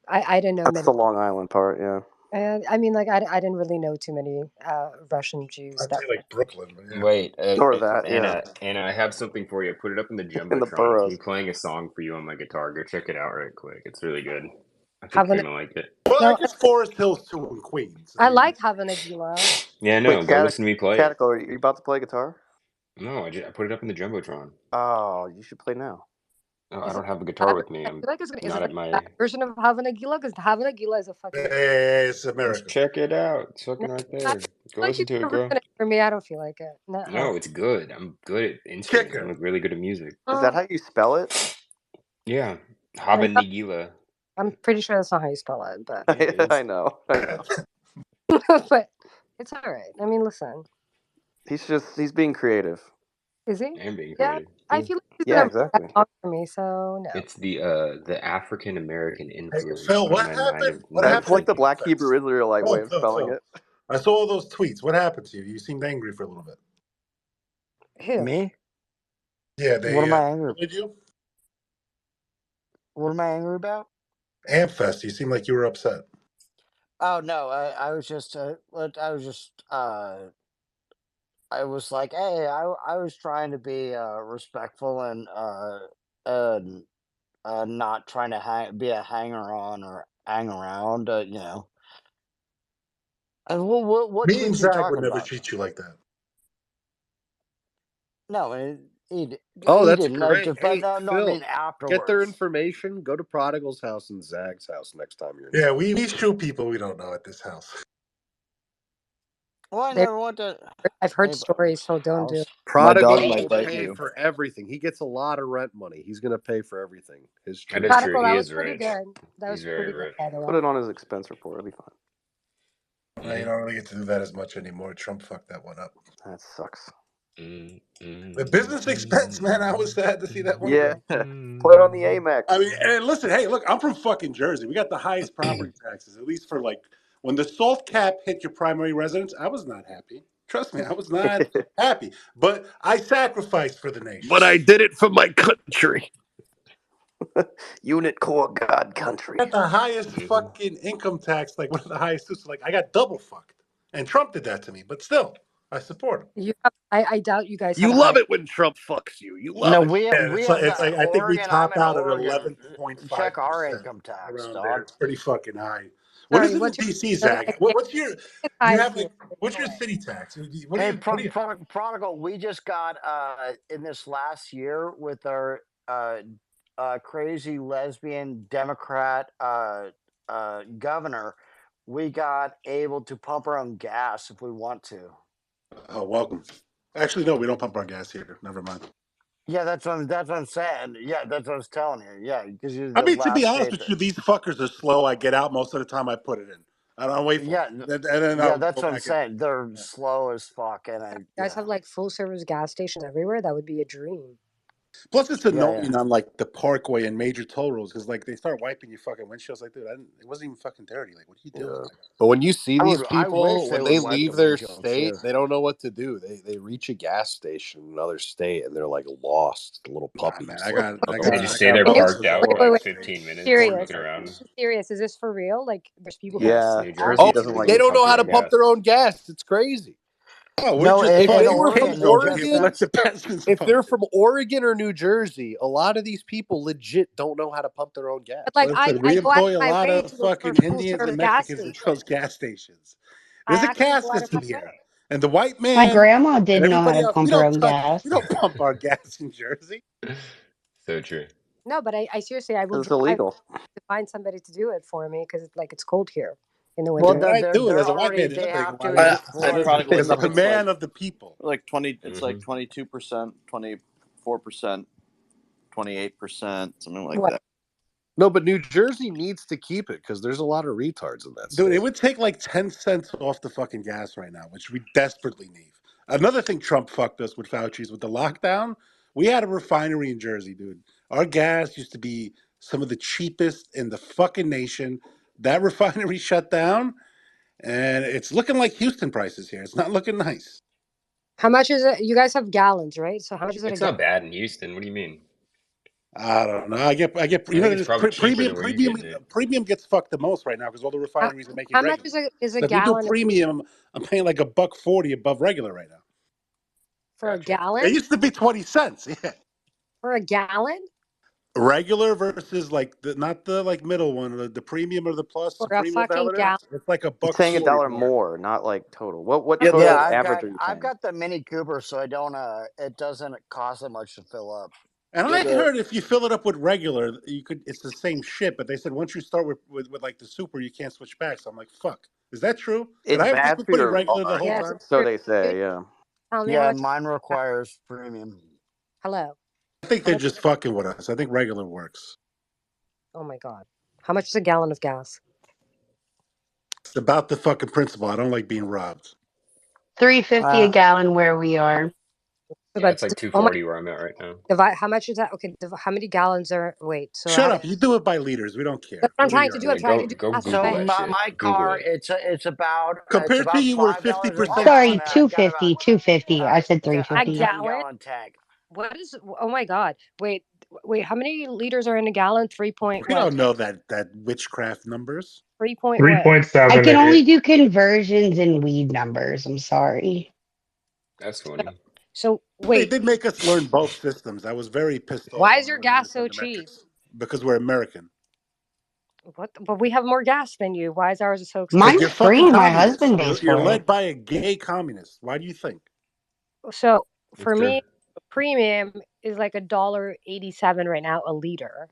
Speaker 12: I didn't know
Speaker 8: That's
Speaker 12: many.
Speaker 8: the Long Island part, yeah.
Speaker 12: And I mean, like I didn't really know too many Russian Jews.
Speaker 6: I'd
Speaker 12: That
Speaker 6: say like Brooklyn. But yeah.
Speaker 13: Wait,
Speaker 8: Or that, yeah.
Speaker 13: Anna, I have something for you. Put it up in the Jumbotron.
Speaker 8: In the
Speaker 13: It's
Speaker 8: boroughs.
Speaker 13: me playing a song for you on my guitar. Go check it out right quick. It's really good. I think
Speaker 12: Havana-
Speaker 13: you're gonna like it.
Speaker 6: Well,
Speaker 12: No,
Speaker 6: I guess Forest Hills too in Queens.
Speaker 12: I like Havana Gila.
Speaker 13: Yeah, no,
Speaker 8: Wait,
Speaker 13: go listen to me play it.
Speaker 8: Catacol, are you about to play guitar?
Speaker 13: No, I put it up in the Jumbotron.
Speaker 8: Oh, you should play now.
Speaker 13: Oh, I don't have a guitar with me. I'm
Speaker 12: I feel like it's
Speaker 13: not at my.
Speaker 12: that version of Havana Gila because Havana Gila is a fucking.
Speaker 6: It's America.
Speaker 13: Just check it out. It's fucking right there. Go listen to it, bro.
Speaker 12: For me, I don't feel like it.
Speaker 13: No, it's good. I'm good at instruments. I'm really good at music.
Speaker 8: Is that how you spell it?
Speaker 13: Yeah, Havana Gila.
Speaker 12: I'm pretty sure that's not how you spell it, but
Speaker 8: I know.
Speaker 12: but it's all right. I mean, listen.
Speaker 8: He's being creative.
Speaker 12: Is he?
Speaker 13: And being
Speaker 12: Yeah,
Speaker 13: creative.
Speaker 12: I feel like he's
Speaker 8: Yeah,
Speaker 12: gonna
Speaker 8: exactly.
Speaker 12: talk for me. So no.
Speaker 13: It's the African American influence.
Speaker 6: Phil,
Speaker 13: on
Speaker 6: what
Speaker 13: my
Speaker 6: happened?
Speaker 13: mind of
Speaker 6: What
Speaker 8: That's
Speaker 6: happened?
Speaker 8: like the Black Hebrew Israelite way of
Speaker 6: Phil,
Speaker 8: spelling
Speaker 6: Phil.
Speaker 8: it.
Speaker 6: I saw all those tweets. What happened to you? You seemed angry for a little bit.
Speaker 12: Who?
Speaker 19: Me?
Speaker 6: Yeah, they.
Speaker 19: What am I angry?
Speaker 6: Did you?
Speaker 19: What am I angry about?
Speaker 6: Amfest. You seemed like you were upset.
Speaker 19: Oh no, I was just I was like, hey, I was trying to be respectful and not trying to be a hanger on or hang around, you know. And what
Speaker 6: Me
Speaker 19: tweets
Speaker 6: and
Speaker 19: you
Speaker 6: Zach
Speaker 19: talking
Speaker 6: would never
Speaker 19: about?
Speaker 6: treat you like that.
Speaker 19: No, he
Speaker 2: Oh, that's
Speaker 19: didn't.
Speaker 2: great.
Speaker 19: But
Speaker 2: Hey,
Speaker 19: no, I
Speaker 2: Phil,
Speaker 19: mean afterwards.
Speaker 2: get their information. Go to Prodigal's house and Zag's house next time you're in.
Speaker 6: Yeah, we shoot people we don't know at this house.
Speaker 19: Well, I never want to.
Speaker 12: I've heard stories, so don't do it.
Speaker 2: Prodigal
Speaker 9: dog might
Speaker 2: will
Speaker 9: bite
Speaker 2: pay
Speaker 9: you.
Speaker 2: for everything. He gets a lot of rent money. He's going to pay for everything. His
Speaker 13: That
Speaker 2: tree.
Speaker 13: is true.
Speaker 12: Prodigal,
Speaker 13: He
Speaker 12: that
Speaker 13: is
Speaker 12: was pretty
Speaker 13: rich.
Speaker 12: good. That was
Speaker 13: He's very
Speaker 12: pretty
Speaker 13: rich.
Speaker 12: good, by the way.
Speaker 8: Put it on his expense report. It'll be fine.
Speaker 6: You don't really get to do that as much anymore. Trump fucked that one up.
Speaker 8: That sucks.
Speaker 6: The business expense, man. I was sad to see that one.
Speaker 8: Yeah.
Speaker 6: go.
Speaker 8: Put it on the Amex.
Speaker 6: I mean, and listen, hey, look, I'm from fucking Jersey. We got the highest property taxes, at least for like when the salt cap hit your primary residence. I was not happy.
Speaker 16: Trust me, I was not happy. But I sacrificed for the nation.
Speaker 2: But I did it for my country.
Speaker 8: Unit core God country.
Speaker 16: I got the highest fucking income tax, like one of the highest too. So like I got double fucked. And Trump did that to me, but still, I support him.
Speaker 12: You have, I doubt you guys
Speaker 2: You
Speaker 12: have
Speaker 2: love
Speaker 12: high.
Speaker 2: it when Trump fucks you. You love
Speaker 19: No,
Speaker 2: it.
Speaker 19: we
Speaker 16: Yeah,
Speaker 19: we
Speaker 16: it's
Speaker 19: have
Speaker 16: like,
Speaker 19: the
Speaker 16: I think we
Speaker 19: Oregon. I'm
Speaker 16: top
Speaker 19: in
Speaker 16: out at
Speaker 19: Oregon.
Speaker 16: 11.5%.
Speaker 19: Check our income tax,
Speaker 16: Around there.
Speaker 19: dog.
Speaker 16: It's pretty fucking high. What
Speaker 12: Sorry,
Speaker 16: is it in
Speaker 12: what's your
Speaker 16: DC, Zach? What's your you have like what's your city tax? What do
Speaker 19: Hey,
Speaker 16: you what do you
Speaker 19: Prodigal, we just got in this last year with our crazy lesbian Democrat governor, we got able to pump our own gas if we want to.
Speaker 16: Oh, welcome. Actually, no, we don't pump our gas here. Never mind.
Speaker 19: Yeah, that's what I'm saying. Yeah, that's what I was telling you. Yeah, because you're
Speaker 16: I
Speaker 19: the
Speaker 16: mean, to be
Speaker 19: last
Speaker 16: honest
Speaker 19: state
Speaker 16: with you, these fuckers are slow. I get out most of the time. I put it in. I don't wait for
Speaker 19: yeah,
Speaker 16: it. And then
Speaker 19: yeah,
Speaker 16: I'll
Speaker 19: that's
Speaker 16: go
Speaker 19: what I'm
Speaker 16: back in.
Speaker 19: saying. They're slow as fuck, and
Speaker 12: You guys
Speaker 19: yeah.
Speaker 12: have like full service gas stations everywhere. That would be a dream.
Speaker 16: Plus, it's
Speaker 19: Yeah,
Speaker 16: annoying on like the Parkway and major toll roads because like they start wiping your fucking windshields. Like, dude, it wasn't even fucking dirty. Like, what are you doing?
Speaker 2: Yeah. But when you see these
Speaker 19: I wish
Speaker 2: people,
Speaker 19: they
Speaker 2: when
Speaker 19: would
Speaker 2: they
Speaker 19: wipe
Speaker 2: leave
Speaker 19: the
Speaker 2: their
Speaker 19: windshields
Speaker 2: state,
Speaker 19: here.
Speaker 2: they don't know what to do. They reach a gas station in another state and they're like lost, little puppies.
Speaker 16: Man,
Speaker 4: They just say they're parked out for like 15 minutes,
Speaker 12: Serious.
Speaker 4: looking around.
Speaker 12: Serious. Is this for real? Like, there's people who
Speaker 8: Yeah,
Speaker 12: have
Speaker 8: Jersey
Speaker 2: Oh,
Speaker 8: doesn't like
Speaker 2: they
Speaker 8: you
Speaker 2: don't know
Speaker 8: pumping
Speaker 2: how to
Speaker 8: your
Speaker 2: pump
Speaker 8: gas.
Speaker 2: their own gas. It's crazy.
Speaker 16: Oh,
Speaker 19: No,
Speaker 2: If
Speaker 19: in
Speaker 2: they were from
Speaker 19: Oregon, they just
Speaker 2: Oregon,
Speaker 16: let the peasants
Speaker 2: if
Speaker 16: pump
Speaker 2: they're
Speaker 16: it.
Speaker 2: from Oregon or New Jersey, a lot of these people legit don't know how to pump their own gas.
Speaker 12: But like,
Speaker 16: Listen, we
Speaker 12: I go out
Speaker 16: employ
Speaker 12: of
Speaker 16: a
Speaker 12: my
Speaker 16: lot
Speaker 12: way
Speaker 16: of
Speaker 12: to look for
Speaker 16: fucking
Speaker 12: full
Speaker 16: Indians
Speaker 12: service
Speaker 16: and
Speaker 12: gas
Speaker 16: Mexicans at
Speaker 12: stations.
Speaker 16: those gas stations.
Speaker 12: I
Speaker 16: There's a
Speaker 12: actually
Speaker 16: caste
Speaker 12: go out of my
Speaker 16: system here,
Speaker 12: way.
Speaker 16: and the white
Speaker 5: My
Speaker 16: man
Speaker 5: grandma
Speaker 16: and
Speaker 5: didn't know how
Speaker 16: everybody
Speaker 5: to
Speaker 16: else, we
Speaker 5: pump her
Speaker 16: don't
Speaker 5: own
Speaker 16: touch,
Speaker 5: gas.
Speaker 16: we don't pump our gas in Jersey.
Speaker 4: So true.
Speaker 12: No, but I seriously, I will
Speaker 8: It's
Speaker 12: drive
Speaker 8: illegal.
Speaker 12: to find somebody to do it for me because like it's cold here in the
Speaker 19: well,
Speaker 12: winter.
Speaker 16: When I do it
Speaker 19: they're
Speaker 16: as a white
Speaker 19: already
Speaker 16: man, it's
Speaker 19: they
Speaker 16: illegal.
Speaker 19: have
Speaker 16: Why
Speaker 19: to
Speaker 16: would
Speaker 3: I,
Speaker 16: you?
Speaker 19: for
Speaker 3: I
Speaker 19: our
Speaker 3: prodigal
Speaker 16: It's the
Speaker 3: stuff. It's like
Speaker 16: command of the people.
Speaker 3: like 20. It's like 22%, 24%, 28%, something like
Speaker 12: What?
Speaker 3: that.
Speaker 2: No, but New Jersey needs to keep it because there's a lot of retards in that
Speaker 16: Dude,
Speaker 2: state.
Speaker 16: it would take like 10 cents off the fucking gas right now, which we desperately need. Another thing Trump fucked us with Fauci's with the lockdown. We had a refinery in Jersey, dude. Our gas used to be some of the cheapest in the fucking nation. That refinery shut down, and it's looking like Houston prices here. It's not looking nice.
Speaker 12: How much is it? You guys have gallons, right? So how much is it a
Speaker 4: It's
Speaker 12: gallon?
Speaker 4: not bad in Houston. What do you mean?
Speaker 16: I don't know. I get.
Speaker 4: I
Speaker 16: You
Speaker 4: think
Speaker 16: know,
Speaker 4: it's probably cheaper than where you
Speaker 16: premium,
Speaker 4: get it.
Speaker 16: premium gets fucked the most right now because all the
Speaker 12: How,
Speaker 16: refineries are making
Speaker 12: how much
Speaker 16: regular.
Speaker 12: is a
Speaker 16: So if you do
Speaker 12: gallon
Speaker 16: premium, I'm paying like $1.40 above regular right now.
Speaker 12: for a
Speaker 16: It
Speaker 12: gallon?
Speaker 16: used to be 20 cents. Yeah.
Speaker 12: For a gallon?
Speaker 16: Regular versus like not the like middle one, the premium or the plus,
Speaker 12: For
Speaker 16: the
Speaker 12: a
Speaker 16: premium,
Speaker 12: fucking
Speaker 16: however it
Speaker 12: gallon?
Speaker 16: is. It's like
Speaker 8: He's saying
Speaker 16: $1.40
Speaker 8: $1
Speaker 16: more.
Speaker 8: more, not like total. What
Speaker 16: Yeah,
Speaker 8: total
Speaker 19: I've
Speaker 8: average are you paying?
Speaker 19: got the Mini Cooper, so I don't it doesn't cost that much to fill up.
Speaker 16: And I heard if you fill it up with regular, you could. It's the same shit, but they said once you start with like the super, you can't switch back. So I'm like, fuck. Is that true? Did
Speaker 8: It's
Speaker 16: I have just
Speaker 8: bad
Speaker 16: been
Speaker 8: for
Speaker 16: putting
Speaker 8: your
Speaker 16: regular the whole
Speaker 12: Yes,
Speaker 16: time?
Speaker 12: it's
Speaker 8: So
Speaker 12: true.
Speaker 8: they say, yeah.
Speaker 12: Tell me how
Speaker 19: Yeah,
Speaker 12: much.
Speaker 19: mine requires premium.
Speaker 12: Hello.
Speaker 16: I think
Speaker 12: How
Speaker 16: they're
Speaker 12: much?
Speaker 16: just fucking with us. I think regular works.
Speaker 12: Oh my god. How much is a gallon of gas?
Speaker 16: It's about the fucking principle. I don't like being robbed.
Speaker 5: $3.50 a gallon where we are.
Speaker 4: Yeah, it's like
Speaker 12: Oh my.
Speaker 4: 240 where I'm at right now.
Speaker 12: Divide. How much is that? Okay. How many gallons are? Wait. So
Speaker 16: Shut
Speaker 12: how,
Speaker 16: up. You do it by liters. We don't
Speaker 12: that's
Speaker 16: care.
Speaker 12: what I'm
Speaker 16: What are
Speaker 12: trying
Speaker 16: you
Speaker 12: to do.
Speaker 4: Yeah,
Speaker 12: I'm trying to do
Speaker 4: go
Speaker 12: gas
Speaker 4: Google
Speaker 19: So
Speaker 12: effect.
Speaker 4: that shit.
Speaker 19: my
Speaker 4: Google
Speaker 19: car,
Speaker 4: it.
Speaker 19: it's about
Speaker 16: Compared to you, we're
Speaker 19: $5 a
Speaker 16: 50%
Speaker 19: gallon,
Speaker 5: Sorry,
Speaker 19: and I got
Speaker 5: 250, 250. I said
Speaker 12: A
Speaker 5: 350.
Speaker 19: 10
Speaker 12: gallon?
Speaker 19: gallon tank.
Speaker 12: What is? Oh my god. Wait. How many liters are in a gallon? 3 point
Speaker 16: We
Speaker 12: what?
Speaker 16: don't know that witchcraft numbers.
Speaker 12: 3 point what?
Speaker 11: 3.7.
Speaker 5: I can only do conversions in weed numbers. I'm sorry.
Speaker 4: That's funny.
Speaker 12: So
Speaker 16: They
Speaker 12: wait.
Speaker 16: did make us learn both systems. I was very pissed off
Speaker 12: Why
Speaker 16: when
Speaker 12: is
Speaker 16: I
Speaker 12: your
Speaker 16: learned
Speaker 12: gas
Speaker 16: the
Speaker 12: so cheap?
Speaker 16: metrics because we're American.
Speaker 12: What? But we have more gas than you. Why is ours so
Speaker 16: Because
Speaker 12: expensive?
Speaker 5: Mine's
Speaker 16: you're fucking
Speaker 5: free. My
Speaker 16: communists.
Speaker 5: husband pays
Speaker 16: You're
Speaker 5: for it.
Speaker 16: led by a gay communist. Why do you think?
Speaker 12: So for
Speaker 4: That's true.
Speaker 12: me, premium is like $1.87 right now a liter,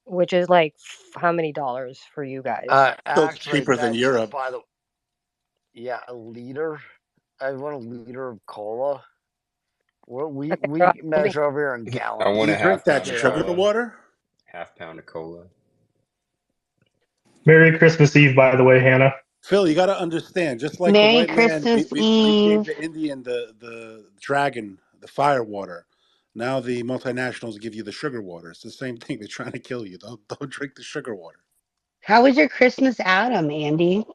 Speaker 12: which is like how many dollars for you guys?
Speaker 16: Still
Speaker 19: Actually,
Speaker 16: cheaper than
Speaker 19: that's
Speaker 16: Europe.
Speaker 19: by the a liter. I want a liter of cola. We
Speaker 12: Okay, so let me-
Speaker 19: measure over here in
Speaker 4: I
Speaker 19: gallons.
Speaker 4: want
Speaker 16: You
Speaker 4: a
Speaker 16: drink
Speaker 4: half
Speaker 16: that
Speaker 4: pound of
Speaker 16: sugar
Speaker 4: cola.
Speaker 16: water?
Speaker 4: Half pound of cola.
Speaker 11: Merry Christmas Eve, by the way, Hannah.
Speaker 16: Phil, you got to understand. Just like the
Speaker 5: Merry
Speaker 16: white man,
Speaker 5: Christmas
Speaker 16: we gave
Speaker 5: Eve.
Speaker 16: the Indian the dragon, the fire water. Now the multinationals give you the sugar water. It's the same thing. They're trying to kill you. Don't drink the sugar water.
Speaker 5: How was your Christmas Adam, Andy?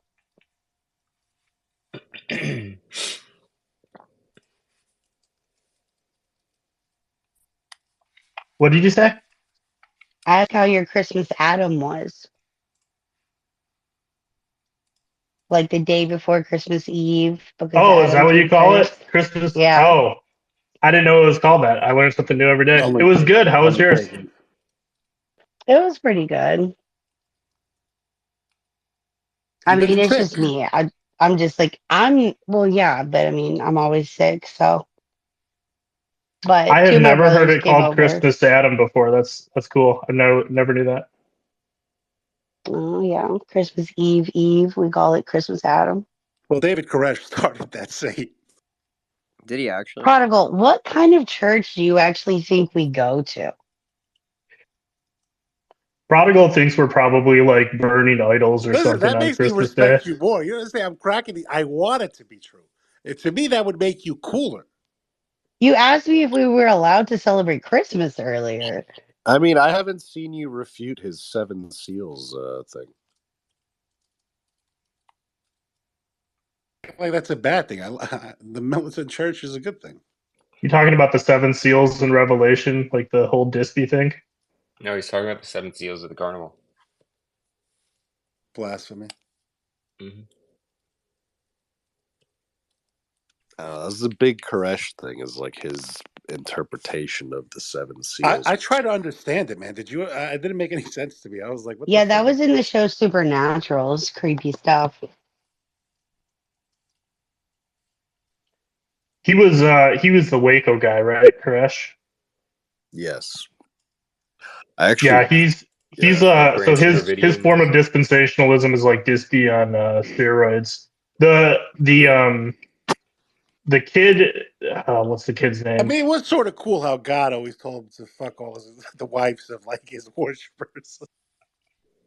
Speaker 11: What did you say?
Speaker 5: Ask how your Christmas Adam was. Like the day before Christmas Eve, because
Speaker 11: Oh, is that
Speaker 5: Adam
Speaker 11: what you
Speaker 5: came
Speaker 11: call it?
Speaker 5: first.
Speaker 11: Christmas?
Speaker 5: Yeah,
Speaker 11: Oh, I didn't know it was called that. I learned something new every day. It
Speaker 16: Only
Speaker 11: was
Speaker 16: pig.
Speaker 11: good. How was
Speaker 16: Only
Speaker 11: yours?
Speaker 16: pagan.
Speaker 5: it was pretty good. I
Speaker 16: You've been
Speaker 5: mean, it's
Speaker 16: sick.
Speaker 5: just me. I'm just like well, yeah, but I mean, I'm always sick, so.
Speaker 11: I
Speaker 5: But
Speaker 11: have
Speaker 5: two of my
Speaker 11: never heard
Speaker 5: brothers
Speaker 11: it
Speaker 5: came
Speaker 11: called
Speaker 5: over.
Speaker 11: Christmas Adam before. That's cool. I never knew that.
Speaker 5: Oh yeah, Christmas Eve. We call it Christmas Adam.
Speaker 16: Well, David Koresh started that saying.
Speaker 9: Did he actually?
Speaker 5: Prodigal, what kind of church do you actually think we go to?
Speaker 11: Prodigal thinks we're probably like burning idols or
Speaker 16: Listen,
Speaker 11: something
Speaker 16: that
Speaker 11: on
Speaker 16: makes me
Speaker 11: Christmas Day.
Speaker 16: respect you more. You understand? I'm cracking the. I want it to be true. To me, that would make you cooler.
Speaker 5: You asked me if we were allowed to celebrate Christmas earlier.
Speaker 2: I mean, I haven't seen you refute his Seven Seals thing.
Speaker 16: Like that's a bad thing. The militant church is a good thing.
Speaker 11: You talking about the seven seals in Revelation, like the whole Dispy thing?
Speaker 13: No, he's talking about the seven seals of the carnival.
Speaker 16: Blasphemy.
Speaker 13: Mm-hmm.
Speaker 2: That's the big Koresh thing, is like his interpretation of the Seven Seals.
Speaker 16: I try to understand it, man. Did you? It didn't make any sense to me. I was like, what the
Speaker 5: Yeah,
Speaker 16: fuck?
Speaker 5: that was in the show Supernatural. It's creepy stuff.
Speaker 11: He was the Waco guy, right, Koresh?
Speaker 2: Yes. I actually.
Speaker 11: Yeah, he's
Speaker 13: Branson
Speaker 11: so his
Speaker 13: Davidian.
Speaker 11: form of dispensationalism is like Dispy on steroids. The kid, what's the kid's
Speaker 16: I
Speaker 11: name?
Speaker 16: mean, it was sort of cool how God always told him to fuck all the wives of like his worshipers.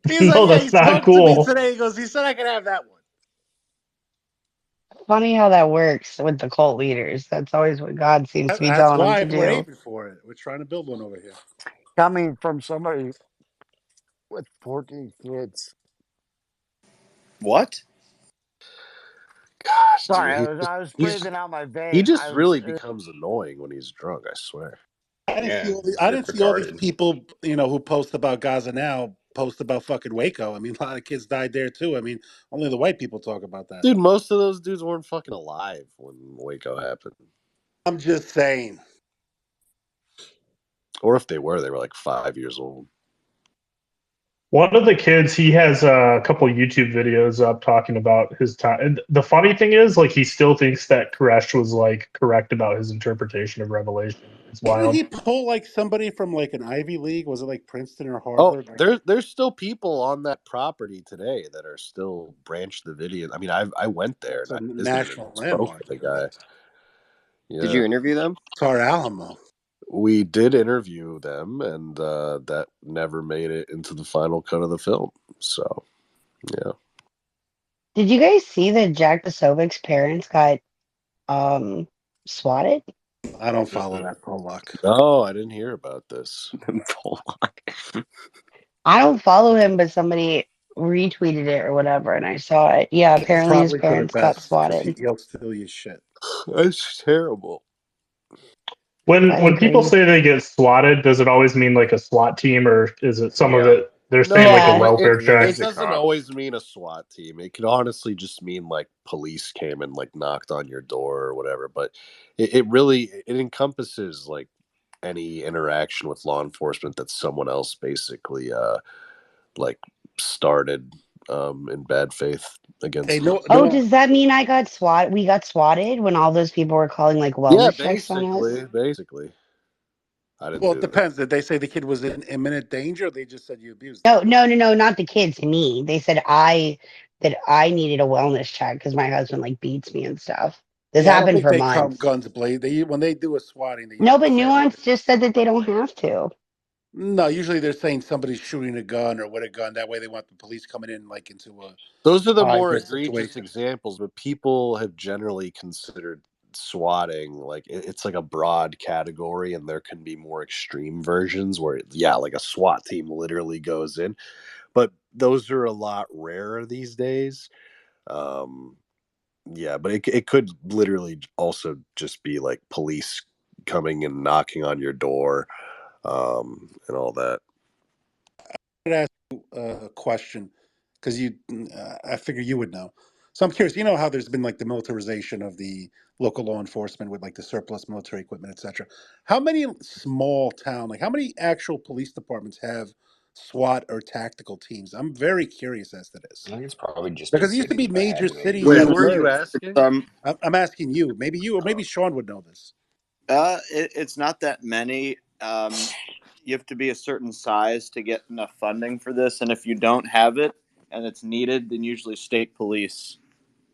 Speaker 16: He's like,
Speaker 11: No,
Speaker 16: yeah, he
Speaker 11: that's not
Speaker 16: spoke to me
Speaker 11: cool.
Speaker 16: today. He goes, he said I could have that one.
Speaker 5: Funny how that works with the cult leaders. That's always what God seems to be
Speaker 16: That's
Speaker 5: telling them
Speaker 16: why
Speaker 5: to
Speaker 16: we're
Speaker 5: do.
Speaker 16: aiming for it. We're trying to build one over here.
Speaker 19: Coming from somebody with 14 kids.
Speaker 1: What?
Speaker 2: Gosh,
Speaker 19: Sorry,
Speaker 2: dude,
Speaker 19: I was
Speaker 2: he's
Speaker 19: breathing out my vein.
Speaker 2: he just really becomes annoying when he's drunk. I swear.
Speaker 16: I didn't see all
Speaker 13: he's
Speaker 16: I
Speaker 13: Rick
Speaker 16: didn't see all these
Speaker 13: Picarded.
Speaker 16: people, who post about Gaza now post about fucking Waco. I mean, a lot of kids died there too. I mean, only the white people talk about that.
Speaker 2: Dude, most of those dudes weren't fucking alive when Waco happened.
Speaker 16: I'm just saying.
Speaker 2: Or if they were like 5 years old.
Speaker 11: One of the kids, he has a couple YouTube videos up talking about his time. And the funny thing is, like, he still thinks that Koresh was like correct about his interpretation of Revelation. It's
Speaker 16: Didn't
Speaker 11: wild.
Speaker 16: he pull like somebody from like an Ivy League? Was it like Princeton or
Speaker 2: Oh,
Speaker 16: Harvard?
Speaker 2: there's still people on that property today that are still Branch Davidian. I mean, I went there
Speaker 16: It's
Speaker 2: and
Speaker 16: a
Speaker 2: I visited
Speaker 16: national
Speaker 2: and spoke
Speaker 16: landmark.
Speaker 2: with the guy. Yeah.
Speaker 9: Did you interview them?
Speaker 16: Tar Alamo.
Speaker 2: We did interview them, and that never made it into the final cut of the film. So, yeah.
Speaker 5: Did you guys see that Jack Pasovic's parents got swatted?
Speaker 16: I don't follow that Pollock.
Speaker 2: No, I didn't hear about this.
Speaker 5: I don't follow him, but somebody retweeted it or whatever, and I saw it. Yeah, apparently his
Speaker 16: Probably for the
Speaker 5: parents got
Speaker 16: best because
Speaker 5: swatted.
Speaker 16: he'll steal your shit.
Speaker 2: That's terrible.
Speaker 11: When people say they get swatted, does it always mean like a SWAT team, or is it some of it they're saying like a welfare check?
Speaker 2: It doesn't always mean a SWAT team. It could honestly just mean like police came and like knocked on your door or whatever. But it really encompasses like any interaction with law enforcement that someone else basically like started in bad faith against.
Speaker 16: Hey,
Speaker 5: Does that mean I got swatted? We got swatted when all those people were calling like wellness checks on us?
Speaker 2: Basically. I didn't
Speaker 16: Well,
Speaker 2: do
Speaker 16: it
Speaker 2: that.
Speaker 16: depends. Did they say the kid was in imminent danger, or they just said you abused?
Speaker 5: No, not the kids. Me. They said that I needed a wellness check because my husband like beats me and stuff. This
Speaker 16: Yeah, I don't
Speaker 5: happened
Speaker 16: think
Speaker 5: for
Speaker 16: they come
Speaker 5: months.
Speaker 16: guns blazing. When they do a swatting, they
Speaker 5: No,
Speaker 16: usually
Speaker 5: but
Speaker 16: say like,
Speaker 5: Nuance just said that they don't have to.
Speaker 16: no. Usually they're saying somebody's shooting a gun or with a gun. That way they want the police coming in like into a
Speaker 2: Those are the more
Speaker 16: high-risk
Speaker 2: egregious
Speaker 16: situation.
Speaker 2: examples, but people have generally considered swatting like it's like a broad category, and there can be more extreme versions where like a SWAT team literally goes in, but those are a lot rarer these days. Yeah, but it could literally also just be like police coming and knocking on your door, and all that.
Speaker 16: To ask you a question because I figure you would know. So I'm curious. You know how there's been like the militarization of the local law enforcement with like the surplus military equipment, etc. How many small town, like how many actual police departments have SWAT or tactical teams? I'm very curious as to this
Speaker 13: I think it's probably just been
Speaker 16: because it used to
Speaker 13: cities
Speaker 16: be
Speaker 13: that
Speaker 16: major
Speaker 13: had
Speaker 16: cities
Speaker 2: Wait,
Speaker 16: that
Speaker 2: who are you
Speaker 16: emerged.
Speaker 2: asking?
Speaker 16: I'm asking you. Maybe you or maybe Sean would know this.
Speaker 3: It's not that many. You have to be a certain size to get enough funding for this, and if you don't have it and it's needed, then usually state police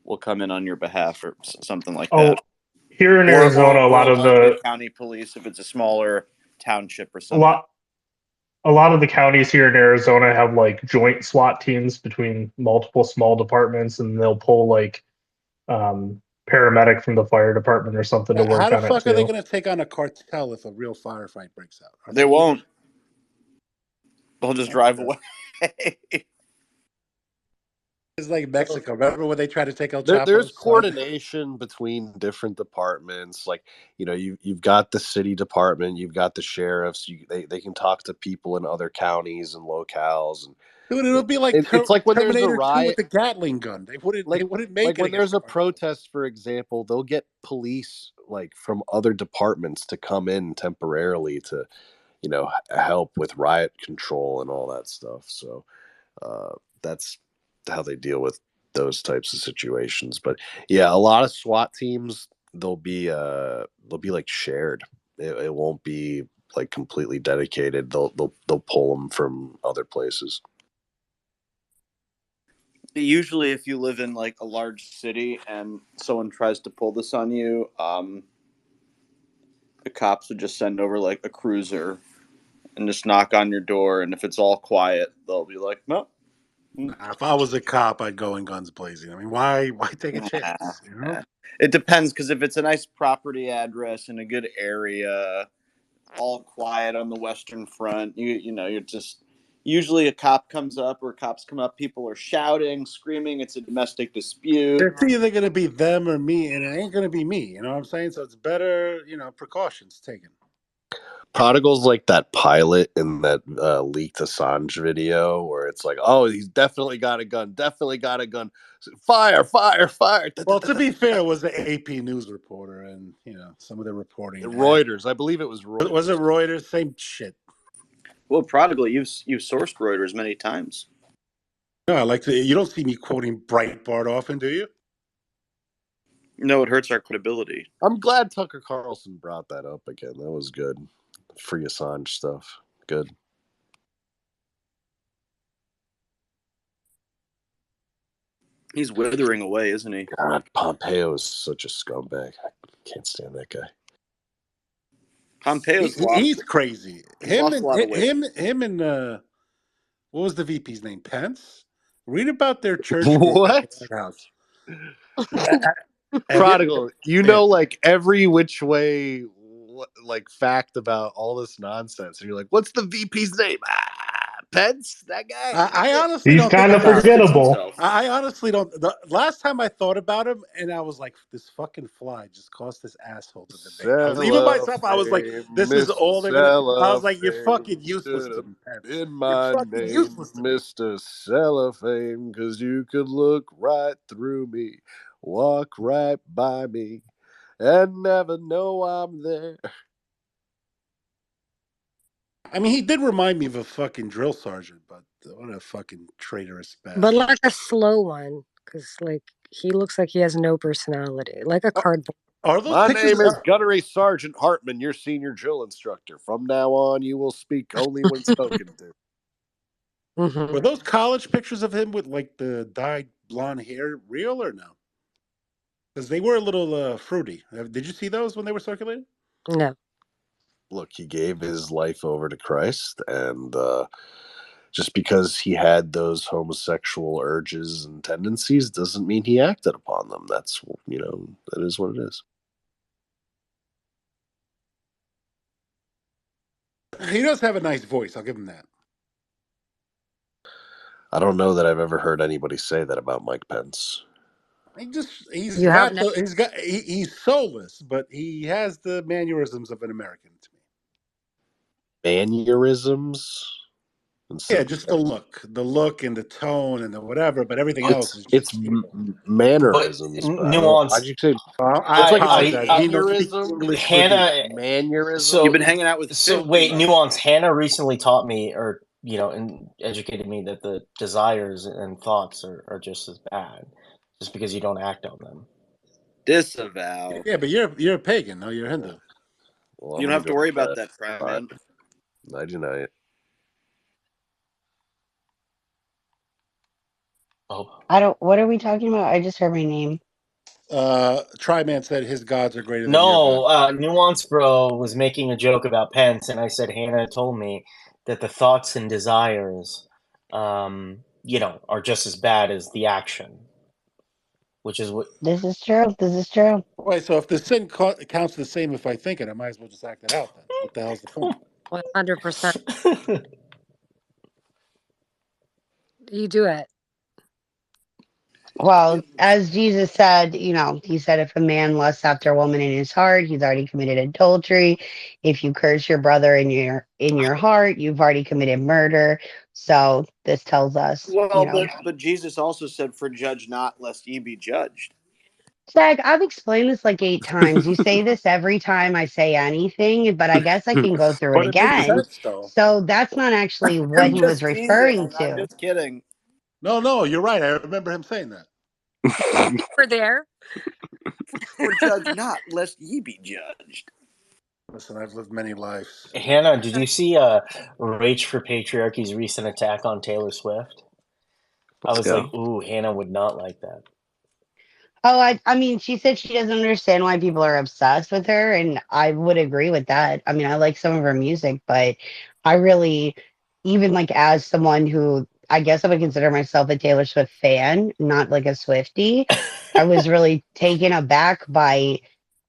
Speaker 3: will come in on your behalf or something like
Speaker 11: Oh,
Speaker 3: that.
Speaker 11: here in
Speaker 3: Or
Speaker 11: Arizona, a lot of
Speaker 3: Alameda
Speaker 11: the
Speaker 3: County Police if it's a smaller township or
Speaker 11: a
Speaker 3: something.
Speaker 11: lot a lot of the counties here in Arizona have like joint SWAT teams between multiple small departments, and they'll pull like paramedic from the fire department or something to
Speaker 16: How
Speaker 11: work
Speaker 16: the
Speaker 11: on it
Speaker 16: fuck are they
Speaker 11: too.
Speaker 16: going to take on a cartel if a real firefight breaks out? Are
Speaker 3: They
Speaker 16: they?
Speaker 3: won't. They'll just drive away.
Speaker 16: It's like Mexico. Remember when they tried to take El
Speaker 2: There's
Speaker 16: Chapo's son?
Speaker 2: coordination between different departments. Like, you've got the city department, you've got the sheriffs. They can talk to people in other counties and locales, and
Speaker 16: Dude, it would be like
Speaker 2: it's like when there's a
Speaker 16: Terminator 2 with
Speaker 2: riot.
Speaker 16: the Gatling gun. They wouldn't
Speaker 2: Like
Speaker 16: make it
Speaker 2: when
Speaker 16: against
Speaker 2: there's
Speaker 16: the
Speaker 2: a protest, for example, they'll get police like from other departments to come in temporarily to help with riot control and all that stuff. So that's how they deal with those types of situations. But yeah, a lot of SWAT teams, they'll be like shared. It won't be like completely dedicated. They'll pull them from other places.
Speaker 3: Usually, if you live in like a large city and someone tries to pull this on you, the cops would just send over like a cruiser and just knock on your door. And if it's all quiet, they'll be like, "No."
Speaker 16: If I was a cop, I'd go in guns blazing. I mean, why take a chance? You know?
Speaker 3: It depends because if it's a nice property address in a good area, all quiet on the Western Front, you're just usually a cop comes up or cops come up, people are shouting, screaming. It's a domestic dispute.
Speaker 16: It's either going to be them or me, and it ain't going to be me. You know what I'm saying? So it's better, precautions taken.
Speaker 2: Prodigal's like that pilot in that leaked Assange video where it's like, oh, he's definitely got a gun, fire.
Speaker 16: Well, to be fair, it was the AP news reporter, and some of the reporting.
Speaker 2: Reuters, I believe it was Reuters.
Speaker 16: Was it Reuters? Same shit.
Speaker 3: Well, Prodigal, you've sourced Reuters many times.
Speaker 16: No, I like to. You don't see me quoting Breitbart often, do you?
Speaker 3: No, it hurts our credibility.
Speaker 2: I'm glad Tucker Carlson brought that up again. That was good. Free Assange stuff. Good.
Speaker 3: He's withering away, isn't he?
Speaker 2: God, Pompeo is such a scumbag. I can't stand that guy.
Speaker 16: He's crazy.
Speaker 3: Lost a lot of weight.
Speaker 16: Him and what was the VP's name? Pence. Read about their church group
Speaker 2: What?
Speaker 16: at the White House.
Speaker 2: Prodigal, like every which way, like fact about all this nonsense, and you're like, "What's the VP's name?" Pence, that guy.
Speaker 16: I honestly
Speaker 11: He's
Speaker 16: don't
Speaker 11: kind of
Speaker 16: think about
Speaker 11: forgettable.
Speaker 16: I honestly don't. The last time I thought about him, and I was like, "This fucking fly just cost this asshole to debate." I was even myself. I was like, "This is all they're gonna." I was like, "You're fucking useless to me, Pence.
Speaker 2: In
Speaker 16: You're
Speaker 2: my
Speaker 16: fucking
Speaker 2: name,
Speaker 16: useless to me."
Speaker 2: Mr. Cellophane, because you could look right through me, walk right by me, and never know I'm there.
Speaker 16: I mean, he did remind me of a fucking drill sergeant, but what a fucking traitorous bastard.
Speaker 12: But like a slow one, because like he looks like he has no personality, like a cardboard.
Speaker 16: Are those
Speaker 2: My
Speaker 16: pictures?
Speaker 2: name is Gunnery Sergeant Hartman, your senior drill instructor. From now on, you will speak only when spoken to.
Speaker 16: Were those college pictures of him with like the dyed blonde hair real or no? Because they were a little fruity. Did you see those when they were circulating?
Speaker 12: No.
Speaker 2: Look, he gave his life over to Christ, and just because he had those homosexual urges and tendencies doesn't mean he acted upon them. That's, that is what it is.
Speaker 16: He does have a nice voice. I'll give him that.
Speaker 2: I don't know that I've ever heard anybody say that about Mike Pence.
Speaker 16: He's
Speaker 12: You have
Speaker 16: got
Speaker 12: no.
Speaker 16: he's soulless, but he has the mannerisms of an American to me.
Speaker 2: Mannerisms.
Speaker 16: Yeah, just the look and the tone and the whatever, but everything else
Speaker 2: It's
Speaker 16: is just
Speaker 2: it's mannerisms, but I don't. Why'd
Speaker 17: Nuance.
Speaker 2: you say?
Speaker 16: I
Speaker 2: It's like it's
Speaker 16: apologize. He knows speaks
Speaker 1: Mannerism.
Speaker 16: English for me.
Speaker 17: Hannah.
Speaker 1: You've
Speaker 17: So
Speaker 1: been
Speaker 2: Mannerisms.
Speaker 1: hanging out with
Speaker 17: so
Speaker 1: Finn too
Speaker 17: wait,
Speaker 1: much.
Speaker 17: nuance. Hannah recently taught me, or and educated me that the desires and thoughts are just as bad, just because you don't act on them.
Speaker 1: Disavow.
Speaker 16: Yeah, but you're a pagan. No, you're a Hindu.
Speaker 2: Well,
Speaker 1: You
Speaker 2: I'm
Speaker 1: don't
Speaker 2: gonna
Speaker 1: have to
Speaker 2: go
Speaker 1: worry
Speaker 2: to
Speaker 1: about
Speaker 2: bed.
Speaker 1: that, Prime
Speaker 2: Bye.
Speaker 1: Man.
Speaker 2: Nighty night.
Speaker 17: Oh,
Speaker 5: I don't. What are we talking about? I just heard my name.
Speaker 16: Tri-Man said his gods are greater than your
Speaker 17: no,
Speaker 16: gods.
Speaker 17: Nuance Bro was making a joke about Pence, and I said Hannah told me that the thoughts and desires, are just as bad as the action, which is what.
Speaker 5: This is true. This is true.
Speaker 16: Wait, so if the sin counts the same if I think it, I might as well just act it out then. What the hell's the point?
Speaker 12: 100%. You do it.
Speaker 5: Well, as Jesus said, he said, if a man lusts after a woman in his heart, he's already committed adultery. If you curse your brother in your heart, you've already committed murder. So this tells us,
Speaker 1: Well, but Jesus also said, "For judge not, lest ye be judged."
Speaker 5: Zach, I've explained this like 8 times. You say this every time I say anything, but I guess I can go through it
Speaker 16: But it makes
Speaker 5: again.
Speaker 16: sense though.
Speaker 5: So that's not actually what
Speaker 1: I'm
Speaker 5: he was
Speaker 1: just
Speaker 5: referring
Speaker 1: teasing. I'm
Speaker 5: to.
Speaker 1: just kidding.
Speaker 16: No, you're right. I remember him saying that.
Speaker 12: We're there.
Speaker 1: For judge not, lest ye be judged.
Speaker 16: Listen, I've lived many lives.
Speaker 17: Hannah, did you see Rage for Patriarchy's recent attack on Taylor Swift? I was like, ooh, Hannah would not like that.
Speaker 5: Oh, I mean, she said she doesn't understand why people are obsessed with her, and I would agree with that. I mean, I like some of her music, but I really, even like as someone who I guess I would consider myself a Taylor Swift fan, not like a Swiftie, I was really taken aback by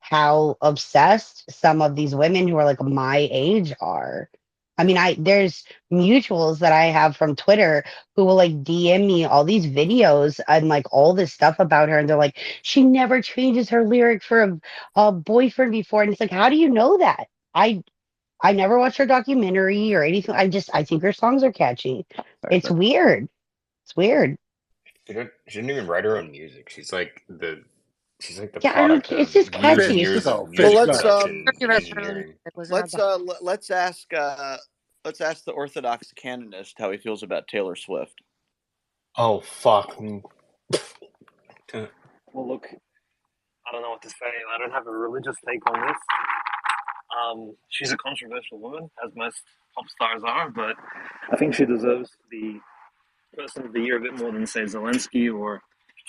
Speaker 5: how obsessed some of these women who are like my age are. I mean, there's mutuals that I have from Twitter who will like DM me all these videos and like all this stuff about her, and they're like, she never changes her lyric for a boyfriend before, and it's like, how do you know that? I never watched her documentary or anything. I think her songs are catchy. It's weird. It's weird.
Speaker 13: She didn't even write her own music. She's like the
Speaker 5: Yeah, I don't
Speaker 13: product
Speaker 5: care. It's
Speaker 13: of
Speaker 5: just
Speaker 13: years and
Speaker 5: catchy. It's
Speaker 13: years
Speaker 5: just
Speaker 13: of
Speaker 1: Well,
Speaker 13: music
Speaker 1: let's
Speaker 13: production and
Speaker 12: Let's
Speaker 13: engineering.
Speaker 1: let's ask the Orthodox canonist how he feels about Taylor Swift.
Speaker 17: Oh fuck.
Speaker 20: Well, look, I don't know what to say. I don't have a religious take on this. She's a controversial woman, as most pop stars are, but I think she deserves the Person of the Year a bit more than, say, Zelensky or,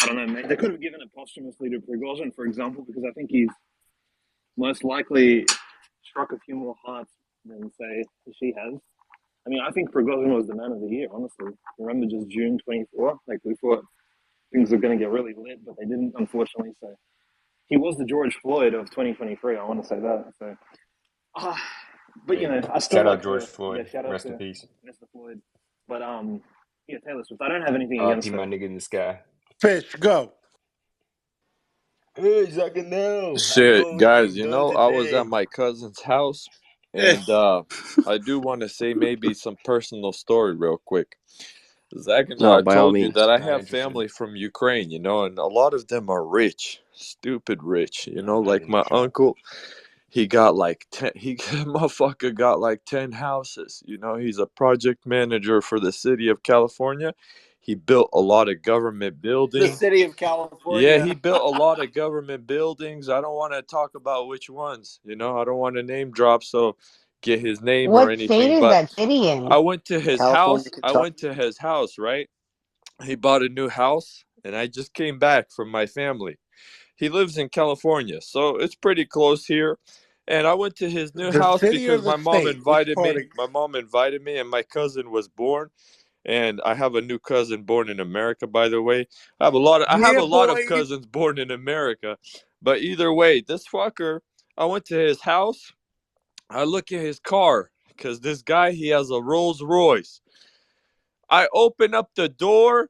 Speaker 20: I don't know, they could have given it posthumously to Prigozhin, for example, because I think he's most likely struck a few more hearts than, say, she has. I mean, I think Prigozhin was the man of the year, honestly. Remember just June 24? Like, we thought things were going to get really lit, but they didn't, unfortunately. So he was the George Floyd of 2023. I want to say that. So, but I still
Speaker 13: Shout out
Speaker 20: like
Speaker 13: George
Speaker 20: her.
Speaker 13: Floyd.
Speaker 20: Yeah, shout out
Speaker 13: Rest
Speaker 20: to
Speaker 13: in peace.
Speaker 20: Mr. Floyd. But Taylor Swift. I don't have anything
Speaker 13: RIP
Speaker 20: against
Speaker 13: my
Speaker 20: her.
Speaker 13: nigga in the sky.
Speaker 16: Fish, go.
Speaker 13: Hey, Zucker, no.
Speaker 23: Shit, guys, I was at my cousin's house, and I do want to say maybe some personal story real quick. Zach and
Speaker 9: No,
Speaker 23: I
Speaker 9: by all
Speaker 23: told you
Speaker 9: means.
Speaker 23: that I
Speaker 13: Not
Speaker 23: have
Speaker 13: interested.
Speaker 23: family from Ukraine, and a lot of them are rich, stupid rich. Like my uncle, he got like 10. Motherfucker got like 10 houses. He's a project manager for the city of California. He built a lot of government
Speaker 1: The
Speaker 23: buildings.
Speaker 1: city of
Speaker 23: Yeah,
Speaker 1: California.
Speaker 23: he built a lot of government buildings. I don't want to talk about which ones. I don't want to name drop, so get his name or
Speaker 5: What state
Speaker 23: anything.
Speaker 5: is
Speaker 23: But
Speaker 5: that city
Speaker 23: I
Speaker 5: in?
Speaker 23: went to his
Speaker 8: California,
Speaker 23: house.
Speaker 8: Kentucky.
Speaker 23: Right? He bought a new house, and I just came back from my family. He lives in California, so it's pretty close here. And I went to his new
Speaker 16: The
Speaker 23: house
Speaker 16: city or
Speaker 23: because
Speaker 16: the
Speaker 23: my mom
Speaker 16: state? Which
Speaker 23: invited
Speaker 16: part
Speaker 23: me. My mom invited me, and my cousin was born. And I have a new cousin born in America, by the way. I have a lot
Speaker 16: Yeah,
Speaker 23: of
Speaker 16: boy.
Speaker 23: cousins born in America. But either way, this fucker, I went to his house. I look at his car because this guy, he has a Rolls Royce. I open up the door.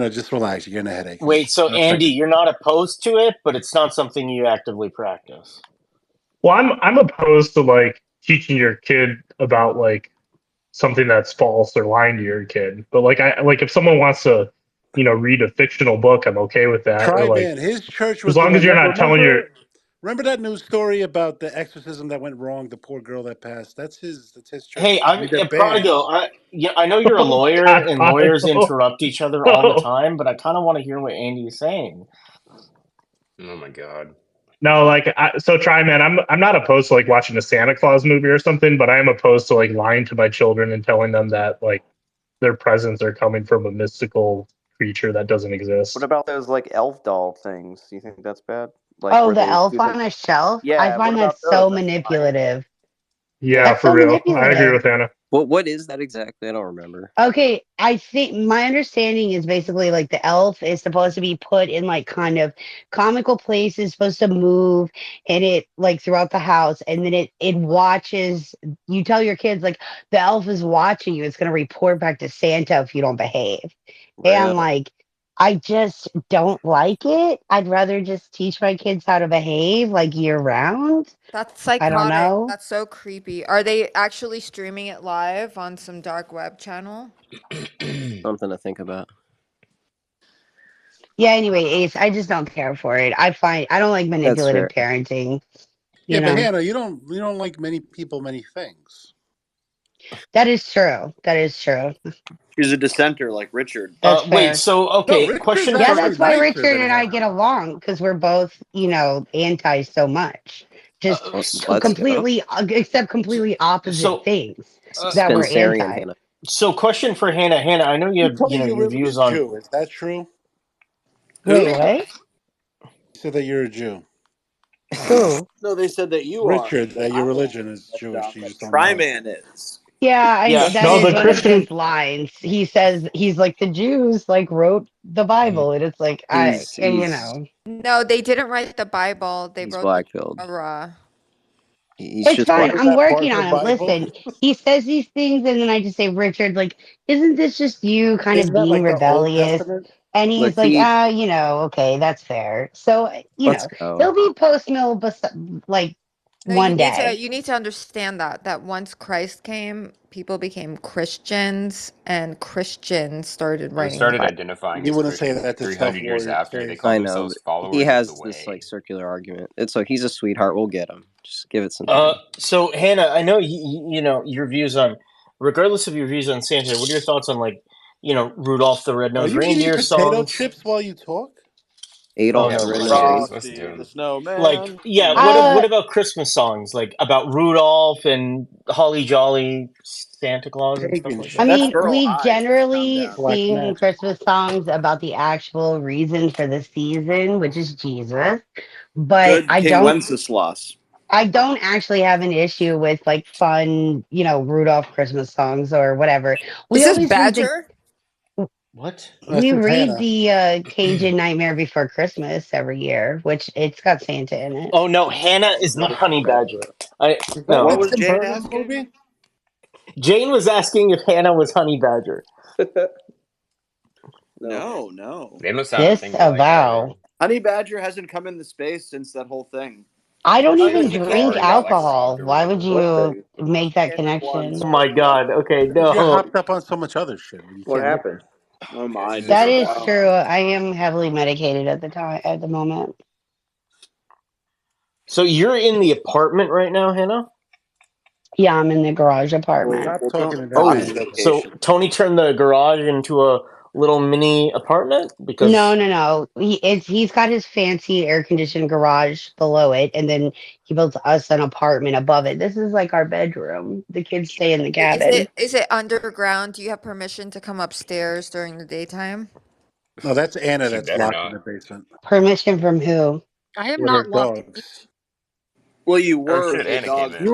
Speaker 16: Hannah, just relax. You're getting a headache.
Speaker 17: Wait, so
Speaker 16: Just
Speaker 17: Andy, you're not opposed to it, but it's not something you actively practice.
Speaker 11: Well, I'm opposed to like teaching your kid about like something that's false or lying to your kid. But like if someone wants to, read a fictional book, I'm okay with that. Or like
Speaker 16: Tri-Man, his church
Speaker 11: as
Speaker 16: was the
Speaker 11: long as
Speaker 16: one.
Speaker 11: you're not telling your
Speaker 16: Remember that news story about the exorcism that went wrong? The poor girl that passed. That's his church.
Speaker 17: Hey,
Speaker 16: I mean, they're banned.
Speaker 17: Prodigal, I know you're a lawyer
Speaker 11: God,
Speaker 17: and lawyers
Speaker 11: Prodigal.
Speaker 17: interrupt each other all the time, but I kind of want to hear what Andy is saying.
Speaker 13: Oh my god.
Speaker 11: No, so try, man. I'm not opposed to like watching a Santa Claus movie or something, but I am opposed to like lying to my children and telling them that like their presents are coming from a mystical creature that doesn't exist.
Speaker 8: What about those like elf doll things? Do you think that's bad? Like
Speaker 5: Oh,
Speaker 8: where
Speaker 5: the
Speaker 8: they
Speaker 5: elf
Speaker 8: do the
Speaker 5: on a shelf? I
Speaker 8: yeah. What
Speaker 5: find
Speaker 8: about
Speaker 5: that so
Speaker 8: those? That's lying.
Speaker 5: manipulative.
Speaker 11: Yeah,
Speaker 5: That's
Speaker 11: for
Speaker 5: so
Speaker 11: real. I agree
Speaker 5: manipulative.
Speaker 11: with Anna.
Speaker 9: What is that exactly? I don't remember.
Speaker 5: Okay, I think my understanding is basically like the elf is supposed to be put in like kind of comical places, supposed to move and it like throughout the house, and then it watches. You tell your kids like the elf is watching you. It's going to report back to Santa if you don't behave. And
Speaker 9: Really?
Speaker 5: like, I just don't like it. I'd rather just teach my kids how to behave like year round.
Speaker 14: That's
Speaker 5: I don't
Speaker 14: psychotic.
Speaker 5: know.
Speaker 14: That's so creepy. Are they actually streaming it live on some dark web channel?
Speaker 9: Something to think about.
Speaker 5: Yeah, anyway, Ace, I just don't care for it. I don't like
Speaker 9: That's
Speaker 5: manipulative
Speaker 9: fair.
Speaker 5: parenting.
Speaker 16: Yeah,
Speaker 5: You
Speaker 16: but
Speaker 5: know,
Speaker 16: Hannah, you don't like many people, many things.
Speaker 5: that is true. That is true.
Speaker 3: She's a dissenter like Richard.
Speaker 5: That's
Speaker 17: Wait,
Speaker 5: fair.
Speaker 17: so
Speaker 16: No,
Speaker 17: okay,
Speaker 16: Richard's
Speaker 17: question
Speaker 5: Yeah,
Speaker 17: for
Speaker 16: actually
Speaker 5: that's why
Speaker 16: nicer
Speaker 5: Richard
Speaker 16: than
Speaker 5: and I
Speaker 16: Hannah.
Speaker 5: get along because we're both, anti so much. Just
Speaker 9: Let's go.
Speaker 5: completely, except completely opposite
Speaker 17: so
Speaker 5: things that we're
Speaker 9: Spencerian
Speaker 5: anti.
Speaker 9: Hannah.
Speaker 17: so question for Hannah. Hannah, I know you
Speaker 16: You
Speaker 17: have
Speaker 16: told me you're
Speaker 17: your
Speaker 16: really a
Speaker 17: views on.
Speaker 16: Jew. Is that true?
Speaker 5: Wait,
Speaker 3: Who?
Speaker 5: what?
Speaker 16: You said that you're a Jew.
Speaker 5: Who?
Speaker 3: No, they said that you are.
Speaker 16: Richard, that your
Speaker 3: I am.
Speaker 16: religion is Jewish. You
Speaker 3: That
Speaker 16: just don't know it.
Speaker 3: Tri-Man is.
Speaker 5: Yeah,
Speaker 17: Yeah.
Speaker 5: that
Speaker 11: No,
Speaker 5: is
Speaker 11: the
Speaker 5: one of
Speaker 11: Christian.
Speaker 5: his lines. He says he's like the Jews like wrote the Bible, and it's like
Speaker 9: He's
Speaker 14: No, they didn't write the Bible. They
Speaker 9: he's
Speaker 14: wrote the
Speaker 9: black-pilled.
Speaker 14: Torah.
Speaker 9: He's
Speaker 5: It's
Speaker 9: just
Speaker 5: fine.
Speaker 9: black.
Speaker 16: Is
Speaker 5: I'm
Speaker 16: that part
Speaker 5: working
Speaker 16: of the
Speaker 5: on him.
Speaker 16: Bible?
Speaker 5: Listen, he says these things, and then I just say, Richard, like, isn't this just you kind of
Speaker 16: Isn't that
Speaker 5: being
Speaker 16: like the Old
Speaker 5: rebellious?
Speaker 16: Testament?
Speaker 5: And
Speaker 9: Look,
Speaker 5: he's like, okay, that's fair. So,
Speaker 9: let's go.
Speaker 5: he'll be post mill, like,
Speaker 14: No,
Speaker 5: one day.
Speaker 14: you need to understand that once Christ came, people became Christians, and Christians started
Speaker 13: They
Speaker 14: writing the
Speaker 13: started
Speaker 14: Bible.
Speaker 13: identifying
Speaker 16: You
Speaker 13: as
Speaker 16: wouldn't say
Speaker 13: Christians
Speaker 16: that
Speaker 13: like
Speaker 16: to
Speaker 13: 300 years
Speaker 16: self-warrior's
Speaker 13: after. They
Speaker 16: face.
Speaker 13: called
Speaker 9: I know.
Speaker 13: themselves
Speaker 9: He
Speaker 13: followers of
Speaker 9: has
Speaker 13: the
Speaker 9: this
Speaker 13: way.
Speaker 9: like circular argument. It's like he's a sweetheart. We'll get him. Just give it some time.
Speaker 17: So Hannah, I know your views on, regardless of your views on Santa. What are your thoughts on Rudolph the
Speaker 16: Are
Speaker 17: Red-Nosed
Speaker 16: you eating
Speaker 17: Reindeer
Speaker 16: potato
Speaker 17: songs?
Speaker 16: chips while you talk?
Speaker 9: Adolf
Speaker 17: Oh
Speaker 9: the
Speaker 17: no,
Speaker 9: Red-Nosed Reindeer.
Speaker 3: Frosty the
Speaker 17: Like
Speaker 3: Snowman.
Speaker 17: what about Christmas songs like about Rudolph and Holly Jolly, Santa Claus and stuff
Speaker 16: Pagan
Speaker 17: like
Speaker 5: I
Speaker 17: that?
Speaker 16: shit.
Speaker 5: mean,
Speaker 3: Girl
Speaker 5: we
Speaker 3: Hive. Calm
Speaker 5: generally
Speaker 3: down.
Speaker 16: Black
Speaker 5: sing
Speaker 16: magic.
Speaker 5: Christmas songs about the actual reason for the season, which is Jesus. But
Speaker 3: Good King Wenceslas.
Speaker 5: I don't actually have an issue with like fun, Rudolph Christmas songs or whatever. We
Speaker 14: Is this
Speaker 5: always read the
Speaker 14: Badger?
Speaker 17: What?
Speaker 5: we
Speaker 16: This is
Speaker 5: read
Speaker 16: Hannah.
Speaker 5: the Cajun Nightmare Before Christmas every year, which it's got Santa in it.
Speaker 17: Oh no, Hannah is not Honey Badger.
Speaker 16: Is that
Speaker 3: What
Speaker 16: that
Speaker 3: was
Speaker 16: Tim
Speaker 3: Jane
Speaker 16: Burton
Speaker 3: asking?
Speaker 16: movie?
Speaker 17: Jane was asking if Hannah was Honey Badger.
Speaker 3: No.
Speaker 13: They must happen things alike.
Speaker 5: Disavow.
Speaker 3: Honey Badger hasn't come into space since that whole thing.
Speaker 5: I don't
Speaker 3: Oh,
Speaker 5: even
Speaker 3: yeah,
Speaker 5: drink
Speaker 3: Ken.
Speaker 5: alcohol. Why would you make that
Speaker 3: Ken
Speaker 5: connection?
Speaker 17: Oh my God. Okay,
Speaker 16: Because you're
Speaker 17: no.
Speaker 16: hopped up on so much other shit. You
Speaker 3: What
Speaker 16: can't make
Speaker 3: happened? Oh my.
Speaker 5: That is true. I am heavily medicated at the moment.
Speaker 17: So you're in the apartment right now, Hannah?
Speaker 5: Yeah, I'm in the garage apartment.
Speaker 16: Stop talking in that
Speaker 17: Oh,
Speaker 16: voice.
Speaker 17: so Tony turned the garage into a little mini apartment because
Speaker 5: No. He's got his fancy air conditioned garage below it, and then he built us an apartment above it. This is like our bedroom. The kids stay in the cabin.
Speaker 14: Is it underground? Do you have permission to come upstairs during the daytime?
Speaker 16: No, that's Anna
Speaker 13: She
Speaker 16: that's
Speaker 13: better
Speaker 16: locked
Speaker 13: not.
Speaker 16: in the basement
Speaker 5: Permission from who?
Speaker 12: I am
Speaker 16: with her
Speaker 12: not locked.
Speaker 16: dogs.
Speaker 3: Well, you
Speaker 13: Oh
Speaker 3: were.
Speaker 13: shit,
Speaker 3: The
Speaker 13: Anna
Speaker 3: dog.
Speaker 13: came in.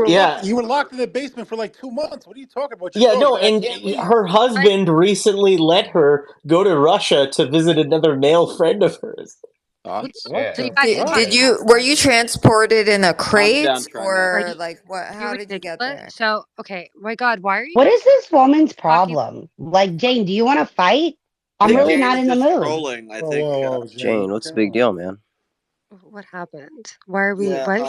Speaker 16: You were locked in the basement for like 2 months. What are you talking about? Your
Speaker 17: yeah,
Speaker 16: dogs
Speaker 17: no,
Speaker 16: that I
Speaker 17: and
Speaker 16: can't leave.
Speaker 17: her husband recently let her go to Russia to visit another male friend of hers.
Speaker 14: Were you transported in a crate
Speaker 12: Are
Speaker 14: or
Speaker 12: you,
Speaker 14: like what? How did you get
Speaker 12: ridiculous?
Speaker 14: there?
Speaker 12: So, okay, my God, why are you
Speaker 5: What
Speaker 12: guys
Speaker 5: is this woman's
Speaker 12: talking?
Speaker 5: problem? Like, Jane, do you want to fight? I'm
Speaker 3: think
Speaker 5: really
Speaker 3: Jane
Speaker 5: not
Speaker 3: is
Speaker 5: in the
Speaker 3: just
Speaker 5: mood.
Speaker 3: trolling. I think.
Speaker 9: Jane, what's the big deal, man?
Speaker 12: What happened? Why are we?
Speaker 3: Yeah.
Speaker 12: What?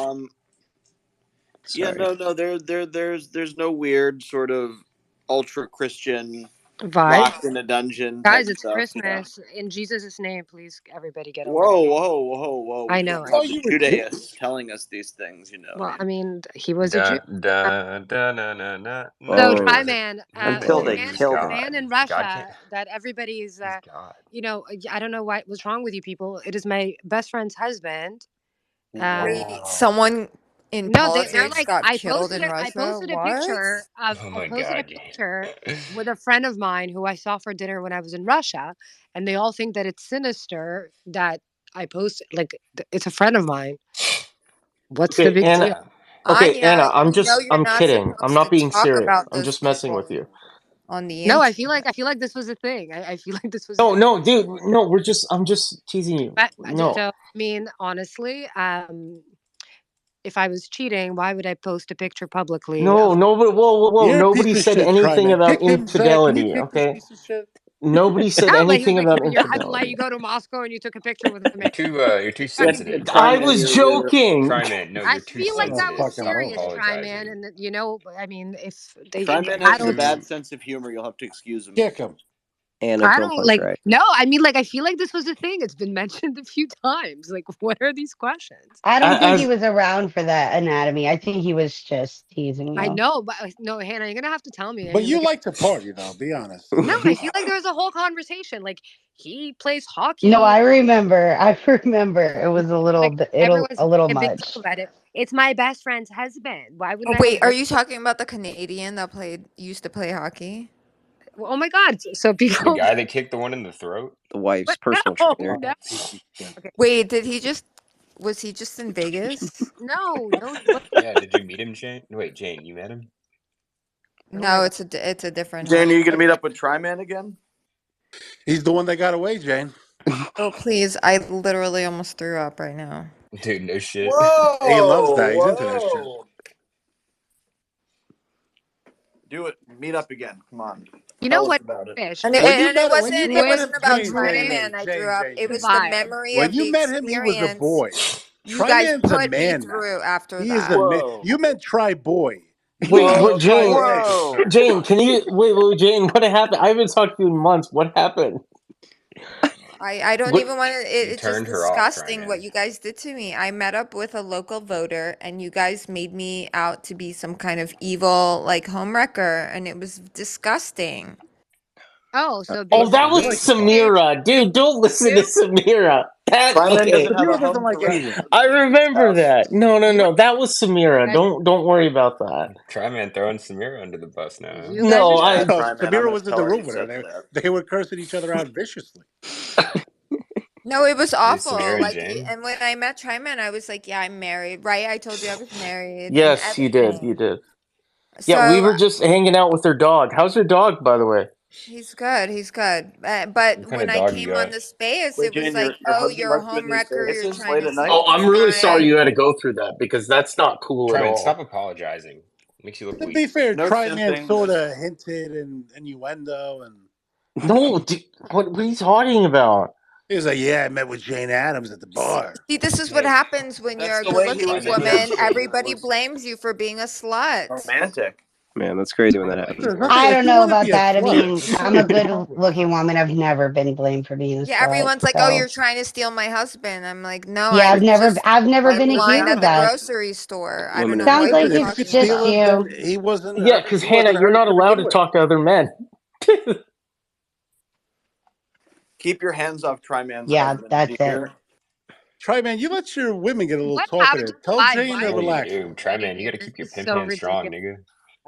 Speaker 3: Yeah.
Speaker 9: Sorry.
Speaker 3: No. There's no weird sort of
Speaker 1: ultra Christian,
Speaker 12: Vibe.
Speaker 1: locked in a dungeon type
Speaker 12: Guys, it's
Speaker 1: stuff.
Speaker 12: Christmas. In Jesus' name, please, everybody get over
Speaker 1: Whoa,
Speaker 12: it.
Speaker 1: whoa!
Speaker 12: I
Speaker 1: We
Speaker 12: know.
Speaker 1: can't have the Judaists telling us these things, you know.
Speaker 12: Well, I mean, he was a Jew.
Speaker 13: Da, da, na, na, na,
Speaker 12: So
Speaker 8: Oh,
Speaker 12: try man,
Speaker 8: until
Speaker 12: the
Speaker 8: they
Speaker 12: man,
Speaker 8: killed
Speaker 12: the
Speaker 8: him.
Speaker 12: man in
Speaker 13: God
Speaker 12: Russia
Speaker 13: can't.
Speaker 12: that everybody is,
Speaker 13: God.
Speaker 12: you know, I don't know what's wrong with you people. It is my best friend's husband.
Speaker 14: Wait, someone in
Speaker 12: No, they're
Speaker 14: politics
Speaker 12: like
Speaker 14: got
Speaker 12: I
Speaker 14: killed
Speaker 12: posted
Speaker 14: in
Speaker 12: it. I
Speaker 14: Russia.
Speaker 12: posted a
Speaker 14: What?
Speaker 12: picture of
Speaker 13: Oh
Speaker 12: I
Speaker 13: my
Speaker 12: posted a
Speaker 13: God, Jane.
Speaker 12: picture with a friend of mine who I saw for dinner when I was in Russia, and they all think that it's sinister that I post like it's a friend of mine. What's the
Speaker 17: Okay,
Speaker 12: big deal?
Speaker 17: Anna. Okay,
Speaker 14: Anya,
Speaker 17: Anna.
Speaker 14: you know you're
Speaker 17: I'm
Speaker 14: not
Speaker 17: kidding. I'm
Speaker 14: supposed
Speaker 17: not
Speaker 14: to
Speaker 17: being
Speaker 14: talk
Speaker 17: serious.
Speaker 14: about
Speaker 17: I'm
Speaker 14: those
Speaker 17: just messing with you.
Speaker 14: people on the
Speaker 12: No,
Speaker 14: internet.
Speaker 12: I feel like this was a thing. I feel like this was.
Speaker 17: No, no, dude. No, I'm just teasing you. No.
Speaker 12: So I mean, honestly, if I was cheating, why would I post a picture publicly?
Speaker 17: No, nobody. Whoa!
Speaker 16: You're a
Speaker 17: Nobody
Speaker 16: piece of
Speaker 17: said
Speaker 16: shit, Try
Speaker 17: anything
Speaker 16: man.
Speaker 17: about
Speaker 16: Kick him, Zach. Can you
Speaker 17: infidelity.
Speaker 16: kick this
Speaker 17: Okay.
Speaker 16: piece of shit?
Speaker 17: Nobody said
Speaker 12: No, like,
Speaker 17: anything about
Speaker 12: your husband let
Speaker 17: infidelity.
Speaker 12: you go to Moscow and you took a picture with him.
Speaker 13: You're too sensitive.
Speaker 17: I was joking.
Speaker 13: Tryman, no,
Speaker 12: I
Speaker 13: you're too
Speaker 12: feel like that
Speaker 13: sensitive.
Speaker 12: was
Speaker 13: Stop
Speaker 12: serious, Tryman,
Speaker 13: apologizing.
Speaker 12: and you know, I mean, if they,
Speaker 1: Tryman
Speaker 12: I
Speaker 1: has a
Speaker 12: don't,
Speaker 1: bad sense of humor. You'll have to excuse him.
Speaker 16: Kick him.
Speaker 9: Anna,
Speaker 12: I
Speaker 9: don't
Speaker 12: don't
Speaker 9: punch
Speaker 12: like.
Speaker 9: right.
Speaker 12: No, I mean, like, I feel like this was a thing. It's been mentioned a few times. Like, what are these questions?
Speaker 5: I don't think he was around for that anatomy. I think he was just teasing you.
Speaker 12: I know, but no, Hannah, you're gonna have to tell me. I
Speaker 16: But
Speaker 12: mean,
Speaker 16: you
Speaker 12: like,
Speaker 16: like to party, though. Be honest.
Speaker 12: no, I feel like there was a whole conversation. Like, he plays hockey.
Speaker 5: No, I remember. I remember. It was a little bit.
Speaker 12: Everyone's
Speaker 5: A little
Speaker 12: a big
Speaker 5: much.
Speaker 12: deal about it. It's my best friend's husband. Why wouldn't I?
Speaker 14: Wait, are you talking about the Canadian that used to play hockey?
Speaker 12: Oh my God! So
Speaker 13: The
Speaker 12: people.
Speaker 13: guy that kicked the one in the throat?
Speaker 9: The wife's personal
Speaker 12: No,
Speaker 9: trainer.
Speaker 12: no. Okay.
Speaker 14: Wait, was he just in Vegas?
Speaker 12: No.
Speaker 13: Yeah, did you meet him, Jane? Wait, Jane, you met him?
Speaker 14: No, it's a different.
Speaker 1: Jane, are you
Speaker 14: husband.
Speaker 1: gonna meet up with Tryman again?
Speaker 16: He's the one that got away, Jane.
Speaker 14: Oh please! I literally almost threw up right now.
Speaker 13: Dude, no shit.
Speaker 16: He loves that. He's into that shit.
Speaker 1: Do it. Meet up again. Come on.
Speaker 12: You
Speaker 1: Tell
Speaker 12: know
Speaker 1: us
Speaker 12: what?
Speaker 1: about it.
Speaker 12: Fish.
Speaker 14: And it,
Speaker 16: When you
Speaker 14: and
Speaker 16: met
Speaker 14: it
Speaker 16: him- when
Speaker 14: wasn't.
Speaker 16: you
Speaker 14: It
Speaker 16: met
Speaker 14: wasn't
Speaker 16: him-
Speaker 14: about
Speaker 16: Jane,
Speaker 14: Tryman. I threw up. It was the
Speaker 12: Vibe.
Speaker 14: memory
Speaker 16: When
Speaker 14: of
Speaker 16: you
Speaker 14: the
Speaker 16: met him, he was a
Speaker 14: experience
Speaker 16: boy.
Speaker 14: you guys
Speaker 16: Tryman's a
Speaker 14: put me
Speaker 16: man now.
Speaker 14: through after
Speaker 16: He is
Speaker 14: that.
Speaker 16: a man. You meant Try Boy.
Speaker 17: Wait, Jane.
Speaker 1: Whoa.
Speaker 17: Jane, can you wait, Jane? What happened? I haven't talked to you in months. What happened?
Speaker 14: I don't
Speaker 17: What-
Speaker 14: even want to. It's just
Speaker 13: turned her off,
Speaker 14: disgusting
Speaker 13: Tryman.
Speaker 14: what you guys did to me. I met up with a local voter, and you guys made me out to be some kind of evil, like homewrecker, and it was disgusting.
Speaker 12: Oh, so
Speaker 17: Oh, that was
Speaker 16: like
Speaker 17: Samira, dude. Don't listen to Samira. That
Speaker 1: Tryman
Speaker 17: okay.
Speaker 1: doesn't have a
Speaker 16: Samira doesn't
Speaker 1: home
Speaker 16: like
Speaker 1: to rest
Speaker 16: anyone.
Speaker 1: in
Speaker 17: I remember
Speaker 1: house.
Speaker 17: that. No, that was Samira. Don't worry about that.
Speaker 13: Tryman throwing Samira under the bus now. Huh?
Speaker 12: You guys
Speaker 17: No,
Speaker 12: are
Speaker 17: I.
Speaker 1: Yeah,
Speaker 16: No,
Speaker 1: Tryman, I'm
Speaker 16: Samira
Speaker 1: gonna
Speaker 16: was in
Speaker 1: tell
Speaker 16: the
Speaker 1: her
Speaker 16: room
Speaker 1: you
Speaker 16: with her.
Speaker 1: said that.
Speaker 16: They were cursing each other out viciously.
Speaker 14: No, it was awful.
Speaker 13: Samira
Speaker 14: Like,
Speaker 13: Jane?
Speaker 14: and when I met Tryman, I was like, "Yeah, I'm married." Right? I told you I was married.
Speaker 17: Yes,
Speaker 14: and
Speaker 17: you did.
Speaker 14: everything.
Speaker 17: You did.
Speaker 14: So
Speaker 17: Yeah, we were just hanging out with her dog. How's her dog, by the way?
Speaker 14: he's good. He's good. But
Speaker 13: What kind
Speaker 14: when
Speaker 13: of
Speaker 14: I
Speaker 13: dog you
Speaker 14: came on
Speaker 13: got?
Speaker 14: the space,
Speaker 1: Wait,
Speaker 14: it was
Speaker 1: Jane,
Speaker 14: like,
Speaker 1: your
Speaker 14: "Oh,
Speaker 1: husband
Speaker 14: you're a
Speaker 1: left you in
Speaker 14: home
Speaker 1: these
Speaker 14: wrecker. You're
Speaker 1: spaces
Speaker 14: trying
Speaker 1: late
Speaker 14: to
Speaker 1: at night?
Speaker 14: steal
Speaker 17: Oh, I'm really sorry
Speaker 14: my."
Speaker 17: you had to go through that because that's not cool at
Speaker 13: Tryman,
Speaker 17: all.
Speaker 13: stop apologizing. Makes you look
Speaker 16: To
Speaker 13: weak.
Speaker 16: be fair,
Speaker 1: No
Speaker 16: Try Man
Speaker 1: simping,
Speaker 16: sort
Speaker 1: no
Speaker 16: of hinted and innuendo, and
Speaker 17: No, dude, what are you talking about?
Speaker 16: he was like, "Yeah, I met with Jane Addams at the bar."
Speaker 14: See, this is what
Speaker 13: Hey,
Speaker 14: happens when
Speaker 1: That's
Speaker 14: you're a
Speaker 1: the way he
Speaker 14: good-looking
Speaker 1: was
Speaker 13: Tryman knows
Speaker 14: woman.
Speaker 13: Jane.
Speaker 14: Everybody
Speaker 1: was
Speaker 14: blames you for being a slut.
Speaker 1: romantic.
Speaker 9: Man, that's crazy when that happens.
Speaker 16: There's nothing-
Speaker 5: I
Speaker 16: if
Speaker 5: don't
Speaker 16: you
Speaker 5: know
Speaker 16: wanna
Speaker 5: about
Speaker 16: be a
Speaker 5: that. I
Speaker 16: slut,
Speaker 5: mean,
Speaker 16: there's
Speaker 5: I'm a
Speaker 16: nothing wrong with
Speaker 5: good-looking woman. I've never been blamed for being a
Speaker 14: Yeah,
Speaker 5: slut.
Speaker 14: everyone's like, "Oh,
Speaker 5: So
Speaker 14: you're trying to steal my husband." I'm like, "No,
Speaker 5: yeah,
Speaker 14: I
Speaker 5: I've
Speaker 14: was
Speaker 5: never
Speaker 14: just
Speaker 5: been
Speaker 14: in
Speaker 5: accused
Speaker 14: line
Speaker 5: of
Speaker 14: at the
Speaker 5: that.
Speaker 14: grocery store." I don't
Speaker 9: Women
Speaker 14: know
Speaker 9: in
Speaker 5: Sounds
Speaker 14: what
Speaker 5: like
Speaker 14: you're
Speaker 16: Listen, if you
Speaker 5: it's
Speaker 16: could
Speaker 14: talking
Speaker 5: just
Speaker 16: steal
Speaker 14: about.
Speaker 16: him,
Speaker 5: you.
Speaker 16: then he wasn't.
Speaker 17: Yeah, because
Speaker 16: he
Speaker 17: Hannah,
Speaker 16: wasn't
Speaker 17: you're
Speaker 16: hers
Speaker 17: not
Speaker 16: to
Speaker 17: allowed
Speaker 16: begin
Speaker 17: to
Speaker 16: with.
Speaker 17: talk to other men.
Speaker 1: Keep your hands off Tryman's
Speaker 5: Yeah,
Speaker 1: husband.
Speaker 5: that's
Speaker 1: Do you
Speaker 5: it.
Speaker 1: hear?
Speaker 16: Try Man, you let your women get a little
Speaker 12: What
Speaker 16: talkative.
Speaker 12: happened?
Speaker 16: Tell
Speaker 12: Why?
Speaker 16: Jane to
Speaker 13: Yeah, you
Speaker 16: relax.
Speaker 13: do. Tryman, you gotta keep your
Speaker 12: This is
Speaker 13: pimp
Speaker 12: so
Speaker 13: hand strong,
Speaker 12: ridiculous.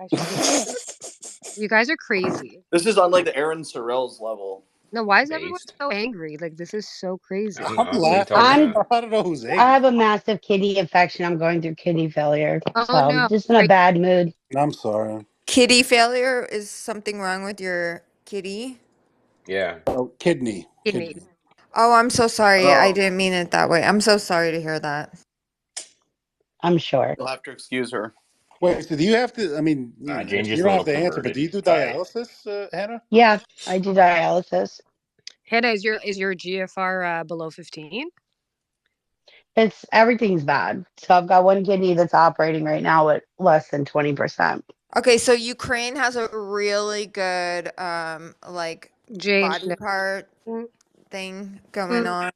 Speaker 13: nigga.
Speaker 12: You guys are crazy.
Speaker 1: This is on like the Aaron Sorrells level.
Speaker 12: No, why is everyone
Speaker 13: Based.
Speaker 12: so angry? Like, this is so crazy.
Speaker 13: I don't
Speaker 16: I'm
Speaker 13: know. What are you talking
Speaker 16: laughing.
Speaker 13: about?
Speaker 16: I don't know who's
Speaker 5: I
Speaker 16: angry.
Speaker 5: have a massive kidney infection. I'm going through kidney failure.
Speaker 12: Oh
Speaker 5: So
Speaker 12: no!
Speaker 5: just in a bad mood.
Speaker 16: I'm sorry.
Speaker 14: Kitty failure? Is something wrong with your kitty?
Speaker 13: Yeah.
Speaker 16: Oh, kidney.
Speaker 12: Kidney.
Speaker 14: Oh, I'm so sorry. I
Speaker 1: Oh.
Speaker 14: didn't mean it that way. I'm so sorry to hear that.
Speaker 5: I'm sure.
Speaker 1: You'll have to excuse her.
Speaker 16: Wait, so do you have to? I mean,
Speaker 13: Jane's
Speaker 16: you
Speaker 13: just a
Speaker 16: don't have
Speaker 13: little
Speaker 16: to answer, but do you do
Speaker 13: perverted.
Speaker 16: dialysis, Hannah?
Speaker 5: Yeah, I do dialysis.
Speaker 12: Hannah, is your GFR below 15?
Speaker 5: Everything's bad. So I've got one kidney that's operating right now at less than 20%.
Speaker 14: Okay, so Ukraine has a really good like
Speaker 12: Jane,
Speaker 14: body
Speaker 12: no.
Speaker 14: part
Speaker 12: Mm,
Speaker 14: thing going on.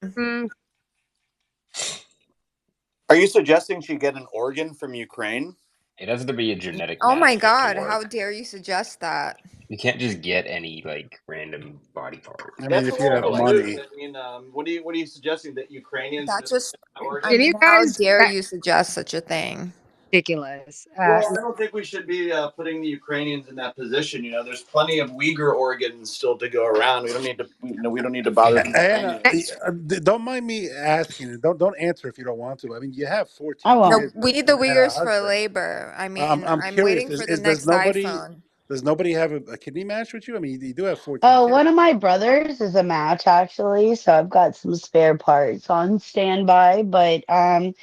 Speaker 1: Are you suggesting she get an organ from Ukraine?
Speaker 4: It has to be a genetic
Speaker 14: Oh my
Speaker 4: match for it to
Speaker 14: God, how
Speaker 4: work.
Speaker 14: dare you suggest that?
Speaker 4: You can't just get any like random body part.
Speaker 16: I mean,
Speaker 1: That's a
Speaker 16: if you
Speaker 1: little
Speaker 16: have
Speaker 4: Or
Speaker 1: bit
Speaker 4: like
Speaker 16: money,
Speaker 1: loose. I mean, what are you suggesting that Ukrainians
Speaker 14: That
Speaker 1: just
Speaker 14: just,
Speaker 1: get an
Speaker 14: I
Speaker 12: Can
Speaker 1: organ?
Speaker 12: you
Speaker 14: mean, how
Speaker 12: guys?
Speaker 14: dare
Speaker 12: That
Speaker 14: you suggest such a thing?
Speaker 12: ridiculous.
Speaker 1: Well, I don't think we should be putting the Ukrainians in that position. You know, there's plenty of Uyghur organs still to go around. We don't need to. We don't need to bother the
Speaker 16: Anna,
Speaker 1: Ukrainians.
Speaker 16: don't mind me asking. Don't answer if you don't want to. I mean, you have
Speaker 5: I
Speaker 16: 14
Speaker 5: won't.
Speaker 14: No,
Speaker 16: kids
Speaker 14: we need the
Speaker 16: and a
Speaker 14: Uyghurs for
Speaker 16: husband.
Speaker 14: labor. I mean,
Speaker 16: I'm
Speaker 14: I'm
Speaker 16: curious.
Speaker 14: waiting for the
Speaker 16: Does
Speaker 14: next
Speaker 16: nobody
Speaker 14: iPhone.
Speaker 16: have a kidney match with you? I mean, you do have 14
Speaker 5: Oh,
Speaker 16: kids.
Speaker 5: one of my brothers is a match actually, so I've got some spare parts on standby, but I'm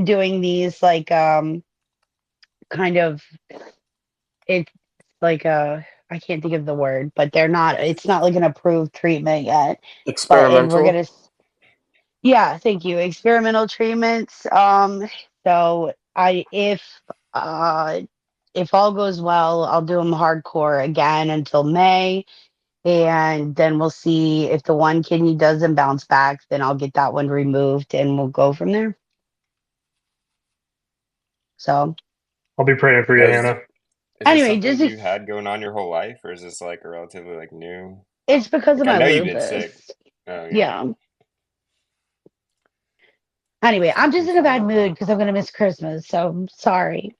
Speaker 5: doing these like kind of it's like I can't think of the word, but it's not like an approved treatment yet. But and we're
Speaker 21: Experimental.
Speaker 5: gonna yeah, thank you. Experimental treatments. So if all goes well, I'll do them hardcore again until May. And then we'll see if the one kidney doesn't bounce back, then I'll get that one removed and we'll go from there. So
Speaker 11: I'll be praying for you,
Speaker 4: Is
Speaker 11: Hannah.
Speaker 4: this
Speaker 5: anyway,
Speaker 4: something you had going on your whole life, or is this like a relatively like new?
Speaker 5: it's because of
Speaker 4: Like I
Speaker 5: my
Speaker 4: know you've been sick.
Speaker 5: lupus.
Speaker 4: Oh yeah.
Speaker 5: Yeah. Anyway, I'm just in a bad mood because I'm gonna miss Christmas, so I'm sorry.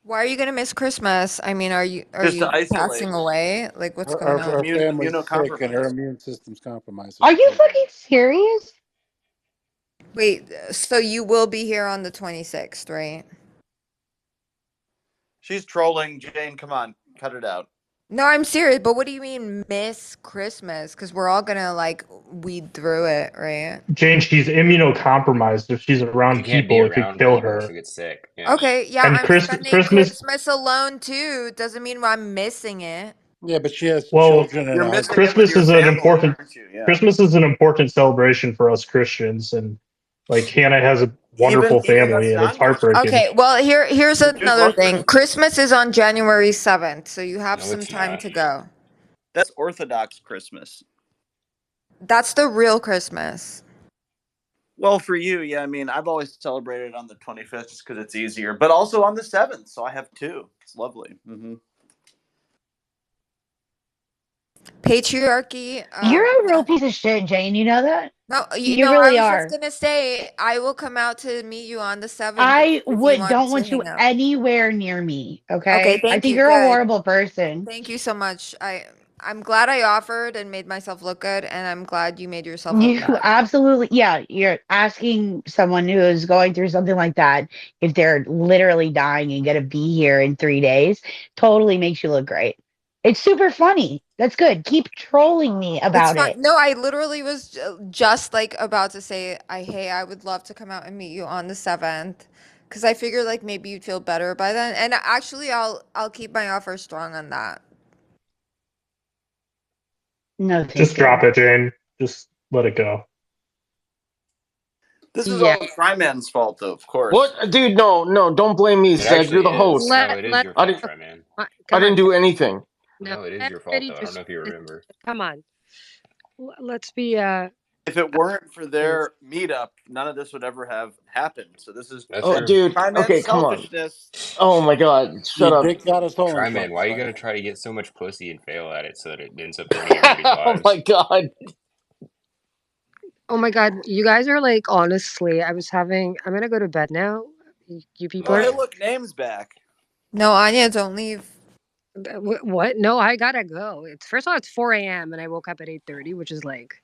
Speaker 14: Why are you gonna miss Christmas? I mean, are you
Speaker 1: Just to isolate.
Speaker 14: passing away? Like, what's going on?
Speaker 16: Her family's sick and her
Speaker 1: Immunocompromised.
Speaker 16: immune system's compromised. So
Speaker 5: Are
Speaker 16: she
Speaker 5: you
Speaker 16: can't.
Speaker 5: fucking serious?
Speaker 14: Wait, so you will be here on the 26th, right?
Speaker 1: She's trolling, Jane. Come on, cut it out.
Speaker 14: No, I'm serious, but what do you mean miss Christmas? Because we're all gonna like weed through it, right?
Speaker 11: Jane, she's immunocompromised. If she's around
Speaker 4: You can't be
Speaker 11: people, it could
Speaker 4: around
Speaker 11: kill
Speaker 4: people,
Speaker 11: her.
Speaker 4: she'll get sick. Yeah.
Speaker 14: Okay, yeah,
Speaker 11: And
Speaker 14: I'm spending
Speaker 11: Christmas,
Speaker 14: Christmas alone too. Doesn't mean I'm missing it.
Speaker 16: Yeah, but she has
Speaker 11: well,
Speaker 16: children and
Speaker 1: You're
Speaker 16: a
Speaker 1: missing
Speaker 16: husband.
Speaker 1: it with
Speaker 11: Christmas
Speaker 1: your
Speaker 11: is an
Speaker 1: family,
Speaker 11: important
Speaker 1: aren't you? Yeah.
Speaker 11: Christmas is an important celebration for us Christians, and like Hannah has a wonderful
Speaker 1: Even us
Speaker 11: family, and it's
Speaker 1: non-Christians.
Speaker 11: heartbreaking.
Speaker 14: Okay, well here's
Speaker 1: The Jews
Speaker 14: another
Speaker 1: love
Speaker 14: thing.
Speaker 1: Christmas.
Speaker 14: Christmas is on January 7th, so you have
Speaker 4: No,
Speaker 14: some
Speaker 4: it's
Speaker 14: time
Speaker 4: not.
Speaker 14: to go.
Speaker 1: That's Orthodox Christmas.
Speaker 14: That's the real Christmas.
Speaker 1: Well, for you, yeah. I mean, I've always celebrated on the 25th just because it's easier, but also on the 7th. So I have two. It's lovely. Mm-hmm.
Speaker 14: Patriarchy.
Speaker 5: You're a real piece of shit, Jane. You know that?
Speaker 14: No,
Speaker 5: You
Speaker 14: I
Speaker 5: really
Speaker 14: was just
Speaker 5: are.
Speaker 14: gonna say I will come out to meet you on the 7th
Speaker 5: I
Speaker 14: if you
Speaker 5: don't
Speaker 14: want to
Speaker 5: want you
Speaker 14: hang out.
Speaker 5: anywhere near me.
Speaker 14: Okay,
Speaker 5: Okay? I
Speaker 14: thank
Speaker 5: think
Speaker 14: you.
Speaker 5: you're a
Speaker 14: Good.
Speaker 5: horrible person.
Speaker 14: Thank you so much. I'm glad I offered and made myself look good, and I'm glad you made yourself look
Speaker 5: You
Speaker 14: bad.
Speaker 5: absolutely, yeah, you're asking someone who is going through something like that if they're literally dying and going to be here in 3 days totally makes you look great. It's super funny. That's good. Keep trolling me
Speaker 14: It's
Speaker 5: about
Speaker 14: fine.
Speaker 5: it.
Speaker 14: No, I literally was just like about to say, hey, I would love to come out and meet you on the 7th, because I figured like maybe you'd feel better by then. And actually, I'll keep my offer strong on that.
Speaker 5: No, thank
Speaker 11: Just
Speaker 5: you.
Speaker 11: drop it, Jane. Just let it go.
Speaker 1: This is
Speaker 5: Yeah.
Speaker 1: all Tryman's fault, though, of course.
Speaker 21: What, dude? No, don't blame me,
Speaker 4: It
Speaker 21: Seg. You're
Speaker 4: actually
Speaker 21: the
Speaker 4: is.
Speaker 21: host.
Speaker 4: No, it is your
Speaker 21: I
Speaker 4: fault,
Speaker 21: didn't.
Speaker 4: Tryman.
Speaker 21: I
Speaker 12: come
Speaker 21: didn't
Speaker 12: on.
Speaker 21: do anything.
Speaker 12: No,
Speaker 4: No, it is your fault
Speaker 12: everybody
Speaker 4: though. I don't
Speaker 12: just
Speaker 4: know if you remember.
Speaker 12: come on. Let's be
Speaker 1: If it weren't for their meetup, none of this would ever have happened. So this is
Speaker 4: That's
Speaker 21: Oh,
Speaker 4: true.
Speaker 21: dude.
Speaker 1: Tryman's
Speaker 21: Okay, come on.
Speaker 1: selfishness.
Speaker 21: Oh my God, shut
Speaker 16: Your
Speaker 21: up.
Speaker 16: dick got us all in
Speaker 4: Tryman,
Speaker 16: trouble.
Speaker 4: why you
Speaker 16: So I
Speaker 4: gotta
Speaker 16: get it.
Speaker 4: try to get so much pussy and fail at it so that it ends up ruining everybody's
Speaker 21: Oh
Speaker 4: lives?
Speaker 21: my God.
Speaker 12: Oh my God, you guys are like, honestly, I'm gonna go to bed now. You people
Speaker 1: Oh,
Speaker 12: are.
Speaker 1: hey, look, name's back.
Speaker 14: No, Anya, don't leave.
Speaker 12: What? No, I gotta go. First of all, it's 4 a.m. and I woke up at 8:30, which is like.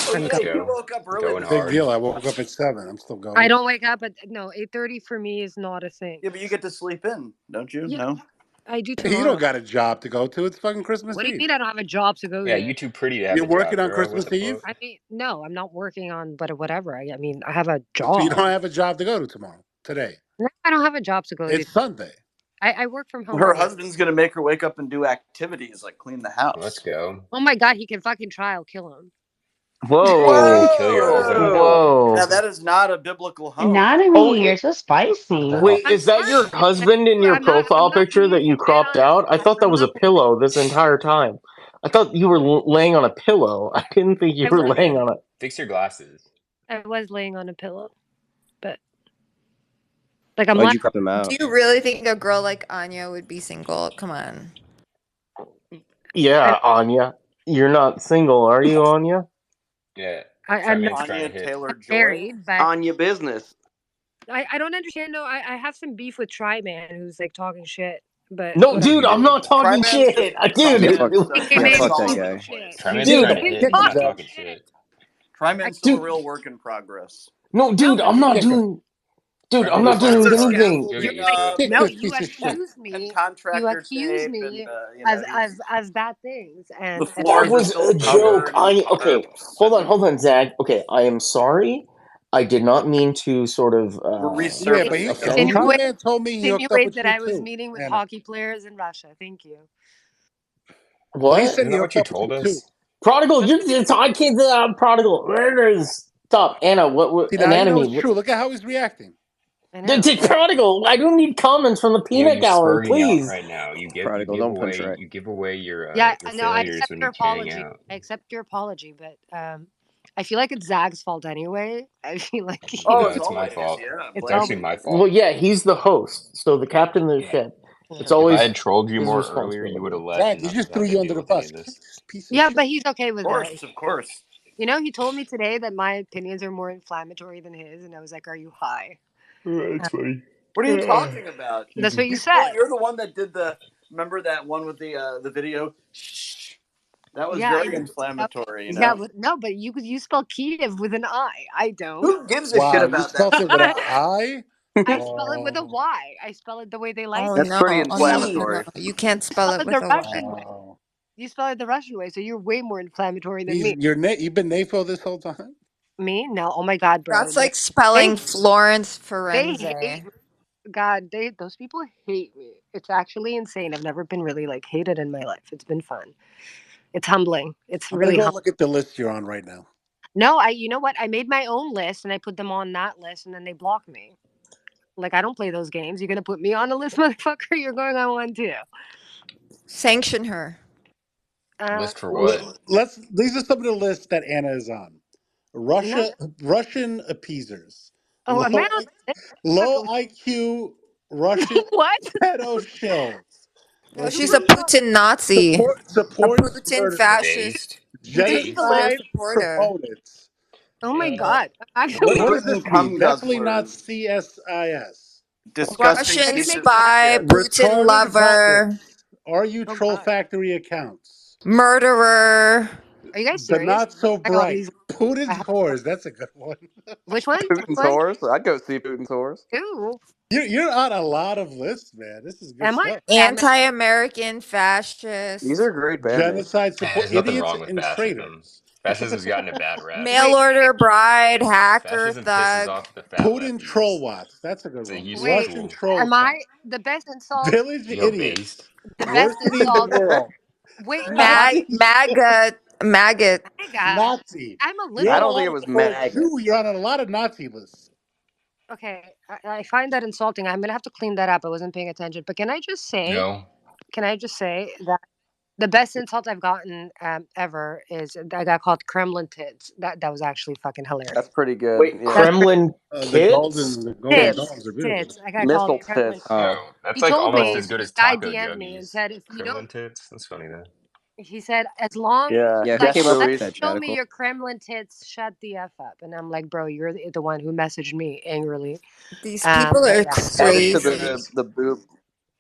Speaker 1: Oh,
Speaker 12: I'm
Speaker 1: yeah,
Speaker 4: Let's
Speaker 12: going.
Speaker 1: you
Speaker 4: go.
Speaker 1: woke up early
Speaker 4: Going
Speaker 1: this
Speaker 16: Big
Speaker 4: hard.
Speaker 1: morning.
Speaker 16: deal. I woke up at 7. I'm still
Speaker 12: I
Speaker 16: going.
Speaker 12: don't wake up at no 8:30 for me is not a thing.
Speaker 1: Yeah, but you get to sleep in, don't you?
Speaker 12: Yeah,
Speaker 1: No.
Speaker 12: I do
Speaker 16: You
Speaker 12: tomorrow.
Speaker 16: don't got a job to go to. It's fucking Christmas
Speaker 12: What do you
Speaker 16: Eve.
Speaker 12: mean I don't have a job to go
Speaker 4: Yeah,
Speaker 12: to?
Speaker 4: you too pretty to have
Speaker 16: You're
Speaker 4: a job,
Speaker 16: working on
Speaker 4: girl. What
Speaker 16: Christmas
Speaker 4: the
Speaker 16: Eve?
Speaker 4: fuck?
Speaker 12: I mean, no, I'm not working on, but whatever. I mean, I have a
Speaker 16: So you
Speaker 12: job.
Speaker 16: don't have a job to go to tomorrow, today.
Speaker 12: No, I don't have a job to go to.
Speaker 16: It's Sunday.
Speaker 12: I work from home.
Speaker 1: Her
Speaker 12: all day.
Speaker 1: husband's gonna make her wake up and do activities like clean the house.
Speaker 4: Let's go.
Speaker 12: Oh my God, he can fucking try. I'll kill him.
Speaker 17: Whoa.
Speaker 13: Kill your husband.
Speaker 17: Whoa.
Speaker 1: Now that is not a biblical home.
Speaker 5: Not a
Speaker 17: Oh,
Speaker 5: me. You're so spicy.
Speaker 17: wait, is that your husband in your profile picture that you cropped out? I thought that was a pillow this entire time. I thought you were laying on a pillow. I didn't think you
Speaker 12: I
Speaker 17: were
Speaker 12: was.
Speaker 17: laying on a.
Speaker 13: Fix your glasses.
Speaker 12: I was laying on a pillow, but like I'm
Speaker 9: Why'd
Speaker 12: like,
Speaker 9: you crop him out?
Speaker 14: Do you really think a girl like Anya would be single? Come on.
Speaker 17: Yeah, Anya. You're not single, are you, Anya?
Speaker 13: Yeah.
Speaker 12: I'm
Speaker 13: Tryman's
Speaker 12: not
Speaker 13: trying to hit.
Speaker 1: Taylor-Joy.
Speaker 12: married, but
Speaker 8: On your business.
Speaker 12: I don't understand. No, I have some beef with Tryman who's like talking shit. But
Speaker 17: No,
Speaker 12: whatever.
Speaker 17: dude, I'm not talking
Speaker 1: Tryman's
Speaker 17: shit. Dude,
Speaker 9: Yeah, fuck,
Speaker 12: Hey, man,
Speaker 9: fuck that
Speaker 12: talking
Speaker 9: guy.
Speaker 12: shit.
Speaker 13: Tryman's
Speaker 17: Dude,
Speaker 13: trying to hit. He's not talking shit.
Speaker 1: Tryman's still a real work in progress.
Speaker 17: no, dude, I'm not doing. Dude, I'm not doing anything.
Speaker 13: You'll
Speaker 12: You're
Speaker 13: get used
Speaker 12: like,
Speaker 13: to it.
Speaker 16: Kick
Speaker 12: no,
Speaker 16: this
Speaker 12: you
Speaker 16: piece of shit.
Speaker 12: accuse me.
Speaker 1: And
Speaker 12: You
Speaker 1: contractor
Speaker 12: accuse
Speaker 1: tape
Speaker 12: me
Speaker 1: and, you know,
Speaker 12: as bad things, and
Speaker 1: the
Speaker 12: and
Speaker 1: floors
Speaker 17: That
Speaker 1: are
Speaker 17: was
Speaker 1: still
Speaker 17: a joke.
Speaker 1: covered.
Speaker 17: Okay, hold on, Zach. Okay, I am sorry. I did not mean to sort of
Speaker 16: Yeah, but
Speaker 17: offend you.
Speaker 16: Tryman told me he hooked up
Speaker 12: insinuate
Speaker 16: with
Speaker 12: that
Speaker 16: you
Speaker 12: I was
Speaker 16: too.
Speaker 12: meeting with
Speaker 16: Anna.
Speaker 12: hockey players in Russia. Thank you.
Speaker 17: What?
Speaker 16: He said
Speaker 13: Isn't
Speaker 16: he
Speaker 13: that
Speaker 16: hooked
Speaker 13: what you
Speaker 16: up with
Speaker 13: told
Speaker 16: you
Speaker 13: us?
Speaker 16: too.
Speaker 17: Prodigal, I can't say I'm prodigal. Stop, Anna. What
Speaker 16: See, now you know
Speaker 17: anatomy?
Speaker 16: it's true. Look at how he's reacting.
Speaker 17: Prodigal. I don't need comments from the peanut
Speaker 13: You're
Speaker 17: gallery,
Speaker 13: spurting out
Speaker 17: please.
Speaker 13: right now. You
Speaker 9: Prodigal, don't punch right.
Speaker 13: you give away your
Speaker 12: Yeah,
Speaker 13: your
Speaker 12: I know. I
Speaker 13: failures
Speaker 12: accept
Speaker 13: when
Speaker 12: your
Speaker 13: you hang
Speaker 12: apology.
Speaker 13: out.
Speaker 12: I accept your apology, but I feel like it's Zach's fault anyway. I feel like he,
Speaker 13: No, it's my fault. It's actually my fault.
Speaker 17: Well, yeah, he's the host, so the captain of the ship. It's always
Speaker 13: If I had trolled you
Speaker 17: his
Speaker 13: more earlier, you would have left
Speaker 16: Zach,
Speaker 13: and
Speaker 16: he
Speaker 13: not
Speaker 16: just
Speaker 13: had
Speaker 16: threw
Speaker 13: to
Speaker 16: you under
Speaker 13: deal
Speaker 16: the
Speaker 13: with any
Speaker 16: bus.
Speaker 13: of this.
Speaker 16: Piece of
Speaker 12: yeah,
Speaker 16: shit.
Speaker 12: but he's okay with that.
Speaker 1: Of course.
Speaker 12: You know, he told me today that my opinions are more inflammatory than his, and I was like, "Are you high?"
Speaker 13: That's funny.
Speaker 1: What are you talking about?
Speaker 12: That's what you said.
Speaker 1: You're the one that did the. Remember that one with the video? Shh. That was
Speaker 12: Yeah,
Speaker 1: very
Speaker 12: I-
Speaker 1: inflammatory. You know.
Speaker 12: Yeah, but no, but you spell Kiev with an I. I don't.
Speaker 1: Who gives a
Speaker 16: Wow,
Speaker 1: shit
Speaker 16: you
Speaker 1: about
Speaker 16: spelled
Speaker 1: that?
Speaker 16: it with an I?
Speaker 12: I spell it with a Y. I spell it the way they like
Speaker 14: Oh
Speaker 12: it.
Speaker 8: That's pretty
Speaker 14: no. Oh no, no,
Speaker 8: inflammatory.
Speaker 14: no. You can't
Speaker 12: You
Speaker 14: spell
Speaker 12: spell
Speaker 14: it
Speaker 12: it
Speaker 14: with
Speaker 12: the
Speaker 14: a
Speaker 12: Russian
Speaker 14: Y.
Speaker 12: way. You spell it the Russian way, so you're way more inflammatory than me.
Speaker 16: You've been NAFO this whole time?
Speaker 12: Me? No. Oh my God, bro.
Speaker 14: That's like spelling Florence
Speaker 12: They hate
Speaker 14: Forense.
Speaker 12: me. God, those people hate me. It's actually insane. I've never been really like hated in my life. It's been fun. It's humbling. It's
Speaker 16: I'm
Speaker 12: really
Speaker 16: gonna go
Speaker 12: humbling.
Speaker 16: look at the list you're on right now.
Speaker 12: No, you know what? I made my own list and I put them on that list and then they blocked me. Like, I don't play those games. You're going to put me on a list, motherfucker? You're going on one too.
Speaker 14: Sanction her.
Speaker 13: List for what?
Speaker 16: These are some of the lists that Anna is on. Russian appeasers.
Speaker 12: Oh, am I on
Speaker 16: Low IQ Russian
Speaker 12: what?
Speaker 16: pedo shills.
Speaker 14: No, she's a Putin Nazi.
Speaker 16: Supports
Speaker 14: a Putin
Speaker 16: murder.
Speaker 14: fascist.
Speaker 16: Genocide
Speaker 14: supporter.
Speaker 16: proponents.
Speaker 12: Oh my God.
Speaker 16: What does this mean?
Speaker 1: cum
Speaker 16: Definitely not
Speaker 1: guzzlers.
Speaker 16: CSIS.
Speaker 1: Disgusting
Speaker 14: Russian
Speaker 1: piece of
Speaker 14: spy,
Speaker 1: shit.
Speaker 14: Putin
Speaker 16: Retarded
Speaker 14: lover,
Speaker 16: hotness. Are you Troll Factory accounts?
Speaker 14: murderer.
Speaker 12: Are you guys
Speaker 16: The
Speaker 12: serious?
Speaker 16: not so
Speaker 12: I got all
Speaker 16: bright.
Speaker 12: these-
Speaker 16: Putin's whores. That's a good one.
Speaker 12: Which one?
Speaker 8: Putin's whores. I'd go see Putin's whores.
Speaker 12: Ooh.
Speaker 16: You're on a lot of lists, man. This is good
Speaker 12: Am I?
Speaker 16: stuff.
Speaker 14: Anti-American fascist.
Speaker 8: These are great band names.
Speaker 16: Genocide support
Speaker 13: There's nothing
Speaker 16: idiots
Speaker 13: wrong with
Speaker 16: and
Speaker 13: fascism.
Speaker 16: traitors.
Speaker 13: Fascism's gotten a bad rap.
Speaker 14: Mail order bride, hacker,
Speaker 13: Fascism pisses
Speaker 14: thug.
Speaker 13: off the fat
Speaker 16: Putin
Speaker 13: lefties.
Speaker 16: troll watts. That's a good
Speaker 13: It's a
Speaker 16: one.
Speaker 13: useful
Speaker 16: Russian
Speaker 13: tool.
Speaker 16: troll.
Speaker 12: Am I the best insult?
Speaker 16: Village
Speaker 13: Yo,
Speaker 16: idiots.
Speaker 13: based.
Speaker 12: The
Speaker 16: Worst
Speaker 12: best
Speaker 16: city in the
Speaker 12: insult.
Speaker 16: world.
Speaker 12: Wait,
Speaker 14: Maggot.
Speaker 12: Mega.
Speaker 16: Nazi.
Speaker 12: I'm a
Speaker 16: You're
Speaker 8: I
Speaker 16: on
Speaker 12: liberal.
Speaker 8: don't
Speaker 16: a
Speaker 8: think
Speaker 16: lot
Speaker 8: it
Speaker 16: of,
Speaker 8: was
Speaker 16: for a
Speaker 8: MAGA.
Speaker 16: Jew, you're on a lot of Nazi lists.
Speaker 12: Okay, I find that insulting. I'm gonna have to clean that up. I wasn't paying attention. But can I just say?
Speaker 13: No.
Speaker 12: Can I just say that the best insult I've gotten ever is I got called Kremlin tits. That was actually fucking hilarious.
Speaker 8: That's pretty good.
Speaker 17: Wait,
Speaker 8: yeah.
Speaker 17: Kremlin
Speaker 16: The
Speaker 17: kids?
Speaker 16: golden
Speaker 12: Tits,
Speaker 16: dogs are beautiful.
Speaker 12: tits. I got
Speaker 8: Missile
Speaker 12: called Kremlin.
Speaker 8: tits.
Speaker 13: Yo, that's
Speaker 12: He
Speaker 13: like
Speaker 12: told
Speaker 13: almost
Speaker 12: me
Speaker 13: as good as
Speaker 12: this guy
Speaker 13: taco
Speaker 12: DM'd me and
Speaker 13: juggies.
Speaker 12: said, if you don't,
Speaker 13: Kremlin tits? That's funny though.
Speaker 12: he said, as long
Speaker 8: Yeah,
Speaker 9: Yeah,
Speaker 8: Jack
Speaker 9: who came up with
Speaker 8: Louise.
Speaker 9: that,
Speaker 12: show me
Speaker 9: Jadical?
Speaker 12: your Kremlin tits, shut the F up. And I'm like, bro, you're the one who messaged me angrily.
Speaker 14: These people are
Speaker 12: yeah.
Speaker 14: crazy.
Speaker 8: The boob.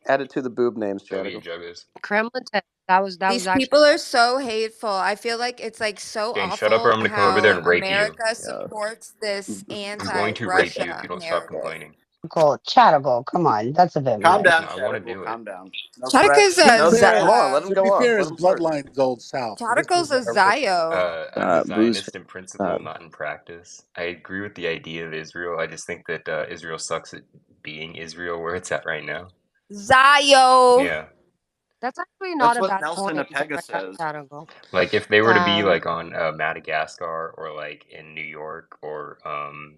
Speaker 8: Added to the boob names,
Speaker 13: Juggy
Speaker 8: Jadical.
Speaker 13: juggers.
Speaker 12: Kremlin tits. That was
Speaker 14: These
Speaker 12: actually.
Speaker 14: people are so hateful. I feel like it's like so
Speaker 13: Dang,
Speaker 14: awful
Speaker 13: shut up or I'm gonna come over there
Speaker 14: how
Speaker 13: and rape
Speaker 14: America
Speaker 13: you.
Speaker 14: supports this
Speaker 13: I'm going to rape you if
Speaker 14: anti-Russia
Speaker 13: you don't stop
Speaker 14: narrative.
Speaker 13: complaining.
Speaker 5: Chatable. Come on, that's a bit
Speaker 1: Calm
Speaker 5: much.
Speaker 1: down,
Speaker 13: No, I want to do it.
Speaker 1: Calm down. No
Speaker 14: Chatica's
Speaker 1: threats.
Speaker 14: a
Speaker 1: No
Speaker 8: Hold
Speaker 1: threats.
Speaker 8: on, let him
Speaker 16: To
Speaker 8: go
Speaker 16: be
Speaker 8: off.
Speaker 16: fair,
Speaker 8: Let
Speaker 16: his
Speaker 8: him start.
Speaker 16: bloodline's old south. So this
Speaker 14: Chatica's
Speaker 16: was
Speaker 14: a Zio.
Speaker 13: I'm a
Speaker 9: Booze-
Speaker 13: Zionist in principle, not in practice. I agree with the idea of Israel. I just think that Israel sucks at being Israel where it's at right now.
Speaker 14: Zio.
Speaker 13: Yeah.
Speaker 12: That's actually not
Speaker 1: That's
Speaker 12: a
Speaker 1: what
Speaker 12: bad
Speaker 1: Nelson
Speaker 12: point.
Speaker 1: Apega says.
Speaker 4: Like if they were to be
Speaker 12: Um,
Speaker 4: like on Madagascar or like in New York or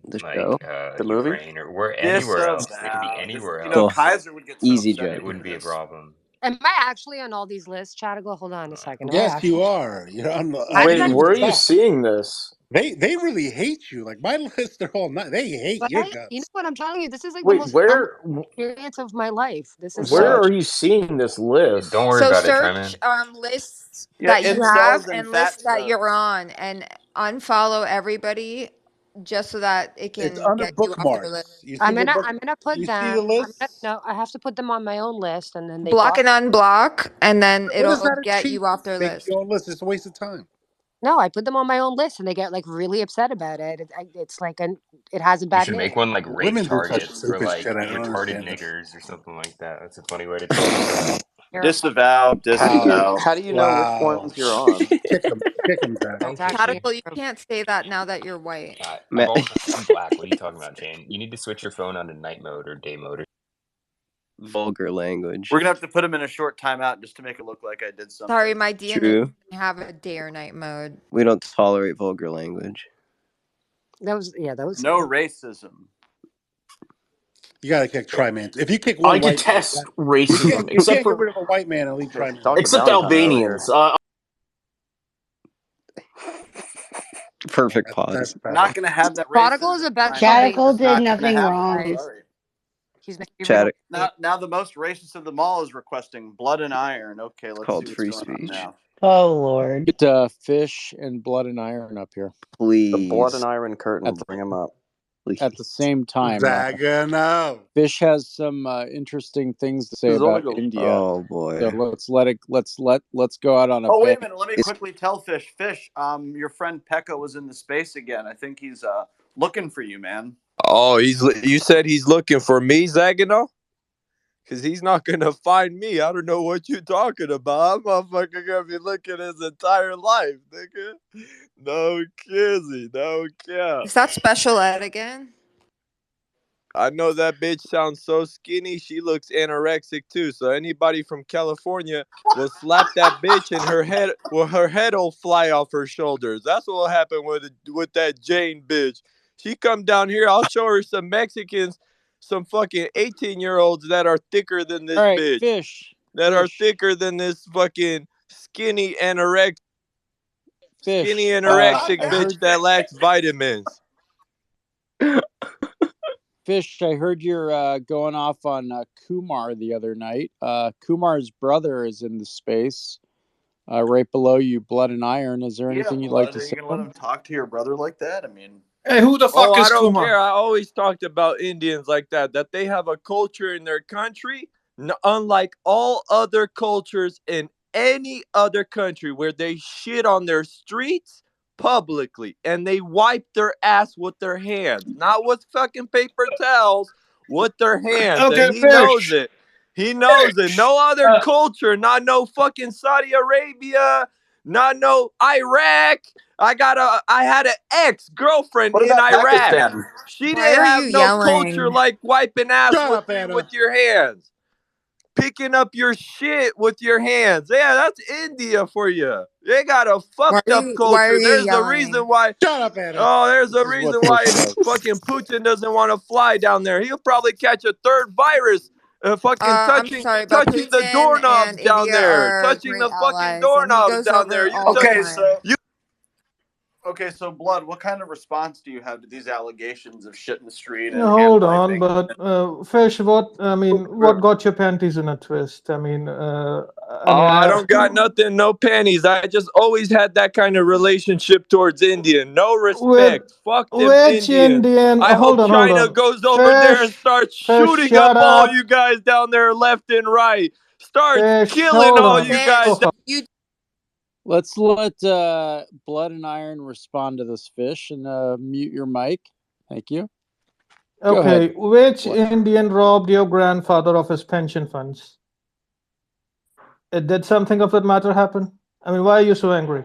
Speaker 9: The show,
Speaker 4: like
Speaker 8: The movie?
Speaker 4: Ukraine or where anywhere else, they could be
Speaker 1: Disavow.
Speaker 4: anywhere
Speaker 1: You know,
Speaker 9: go
Speaker 4: else.
Speaker 1: Kaiser would get so
Speaker 9: easy,
Speaker 1: upset.
Speaker 9: Jay.
Speaker 4: It wouldn't be a problem.
Speaker 12: am I actually on all these lists, Chadigal? Hold on a second. Am I
Speaker 16: Yes, you
Speaker 12: actually?
Speaker 16: are. You're on the
Speaker 12: How did
Speaker 17: Wait,
Speaker 12: I?
Speaker 17: where are you
Speaker 16: top.
Speaker 17: seeing this?
Speaker 16: They really hate you. Like my list are all night. They hate your
Speaker 12: Right? You know
Speaker 16: guts.
Speaker 12: what I'm telling you? This is like the
Speaker 17: Wait,
Speaker 12: most fun
Speaker 17: where
Speaker 12: experience of my life. This is
Speaker 17: where
Speaker 12: so.
Speaker 17: are you seeing this list?
Speaker 4: Don't worry
Speaker 14: So
Speaker 4: about it,
Speaker 14: search
Speaker 4: Tryman.
Speaker 14: lists
Speaker 1: Yeah,
Speaker 14: that you have
Speaker 1: incels and
Speaker 14: and
Speaker 1: fat
Speaker 14: lists that
Speaker 1: stuff.
Speaker 14: you're on, and unfollow everybody just so that it
Speaker 16: It's
Speaker 14: can
Speaker 16: under
Speaker 14: get you off their list.
Speaker 16: bookmarks. You see the book?
Speaker 12: I'm gonna put
Speaker 16: You see the
Speaker 12: them.
Speaker 16: list?
Speaker 12: No, I have to put them on my own list, and then they
Speaker 14: Block
Speaker 12: block.
Speaker 14: and unblock, and then
Speaker 16: What is
Speaker 14: it'll
Speaker 16: that
Speaker 14: get you off
Speaker 16: achievement?
Speaker 14: their
Speaker 16: Make
Speaker 14: list.
Speaker 16: your own list. It's a waste of time.
Speaker 12: No, I put them on my own list, and they get like really upset about it. It's like it has a
Speaker 4: You
Speaker 12: bad
Speaker 4: should make
Speaker 12: name.
Speaker 4: one like rape
Speaker 16: Women do such
Speaker 4: targets for
Speaker 16: stupid
Speaker 4: like
Speaker 16: shit. I don't
Speaker 4: retarded
Speaker 16: understand it.
Speaker 4: niggers or something like that. That's a funny way to talk about it.
Speaker 1: Disavow. Disavow.
Speaker 8: How do you know which
Speaker 16: Wow.
Speaker 8: ones you're on?
Speaker 16: Kick them, Zach.
Speaker 12: That's
Speaker 4: Don't kick
Speaker 12: actually
Speaker 4: me.
Speaker 14: Chadical, you can't say that now that you're white.
Speaker 9: Ma-
Speaker 4: I'm black. What are you talking about, Jane? You need to switch your phone on to night mode or day mode.
Speaker 9: Vulgar language.
Speaker 1: We're gonna have to put him in a short timeout just to make it look like I did something.
Speaker 14: Sorry, my DNA
Speaker 9: True.
Speaker 14: doesn't have a day or night mode.
Speaker 9: We don't tolerate vulgar language.
Speaker 12: That was
Speaker 1: No racism.
Speaker 16: You gotta kick Tri-Man. If you kick
Speaker 17: I
Speaker 16: one white man,
Speaker 17: detest racism,
Speaker 16: you
Speaker 17: except
Speaker 16: can't get
Speaker 17: for
Speaker 16: rid of a white man and leave Tri-Man.
Speaker 8: Talked to
Speaker 17: except
Speaker 8: Bounty Hunter earlier.
Speaker 17: Albanians.
Speaker 9: Perfect
Speaker 16: That's
Speaker 9: pause.
Speaker 16: bad.
Speaker 1: Not gonna have that
Speaker 12: Prodigal is
Speaker 1: racism.
Speaker 12: a best
Speaker 1: Ryan.
Speaker 12: Albanian.
Speaker 5: Chadical
Speaker 1: Not
Speaker 5: did
Speaker 1: gonna
Speaker 5: nothing
Speaker 1: happen.
Speaker 5: wrong.
Speaker 1: Sorry.
Speaker 12: He's my favorite.
Speaker 9: Chad,
Speaker 1: Now the most racist of them all is requesting blood and iron. Okay, let's
Speaker 9: called
Speaker 1: see what's
Speaker 9: free
Speaker 1: going on
Speaker 9: speech.
Speaker 1: now.
Speaker 5: Oh Lord,
Speaker 10: Get Fish and Blood and Iron up here
Speaker 8: The Blood
Speaker 9: Please.
Speaker 8: and Iron Curtain.
Speaker 10: at the,
Speaker 8: Bring him up.
Speaker 10: at the same time.
Speaker 16: Zagano.
Speaker 10: Fish has some interesting things to say about India.
Speaker 9: Oh boy.
Speaker 10: So let's go out on a
Speaker 1: Oh wait a
Speaker 10: bang.
Speaker 1: minute. Let me quickly tell Fish. Fish, your friend Pekka was in the space again. I think he's looking for you, man.
Speaker 23: Oh, you said he's looking for me, Zagano? Because he's not going to find me. I don't know what you're talking about. I'm motherfucker going to be looking his entire life, nigga. No kizzy. No cap.
Speaker 14: Is that special ed again?
Speaker 23: I know that bitch sounds so skinny. She looks anorexic too. So anybody from California will slap that bitch and her head will fly off her shoulders. That's what will happen with that Jane bitch. She come down here, I'll show her some Mexicans, some fucking 18-year-olds that are thicker than this
Speaker 10: All right,
Speaker 23: bitch.
Speaker 10: Fish.
Speaker 23: That are thicker than this fucking skinny anorexic bitch that lacks vitamins.
Speaker 10: Fish, I heard you're going off on Kumar the other night. Kumar's brother is in the space right below you, Blood and Iron. Is there anything you'd like to
Speaker 1: Are
Speaker 10: say?
Speaker 1: you gonna let him talk to your brother like that? I mean,
Speaker 23: Hey, who the fuck is I don't care. I always talked about Indians like that they have a culture in their country, unlike all other cultures in any other country, where they shit on their streets publicly and they wipe their ass with their hands, not with fucking paper towels, with their hands.
Speaker 10: Okay,
Speaker 23: and he
Speaker 10: Fish.
Speaker 23: knows it. He knows it. No other culture, not no fucking Saudi Arabia, not no Iraq. I had an ex-girlfriend
Speaker 1: what
Speaker 23: in
Speaker 1: about
Speaker 23: Iraq.
Speaker 1: Pakistan?
Speaker 23: She
Speaker 14: Why
Speaker 23: didn't
Speaker 14: are
Speaker 23: have
Speaker 14: you
Speaker 23: no
Speaker 14: yelling?
Speaker 23: culture like wiping ass
Speaker 16: Shut up, Anna.
Speaker 23: with your hands. Picking up your shit with your hands. Yeah, that's India for you. They got a fucked up
Speaker 14: Why are
Speaker 23: culture.
Speaker 14: you
Speaker 23: There's a
Speaker 14: yelling?
Speaker 23: reason why.
Speaker 16: Shut up, Anna.
Speaker 23: Oh, there's a
Speaker 10: This is
Speaker 23: reason
Speaker 10: what
Speaker 23: why
Speaker 10: Fish does.
Speaker 23: fucking Putin doesn't want to fly down there. He'll probably catch a third virus. Fucking
Speaker 14: I'm
Speaker 23: touching
Speaker 14: sorry, but
Speaker 23: the
Speaker 14: Putin
Speaker 23: doorknobs
Speaker 14: and
Speaker 23: down
Speaker 14: India
Speaker 23: there.
Speaker 14: are
Speaker 23: Touching
Speaker 14: great
Speaker 23: the fucking
Speaker 14: allies, and he
Speaker 23: doorknobs
Speaker 14: goes
Speaker 23: down there.
Speaker 14: over all the
Speaker 1: Okay,
Speaker 14: time.
Speaker 1: okay, so Blood, what kind of response do you have to these allegations of shit in the street and
Speaker 15: Hold
Speaker 1: hand
Speaker 15: on,
Speaker 1: wiping?
Speaker 15: but Fish, what got your panties in a twist? I mean,
Speaker 23: I don't got nothing, no panties. I just always had that kind of relationship towards Indian. No respect. Fuck them
Speaker 15: which
Speaker 23: Indians.
Speaker 15: Indian?
Speaker 23: I hope
Speaker 15: Hold
Speaker 23: China
Speaker 15: on.
Speaker 23: goes over there and starts
Speaker 15: Fish,
Speaker 23: shooting
Speaker 15: shut
Speaker 23: up all
Speaker 15: up.
Speaker 23: you guys down there left and right. Starts
Speaker 15: Fish,
Speaker 23: killing
Speaker 15: hold
Speaker 23: all
Speaker 15: on.
Speaker 23: you guys.
Speaker 14: You
Speaker 10: Let's let Blood and Iron respond to this, Fish, and mute your mic. Thank you. Go
Speaker 15: Okay,
Speaker 10: ahead.
Speaker 15: which Indian robbed your grandfather of his pension funds? Did something of that matter happen? I mean, why are you so angry?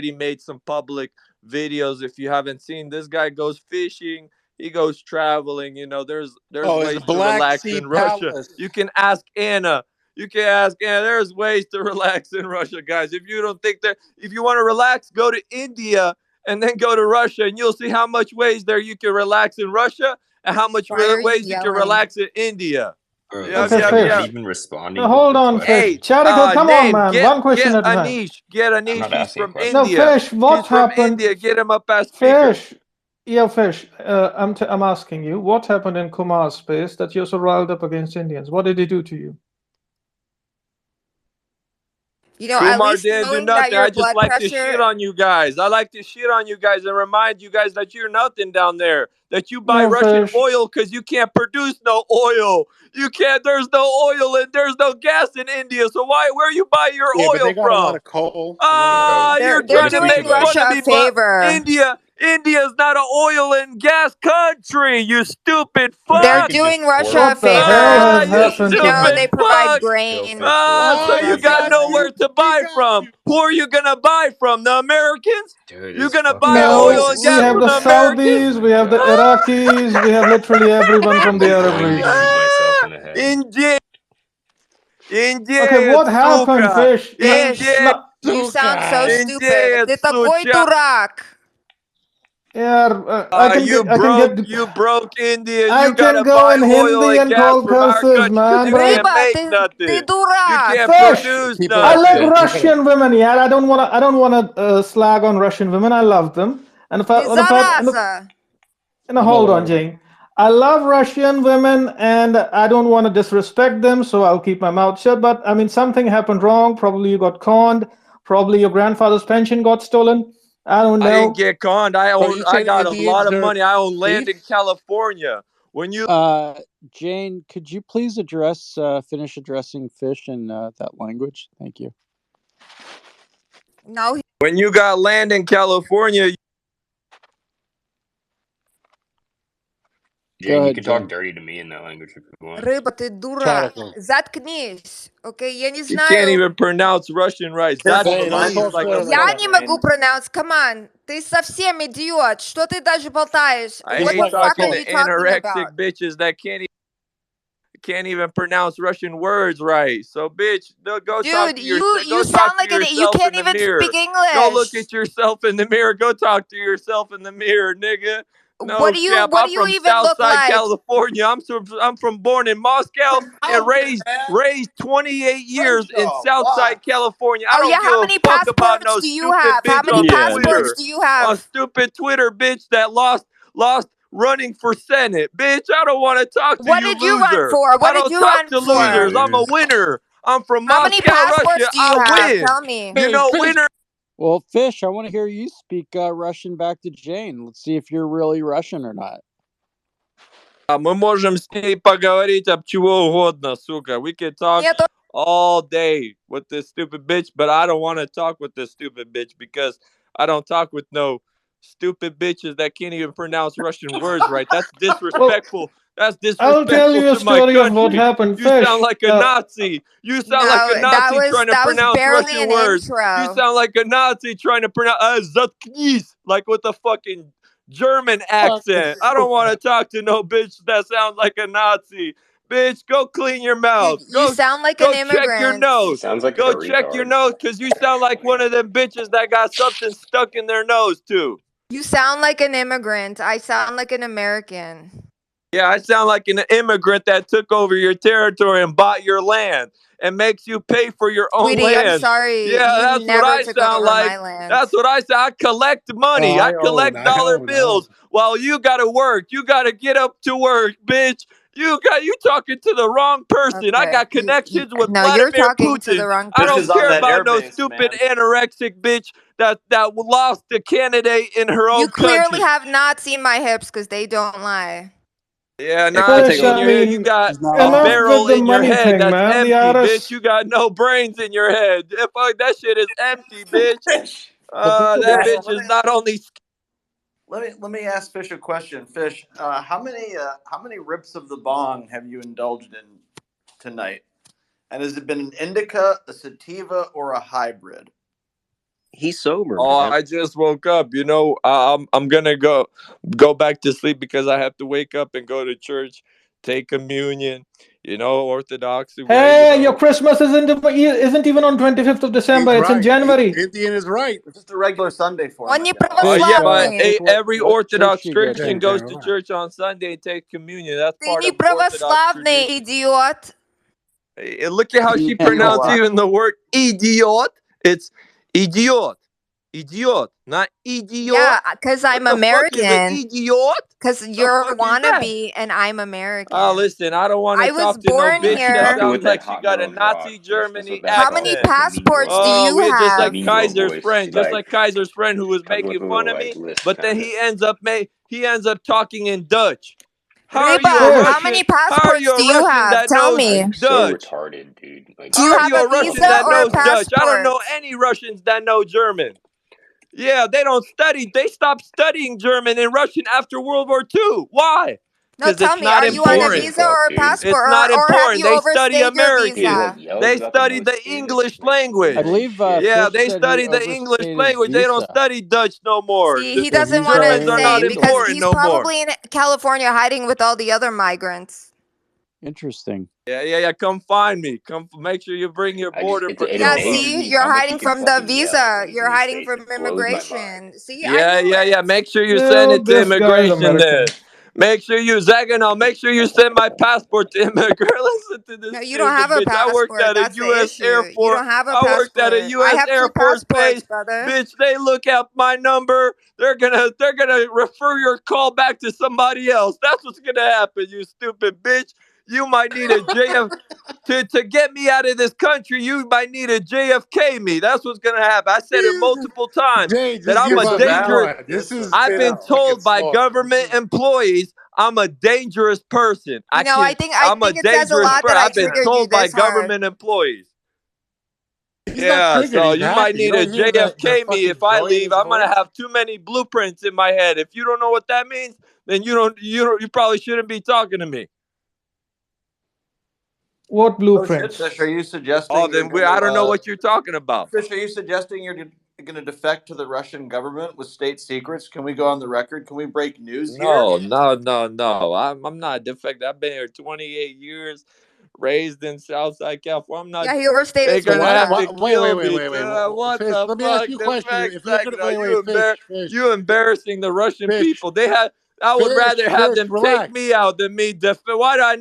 Speaker 23: already made some public videos. If you haven't seen, this guy goes fishing.
Speaker 7: he goes traveling. You know, there's
Speaker 16: Oh, is
Speaker 7: ways
Speaker 16: the
Speaker 7: to
Speaker 16: Black
Speaker 7: relax
Speaker 16: Sea
Speaker 7: in Russia.
Speaker 16: Palace?
Speaker 7: You can ask Anna. You can ask Anna. There's ways to relax in Russia, guys. If you don't think that, if you want to relax, go to India and then go to Russia, and you'll see how much ways there you can relax in Russia and how much
Speaker 14: Why are you
Speaker 7: ways you can
Speaker 14: yelling?
Speaker 7: relax in India.
Speaker 4: Bro,
Speaker 7: Yep,
Speaker 15: Okay,
Speaker 4: listen,
Speaker 7: yep,
Speaker 4: I'm not
Speaker 15: Fish.
Speaker 7: yep.
Speaker 4: even responding to
Speaker 15: Hold
Speaker 4: the
Speaker 15: on, Fish.
Speaker 7: Hey,
Speaker 4: question.
Speaker 15: Charico, come on,
Speaker 7: name,
Speaker 15: man.
Speaker 7: get
Speaker 15: One question at a time.
Speaker 7: Anish. Get
Speaker 4: I'm
Speaker 7: Anish.
Speaker 4: not
Speaker 7: She's
Speaker 4: asking a
Speaker 7: from
Speaker 4: question.
Speaker 15: No,
Speaker 7: India.
Speaker 15: Fish. What
Speaker 7: She's from
Speaker 15: happened?
Speaker 7: India. Get him up as speaker.
Speaker 15: Fish. Yeah, Fish. I'm asking you. What happened in Kumar's space that you're so riled up against Indians? What did he do to you?
Speaker 14: You know, at
Speaker 7: Kumar
Speaker 14: least
Speaker 7: didn't do
Speaker 14: knowing that
Speaker 7: nothing.
Speaker 14: your
Speaker 7: I just
Speaker 14: blood
Speaker 7: like to shit
Speaker 14: pressure.
Speaker 7: on you guys. I like to shit on you guys and remind you guys that you're nothing down there. That you buy
Speaker 15: No,
Speaker 7: Russian
Speaker 15: Fish.
Speaker 7: oil because you can't produce no oil. You can't. There's no oil and there's no gas in India. So where you buy your
Speaker 16: Yeah, but
Speaker 7: oil
Speaker 16: they got a lot
Speaker 7: from?
Speaker 16: of coal.
Speaker 7: Ah, you're
Speaker 14: They're
Speaker 7: trying to
Speaker 14: doing
Speaker 7: make fun
Speaker 14: Russia
Speaker 7: of
Speaker 14: a
Speaker 7: me, but
Speaker 14: favor.
Speaker 7: India's not an oil and gas country. You stupid
Speaker 14: They're
Speaker 7: fuck.
Speaker 14: doing Russia a
Speaker 15: What the
Speaker 14: favor.
Speaker 15: hell has
Speaker 7: You
Speaker 15: happened to
Speaker 14: You know,
Speaker 15: him?
Speaker 14: they
Speaker 7: stupid
Speaker 14: provide
Speaker 7: fuck.
Speaker 14: grain.
Speaker 7: So
Speaker 16: Oh,
Speaker 7: you
Speaker 16: he
Speaker 7: got
Speaker 16: got
Speaker 7: nowhere
Speaker 16: you.
Speaker 7: to
Speaker 16: He
Speaker 7: buy
Speaker 16: got
Speaker 7: from.
Speaker 16: you.
Speaker 7: Who are you gonna buy from? The Americans?
Speaker 4: Dude,
Speaker 7: You
Speaker 4: it's
Speaker 7: gonna
Speaker 4: fucking
Speaker 7: buy oil
Speaker 15: No,
Speaker 7: and
Speaker 15: we
Speaker 7: gas
Speaker 15: have
Speaker 7: from
Speaker 15: the
Speaker 7: the Americans?
Speaker 15: Saudis, we have the Iraqis, we have literally everyone from the
Speaker 4: I'm
Speaker 15: Arab
Speaker 4: going to
Speaker 15: region.
Speaker 4: shoot myself in the head.
Speaker 7: India,
Speaker 15: Okay, what happened,
Speaker 7: сука.
Speaker 15: Fish?
Speaker 14: Fish,
Speaker 7: India,
Speaker 14: you sound so stupid. Ты такой
Speaker 7: суча.
Speaker 14: дурак.
Speaker 15: Yeah, I can
Speaker 7: You
Speaker 15: get,
Speaker 7: broke India.
Speaker 15: I
Speaker 7: You
Speaker 15: can
Speaker 7: gotta
Speaker 15: go
Speaker 7: buy
Speaker 15: in
Speaker 7: oil
Speaker 15: Hindi
Speaker 7: and
Speaker 15: and
Speaker 7: gas
Speaker 15: call
Speaker 7: from our
Speaker 15: curses,
Speaker 7: country because
Speaker 15: man,
Speaker 7: you
Speaker 15: but
Speaker 7: can't
Speaker 14: Рыба,
Speaker 7: make
Speaker 14: ты
Speaker 7: nothing. You
Speaker 14: дурак.
Speaker 7: can't
Speaker 15: Fish,
Speaker 7: produce
Speaker 16: Keep it
Speaker 15: I
Speaker 16: up,
Speaker 15: like
Speaker 7: nothing.
Speaker 16: Fish. Keep it up.
Speaker 15: Russian women. Yeah, I don't wanna slag on Russian women. I love them, and
Speaker 14: Ты зараза.
Speaker 15: hold on, Jane. I love Russian women, and I don't want to disrespect them, so I'll keep my mouth shut. But I mean, something happened wrong. Probably you got conned. Probably your grandfather's pension got stolen. I don't
Speaker 7: I didn't
Speaker 15: know.
Speaker 7: get conned.
Speaker 16: Bro, you
Speaker 7: I
Speaker 16: saying
Speaker 7: got a lot
Speaker 16: Indians
Speaker 7: of
Speaker 16: are
Speaker 7: money. I own land in
Speaker 16: thieves?
Speaker 7: California. When you
Speaker 10: Jane, could you please finish addressing Fish in that language? Thank you.
Speaker 14: No.
Speaker 7: when you got land in California,
Speaker 4: Jane, you
Speaker 10: ahead,
Speaker 4: can talk
Speaker 10: Jane.
Speaker 4: dirty to me in that language if you want.
Speaker 14: Рыба, ты дурак. Заткнись. Окей, я не
Speaker 7: you can't
Speaker 14: знаю.
Speaker 7: even pronounce Russian right.
Speaker 1: Careful,
Speaker 16: Hey,
Speaker 1: the
Speaker 16: don't
Speaker 1: mine's
Speaker 16: talk
Speaker 1: like
Speaker 16: to
Speaker 1: a
Speaker 14: Я
Speaker 16: them.
Speaker 14: не
Speaker 1: submarine.
Speaker 14: могу pronounce. Come on. Ты совсем идиот. Что ты даже болтаешь?
Speaker 7: I
Speaker 14: What
Speaker 7: hate
Speaker 14: the fuck are
Speaker 7: talking to
Speaker 14: you talking about?
Speaker 7: anorexic bitches that can't even pronounce Russian words right. So, bitch, go talk
Speaker 14: Dude,
Speaker 7: to
Speaker 14: you
Speaker 7: yourself. Go
Speaker 14: sound
Speaker 7: talk to
Speaker 14: like you
Speaker 7: yourself
Speaker 14: can't
Speaker 7: in the
Speaker 14: even
Speaker 7: mirror.
Speaker 14: speak
Speaker 7: Go look
Speaker 14: English.
Speaker 7: at yourself in the mirror. Go talk to yourself in the mirror, nigga. No
Speaker 14: What do
Speaker 7: cap.
Speaker 14: you
Speaker 7: I'm from
Speaker 14: even look
Speaker 7: Southside
Speaker 14: like?
Speaker 7: California. I'm from born in Moscow and raised 28 years in Southside California. I
Speaker 14: Oh yeah,
Speaker 7: don't give
Speaker 14: how
Speaker 7: a
Speaker 14: many
Speaker 7: fuck about
Speaker 14: passports
Speaker 7: no
Speaker 14: do you
Speaker 7: stupid
Speaker 14: have? How
Speaker 7: bitch
Speaker 14: many
Speaker 7: on
Speaker 14: passports
Speaker 7: Twitter.
Speaker 14: do you have?
Speaker 7: On stupid Twitter bitch that lost running for Senate. Bitch, I don't want to talk to
Speaker 14: What
Speaker 7: you,
Speaker 14: did you run
Speaker 7: loser.
Speaker 14: for? What
Speaker 7: I
Speaker 14: did
Speaker 7: don't
Speaker 14: you
Speaker 7: talk
Speaker 14: run
Speaker 7: to
Speaker 14: for?
Speaker 7: losers. I'm a winner. I'm from
Speaker 14: How many
Speaker 7: Moscow,
Speaker 14: passports
Speaker 7: Russia.
Speaker 14: do you
Speaker 7: I
Speaker 14: have?
Speaker 7: win.
Speaker 14: Tell me.
Speaker 7: You know, winner.
Speaker 10: Well, Fish, I want to hear you speak Russian back to Jane. Let's see if you're really Russian or not.
Speaker 7: Мы можем с ней поговорить об чего угодно, сука. We can talk all day with this stupid bitch, but I don't want to talk with this stupid bitch because I don't talk with no stupid bitches that can't even pronounce Russian words right. That's disrespectful. That's
Speaker 15: I'll tell
Speaker 7: disrespectful
Speaker 15: you a
Speaker 7: to my
Speaker 15: story of what
Speaker 7: country.
Speaker 15: happened.
Speaker 7: You
Speaker 15: Fish.
Speaker 7: sound like a Nazi. You sound like a
Speaker 14: No, that
Speaker 7: Nazi trying to
Speaker 14: was
Speaker 7: pronounce
Speaker 14: barely
Speaker 7: Russian
Speaker 14: an
Speaker 7: words.
Speaker 14: intro.
Speaker 7: You sound like a Nazi trying to pronounce zatknis, like with a fucking German accent. I don't want to talk to no bitch that sounds like a Nazi. Bitch, go clean your mouth.
Speaker 14: You sound like an
Speaker 7: Go check your
Speaker 14: immigrant.
Speaker 7: nose.
Speaker 13: Sounds like
Speaker 7: Go
Speaker 13: a
Speaker 7: check your
Speaker 13: retard.
Speaker 7: nose because you sound like one of them bitches that got something stuck in their nose too.
Speaker 14: You sound like an immigrant. I sound like an American.
Speaker 7: Yeah, I sound like an immigrant that took over your territory and bought your land and makes you pay for your own
Speaker 14: Sweetie, I'm
Speaker 7: land.
Speaker 14: sorry.
Speaker 7: Yeah,
Speaker 14: You
Speaker 7: that's what
Speaker 14: never
Speaker 7: I
Speaker 14: took
Speaker 7: sound
Speaker 14: over
Speaker 7: like.
Speaker 14: my land.
Speaker 7: That's what I sound. I collect money. I collect dollar bills while you gotta work. You gotta get up to work, bitch. You talking to the wrong person. I
Speaker 14: Okay.
Speaker 7: got connections with
Speaker 14: No, you're
Speaker 7: Vladimir
Speaker 14: talking to the
Speaker 7: Putin.
Speaker 14: wrong
Speaker 7: I
Speaker 1: Fish
Speaker 7: don't
Speaker 1: is on
Speaker 7: care
Speaker 1: that
Speaker 7: about no
Speaker 1: airbase,
Speaker 7: stupid
Speaker 1: man.
Speaker 7: anorexic bitch that lost the candidate in her
Speaker 14: You
Speaker 7: own
Speaker 14: clearly
Speaker 7: country.
Speaker 14: have not seen my hips because they don't lie.
Speaker 7: Yeah,
Speaker 15: Fish,
Speaker 7: Nazi in your head. You got a
Speaker 15: enough
Speaker 7: barrel
Speaker 15: with the
Speaker 7: in your
Speaker 15: money
Speaker 7: head
Speaker 15: thing,
Speaker 7: that's
Speaker 15: man. The
Speaker 7: empty, bitch.
Speaker 15: IRS.
Speaker 7: You got no brains in your head. That shit is empty, bitch. That bitch is not only.
Speaker 1: Let me ask Fish a question. Fish, how many rips of the bong have you indulged in tonight? And has it been an indica, a sativa, or a hybrid?
Speaker 9: He's sober,
Speaker 23: Oh,
Speaker 9: man.
Speaker 23: I just woke up. You know, I'm gonna go back to sleep because I have to wake up and go to church, take communion. You know, Orthodox way.
Speaker 15: Hey, your Christmas isn't even on 25th of December.
Speaker 16: He's
Speaker 15: It's in
Speaker 16: right.
Speaker 15: January.
Speaker 16: Indian is right.
Speaker 1: It's just a regular Sunday for him.
Speaker 14: On your
Speaker 23: Yeah, but
Speaker 14: православный.
Speaker 23: every
Speaker 10: What church
Speaker 23: Orthodox
Speaker 10: you go
Speaker 23: Christian
Speaker 10: to?
Speaker 23: goes to church on Sunday and takes communion. That's
Speaker 14: Ты
Speaker 23: part
Speaker 14: не
Speaker 23: of Orthodox
Speaker 14: православный,
Speaker 23: tradition.
Speaker 14: идиот.
Speaker 23: Hey, look at how she
Speaker 10: Yeah.
Speaker 23: pronounced even the word idiot. It's idiot. Idiot, not idiot.
Speaker 14: Yeah, because I'm
Speaker 23: What the fuck is
Speaker 14: American.
Speaker 23: an idiot?
Speaker 14: Because
Speaker 23: The
Speaker 14: you're
Speaker 23: fuck
Speaker 14: a
Speaker 23: is that?
Speaker 14: wannabe and I'm American.
Speaker 23: Oh, listen, I don't want
Speaker 14: I
Speaker 23: to
Speaker 14: was
Speaker 23: talk to no
Speaker 14: born
Speaker 23: bitch
Speaker 14: here.
Speaker 23: that
Speaker 4: Talking
Speaker 23: sounds
Speaker 4: with
Speaker 23: like
Speaker 4: that
Speaker 23: she
Speaker 4: hot
Speaker 23: got a
Speaker 4: girl
Speaker 23: Nazi
Speaker 4: talk.
Speaker 23: Germany
Speaker 14: How many
Speaker 23: accent.
Speaker 14: passports do
Speaker 23: Oh,
Speaker 14: you
Speaker 23: we're just like
Speaker 14: have?
Speaker 4: Mean girl
Speaker 23: Kaiser's
Speaker 4: voice.
Speaker 23: friend,
Speaker 4: She
Speaker 23: just
Speaker 4: like
Speaker 23: like Kaiser's friend who was
Speaker 4: comes with
Speaker 23: making
Speaker 4: a
Speaker 23: fun
Speaker 4: little
Speaker 23: of
Speaker 4: like
Speaker 23: me,
Speaker 4: lisp
Speaker 23: but then
Speaker 4: kind of.
Speaker 23: he ends up talking in Dutch. How are
Speaker 14: Riba,
Speaker 23: you a
Speaker 14: how
Speaker 23: Russian?
Speaker 14: many
Speaker 23: How are
Speaker 14: passports
Speaker 23: you a
Speaker 14: do you
Speaker 23: Russian
Speaker 14: have?
Speaker 23: that
Speaker 14: Tell
Speaker 23: knows
Speaker 14: me.
Speaker 4: I'm so
Speaker 23: Dutch?
Speaker 4: retarded, dude. Like,
Speaker 14: Do you
Speaker 23: How are
Speaker 14: have
Speaker 23: you
Speaker 14: a
Speaker 23: a Russian
Speaker 14: visa
Speaker 23: that
Speaker 14: or a
Speaker 23: knows Dutch? I don't know
Speaker 14: passport?
Speaker 23: any Russians that know German. Yeah, they don't study. They stopped studying German and Russian after World War II. Why?
Speaker 14: No,
Speaker 23: Because
Speaker 14: tell
Speaker 23: it's
Speaker 14: me,
Speaker 23: not
Speaker 14: are you on a
Speaker 23: important.
Speaker 14: visa or a passport,
Speaker 23: It's not
Speaker 14: or have
Speaker 23: important.
Speaker 14: you
Speaker 23: They study
Speaker 14: overstayed your
Speaker 23: American.
Speaker 4: he like
Speaker 14: visa?
Speaker 4: yells
Speaker 23: They
Speaker 4: about the
Speaker 23: study the
Speaker 4: most famous
Speaker 23: English
Speaker 4: like
Speaker 10: I
Speaker 23: language.
Speaker 4: women and
Speaker 10: believe
Speaker 4: shit.
Speaker 23: Yeah,
Speaker 10: Fish
Speaker 23: they
Speaker 10: said he
Speaker 23: study the English
Speaker 10: overstayed his
Speaker 23: language. They don't
Speaker 10: visa.
Speaker 23: study Dutch no more.
Speaker 14: See, he
Speaker 10: Yeah,
Speaker 14: doesn't
Speaker 10: he's
Speaker 14: want to
Speaker 23: Germans are not
Speaker 14: say because
Speaker 23: important
Speaker 14: he's
Speaker 23: no more.
Speaker 14: probably in California hiding with all the other migrants.
Speaker 10: Interesting.
Speaker 23: Yeah. Come find me. Come make sure you bring your border
Speaker 4: It
Speaker 14: Yeah,
Speaker 23: patrol.
Speaker 4: amazes
Speaker 14: see,
Speaker 4: me
Speaker 14: you're
Speaker 4: how much he
Speaker 14: hiding
Speaker 4: can
Speaker 14: from the
Speaker 4: fucking yell
Speaker 14: visa.
Speaker 4: when he's
Speaker 14: You're
Speaker 4: in his
Speaker 14: hiding
Speaker 4: face.
Speaker 14: from
Speaker 4: It blows my mind.
Speaker 14: immigration. See, I knew
Speaker 23: Yeah.
Speaker 14: it.
Speaker 23: Make sure you
Speaker 15: No,
Speaker 23: send it to
Speaker 15: this guy's
Speaker 23: immigration
Speaker 15: American.
Speaker 23: then. Make sure you Zaganol. Make sure you send my passport to immigration. Listen to this
Speaker 14: No, you don't
Speaker 23: stupid
Speaker 14: have a
Speaker 23: bitch. I worked
Speaker 14: passport.
Speaker 23: at a
Speaker 14: That's the
Speaker 23: U.S. Air
Speaker 14: issue. You
Speaker 23: Force.
Speaker 14: don't have a
Speaker 23: I worked at a
Speaker 14: passport. I
Speaker 23: U.S.
Speaker 14: have
Speaker 23: Air
Speaker 14: two
Speaker 23: Force
Speaker 14: passports,
Speaker 23: base.
Speaker 14: brother.
Speaker 23: Bitch, they look up my number. They're gonna refer your call back to somebody else. That's what's gonna happen, you stupid bitch. You might need a JF to get me out of this country. You might need a JFK me. That's what's gonna happen. I said it multiple times
Speaker 16: Jay,
Speaker 23: that
Speaker 16: just
Speaker 23: I'm
Speaker 16: give
Speaker 23: a
Speaker 16: up. Move
Speaker 23: dangerous.
Speaker 16: on. This has
Speaker 23: I've
Speaker 16: been
Speaker 23: been
Speaker 16: a fucking
Speaker 23: told by
Speaker 16: slaughter.
Speaker 23: government employees I'm a dangerous person.
Speaker 14: You know, I think
Speaker 23: I'm a
Speaker 14: it says a
Speaker 23: dangerous
Speaker 14: lot
Speaker 23: person.
Speaker 14: that I
Speaker 23: I've been
Speaker 14: triggered you
Speaker 23: told by
Speaker 14: this hard.
Speaker 23: government employees.
Speaker 16: He's not
Speaker 23: Yeah,
Speaker 16: triggered.
Speaker 23: so
Speaker 16: He's
Speaker 23: you
Speaker 16: happy.
Speaker 23: might
Speaker 16: You
Speaker 23: need a
Speaker 16: don't hear the
Speaker 23: JFK me
Speaker 16: fucking
Speaker 23: if I
Speaker 16: joy in
Speaker 23: leave.
Speaker 16: his
Speaker 23: I'm gonna
Speaker 16: voice?
Speaker 23: have too many blueprints in my head. If you don't know what that means, then you probably shouldn't be talking to me.
Speaker 15: What
Speaker 1: Oh shit,
Speaker 15: blueprints?
Speaker 1: Fish, are you suggesting?
Speaker 23: Oh, then I don't know what you're talking about.
Speaker 1: Fish, are you suggesting you're going to defect to the Russian government with state secrets? Can we go on the record? Can we break news here?
Speaker 23: No. I'm not defective. I've been here 28 years, raised in Southside California. I'm not.
Speaker 14: Yeah, he overstayed
Speaker 23: They're
Speaker 14: his
Speaker 23: gonna
Speaker 14: visa.
Speaker 23: have to kill me.
Speaker 16: Wait.
Speaker 23: What
Speaker 16: Fish,
Speaker 23: the
Speaker 16: let me ask
Speaker 23: fuck?
Speaker 16: you a
Speaker 23: The
Speaker 16: question.
Speaker 23: fact
Speaker 16: If you're
Speaker 23: that
Speaker 16: gonna Fish,
Speaker 23: you embarrassing the Russian
Speaker 16: Fish,
Speaker 23: people. I would rather have them
Speaker 16: relax.
Speaker 23: take me out than me defect. Where do I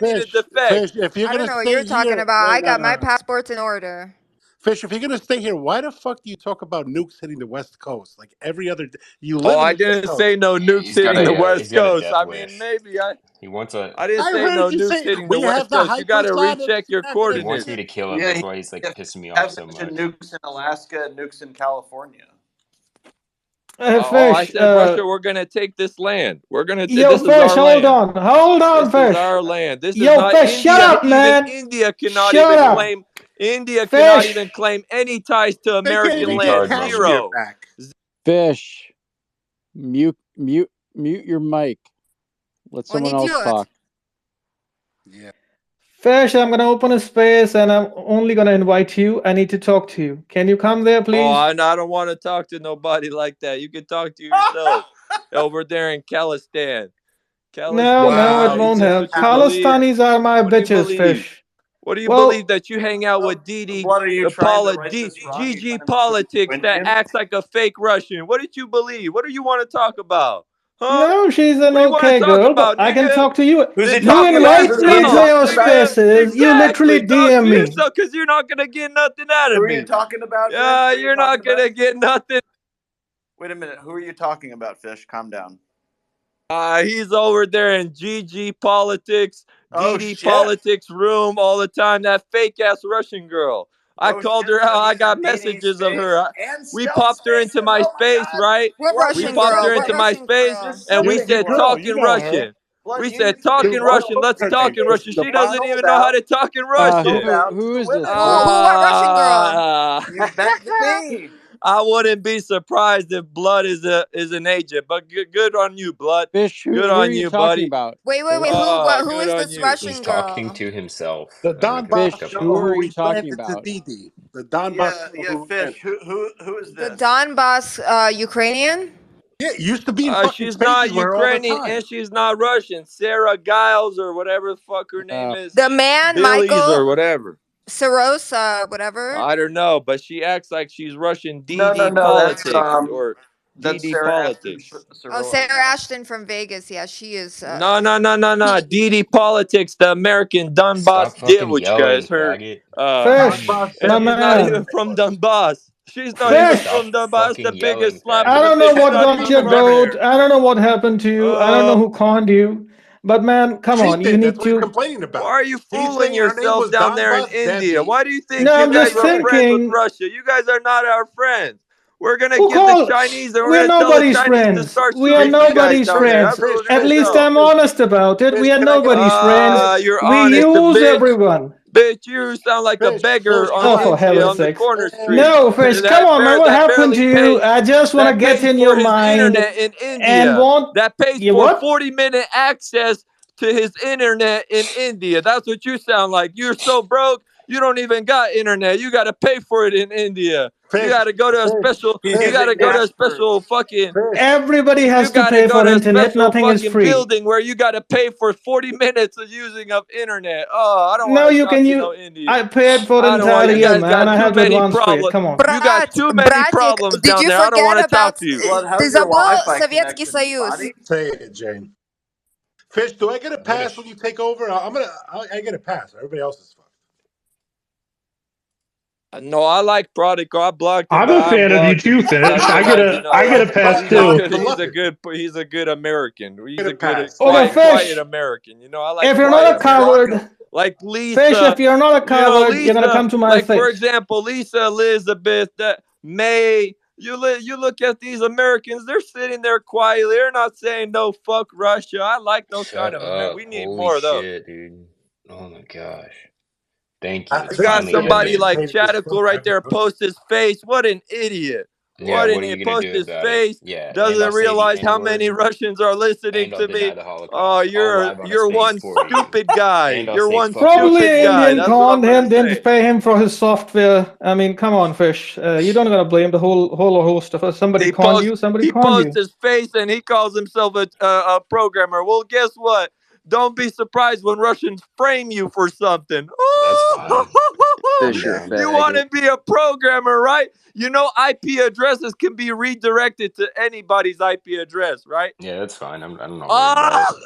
Speaker 23: need to defect?
Speaker 16: Fish, if you're
Speaker 14: I don't
Speaker 16: gonna
Speaker 14: know what
Speaker 16: stay
Speaker 14: you're talking
Speaker 16: here,
Speaker 14: about. I got my passports in order.
Speaker 16: Fish, if you're gonna stay here, why the fuck do you talk about nukes hitting the West Coast like every other? You live
Speaker 23: Oh,
Speaker 16: in
Speaker 23: I
Speaker 16: the West
Speaker 23: didn't
Speaker 16: Coast.
Speaker 23: say no nukes
Speaker 4: He's got
Speaker 23: hitting the
Speaker 4: a
Speaker 23: West
Speaker 4: he's got a
Speaker 23: Coast.
Speaker 4: death
Speaker 23: I
Speaker 4: wish.
Speaker 23: mean, maybe
Speaker 4: He wants a.
Speaker 23: I didn't
Speaker 16: I
Speaker 23: say no
Speaker 16: heard you
Speaker 23: nukes
Speaker 16: say
Speaker 23: hitting
Speaker 16: we
Speaker 23: the
Speaker 16: have
Speaker 23: West
Speaker 16: the
Speaker 23: Coast. You got to
Speaker 16: hypersonics.
Speaker 23: recheck your
Speaker 16: Not gonna
Speaker 4: He wants
Speaker 23: coordinates.
Speaker 4: me to kill him.
Speaker 1: Yeah,
Speaker 4: That's why he's like pissing me off
Speaker 1: have
Speaker 4: so
Speaker 1: mentioned
Speaker 4: much.
Speaker 1: nukes in Alaska and nukes in California.
Speaker 23: I
Speaker 15: Fish.
Speaker 23: said, Russia, we're gonna take this land.
Speaker 15: Yo,
Speaker 23: This is
Speaker 15: Fish,
Speaker 23: our land.
Speaker 15: hold on,
Speaker 23: This
Speaker 15: Fish.
Speaker 23: is our land. This
Speaker 15: Yo,
Speaker 23: is not
Speaker 15: Fish, shut
Speaker 23: India.
Speaker 15: up, man.
Speaker 23: Even India cannot
Speaker 15: Shut
Speaker 23: even
Speaker 15: up.
Speaker 23: claim. India
Speaker 15: Fish.
Speaker 23: cannot even claim any ties to
Speaker 16: They can't
Speaker 23: American
Speaker 16: even
Speaker 23: land.
Speaker 16: get Kashmir
Speaker 23: Zero.
Speaker 16: back.
Speaker 10: Fish. Mute your mic. Let someone else talk.
Speaker 16: Yeah.
Speaker 15: Fish, I'm gonna open a space and I'm only gonna invite you. I need to talk to you. Can you come there, please?
Speaker 23: Oh, I don't want to talk to nobody like that. You can talk to yourself over there in Khalistan.
Speaker 15: No, it won't help. Khalistanis are my bitches, Fish.
Speaker 23: What do you
Speaker 15: Well,
Speaker 23: believe that you hang out with Didi,
Speaker 1: What are you trying to write this wrong? You
Speaker 23: GG
Speaker 1: trying to
Speaker 23: politics
Speaker 1: win
Speaker 23: that
Speaker 1: him?
Speaker 23: acts like a fake Russian? What did you believe? What do you want to talk about? Huh?
Speaker 15: no, she's an
Speaker 23: What do you wanna
Speaker 15: okay
Speaker 23: talk
Speaker 15: girl,
Speaker 23: about,
Speaker 15: but I can
Speaker 23: nigga?
Speaker 15: talk to you.
Speaker 23: Who's he
Speaker 15: You
Speaker 23: talking about?
Speaker 15: invite me to your spaces. You literally
Speaker 23: Exactly. Talk
Speaker 15: DM
Speaker 23: to
Speaker 15: me.
Speaker 23: yourself because you're not gonna get nothing out of
Speaker 1: Who are
Speaker 23: me.
Speaker 1: you talking about? Fish?
Speaker 23: Yeah,
Speaker 1: Who are you
Speaker 23: you're not
Speaker 1: talking
Speaker 23: gonna
Speaker 1: about?
Speaker 23: get nothing.
Speaker 1: Wait a minute. Who are you talking about, Fish? Calm down.
Speaker 23: He's over there in GG politics,
Speaker 1: Oh,
Speaker 23: DD
Speaker 1: shit.
Speaker 23: politics room all the time. That fake ass Russian girl. I
Speaker 1: Oh,
Speaker 23: called
Speaker 1: shit,
Speaker 23: her
Speaker 1: so
Speaker 23: out. I
Speaker 1: he's
Speaker 23: got
Speaker 1: in DD's
Speaker 23: messages of
Speaker 1: space
Speaker 23: her.
Speaker 1: and
Speaker 23: We
Speaker 1: Stealth
Speaker 23: popped her
Speaker 1: Spaces.
Speaker 23: into my
Speaker 1: Oh my
Speaker 23: space,
Speaker 1: God.
Speaker 23: right?
Speaker 14: What
Speaker 23: We
Speaker 14: Russian
Speaker 23: popped
Speaker 14: girl?
Speaker 23: her
Speaker 14: What
Speaker 23: into my
Speaker 14: Russian
Speaker 23: space,
Speaker 14: girl?
Speaker 23: and we
Speaker 16: Just
Speaker 23: said
Speaker 16: girl,
Speaker 23: talk
Speaker 16: you
Speaker 23: in
Speaker 16: know her.
Speaker 23: Russian.
Speaker 1: Blood,
Speaker 23: We
Speaker 1: you
Speaker 23: said
Speaker 1: need
Speaker 23: talk
Speaker 1: to
Speaker 23: in
Speaker 1: hold
Speaker 23: Russian.
Speaker 1: on.
Speaker 23: Let's
Speaker 1: Her
Speaker 23: talk
Speaker 1: name
Speaker 23: in
Speaker 1: is
Speaker 23: Russian. She doesn't
Speaker 1: Sold
Speaker 23: even know how
Speaker 1: Out.
Speaker 23: to talk in Russian.
Speaker 1: Sold Out
Speaker 10: Who
Speaker 1: to
Speaker 10: is
Speaker 1: the
Speaker 10: this?
Speaker 1: women.
Speaker 14: What Russian girl?
Speaker 1: You bet me.
Speaker 7: I wouldn't be surprised if Blood is an agent, but good on you, Blood.
Speaker 10: Fish,
Speaker 7: Good
Speaker 10: who are
Speaker 7: on
Speaker 10: you
Speaker 7: you,
Speaker 10: talking
Speaker 7: buddy.
Speaker 10: about?
Speaker 14: Wait, who
Speaker 7: Good
Speaker 14: is
Speaker 7: on
Speaker 14: this
Speaker 7: you.
Speaker 14: Russian
Speaker 13: He's talking
Speaker 14: girl?
Speaker 13: to himself.
Speaker 16: The
Speaker 13: I don't know
Speaker 16: Don
Speaker 13: if you
Speaker 16: Boss
Speaker 13: picked up
Speaker 10: Fish,
Speaker 13: on
Speaker 16: show
Speaker 10: who
Speaker 13: that.
Speaker 10: are
Speaker 16: who
Speaker 10: you
Speaker 16: we
Speaker 10: talking
Speaker 16: planted to
Speaker 10: about?
Speaker 16: Didi. The Don Boss show who we
Speaker 1: Fish.
Speaker 16: planted.
Speaker 1: Who is
Speaker 14: The
Speaker 1: this?
Speaker 14: Donbass Ukrainian?
Speaker 16: Yeah, it used to be in fucking
Speaker 7: She's not
Speaker 16: spaces with her all the
Speaker 7: Ukrainian
Speaker 16: time.
Speaker 7: and she's not Russian. Sarah Giles or whatever the fuck her name is.
Speaker 14: The man,
Speaker 7: Billy's
Speaker 14: Michael
Speaker 7: or whatever.
Speaker 14: Sarosa, whatever.
Speaker 7: I don't know, but she acts like she's Russian
Speaker 1: No,
Speaker 7: DD
Speaker 1: that's
Speaker 7: politics or
Speaker 1: that's
Speaker 7: DD
Speaker 1: Sarah Ashton
Speaker 7: politics.
Speaker 14: Oh, Sarah Ashton from Vegas. Yeah, she is.
Speaker 7: No. DD politics, the American Donbass
Speaker 13: Stop
Speaker 7: did,
Speaker 13: fucking
Speaker 7: which you
Speaker 13: yelling,
Speaker 7: guys heard.
Speaker 13: faggot.
Speaker 15: Fish,
Speaker 7: And
Speaker 15: my
Speaker 7: she's not even
Speaker 15: man.
Speaker 7: from Donbass. She's not
Speaker 15: Fish.
Speaker 7: even
Speaker 13: Stop
Speaker 7: from Donbass. The
Speaker 13: fucking
Speaker 7: biggest
Speaker 13: yelling,
Speaker 7: slap
Speaker 15: I
Speaker 7: in the
Speaker 15: don't know
Speaker 7: face.
Speaker 15: what
Speaker 7: Not
Speaker 15: got
Speaker 7: even
Speaker 15: your
Speaker 7: from
Speaker 15: goat.
Speaker 7: here.
Speaker 15: I don't know what happened to you. I don't know who conned you. But man, come
Speaker 16: She
Speaker 15: on. You
Speaker 16: did. That's
Speaker 15: need
Speaker 16: what he's
Speaker 15: to.
Speaker 16: complaining about.
Speaker 7: Why are you
Speaker 16: He's
Speaker 7: fooling
Speaker 16: saying her name
Speaker 7: yourself
Speaker 16: was
Speaker 7: down there in
Speaker 16: Donbass
Speaker 7: India?
Speaker 16: Debbie.
Speaker 7: Why do you think
Speaker 15: No,
Speaker 7: you
Speaker 15: I'm
Speaker 7: guys
Speaker 15: just
Speaker 7: are friends with
Speaker 15: thinking.
Speaker 7: Russia? You guys are not our friends. We're gonna
Speaker 15: Who
Speaker 7: give the
Speaker 15: called?
Speaker 7: Chinese and we're
Speaker 15: We're
Speaker 7: gonna tell the
Speaker 15: nobody's
Speaker 7: Chinese to
Speaker 15: friends.
Speaker 7: start
Speaker 15: We are
Speaker 7: shooting you guys
Speaker 15: nobody's
Speaker 7: down there. That's
Speaker 15: friends.
Speaker 7: what we're
Speaker 15: At
Speaker 7: gonna
Speaker 15: least
Speaker 7: tell.
Speaker 15: I'm honest about it. We are
Speaker 16: Can I get a
Speaker 15: nobody's friends.
Speaker 7: You're
Speaker 15: We
Speaker 7: honest,
Speaker 15: use
Speaker 7: bitch.
Speaker 15: everyone.
Speaker 7: Bitch, you sound like a beggar
Speaker 16: you know
Speaker 7: on
Speaker 15: Oh,
Speaker 16: what?
Speaker 15: for
Speaker 7: India
Speaker 15: heaven's
Speaker 7: on the
Speaker 15: sakes.
Speaker 7: corner street.
Speaker 15: No, Fish, come on, man. What happened to you? I just want to
Speaker 7: That
Speaker 15: get
Speaker 7: pays
Speaker 15: in
Speaker 7: for
Speaker 15: your
Speaker 7: his
Speaker 15: mind
Speaker 7: internet in
Speaker 15: and
Speaker 7: India.
Speaker 15: want.
Speaker 7: That pays
Speaker 15: You
Speaker 7: for
Speaker 15: what?
Speaker 7: 40-minute access to his internet in India. That's what you sound like. You're so broke, you don't even got internet. You got to pay for it in India. You got to go to a special. You got to go to a special fucking.
Speaker 15: Everybody has
Speaker 7: You
Speaker 15: to
Speaker 7: gotta
Speaker 15: pay
Speaker 7: go
Speaker 15: for
Speaker 7: to a
Speaker 15: internet.
Speaker 7: special
Speaker 15: Nothing is
Speaker 7: fucking
Speaker 15: free.
Speaker 7: building where you gotta pay for 40 minutes of using of internet. Oh, I don't
Speaker 15: No,
Speaker 7: want to
Speaker 15: you
Speaker 7: talk
Speaker 15: can
Speaker 7: to
Speaker 15: use.
Speaker 7: no Indian.
Speaker 15: I paid for the
Speaker 7: I don't want.
Speaker 15: entire
Speaker 7: You
Speaker 15: year,
Speaker 7: guys
Speaker 15: man.
Speaker 7: got
Speaker 15: I
Speaker 7: too
Speaker 15: have to
Speaker 7: many
Speaker 15: advance for it.
Speaker 7: problems.
Speaker 15: Come on.
Speaker 7: You got too many problems
Speaker 14: did
Speaker 7: down
Speaker 14: you
Speaker 7: there. I don't want to
Speaker 14: forget
Speaker 7: talk
Speaker 14: about
Speaker 7: to you.
Speaker 14: Ты забыл Советский Союз?
Speaker 16: Say it, Jane. Fish, do I get a pass when you take over? I get a pass. Everybody else is fucked.
Speaker 7: No, I like Prodigal. I blocked him,
Speaker 11: I'm
Speaker 7: but
Speaker 11: a
Speaker 7: I
Speaker 11: fan of you
Speaker 7: unblocked him
Speaker 11: too,
Speaker 7: because I
Speaker 11: Fish. I
Speaker 7: realized,
Speaker 11: get a pass too.
Speaker 7: he's a good American. He's a good,
Speaker 15: Okay,
Speaker 7: quiet
Speaker 15: Fish.
Speaker 7: American. You know, I like
Speaker 15: If you're
Speaker 7: quiet
Speaker 15: not a coward,
Speaker 7: like Lisa.
Speaker 15: Fish, if you're not a coward, you're gonna
Speaker 7: Lisa,
Speaker 15: come to my
Speaker 7: like
Speaker 15: face.
Speaker 7: for example, Lisa Elizabeth, May. You look at these Americans. They're sitting there quietly. They're not saying no. Fuck Russia. I like those
Speaker 13: Shut
Speaker 7: kind of Americans.
Speaker 13: up.
Speaker 7: We need
Speaker 13: Holy
Speaker 7: more of those.
Speaker 13: shit, dude. Oh my gosh. Thank you.
Speaker 7: You got
Speaker 13: Finally
Speaker 7: somebody
Speaker 13: ended.
Speaker 7: like Chatical right there. Post his face. What an idiot.
Speaker 13: Yeah,
Speaker 7: What
Speaker 13: what
Speaker 7: an
Speaker 13: are you
Speaker 7: idiot.
Speaker 13: gonna
Speaker 7: Post
Speaker 13: do
Speaker 7: his
Speaker 13: about it?
Speaker 7: face.
Speaker 13: Yeah, and
Speaker 7: Doesn't
Speaker 13: I'll say the
Speaker 7: realize how many
Speaker 13: N-word,
Speaker 7: Russians are listening
Speaker 13: and I'll
Speaker 7: to
Speaker 13: deny
Speaker 7: me.
Speaker 13: the Holocaust.
Speaker 7: Oh,
Speaker 13: I'll
Speaker 7: you're
Speaker 13: live on his
Speaker 7: you're
Speaker 13: face
Speaker 7: one
Speaker 13: for you.
Speaker 7: stupid guy.
Speaker 13: And I'll
Speaker 7: You're
Speaker 13: say
Speaker 7: one
Speaker 13: fuck
Speaker 15: Probably
Speaker 7: stupid
Speaker 15: an
Speaker 7: guy.
Speaker 15: Indian
Speaker 7: That's what I'm
Speaker 15: conned him,
Speaker 7: gonna
Speaker 15: didn't
Speaker 7: say.
Speaker 15: pay him for his software. I mean, come on, Fish. You don't gotta blame the whole host of us. Somebody conned you. Somebody
Speaker 7: He
Speaker 15: conned
Speaker 7: posts
Speaker 15: you.
Speaker 7: his face and he calls himself a programmer. Well, guess what? Don't be surprised when Russians frame you for something.
Speaker 13: That's fine. I'm
Speaker 9: Fish, you're a
Speaker 13: down.
Speaker 7: You want
Speaker 9: faggot.
Speaker 7: to be a programmer, right? You know, IP addresses can be redirected to anybody's IP address, right?
Speaker 13: Yeah, that's fine. I'm not worried about it.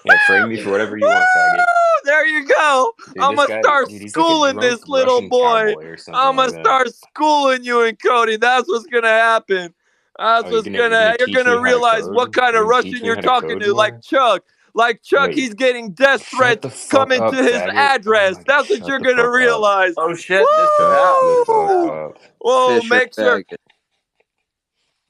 Speaker 13: Yeah, frame me for whatever you want, faggot.
Speaker 7: There you go.
Speaker 13: Dude,
Speaker 7: I'm
Speaker 13: this
Speaker 7: gonna
Speaker 13: guy,
Speaker 7: start
Speaker 13: dude, he's like a
Speaker 7: schooling
Speaker 13: drunk
Speaker 7: this little
Speaker 13: Russian
Speaker 7: boy.
Speaker 13: cowboy or something
Speaker 7: I'm gonna
Speaker 13: like that.
Speaker 7: start schooling you in coding. That's what's gonna happen. That's
Speaker 13: Oh,
Speaker 7: what's
Speaker 13: you're gonna
Speaker 7: you're
Speaker 13: teach me
Speaker 7: gonna
Speaker 13: how to
Speaker 7: realize
Speaker 13: code?
Speaker 7: what kind
Speaker 13: You're
Speaker 7: of
Speaker 13: gonna teach
Speaker 7: Russian
Speaker 13: me
Speaker 7: you're
Speaker 13: how to
Speaker 7: talking
Speaker 13: code
Speaker 7: to, like
Speaker 13: more?
Speaker 7: Chuck. Like Chuck,
Speaker 13: Wait,
Speaker 7: he's getting death
Speaker 13: shut
Speaker 7: threats
Speaker 13: the fuck
Speaker 7: coming
Speaker 13: up,
Speaker 7: to his
Speaker 13: faggot.
Speaker 7: address.
Speaker 13: Oh my,
Speaker 7: That's what
Speaker 13: shut
Speaker 7: you're
Speaker 13: the
Speaker 7: gonna
Speaker 13: fuck up.
Speaker 7: realize.
Speaker 1: Oh shit! This is
Speaker 13: Shut the fuck
Speaker 1: out.
Speaker 13: up.
Speaker 7: Whoa,
Speaker 9: Fish, you're
Speaker 7: make
Speaker 9: a
Speaker 7: sure.
Speaker 9: faggot.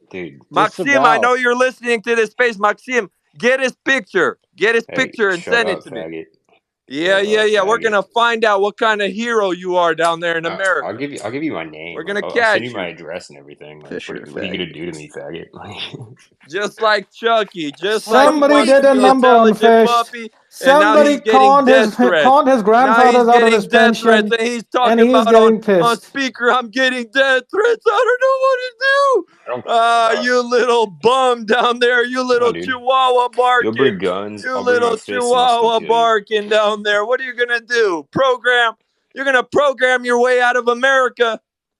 Speaker 13: Dude,
Speaker 7: Maxim, I know you're listening to this space. Maxim, get his picture. Get his
Speaker 13: hey,
Speaker 7: picture and
Speaker 13: shut
Speaker 7: send
Speaker 13: up,
Speaker 7: it to me.
Speaker 13: faggot.
Speaker 7: Yeah. We're
Speaker 13: Faggot.
Speaker 7: gonna find out what kind of hero you are down there in America.
Speaker 13: I'll give you my name.
Speaker 7: We're gonna
Speaker 13: I'll
Speaker 7: catch
Speaker 13: send you my address and everything. Like,
Speaker 9: Fish, you're a
Speaker 13: what are you gonna
Speaker 9: faggot.
Speaker 13: do to me, faggot?
Speaker 7: Just like Chucky, just like he
Speaker 15: Somebody
Speaker 7: wants
Speaker 15: did
Speaker 7: to
Speaker 15: a
Speaker 7: be
Speaker 15: number on
Speaker 7: intelligent
Speaker 15: Fish.
Speaker 7: puppy, and now he's
Speaker 15: Somebody
Speaker 7: getting death threats.
Speaker 15: conned his
Speaker 7: Now he's
Speaker 15: grandfathers out of his
Speaker 7: getting death threats,
Speaker 15: pension,
Speaker 7: and he's
Speaker 15: and
Speaker 7: talking
Speaker 15: he's
Speaker 7: about
Speaker 15: getting
Speaker 7: on
Speaker 15: pissed.
Speaker 7: speaker, I'm getting death threats. I don't know what to do. You little bum down there, you little
Speaker 13: dude.
Speaker 7: chihuahua
Speaker 13: You'll
Speaker 7: barking.
Speaker 13: bring guns.
Speaker 7: You
Speaker 13: I'll bring my
Speaker 7: little
Speaker 13: fists and I'll still
Speaker 7: chihuahua
Speaker 13: kill you.
Speaker 7: barking down there. What are you gonna do? You're gonna program your way out of America,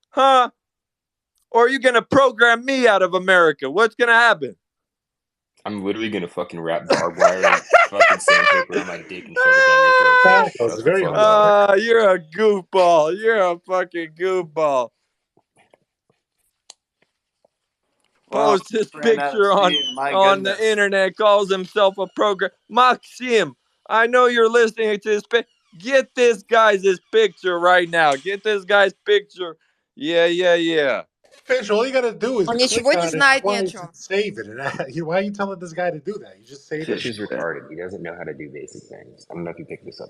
Speaker 7: huh? Or are you gonna program me out of America? What's gonna happen?
Speaker 13: I'm literally gonna fucking wrap barbed wire and fucking sandpaper on my dick and shove it down your throat.
Speaker 16: That was
Speaker 13: Shut
Speaker 16: very
Speaker 13: the fuck up.
Speaker 7: You're a goofball. You're a fucking goofball. Post his picture on the internet, calls himself a program. Maxim, I know you're listening to this. Get this guy's picture right now. Get this guy's picture. Yeah.
Speaker 16: Fish, all you gotta do is
Speaker 14: Он
Speaker 16: click
Speaker 14: ничего
Speaker 16: on
Speaker 14: не
Speaker 16: it
Speaker 14: знает ни о
Speaker 16: twice
Speaker 14: чем.
Speaker 16: and save it. And why are you telling this guy to do that? You just save
Speaker 13: Fish
Speaker 16: it.
Speaker 13: is retarded. He doesn't know how to do basic things. I don't know if you picked this up.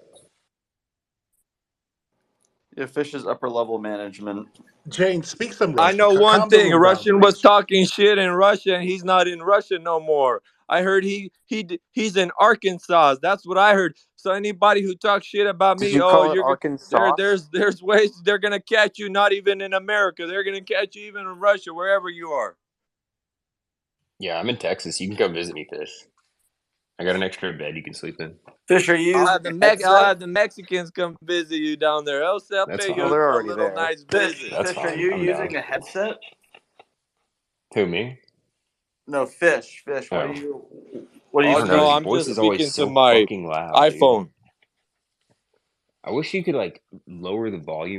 Speaker 3: Yeah, Fish is upper level management.
Speaker 16: Jane, speak some
Speaker 7: I
Speaker 16: Russian.
Speaker 7: know one
Speaker 16: Calm the
Speaker 7: thing.
Speaker 16: room down,
Speaker 7: Russian was
Speaker 16: please.
Speaker 7: talking shit in Russia, and he's not in Russia no more. I heard he's in Arkansas. That's what I heard. So anybody who talks shit about
Speaker 3: Did
Speaker 7: me,
Speaker 3: you
Speaker 7: oh,
Speaker 3: call it
Speaker 7: you're
Speaker 3: Arkansas?
Speaker 7: there's ways they're gonna catch you. Not even in America, they're gonna catch you even in Russia, wherever you are.
Speaker 13: Yeah, I'm in Texas. You can come visit me, Fish. I got an extra bed you can sleep in.
Speaker 3: Fish, are you
Speaker 7: I'll
Speaker 3: using
Speaker 7: have
Speaker 3: a headset?
Speaker 7: I'll have the Mexicans come visit you down there. I'll
Speaker 13: That's
Speaker 7: pay
Speaker 13: fine.
Speaker 3: Oh,
Speaker 7: you
Speaker 3: they're
Speaker 7: a
Speaker 3: already
Speaker 7: little
Speaker 3: there.
Speaker 7: nice
Speaker 3: Fish,
Speaker 7: visit.
Speaker 13: That's
Speaker 3: Fish, are
Speaker 13: fine.
Speaker 3: you
Speaker 13: I'm
Speaker 3: using
Speaker 13: down.
Speaker 3: a headset?
Speaker 13: Who, me?
Speaker 3: No, Fish. Fish, what
Speaker 13: Oh.
Speaker 3: are you
Speaker 13: I don't know.
Speaker 3: speaking?
Speaker 13: His
Speaker 7: I'm
Speaker 13: voice
Speaker 7: just
Speaker 13: is always
Speaker 7: speaking to
Speaker 13: so
Speaker 7: my
Speaker 13: fucking loud, dude.
Speaker 7: iPhone.
Speaker 13: I wish you could like lower the volume